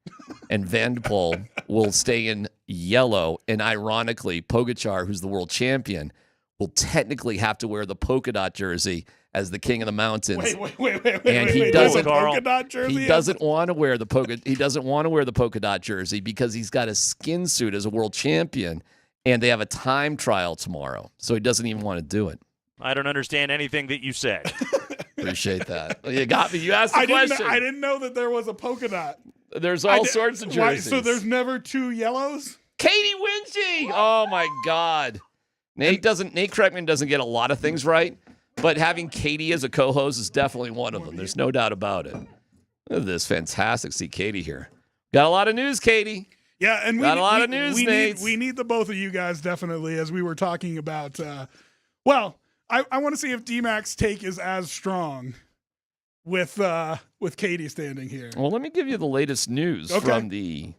And Van der Poel will stay in yellow. And ironically, Pogačar, who's the world champion, will technically have to wear the polka dot jersey as the king of the mountains. Wait. And he doesn't. Polka dot jersey. He doesn't want to wear the polka. He doesn't want to wear the polka dot jersey because he's got a skin suit as a world champion, and they have a time trial tomorrow, so he doesn't even want to do it. I don't understand anything that you said. Appreciate that. You got me. You asked the question. I didn't know that there was a polka dot. There's all sorts of jerseys. So there's never 2 yellows? Katie Wingy. Oh my God. Nate Kreckman doesn't get a lot of things right, but having Katie as a co-host is definitely one of them. There's no doubt about it. Look at this. Fantastic. See Katie here. Got a lot of news, Katie. Yeah, and got a lot of news, Nate. We need the both of you guys definitely, as we were talking about. I want to see if DMac's take is as strong with Katie standing here. Well, let me give you the latest news from the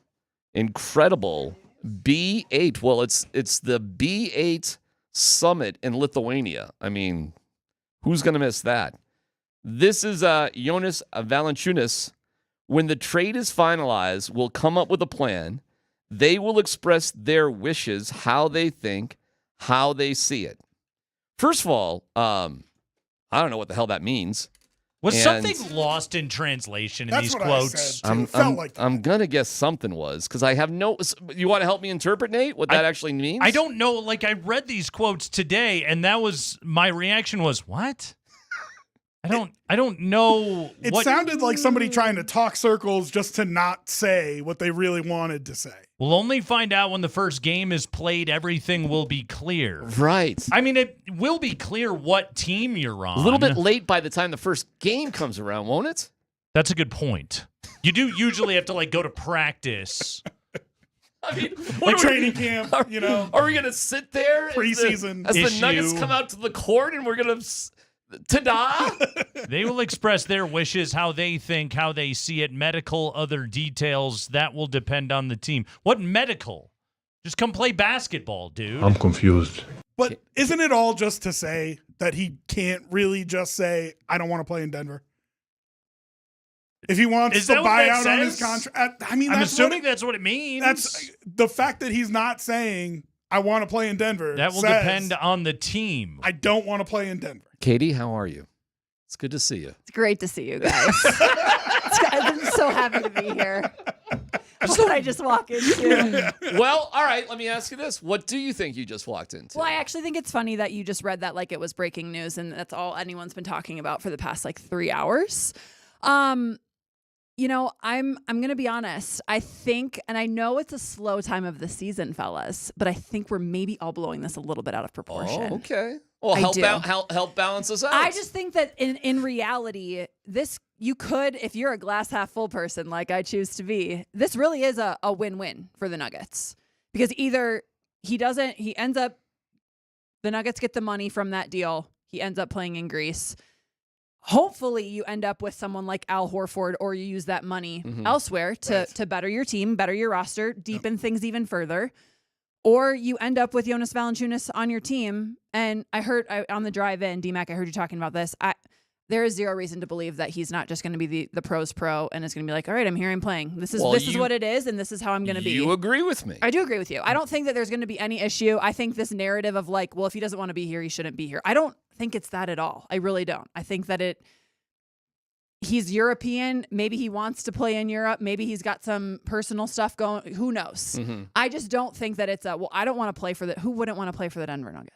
incredible B8. Well, it's the B8 Summit in Lithuania. I mean, who's going to miss that? This is Jonas Valanāiťnas. When the trade is finalized, we'll come up with a plan. They will express their wishes, how they think, how they see it. First of all, I don't know what the hell that means. Was And something lost in translation in That's these what I quotes? said, too. Felt like that. I'm gonna guess something was because I have no. You want to help me interpret, Nate? What that actually means? I don't know. Like, I read these quotes today, and that was my reaction was, what? I don't know. It what sounded like somebody trying to talk circles just to not say what they really wanted to say. We'll only find out when the first game is played. Everything will be clear. Right. I mean, it will be clear what team you're on. A little bit late by the time the first game comes around, won't it? That's a good point. You do usually have to like go to practice. I mean, Like training camp, you know. Are we gonna sit there Preseason as the issue. Nuggets come out to the court and we're gonna ta-da? They will express their wishes, how they think, how they see it, medical, other details. That will depend on the team. What medical? Just come play basketball, dude. I'm confused. But isn't it all just to say that he can't really just say, I don't want to play in Denver? If he wants Is to that what buy that out on his says? contract, I mean, I'm that's assuming what that's what it means. that's the fact that he's not saying, I want to play in Denver. That will says, depend on the team. I don't want to play in Denver. Katie, how are you? It's good to see you. It's great to see you guys. I'm so happy to be here. What did I just walk into? Well, all right, let me ask you this. What do you think you just walked into? Well, I actually think it's funny that you just read that like it was breaking news, and that's all anyone's been talking about for the past like 3 hours. You know, I'm gonna be honest. I think, and I know it's a slow time of the season, fellas, but I think we're maybe all blowing this a little bit out of proportion. Oh, okay. Well, help balance us out. I just think that in reality, this you could, if you're a glass half full person like I choose to be, this really is a win-win for the Nuggets. Because either he ends up, the Nuggets get the money from that deal, he ends up playing in Greece. Hopefully you end up with someone like Al Horford, or you use that money elsewhere to better your team, better your roster, deepen things even further. Or you end up with Jonas Valanāiťnas on your team. And I heard on the drive in, DMac, I heard you talking about this. There is zero reason to believe that he's not just going to be the pros pro and is going to be like, all right, I'm here, I'm playing. This is what it is, and this is how I'm going to be. You agree with me? I do agree with you. I don't think that there's going to be any issue. I think this narrative of like, well, if he doesn't want to be here, he shouldn't be here. I don't think it's that at all. I really don't. I think that he's European. Maybe he wants to play in Europe. Maybe he's got some personal stuff going. Who knows? I just don't think that it's I don't want to play for who wouldn't want to play for the Denver Nuggets?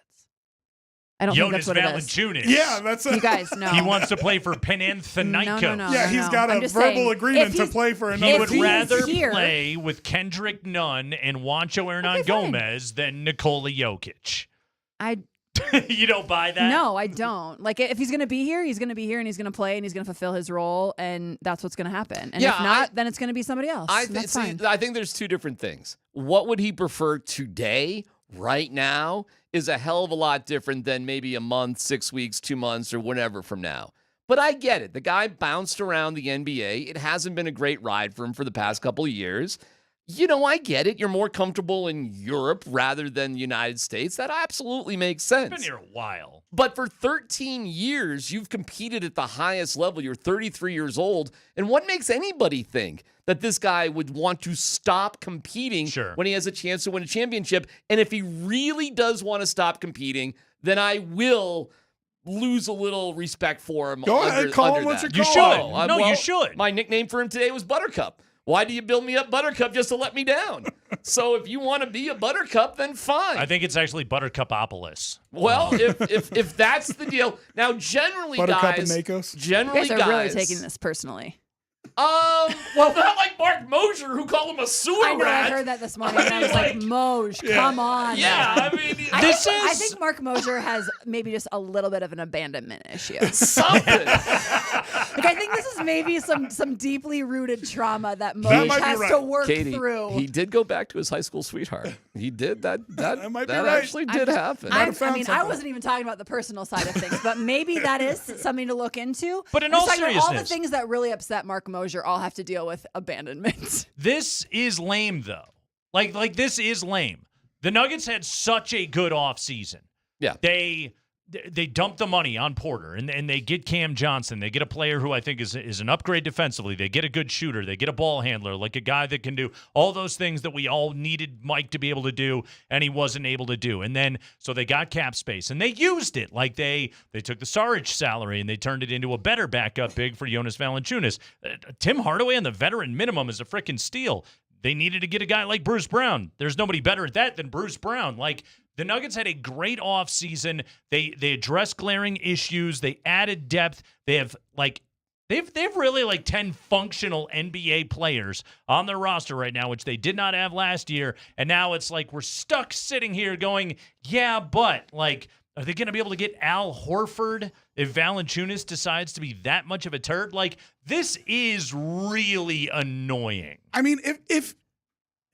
I don't think that's what it is. Valanāiťnas. Yeah, that's you guys know. He wants to play for Panathinaikos. No, yeah, he's got a verbal agreement to play for another He would team. rather play with Kendrick Nunn and Juancho Hernan Gomez than Nikola Jokic. You don't buy that? No, I don't. Like, if he's going to be here, he's going to be here, and he's going to play, and he's going to fulfill his role, and that's what's going to happen. And if not, then it's going to be somebody else. That's fine. I think there's two different things. What would he prefer today, right now, is a hell of a lot different than maybe a month, 6 weeks, 2 months, or whatever from now. But I get it. The guy bounced around the NBA. It hasn't been a great ride for him for the past couple of years. You know, I get it. You're more comfortable in Europe rather than the United States. That absolutely makes sense. Been here a while. But for 13 years, you've competed at the highest level. You're 33 years old. And what makes anybody think that this guy would want to stop competing when he has a chance to win a championship? And if he really does want to stop competing, then I will lose a little respect for him. Go ahead, call him what you You should. You should. My nickname for him today was Buttercup. Why do you build me up, Buttercup, just to let me down? So if you want to be a Buttercup, then fine. I think it's actually Buttercupopolis. Well, if that's the deal. Now, generally, Buttercup guys, and Makos. generally, You guys are really taking this personally. Well, not like Mark Moser, who called him a sewer I know, rat. I heard that this morning, and I was like, Moj, come on. Yeah, I mean, I think Mark Moser has maybe just a little bit of an abandonment issue. Something. Like, I think this is maybe some deeply rooted trauma that Moj has to work Katie, through. He did go back to his high school sweetheart. He did. That might be right. actually did happen. I wasn't even talking about the personal side of things, but maybe that is something to look into. But in I'm all just talking about all the seriousness- things that really upset Mark Moser all have to deal with abandonment. This is lame, though. Like this is lame. The Nuggets had such a good offseason. Yeah. They they dump the money on Porter, and they get Cam Johnson. They get a player who I think is an upgrade defensively. They get a good shooter. They get a ball handler, like a guy that can do all those things that we all needed Mike to be able to do, and he wasn't able to do. And then, so they got cap space, and they used it. Like they took the Saric salary, and they turned it into a better backup big for Jonas Valanāiťnas. Tim Hardaway on the veteran minimum is a freaking steal. They needed to get a guy like Bruce Brown. There's nobody better at that than Bruce Brown. Like, the Nuggets had a great offseason. They addressed glaring issues. They added depth. They have they've really like 10 functional NBA players on their roster right now, which they did not have last year. And now it's like we're stuck sitting here going, yeah, but like, are they going to be able to get Al Horford if Valanāiťnas decides to be that much of a turd? Like, this is really annoying. I mean, if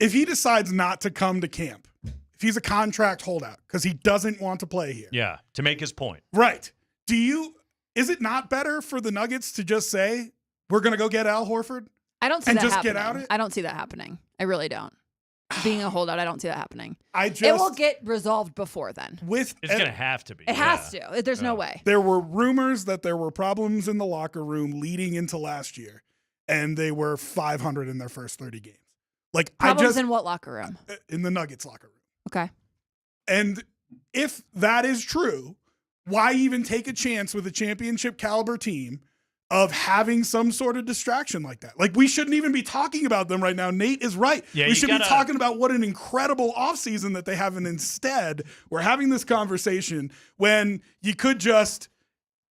he decides not to come to camp, if he's a contract holdout because he doesn't want to play here. Yeah, to make his point. Right. Is it not better for the Nuggets to just say, we're going to go get Al Horford? I don't see and that just happening. Get out it? I don't see that happening. I really don't. Being a holdout, I don't see that happening. It will get resolved before then. It's going to have to be. It has to. There's no way. There were rumors that there were problems in the locker room leading into last year, and they were 500 in their first 30 games. Like Problems in what locker room? In the Nuggets locker room. Okay. And if that is true, why even take a chance with a championship caliber team of having some sort of distraction like that? Like, we shouldn't even be talking about them right now. Nate is right. Yeah, we should be talking about what an incredible offseason that they have, and instead we're having this conversation when you could just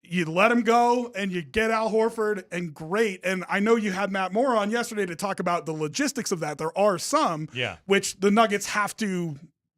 you let him go and you get Al Horford, and great. And I know you had Matt Moore on yesterday to talk about the logistics of that. There are some, which the Nuggets have to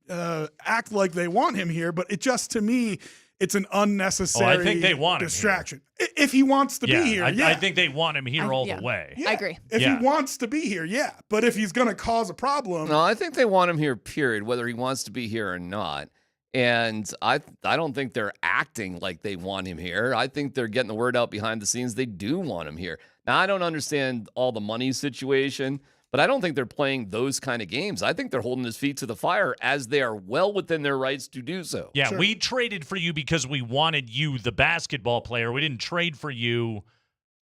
act like they want him here, but it just, to me, it's an unnecessary I think they want distraction. If he wants to be here, I think they want him here all the way. I agree. If he wants to be here, But if he's going to cause a problem. No, I think they want him here, period, whether he wants to be here or not. And I don't think they're acting like they want him here. I think they're getting the word out behind the scenes. They do want him here. Now, I don't understand all the money situation, but I don't think they're playing those kind of games. I think they're holding his feet to the fire, as they are well within their rights to do so. Yeah, we traded for you because we wanted you, the basketball player. We didn't trade for you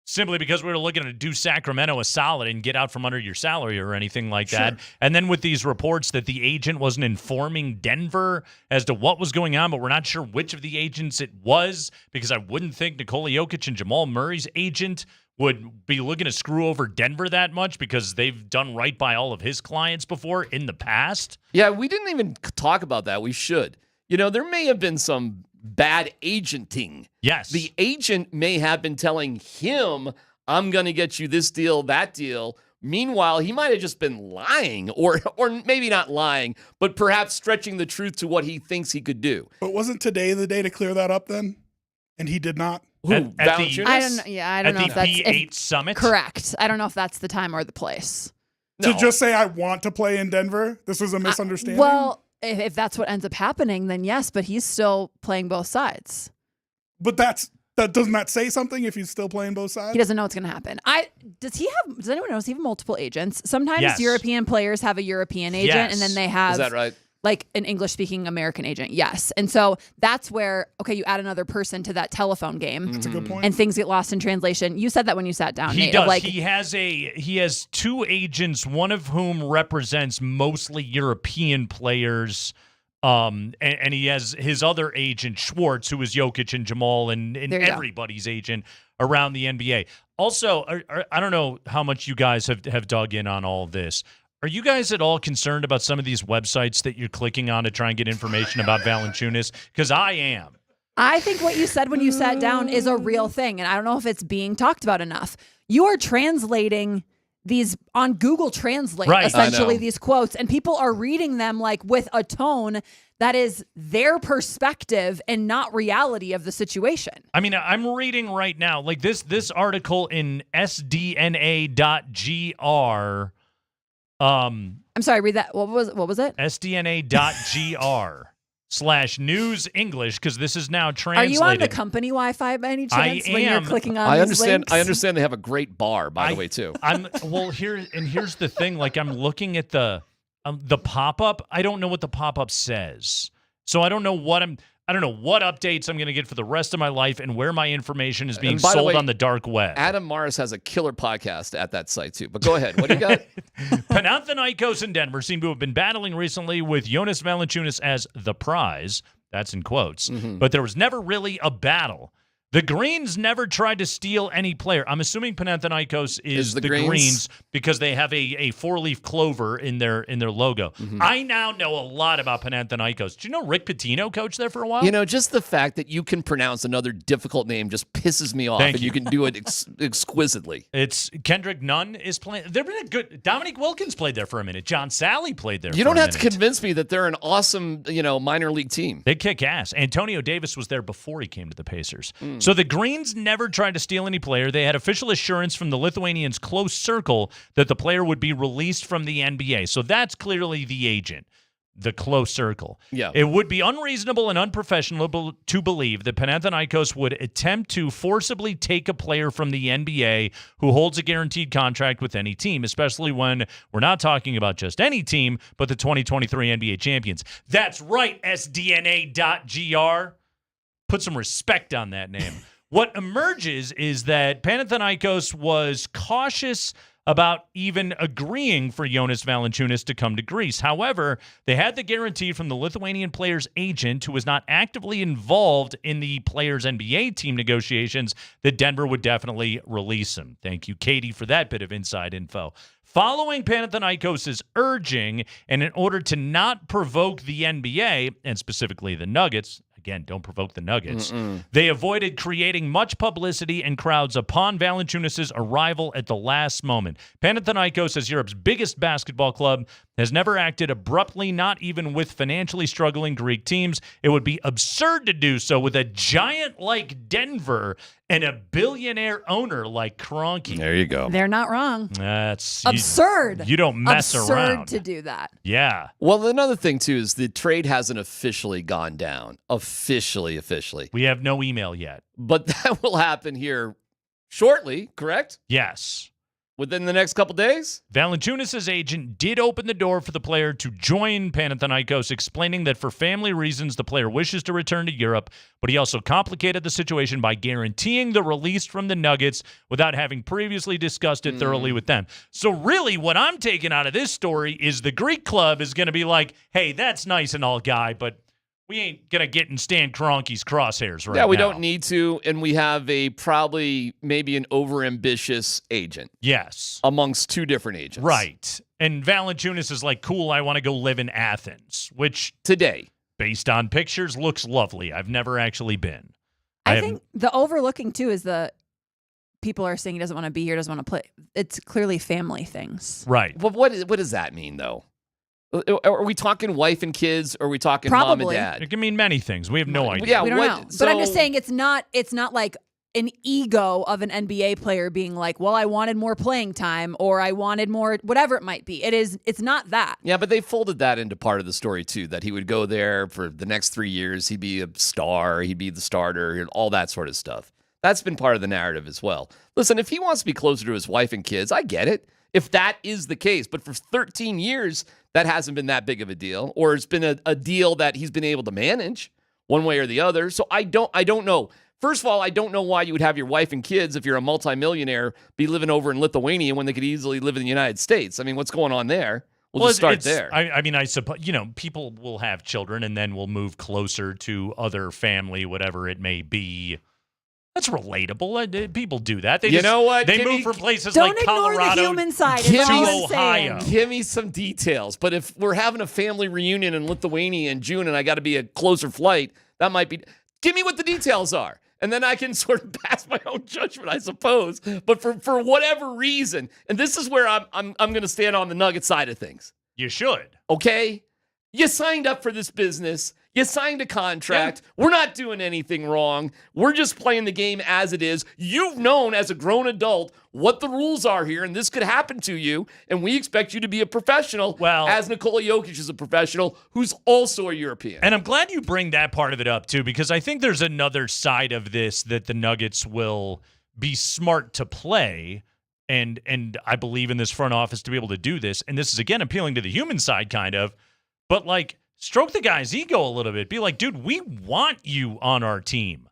simply because we were looking to do Sacramento a solid and get out from under your salary or anything like that. And then with these reports that the agent wasn't informing Denver as to what was going on, but we're not sure which of the agents it was, because I wouldn't think Nikola Jokic and Jamal Murray's agent would be looking to screw over Denver that much, because they've done right by all of his clients before in the past. Yeah, we didn't even talk about that. We should. You know, there may have been some bad agenting. Yes. The agent may have been telling him, I'm going to get you this deal, that deal. Meanwhile, he might have just been lying, or maybe not lying, but perhaps stretching the truth to what he thinks he could do. But wasn't today the day to clear that up then? And he did not? I don't know. Yeah, I don't know if that's P8 summit. Correct. I don't know if that's the time or the place. To just say I want to play in Denver. This is a misunderstanding. Well, if that's what ends up happening, then yes. But he's still playing both sides. But doesn't that say something if he's still playing both sides? He doesn't know what's going to happen. Does anyone know? Does he have multiple agents? Sometimes European players have a European agent, and then they have. Is that right? Like an English-speaking American agent, yes. And so that's where, you add another person to that telephone game. That's a good point. And things get lost in translation. You said that when you sat down, He Nate. does. He has two agents, one of whom represents mostly European players. And he has his other agent, Schwartz, who is Jokic and Jamal and everybody's agent around the NBA. Also, I don't know how much you guys have dug in on all of this. Are you guys at all concerned about some of these websites that you're clicking on to try and get information about Valanāiťnas? Because I am. I think what you said when you sat down is a real thing, and I don't know if it's being talked about enough. You are translating these on Google Translate, essentially, these quotes, and people are reading them like with a tone that is their perspective and not reality of the situation. I mean, I'm reading right now, like this article in sdna.gr. I'm sorry, read that. What was it? sdna.gr/news English, because this is now translated. Are you on the company Wi-Fi by any chance when you're clicking on I these understand. links? I understand they have a great bar, by the way, too. Here's the thing. Like, I'm looking at the pop-up. I don't know what the pop-up says, so I don't know what I don't know what updates I'm going to get for the rest of my life and where my information is being And by the sold way, on the dark web. Adam Morris has a killer podcast at that site too. But go ahead. What do you got? Panathinaikos in Denver seem to have been battling recently with Jonas Valanāiťnas as the prize. That's in quotes. But there was never really a battle. The Greens never tried to steal any player. I'm assuming Panathinaikos is the Greens because they have a four-leaf clover in their logo. I now know a lot about Panathinaikos. Do you know Rick Pitino coached there for a while? You know, just the fact that you can pronounce another difficult name just pisses me off, and you can do it exquisitely. It's Kendrick Nunn is playing. They've been a good. Dominique Wilkins played there for a minute. John Sally played there. You don't have to convince me that they're an awesome, minor league team. They kick ass. Antonio Davis was there before he came to the Pacers. So the Greens never tried to steal any player. They had official assurance from the Lithuanians' close circle that the player would be released from the NBA. So that's clearly the agent, the close circle. Yeah. It would be unreasonable and unprofessional to believe that Panathinaikos would attempt to forcibly take a player from the NBA who holds a guaranteed contract with any team, especially when we're not talking about just any team, but the 2023 NBA champions. That's right, SDNA.gr. Put some respect on that name. What emerges is that Panathinaikos was cautious about even agreeing for Jonas Valanāiťnas to come to Greece. However, they had the guarantee from the Lithuanian player's agent, who was not actively involved in the player's NBA team negotiations, that Denver would definitely release him. Thank you, Katie, for that bit of inside info. Following Panathinaikos' urging, and in order to not provoke the NBA, and specifically the Nuggets, again, don't provoke the Nuggets, they avoided creating much publicity and crowds upon Valanāiťnas' arrival at the last moment. Panathinaikos, as Europe's biggest basketball club, has never acted abruptly, not even with financially struggling Greek teams. It would be absurd to do so with a giant like Denver and a billionaire owner like Kroenke. There you go. They're not wrong. That's absurd. You don't mess around. Absurd to do that. Yeah. Well, another thing, too, is the trade hasn't officially gone down. Officially. We have no email yet. But that will happen here shortly, correct? Yes. Within the next couple days? Valanāiťnas' agent did open the door for the player to join Panathinaikos, explaining that for family reasons the player wishes to return to Europe, but he also complicated the situation by guaranteeing the release from the Nuggets without having previously discussed it thoroughly with them. So really what I'm taking out of this story is the Greek club is going to be like, hey, that's nice and all, guy, but we ain't going to get in Stan Kroenke's crosshairs right now. Yeah, we don't need to, and we have maybe an overambitious agent. Yes. Amongst two different agents. Right. And Valanāiťnas is like, cool, I want to go live in Athens, which today, based on pictures, looks lovely. I've never actually been. I think the overlooking, too, is the people are saying he doesn't want to be here, doesn't want to play. It's clearly family things. Right. Well, what does that mean, though? Are we talking wife and kids, or are we talking mom and dad? It can mean many things. We have no idea. Yeah, we don't know. But I'm just saying it's not like an ego of an NBA player being like, well, I wanted more playing time, or I wanted more, whatever it might be. It's not that. Yeah, but they folded that into part of the story, too, that he would go there for the next 3 years. He'd be a star. He'd be the starter, and all that sort of stuff. That's been part of the narrative as well. Listen, if he wants to be closer to his wife and kids, I get it. If that is the case. But for 13 years, that hasn't been that big of a deal, or it's been a deal that he's been able to manage one way or the other. So I don't know. First of all, I don't know why you would have your wife and kids, if you're a multimillionaire, be living over in Lithuania when they could easily live in the United States. I mean, what's going on there? We'll just start there. I mean, I suppose, people will have children and then will move closer to other family, whatever it may be. That's relatable. People do that. They know what? They move from places don't like Colorado ignore the human side. to Ohio. Give me some details. But if we're having a family reunion in Lithuania in June and I got to be a closer flight, that might be. Give me what the details are, and then I can sort of pass my own judgment, I suppose. But for whatever reason, and this is where I'm going to stand on the Nugget side of things. You should. Okay, you signed up for this business. You signed a contract. Yeah. We're not doing anything wrong. We're just playing the game as it is. You've known as a grown adult what the rules are here, and this could happen to you, and we expect you to be a professional, as Nikola Jokic is a professional who's also a European. And I'm glad you bring that part of it up, too, because I think there's another side of this that the Nuggets will be smart to play, and I believe in this front office to be able to do this, and this is, again, appealing to the human side, kind of, but, like, stroke the guy's ego a little bit. Be like, dude, we want you on our team.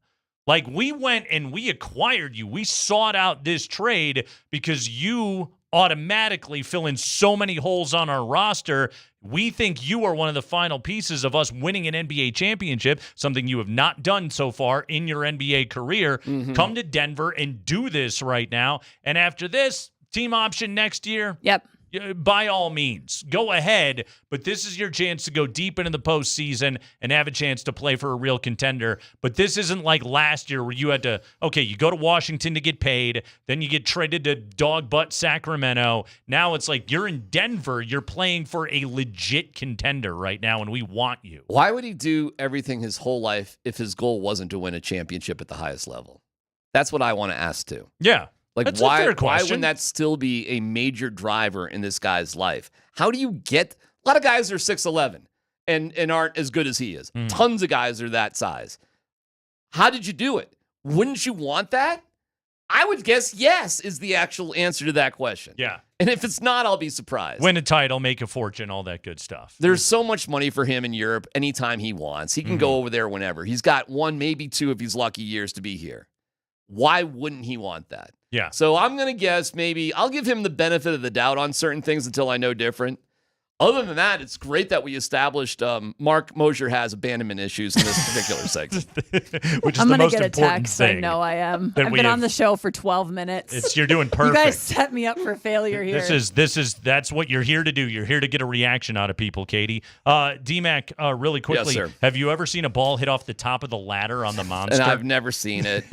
Like, we went and we acquired you. We sought out this trade because you automatically fill in so many holes on our roster. We think you are one of the final pieces of us winning an NBA championship, something you have not done so far in your NBA career. Mm-hmm. Come to Denver and do this right now. And after this, team option next year. Yep. By all means, go ahead, but this is your chance to go deep into the postseason and have a chance to play for a real contender. But this isn't like last year where you had to, you go to Washington to get paid, then you get traded to dog butt Sacramento. Now it's like you're in Denver, you're playing for a legit contender right now, and we want you. Why would he do everything his whole life if his goal wasn't to win a championship at the highest level? That's what I want to ask too. Yeah. Like, That's a fair why question. wouldn't that still be a major driver in this guy's life? How do you get – a lot of guys are 6'11" and aren't as good as he is. Tons of guys are that size. How did you do it? Wouldn't you want that? I would guess yes is the actual answer to that question. Yeah. And if it's not, I'll be surprised. Win a title, make a fortune, all that good stuff. There's so much money for him in Europe anytime he wants. He can go over there whenever. He's got 1, maybe 2 if he's lucky years to be here. Why wouldn't he want that? Yeah. So I'm going to guess maybe I'll give him the benefit of the doubt on certain things until I know different. Other than that, it's great that we established Mark Moser has abandonment issues in this particular segment. Which is I'm the gonna most get a important text. thing. I know I am. that I've we been have- on the show for 12 minutes. You're doing perfect. You guys set me up for failure here. That's what you're here to do. You're here to get a reaction out of people, Katie. DMac, really quickly, Yes, sir. have you ever seen a ball hit off the top of the ladder on the Monster? And I've never seen it.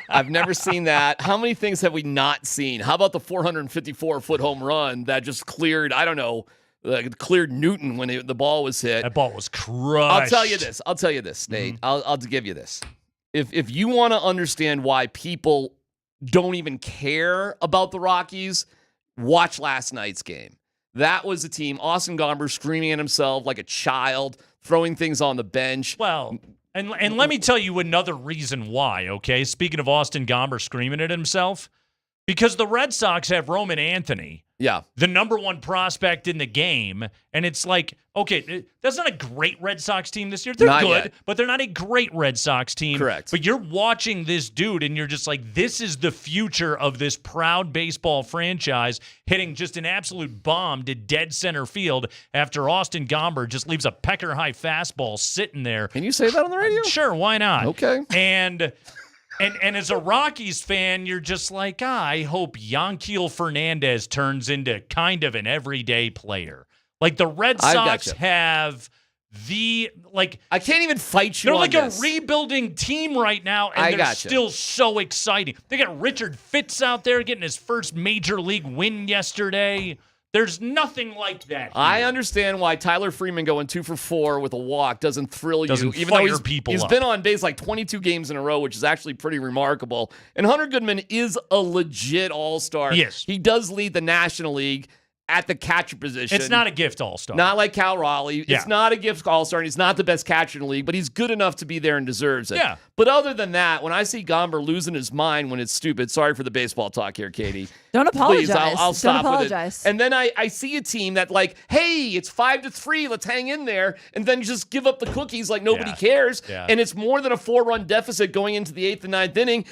I've never seen that. How many things have we not seen? How about the 454-foot home run that just cleared, I don't know, cleared Newton when the ball was hit? That ball was crushed. I'll tell you this, Nate. I'll give you this. If you want to understand why people don't even care about the Rockies, watch last night's game. That was a team, Austin Gomber screaming at himself like a child, throwing things on the bench. Well, and let me tell you another reason why, okay? Speaking of Austin Gomber screaming at himself, because the Red Sox have Roman Anthony. Yeah. The number one prospect in the game. And it's like, okay, that's not a great Red Sox team this year. They're Not good, yet. but they're not a great Red Sox team. Correct. But you're watching this dude and you're just like, this is the future of this proud baseball franchise, hitting just an absolute bomb to dead center field after Austin Gomber just leaves a pecker-high fastball sitting there. Can you say that on the radio? Sure, why not? Okay. And as a Rockies fan, you're just like, I hope Yanquiel Fernandez turns into kind of an everyday player. Like the Red Sox have I can't even fight you they're on like this. a rebuilding team right now, and they're still so exciting. They got Richard Fitz out there getting his first major league win yesterday. There's nothing like that here. I understand why Tyler Freeman going 2 for 4 with a walk doesn't thrill you. Doesn't even though fire people he's up. been on base like 22 games in a row, which is actually pretty remarkable. And Hunter Goodman is a legit all-star. Yes. He does lead the National League at the catcher position. It's not a gift all-star. Not like Cal Raleigh. Yeah. It's not a gift all-star, and he's not the best catcher in the league, but he's good enough to be there and deserves it. Yeah. But other than that, when I see Gomber losing his mind when it's stupid, sorry for the baseball talk here, Katie. Don't apologize. Please, I'll Don't stop apologize. with it. And then I see a team that like, hey, it's 5-3, let's hang in there, and then just give up the cookies like nobody cares. Yeah. And it's more than a 4-run deficit going into the 8th and 9th inning.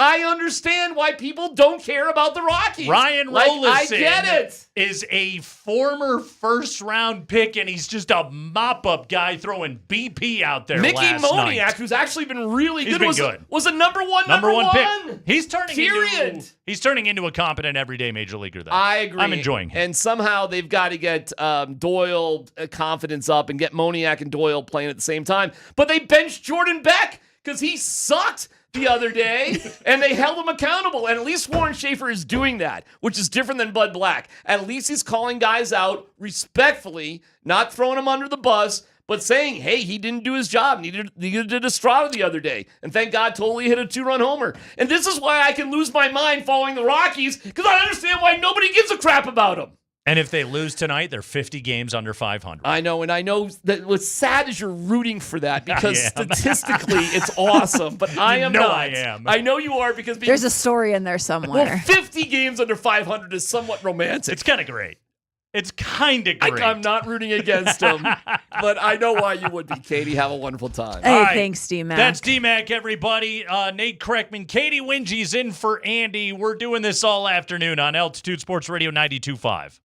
I understand why people don't care about the Rockies. Ryan I Rollison get it. is a former first-round pick, and he's just a mop-up guy throwing BP out there Mickey last Moniak, night. who's actually been really He's good, been was good. was a number one pick. He's turning into a competent everyday major leaguer, though. I agree. I'm enjoying him. And somehow they've got to get Doyle confidence up and get Moniak and Doyle playing at the same time. But they benched Jordan Beck because he sucked the other day, and they held him accountable. And at least Warren Schaefer is doing that, which is different than Bud Black. At least he's calling guys out respectfully, not throwing them under the bus, but saying, hey, he didn't do his job. Neither did Estrada the other day. And thank God Tolley hit a 2-run homer. And this is why I can lose my mind following the Rockies, because I understand why nobody gives a crap about them. And if they lose tonight, they're 50 games under 500. I know, and I know that what's sad is you're rooting for that because statistically it's awesome, but I am not. I am. I know you are because There's a story in there somewhere. well, 50 games under 500 is somewhat romantic. It's kind of great. It's kind of great. I'm not rooting against him, but I know why you would be, Katie. Have a wonderful time. Hey, All right. thanks, DMac. That's DMac, everybody. Nate Kreckman, Katie Wingy's in for Andy. We're doing this all afternoon on Altitude Sports Radio 92.5.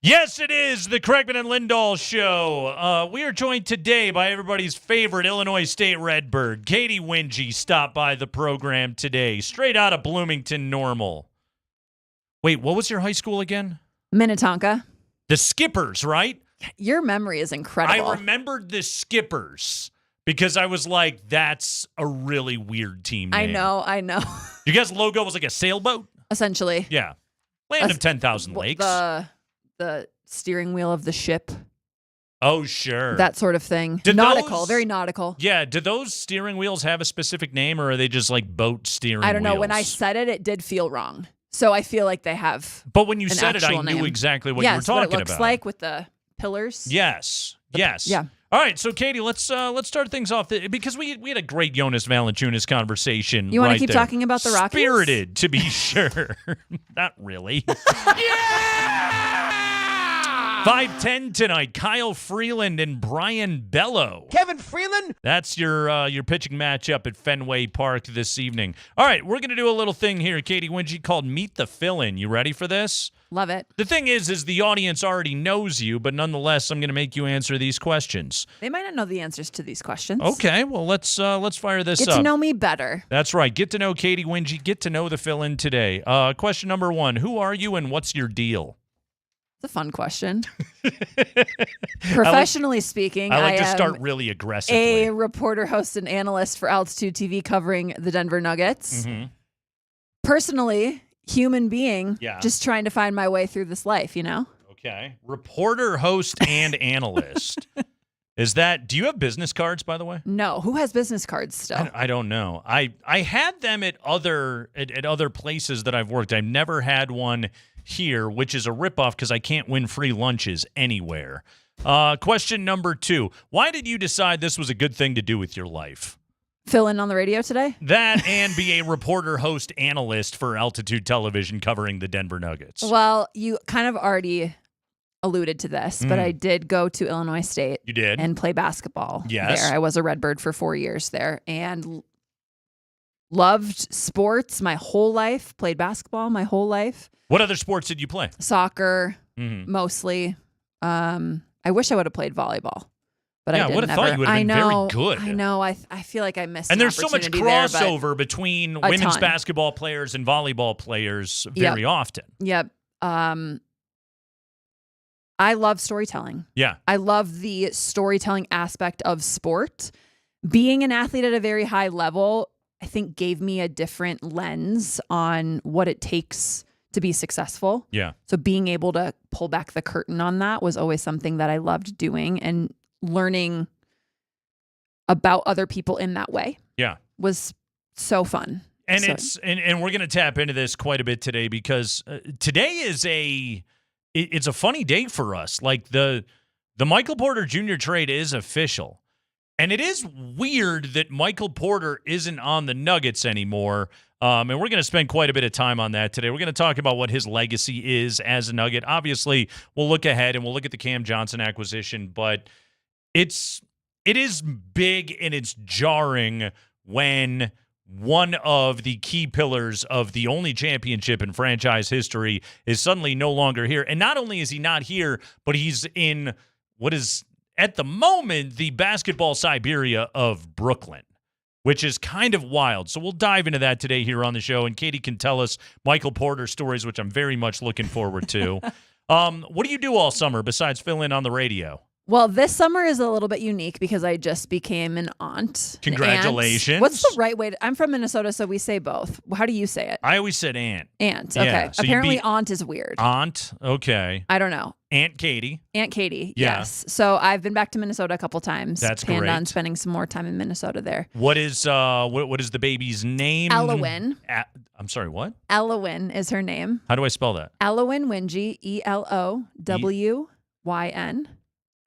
Yes, it is the Kreckman and Lindahl Show. We are joined today by everybody's favorite Illinois State Redbird. Katie Wingy stopped by the program today, straight out of Bloomington Normal. Wait, what was your high school again? Minnetonka. The Skippers, right? Your memory is incredible. I remembered the Skippers because I was like, that's a really weird team name. I know. You guys' logo was like a sailboat? Essentially. Yeah. Land of 10,000 lakes. The steering wheel of the ship. Oh, sure. That sort of thing. Nautical, very nautical. Yeah. Do those steering wheels have a specific name, or are they just like boat steering wheels? I don't know. When I said it, it did feel wrong. So I feel like they have. But when you an said it, I actual knew name. exactly what yes, you were talking what it looks about. like with the pillars. Yes. Yes. Yeah. All right, so Katie, let's start things off because we had a great Jonas Valanāiťnas conversation. You want right to keep there. talking about the Rockies? Spirited, to be sure. Not really. 5:10 tonight. Kyle Freeland and Brian Bello. Kevin Freeland. That's your pitching matchup at Fenway Park this evening. All right, we're gonna do a little thing here, Katie Wingy, called Meet the Fill-In. You ready for this? Love it. The thing is the audience already knows you, but nonetheless, I'm going to make you answer these questions. They might not know the answers to these questions. Okay, well, let's fire this up. Get to know me better. That's right. Get to know Katie Wingy. Get to know the fill-in today. Question number 1. Who are you and what's your deal? It's a fun question. Professionally speaking, I like to am start really aggressively. a reporter, host, and analyst for Altitude TV covering the Denver Nuggets. Mm-hmm. Personally, human being, Yeah. just trying to find my way through this life, you know? Okay. Reporter, host, and analyst. Do you have business cards, by the way? No. Who has business cards still? I don't know. I had them at other places that I've worked. I've never had one here, which is a ripoff because I can't win free lunches anywhere. Question number 2. Why did you decide this was a good thing to do with your life? Fill in on the radio today? That and be a reporter, host, analyst for Altitude Television covering the Denver Nuggets. Well, you kind of already alluded to this, but I did go to Illinois State. You did? And play basketball Yes. there. I was a Redbird for 4 years there and loved sports my whole life, played basketball my whole life. What other sports did you play? Soccer, mostly. I wish I would have played volleyball. But I would have never. thought you would have been very good. I know. I feel like I missed. And an there's so much opportunity there, but crossover between women's ton. basketball players and volleyball players very often. Yep. I love storytelling. Yeah. I love the storytelling aspect of sport. Being an athlete at a very high level, I think gave me a different lens on what it takes to be successful. Yeah. So being able to pull back the curtain on that was always something that I loved doing, and learning about other people in that way. Yeah. Was so fun. And So- and we're going to tap into this quite a bit today because today is it's a funny day for us. Like the Michael Porter Jr. trade is official. And it is weird that Michael Porter isn't on the Nuggets anymore. And we're going to spend quite a bit of time on that today. We're going to talk about what his legacy is as a Nugget. Obviously, we'll look ahead and we'll look at the Cam Johnson acquisition, but it is big and it's jarring when one of the key pillars of the only championship in franchise history is suddenly no longer here. And not only is he not here, but he's in what is at the moment the basketball Siberia of Brooklyn, which is kind of wild. So we'll dive into that today here on the show, and Katie can tell us Michael Porter stories, which I'm very much looking forward to. What do you do all summer besides fill in on the radio? Well, this summer is a little bit unique because I just became an aunt. Congratulations. Aunt. What's the right way I'm from Minnesota, so we say both. How do you say it? I always said aunt. Aunt. Yeah, Okay. so you'd Apparently be aunt is weird. Aunt. Okay. I don't know. Aunt Katie. Aunt Katie. Yeah. Yes. So I've been back to Minnesota a couple times. That's planned great. on spending some more time in Minnesota there. What is what is the baby's name? Elowyn. I'm sorry, what? Elowyn is her name. How do I spell that? Elowyn Wingy. ELOWYN.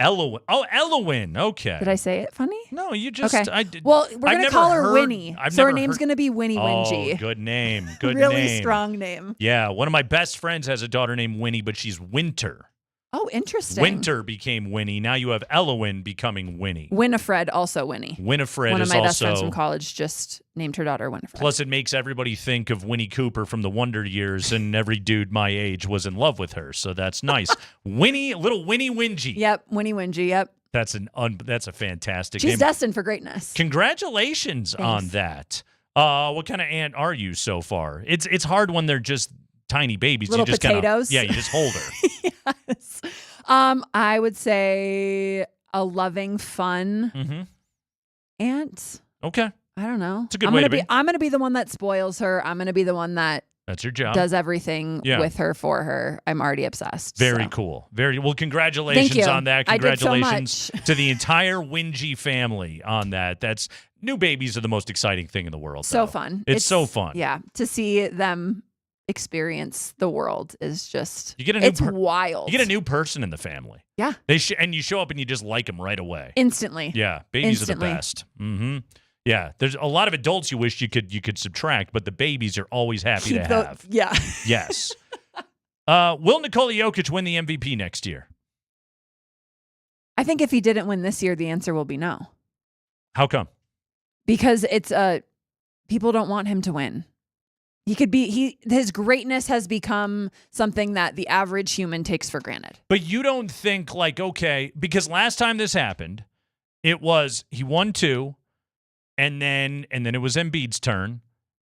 Elowyn. Oh, Elowyn. Okay. Did I say it funny? No, you just. Okay. I did. Well, we're I've gonna never call her heard- Winnie. I've So her never name's heard- gonna be Winnie Wingy. Oh, good name. Good really name. strong name. Yeah, one of my best friends has a daughter named Winnie, but she's Winter. Oh, interesting. Winter became Winnie. Now you have Elowyn becoming Winnie. Winifred, also Winnie. Winifred One of is my best friends also. from college just named her daughter Winifred. Plus, it makes everybody think of Winnie Cooper from the Wonder Years, and every dude my age was in love with her. So that's nice. little Winnie Wingy. Yep, Winnie Wingy. Yep. That's a fantastic She's name. destined for greatness. Congratulations on that. What kind of aunt are you so far? It's hard when they're just tiny babies. Little you just potatoes. You just hold her. Yes. I would say a loving, fun aunt. Okay. I don't know. It's a good way to be. I'm gonna be the one that spoils her. I'm gonna be the one that That's your job. does everything Yeah. with her for her. I'm already obsessed. Very so. cool. Very well. Congratulations Thank you. on that. I did so Congratulations much. to the entire Wingy family on that. That's new babies are the most exciting thing in the world. So though. fun. It's so fun. Yeah, to see them experience the world is just it's wild. You get a new person in the family. Yeah. And you show up and you just like them right away. Instantly. Yeah, babies Instantly. are the best. Mm-hmm. Yeah, there's a lot of adults you wish you could subtract, but the babies are always happy to have. Yeah. Yes. Will Nikola Jokic win the MVP next year? I think if he didn't win this year, the answer will be no. How come? Because it's people don't want him to win. His greatness has become something that the average human takes for granted. But you don't think okay, because last time this happened, it was he won 2, and then it was Embiid's turn.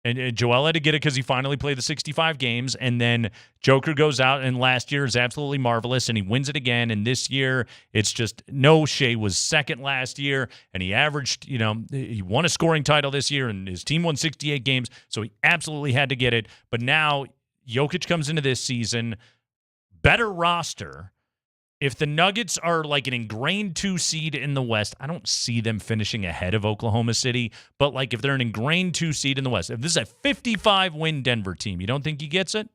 And Joel had to get it because he finally played the 65 games. And then Joker goes out, and last year is absolutely marvelous, and he wins it again. And this year, it's just no. Shea was second last year, and he averaged, he won a scoring title this year, and his team won 68 games. So he absolutely had to get it. But now Jokic comes into this season, better roster. If the Nuggets are like an ingrained 2 seed in the West, I don't see them finishing ahead of Oklahoma City. But like if they're an ingrained 2 seed in the West, if this is a 55-win Denver team, you don't think he gets it?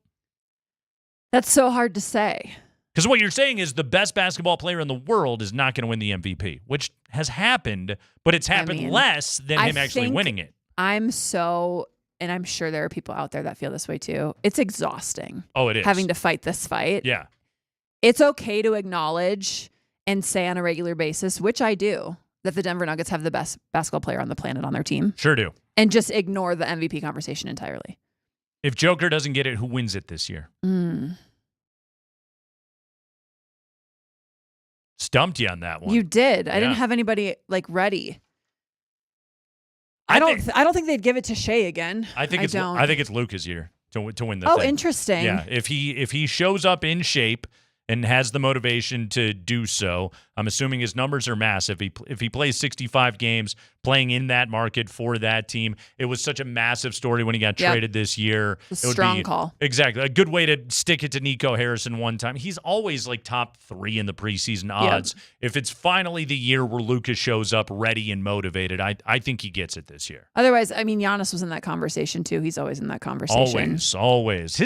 That's so hard to say. Because what you're saying is the best basketball player in the world is not going to win the MVP, which has happened, but it's happened less than him actually winning it. And I'm sure there are people out there that feel this way too. It's exhausting. Oh, it is. Having to fight this fight. Yeah. It's okay to acknowledge and say on a regular basis, which I do, that the Denver Nuggets have the best basketball player on the planet on their team. Sure do. And just ignore the MVP conversation entirely. If Joker doesn't get it, who wins it this year? Stumped you on that one. You did. I didn't have anybody ready. I don't think they'd give it to Shea again. I think it's Luka's year to win the thing. Oh, interesting. Yeah, if he shows up in shape and has the motivation to do so, I'm assuming his numbers are massive. If he plays 65 games, playing in that market for that team, it was such a massive story when he got traded this year. Strong call. Exactly. A good way to stick it to Nico Harrison one time. He's always top 3 in the preseason odds. If it's finally the year where Luka shows up ready and motivated, I think he gets it this year. Otherwise, Giannis was in that conversation too. He's always in that conversation. Always.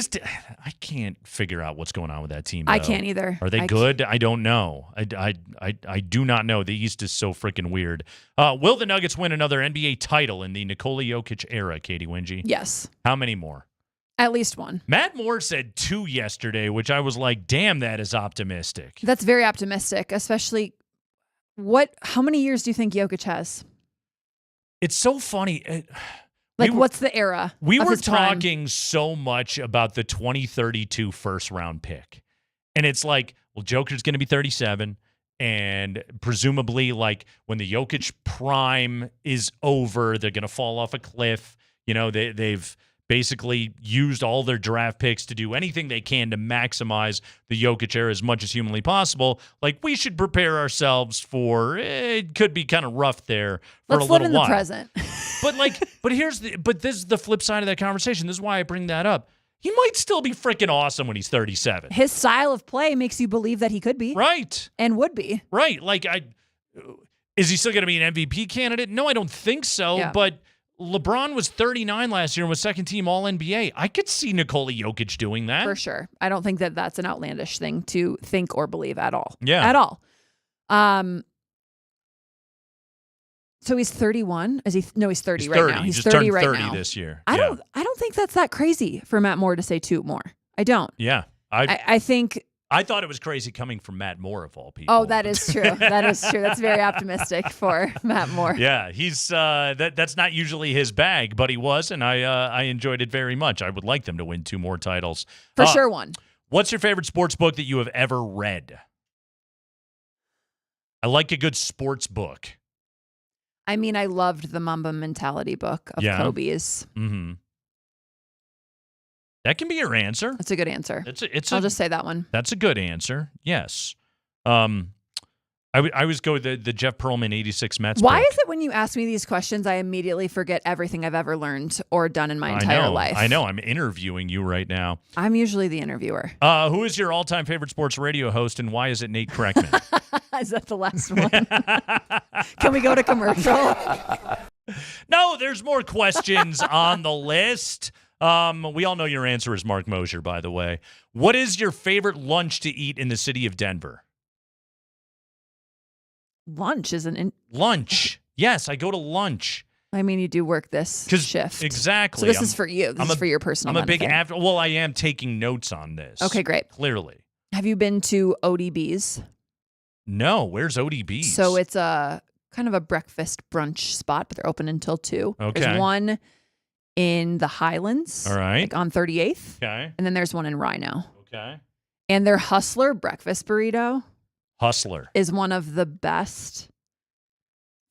I can't figure out what's going on with that team, though. I can't either. Are they good? I don't know. I do not know. The East is so freaking weird. Will the Nuggets win another NBA title in the Nikola Jokic era, Katie Wingy? Yes. How many more? At least 1. Matt Moore said 2 yesterday, which I was like, damn, that is optimistic. That's very optimistic, especially how many years do you think Jokic has? It's so funny. What's the era? We of were his prime? talking so much about the 2032 first-round pick. And it's like, well, Joker's going to be 37. And presumably, when the Jokic prime is over, they're going to fall off a cliff. They've basically used all their draft picks to do anything they can to maximize the Jokic era as much as humanly possible. We should prepare ourselves for it could be kind of rough there for Let's a little live in while. the present. but this is the flip side of that conversation. This is why I bring that up. He might still be freaking awesome when he's 37. His style of play makes you believe that he could be. Right. And would be. Right. Is he still going to be an MVP candidate? No, I don't think so. Yeah. But LeBron was 39 last year and was second team All-NBA. I could see Nikola Jokic doing that. For sure. I don't think that that's an outlandish thing to think or believe at all. Yeah. At all. So he's 31? No, he's 30 right now. He's He's just 30 turned right 30 now. this year. I don't think that's that crazy for Matt Moore to say 2 more. I don't. Yeah. I think I thought it was crazy coming from Matt Moore of all people. Oh, that is true. That is true. That's very optimistic for Matt Moore. Yeah, he's that's not usually his bag, but he was, and I enjoyed it very much. I would like them to win 2 more titles. For sure 1. What's your favorite sports book that you have ever read? I like a good sports book. I loved the Mamba Mentality book of Kobe's. Mm-hmm. That can be your answer. That's a good answer. I'll just say that one. That's a good answer. Yes. I always go with the Jeff Pearlman 86 Mets Why book. is it when you ask me these questions, I immediately forget everything I've ever learned or done in my entire life? I know. I'm interviewing you right now. I'm usually the interviewer. Who is your all-time favorite sports radio host, and why is it Nate Kreckman? Is that the last one? Can we go to commercial? No, there's more questions on the list. We all know your answer is Mark Moser, by the way. What is your favorite lunch to eat in the city of Denver? Lunch isn't Lunch. Yes, I go to lunch. I mean, you do work this shift. Exactly. So this is for you. This is for your personal benefit. I am taking notes on this. Okay, great. Clearly. Have you been to ODB's? No. Where's ODB's? So it's a kind of a breakfast brunch spot, but they're open until 2. Okay. There's one in the Highlands. All right. Like on 38th. Okay. And then there's one in Rhino. Okay. And their Hustler breakfast burrito Hustler is one of the best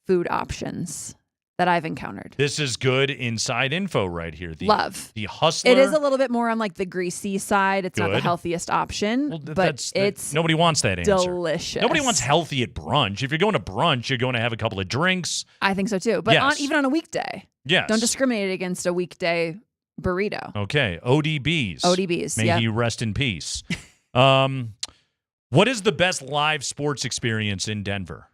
food options that I've encountered. This is good inside info right here. Love. The Hustler. It is a little bit more on like the greasy side. It's not the Good. healthiest option, but it's nobody wants that answer. delicious. Nobody wants healthy at brunch. If you're going to brunch, you're going to have a couple of drinks. I think so too. But Yes. even on a weekday. Yes. Don't discriminate against a weekday burrito. Okay. ODB's. ODB's, May yep. he rest in peace. What is the best live sports experience in Denver?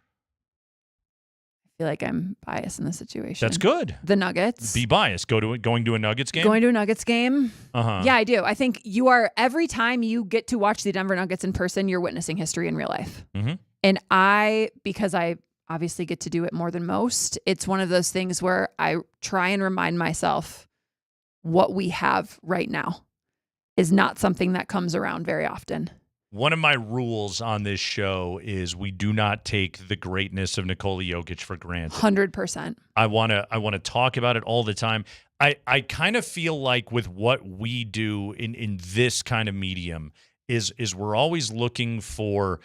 I feel like I'm biased in this situation. That's good. The Nuggets. Be biased. Going to a Nuggets game? Going to a Nuggets game. Uh-huh. Yeah, I do. I think you are, every time you get to watch the Denver Nuggets in person, you're witnessing history in real life. Mm-hmm. And because I obviously get to do it more than most, it's one of those things where I try and remind myself what we have right now is not something that comes around very often. One of my rules on this show is we do not take the greatness of Nikola Jokic for granted. 100%. I want to talk about it all the time. I kind of feel like with what we do in this kind of medium is we're always looking for,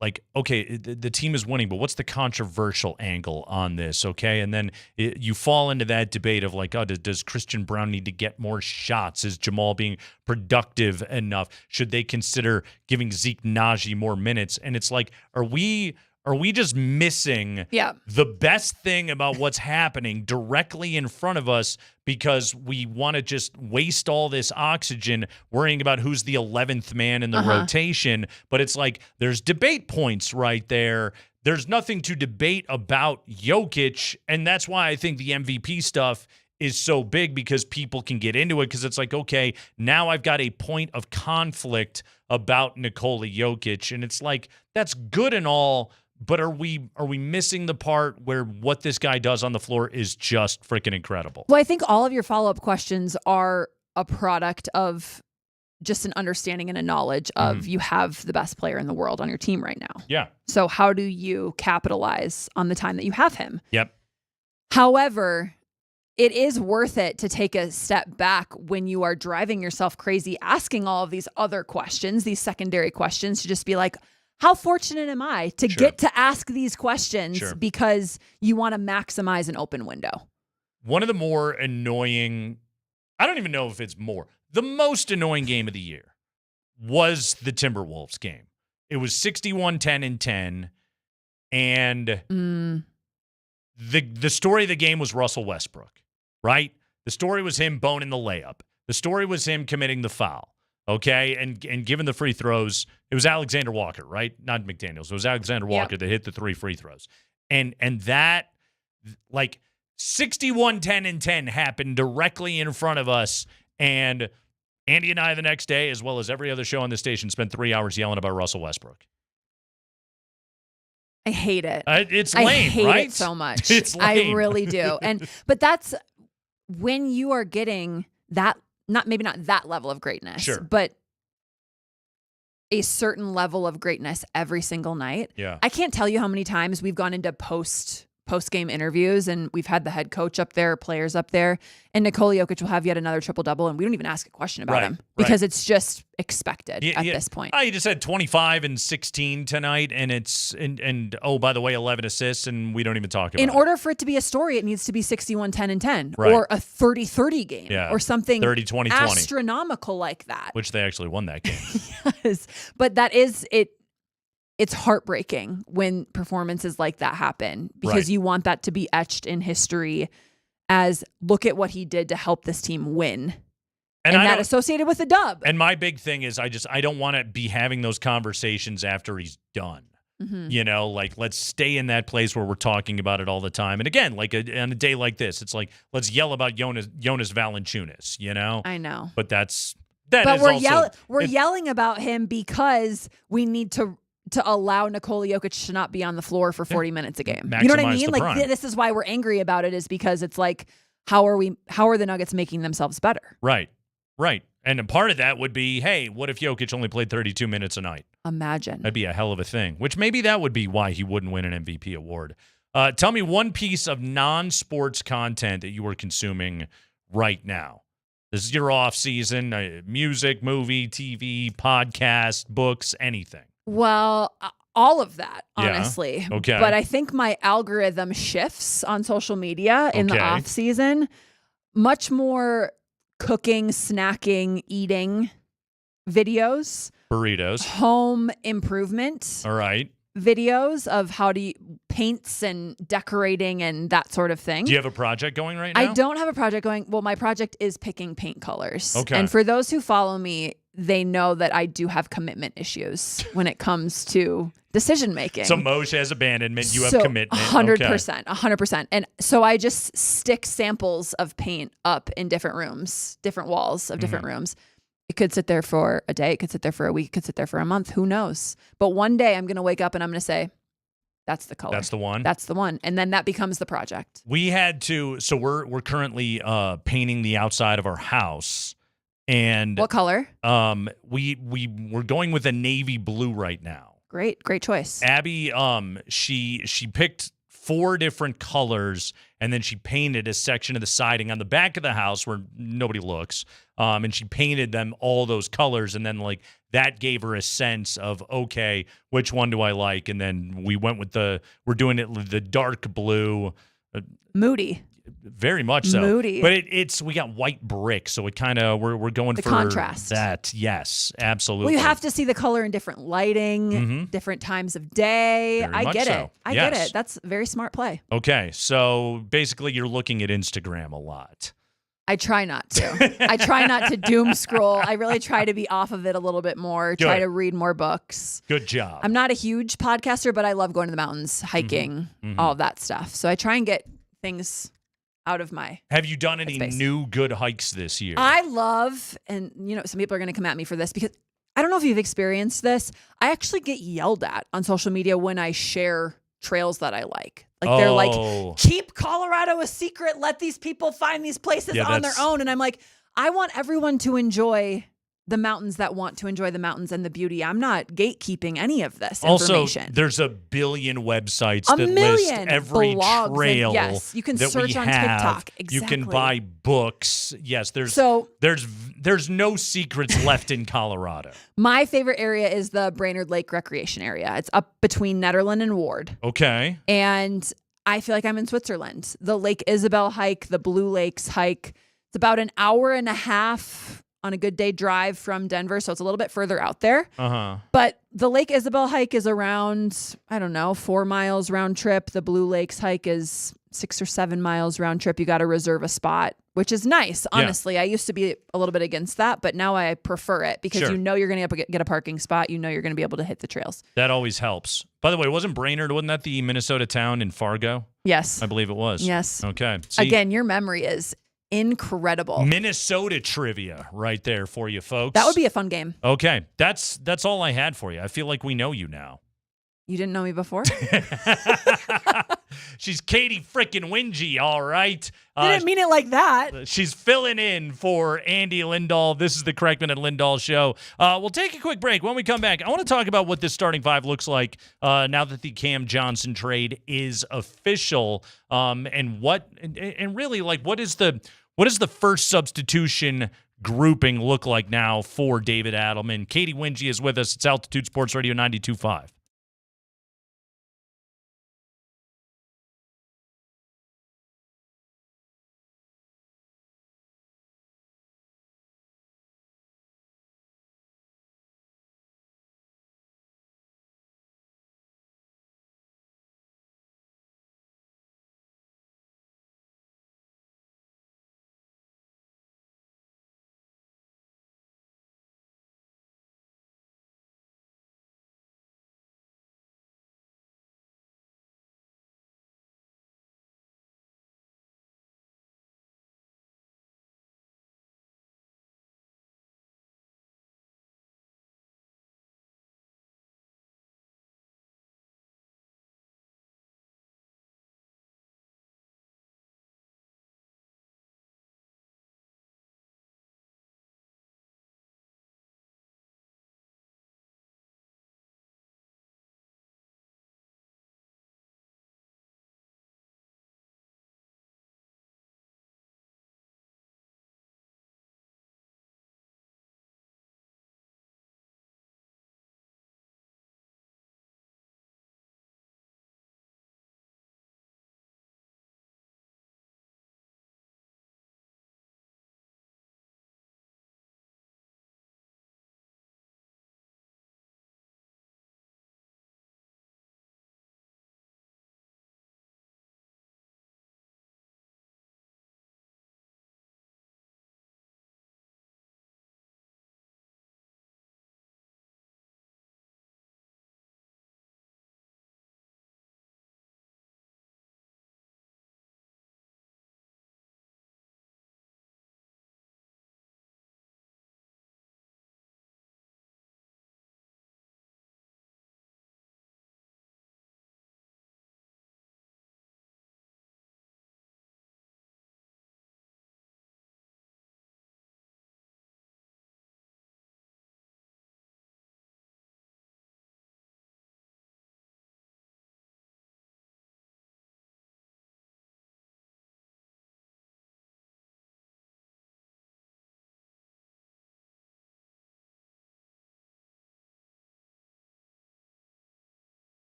like, okay, the team is winning, but what's the controversial angle on this, okay? And then you fall into that debate of like, oh, does Christian Brown need to get more shots? Is Jamal being productive enough? Should they consider giving Zeke Naji more minutes? And it's like, are we just missing the best thing about what's happening directly in front of us because we want to just waste all this oxygen worrying about who's the 11th man in the rotation? But it's like there's debate points right there. There's nothing to debate about Jokic, and that's why I think the MVP stuff is so big, because people can get into it, because it's like, okay, now I've got a point of conflict about Nikola Jokic, and it's like, that's good and all, but are we missing the part where what this guy does on the floor is just freaking incredible? Well, I think all of your follow-up questions are a product of just an understanding and a knowledge of you have the best player in the world on your team right now. Yeah. So how do you capitalize on the time that you have him? Yep. However, it is worth it to take a step back when you are driving yourself crazy, asking all of these other questions, these secondary questions, to just be like, how fortunate am I to get to ask these questions because you want to maximize an open window? One of the more annoying, I don't even know if it's more, the most annoying game of the year was the Timberwolves game. It was 61-10-10, and the story of the game was Russell Westbrook, right? The story was him boning the layup. The story was him committing the foul. Okay, and given the free throws, it was Alexander Walker, right? Not McDaniels. It was Alexander Walker that hit the 3 free throws. And that, like, 61-10-10 happened directly in front of us. And Andy and I the next day, as well as every other show on the station, spent 3 hours yelling about Russell Westbrook. I hate it. It's lame, I hate right? it so much. It's lame. I really do. But that's when you are getting that, maybe not that level of greatness, but a certain level of greatness every single night. Yeah. I can't tell you how many times we've gone into post-game interviews and we've had the head coach up there, players up there, and Nikola Jokic will have yet another triple-double, and we don't even ask a question about him because it's just expected at this point. He just had 25 and 16 tonight, and and oh, by the way, 11 assists, and we don't even talk about it. In order for it to be a story, it needs to be 61-10-10 Right. or a 30-30 game or something 30-20-20. astronomical like that. Which they actually won that game. Yes. But that is it. It's heartbreaking when performances like that happen because you want that to be etched in history as look at what he did to help this team win. And that associated with a dub. And my big thing is I don't want to be having those conversations after he's done. You know, like let's stay in that place where we're talking about it all the time. And again, like on a day like this, it's like let's yell about Jonas Valanāiťnas, you know? I know. But that But is we're yelling about him because we need to allow Nikola Jokic to not be on the floor for 40 minutes a game. You know what I Maximize mean? the Like prime. this is why we're angry about it, is because it's like, how are the Nuggets making themselves better? Right. And a part of that would be, hey, what if Jokic only played 32 minutes a night? Imagine. That'd be a hell of a thing, which maybe that would be why he wouldn't win an MVP award. Tell me one piece of non-sports content that you are consuming right now. This is your off season, music, movie, TV, podcast, books, anything. Well, all of that, Yeah. honestly. Okay. But I think my algorithm shifts on social media in the Okay. off season. Much more cooking, snacking, eating videos, Burritos. home improvement All right. videos of how to paints and decorating and that sort of thing. Do you have a project going right now? I don't have a project going. Well, my project is picking paint colors. Okay. And for those who follow me, they know that I do have commitment issues when it comes to decision making. So Moshe has abandonment. You have So, commitment. 100%. 100%. And so I just stick samples of paint up in different rooms, different walls of different rooms. It could sit there for a day. It could sit there for a week. It could sit there for a month. Who knows? But one day I'm going to wake up and I'm going to say, that's the color. That's the one. That's the one. And then that becomes the project. We had to. So we're currently painting the outside of our house. And What color? We're going with a navy blue right now. Great choice. Abby, she picked 4 different colors, and then she painted a section of the siding on the back of the house where nobody looks. And she painted them all those colors, and then like that gave her a sense of, okay, which one do I like? And then we went with we're doing it the dark blue. Moody. Very much so. Moody. But we got white brick, so it kind of we're going The for contrast. that. Yes, absolutely. Well, you have to see the color in different lighting, different times of day. Very I much get so. it. I Yes. get it. That's a very smart play. Okay, so basically you're looking at Instagram a lot. I try not to. I try not to doom scroll. I really try to be off of it a little bit more, try Good. to read more books. Good job. I'm not a huge podcaster, but I love going to the mountains, hiking, all of that stuff. So I try and get things out of my Have you done any headspace. new good hikes this year? I love, and some people are going to come at me for this because I don't know if you've experienced this. I actually get yelled at on social media when I share trails that I like. Like they're like, keep Colorado a secret. Let these people find these places on their own. And I'm like, I want everyone to enjoy the mountains that want to enjoy the mountains and the beauty. I'm not gatekeeping any of this information. Also, there's a billion websites A that million list every blogs and- trail yes, you can that search we on have. TikTok. You can Exactly. buy books. Yes, there's no secrets left in Colorado. My favorite area is the Brainerd Lake Recreation Area. It's up between Netherland and Ward. Okay. And I feel like I'm in Switzerland. The Lake Isabel hike, the Blue Lakes hike. It's about an hour and a half on a good day drive from Denver. So it's a little bit further out there. Uh-huh. But the Lake Isabel hike is around, 4 miles round trip. The Blue Lakes hike is 6 or 7 miles round trip. You got to reserve a spot, which is nice. Honestly, I used to be a little bit against that, but now I prefer it because Sure. you know you're going to get a parking spot. You know you're going to be able to hit the trails. That always helps. By the way, wasn't that the Minnesota town in Fargo? Yes. I believe it was. Yes. Okay. See, Again, your memory is incredible. Minnesota trivia right there for you folks. That would be a fun game. Okay. That's all I had for you. I feel like we know you now. You didn't know me before? She's Katie frickin' Wingy, all right. Didn't mean it like that. She's filling in for Andy Lindahl. This is the Kreckman and Lindahl show. We'll take a quick break. When we come back, I want to talk about what this starting five looks like now that the Cam Johnson trade is official, and really like what is the first substitution grouping look like now for David Adelman. Katie Wingy is with us. It's Altitude Sports Radio 92.5.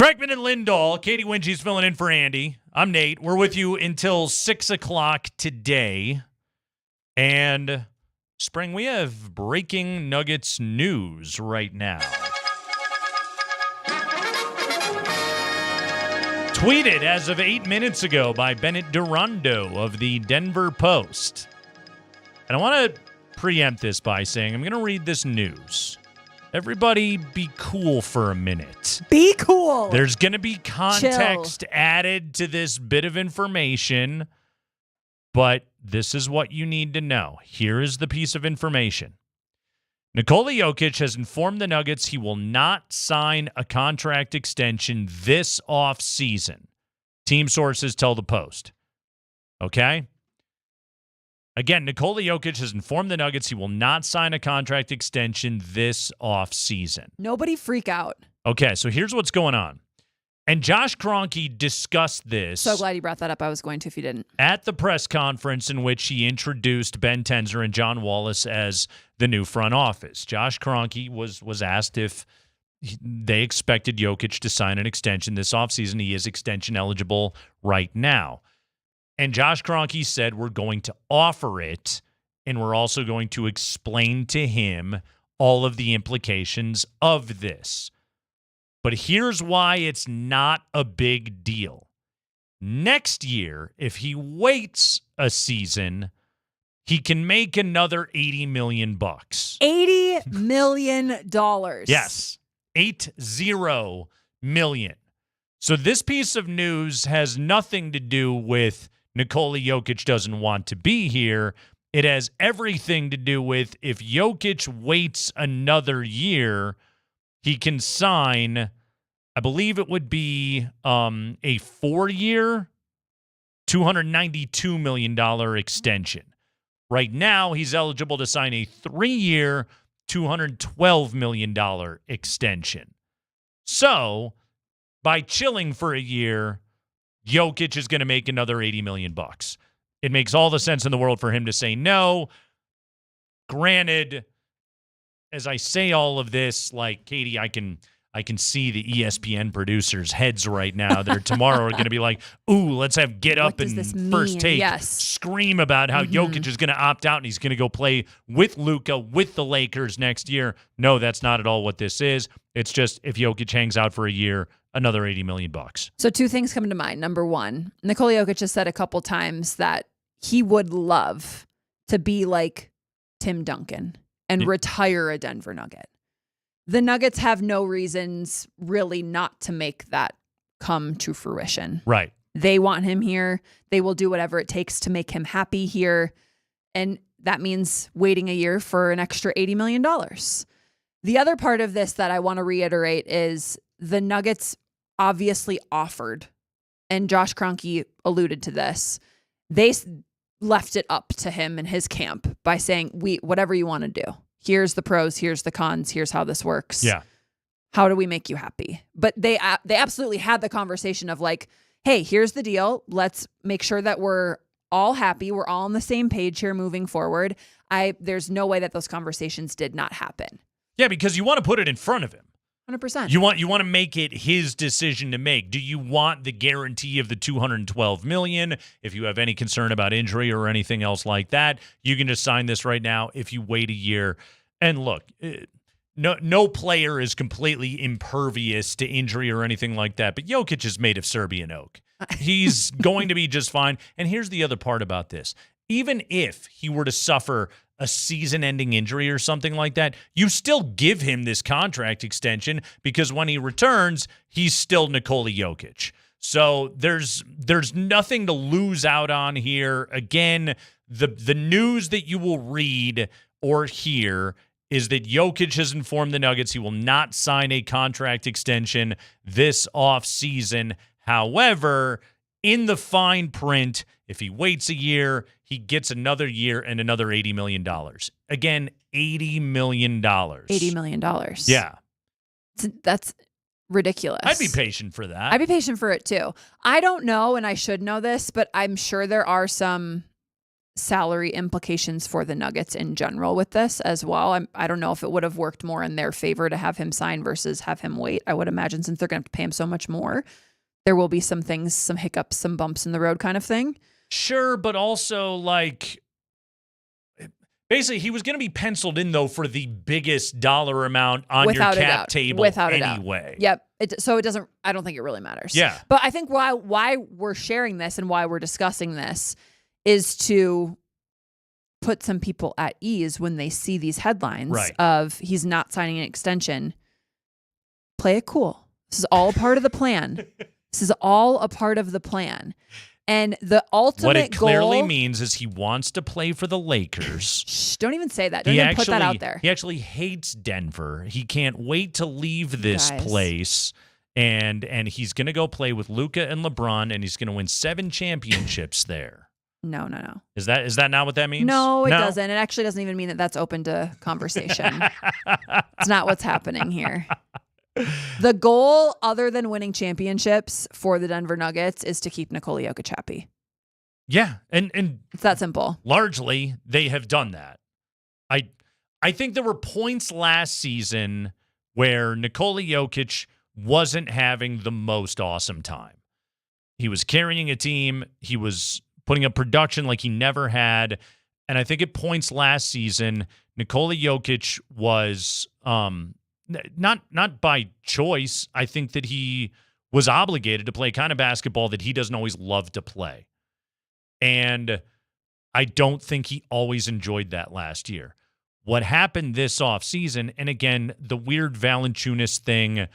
Kreckman and Lindahl. Katie Winchie's filling in for Andy. I'm Nate. We're with you until 6 o'clock today. And, Spring, we have breaking Nuggets news right now. Tweeted as of 8 minutes ago by Bennett Durando of the Denver Post. And I want to preempt this by saying I'm going to read this news. Everybody be cool for a minute. Be cool. There's going to be context added to this bit of information, but this is what you need to know. Here is the piece of information. Nikola Jokic has informed the Nuggets he will not sign a contract extension this offseason. Team sources tell the Post. Okay? Again, Nikola Jokic has informed the Nuggets he will not sign a contract extension this offseason. Nobody freak out. Okay, so here's what's going on. And Josh Kroenke discussed this. So glad you brought that up. I was going to if you didn't. At the press conference in which he introduced Ben Tenzer and John Wallace as the new front office. Josh Kroenke was asked if they expected Jokic to sign an extension this offseason. He is extension eligible right now. And Josh Kroenke said, we're going to offer it, and we're also going to explain to him all of the implications of this. But here's why it's not a big deal. Next year, if he waits a season, he can make another $80 million. $80 million. Yes, 80 million. So this piece of news has nothing to do with Nikola Jokic doesn't want to be here. It has everything to do with if Jokic waits another year, he can sign, I believe it would be a 4-year, $292 million extension. Right now, he's eligible to sign a 3-year, $212 million extension. So, by chilling for a year, Jokic is going to make another $80 million. It makes all the sense in the world for him to say no. Granted, as I say all of this, like, Katie, I can see the ESPN producers' heads right now. They're tomorrow are going to be like, ooh, let's have Get Up and First Take scream about how Jokic is going to opt out and he's going to go play with Luka, with the Lakers next year. No, that's not at all what this is. It's just if Jokic hangs out for a year, another $80 million. So two things come to mind. Number one, Nikola Jokic has said a couple times that he would love to be like Tim Duncan and retire a Denver Nugget. The Nuggets have no reasons really not to make that come to fruition. Right. They want him here. They will do whatever it takes to make him happy here. And that means waiting a year for an extra $80 million. The other part of this that I want to reiterate is the Nuggets obviously offered, and Josh Kroenke alluded to this, they left it up to him and his camp by saying, whatever you want to do. Here's the pros, here's the cons, here's how this works. Yeah. How do we make you happy? But they absolutely had the conversation of like, hey, here's the deal. Let's make sure that we're all happy. We're all on the same page here moving forward. There's no way that those conversations did not happen. Yeah, because you want to put it in front of him. 100%. You want to make it his decision to make. Do you want the guarantee of the $212 million? If you have any concern about injury or anything else like that, you can just sign this right now if you wait a year. And look, no player is completely impervious to injury or anything like that, but Jokic is made of Serbian oak. He's going to be just fine. And here's the other part about this. Even if he were to suffer a season-ending injury or something like that, you still give him this contract extension because when he returns, he's still Nikola Jokic. So there's nothing to lose out on here. Again, the news that you will read or hear is that Jokic has informed the Nuggets he will not sign a contract extension this offseason. However, in the fine print, if he waits a year, he gets another year and another $80 million. Again, $80 million. $80 million. Yeah. That's ridiculous. I'd be patient for that. I'd be patient for it too. I don't know, and I should know this, but I'm sure there are some salary implications for the Nuggets in general with this as well. I don't know if it would have worked more in their favor to have him sign versus have him wait. I would imagine since they're going to pay him so much more, there will be some things, some hiccups, some bumps in the road kind of thing. Sure, but also like basically he was going to be penciled in though for the biggest dollar amount on Without your a cap doubt. table Without anyway. A doubt. Yep. So it doesn't, I don't think it really matters. Yeah. But I think why we're sharing this and why we're discussing this is to put some people at ease when they see these headlines of he's not signing an extension. Play it cool. This is all part of the plan. This is all a part of the plan. And the ultimate what it clearly goal, means is he wants to play for the Lakers. Shh, don't even say that. Don't even put that out there. He actually hates Denver. He can't wait to leave this Guys. place. And he's going to go play with Luka and LeBron, and he's going to win 7 championships there. No. Is that not what that means? No, it doesn't. It actually doesn't even mean that that's open to conversation. It's not what's happening here. The goal, other than winning championships for the Denver Nuggets, is to keep Nikola Jokic happy. Yeah, and it's that simple. Largely, they have done that. I think there were points last season where Nikola Jokic wasn't having the most awesome time. He was carrying a team. He was putting up production like he never had. And I think at points last season, Nikola Jokic was not by choice. I think that he was obligated to play kind of basketball that he doesn't always love to play. And I don't think he always enjoyed that last year. What happened this offseason, and again, the weird Valanāiťnas thing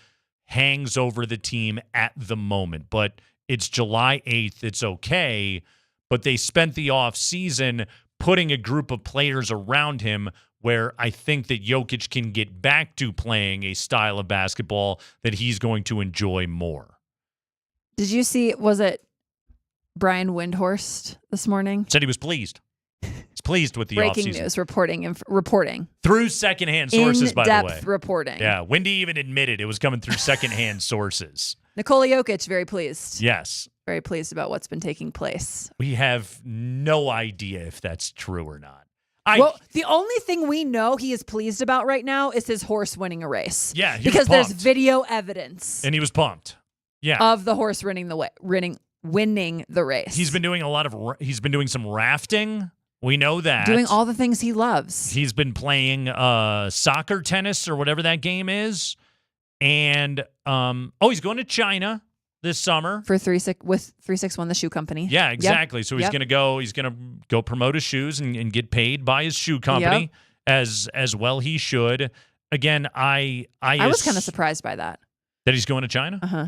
hangs over the team at the moment, but it's July 8th. It's okay. But they spent the offseason putting a group of players around him where I think that Jokic can get back to playing a style of basketball that he's going to enjoy more. Did you see, was it Brian Windhorst this morning? Said he was pleased. He's pleased with the Breaking offseason. news, reporting. Through secondhand sources, by the way. In-depth reporting. Yeah, Wendy even admitted it was coming through secondhand sources. Nikola Jokic, very pleased. Yes. Very pleased about what's been taking place. We have no idea if that's true or not. Well, the only thing we know he is pleased about right now is his horse winning a race. Yeah, he because was there's pumped. video evidence. And he was pumped. Yeah. Of the horse winning the race. He's been doing some rafting. We know that. Doing all the things he loves. He's been playing soccer, tennis, or whatever that game is. And he's going to China this summer for 361 the shoe company. Yeah, exactly. So he's gonna go promote his shoes and get paid by his shoe company as well he should. Again, I was kind of surprised by that he's going to China. Uh-huh.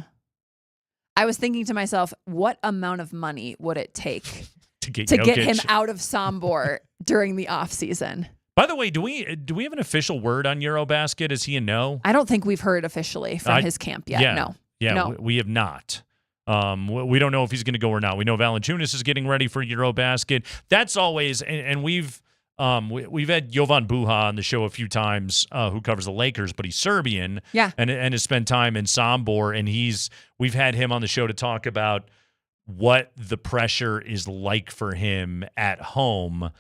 I was thinking to myself, what amount of money would it take to get him out of Sombor during the off season? By the way, do we have an official word on Eurobasket? Is he a no? I don't think we've heard officially from his camp yet. Yeah. No. Yeah, no. we have not. We don't know if he's going to go or not. We know Valanāiťnas is getting ready for Eurobasket. That's always, and we've had Jovan Buha on the show a few times, who covers the Lakers, but he's Serbian, and has spent time in Sombor, and we've had him on the show to talk about what the pressure is like for him at home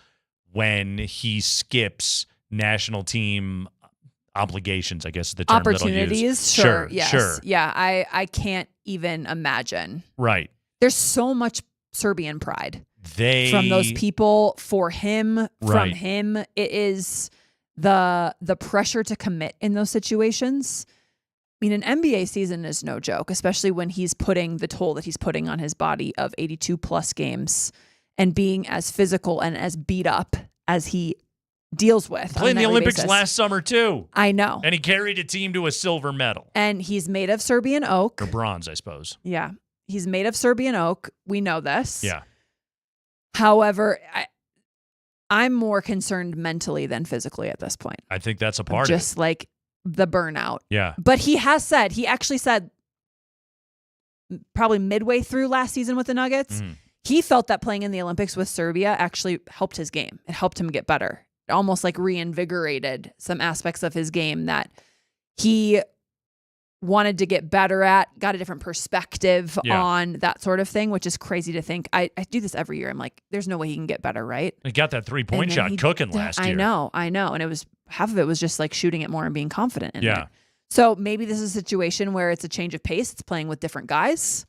when he skips national team obligations, I guess is the term opportunities. Sure. Yes. Sure. Yeah. I can't even imagine. Right. There's so much Serbian pride from those people for him, from him. It is the pressure to commit in those situations. I mean, an NBA season is no joke, especially when he's putting the toll that he's putting on his body of 82 plus games and being as physical and as beat up as he deals with. Played in the Olympics basis. last summer too. I know. And he carried a team to a silver medal. And he's made of Serbian oak. Or bronze, I suppose. Yeah. He's made of Serbian oak. We know this. Yeah. However, I'm more concerned mentally than physically at this point. I think that's a part of it. Just like the burnout. Yeah. But he actually said probably midway through last season with the Nuggets, he felt that playing in the Olympics with Serbia actually helped his game. It helped him get better. It almost like reinvigorated some aspects of his game that he wanted to get better at, got a different perspective Yeah. on that sort of thing, which is crazy to think. I do this every year. I'm like, there's no way he can get better, right? He got that 3-point shot cooking last year. I know. And it was half of it was just like shooting it more and being confident in Yeah. it. So maybe this is a situation where it's a change of pace. It's playing with different guys.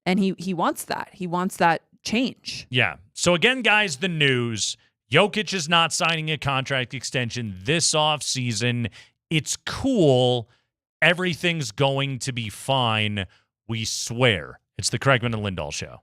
And he wants that. He wants that change. Yeah. So again, guys, the news. Jokic is not signing a contract extension this offseason. It's cool. Everything's going to be fine. We swear. It's the Kreckman and Lindahl Show.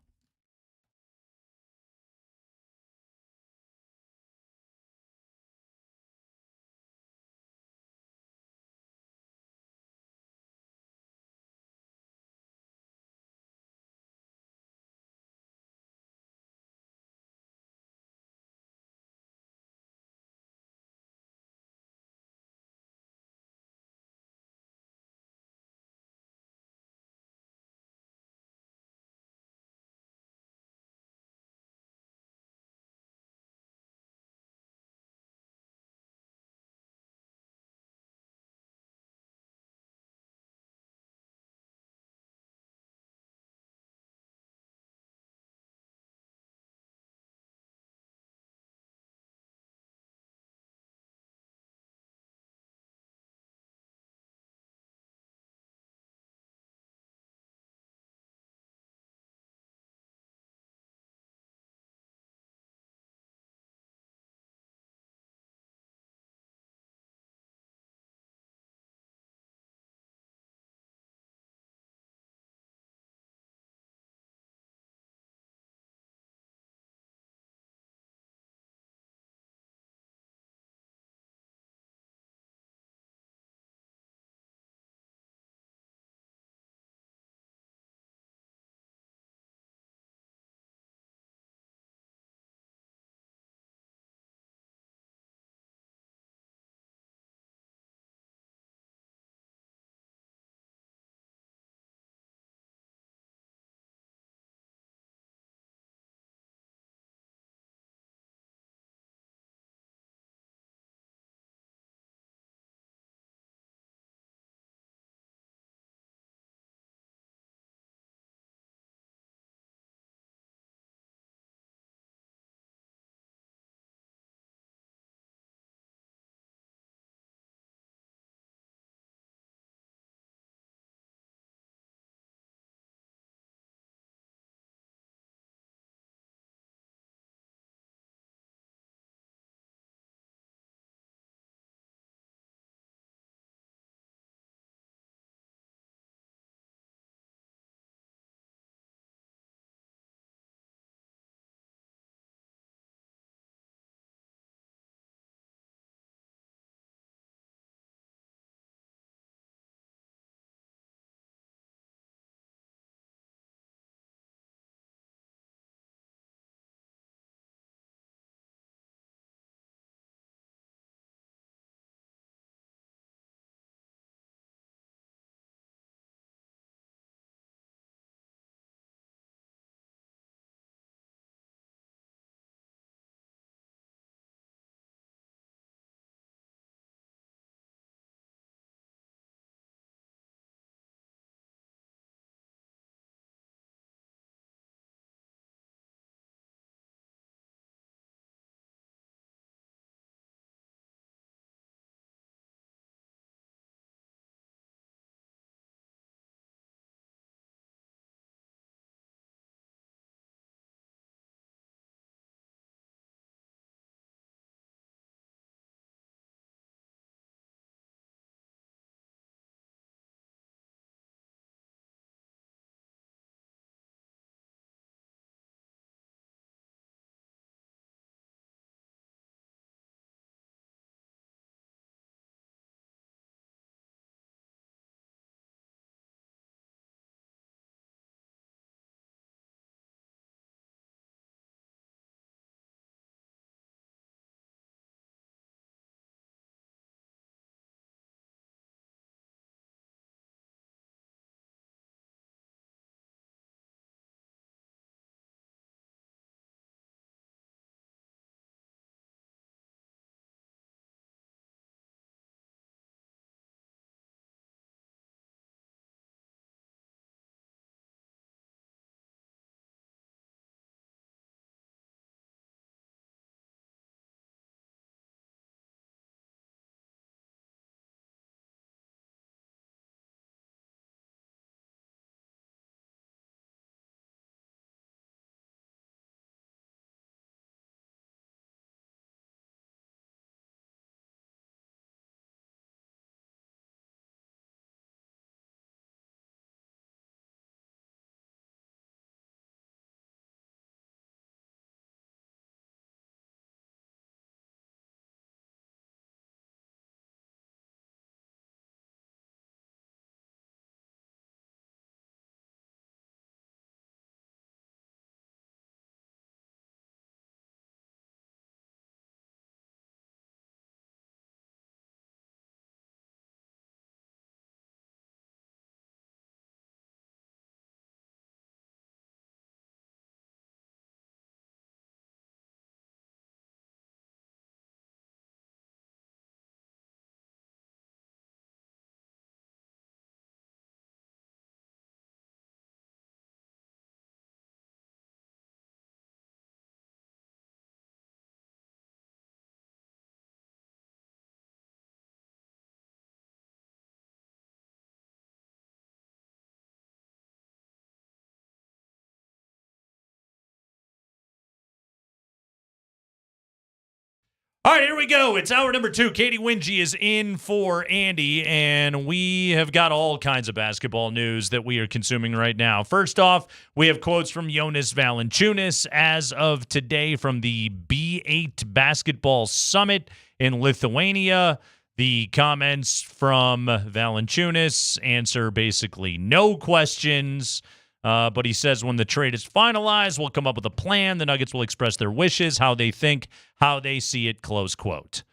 All right, here we go. It's hour number 2. Katie Wingy is in for Andy, and we have got all kinds of basketball news that we are consuming right now. First off, we have quotes from Jonas Valanāiťnas as of today from the B8 Basketball Summit in Lithuania. The comments from Valanāiťnas answer basically no questions. But he says when the trade is finalized, we'll come up with a plan. The Nuggets will express their wishes, how they think, how they see it, close quote.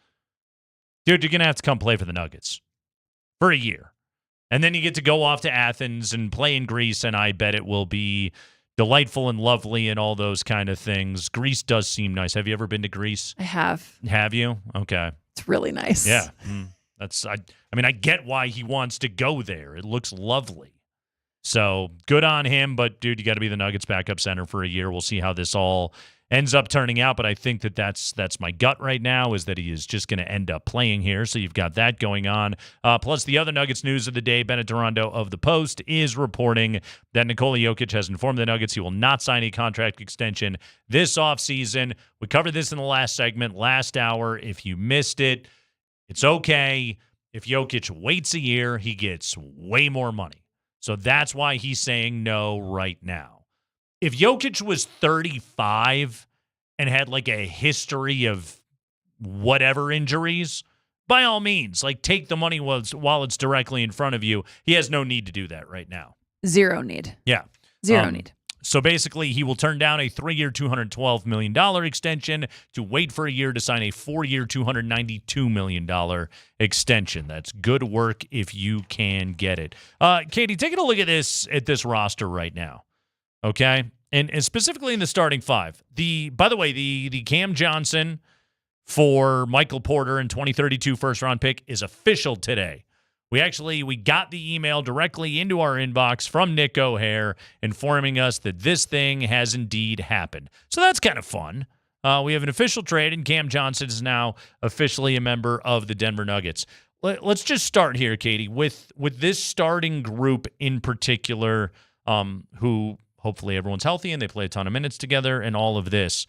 Dude, you're going to have to come play for the Nuggets for a year. And then you get to go off to Athens and play in Greece, and I bet it will be delightful and lovely and all those kind of things. Greece does seem nice. Have you ever been to Greece? I have. Have you? Okay. It's really nice. Yeah. I get why he wants to go there. It looks lovely. So good on him, but dude, you got to be the Nuggets backup center for a year. We'll see how this all ends up turning out, but I think that's my gut right now is that he is just going to end up playing here. So you've got that going on. Plus the other Nuggets news of the day, Bennett Durando of the Post is reporting that Nikola Jokic has informed the Nuggets he will not sign a contract extension this offseason. We covered this in the last segment, last hour. If you missed it, it's okay. If Jokic waits a year, he gets way more money. So that's why he's saying no right now. If Jokic was 35 and had like a history of whatever injuries, by all means, like take the money while it's directly in front of you. He has no need to do that right now. Zero need. Yeah. Zero need. So basically, he will turn down a 3-year, $212 million extension to wait for a year to sign a 4-year, $292 million extension. That's good work if you can get it. Katie, taking a look at this roster right now, okay? And specifically in the starting five. By the way, the Cam Johnson for Michael Porter and 2032 first-round pick is official today. We got the email directly into our inbox from Nick O'Hare informing us that this thing has indeed happened. So that's kind of fun. We have an official trade, and Cam Johnson is now officially a member of the Denver Nuggets. Let's just start here, Katie, with this starting group in particular, who hopefully everyone's healthy and they play a ton of minutes together and all of this.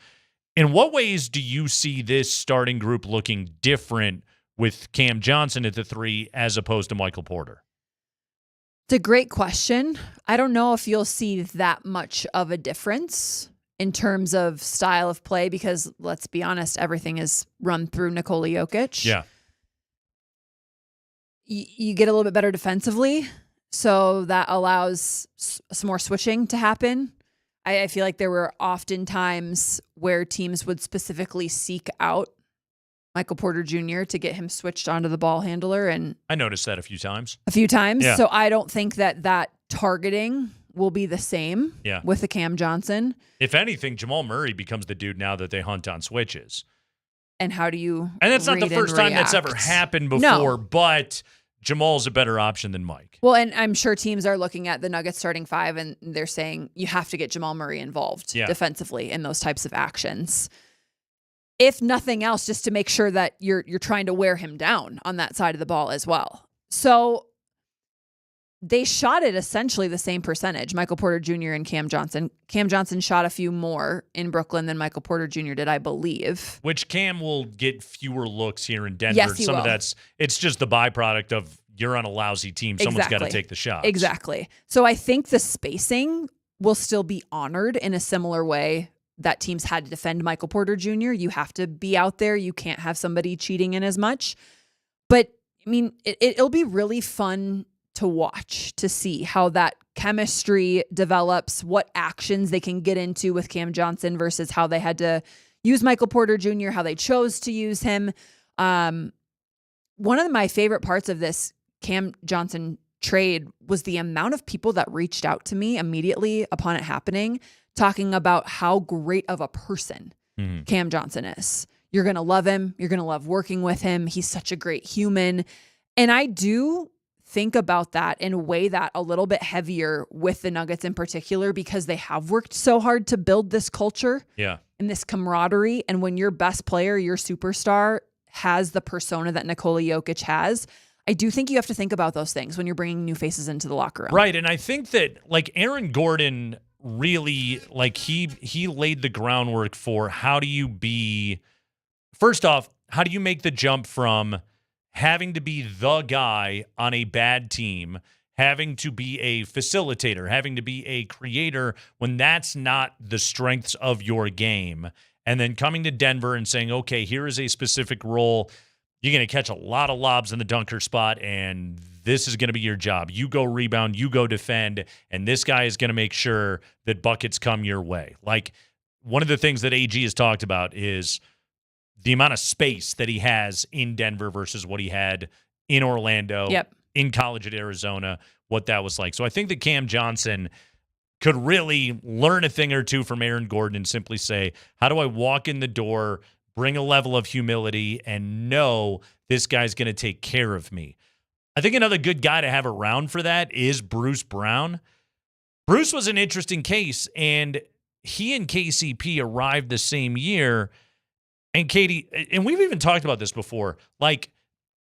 In what ways do you see this starting group looking different with Cam Johnson at the 3 as opposed to Michael Porter? It's a great question. I don't know if you'll see that much of a difference in terms of style of play because, let's be honest, everything is run through Nikola Jokic. Yeah. You get a little bit better defensively, so that allows some more switching to happen. I feel like there were often times where teams would specifically seek out Michael Porter Jr. to get him switched onto the ball handler. And I noticed that a few times. Yeah. So I don't think that targeting will be the same with the Cam Johnson. If anything, Jamal Murray becomes the dude now that they hunt on switches. And how do you And that's not the first time that's ever happened before, but Jamal's a better option than Mike. Well, and I'm sure teams are looking at the Nuggets starting 5 and they're saying you have to get Jamal Murray involved defensively in those types of actions. If nothing else, just to make sure that you're trying to wear him down on that side of the ball as well. So they shot it essentially the same percentage, Michael Porter Jr. and Cam Johnson. Cam Johnson shot a few more in Brooklyn than Michael Porter Jr. did, I believe. Which Cam will get fewer looks here in Denver. Yes, he will. Of it's just the byproduct of you're on a lousy team. Someone's got to take the shots. Exactly. So I think the spacing will still be honored in a similar way that teams had to defend Michael Porter Jr. You have to be out there. You can't have somebody cheating in as much. But, I mean, it'll be really fun to watch, to see how that chemistry develops, what actions they can get into with Cam Johnson versus how they had to use Michael Porter Jr., how they chose to use him. One of my favorite parts of this Cam Johnson trade was the amount of people that reached out to me immediately upon it happening, talking about how great of a person Cam Johnson is. You're going to love him. You're going to love working with him. He's such a great human. And I do think about that and weigh that a little bit heavier with the Nuggets in particular because they have worked so hard to build this culture and this camaraderie. And when your best player, your superstar, has the persona that Nikola Jokic has, I do think you have to think about those things when you're bringing new faces into the locker room. Right. And I think that, like, Aaron Gordon really, like, he laid the groundwork for how do you be, first off, how do you make the jump from having to be the guy on a bad team, having to be a facilitator, having to be a creator when that's not the strengths of your game, and then coming to Denver and saying, okay, here is a specific role. You're going to catch a lot of lobs in the dunker spot, and this is going to be your job. You go rebound, you go defend, and this guy is going to make sure that buckets come your way. Like, one of the things that AG has talked about is the amount of space that he has in Denver versus what he had in Orlando, in college at Arizona, what that was like. So I think that Cam Johnson could really learn a thing or two from Aaron Gordon and simply say, how do I walk in the door, bring a level of humility, and know this guy's going to take care of me? I think another good guy to have around for that is Bruce Brown. Bruce was an interesting case, and he and KCP arrived the same year. And Katie, and we've even talked about this before, like,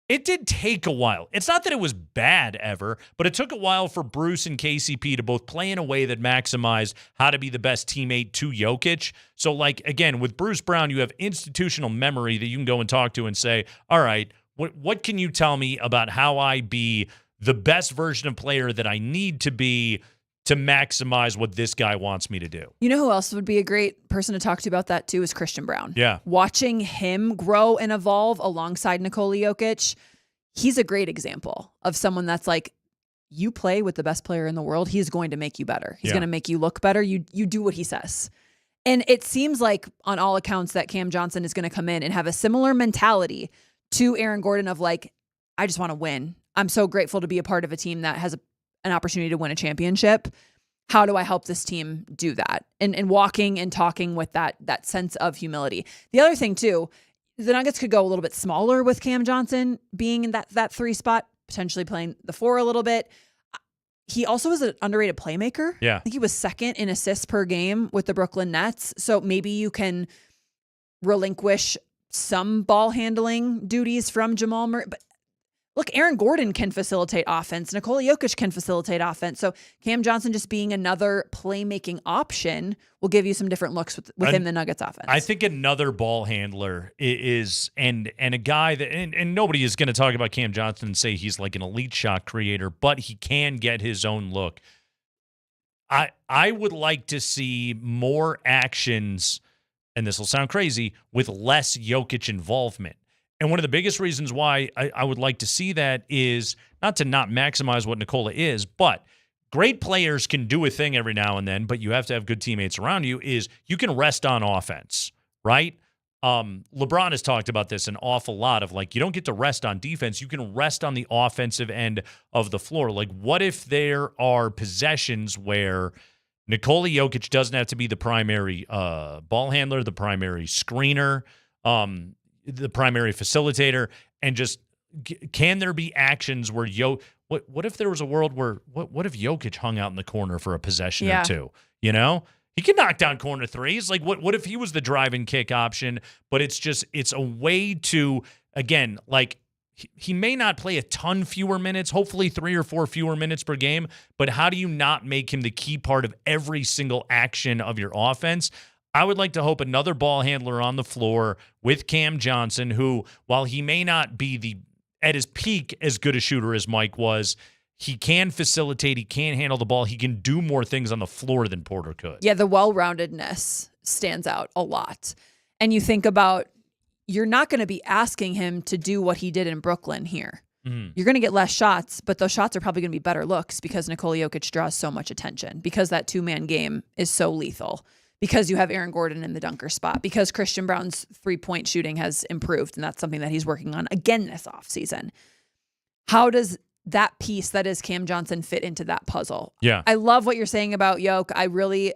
it did take a while. It's not that it was bad ever, but it took a while for Bruce and KCP to both play in a way that maximized how to be the best teammate to Jokic. So, like, again, with Bruce Brown, you have institutional memory that you can go and talk to and say, all right, what can you tell me about how I be the best version of player that I need to be to maximize what this guy wants me to do? You know who else would be a great person to talk to about that too is Christian Brown. Yeah. Watching him grow and evolve alongside Nikola Jokic, he's a great example of someone that's like, you play with the best player in the world, he's going to make you better. He's going to make you look better. You do what he says. And it seems like on all accounts that Cam Johnson is going to come in and have a similar mentality to Aaron Gordon of like, I just want to win. I'm so grateful to be a part of a team that has an opportunity to win a championship. How do I help this team do that? And walking and talking with that sense of humility. The other thing too, the Nuggets could go a little bit smaller with Cam Johnson being in that 3 spot, potentially playing the 4 a little bit. He also is an underrated playmaker. Yeah. I think he was second in assists per game with the Brooklyn Nets. So maybe you can relinquish some ball handling duties from Jamal Murray. But look, Aaron Gordon can facilitate offense. Nikola Jokic can facilitate offense. So Cam Johnson just being another playmaking option will give you some different looks within the Nuggets offense. I think another ball handler is, and a guy that, and nobody is going to talk about Cam Johnson and say he's like an elite shot creator, but he can get his own look. I would like to see more actions, and this will sound crazy, with less Jokic involvement. And one of the biggest reasons why I would like to see that is not to not maximize what Nikola is, but great players can do a thing every now and then, but you have to have good teammates around you, is you can rest on offense, right? LeBron has talked about this an awful lot of like, you don't get to rest on defense. You can rest on the offensive end of the floor. Like, what if there are possessions where Nikola Jokic doesn't have to be the primary ball handler, the primary screener, the primary facilitator, and just can there be actions where what if there was a world where what if Jokic hung out in the corner for a possession or two? You know, he can knock down corner threes. Like what if he was the drive and kick option? But it's a way to, again, like, he may not play a ton fewer minutes, hopefully 3 or 4 fewer minutes per game, but how do you not make him the key part of every single action of your offense? I would like to hope another ball handler on the floor with Cam Johnson, who, while he may not be at his peak as good a shooter as Mike was, he can facilitate, he can handle the ball, he can do more things on the floor than Porter could. Yeah, the well-roundedness stands out a lot. And you think about, you're not going to be asking him to do what he did in Brooklyn here. You're going to get less shots, but those shots are probably going to be better looks because Nikola Jokic draws so much attention, because that 2-man game is so lethal, because you have Aaron Gordon in the dunker spot, because Christian Brown's 3-point shooting has improved, and that's something that he's working on again this offseason. How does that piece that is Cam Johnson fit into that puzzle? Yeah. I love what you're saying about Jokic. I really,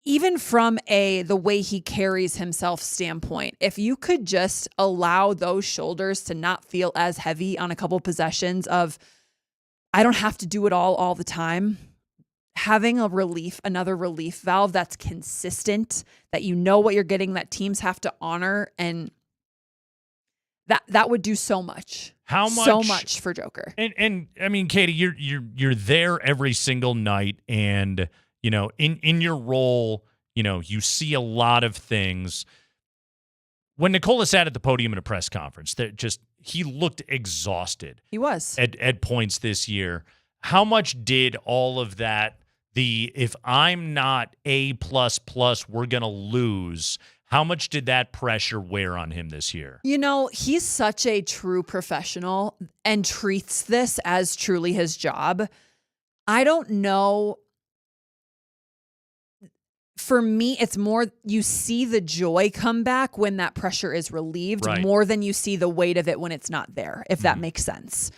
even from the way he carries himself standpoint, if you could just allow those shoulders to not feel as heavy on a couple possessions of, I don't have to do it all the time. Having another relief valve that's consistent, that you know what you're getting, that teams have to honor, and that would do so much. So much for Joker. And I mean, Katie, you're there every single night, and you know, in your role, you know, you see a lot of things. when Nikola sat at the podium in a press conference, he looked exhausted. He was at points this year. How much did all of that, if I'm not A++, we're gonna lose? How much did that pressure wear on him this year? You know, he's such a true professional and treats this as truly his job. I don't know. For me, it's more you see the joy come back when that pressure is relieved more than you see the weight of it when it's not there, if that makes sense.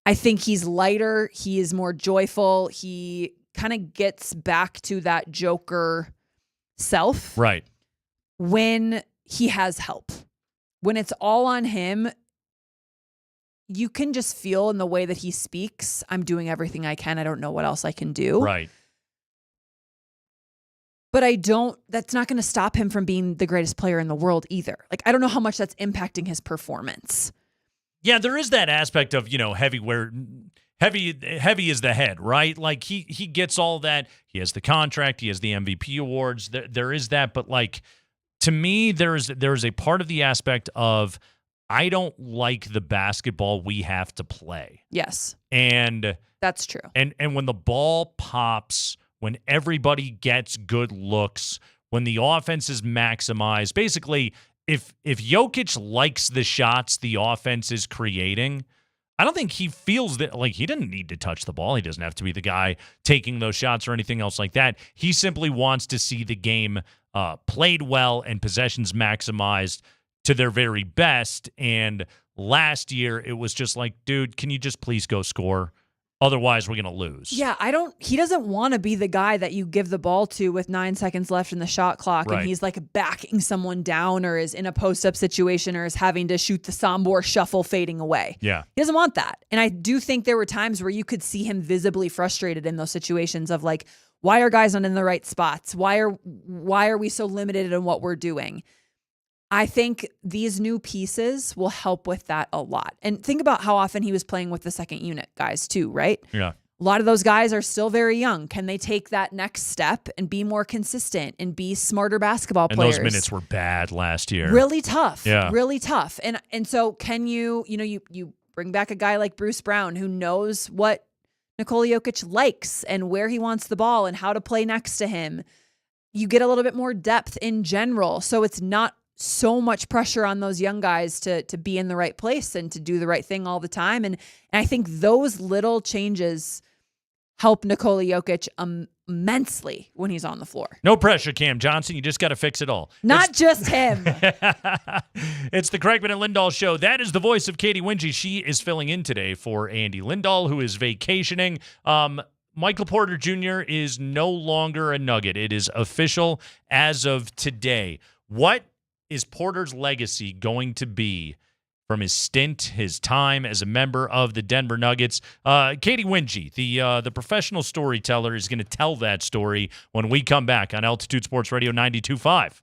I think he's lighter. He is more joyful. He kind of gets back to that Joker self. Right. When he has help. When it's all on him, you can just feel in the way that he speaks, I'm doing everything I can. I don't know what else I can do. Right. But that's not going to stop him from being the greatest player in the world either. Like, I don't know how much that's impacting his performance. Yeah, there is that aspect of, heavy is the head, right? Like he gets all that. He has the contract, he has the MVP awards. There is that, but like to me, there's a part of the aspect of I don't like the basketball we have to play. Yes. And that's true. And when the ball pops, when everybody gets good looks, when the offense is maximized, basically if Jokic likes the shots the offense is creating, I don't think he feels that like he didn't need to touch the ball. He doesn't have to be the guy taking those shots or anything else like that. He simply wants to see the game played well and possessions maximized to their very best. And last year, it was just like, dude, can you just please go score? Otherwise, we're going to lose. Yeah, he doesn't want to be the guy that you give the ball to with 9 seconds left in the shot clock and he's like backing someone down or is in a post-up situation or is having to shoot the Sombor shuffle fading away. Yeah. He doesn't want that. And I do think there were times where you could see him visibly frustrated in those situations of like, why are guys not in the right spots? Why are we so limited in what we're doing? I think these new pieces will help with that a lot. And think about how often he was playing with the second unit guys too, right? Yeah. A lot of those guys are still very young. Can they take that next step and be more consistent and be smarter basketball players? And those minutes were bad last year. Really tough. Yeah. Really tough. And so can you bring back a guy like Bruce Brown who knows what Nikola Jokic likes and where he wants the ball and how to play next to him. You get a little bit more depth in general. So it's not so much pressure on those young guys to be in the right place and to do the right thing all the time. And I think those little changes help Nikola Jokic immensely when he's on the floor. No pressure, Cam Johnson. You just got to fix it all. Not just him. It's the Kreckman and Lindahl show. That is the voice of Katie Wingy. She is filling in today for Andy Lindahl, who is vacationing. Michael Porter Jr. is no longer a Nugget. It is official as of today. What is Porter's legacy going to be from his stint, his time as a member of the Denver Nuggets? Katie Wingy, the professional storyteller, is going to tell that story when we come back on Altitude Sports Radio 92.5.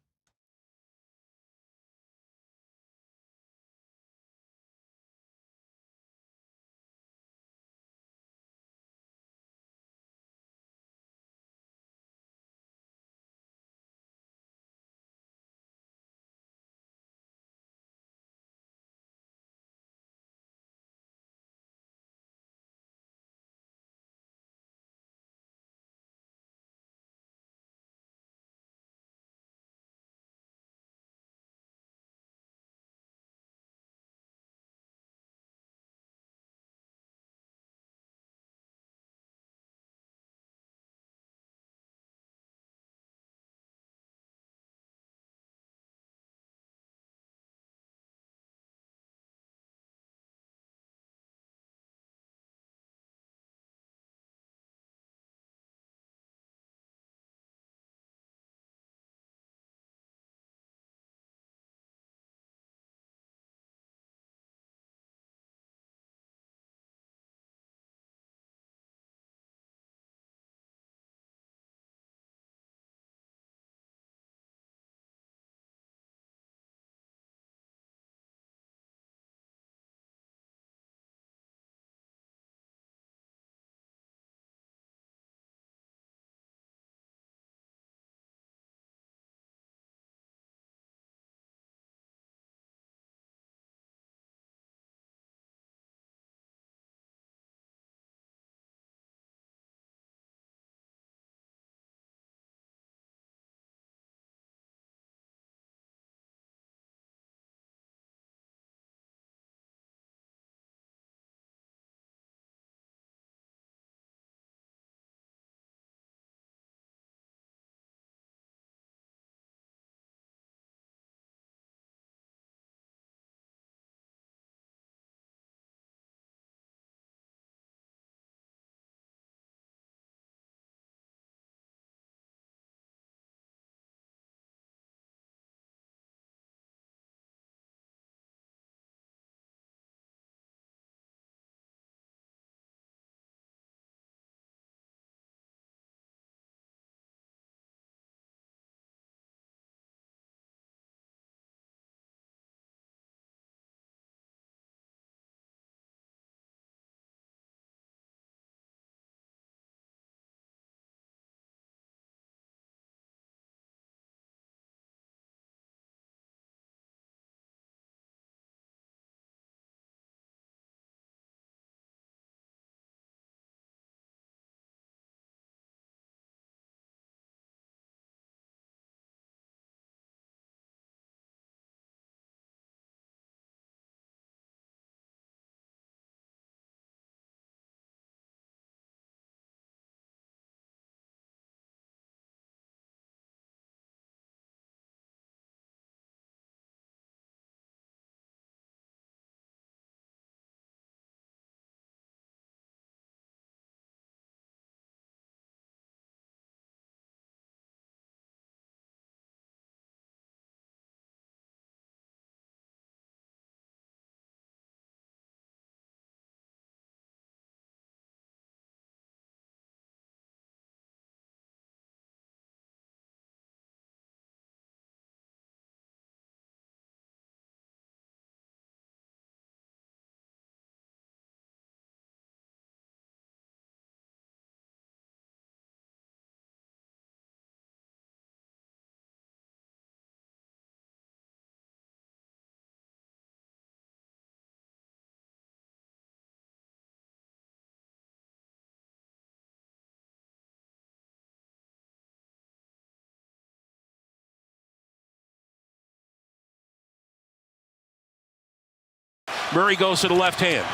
Murray goes to the left hand.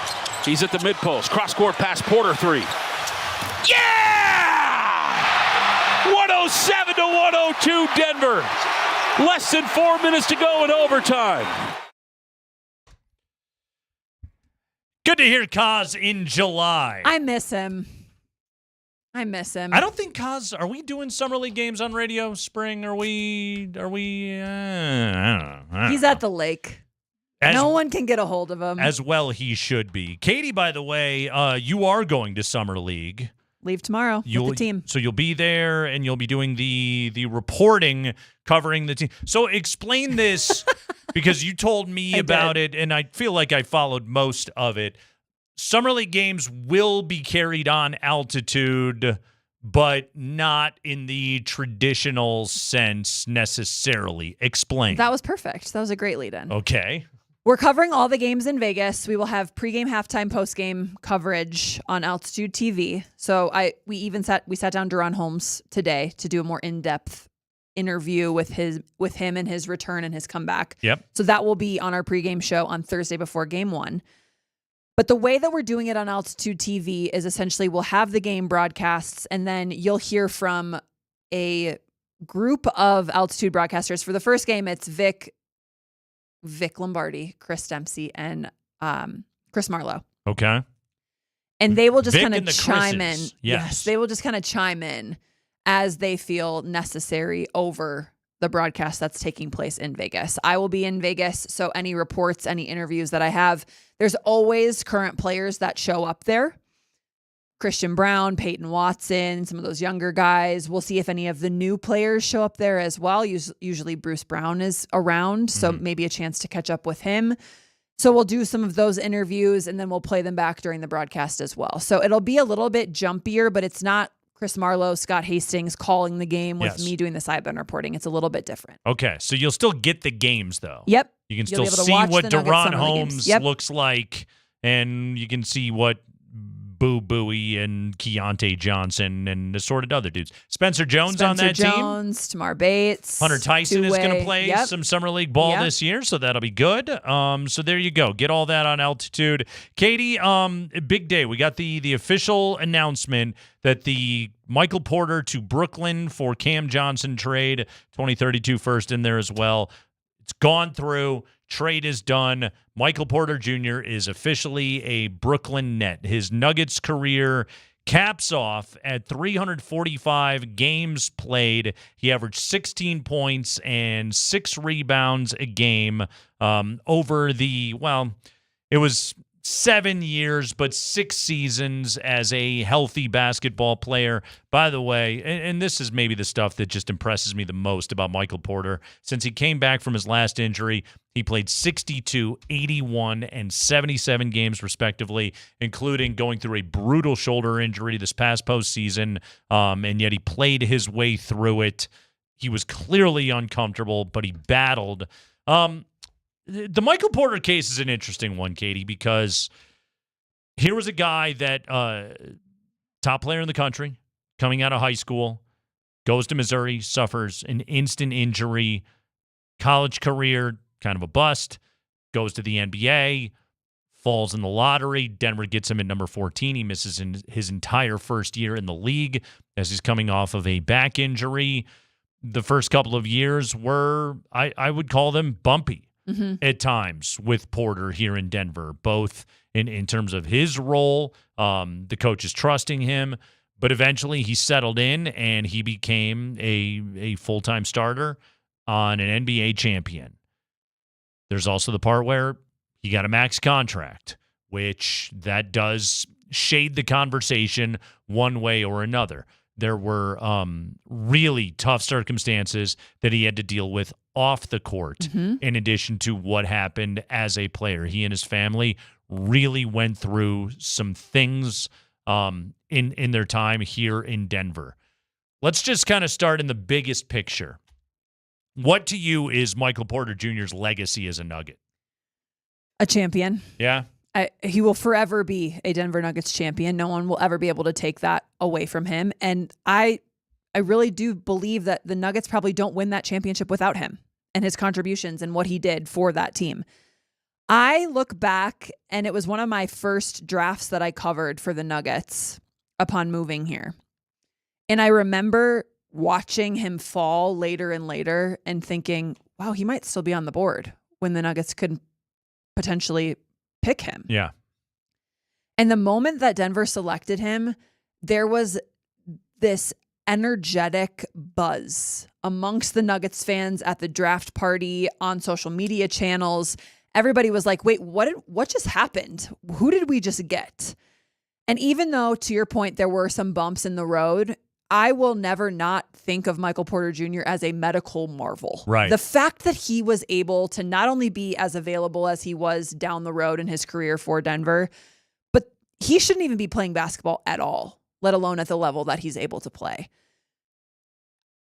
He's at the mid post. Cross-court pass, Porter 3. Yeah! 107 to 102 Denver. Less than 4 minutes to go in overtime. Good to hear Kaz in July. I miss him. I don't think Kaz, are we doing summer league games on radio spring? I don't know. He's at the lake. No one can get a hold of him. As well he should be. Katie, by the way, you are going to summer league. Leave tomorrow with the team. So you'll be there and you'll be doing the reporting covering the team. So explain this because you told me about it and I feel like I followed most of it. Summer league games will be carried on altitude, but not in the traditional sense necessarily. Explain. That was perfect. That was a great lead-in. Okay. We're covering all the games in Vegas. We will have pregame, halftime, postgame coverage on Altitude TV. So we sat down Duran Holmes today to do a more in-depth interview with him and his return and his comeback. Yep. So that will be on our pregame show on Thursday before game 1. But the way that we're doing it on Altitude TV is essentially we'll have the game broadcasts and then you'll hear from a group of Altitude broadcasters. For the first game, it's Vic Lombardi, Chris Dempsey, and Chris Marlowe. Okay. And they will just Vic kind of and the chime in. Chris's. Yes. They will just kind of chime in as they feel necessary over the broadcast that's taking place in Vegas. I will be in Vegas, so any reports, any interviews that I have, there's always current players that show up there. Christian Brown, Peyton Watson, some of those younger guys. We'll see if any of the new players show up there as well. Usually Bruce Brown is around, so maybe a chance to catch up with him. So we'll do some of those interviews and then we'll play them back during the broadcast as well. So it'll be a little bit jumpier, but it's not Chris Marlowe, Scott Hastings calling the game with me doing the sideline reporting. It's a little bit different. Okay, so you'll still get the games, though. Yep. You can You'll still be able to see watch what the Nuggets Duran summer league Holmes games. Yep. looks like, and you can see what Boo Buie and Keontae Johnson and assorted other dudes. Spencer Jones on that team. Tamar Bates. Hunter Tyson is going to play Yep. some summer league ball this year, so that'll be good. So there you go. Get all that on Altitude. Katie, big day. We got the official announcement that the Michael Porter to Brooklyn for Cam Johnson trade, 2032 first in there as well. It's gone through. Trade is done. Michael Porter Jr. is officially a Brooklyn Net. His Nuggets career caps off at 345 games played. He averaged 16 points and 6 rebounds a game over it was 7 years, but 6 seasons as a healthy basketball player. By the way, and this is maybe the stuff that just impresses me the most about Michael Porter. Since he came back from his last injury, he played 62, 81, and 77 games respectively, including going through a brutal shoulder injury this past postseason, and yet he played his way through it. He was clearly uncomfortable, but he battled. The Michael Porter case is an interesting one, Katie, because here was a guy that top player in the country, coming out of high school, goes to Missouri, suffers an instant injury, college career, kind of a bust, goes to the NBA, falls in the lottery. Denver gets him at number 14. He misses his entire first year in the league as he's coming off of a back injury. The first couple of years were, I would call them bumpy. At times with Porter here in Denver, both in terms of his role, the coach is trusting him, but eventually he settled in and he became a full-time starter on an NBA champion. There's also the part where he got a max contract, which that does shade the conversation one way or another. There were really tough circumstances that he had to deal with off the court, in addition to what happened as a player. He and his family really went through some things in their time here in Denver. Let's just kind of start in the biggest picture. What to you is Michael Porter Jr.'s legacy as a Nugget? A champion. Yeah. He will forever be a Denver Nuggets champion. No one will ever be able to take that away from him. And I really do believe that the Nuggets probably don't win that championship without him and his contributions and what he did for that team. I look back, and it was one of my first drafts that I covered for the Nuggets upon moving here. And I remember watching him fall later and later and thinking, wow, he might still be on the board when the Nuggets could potentially pick him. Yeah. And the moment that Denver selected him, there was this energetic buzz amongst the Nuggets fans at the draft party, on social media channels. Everybody was like, wait, what just happened? Who did we just get? And even though, to your point, there were some bumps in the road, I will never not think of Michael Porter Jr. as a medical marvel. Right. The fact that he was able to not only be as available as he was down the road in his career for Denver, but he shouldn't even be playing basketball at all, let alone at the level that he's able to play.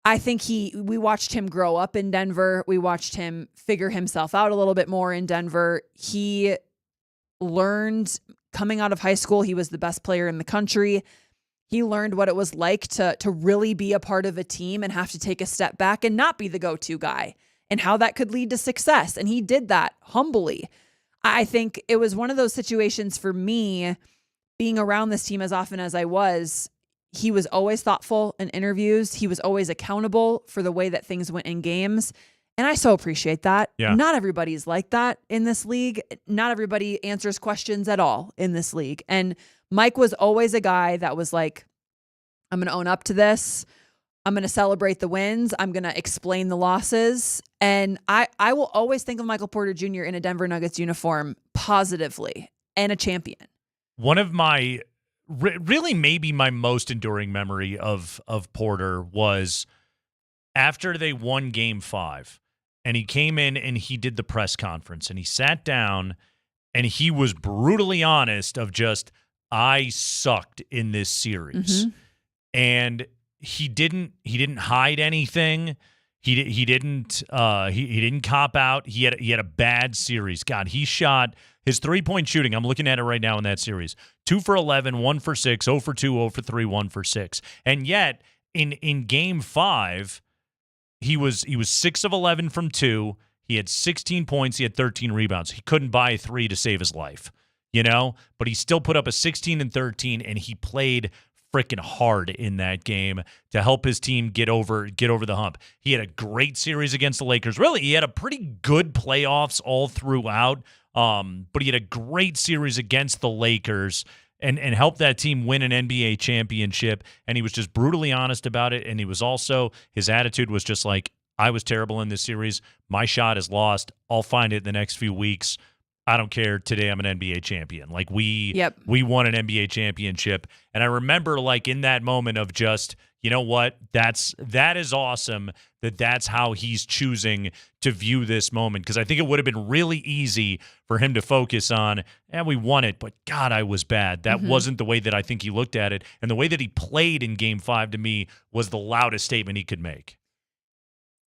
I think we watched him grow up in Denver. We watched him figure himself out a little bit more in Denver. He learned coming out of high school, he was the best player in the country. He learned what it was like to really be a part of a team and have to take a step back and not be the go-to guy, and how that could lead to success. And he did that humbly. I think it was one of those situations for me, being around this team as often as I was. He was always thoughtful in interviews. He was always accountable for the way that things went in games. And I so appreciate that. Yeah. Not everybody's like that in this league. Not everybody answers questions at all in this league. And Mike was always a guy that was like, I'm going to own up to this. I'm going to celebrate the wins. I'm going to explain the losses. And I will always think of Michael Porter Jr. in a Denver Nuggets uniform positively, and a champion. One of my, really maybe my most enduring memory of Porter was after they won Game 5, and he came in and he did the press conference, and he sat down and he was brutally honest of just, I sucked in this series. Mm-hmm. And he didn't hide anything. He didn't cop out. He had a bad series. God, he shot his 3-point shooting. I'm looking at it right now in that series. 2 for 11, 1 for 6, 0 for 2, 0 for 3, 1 for 6. And yet in Game 5, he was 6 of 11 from 2. He had 16 points. He had 13 rebounds. He couldn't buy a 3 to save his life, but he still put up a 16 and 13, and he played freaking hard in that game to help his team get over the hump. He had a great series against the Lakers. Really, he had a pretty good playoffs all throughout, but he had a great series against the Lakers and helped that team win an NBA championship, and he was just brutally honest about it, and he was also, his attitude was just like, I was terrible in this series. My shot is lost. I'll find it in the next few weeks. I don't care. Today I'm an NBA champion. Like we won an NBA championship. And I remember like in that moment of just, you know what? That is awesome that's how he's choosing to view this moment. Because I think it would have been really easy for him to focus on, we won it, but God, I was bad. That wasn't the way that I think he looked at it. And the way that he played in Game 5 to me was the loudest statement he could make.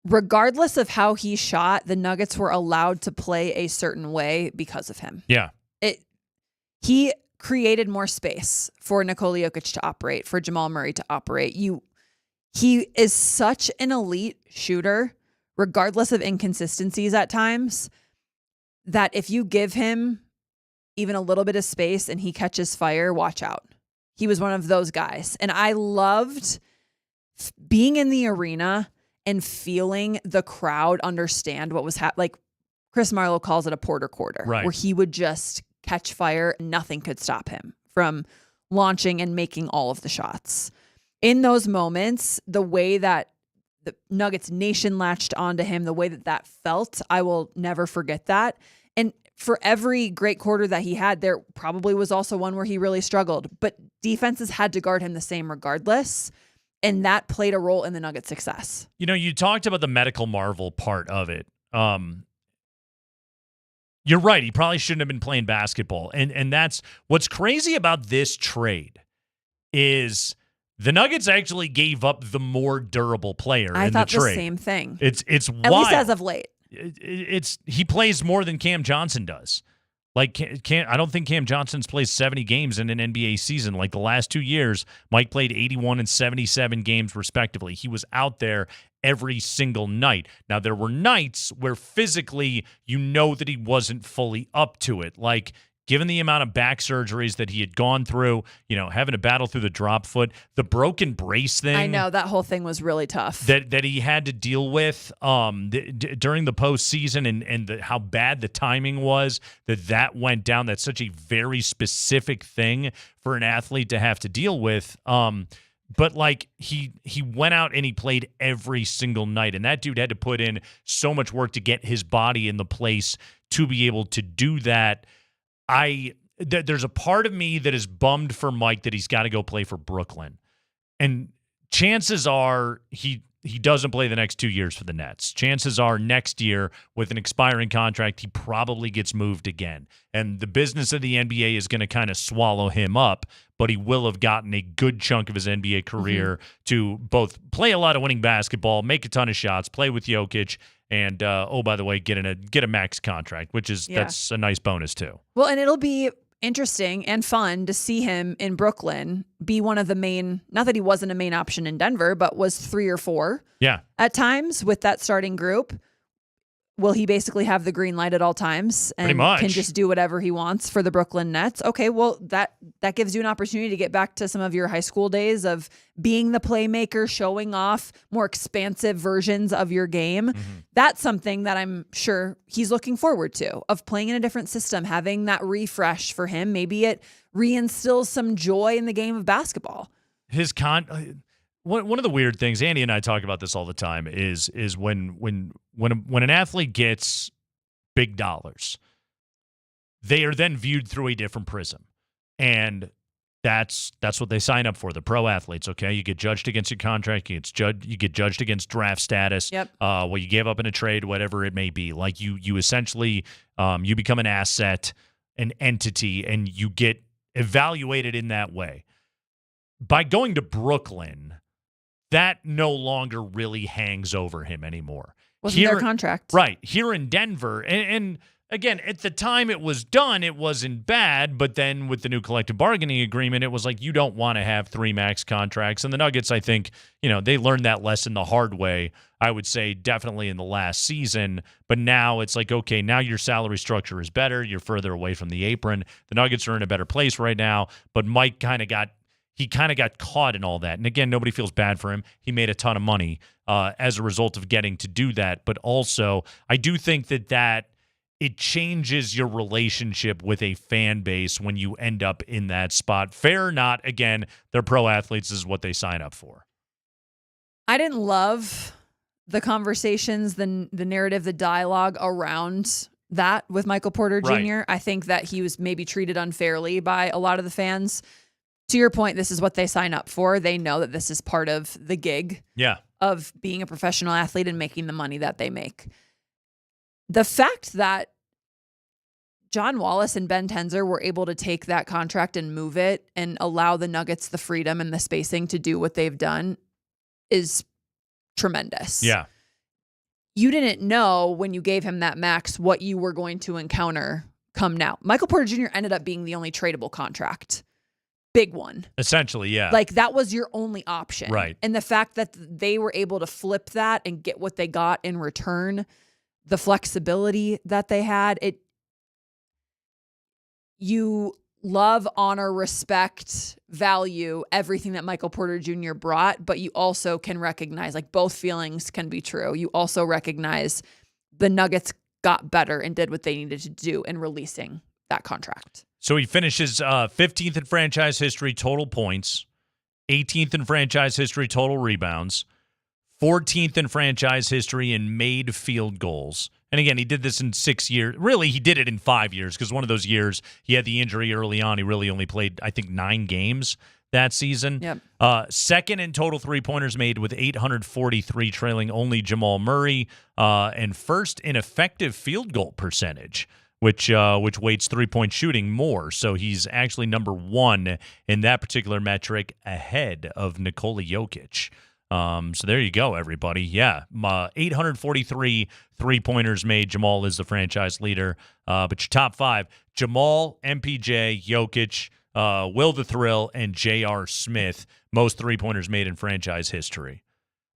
Regardless of how he shot, the Nuggets were allowed to play a certain way because of him. Yeah. He created more space for Nikola Jokic to operate, for Jamal Murray to operate. He is such an elite shooter, regardless of inconsistencies at times, that if you give him even a little bit of space and he catches fire, watch out. He was one of those guys. And I loved being in the arena and feeling the crowd understand what was happening. Like Chris Marlowe calls it a Porter quarter, right, where he would just catch fire. Nothing could stop him from launching and making all of the shots. In those moments, the way that the Nuggets nation latched onto him, the way that felt, I will never forget that. And for every great quarter that he had, there probably was also one where he really struggled, but defenses had to guard him the same regardless. And that played a role in the Nuggets' success. You talked about the medical marvel part of it. You're right. He probably shouldn't have been playing basketball. And that's what's crazy about this trade is the Nuggets actually gave up the more durable player in the trade. I thought the same thing. It's at wild. least as of late. He plays more than Cam Johnson does. Like, I don't think Cam Johnson's played 70 games in an NBA season. Like the last 2 years, Mike played 81 and 77 games respectively. He was out there every single night. Now, there were nights where physically you know that he wasn't fully up to it. Like, given the amount of back surgeries that he had gone through, having to battle through the drop foot, the broken brace thing. I know that whole thing was really tough. That he had to deal with during the postseason and how bad the timing was that went down. That's such a very specific thing for an athlete to have to deal with. But like he went out and he played every single night, and that dude had to put in so much work to get his body in the place to be able to do that. There's a part of me that is bummed for Mike that he's got to go play for Brooklyn. And chances are he doesn't play the next 2 years for the Nets. Chances are next year with an expiring contract, he probably gets moved again. And the business of the NBA is going to kind of swallow him up, but he will have gotten a good chunk of his NBA career to both play a lot of winning basketball, make a ton of shots, play with Jokic, and by the way, get a max contract, which is that's a nice bonus too. Well, and it'll be interesting and fun to see him in Brooklyn be one of the main, not that he wasn't a main option in Denver, but was 3 or 4 at times with that starting group. Will he basically have the green light at all times and can just do whatever he wants for the Brooklyn Nets? Okay, well, that gives you an opportunity to get back to some of your high school days of being the playmaker, showing off more expansive versions of your game. That's something that I'm sure he's looking forward to, of playing in a different system, having that refresh for him. Maybe it reinstills some joy in the game of basketball. One of the weird things, Andy and I talk about this all the time, is when an athlete gets big dollars, they are then viewed through a different prism, and that's what they sign up for. The pro athletes, okay, you get judged against your contract, you get judged against draft status, what you gave up in a trade, whatever it may be. Like you essentially you become an asset, an entity, and you get evaluated in that way. By going to Brooklyn, that no longer really hangs over him anymore. Wasn't their contract. Right. Here in Denver, and again, at the time it was done, it wasn't bad, but then with the new collective bargaining agreement, it was like you don't want to have 3 max contracts. And the Nuggets, I think, they learned that lesson the hard way, I would say definitely in the last season. But now it's like, okay, now your salary structure is better. You're further away from the apron. The Nuggets are in a better place right now, but Mike kind of got caught in all that. And again, nobody feels bad for him. He made a ton of money as a result of getting to do that. But also, I do think that it changes your relationship with a fan base when you end up in that spot. Fair or not, again, they're pro athletes. This is what they sign up for. I didn't love the conversations, the narrative, the dialogue around that with Michael Porter Jr. Right. I think that he was maybe treated unfairly by a lot of the fans. To your point, this is what they sign up for. They know that this is part of the gig of being a professional athlete and making the money that they make. The fact that John Wallace and Ben Tenzer were able to take that contract and move it and allow the Nuggets the freedom and the spacing to do what they've done is tremendous. Yeah. You didn't know when you gave him that max what you were going to encounter come now. Michael Porter Jr. ended up being the only tradable contract. Big one. Essentially, yeah. Like that was your only option. Right. And the fact that they were able to flip that and get what they got in return, the flexibility that they had, you love, honor, respect, value everything that Michael Porter Jr. brought, but you also can recognize, like, both feelings can be true. You also recognize the Nuggets got better and did what they needed to do in releasing that contract. So he finishes 15th in franchise history total points, 18th in franchise history total rebounds, 14th in franchise history in made field goals. And again, he did this in 6 years. Really, he did it in 5 years because one of those years he had the injury early on. He really only played, I think, 9 games that season. Yep. Second in total three-pointers made with 843, trailing only Jamal Murray. And first in effective field goal percentage, which weights three-point shooting more. So he's actually number 1 in that particular metric ahead of Nikola Jokic. So there you go, everybody. Yeah, 843 three-pointers made. Jamal is the franchise leader. But your top 5, Jamal, MPJ, Jokic, Will the Thrill, and J.R. Smith, most three-pointers made in franchise history.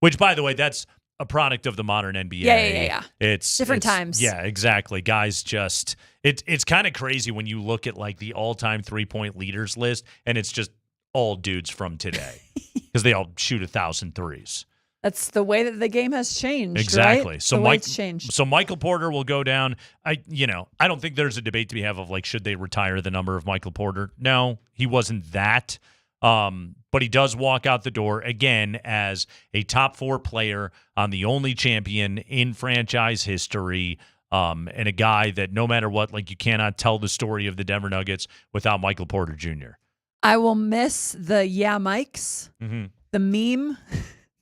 Which, by the way, that's a product of the modern NBA. Yeah. It's different times. Yeah, exactly. Guys just it's kind of crazy when you look at like the all-time three-point leaders list, and it's just all dudes from today because they all shoot 1,000 threes. That's the way that the game has changed. Exactly. Right? So the way it's changed. So Michael Porter will go down. I don't think there's a debate to be have of like should they retire the number of Michael Porter? No, he wasn't that. But he does walk out the door again as a top 4 player on the only champion in franchise history. And a guy that no matter what, like you cannot tell the story of the Denver Nuggets without Michael Porter Jr. I will miss the Mikes, the meme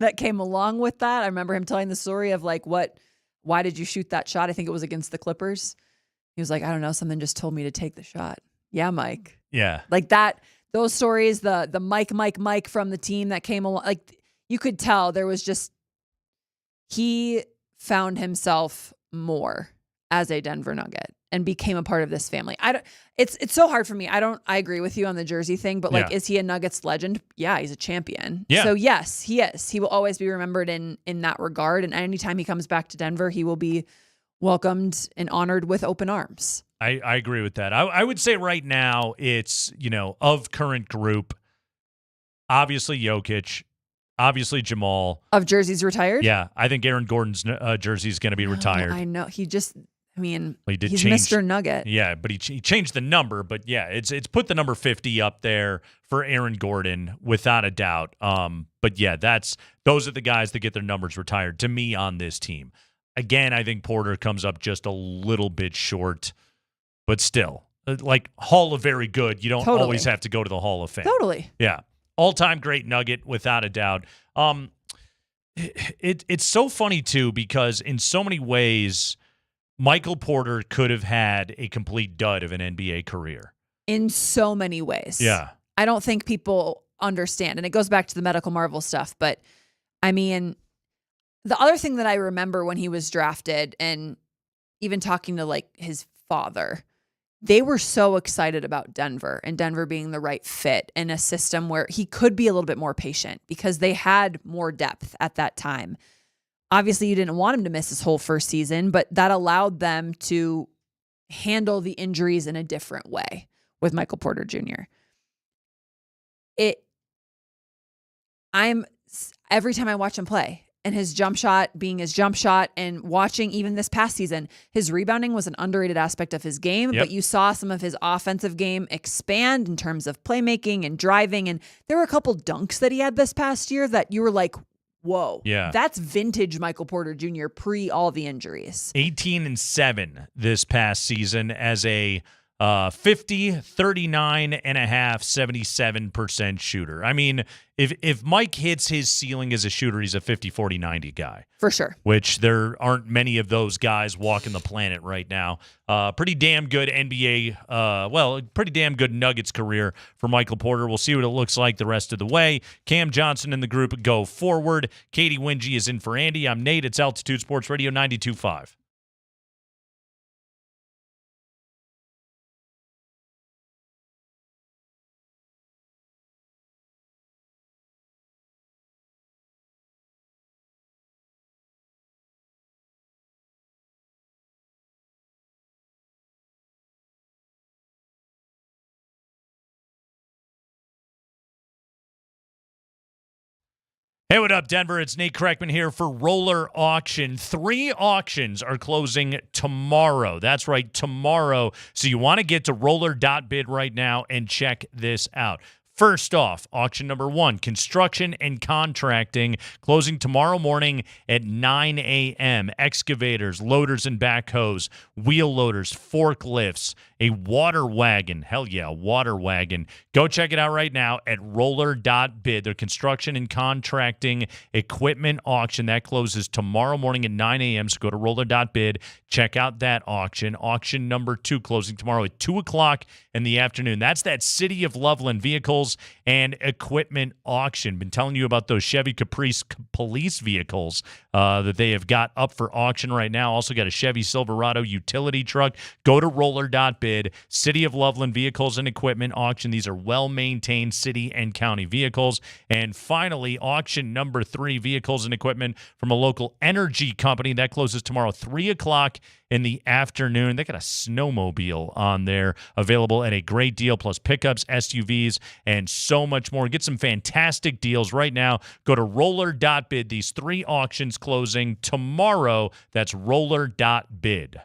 that came along with that. I remember him telling the story of like, why did you shoot that shot? I think it was against the Clippers. He was like, I don't know, something just told me to take the shot. Yeah, Mike. Yeah. Like that, those Stories, the Mike from the team that came along, like you could tell there was just, he found himself more as a Denver Nugget and became a part of this family. It's so hard for me. I agree with you on the jersey thing, but like, is he a Nuggets legend? Yeah, he's a champion. Yeah. So yes, he is. He will always be remembered in that regard. And anytime he comes back to Denver, he will be welcomed and honored with open arms. I agree with that. I would say right now it's, of current group, obviously Jokic, obviously Jamal. Of jerseys retired? Yeah, I think Aaron Gordon's jersey is going to be retired. I know. He just, he did he's change, Mr. Nugget. Yeah, but he changed the number. But yeah, it's put the number 50 up there for Aaron Gordon without a doubt. But yeah, those are the guys that get their numbers retired to me on this team. Again, I think Porter comes up just a little bit short, but still, like Hall of Very Good. You don't always have to go to the Hall of Fame. Totally. Yeah, all-time great Nugget without a doubt. It's so funny too because in so many ways, Michael Porter could have had a complete dud of an NBA career. In so many ways. Yeah. I don't think people understand. And it goes back to the medical marvel stuff. But I mean, the other thing that I remember when he was drafted and even talking to like his father, they were so excited about Denver and Denver being the right fit in a system where he could be a little bit more patient because they had more depth at that time. Obviously, you didn't want him to miss his whole first season, but that allowed them to handle the injuries in a different way with Michael Porter Jr. Every time I watch him play and his jump shot being his jump shot and watching even this past season, his rebounding was an underrated aspect of his game, but you saw some of his offensive game expand in terms of playmaking and driving. And there were a couple dunks that he had this past year that you were like, whoa, that's vintage Michael Porter Jr. pre all the injuries. 18-7 this past season as a 50, 39.5, 77% shooter. I mean, if Mike hits his ceiling as a shooter, he's a 50, 40, 90 guy. For sure. Which there aren't many of those guys walking the planet right now. Pretty damn good NBA, pretty damn good Nuggets career for Michael Porter. We'll see what it looks like the rest of the way. Cam Johnson and the group go forward. Katie Wingy is in for Andy. I'm Nate. It's Altitude Sports Radio 92.5. Hey, what up, Denver? It's Nate Kreckman here for Roller Auction. 3 auctions are closing tomorrow. That's right, tomorrow. So you want to get to roller.bid right now and check this out. First off, auction number 1, construction and contracting, closing tomorrow morning at 9 a.m. Excavators, loaders and backhoes, wheel loaders, forklifts, a water wagon. Hell yeah, a water wagon. Go check it out right now at roller.bid. Their construction and contracting equipment auction. That closes tomorrow morning at 9 a.m. So go to roller.bid. Check out that auction. Auction number 2 closing tomorrow at 2 o'clock in the afternoon. That's that City of Loveland vehicles and equipment auction. Been telling you about those Chevy Caprice police vehicles that they have got up for auction right now. Also got a Chevy Silverado utility truck. Go to roller.bid. City of Loveland vehicles and equipment auction. These are well-maintained city and county vehicles. And finally, auction number 3, vehicles and equipment from a local energy company. That closes tomorrow, 3 o'clock in the afternoon. They got a snowmobile on there available at a great deal, plus pickups, SUVs, and so much more. Get some fantastic deals right now. Go to roller.bid. These 3 auctions closing tomorrow. That's roller.bid.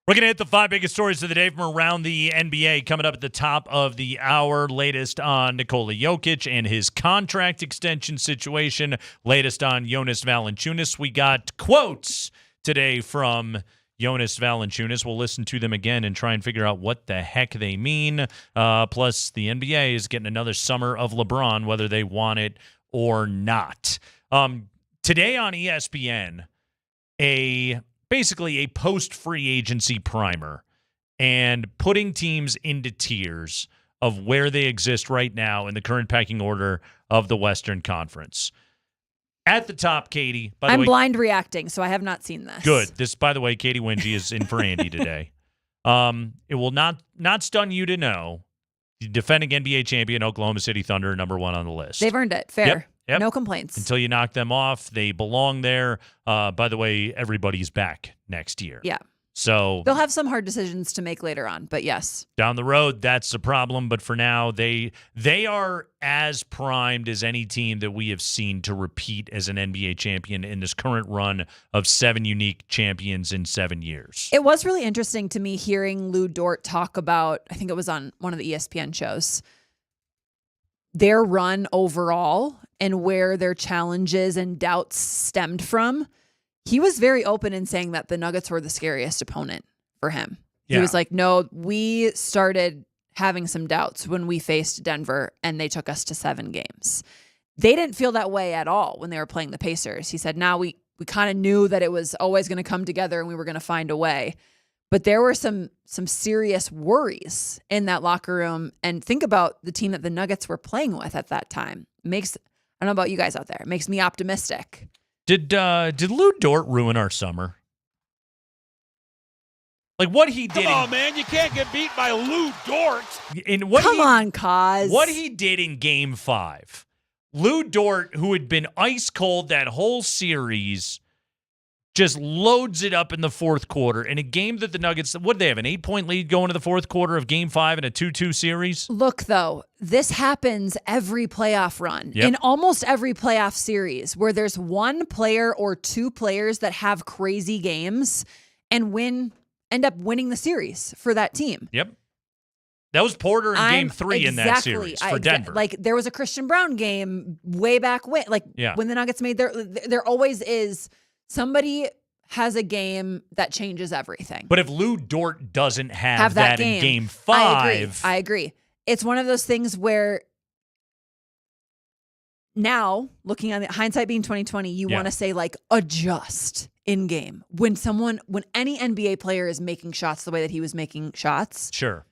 We're going to hit the 5 biggest stories of the day from around the NBA coming up at the top of the hour. Latest on Nikola Jokic and his contract extension situation. Latest on Jonas Valanāiťnas. We got quotes today from Jonas Valanāiťnas. We'll listen to them again and try and figure out what the heck they mean. Plus, the NBA is getting another summer of LeBron, whether they want it or not. Today on ESPN, basically a post-free agency primer and putting teams into tiers of where they exist right now in the current pecking order of the Western Conference. At the top, Katie. By the way, I'm blind reacting, so I have not seen this. Good. This, by the way, Katie Wingy is in for Andy today. It will not stun you to know the defending NBA champion Oklahoma City Thunder, number 1 on the list. They've earned it. Fair. Yep. No complaints. Until you knock them off, they belong there. By the way, everybody's back next year. Yeah. So they'll have some hard decisions to make later on, but yes. Down the road, that's the problem. But for now, they are as primed as any team that we have seen to repeat as an NBA champion in this current run of 7 unique champions in 7 years. It was really interesting to me hearing Lou Dort talk about, I think it was on one of the ESPN shows, their run overall and where their challenges and doubts stemmed from. He was very open in saying that the Nuggets were the scariest opponent for him. Yeah. He was like, no, we started having some doubts when we faced Denver and they took us to 7 games. They didn't feel that way at all when they were playing the Pacers. He said, now we kind of knew that it was always going to come together and we were going to find a way. But there were some serious worries in that locker room. And think about the team that the Nuggets were playing with at that time. I don't know about you guys out there. It makes me optimistic. Did Lou Dort ruin our summer? Like what he did. Come on, man. You can't get beat by Lou Dort. Come on, Kaz. What he did in Game 5. Lou Dort, who had been ice cold that whole series, just loads it up in the fourth quarter in a game that the Nuggets, what did they have, an 8-point lead going to the fourth quarter of Game 5 in a 2-2 series? Look, though, this happens every playoff run. Yep. In almost every playoff series where there's one player or 2 players that have crazy games and end up winning the series for that team. Yep. That was Porter in Game 3 in that series for Denver. Like, there was a Christian Brown game way back when. Like, when the Nuggets made there always is somebody has a game that changes everything. But if Lou Dort doesn't have that in Game 5. I agree. It's one of those things where now, looking on hindsight being 2020, you want to say, like, adjust in game. When any NBA player is making shots the way that he was making shots. Sure.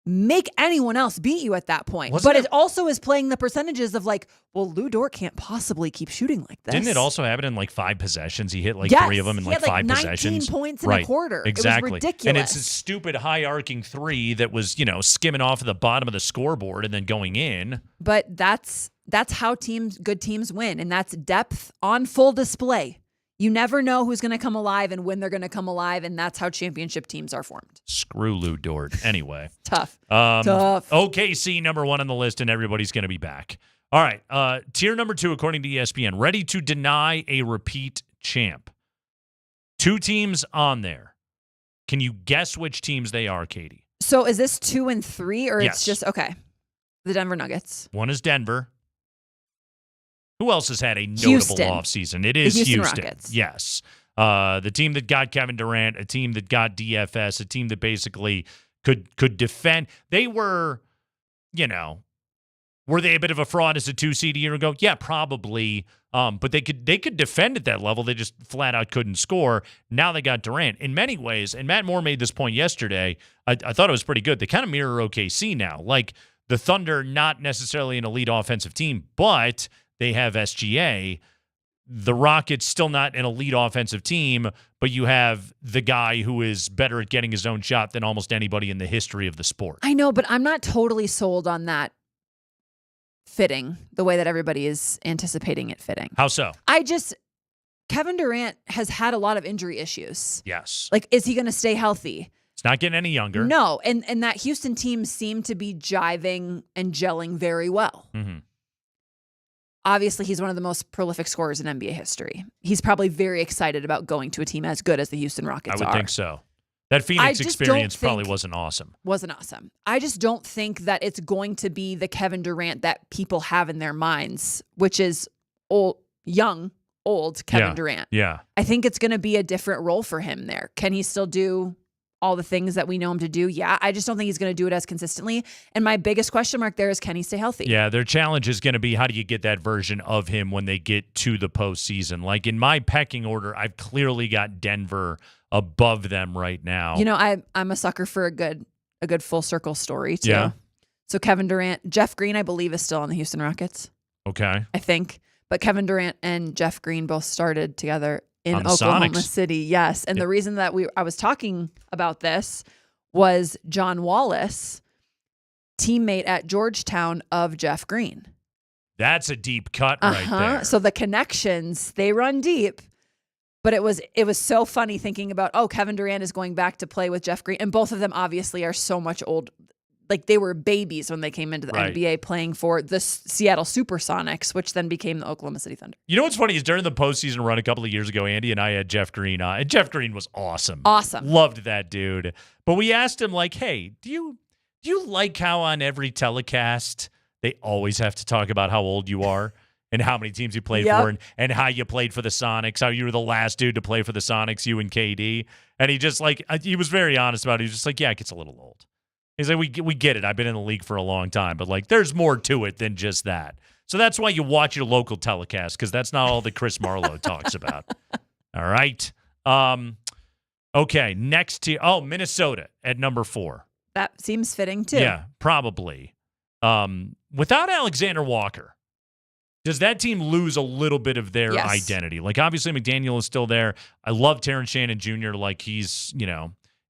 Make anyone else beat you at that point. But it also is playing the percentages of like, well, Lou Dort can't possibly keep shooting like this. Didn't it also happen in like 5 possessions? He hit like 3 of them in like 5 possessions. 19 points in a quarter. Exactly. It was ridiculous. And it's a stupid high arcing 3 that was, skimming off of the bottom of the scoreboard and then going in. But that's how good teams win. And that's depth on full display. You never know who's going to come alive and when they're going to come alive, and that's how championship teams are formed. Screw Lou Dort. Anyway. Tough. OKC number 1 on the list, and everybody's going to be back. All right. Tier number 2, according to ESPN, ready to deny a repeat champ. 2 teams on there. Can you guess which teams they are, Katie? So is this 2 and 3, or Yes. it's just, okay, the Denver Nuggets. One is Denver. Who else has had a notable offseason? It is Houston. Rockets. Yes. The team that got Kevin Durant, a team that got DFS, a team that basically could defend. They were, were they a bit of a fraud as a 2 seed a year ago? Yeah, probably. But they could defend at that level. They just flat out couldn't score. Now they got Durant. In many ways, and Matt Moore made this point yesterday, I thought it was pretty good. They kind of mirror OKC now. Like the Thunder, not necessarily an elite offensive team, but they have SGA. The Rockets, still not an elite offensive team, but you have the guy who is better at getting his own shot than almost anybody in the history of the sport. I know, but I'm not totally sold on that fitting the way that everybody is anticipating it fitting. How so? Kevin Durant has had a lot of injury issues. Yes. Like, is he going to stay healthy? It's not getting any younger. No, and that Houston team seemed to be jiving and gelling very well. Mm-hmm. Obviously, he's one of the most prolific scorers in NBA history. He's probably very excited about going to a team as good as the Houston Rockets are. I would think so. That Phoenix experience probably wasn't awesome. Wasn't awesome. I just don't think that it's going to be the Kevin Durant that people have in their minds, which is old Kevin Durant. Yeah. I think it's going to be a different role for him there. Can he still do all the things that we know him to do? Yeah. I just don't think he's going to do it as consistently. And my biggest question mark there is, can he stay healthy? Yeah, their challenge is going to be, how do you get that version of him when they get to the postseason? Like, in my pecking order, I've clearly got Denver above them right now. You know, I'm a sucker for a good full circle story too. Yeah. So Kevin Durant, Jeff Green, I believe, is still on the Houston Rockets. Okay. I think. But Kevin Durant and Jeff Green both started together in On the Oklahoma Sonics. City. Yes. And the reason that I was talking about this was John Wallace, teammate at Georgetown of Jeff Green. That's a deep cut right there. So the connections, they run deep. But it was so funny thinking about, Kevin Durant is going back to play with Jeff Green. And both of them obviously are so much old. Like, they were babies when they came into the NBA playing for the Seattle Supersonics, which then became the Oklahoma City Thunder. You know what's funny is during the postseason run a couple of years ago, Andy and I had Jeff Green on. And Jeff Green was awesome. Awesome. Loved that dude. But we asked him, like, hey, do you like how on every telecast they always have to talk about how old you are? And how many teams you played for, and how you played for the Sonics, how you were the last dude to play for the Sonics, you and KD. And he just, like, he was very honest about it. He was just like, yeah, it gets a little old. He's like, we get it. I've been in the league for a long time, but, like, there's more to it than just that. So that's why you watch your local telecast, because that's not all that Chris Marlowe talks about. All right. Okay, next to Minnesota at number 4. That seems fitting, too. Yeah, probably. Without Alexander Walker, does that team lose a little bit of their identity? Like, obviously McDaniel is still there. I love Terrence Shannon Jr. Like, he's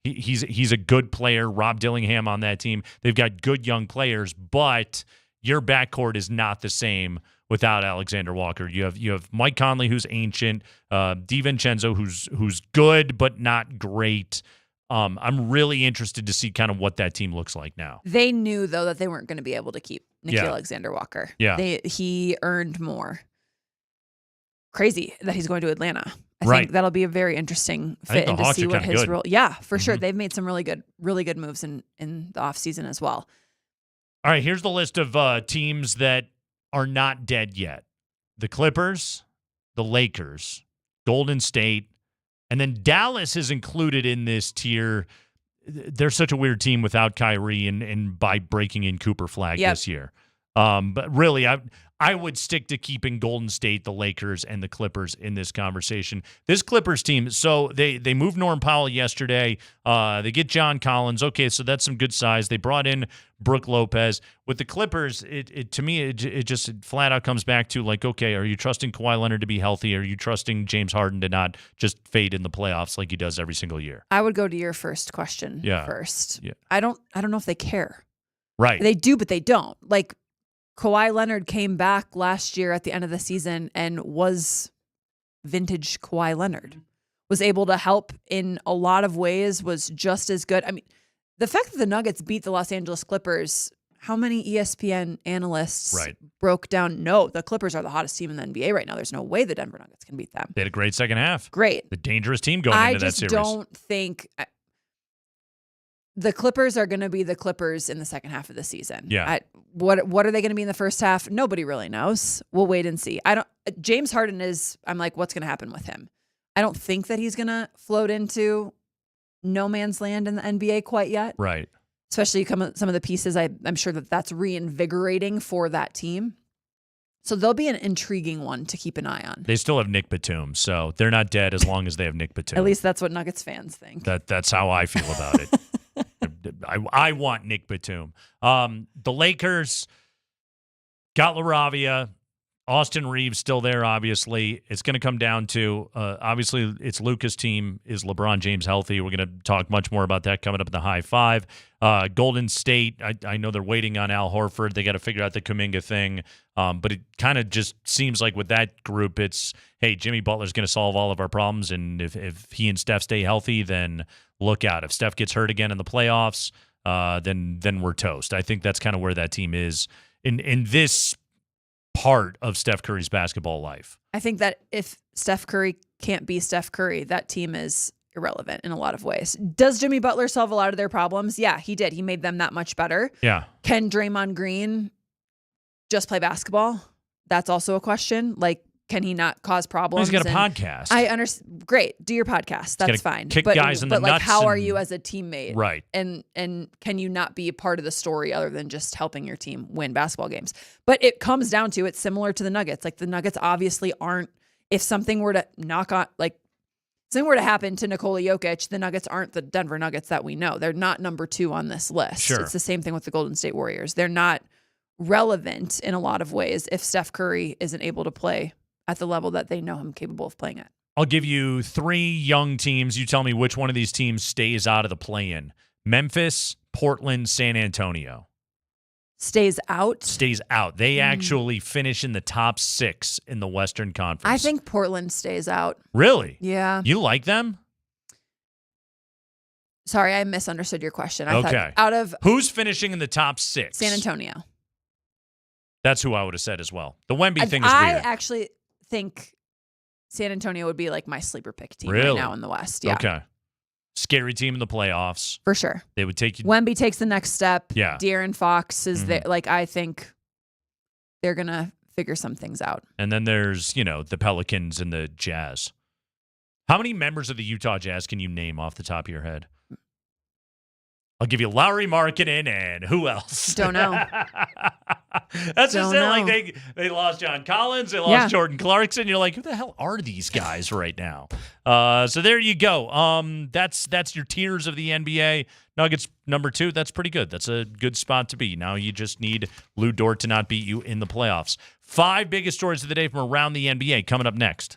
a good player. Rob Dillingham on that team. They've got good young players, but your backcourt is not the same without Alexander Walker. You have Mike Conley, who's ancient, DiVincenzo, who's good but not great. I'm really interested to see kind of what that team looks like now. They knew, though, that they weren't going to be able to keep Nikhil Alexander Walker. Yeah. He earned more. Crazy that he's going to Atlanta. I Right. think that'll be a very interesting fit and to see what his role. Yeah, for sure. They've made some really good moves in the offseason as well. All right, here's the list of teams that are not dead yet. The Clippers, the Lakers, Golden State, and then Dallas is included in this tier. They're such a weird team without Kyrie and by breaking in Cooper Flag this year. But really, I would stick to keeping Golden State, the Lakers, and the Clippers in this conversation. This Clippers team, so they moved Norm Powell yesterday. They get John Collins. Okay, so that's some good size. They brought in Brook Lopez. With the Clippers, it to me, it just flat out comes back to, like, okay, are you trusting Kawhi Leonard to be healthy? Are you trusting James Harden to not just fade in the playoffs like he does every single year? I would go to your first question first. Yeah. I don't know if they care. Right. They do, but they don't. Like, Kawhi Leonard came back last year at the end of the season and was vintage Kawhi Leonard. Was able to help in a lot of ways, was just as good. I mean, the fact that the Nuggets beat the Los Angeles Clippers, how many ESPN analysts broke down, no, the Clippers are the hottest team in the NBA right now. There's no way the Denver Nuggets can beat them. They had a great second half. Great. The dangerous team going into that series. I just don't think the Clippers are going to be the Clippers in the second half of the season. Yeah. What are they going to be in the first half? Nobody really knows. We'll wait and see. James Harden I'm like, what's going to happen with him? I don't think that he's going to float into no man's land in the NBA quite yet. Right. Especially some of the pieces. I'm sure that's reinvigorating for that team. So they'll be an intriguing one to keep an eye on. They still have Nick Batum, so they're not dead as long as they have Nick Batum. At least that's what Nuggets fans think. That's how I feel about it. I want Nick Batum. The Lakers got LaRavia. Austin Reeves still there, obviously. It's going to come down to, obviously, it's Luka's team. Is LeBron James healthy? We're going to talk much more about that coming up in the high five. Golden State, I know they're waiting on Al Horford. They got to figure out the Kuminga thing. But it kind of just seems like with that group, it's, hey, Jimmy Butler's going to solve all of our problems. And if he and Steph stay healthy, then look out. If Steph gets hurt again in the playoffs, then we're toast. I think that's kind of where that team is in this part of Steph Curry's basketball life. I think that if Steph Curry can't be Steph Curry, that team is irrelevant in a lot of ways. Does Jimmy Butler solve a lot of their problems? Yeah, he did. He made them that much better. Yeah. Can Draymond Green just play basketball? That's also a question. Like, can he not cause problems? He's got a podcast. I understand. Great. Do your podcast. That's fine. Kick guys in the but like, nuts how are and- you as a teammate? Right. And can you not be a part of the story other than just helping your team win basketball games? But it comes down to, it's similar to the Nuggets. Like, the Nuggets obviously aren't, if something were to something were to happen to Nikola Jokic, the Nuggets aren't the Denver Nuggets that we know. They're not number 2 on this list. Sure. It's the same thing with the Golden State Warriors. They're not relevant in a lot of ways if Steph Curry isn't able to play at the level that they know him capable of playing at. I'll give you 3 young teams. You tell me which one of these teams stays out of the play-in. Memphis, Portland, San Antonio. Stays out? Stays out. They actually finish in the top 6 in the Western Conference. I think Portland stays out. Really? Yeah. You like them? Sorry, I misunderstood your question. I Okay. thought out of Who's finishing in the top 6? San Antonio. That's who I would have said as well. The Wemby thing is I weird. actually think San Antonio would be like my sleeper pick team Really? right now in the West. Yeah. Okay. Scary team in the playoffs. For sure. They would take you. Wemby takes the next step. Yeah. De'Aaron Fox is there. Like, I think they're going to figure some things out. And then there's, the Pelicans and the Jazz. How many members of the Utah Jazz can you name off the top of your head? I'll give you Lauri Markkanen and who else? Don't know. That's just Don't it. know. Like they lost John Collins, they lost Jordan Clarkson. You're like, who the hell are these guys right now? So there you go. That's your tiers of the NBA. Nuggets number 2. That's pretty good. That's a good spot to be. Now you just need Lou Dort to not beat you in the playoffs. 5 biggest stories of the day from around the NBA coming up next.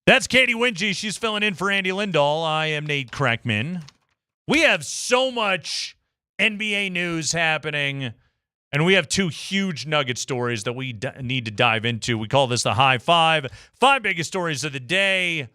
That's Katie Wingy. She's filling in for Andy Lindahl. I am Nate Kreckman. We have so much NBA news happening, and we have two huge Nugget stories that we need to dive into. We call this the High Five. 5 biggest stories of the day.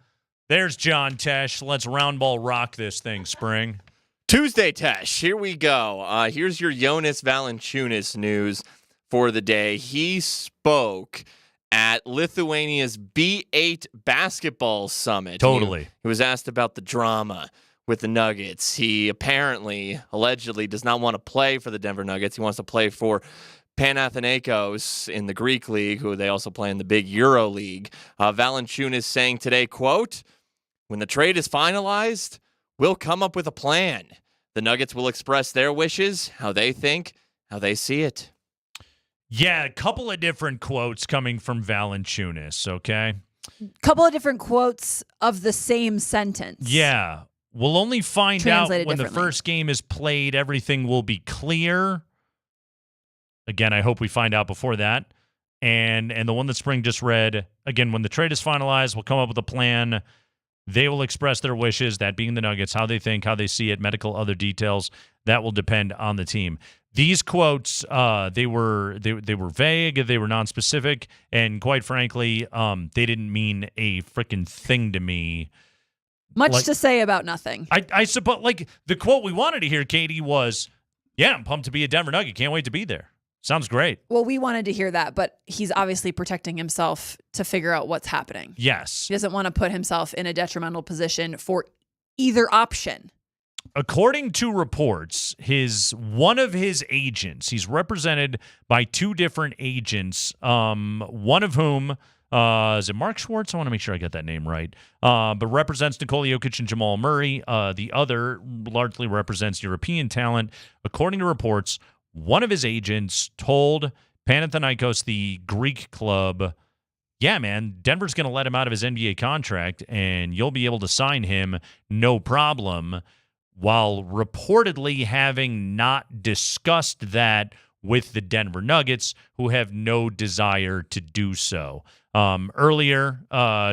There's John Tesh. Let's round ball rock this thing, Spring. Tuesday, Tesh. Here we go. Here's your Jonas Valanāiťnas news for the day. He spoke at Lithuania's B8 basketball summit. Totally. He was asked about the drama with the Nuggets. He allegedly does not want to play for the Denver Nuggets. He wants to play for Panathinaikos in the Greek league, who they also play in the big Euro league. Valanāiťnas saying today, quote, "When the trade is finalized, we'll come up with a plan. The Nuggets will express their wishes, how they think, how they see it." Yeah, a couple of different quotes coming from Valanāiťnas, okay? Couple of different quotes of the same sentence. Yeah. We'll only find out Translated when the differently. first game is played. Everything will be clear. Again, I hope we find out before that. And the one that Spring just read, again, when the trade is finalized, we'll come up with a plan. They will express their wishes, that being the Nuggets, how they think, how they see it, medical, other details. That will depend on the team. These quotes, they were vague, they were nonspecific, and quite frankly, they didn't mean a freaking thing to me. Much to say about nothing. I suppose, like, the quote we wanted to hear, Katie, was, "Yeah, I'm pumped to be a Denver Nugget. Can't wait to be there. Sounds great." Well, we wanted to hear that, but he's obviously protecting himself to figure out what's happening. Yes. He doesn't want to put himself in a detrimental position for either option. According to reports, one of his agents, he's represented by 2 different agents, one of whom, is it Mark Schwartz? I want to make sure I got that name right. But represents Nikola Jokic and Jamal Murray. The other largely represents European talent. According to reports, one of his agents told Panathinaikos, the Greek club, "Yeah, man, Denver's going to let him out of his NBA contract, and you'll be able to sign him, no problem," while reportedly having not discussed that with the Denver Nuggets, who have no desire to do so. Earlier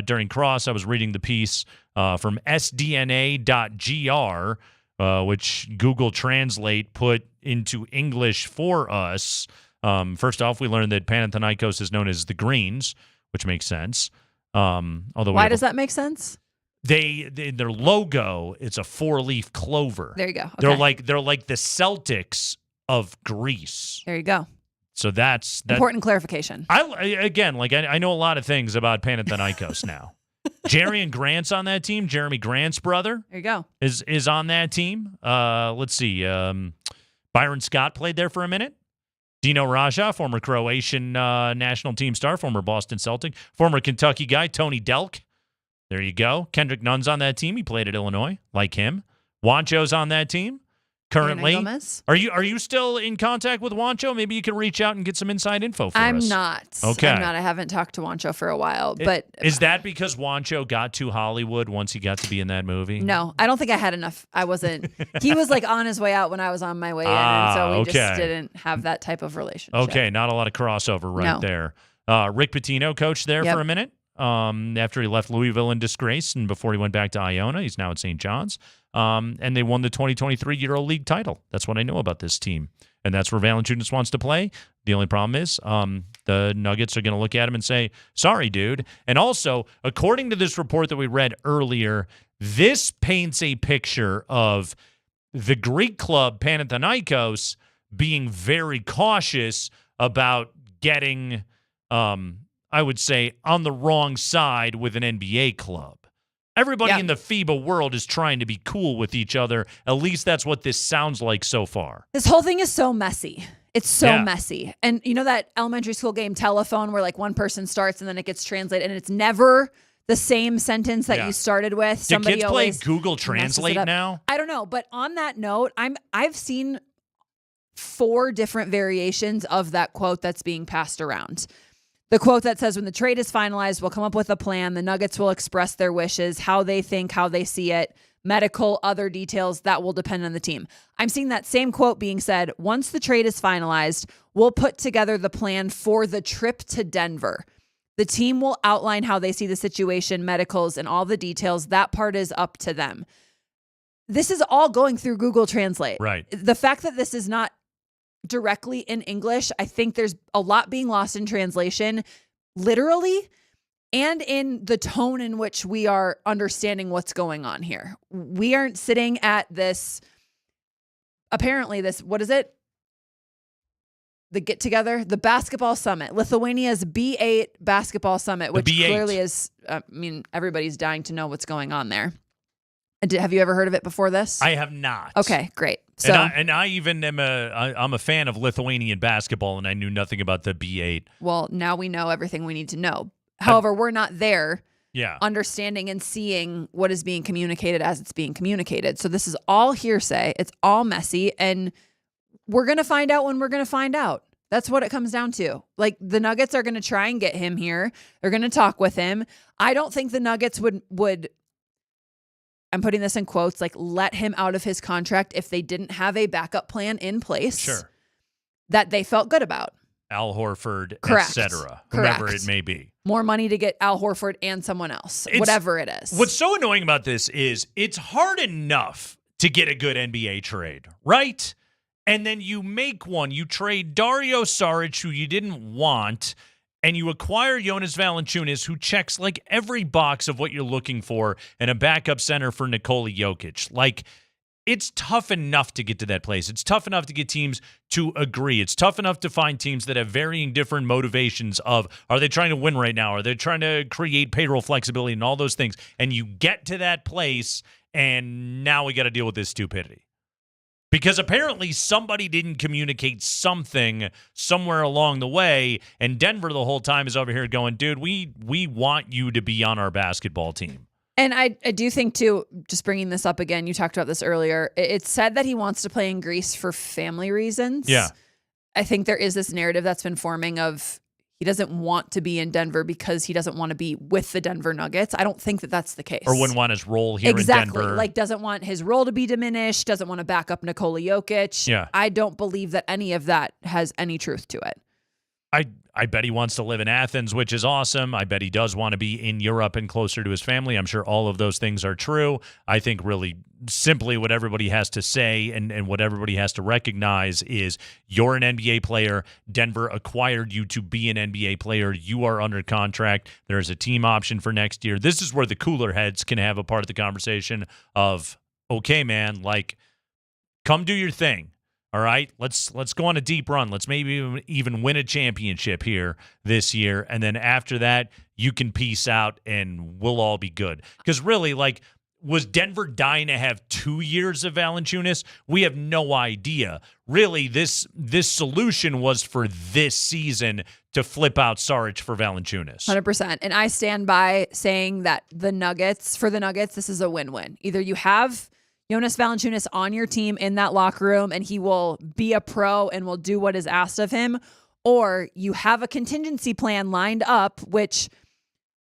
during Cross, I was reading the piece from sdna.gr, which Google Translate put into English for us. First off, we learned that Panathinaikos is known as the Greens, which makes sense. Although Why does that make sense? Their logo, it's a 4-leaf clover. There you go. They're Okay. like the Celtics of Greece. There you go. So that's Important clarification. I know a lot of things about Panathinaikos now. Jerry and Grant's on that team. Jeremy Grant's brother There you go. is on that team. Let's see. Byron Scott played there for a minute. Dino Raja, former Croatian national team star, former Boston Celtic, former Kentucky guy, Tony Delk. There you go. Kendrick Nunn's on that team. He played at Illinois, like him. Wancho's on that team currently. Ana Gomez? Are you still in contact with Wancho? Maybe you could reach out and get some inside info for us. I'm not. Okay. I'm not. I haven't talked to Wancho for a while, but Is that because Wancho got to Hollywood once he got to be in that movie? no, I don't think I had enough. I wasn't. He was like on his way out when I was on my way in, and so we just didn't have that type of relationship. Okay, not a lot of crossover right No. there. Rick Pitino coached there Yep. for a minute after he left Louisville in disgrace and before he went back to Iona. He's now at St. John's. And they won the 2023 EuroLeague title. That's what I know about this team. And that's where Valanāiťnas wants to play. The only problem is the Nuggets are going to look at him and say, "Sorry, dude." And also, according to this report that we read earlier, this paints a picture of the Greek club Panathinaikos being very cautious about getting, I would say, on the wrong side with an NBA club. Everybody in the FIBA world is trying to be cool with each other. At least that's what this sounds like so far. This whole thing is so messy. It's so Yeah. messy. And you know that elementary school game telephone where like one person starts and then it gets translated and it's never the same sentence that Yeah. you started with. Do Somebody kids play always Google messes Translate it up. now? I don't know, but on that note, I've seen 4 different variations of that quote that's being passed around. The quote that says, "When the trade is finalized, we'll come up with a plan. The Nuggets will express their wishes, how they think, how they see it, medical, other details that will depend on the team." I'm seeing that same quote being said, "Once the trade is finalized, we'll put together the plan for the trip to Denver." The team will outline how they see the situation, medicals, and all the details. That part is up to them. This is all going through Google Translate. Right. The fact that this is not directly in English, I think there's a lot being lost in translation, literally, and in the tone in which we are understanding what's going on here. We aren't sitting at this, apparently this, what is it? The get together, the basketball summit, Lithuania's B8 basketball summit, which clearly is, everybody's dying to know what's going on there. Have you ever heard of it before this? I have not. Okay, great. So, I even am I'm a fan of Lithuanian basketball, and I knew nothing about the B8. Well, now we know everything we need to know. However, we're not there understanding and seeing what is being communicated as it's being communicated. So this is all hearsay. It's all messy, and we're going to find out when we're going to find out. That's what it comes down to. Like, the Nuggets are going to try and get him here. They're going to talk with him. I don't think the Nuggets would, I'm putting this in quotes, like, let him out of his contract if they didn't have a backup plan in place that they felt good about. Al Horford, Correct. etc., Correct. whomever it may be. More money to get Al Horford and someone else, whatever it is. What's so annoying about this is it's hard enough to get a good NBA trade, right? And then you make one. You trade Dario Saric, who you didn't want, and you acquire Jonas Valanāiťnas, who checks like every box of what you're looking for, and a backup center for Nikola Jokic. Like, it's tough enough to get to that place. It's tough enough to get teams to agree. It's tough enough to find teams that have varying different motivations of, are they trying to win right now? Are they trying to create payroll flexibility and all those things? And you get to that place, and now we got to deal with this stupidity. Because apparently somebody didn't communicate something somewhere along the way, and Denver the whole time is over here going, dude, we want you to be on our basketball team. And I do think, too, just bringing this up again, you talked about this earlier, it's said that he wants to play in Greece for family reasons. Yeah. I think there is this narrative that's been forming of he doesn't want to be in Denver because he doesn't want to be with the Denver Nuggets. I don't think that that's the case. Or wouldn't want his role here in exactly. Denver. Like, doesn't want his role to be diminished, doesn't want to back up Nikola Jokic. Yeah. I don't believe that any of that has any truth to it. I bet he wants to live in Athens, which is awesome. I bet he does want to be in Europe and closer to his family. I'm sure all of those things are true. I think really simply what everybody has to say and what everybody has to recognize is you're an NBA player. Denver acquired you to be an NBA player. You are under contract. There's a team option for next year. This is where the cooler heads can have a part of the conversation of, okay, man, like, come do your thing. All right, let's go on a deep run. Let's maybe even win a championship here this year. And then after that, you can peace out and we'll all be good. Because really, like, was Denver dying to have 2 years of Valanāiťnas? We have no idea. Really, this solution was for this season to flip out Saric for Valanāiťnas. 100%. And I stand by saying that for the Nuggets, this is a win-win. Either you have Jonas Valanāiťnas on your team in that locker room and he will be a pro and will do what is asked of him, or you have a contingency plan lined up, which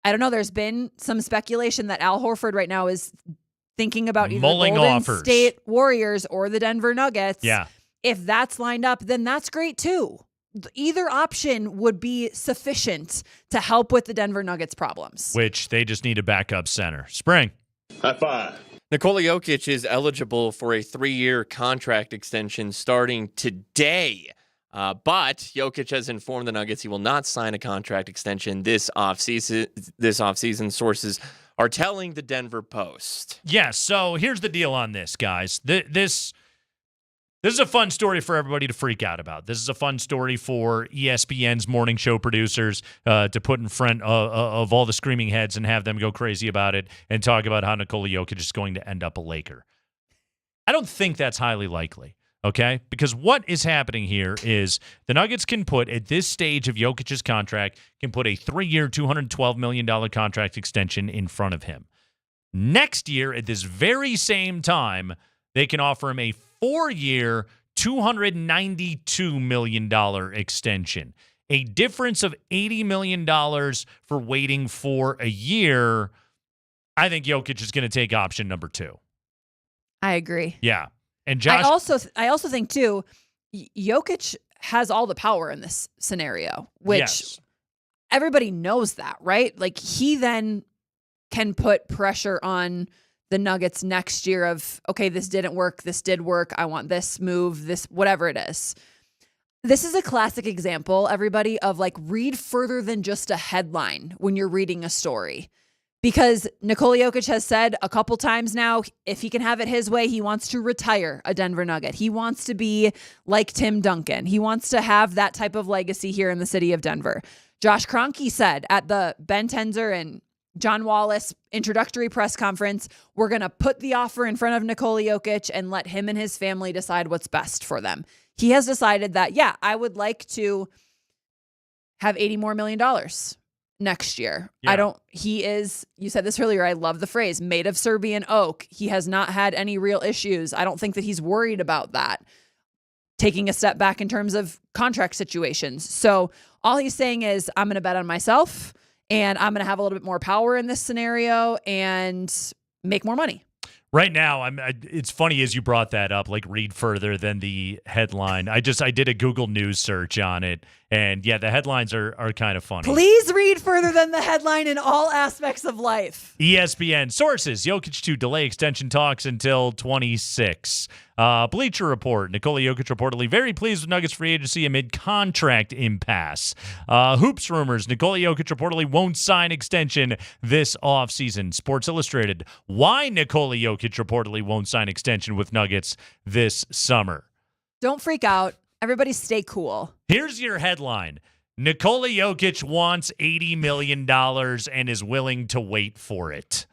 I don't know, there's been some speculation that Al Horford right now is thinking about either mulling Golden offers. State Warriors or the Denver Nuggets. Yeah. If that's lined up, then that's great too. Either option would be sufficient to help with the Denver Nuggets problems. Which they just need a backup center. Spring. High five. Nikola Jokic is eligible for a 3-year contract extension starting today. But Jokic has informed the Nuggets he will not sign a contract extension this offseason. Sources are telling the Denver Post. Yeah, so here's the deal on this, guys. This is a fun story for everybody to freak out about. This is a fun story for ESPN's morning show producers to put in front of all the screaming heads and have them go crazy about it and talk about how Nikola Jokic is going to end up a Laker. I don't think that's highly likely, okay? Because what is happening here is the Nuggets can put, at this stage of Jokic's contract, can put a 3-year, $212 million contract extension in front of him. Next year, at this very same time, they can offer him a 4-year, $292 million extension. A difference of $80 million for waiting for a year. I think Jokic is going to take option number 2. I agree. Yeah. And Josh, I also think, too, Jokic has all the power in this scenario, which yes. everybody knows that, right? Like he then can put pressure on the Nuggets next year of, okay, this didn't work. This did work. I want this move, this, whatever it is. This is a classic example, everybody, of like read further than just a headline when you're reading a story. Because Nikola Jokic has said a couple times now, if he can have it his way, he wants to retire a Denver Nugget. He wants to be like Tim Duncan. He wants to have that type of legacy here in the city of Denver. Josh Kroenke said at the Ben Tenzer and John Wallace introductory press conference, we're going to put the offer in front of Nikola Jokic and let him and his family decide what's best for them. He has decided that, yeah, I would like to have $80 more million next year. Yeah. You said this earlier, I love the phrase, made of Serbian oak. He has not had any real issues. I don't think that he's worried about that. Taking a step back in terms of contract situations. So all he's saying is, I'm going to bet on myself and I'm going to have a little bit more power in this scenario and make more money. Right now, it's funny as you brought that up, like read further than the headline. I did a Google News search on it, and yeah, the headlines are kind of funny. Please read further than the headline in all aspects of life. ESPN sources, Jokic to delay extension talks until 26. Bleacher Report, Nikola Jokic reportedly very pleased with Nuggets free agency amid contract impasse. Hoops rumors, Nikola Jokic reportedly won't sign extension this offseason. Sports Illustrated, why Nikola Jokic reportedly won't sign extension with Nuggets this summer. Don't freak out. Everybody stay cool. Here's your headline. Nikola Jokic wants $80 million and is willing to wait for it.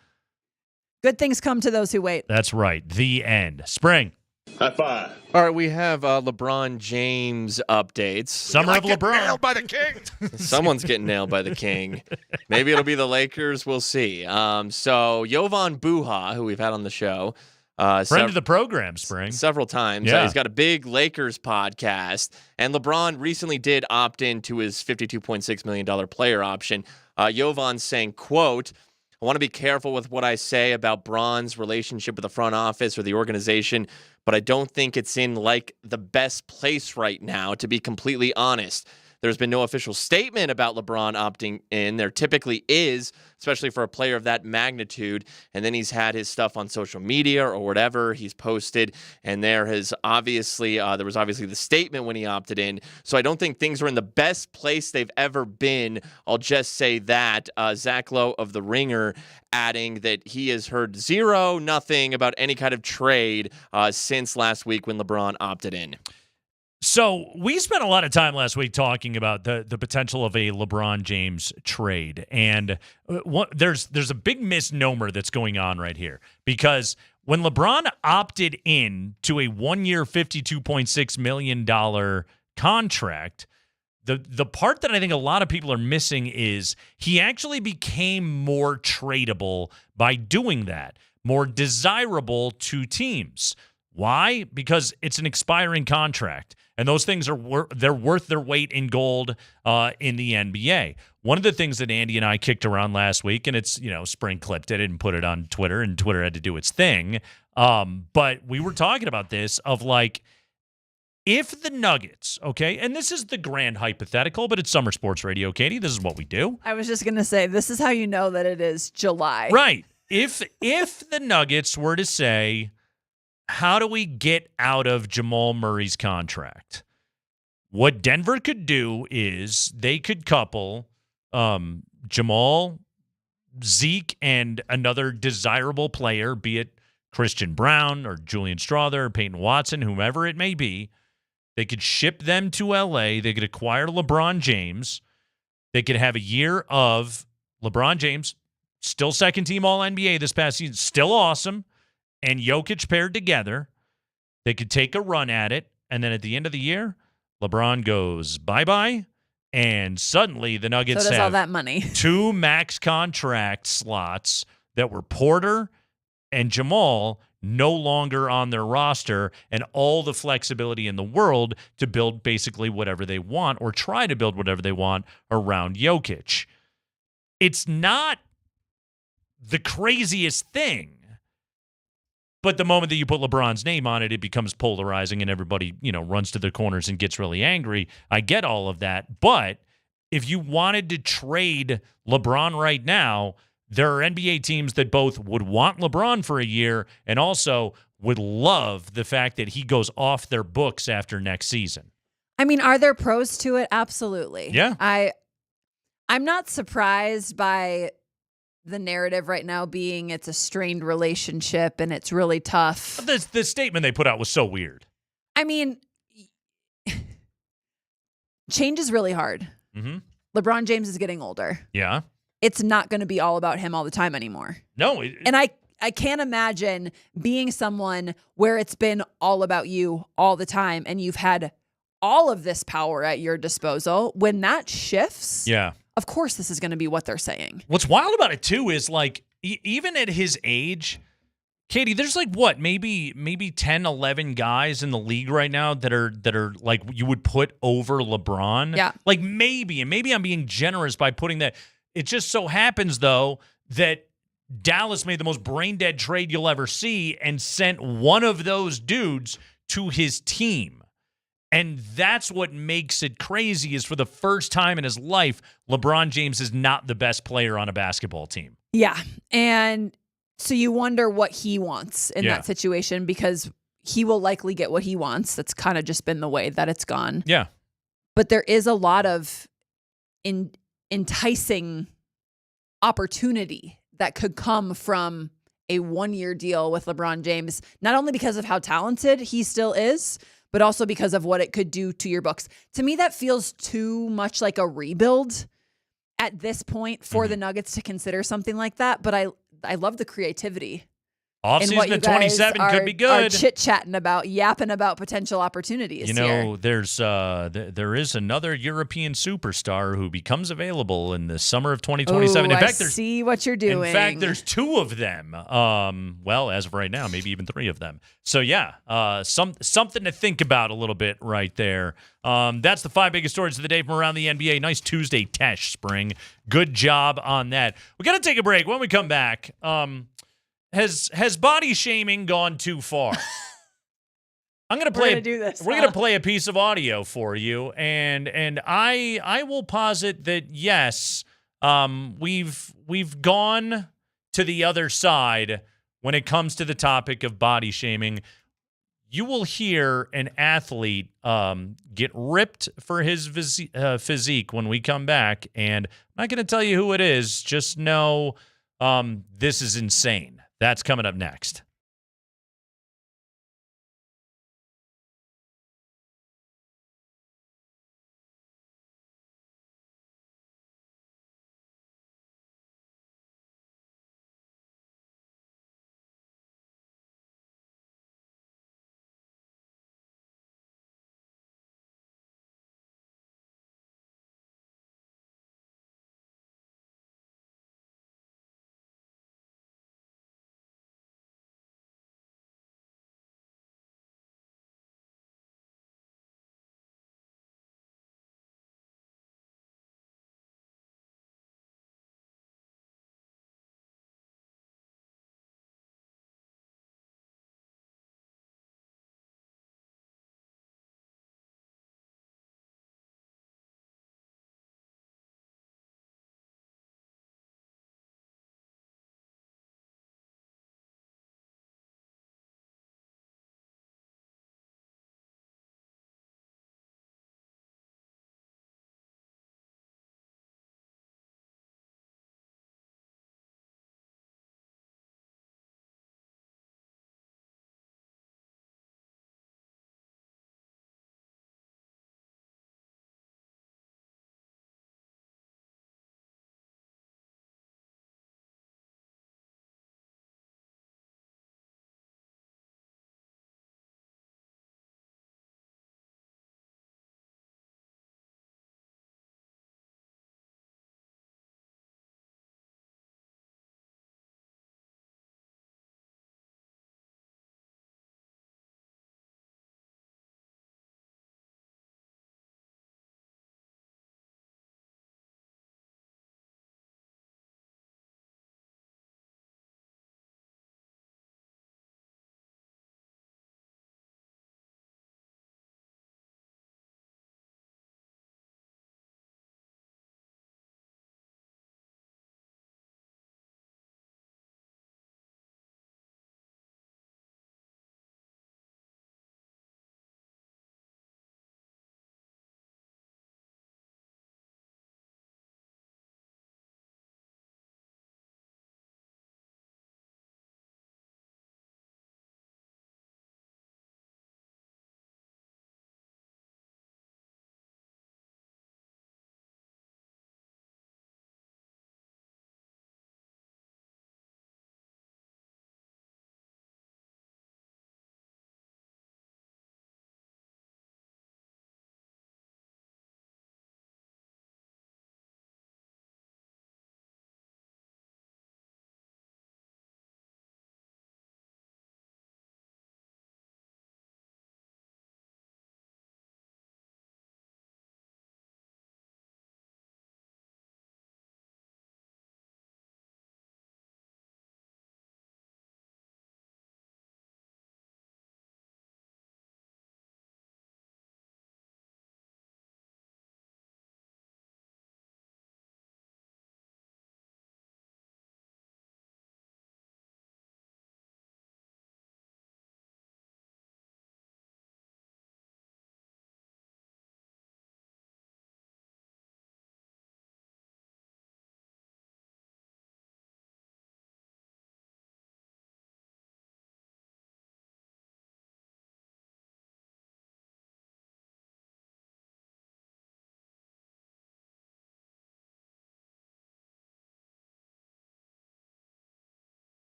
Good things come to those who wait. That's right. The end. Spring. High five. All right, we have LeBron James updates. Summer of LeBron. Nailed by the king. Someone's getting nailed by the king. Maybe it'll be the Lakers. We'll see. So Jovan Buha, who we've had on the show. Friend of the program, Spring. Several times. Yeah. He's got a big Lakers podcast. And LeBron recently did opt into his $52.6 million player option. Jovan's saying, quote, I want to be careful with what I say about Bron's relationship with the front office or the organization, but I don't think it's in like the best place right now, to be completely honest. There's been no official statement about LeBron opting in. There typically is, especially for a player of that magnitude. And then he's had his stuff on social media or whatever he's posted. And there was obviously the statement when he opted in. So I don't think things are in the best place they've ever been. I'll just say that. Zach Lowe of The Ringer adding that he has heard nothing about any kind of trade since last week when LeBron opted in. So we spent a lot of time last week talking about the potential of a LeBron James trade, and there's a big misnomer that's going on right here, because when LeBron opted in to a 1-year $52.6 million contract, the part that I think a lot of people are missing is he actually became more tradable by doing that, more desirable to teams. Why? Because it's an expiring contract, and those things they're worth their weight in gold in the NBA. One of the things that Andy and I kicked around last week, and it's, Spring clipped it and put it on Twitter, and Twitter had to do its thing. But we were talking about this of like, if the Nuggets, okay, and this is the grand hypothetical, but it's Summer Sports Radio, Katie. This is what we do. I was just going to say, this is how you know that it is July. Right. If the Nuggets were to say, how do we get out of Jamal Murray's contract? What Denver could do is they could couple Jamal, Zeke, and another desirable player, be it Christian Brown or Julian Strawther or Peyton Watson, whomever it may be. They could ship them to L.A. They could acquire LeBron James. They could have a year of LeBron James, still second-team All-NBA this past season, still awesome, and Jokic paired together. They could take a run at it, and then at the end of the year, LeBron goes bye-bye, and suddenly the Nuggets so does have all that money. 2 max contract slots that were Porter and Jamal no longer on their roster, and all the flexibility in the world to build basically whatever they want or try to build whatever they want around Jokic. It's not the craziest thing. But the moment that you put LeBron's name on it, it becomes polarizing and everybody, runs to the corners and gets really angry. I get all of that. But if you wanted to trade LeBron right now, there are NBA teams that both would want LeBron for a year and also would love the fact that he goes off their books after next season. I mean, are there pros to it? Absolutely. Yeah. I'm not surprised by the narrative right now being it's a strained relationship and it's really tough. The statement they put out was so weird. I mean, change is really hard. Mm-hmm. LeBron James is getting older. Yeah. It's not going to be all about him all the time anymore. No. And I can't imagine being someone where it's been all about you all the time and you've had all of this power at your disposal. When that shifts, yeah, of course this is going to be what they're saying. What's wild about it too is like even at his age, Katie, there's like what, maybe 10, 11 guys in the league right now that are like you would put over LeBron. Yeah. Like maybe, and maybe I'm being generous by putting that. It just so happens though that Dallas made the most brain dead trade you'll ever see and sent one of those dudes to his team. And that's what makes it crazy is for the first time in his life, LeBron James is not the best player on a basketball team. Yeah. And so you wonder what he wants in that situation because he will likely get what he wants. That's kind of just been the way that it's gone. Yeah. But there is a lot of enticing opportunity that could come from a one-year deal with LeBron James, not only because of how talented he still is, but also because of what it could do to your books. To me, that feels too much like a rebuild at this point for the Nuggets to consider something like that. But I love the creativity. Offseason at 27 could be good. Are chit-chatting about, yapping about potential opportunities. You know, there is another European superstar who becomes available in the summer of 2027. Ooh, in fact, I see what you're doing. In fact, there's two of them. Well, as of right now, maybe even three of them. So yeah, something to think about a little bit right there. That's the 5 biggest stories of the day from around the NBA. Nice Tuesday, Tesh Spring. Good job on that. We got to take a break. When we come back, Has body shaming gone too far? I'm gonna play. We're gonna play a piece of audio for you, and I will posit that yes, we've gone to the other side when it comes to the topic of body shaming. You will hear an athlete get ripped for his physique when we come back, and I'm not gonna tell you who it is. Just know this is insane. That's coming up next.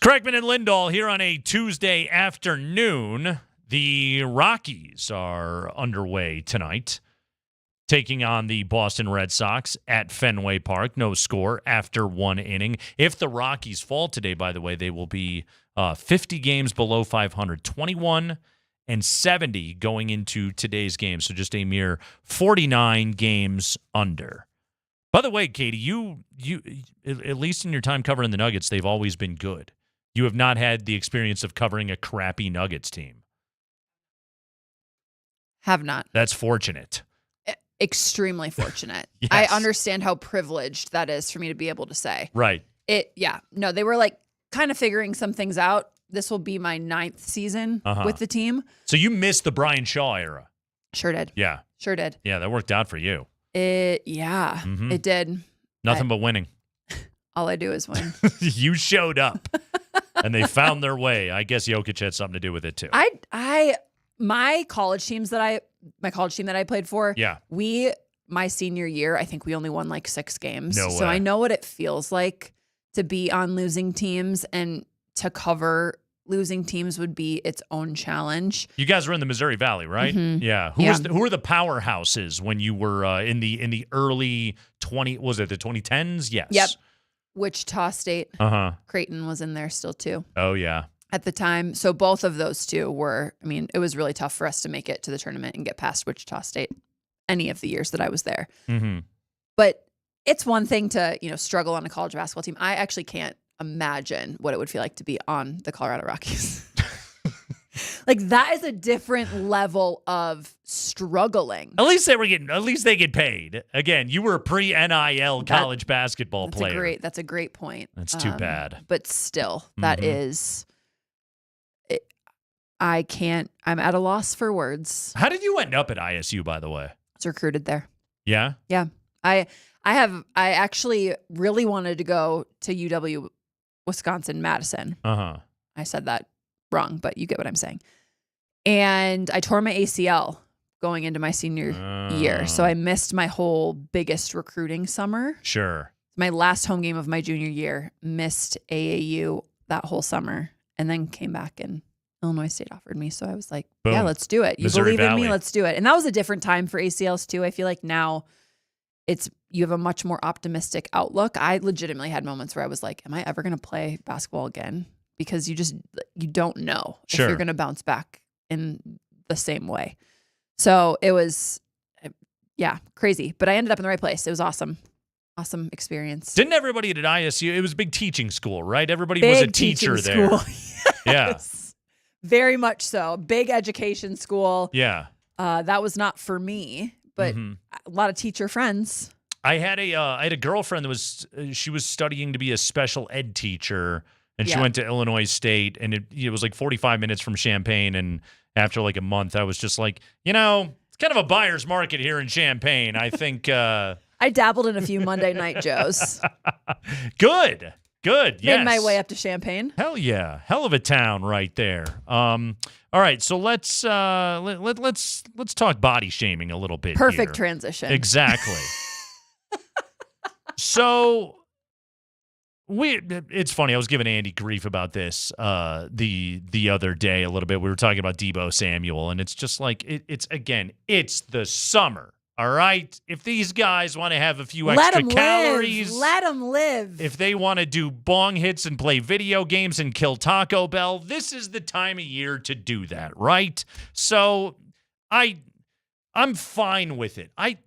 Kreckman and Lindahl here on a Tuesday afternoon. The Rockies are underway tonight, taking on the Boston Red Sox at Fenway Park. No score after one inning. If the Rockies fall today, by the way, they will be 50 games below 500, 21 and 70 going into today's game. So just a mere 49 games under. By the way, Katie, you at least in your time covering the Nuggets, they've always been good. You have not had the experience of covering a crappy Nuggets team. Have not. That's fortunate. Extremely fortunate. Yes. I understand how privileged that is for me to be able to say. Right. No, they were like kind of figuring some things out. This will be my 9th season with the team. So you missed the Brian Shaw era. Sure did. Yeah. Sure did. Yeah, that worked out for you. It did. Nothing but winning. All I do is win. You showed up and they found their way. I guess Jokic had something to do with it too. My college team that I played for, my senior year, I think we only won like 6 games. No So way. I know what it feels like to be on losing teams, and to cover losing teams would be its own challenge. You guys were in the Missouri Valley, right? Mhm. Yeah. Who were the powerhouses when you were in the early 2010s? Yes. Yep. Wichita State. Uh-huh. Creighton was in there still too Oh yeah. at the time. So both of those two were, it was really tough for us to make it to the tournament and get past Wichita State any of the years that I was there. Mm-hmm. But it's one thing to, struggle on a college basketball team. I actually can't imagine what it would feel like to be on the Colorado Rockies. Like, that is a different level of struggling. At least they get paid. Again, you were a pre-NIL college basketball player. That's a great point. That's too bad. But still, that is, I'm at a loss for words. How did you end up at ISU, by the way? I was recruited there. Yeah? Yeah. I actually really wanted to go to UW Wisconsin-Madison. Uh-huh. I said that wrong, but you get what I'm saying. And I tore my ACL going into my senior year. So I missed my whole biggest recruiting summer. Sure. My last home game of my junior year, missed AAU that whole summer, and then came back, and Illinois State offered me. So I was like, Boom. yeah, let's do it. You Missouri believe in Valley. me? Let's do it. And that was a different time for ACLs too. I feel like now you have a much more optimistic outlook. I legitimately had moments where I was like, am I ever going to play basketball again? Because you don't know if you're going to bounce back in the same way. So it was, crazy. But I ended up in the right place. It was awesome. Awesome experience. Didn't everybody at ISU, it was a big teaching school, right? Everybody Big was a teacher teaching there. school. Yeah. Very much so. Big education school. Yeah. That was not for me, but a lot of teacher friends. I had a girlfriend that she was studying to be a special ed teacher, and she went to Illinois State, and it was like 45 minutes from Champaign, and after like a month, I was just like, it's kind of a buyer's market here in Champaign. I think I dabbled in a few Monday night Joes. Good. Yes. Made my way up to Champaign. Hell yeah. Hell of a town right there. All right, so let's talk body shaming a little bit. Perfect here. transition. Exactly. So it's funny. I was giving Andy grief about this the other day a little bit. We were talking about Deebo Samuel, and it's just like it's the summer. All right, if these guys want to have a few extra calories, let them live. If they want to do bong hits and play video games and kill Taco Bell, this is the time of year to do that, right? So I'm fine with it. I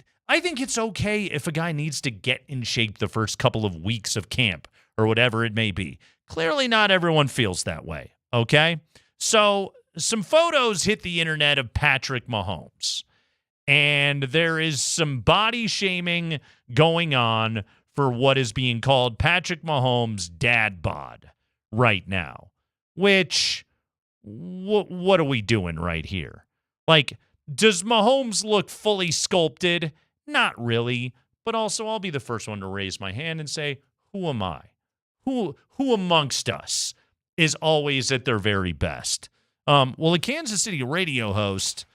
think it's okay if a guy needs to get in shape the first couple of weeks of camp or whatever it may be. Clearly not everyone feels that way, okay? So some photos hit the internet of Patrick Mahomes, and there is some body shaming going on for what is being called Patrick Mahomes' dad bod right now, which what are we doing right here? Like, does Mahomes look fully sculpted? Not really, but also I'll be the first one to raise my hand and say, who am I? Who amongst us is always at their very best? Well, a Kansas City radio host,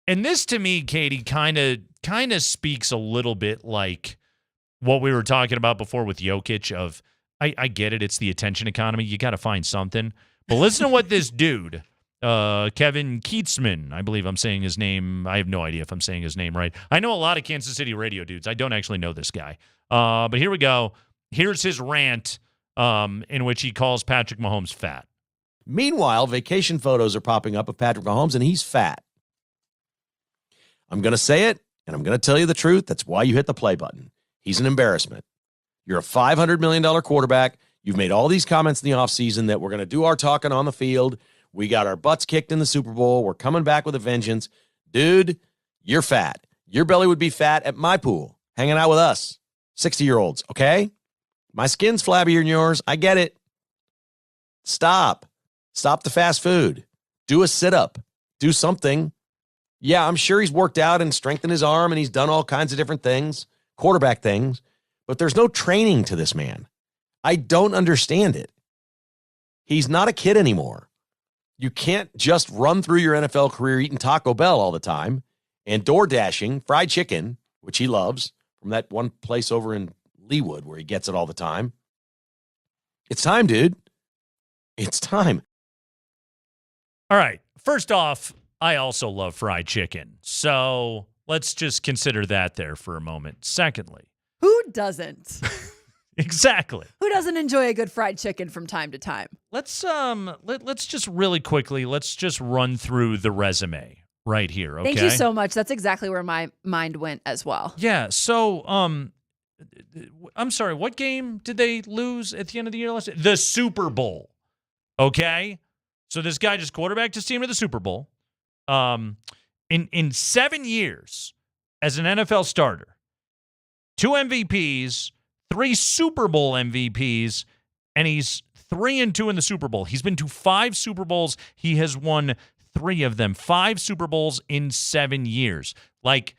and this to me, Katie, kind of speaks a little bit like what we were talking about before with Jokic of I get it. It's the attention economy. You got to find something. But listen to what this dude, Kevin Keatsman, I believe I'm saying his name. I have no idea if I'm saying his name right. I know a lot of Kansas City radio dudes. I don't actually know this guy. But here we go. Here's his rant in which he calls Patrick Mahomes fat. Meanwhile, vacation photos are popping up of Patrick Mahomes, and he's fat. I'm going to say it, and I'm going to tell you the truth. That's why you hit the play button. He's an embarrassment. You're a $500 million quarterback. You've made all these comments in the offseason that we're going to do our talking on the field. We got our butts kicked in the Super Bowl. We're coming back with a vengeance. Dude, you're fat. Your belly would be fat at my pool, hanging out with us, 60-year-olds, okay? My skin's flabbier than yours. I get it. Stop. Stop the fast food. Do a sit-up. Do something. Yeah, I'm sure he's worked out and strengthened his arm, and he's done all kinds of different things, quarterback things, but there's no training to this man. I don't understand it. He's not a kid anymore. You can't just run through your NFL career eating Taco Bell all the time and door dashing fried chicken, which he loves, from that one place over in Leawood where he gets it all the time. It's time, dude. It's time. All right. First off, I also love fried chicken. So let's just consider that there for a moment. Secondly, who doesn't? Exactly. Who doesn't enjoy a good fried chicken from time to time? Let's just really quickly, let's just run through the resume right here, okay? Thank you so much. That's exactly where my mind went as well. Yeah, so I'm sorry, what game did they lose at the end of the year last year? The Super Bowl. Okay? So this guy just quarterbacked his team to the Super Bowl. In 7 years as an NFL starter, 2 MVPs, 3 Super Bowl MVPs, and he's 3-2 in the Super Bowl. He's been to 5 Super Bowls. He has won 3 of them. 5 Super Bowls in 7 years. Like,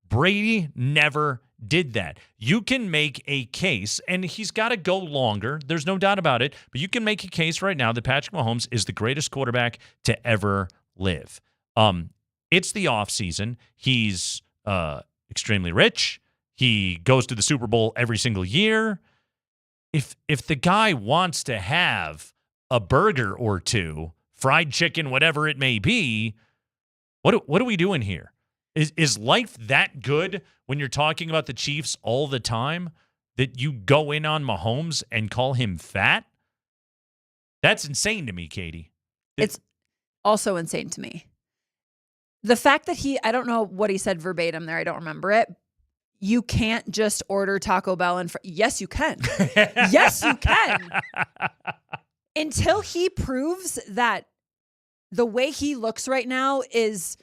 Brady never did that. You can make a case, and he's got to go longer. There's no doubt about it. But you can make a case right now that Patrick Mahomes is the greatest quarterback to ever live. It's the offseason. He's extremely rich. He goes to the Super Bowl every single year. If the guy wants to have a burger or 2, fried chicken, whatever it may be, what are we doing here? Is life that good when you're talking about the Chiefs all the time that you go in on Mahomes and call him fat? That's insane to me, Katie. It's also insane to me. The fact that I don't know what he said verbatim there. I don't remember it. You can't just order Taco Bell and yes, you can. Yes, you can. Until he proves that the way he looks right now is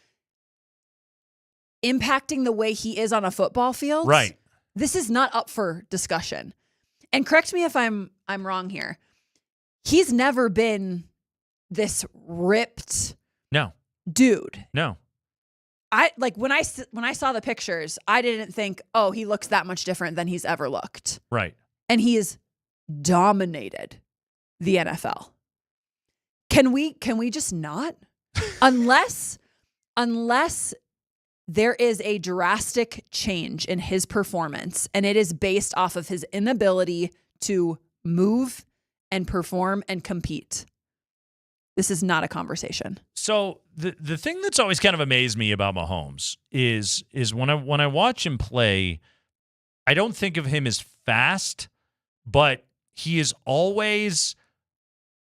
impacting the way he is on a football field. Right. This is not up for discussion. And correct me if I'm wrong here. He's never been this ripped dude. No. When I saw the pictures, I didn't think, oh, he looks that much different than he's ever looked. Right. And he has dominated the NFL. Can we just not? unless there is a drastic change in his performance, and it is based off of his inability to move and perform and compete. This is not a conversation. So the thing that's always kind of amazed me about Mahomes is when I watch him play, I don't think of him as fast, but he is always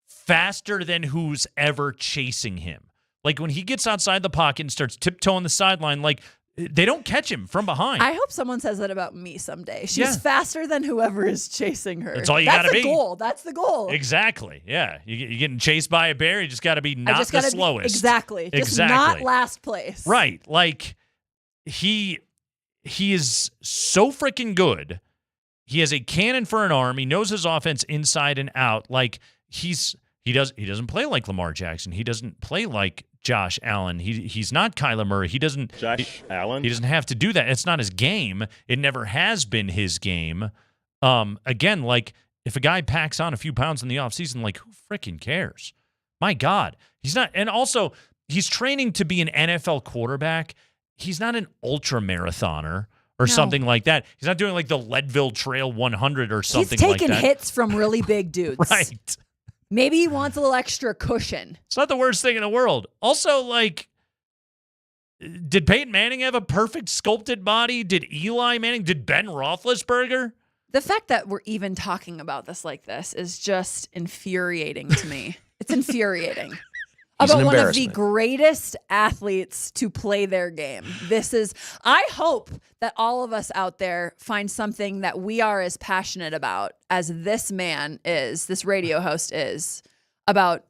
faster than who's ever chasing him. Like when he gets outside the pocket and starts tiptoeing the sideline, like they don't catch him from behind. I hope someone says that about me someday. She's faster than whoever is chasing her. That's all you got to be. That's the goal. Exactly. Yeah. You're getting chased by a bear. You just got to be not the slowest. Exactly. Just not last place. Right. Like he is so freaking good. He has a cannon for an arm. He knows his offense inside and out. Like he doesn't play like Lamar Jackson. He doesn't play like Josh Allen. He's not Kyler Murray. He doesn't have to do that. It's not his game. It never has been his game. Again, like if a guy packs on a few pounds in the offseason, like who freaking cares? My God. He's not, and also he's training to be an NFL quarterback. He's not an ultra marathoner, or something like that. He's not doing like the Leadville Trail 100 or something He's like taking that. hits from really big dudes. Right. Maybe he wants a little extra cushion. It's not the worst thing in the world. Also, like, did Peyton Manning have a perfect sculpted body? Did Eli Manning? Did Ben Roethlisberger? The fact that we're even talking about this like this is just infuriating to me. It's infuriating. About one of the greatest athletes to play their game. I hope that all of us out there find something that we are as passionate about as this man is, this radio host is, about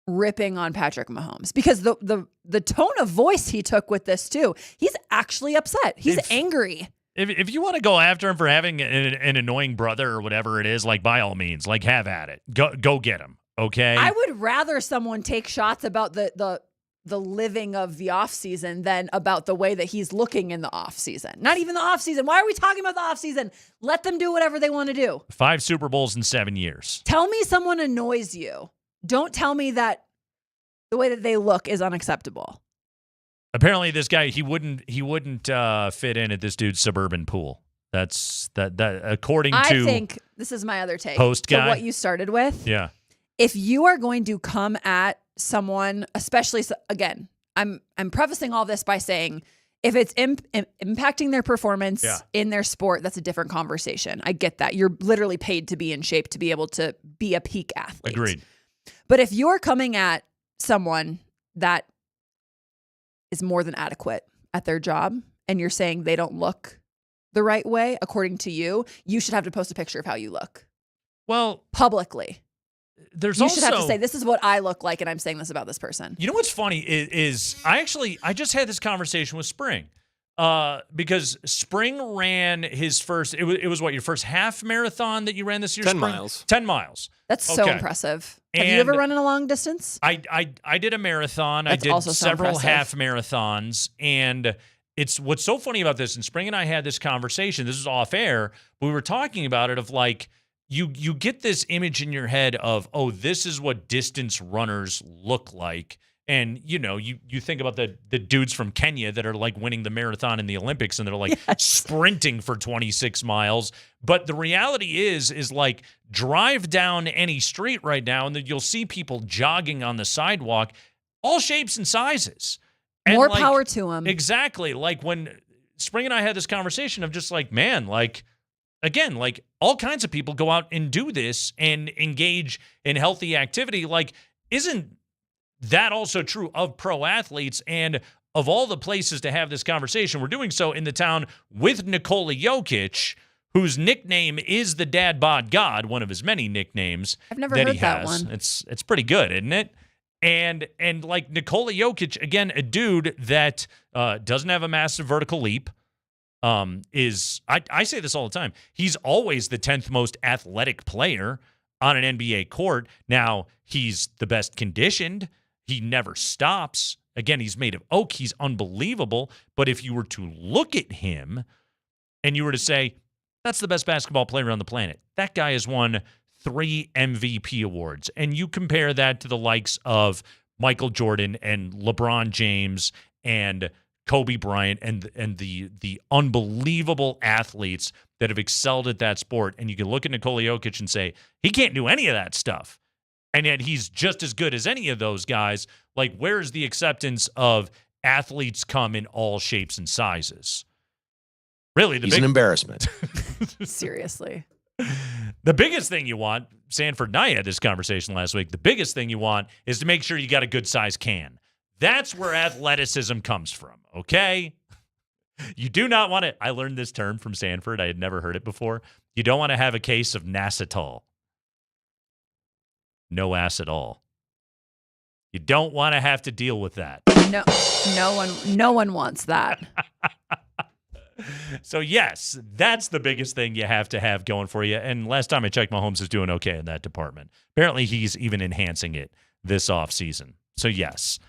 ripping on Patrick Mahomes. Because the tone of voice he took with this too, he's actually upset. He's angry. If you want to go after him for having an annoying brother or whatever it is, like, by all means, like, have at it. Go get him. Okay. I would rather someone take shots about the living of the offseason than about the way that he's looking in the offseason. Not even the offseason. Why are we talking about the offseason? Let them do whatever they want to do. 5 Super Bowls in 7 years. Tell me someone annoys you. Don't tell me that the way that they look is unacceptable. Apparently, this guy he wouldn't fit in at this dude's suburban pool. That's according to. I think this is my other take. Post guy. So what you started with. Yeah. If you are going to come at someone, especially again, I'm prefacing all this by saying if it's impacting their performance in their sport, that's a different conversation. I get that. You're literally paid to be in shape to be able to be a peak athlete. Agreed. But if you're coming at someone that is more than adequate at their job and you're saying they don't look the right way, according to you, you should have to post a picture of how you look. Well, publicly. You should have to say, this is what I look like, and I'm saying this about this person. You know what's funny is I just had this conversation with Spring because Spring ran his first, it was what, your first half marathon that you ran this year? 10 Spring? miles. 10 miles. That's so impressive. Have you And ever run in a long distance? I did a marathon. That's I did also so several impressive. half marathons, and it's what's so funny about this, and Spring and I had this conversation, this was off air, we were talking about it of like, you get this image in your head of, oh, this is what distance runners look like. And, you know, you think about the dudes from Kenya that are like winning the marathon in the Olympics and they're like sprinting for 26 miles. But the reality is like drive down any street right now and then you'll see people jogging on the sidewalk, all shapes and sizes. And more power to them. Exactly. Like when Spring and I had this conversation of just like, man, like, again, like all kinds of people go out and do this and engage in healthy activity. Like, isn't that also true of pro athletes? And of all the places to have this conversation, we're doing so in the town with Nikola Jokic, whose nickname is the Dad Bod God, one of his many nicknames. I've never that heard he that has. one. It's pretty good, isn't it? And like Nikola Jokic, again, a dude that doesn't have a massive vertical leap. I say this all the time. He's always the 10th most athletic player on an NBA court. Now, he's the best conditioned. He never stops. Again, he's made of oak. He's unbelievable. But if you were to look at him and you were to say, that's the best basketball player on the planet, that guy has won 3 MVP awards. And you compare that to the likes of Michael Jordan and LeBron James and Kobe Bryant and the unbelievable athletes that have excelled at that sport. And you can look at Nikola Jokic and say, he can't do any of that stuff. And yet he's just as good as any of those guys. Like, where's the acceptance of athletes come in all shapes and sizes? Really, he's an embarrassment. Seriously. The biggest thing you want, Sanford and I had this conversation last week, the biggest thing you want is to make sure you got a good size can. That's where athleticism comes from, okay? You do not want to, I learned this term from Sanford. I had never heard it before. You don't want to have a case of Nasatol. No ass at all. You don't want to have to deal with that. No one wants that. So, yes, that's the biggest thing you have to have going for you. And last time I checked, Mahomes is doing okay in that department. Apparently, he's even enhancing it this offseason. So, yes.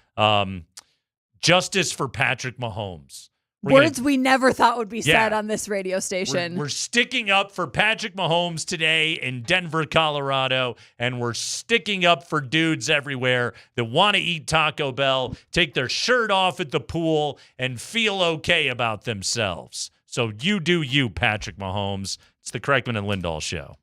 Justice for Patrick Mahomes. Words we never thought would be said on this radio station. We're sticking up for Patrick Mahomes today in Denver, Colorado, and we're sticking up for dudes everywhere that want to eat Taco Bell, take their shirt off at the pool, and feel okay about themselves. So you do you, Patrick Mahomes. It's the Kreckman and Lindahl Show.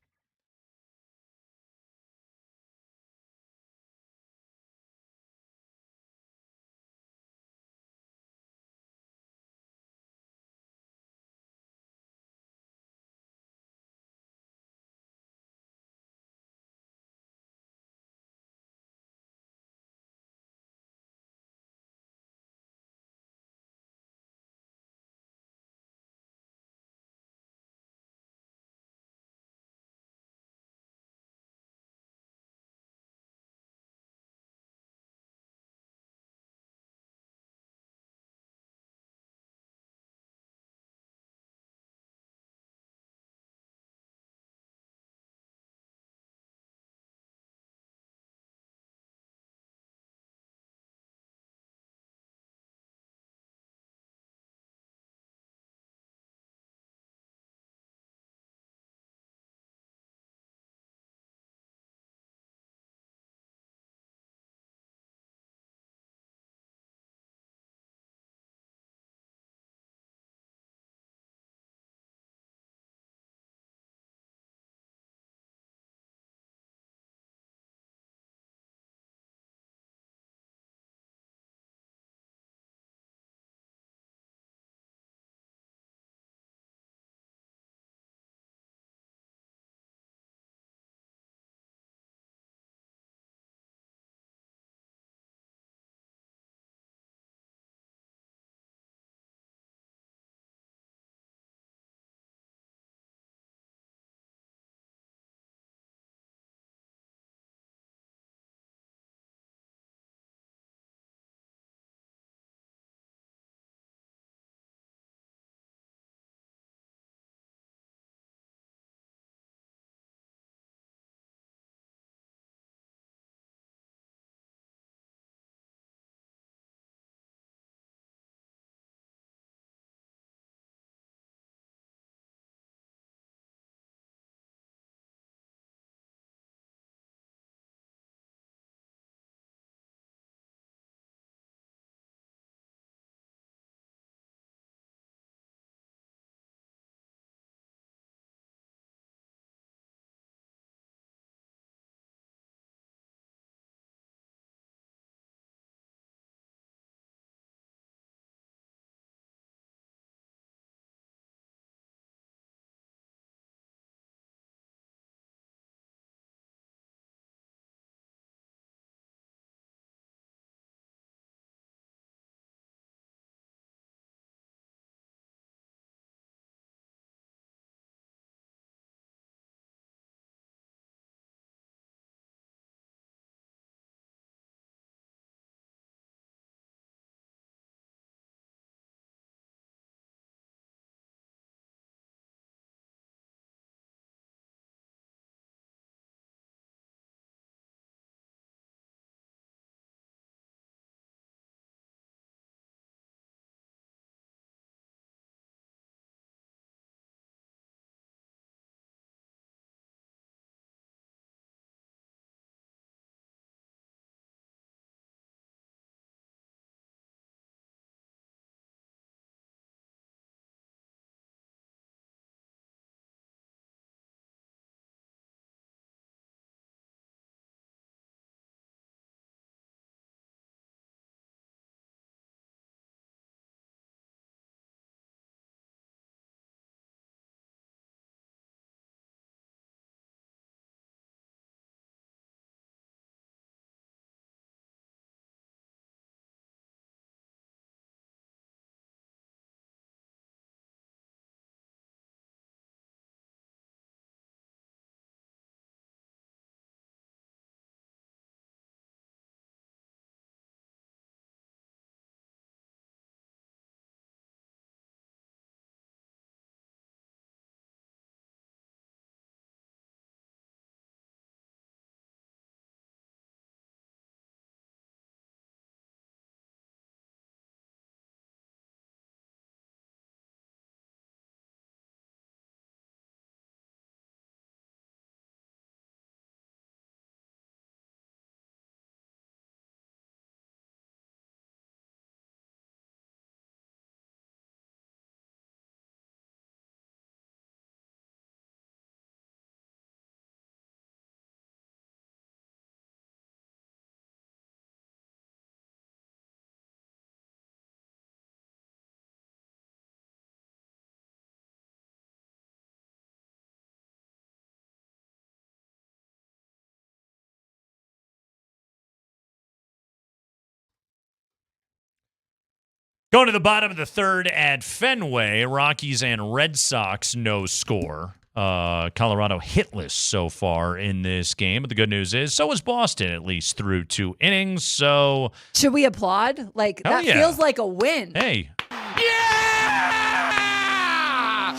Going to the bottom of the third at Fenway, Rockies and Red Sox no score. Colorado hitless so far in this game. But the good news is, so is Boston, at least through 2 innings. So should we applaud? Like, that feels like a win. Hey. Yeah!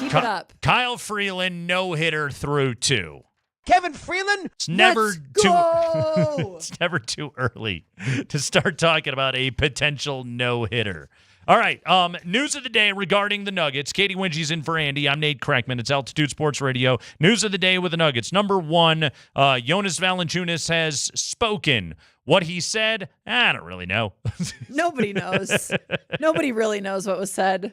Keep it up. Kyle Freeland, no-hitter through 2. Kevin Freeland, it's never go! It's never too early to start talking about a potential no-hitter. All right, news of the day regarding the Nuggets. Katie Winchie's in for Andy. I'm Nate Kreckman. It's Altitude Sports Radio. News of the day with the Nuggets. Number 1, Jonas Valanāiťnas has spoken. What he said, I don't really know. Nobody knows. Nobody really knows what was said.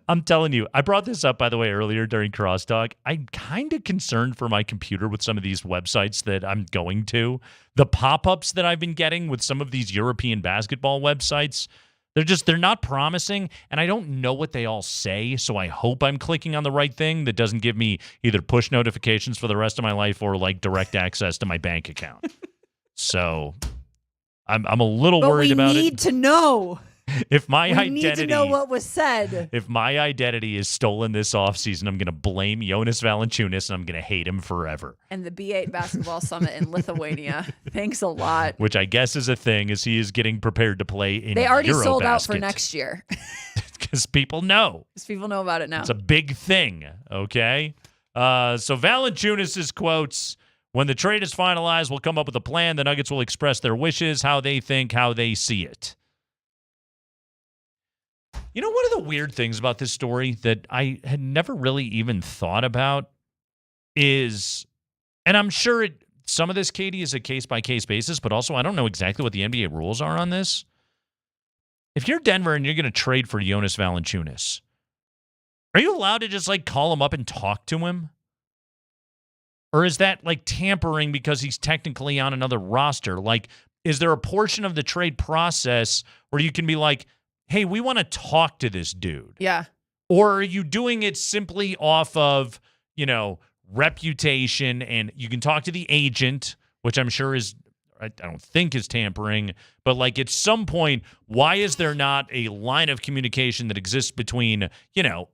I'm telling you, I brought this up, by the way, earlier during Crosstalk. I'm kind of concerned for my computer with some of these websites that I'm going to. The pop-ups that I've been getting with some of these European basketball websites, they're not promising, and I don't know what they all say, so I hope I'm clicking on the right thing that doesn't give me either push notifications for the rest of my life or like direct access to my bank account. So I'm a little worried about it. We need to know. If my we identity, need to know what was said. If my identity is stolen this offseason, I'm going to blame Jonas Valanāiťnas, and I'm going to hate him forever. And the B8 Basketball Summit in Lithuania. Thanks a lot. Which I guess is a thing, as he is getting prepared to play in They already Eurobasket. Sold out for next year. Because people know. Because people know about it now. It's a big thing, okay? So Valanāiťnas' quotes, when the trade is finalized, we'll come up with a plan. The Nuggets will express their wishes, how they think, how they see it. You know, one of the weird things about this story that I had never really even thought about is, and I'm sure some of this, Katie, is a case-by-case basis, but also I don't know exactly what the NBA rules are on this. If you're Denver and you're going to trade for Jonas Valanāiťnas, are you allowed to just, like, call him up and talk to him? Or is that, like, tampering because he's technically on another roster? Like, is there a portion of the trade process where you can be like, hey, we want to talk to this dude? Yeah. Or are you doing it simply off of, reputation, and you can talk to the agent, which I'm sure is, I don't think is tampering, but like at some point, why is there not a line of communication that exists between,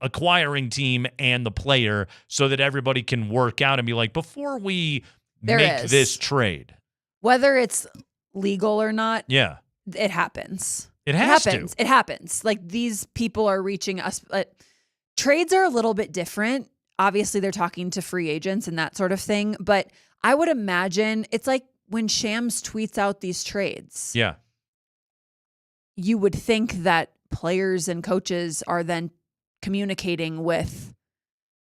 acquiring team and the player so that everybody can work out and be like, before we make this trade? Whether it's legal or not, yeah, it happens. It happens. It happens. Like, these people are reaching us. Trades are a little bit different. Obviously, they're talking to free agents and that sort of thing. But I would imagine it's like when Shams tweets out these trades. Yeah. You would think that players and coaches are then communicating with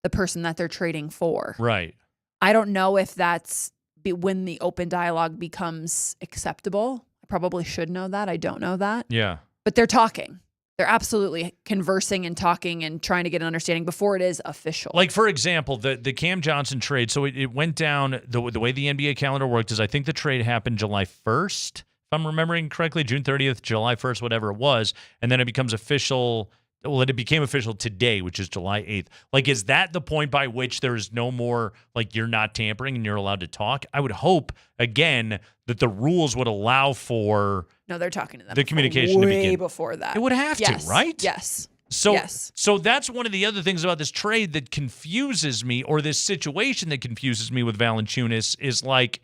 the person that they're trading for. Right. I don't know if that's when the open dialogue becomes acceptable. Probably should know that. I don't know that. Yeah. But they're talking. They're absolutely conversing and talking and trying to get an understanding before it is official. Like, for example, the Cam Johnson trade. So it went down, the way the NBA calendar worked is I think the trade happened July 1st, if I'm remembering correctly, June 30th, July 1st, whatever it was. And then it becomes official. Well, it became official today, which is July 8th. Like, is that the point by which there's no more, like, you're not tampering and you're allowed to talk? I would hope, again, that the rules would allow for no, they're talking to them. The communication way to begin. Before that. It would have to, right? Yes. So that's one of the other things about this trade that confuses me, or this situation that confuses me with Valanāiťnas, is like,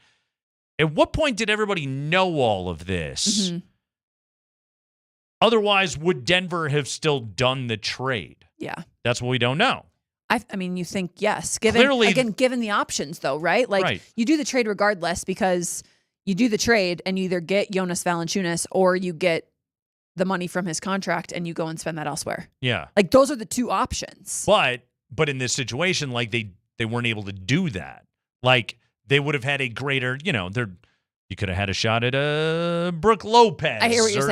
at what point did everybody know all of this? Mm-hmm. Otherwise, would Denver have still done the trade? Yeah. That's what we don't know. I mean, you think yes. Given the options, though, right? Like, right. You do the trade regardless because you do the trade and you either get Jonas Valanāiťnas or you get the money from his contract and you go and spend that elsewhere. Yeah. Like, those are the two options. But in this situation, like, they weren't able to do that. Like, they would have had a greater, you could have had a shot at Brooke Lopez. I hear what you're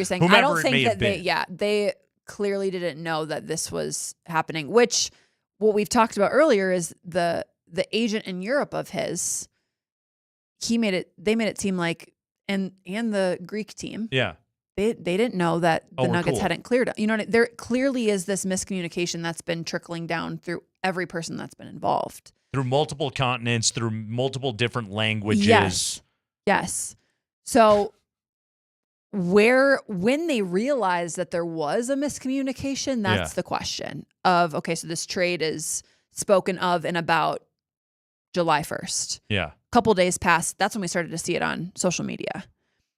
saying. I don't think that they clearly didn't know that this was happening, which what we've talked about earlier is the agent in Europe of his, they made it seem like, and the Greek team. Yeah. They didn't know that the Nuggets cool. hadn't cleared. There clearly is this miscommunication that's been trickling down through every person that's been involved. Through multiple continents, through multiple different languages. Yes. So when they realized that there was a miscommunication, that's the question of, okay, so this trade is spoken of in about July 1st. Yeah. A couple days passed. That's when we started to see it on social media.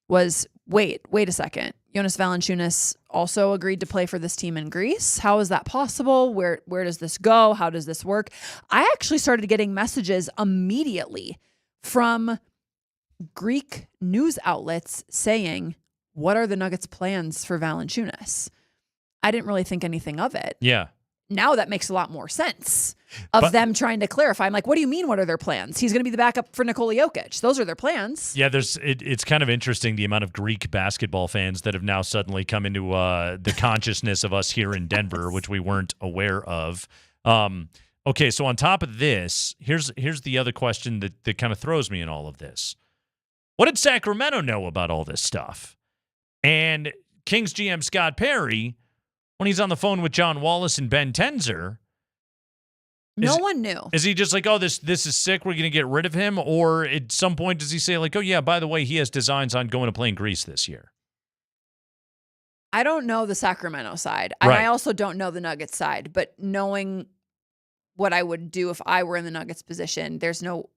Was wait a second. Jonas Valanāiťnas also agreed to play for this team in Greece. How is that possible? Where does this go? How does this work? I actually started getting messages immediately from Greek news outlets saying, what are the Nuggets' plans for Valanāiťnas? I didn't really think anything of it. Yeah. Now that makes a lot more sense of them trying to clarify. I'm like, what do you mean? What are their plans? He's going to be the backup for Nikola Jokic. Those are their plans. Yeah, it's kind of interesting the amount of Greek basketball fans that have now suddenly come into the consciousness of us here in Denver, which we weren't aware of. Okay, so on top of this, here's the other question that kind of throws me in all of this. What did Sacramento know about all this stuff? And Kings GM Scott Perry, when he's on the phone with John Wallace and Ben Tenzer, no one knew. Is he just like, oh, this is sick, we're going to get rid of him? Or at some point does he say like, oh, yeah, by the way, he has designs on going to play in Greece this year? I don't know the Sacramento side. Right. And I also don't know the Nuggets side. But knowing what I would do if I were in the Nuggets position,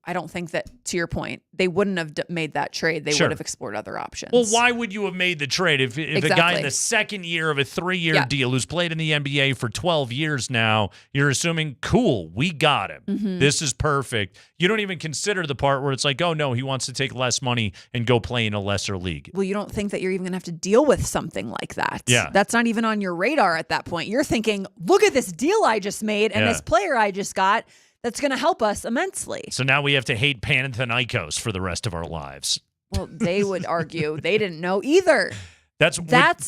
I don't think that, to your point, they wouldn't have made that trade. They would have explored other options. Well, why would you have made the trade if a guy in the second year of a 3-year deal who's played in the NBA for 12 years now, you're assuming, cool, we got him. Mm-hmm. This is perfect. You don't even consider the part where it's like, oh, no, he wants to take less money and go play in a lesser league. Well, you don't think that you're even going to have to deal with something like that. Yeah. That's not even on your radar at that point. You're thinking, look at this deal I just made and this player I just got that's going to help us immensely. So now we have to hate Panathinaikos for the rest of our lives. Well, they would argue they didn't know either. That's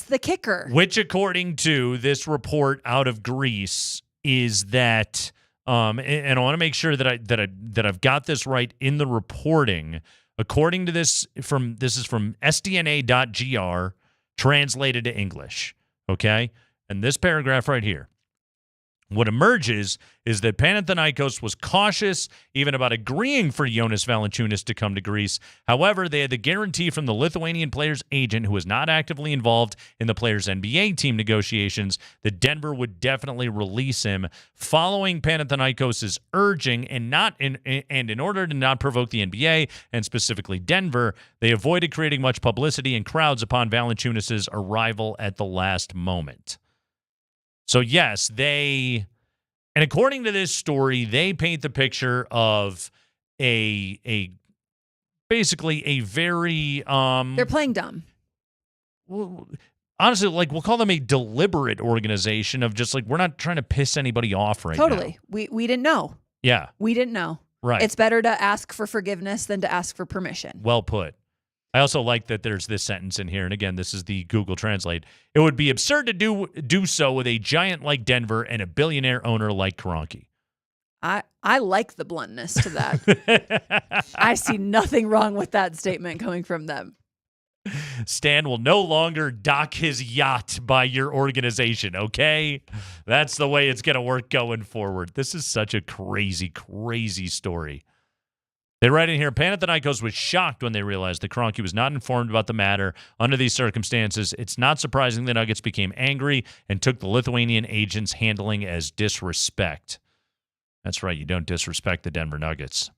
the kicker. Which, according to this report out of Greece, is that, and I want to make sure that I've got this right in the reporting. According to this is from SDNA.gr, translated to English. Okay, and this paragraph right here. What emerges is that Panathinaikos was cautious even about agreeing for Jonas Valanāiťnas to come to Greece. However, they had the guarantee from the Lithuanian player's agent, who was not actively involved in the player's NBA team negotiations, that Denver would definitely release him. Following Panathinaikos' urging and in order to not provoke the NBA, and specifically Denver, they avoided creating much publicity and crowds upon Valanāiťnas' arrival at the last moment. So, yes, and according to this story, they paint the picture of basically a very they're playing dumb. Well, honestly, like, we'll call them a deliberate organization of just like, we're not trying to piss anybody off right now. Totally. We didn't know. Yeah. We didn't know. Right. It's better to ask for forgiveness than to ask for permission. Well put. I also like that there's this sentence in here, and again, this is the Google Translate. It would be absurd to do so with a giant like Denver and a billionaire owner like Kroenke. I like the bluntness to that. I see nothing wrong with that statement coming from them. Stan will no longer dock his yacht by your organization, okay? That's the way it's going to work going forward. This is such a crazy, crazy story. They write in here, Panathinaikos was shocked when they realized that Kroenke was not informed about the matter. Under these circumstances, it's not surprising the Nuggets became angry and took the Lithuanian agent's handling as disrespect. That's right, you don't disrespect the Denver Nuggets.